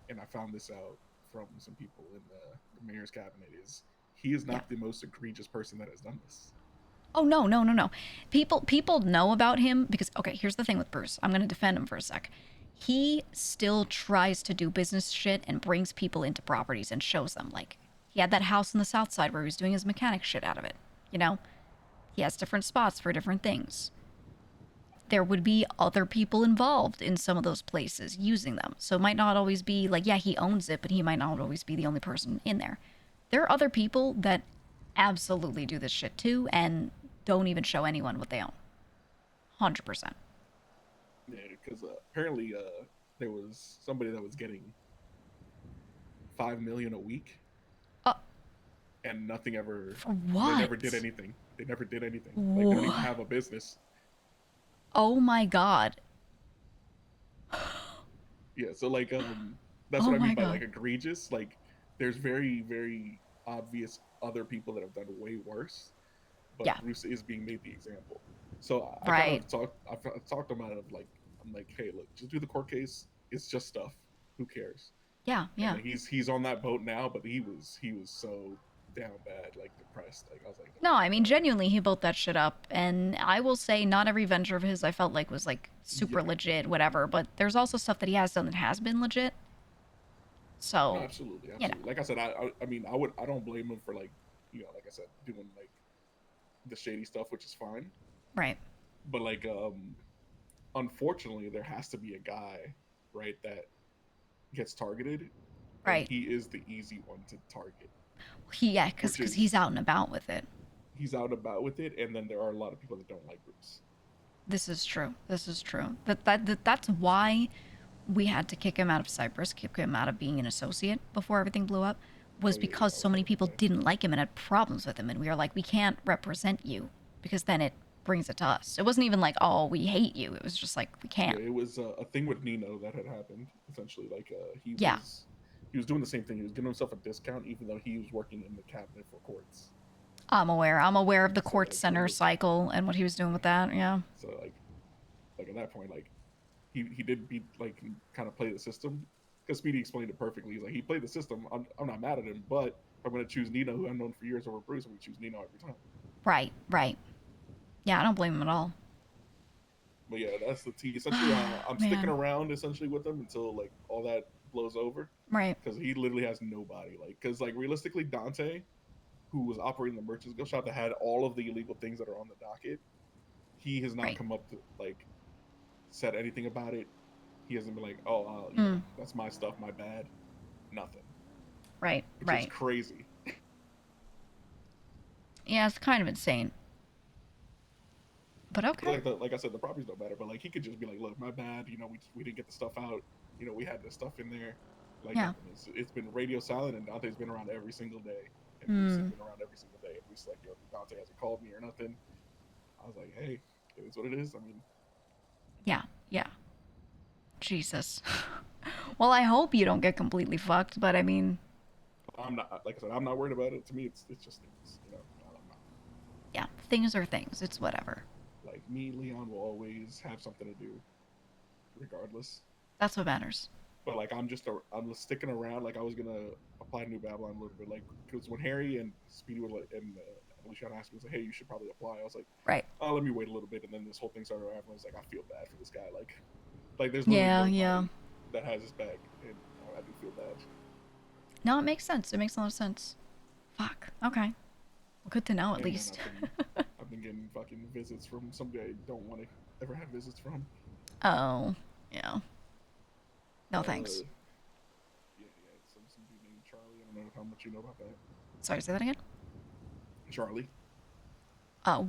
and I found this out from some people in the mayor's cabinet, is he is not the most egregious person that has done this. Oh, no. People know about him because, okay, here's the thing with Bruce. I'm going to defend him for a sec. He still tries to do business shit and brings people into properties and shows them. Like, he had that house on the south side where he was doing his mechanic shit out of it, you know? He has different spots for different things. There would be other people involved in some of those places using them. So it might not always be like, yeah, he owns it, but he might not always be the only person in there. There are other people that absolutely do this shit too and don't even show anyone what they own. 100%. Yeah, because apparently there was somebody that was getting $5 million a week. And nothing ever. For what? They never did anything. Like, they don't even have a business. Oh my god. Yeah, so like that's Oh what I my mean by God. like egregious. Like there's very obvious other people that have done way worse, but Yeah. Bruce is being made the example. So I kind Right. of I've talked him out of like, I'm like, hey, look, just do the court case. It's just stuff. Who cares? Yeah, yeah. And he's on that boat now, but he was so down bad, like depressed. Like I was like, No, I mean, genuinely, he built that shit up. And I will say, not every venture of his I felt like was, like, super legit, whatever. But there's also stuff that he has done that has been legit. So, no, absolutely. you know. Like I said, I mean, I don't blame him for like, like I said, doing like the shady stuff, which is fine. Right. But like, unfortunately, there has to be a guy, right, that gets targeted. Right. And he is the easy one to target. Yeah, because he's out and about with it. He's out and about with it, and then there are a lot of people that don't like Bruce. This is true. This is true. That's why we had to kick him out of Cyprus, kick him out of being an associate before everything blew up, was because so many people didn't like him and had problems with him. And we were like, we can't represent you because then it brings it to us. It wasn't even like, oh, we hate you. It was just like, we can't. Yeah, it was a thing with Nino that had happened, essentially. Like, he was doing the same thing. He was giving himself a discount, even though he was working in the cabinet for courts. I'm aware of the court center cycle and what he was doing with that. Yeah. So like at that point, like he did be like kind of play the system, because Speedy explained it perfectly. He's like, he played the system. I'm not mad at him, but if I'm going to choose Nino, who I've known for years, over Bruce, I'm going to choose Nino every time. Right. Yeah, I don't blame him at all. But yeah, that's the T. Essentially, I'm sticking around essentially with him until like all that blows over. Right. Because he literally has nobody. Like, because like realistically, Dante, who was operating the Merchants Guild shop that had all of the illegal things that are on the docket, he has not come up to like said anything about it. He hasn't been like, oh, you know, that's my stuff, my bad. Nothing. Right. Which is crazy. Yeah, it's kind of insane. But okay. Like I said, the properties don't matter, but like he could just be like, look, my bad. You know, we didn't get the stuff out. You know, we had this stuff in there. Like, it's been radio silent, and Dante's been around every single day. And Bruce has been around every single day. And Bruce's like, yo, Dante hasn't called me or nothing. I was like, hey, it is what it is. I mean, yeah. Jesus. Well, I hope you don't get completely fucked, but I mean, I'm not, like I said, I'm not worried about it. To me, it's just things, you know. Yeah, things are things. It's whatever. Like me, Leon will always have something to do, regardless. That's what matters. But like, I'm sticking around. Like I was gonna apply to New Babylon a little bit, like because when Harry and Speedy were like, and Luciana asked me, was like, hey, you should probably apply. I was like, right. Oh, let me wait a little bit, and then this whole thing started happening. I was like, I feel bad for this guy. Like there's nobody that has his back, and I do feel bad. No, it makes sense. It makes a lot of sense. Fuck. Okay. Well, good to know at least. I've been getting fucking visits from some guy I don't want to ever have visits from. Oh, yeah. No thanks. Yeah, some dude named Charlie. I don't know how much you know about that. Sorry, say that again? Charlie.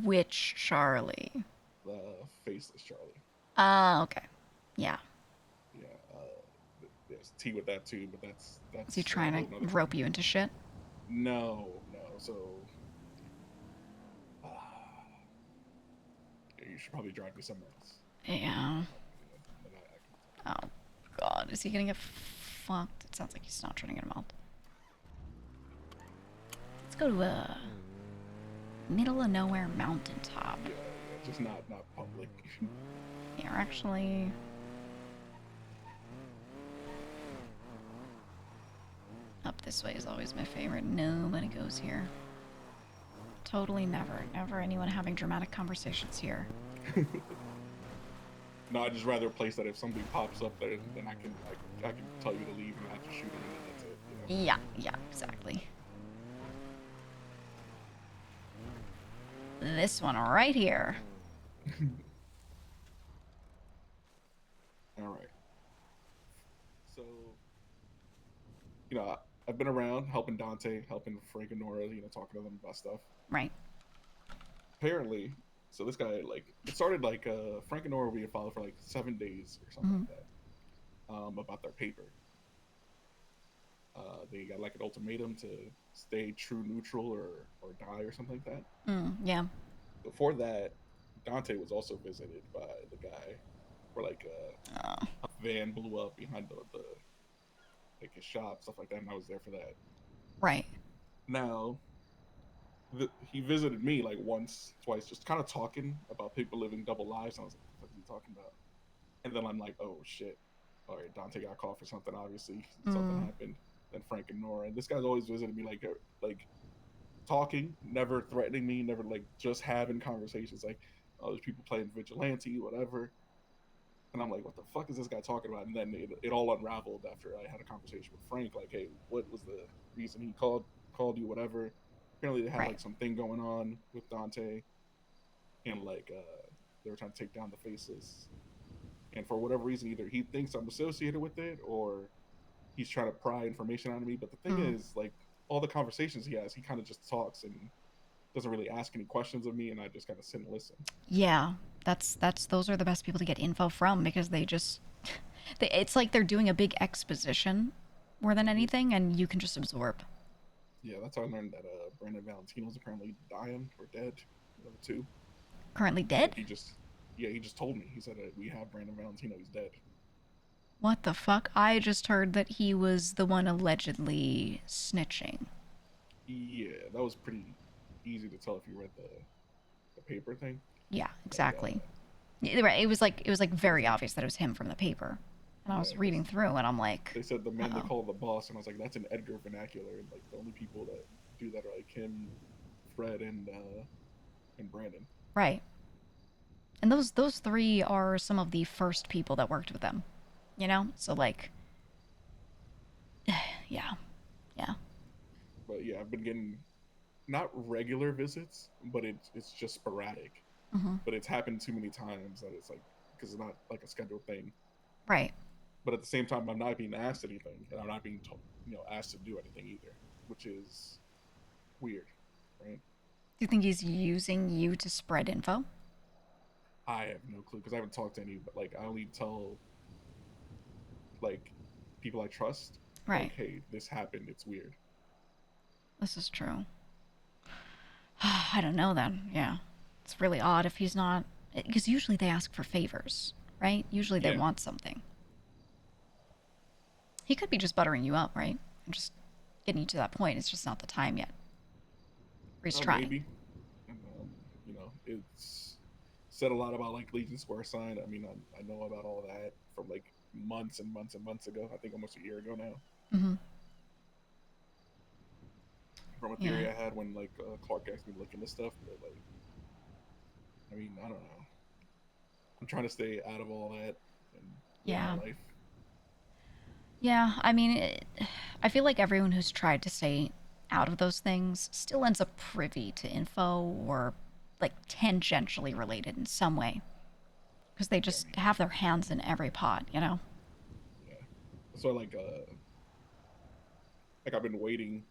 Which Charlie? The faceless Charlie. Okay. Yeah. Yeah, there's tea with that too, but that's Is he trying to rope you into shit? No. So you should probably drive me somewhere else. Yeah. Oh God, is he gonna get fucked? It sounds like he's not trying to get him out. Let's go to a middle of nowhere mountaintop. Yeah, just not public. Yeah, actually. Up this way is always my favorite. Nobody goes here. Totally never anyone having dramatic conversations here. No, I'd just rather a place that if somebody pops up there, then I can tell you to leave and I just shoot them and that's it. You know? Yeah, exactly. This one right here. All right. So, you know, I've been around helping Dante, helping Frank and Nora, you know, talking to them about stuff. Right. Apparently, so this guy, like, it started like Frank and Nora were being followed for like 7 days or something like that, about their paper. They got like an ultimatum to stay true neutral or die or something like that. Yeah. Before that, Dante was also visited by the guy where like a van blew up behind the like his shop, stuff like that, and I was there for that. Right. Now, he visited me like once, twice, just kind of talking about people living double lives. And I was like, what the fuck are you talking about? And then I'm like, oh shit. All right, Dante got caught for something, obviously. Something happened. Then Frank and Nora. And this guy's always visited me like talking, never threatening me, never like just having conversations. Like, oh, there's people playing vigilante, whatever. And I'm like, what the fuck is this guy talking about? And then it all unraveled after I had a conversation with Frank. Like, hey, what was the reason he called you, whatever? Apparently they had like something going on with Dante. And like they were trying to take down the Faceless. And for whatever reason, either he thinks I'm associated with it or he's trying to pry information out of me. But the thing is, like, all the conversations he has, he kind of just talks and doesn't really ask any questions of me, and I just kind of sit and listen. Yeah, those are the best people to get info from because they just, it's like they're doing a big exposition more than anything, and you can just absorb. Yeah, that's how I learned that Brandon Valentino's apparently dying or dead, too. Currently dead? He just told me. He said we have Brandon Valentino. He's dead. What the fuck? I just heard that he was the one allegedly snitching. Yeah, that was pretty easy to tell if you read the paper thing. Yeah, exactly. Right. It was like very obvious that it was him from the paper. And I was reading through, and I'm like, they said the man they call the boss, and I was like, that's an Edgar vernacular. And like the only people that do that are like him, Fred, and Brandon. Right. And those three are some of the first people that worked with them, you know? So like, yeah. But yeah, I've been getting not regular visits, but it's just sporadic. But it's happened too many times that it's like, because it's not like a scheduled thing. Right. But at the same time, I'm not being asked anything, and I'm not being asked to do anything either, which is weird, right? Do you think he's using you to spread info? I have no clue because I haven't talked to any, but like I only tell like people I trust. Right. Like, hey, this happened. It's weird. This is true. I don't know then. Yeah. It's really odd if he's not, because usually they ask for favors, right? Usually they want something. He could be just buttering you up, right? And just getting you to that point. It's just not the time yet. Or he's trying. Maybe. And, it's said a lot about like Legion Square sign. I mean, I know about all that from like months and months and months ago. I think almost a year ago now. From a theory I had when like Clark asked me to look into stuff, but like, I mean, I don't know. I'm trying to stay out of all that and live my life. Yeah, I mean, I feel like everyone who's tried to stay out of those things still ends up privy to info or like tangentially related in some way. Because they just have their hands in every pot, you know? Yeah. So like I've been waiting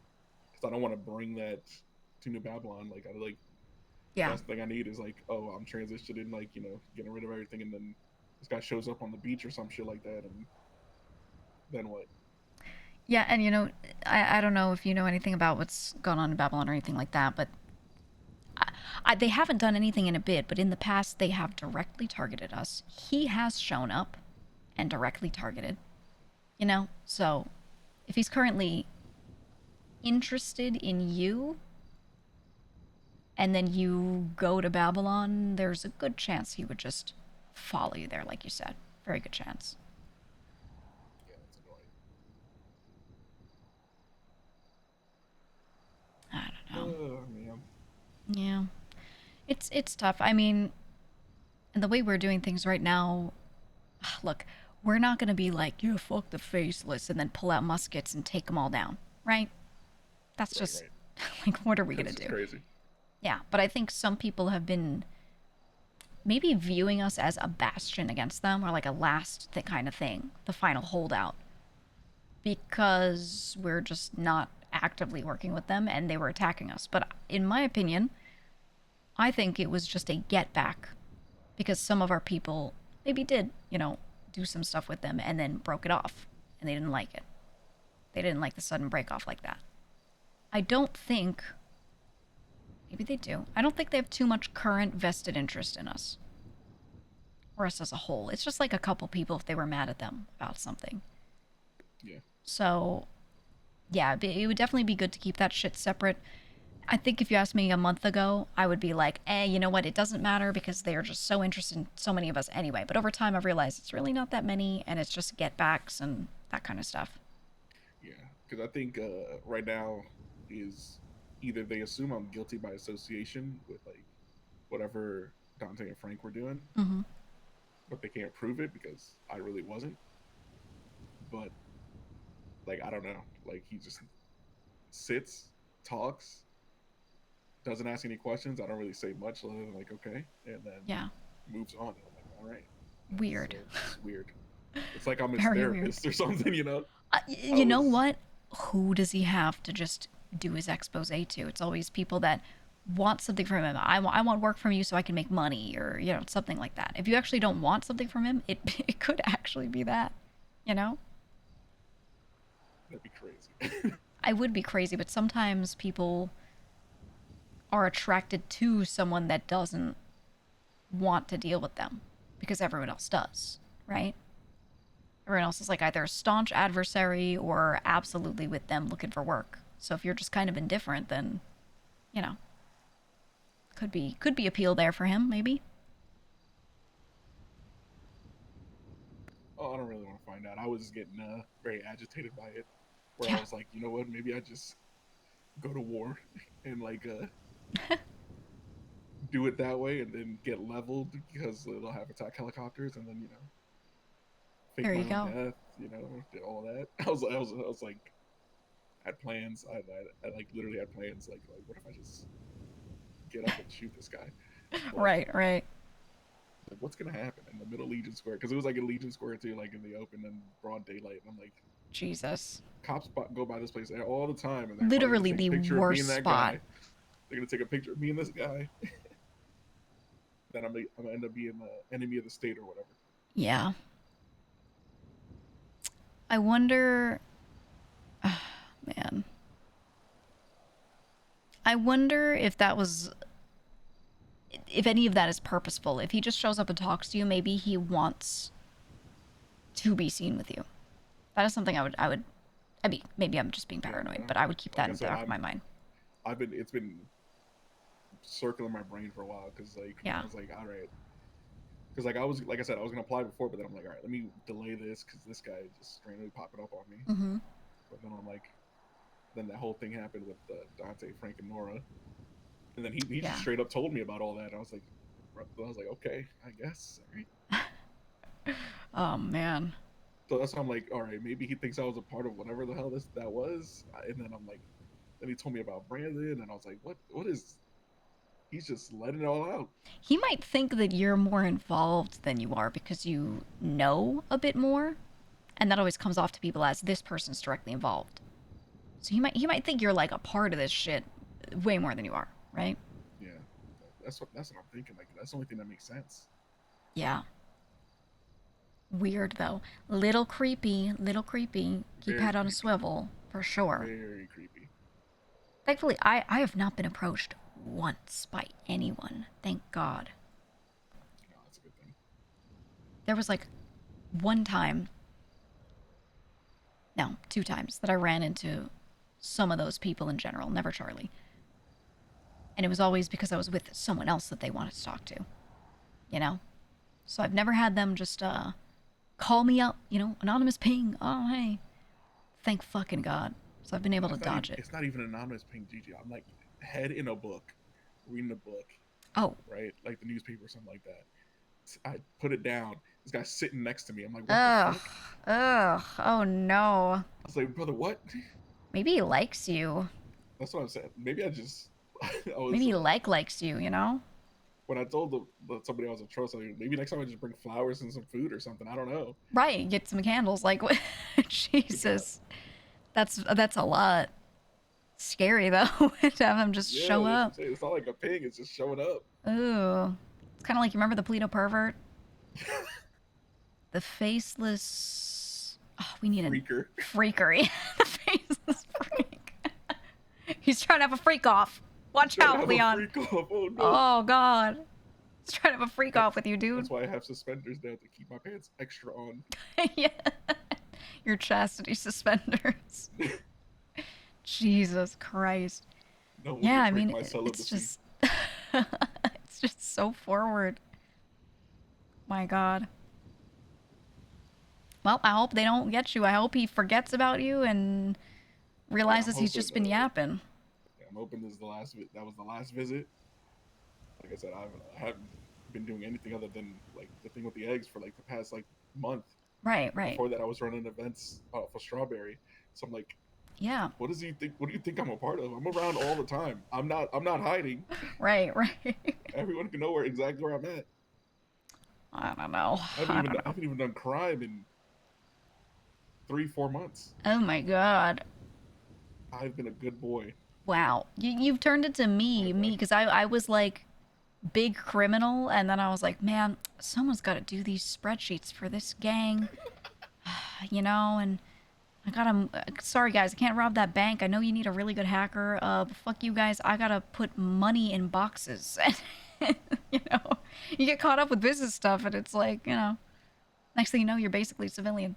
because I don't want to bring that to New Babylon. Like the last thing I need is like, oh, I'm transitioning, like, getting rid of everything, and then this guy shows up on the beach or some shit like that, and then what? Yeah, and I don't know if you know anything about what's gone on in Babylon or anything like that, but they haven't done anything in a bit, but in the past they have directly targeted us. He has shown up and directly targeted, so if he's currently interested in you and then you go to Babylon, there's a good chance he would just follow you there, like you said. Very good chance. Yeah, that's annoying. I don't know. Man. Yeah. It's tough. I mean, and the way we're doing things right now, look, we're not going to be like, yeah, fuck the Faceless, and then pull out muskets and take them all down, right? That's just, like, what are we going to do? Crazy. Yeah, but I think some people have been maybe viewing us as a bastion against them, or like a last kind of thing, the final holdout, because we're just not actively working with them and they were attacking us. But in my opinion, I think it was just a get back, because some of our people maybe did, do some stuff with them and then broke it off, and they didn't like it. They didn't like the sudden break off like that. I don't think, Maybe they do. I don't think they have too much current vested interest in us. Or us as a whole. It's just like a couple people if they were mad at them about something. Yeah. So, yeah, it would definitely be good to keep that shit separate. I think if you asked me a month ago, I would be like, you know what? It doesn't matter because they are just so interested in so many of us anyway. But over time, I've realized it's really not that many, and it's just get backs and that kind of stuff. Yeah, because I think right now is either they assume I'm guilty by association with like whatever Dante and Frank were doing, but they can't prove it because I really wasn't. But like I don't know, like he just sits, talks, doesn't ask any questions. I don't really say much other than like okay, and then moves on. And I'm like, all right, weird. So it's weird. It's like I'm his Very therapist weird. or something, you know. You know what? Who does he have to just do his expose to? It's always people that want something from him. I want work from you so I can make money, or you know, something like that. If you actually don't want something from him, it could actually be that, you know. That'd be crazy. I would be crazy, but sometimes people are attracted to someone that doesn't want to deal with them because everyone else does, right? Everyone else is like either a staunch adversary or absolutely with them looking for work. So if you're just kind of indifferent, then, you know, could be appeal there for him, maybe. Oh, I don't really want to find out. I was just getting very agitated by it, where I was like, you know what? Maybe I just go to war and like do it that way, and then get leveled because they'll have attack helicopters, and then you know, fake there you my own go. death. You know, did all that. I was like, had plans. I like literally had plans. Like what if I just get up and shoot this guy? Like, Right. Like, what's gonna happen in the middle Legion Square? Because it was like in Legion Square too, like in the open and broad daylight. And I'm like, Jesus. Cops go by this place all the time, and they're Literally gonna take the a picture worst of me and that spot. guy. They're gonna take a picture of me and this guy. Then I'm gonna end up being the enemy of the state or whatever. Yeah. I wonder. Man. I wonder if that was. If any of that is purposeful. If he just shows up and talks to you, maybe he wants to be seen with you. That is something I mean, maybe I'm just being paranoid, but I would keep that in the back of my mind. It's been circling my brain for a while because like I was like, all right, because like I said, I was gonna apply before, but then I'm like, all right, let me delay this because this guy just randomly popping up on me. But then I'm like, then that whole thing happened with Dante, Frank, and Nora, and then he just straight up told me about all that. And I was like, okay, I guess, all right. Oh man. So that's why I'm like, all right, maybe he thinks I was a part of whatever the hell that was. And then I'm like, then he told me about Brandon, and I was like, what is? He's just letting it all out. He might think that you're more involved than you are because you know a bit more, and that always comes off to people as this person's directly involved. So he might think you're like a part of this shit way more than you are, right? Yeah, that's what I'm thinking. Like that's the only thing that makes sense. Yeah. Weird though. Little creepy. Keep head on a swivel for sure. Very creepy. Thankfully, I have not been approached once by anyone. Thank God. No, that's a good thing. There was like one time, no, 2 times that I ran into some of those people in general, never Charlie. And it was always because I was with someone else that they wanted to talk to, you know? So I've never had them just call me up, you know, anonymous ping, oh hey. Thank fucking God. So I've been able to dodge it. It's not even anonymous ping, Gigi. I'm like head in a book, reading a book. Oh. Right? Like the newspaper or something like that. I put it down. This guy's sitting next to me. I'm like, what the fuck? Ugh. Oh no. I was like, brother, what? Maybe he likes you. That's what I'm saying. Maybe I just... Maybe he likes you, you know? When I told somebody I was a troll, like, maybe next time I just bring flowers and some food or something. I don't know. Right. Get some candles. Like, what? Jesus. That's a lot. Scary, though, to have him just show up. It's not like a pig. It's just showing up. Ooh. It's kind of like, you remember the Polito pervert? The faceless... Oh, we need Freaker. Freakery. The faceless freak. He's trying to have a freak off. Watch Trying to out, have a Leon. freak off. Oh no. Oh god. He's trying to have a freak off with you, dude. That's why I have suspenders now to keep my pants extra on. Yeah. Your chastity suspenders. Jesus Christ. No one Yeah, will I break mean, my it's celibacy. just it's just so forward. My god. Well, I hope they don't get you. I hope he forgets about you and realizes he's just been yapping. Yeah, I'm hoping this is the last. That was the last visit. Like I said, I haven't been doing anything other than like the thing with the eggs for like the past like month. Right. Before that, I was running events for Strawberry. So I'm like, yeah. What does he think? What do you think I'm a part of? I'm around all the time. I'm not hiding. Right. Everyone can know exactly where I'm at. I don't know. I haven't even done crime in 3-4 months. Oh my god. I've been a good boy. Wow. You've turned into me, because I was like big criminal, and then I was like, man, someone's got to do these spreadsheets for this gang, you know, and I gotta, sorry guys, I can't rob that bank. I know you need a really good hacker. Fuck you guys, I gotta put money in boxes. You know, you get caught up with business stuff, and it's like, you know, next thing you know, you're basically a civilian.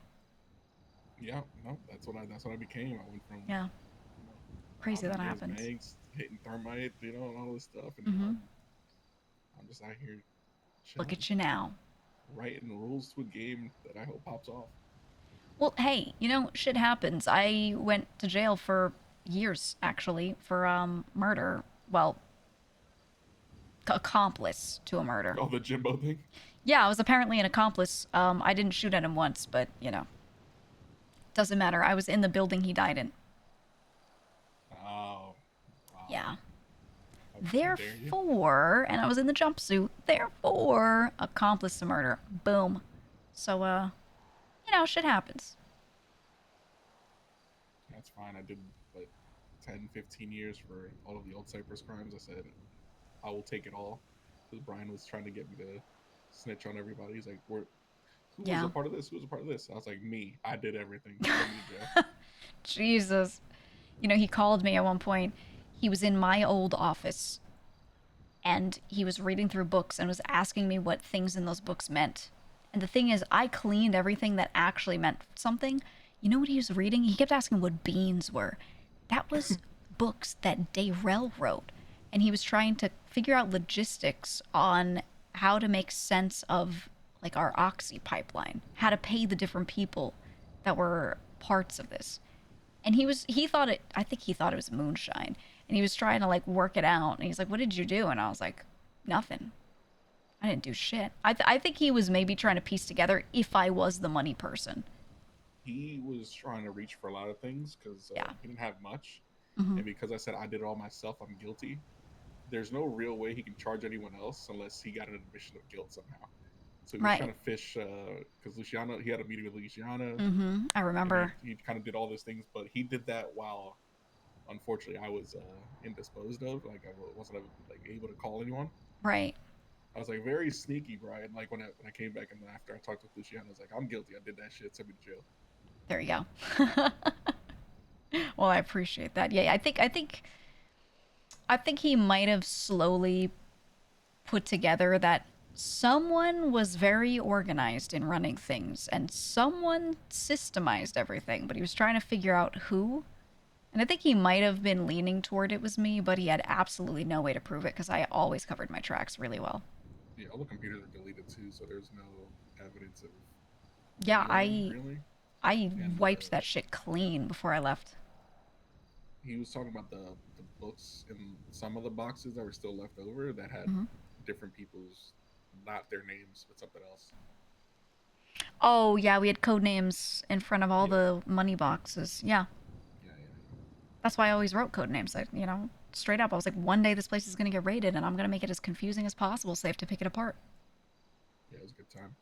Yeah, no, that's what I became. I went from Crazy that happens. Banks, hitting thermite, you know, and all this stuff, and I'm just out here. Look at you now. Writing rules to a game that I hope pops off. Well, hey, you know, shit happens. I went to jail for years, actually, for murder. Well, accomplice to a murder. Oh, the Jimbo thing? Yeah, I was apparently an accomplice. I didn't shoot at him once, but, you know. Doesn't matter. I was in the building he died in. Oh. Wow. Yeah. Therefore, and I was in the jumpsuit, therefore, accomplice to murder. Boom. So, you know, shit happens. That's fine. I did, like, 10, 15 years for all of the old Cypress crimes. I said, I will take it all. Because Brian was trying to get me to snitch on everybody. He's like, who was a part of this? Who was a part of this? I was like, me. I did everything. Jesus. You know, he called me at one point. He was in my old office. And he was reading through books and was asking me what things in those books meant. And the thing is, I cleaned everything that actually meant something. You know what he was reading? He kept asking what beans were. That was books that Dayrell wrote. And he was trying to figure out logistics on how to make sense of, like, our Oxy pipeline. How to pay the different people that were parts of this. And I think he thought it was moonshine. And he was trying to, like, work it out. And he's like, what did you do? And I was like, nothing. I didn't do shit. I think he was maybe trying to piece together if I was the money person. He was trying to reach for a lot of things because he didn't have much. Mhm. And because I said I did it all myself, I'm guilty. There's no real way he can charge anyone else unless he got an admission of guilt somehow. So he was trying to fish, because Luciana, he had a meeting with Luciana. I remember. He kind of did all those things, but he did that while, unfortunately, I was indisposed of. Like, I wasn't able to call anyone. Right. I was like very sneaky, Brian. Like when I came back and after I talked with Luciana, I was like, I'm guilty. I did that shit. Send me to jail. There you go. Well, I appreciate that. Yeah, I think he might have slowly put together that someone was very organized in running things and someone systemized everything, but he was trying to figure out who. And I think he might have been leaning toward it was me, but he had absolutely no way to prove it because I always covered my tracks really well. Yeah, all the computers are deleted too, so there's no evidence of. Yeah, anyone, I wiped that shit clean before I left. He was talking about the books in some of the boxes that were still left over that had different people's, not their names, but something else. Oh, yeah, we had code names in front of all the money boxes. Yeah. That's why I always wrote code names. Like, you know, straight up, I was like, one day this place is going to get raided, and I'm going to make it as confusing as possible, so they have to pick it apart. Yeah, it was a good time.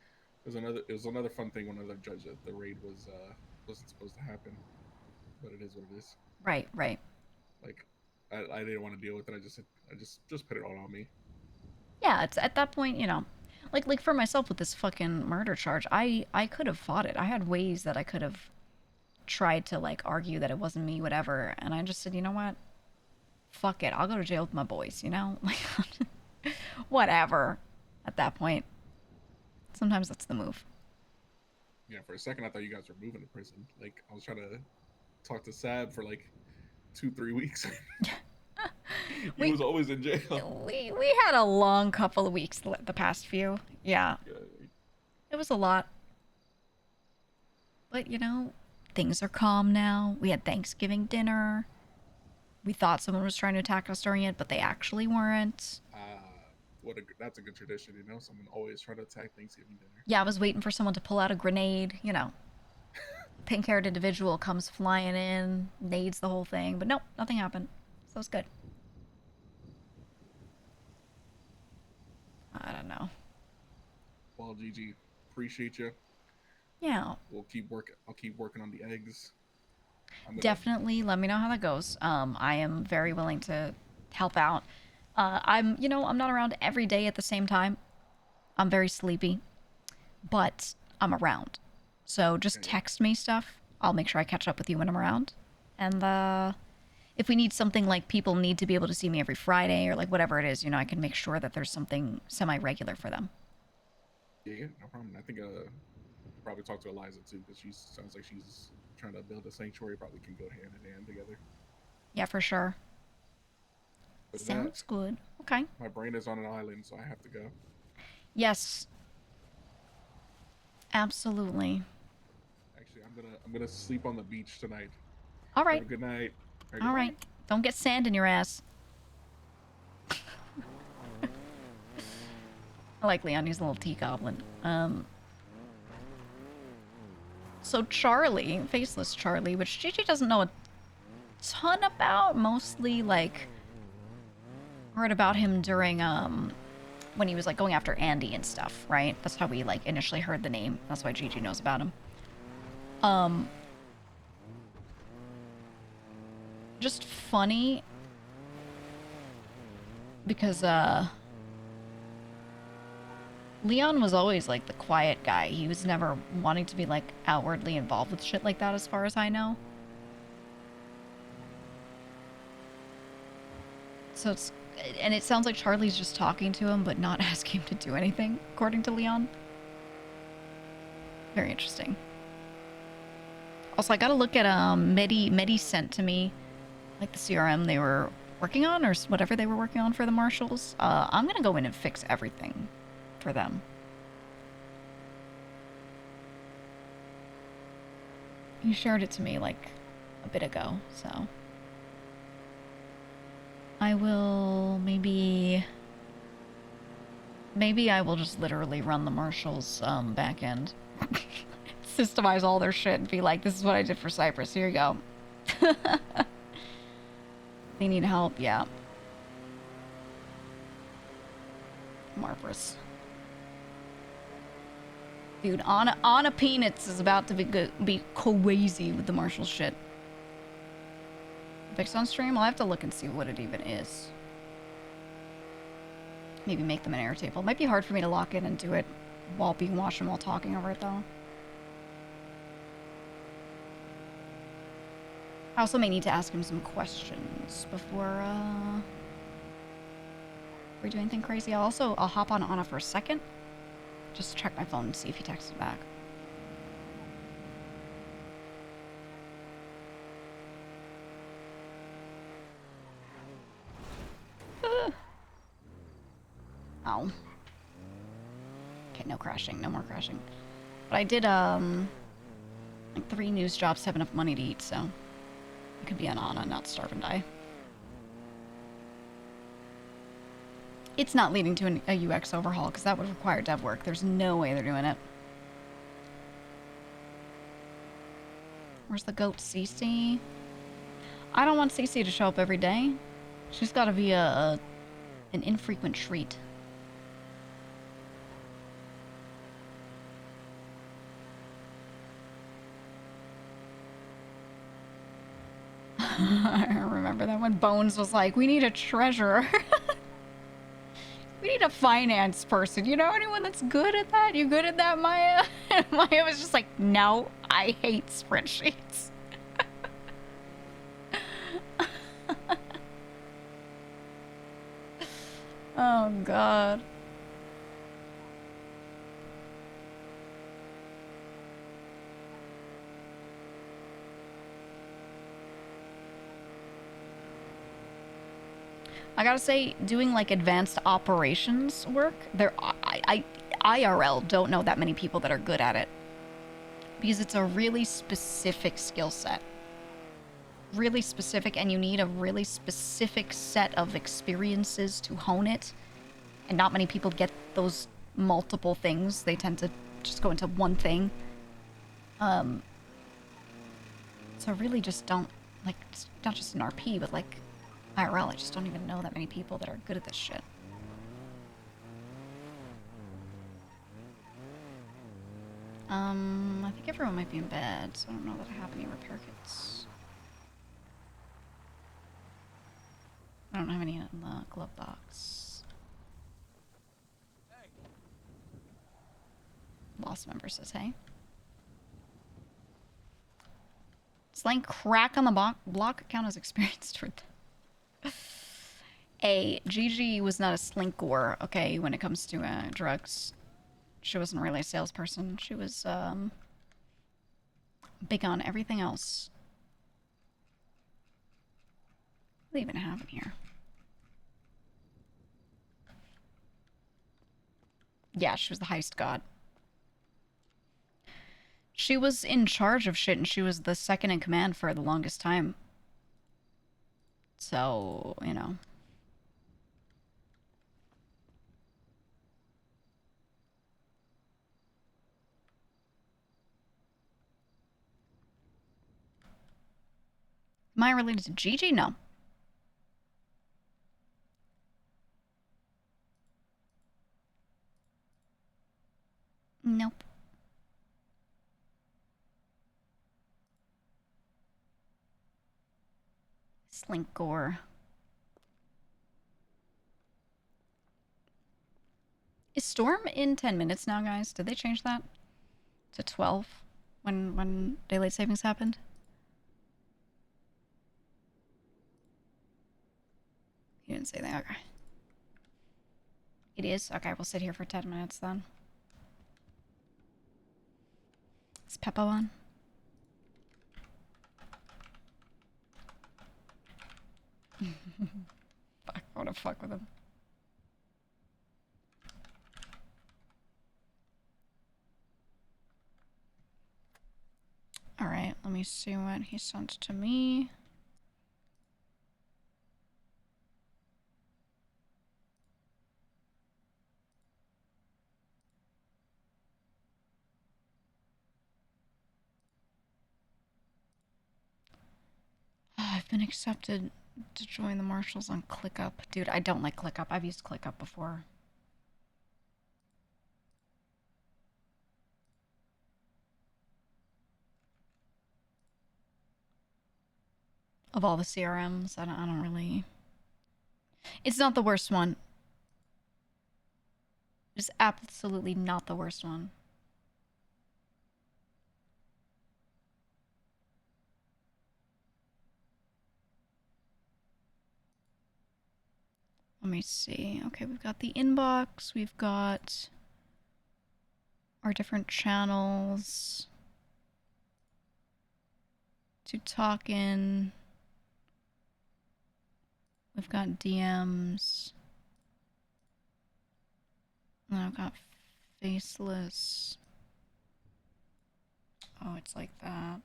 It was another fun thing when another judge that the raid wasn't supposed to happen, but it is what it is. Right. Like, I didn't want to deal with it. I just put it all on me. Yeah, it's at that point, you know, like for myself with this fucking murder charge, I could have fought it. I had ways that I could have tried to, like, argue that it wasn't me, whatever, and I just said, you know what? fuck it, I'll go to jail with my boys, you know? Like, whatever at that point. Sometimes that's the move. Yeah, for a second I thought you guys were moving to prison. Like, I was trying to talk to Sab for like 2-3 weeks. He was always in jail. We had a long couple of weeks the past few. Yeah. It was a lot. But, you know, things are calm now. We had Thanksgiving dinner. We thought someone was trying to attack us during it, but they actually weren't. That's a good tradition, you know? Someone always trying to attack Thanksgiving dinner. Yeah, I was waiting for someone to pull out a grenade, you know. Pink-haired individual comes flying in, nades the whole thing, but nope, nothing happened. So it's good. I don't know. Well, Gigi, appreciate you. Yeah. I'll keep working on the eggs. Definitely let me know how that goes. I am very willing to help out. I'm not around every day at the same time. I'm very sleepy, but I'm around. So just text me stuff. I'll make sure I catch up with you when I'm around. And if we need something like people need to be able to see me every Friday or like whatever it is, you know, I can make sure that there's something semi-regular for them. Yeah, no problem. I think probably talk to Eliza too, because she sounds like she's trying to build a sanctuary. Probably can go hand in hand together. Yeah, for sure. Sounds good. Okay. My brain is on an island, so I have to go. Yes. Absolutely. Actually, I'm gonna sleep on the beach tonight. All right. Have a good night. All right. Don't get sand in your ass. I like Leon. He's a little tea goblin. So Charlie, Faceless Charlie, which Gigi doesn't know a ton about, mostly like heard about him during when he was like going after Andy and stuff, right? That's how we like initially heard the name. That's why Gigi knows about him. Just funny because Leon was always like the quiet guy. He was never wanting to be like outwardly involved with shit like that as far as I know. So it sounds like Charlie's just talking to him but not asking him to do anything, according to Leon. Very interesting. Also, I gotta look at Medi sent to me like the CRM they were working on or whatever they were working on for the marshals. I'm gonna go in and fix everything for them. He shared it to me like a bit ago, so I will maybe I will just literally run the marshals back end. Systemize all their shit and be like, this is what I did for Cyprus, here you go. They need help, yeah. Marvelous. Dude, Anna Peanits is about to be crazy with the marshal shit. Fixed on stream? I'll have to look and see what it even is. Maybe make them an Airtable. It might be hard for me to lock in and do it while being watched and while talking over it, though. I also may need to ask him some questions before we do anything crazy. I'll hop on Anna for a second. Just to check my phone and see if he texted back. Oh. Okay, no crashing. No more crashing. But I did, like 3 news jobs to have enough money to eat, so I could be on Anna, not starve and die. It's not leading to a UX overhaul, because that would require dev work. There's no way they're doing it. Where's the goat, Cece? I don't want Cece to show up every day. She's got to be an infrequent treat. I remember that when Bones was like, we need a treasurer. We need a finance person. You know anyone that's good at that? You good at that, Maya? And Maya was just like, no, I hate spreadsheets. Oh god. I gotta say, doing like advanced operations work, I IRL don't know that many people that are good at it. Because it's a really specific skill set. Really specific, and you need a really specific set of experiences to hone it. And not many people get those multiple things. They tend to just go into one thing. So I really just don't, like, it's not just an RP, but like IRL, I just don't even know that many people that are good at this shit. I think everyone might be in bed, so I don't know that I have any repair kits. I don't have any in the glove box. Lost member says, hey. Slaying crack on the block account is experienced with. A Gigi was not a slinkor, okay, when it comes to drugs. She wasn't really a salesperson. She was big on everything else. What do they even have in here? Yeah, she was the heist god. She was in charge of shit, and she was the second in command for the longest time. So, you know. Am I related to Gigi? No. Nope. Slinkor. Is Storm in 10 minutes now, guys? Did they change that to 12 when daylight savings happened? You didn't say that. Okay. It is? Okay, we'll sit here for 10 minutes then. Is Peppa on? Fuck, I wanna fuck with him. Alright, let me see what he sent to me. I've been accepted to join the marshals on ClickUp. Dude, I don't like ClickUp. I've used ClickUp before. Of all the CRMs, I don't really... It's not the worst one. It's absolutely not the worst one. Let me see. Okay, we've got the inbox. We've got our different channels to talk in. We've got DMs. And I've got faceless. Oh, it's like that.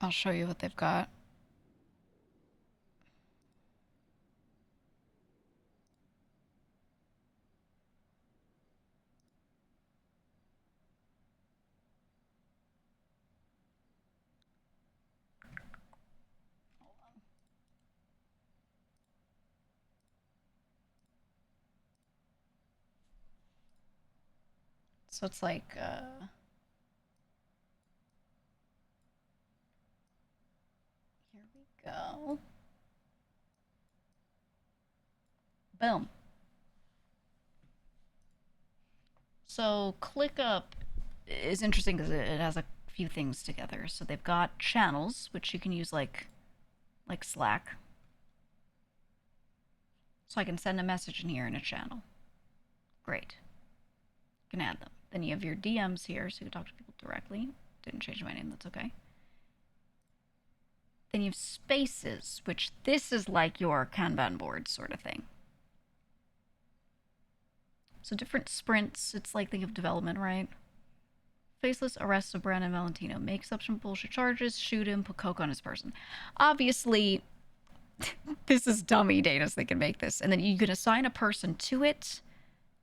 I'll show you what they've got. So it's like, Go. Boom. So ClickUp is interesting because it has a few things together. So they've got channels, which you can use like Slack. So I can send a message in here in a channel. Great. You can add them. Then you have your DMs here, so you can talk to people directly. Didn't change my name, that's okay. Then you have spaces, which this is like your Kanban board sort of thing. So different sprints, it's like think of development, right? Faceless arrest of Brandon Valentino. Makes up some bullshit charges, shoot him, put coke on his person. Obviously, this is dummy data, so they can make this. And then you can assign a person to it,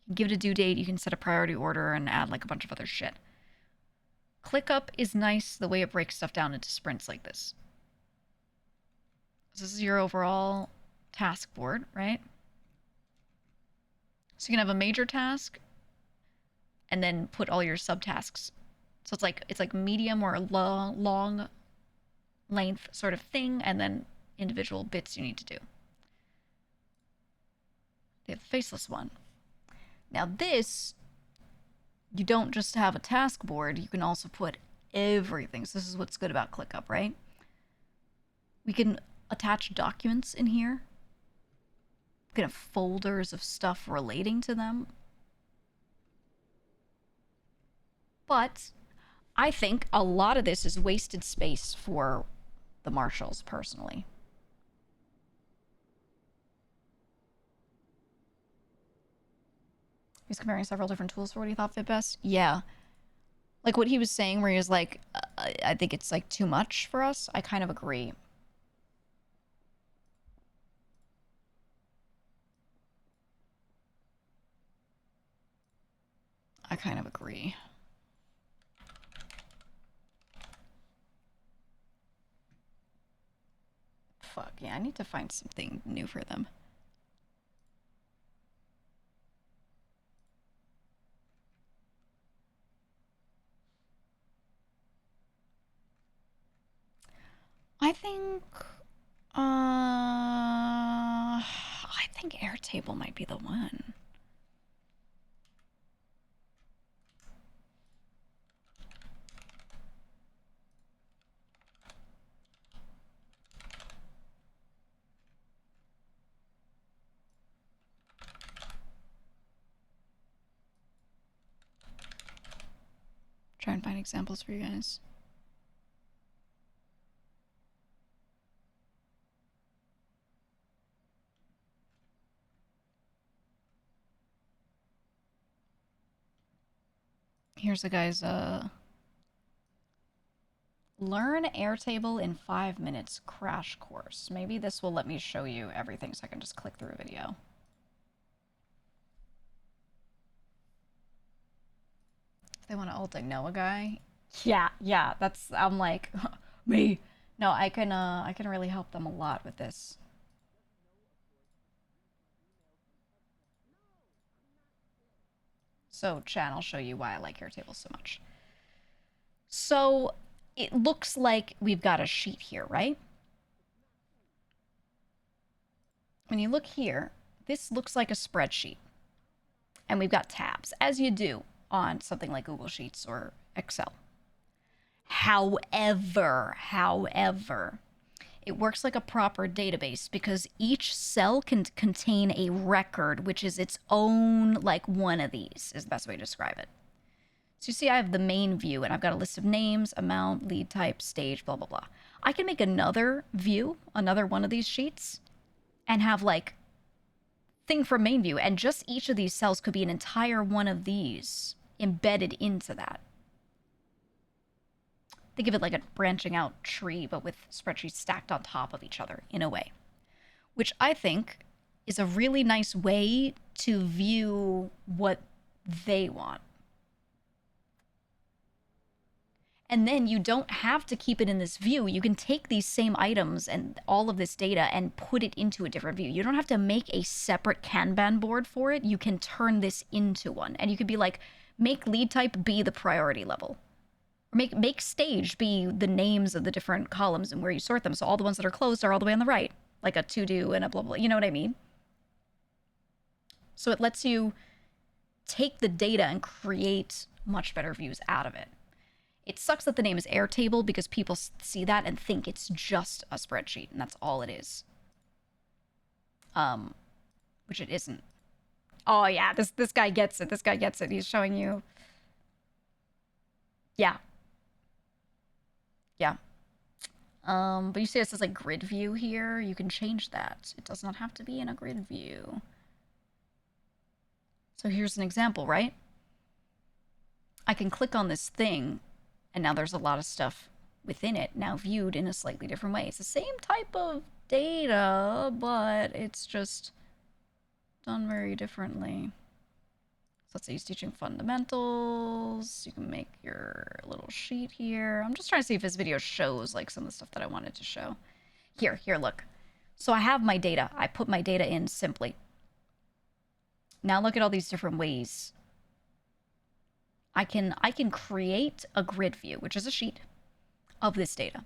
you can give it a due date, you can set a priority order and add like a bunch of other shit. ClickUp is nice the way it breaks stuff down into sprints like this. So this is your overall task board, right? So you can have a major task and then put all your subtasks. So it's like medium or long length sort of thing, and then individual bits you need to do. They have the faceless one. Now this, you don't just have a task board, you can also put everything. So this is what's good about ClickUp, right? We can attach documents in here. We can have folders of stuff relating to them. But I think a lot of this is wasted space for the marshals, personally. He's comparing several different tools for what he thought fit best. Yeah. Like what he was saying where he was like, I think it's like too much for us. I kind of agree. I kind of agree. Fuck, yeah, I need to find something new for them. I think Airtable might be the one. Try and find examples for you guys. Here's the guy's learn Airtable in 5 minutes crash course. Maybe this will let me show you everything so I can just click through a video. They want to alt ignore a guy. Yeah, that's, I'm like, me. No, I can really help them a lot with this. So, Chan, I'll show you why I like Airtable so much. So, it looks like we've got a sheet here, right? When you look here, this looks like a spreadsheet. And we've got tabs, as you do on something like Google Sheets or Excel. However, it works like a proper database because each cell can contain a record, which is its own, like one of these, is the best way to describe it. So you see I have the main view, and I've got a list of names, amount, lead type, stage, blah, blah, blah. I can make another view, another one of these sheets, and have, like, thing from main view, and just each of these cells could be an entire one of these embedded into that. Think of it like a branching out tree, but with spreadsheets stacked on top of each other, in a way. Which I think is a really nice way to view what they want. And then you don't have to keep it in this view. You can take these same items and all of this data and put it into a different view. You don't have to make a separate Kanban board for it. You can turn this into one. And you could be like, make lead type be the priority level. Or make stage be the names of the different columns and where you sort them. So all the ones that are closed are all the way on the right, like a to-do and a blah, blah, you know what I mean? So it lets you take the data and create much better views out of it. It sucks that the name is Airtable because people see that and think it's just a spreadsheet, and that's all it is. Which it isn't. Oh yeah, this guy gets it. This guy gets it. He's showing you. Yeah. Yeah. But you see it says like grid view here. You can change that. It does not have to be in a grid view. So here's an example, right? I can click on this thing, and now there's a lot of stuff within it, now viewed in a slightly different way. It's the same type of data, but it's just done very differently. So let's say he's teaching fundamentals. You can make your little sheet here. I'm just trying to see if this video shows like some of the stuff that I wanted to show. Here, look. So I have my data. I put my data in simply. Now look at all these different ways. I can create a grid view, which is a sheet of this data.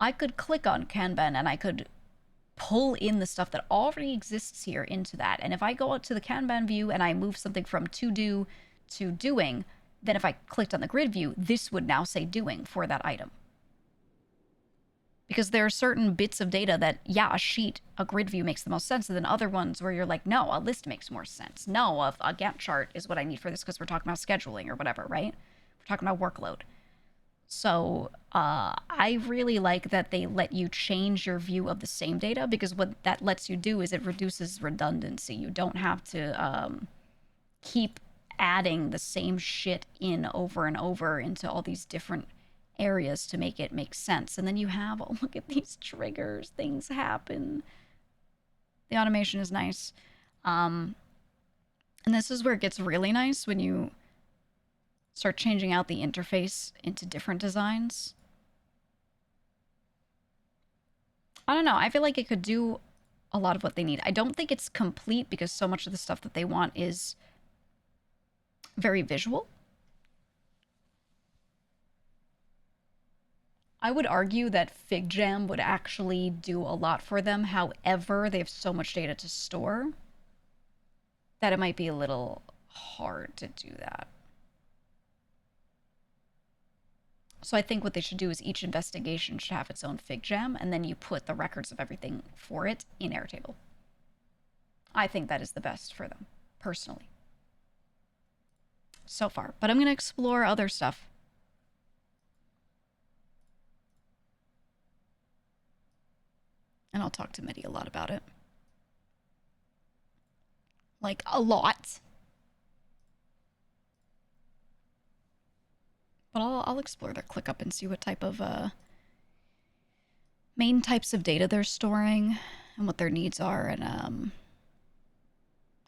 I could click on Kanban and I could pull in the stuff that already exists here into that. And if I go out to the Kanban view and I move something from to do to doing, then if I clicked on the grid view, this would now say doing for that item. Because there are certain bits of data that, yeah, a sheet, a grid view makes the most sense, and then other ones where you're like, no, a list makes more sense. No, a Gantt chart is what I need for this because we're talking about scheduling or whatever, right? We're talking about workload. So I really like that they let you change your view of the same data, because what that lets you do is it reduces redundancy. You don't have to keep adding the same shit in over and over into all these different areas to make it make sense. And then you have, oh, look at these triggers. Things happen. The automation is nice. And this is where it gets really nice when you start changing out the interface into different designs. I don't know. I feel like it could do a lot of what they need. I don't think it's complete because so much of the stuff that they want is very visual. I would argue that FigJam would actually do a lot for them. However, they have so much data to store that it might be a little hard to do that. So I think what they should do is each investigation should have its own FigJam, and then you put the records of everything for it in Airtable. I think that is the best for them, personally. So far. But I'm going to explore other stuff. And I'll talk to Mitty a lot about it. Like, a lot. But I'll explore their ClickUp and see what type of main types of data they're storing and what their needs are, and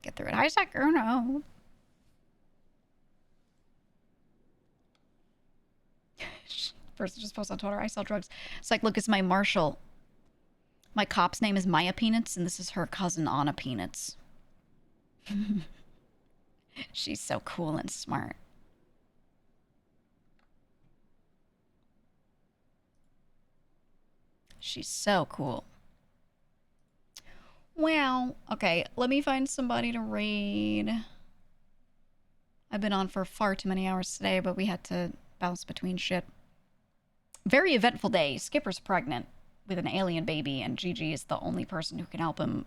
get through it. Isaac Erno. Person just posted on Twitter, I sell drugs. It's like, look, it's my Marshall. My cop's name is Maya Peanits, and this is her cousin Anna Peanits. She's so cool and smart. She's so cool. Wow. Okay, let me find somebody to raid. I've been on for far too many hours today, but we had to bounce between shit. Very eventful day. Skipper's pregnant with an alien baby, and Gigi is the only person who can help him.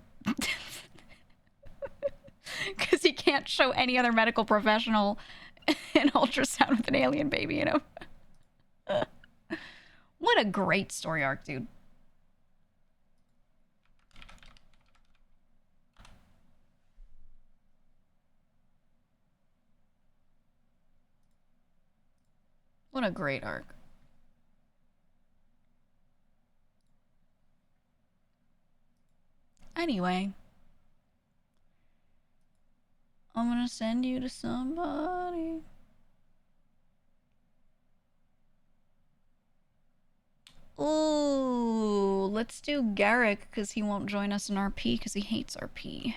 Because he can't show any other medical professional an ultrasound with an alien baby in him. What a great story arc, dude. What a great arc. Anyway. I'm gonna send you to somebody. Ooh, let's do Garrick, because he won't join us in RP, because he hates RP.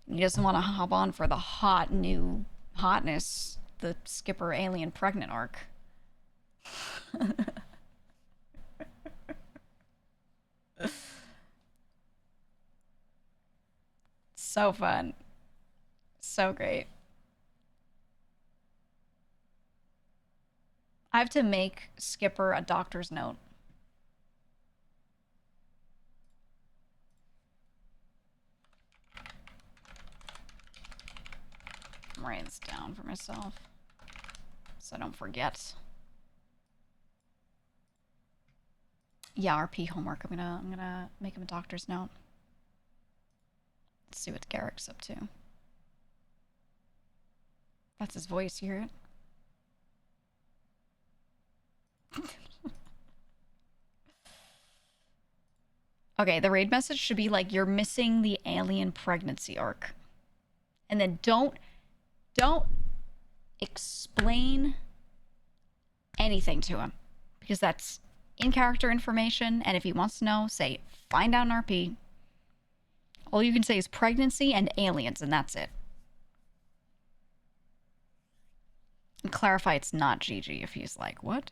He doesn't want to hop on for the hot new hotness. the Skipper alien pregnant arc. So fun. So great. I have to make Skipper a doctor's note. I'm writing this down for myself so I don't forget. Yeah, RP homework. I'm gonna make him a doctor's note. Let's see what Garrick's up to. That's his voice, you hear it? Okay, the raid message should be like, you're missing the alien pregnancy arc. And then don't explain anything to him, because that's in-character information, and if he wants to know, say, find out an RP. All you can say is pregnancy and aliens, and that's it. And clarify it's not GG if he's like, what?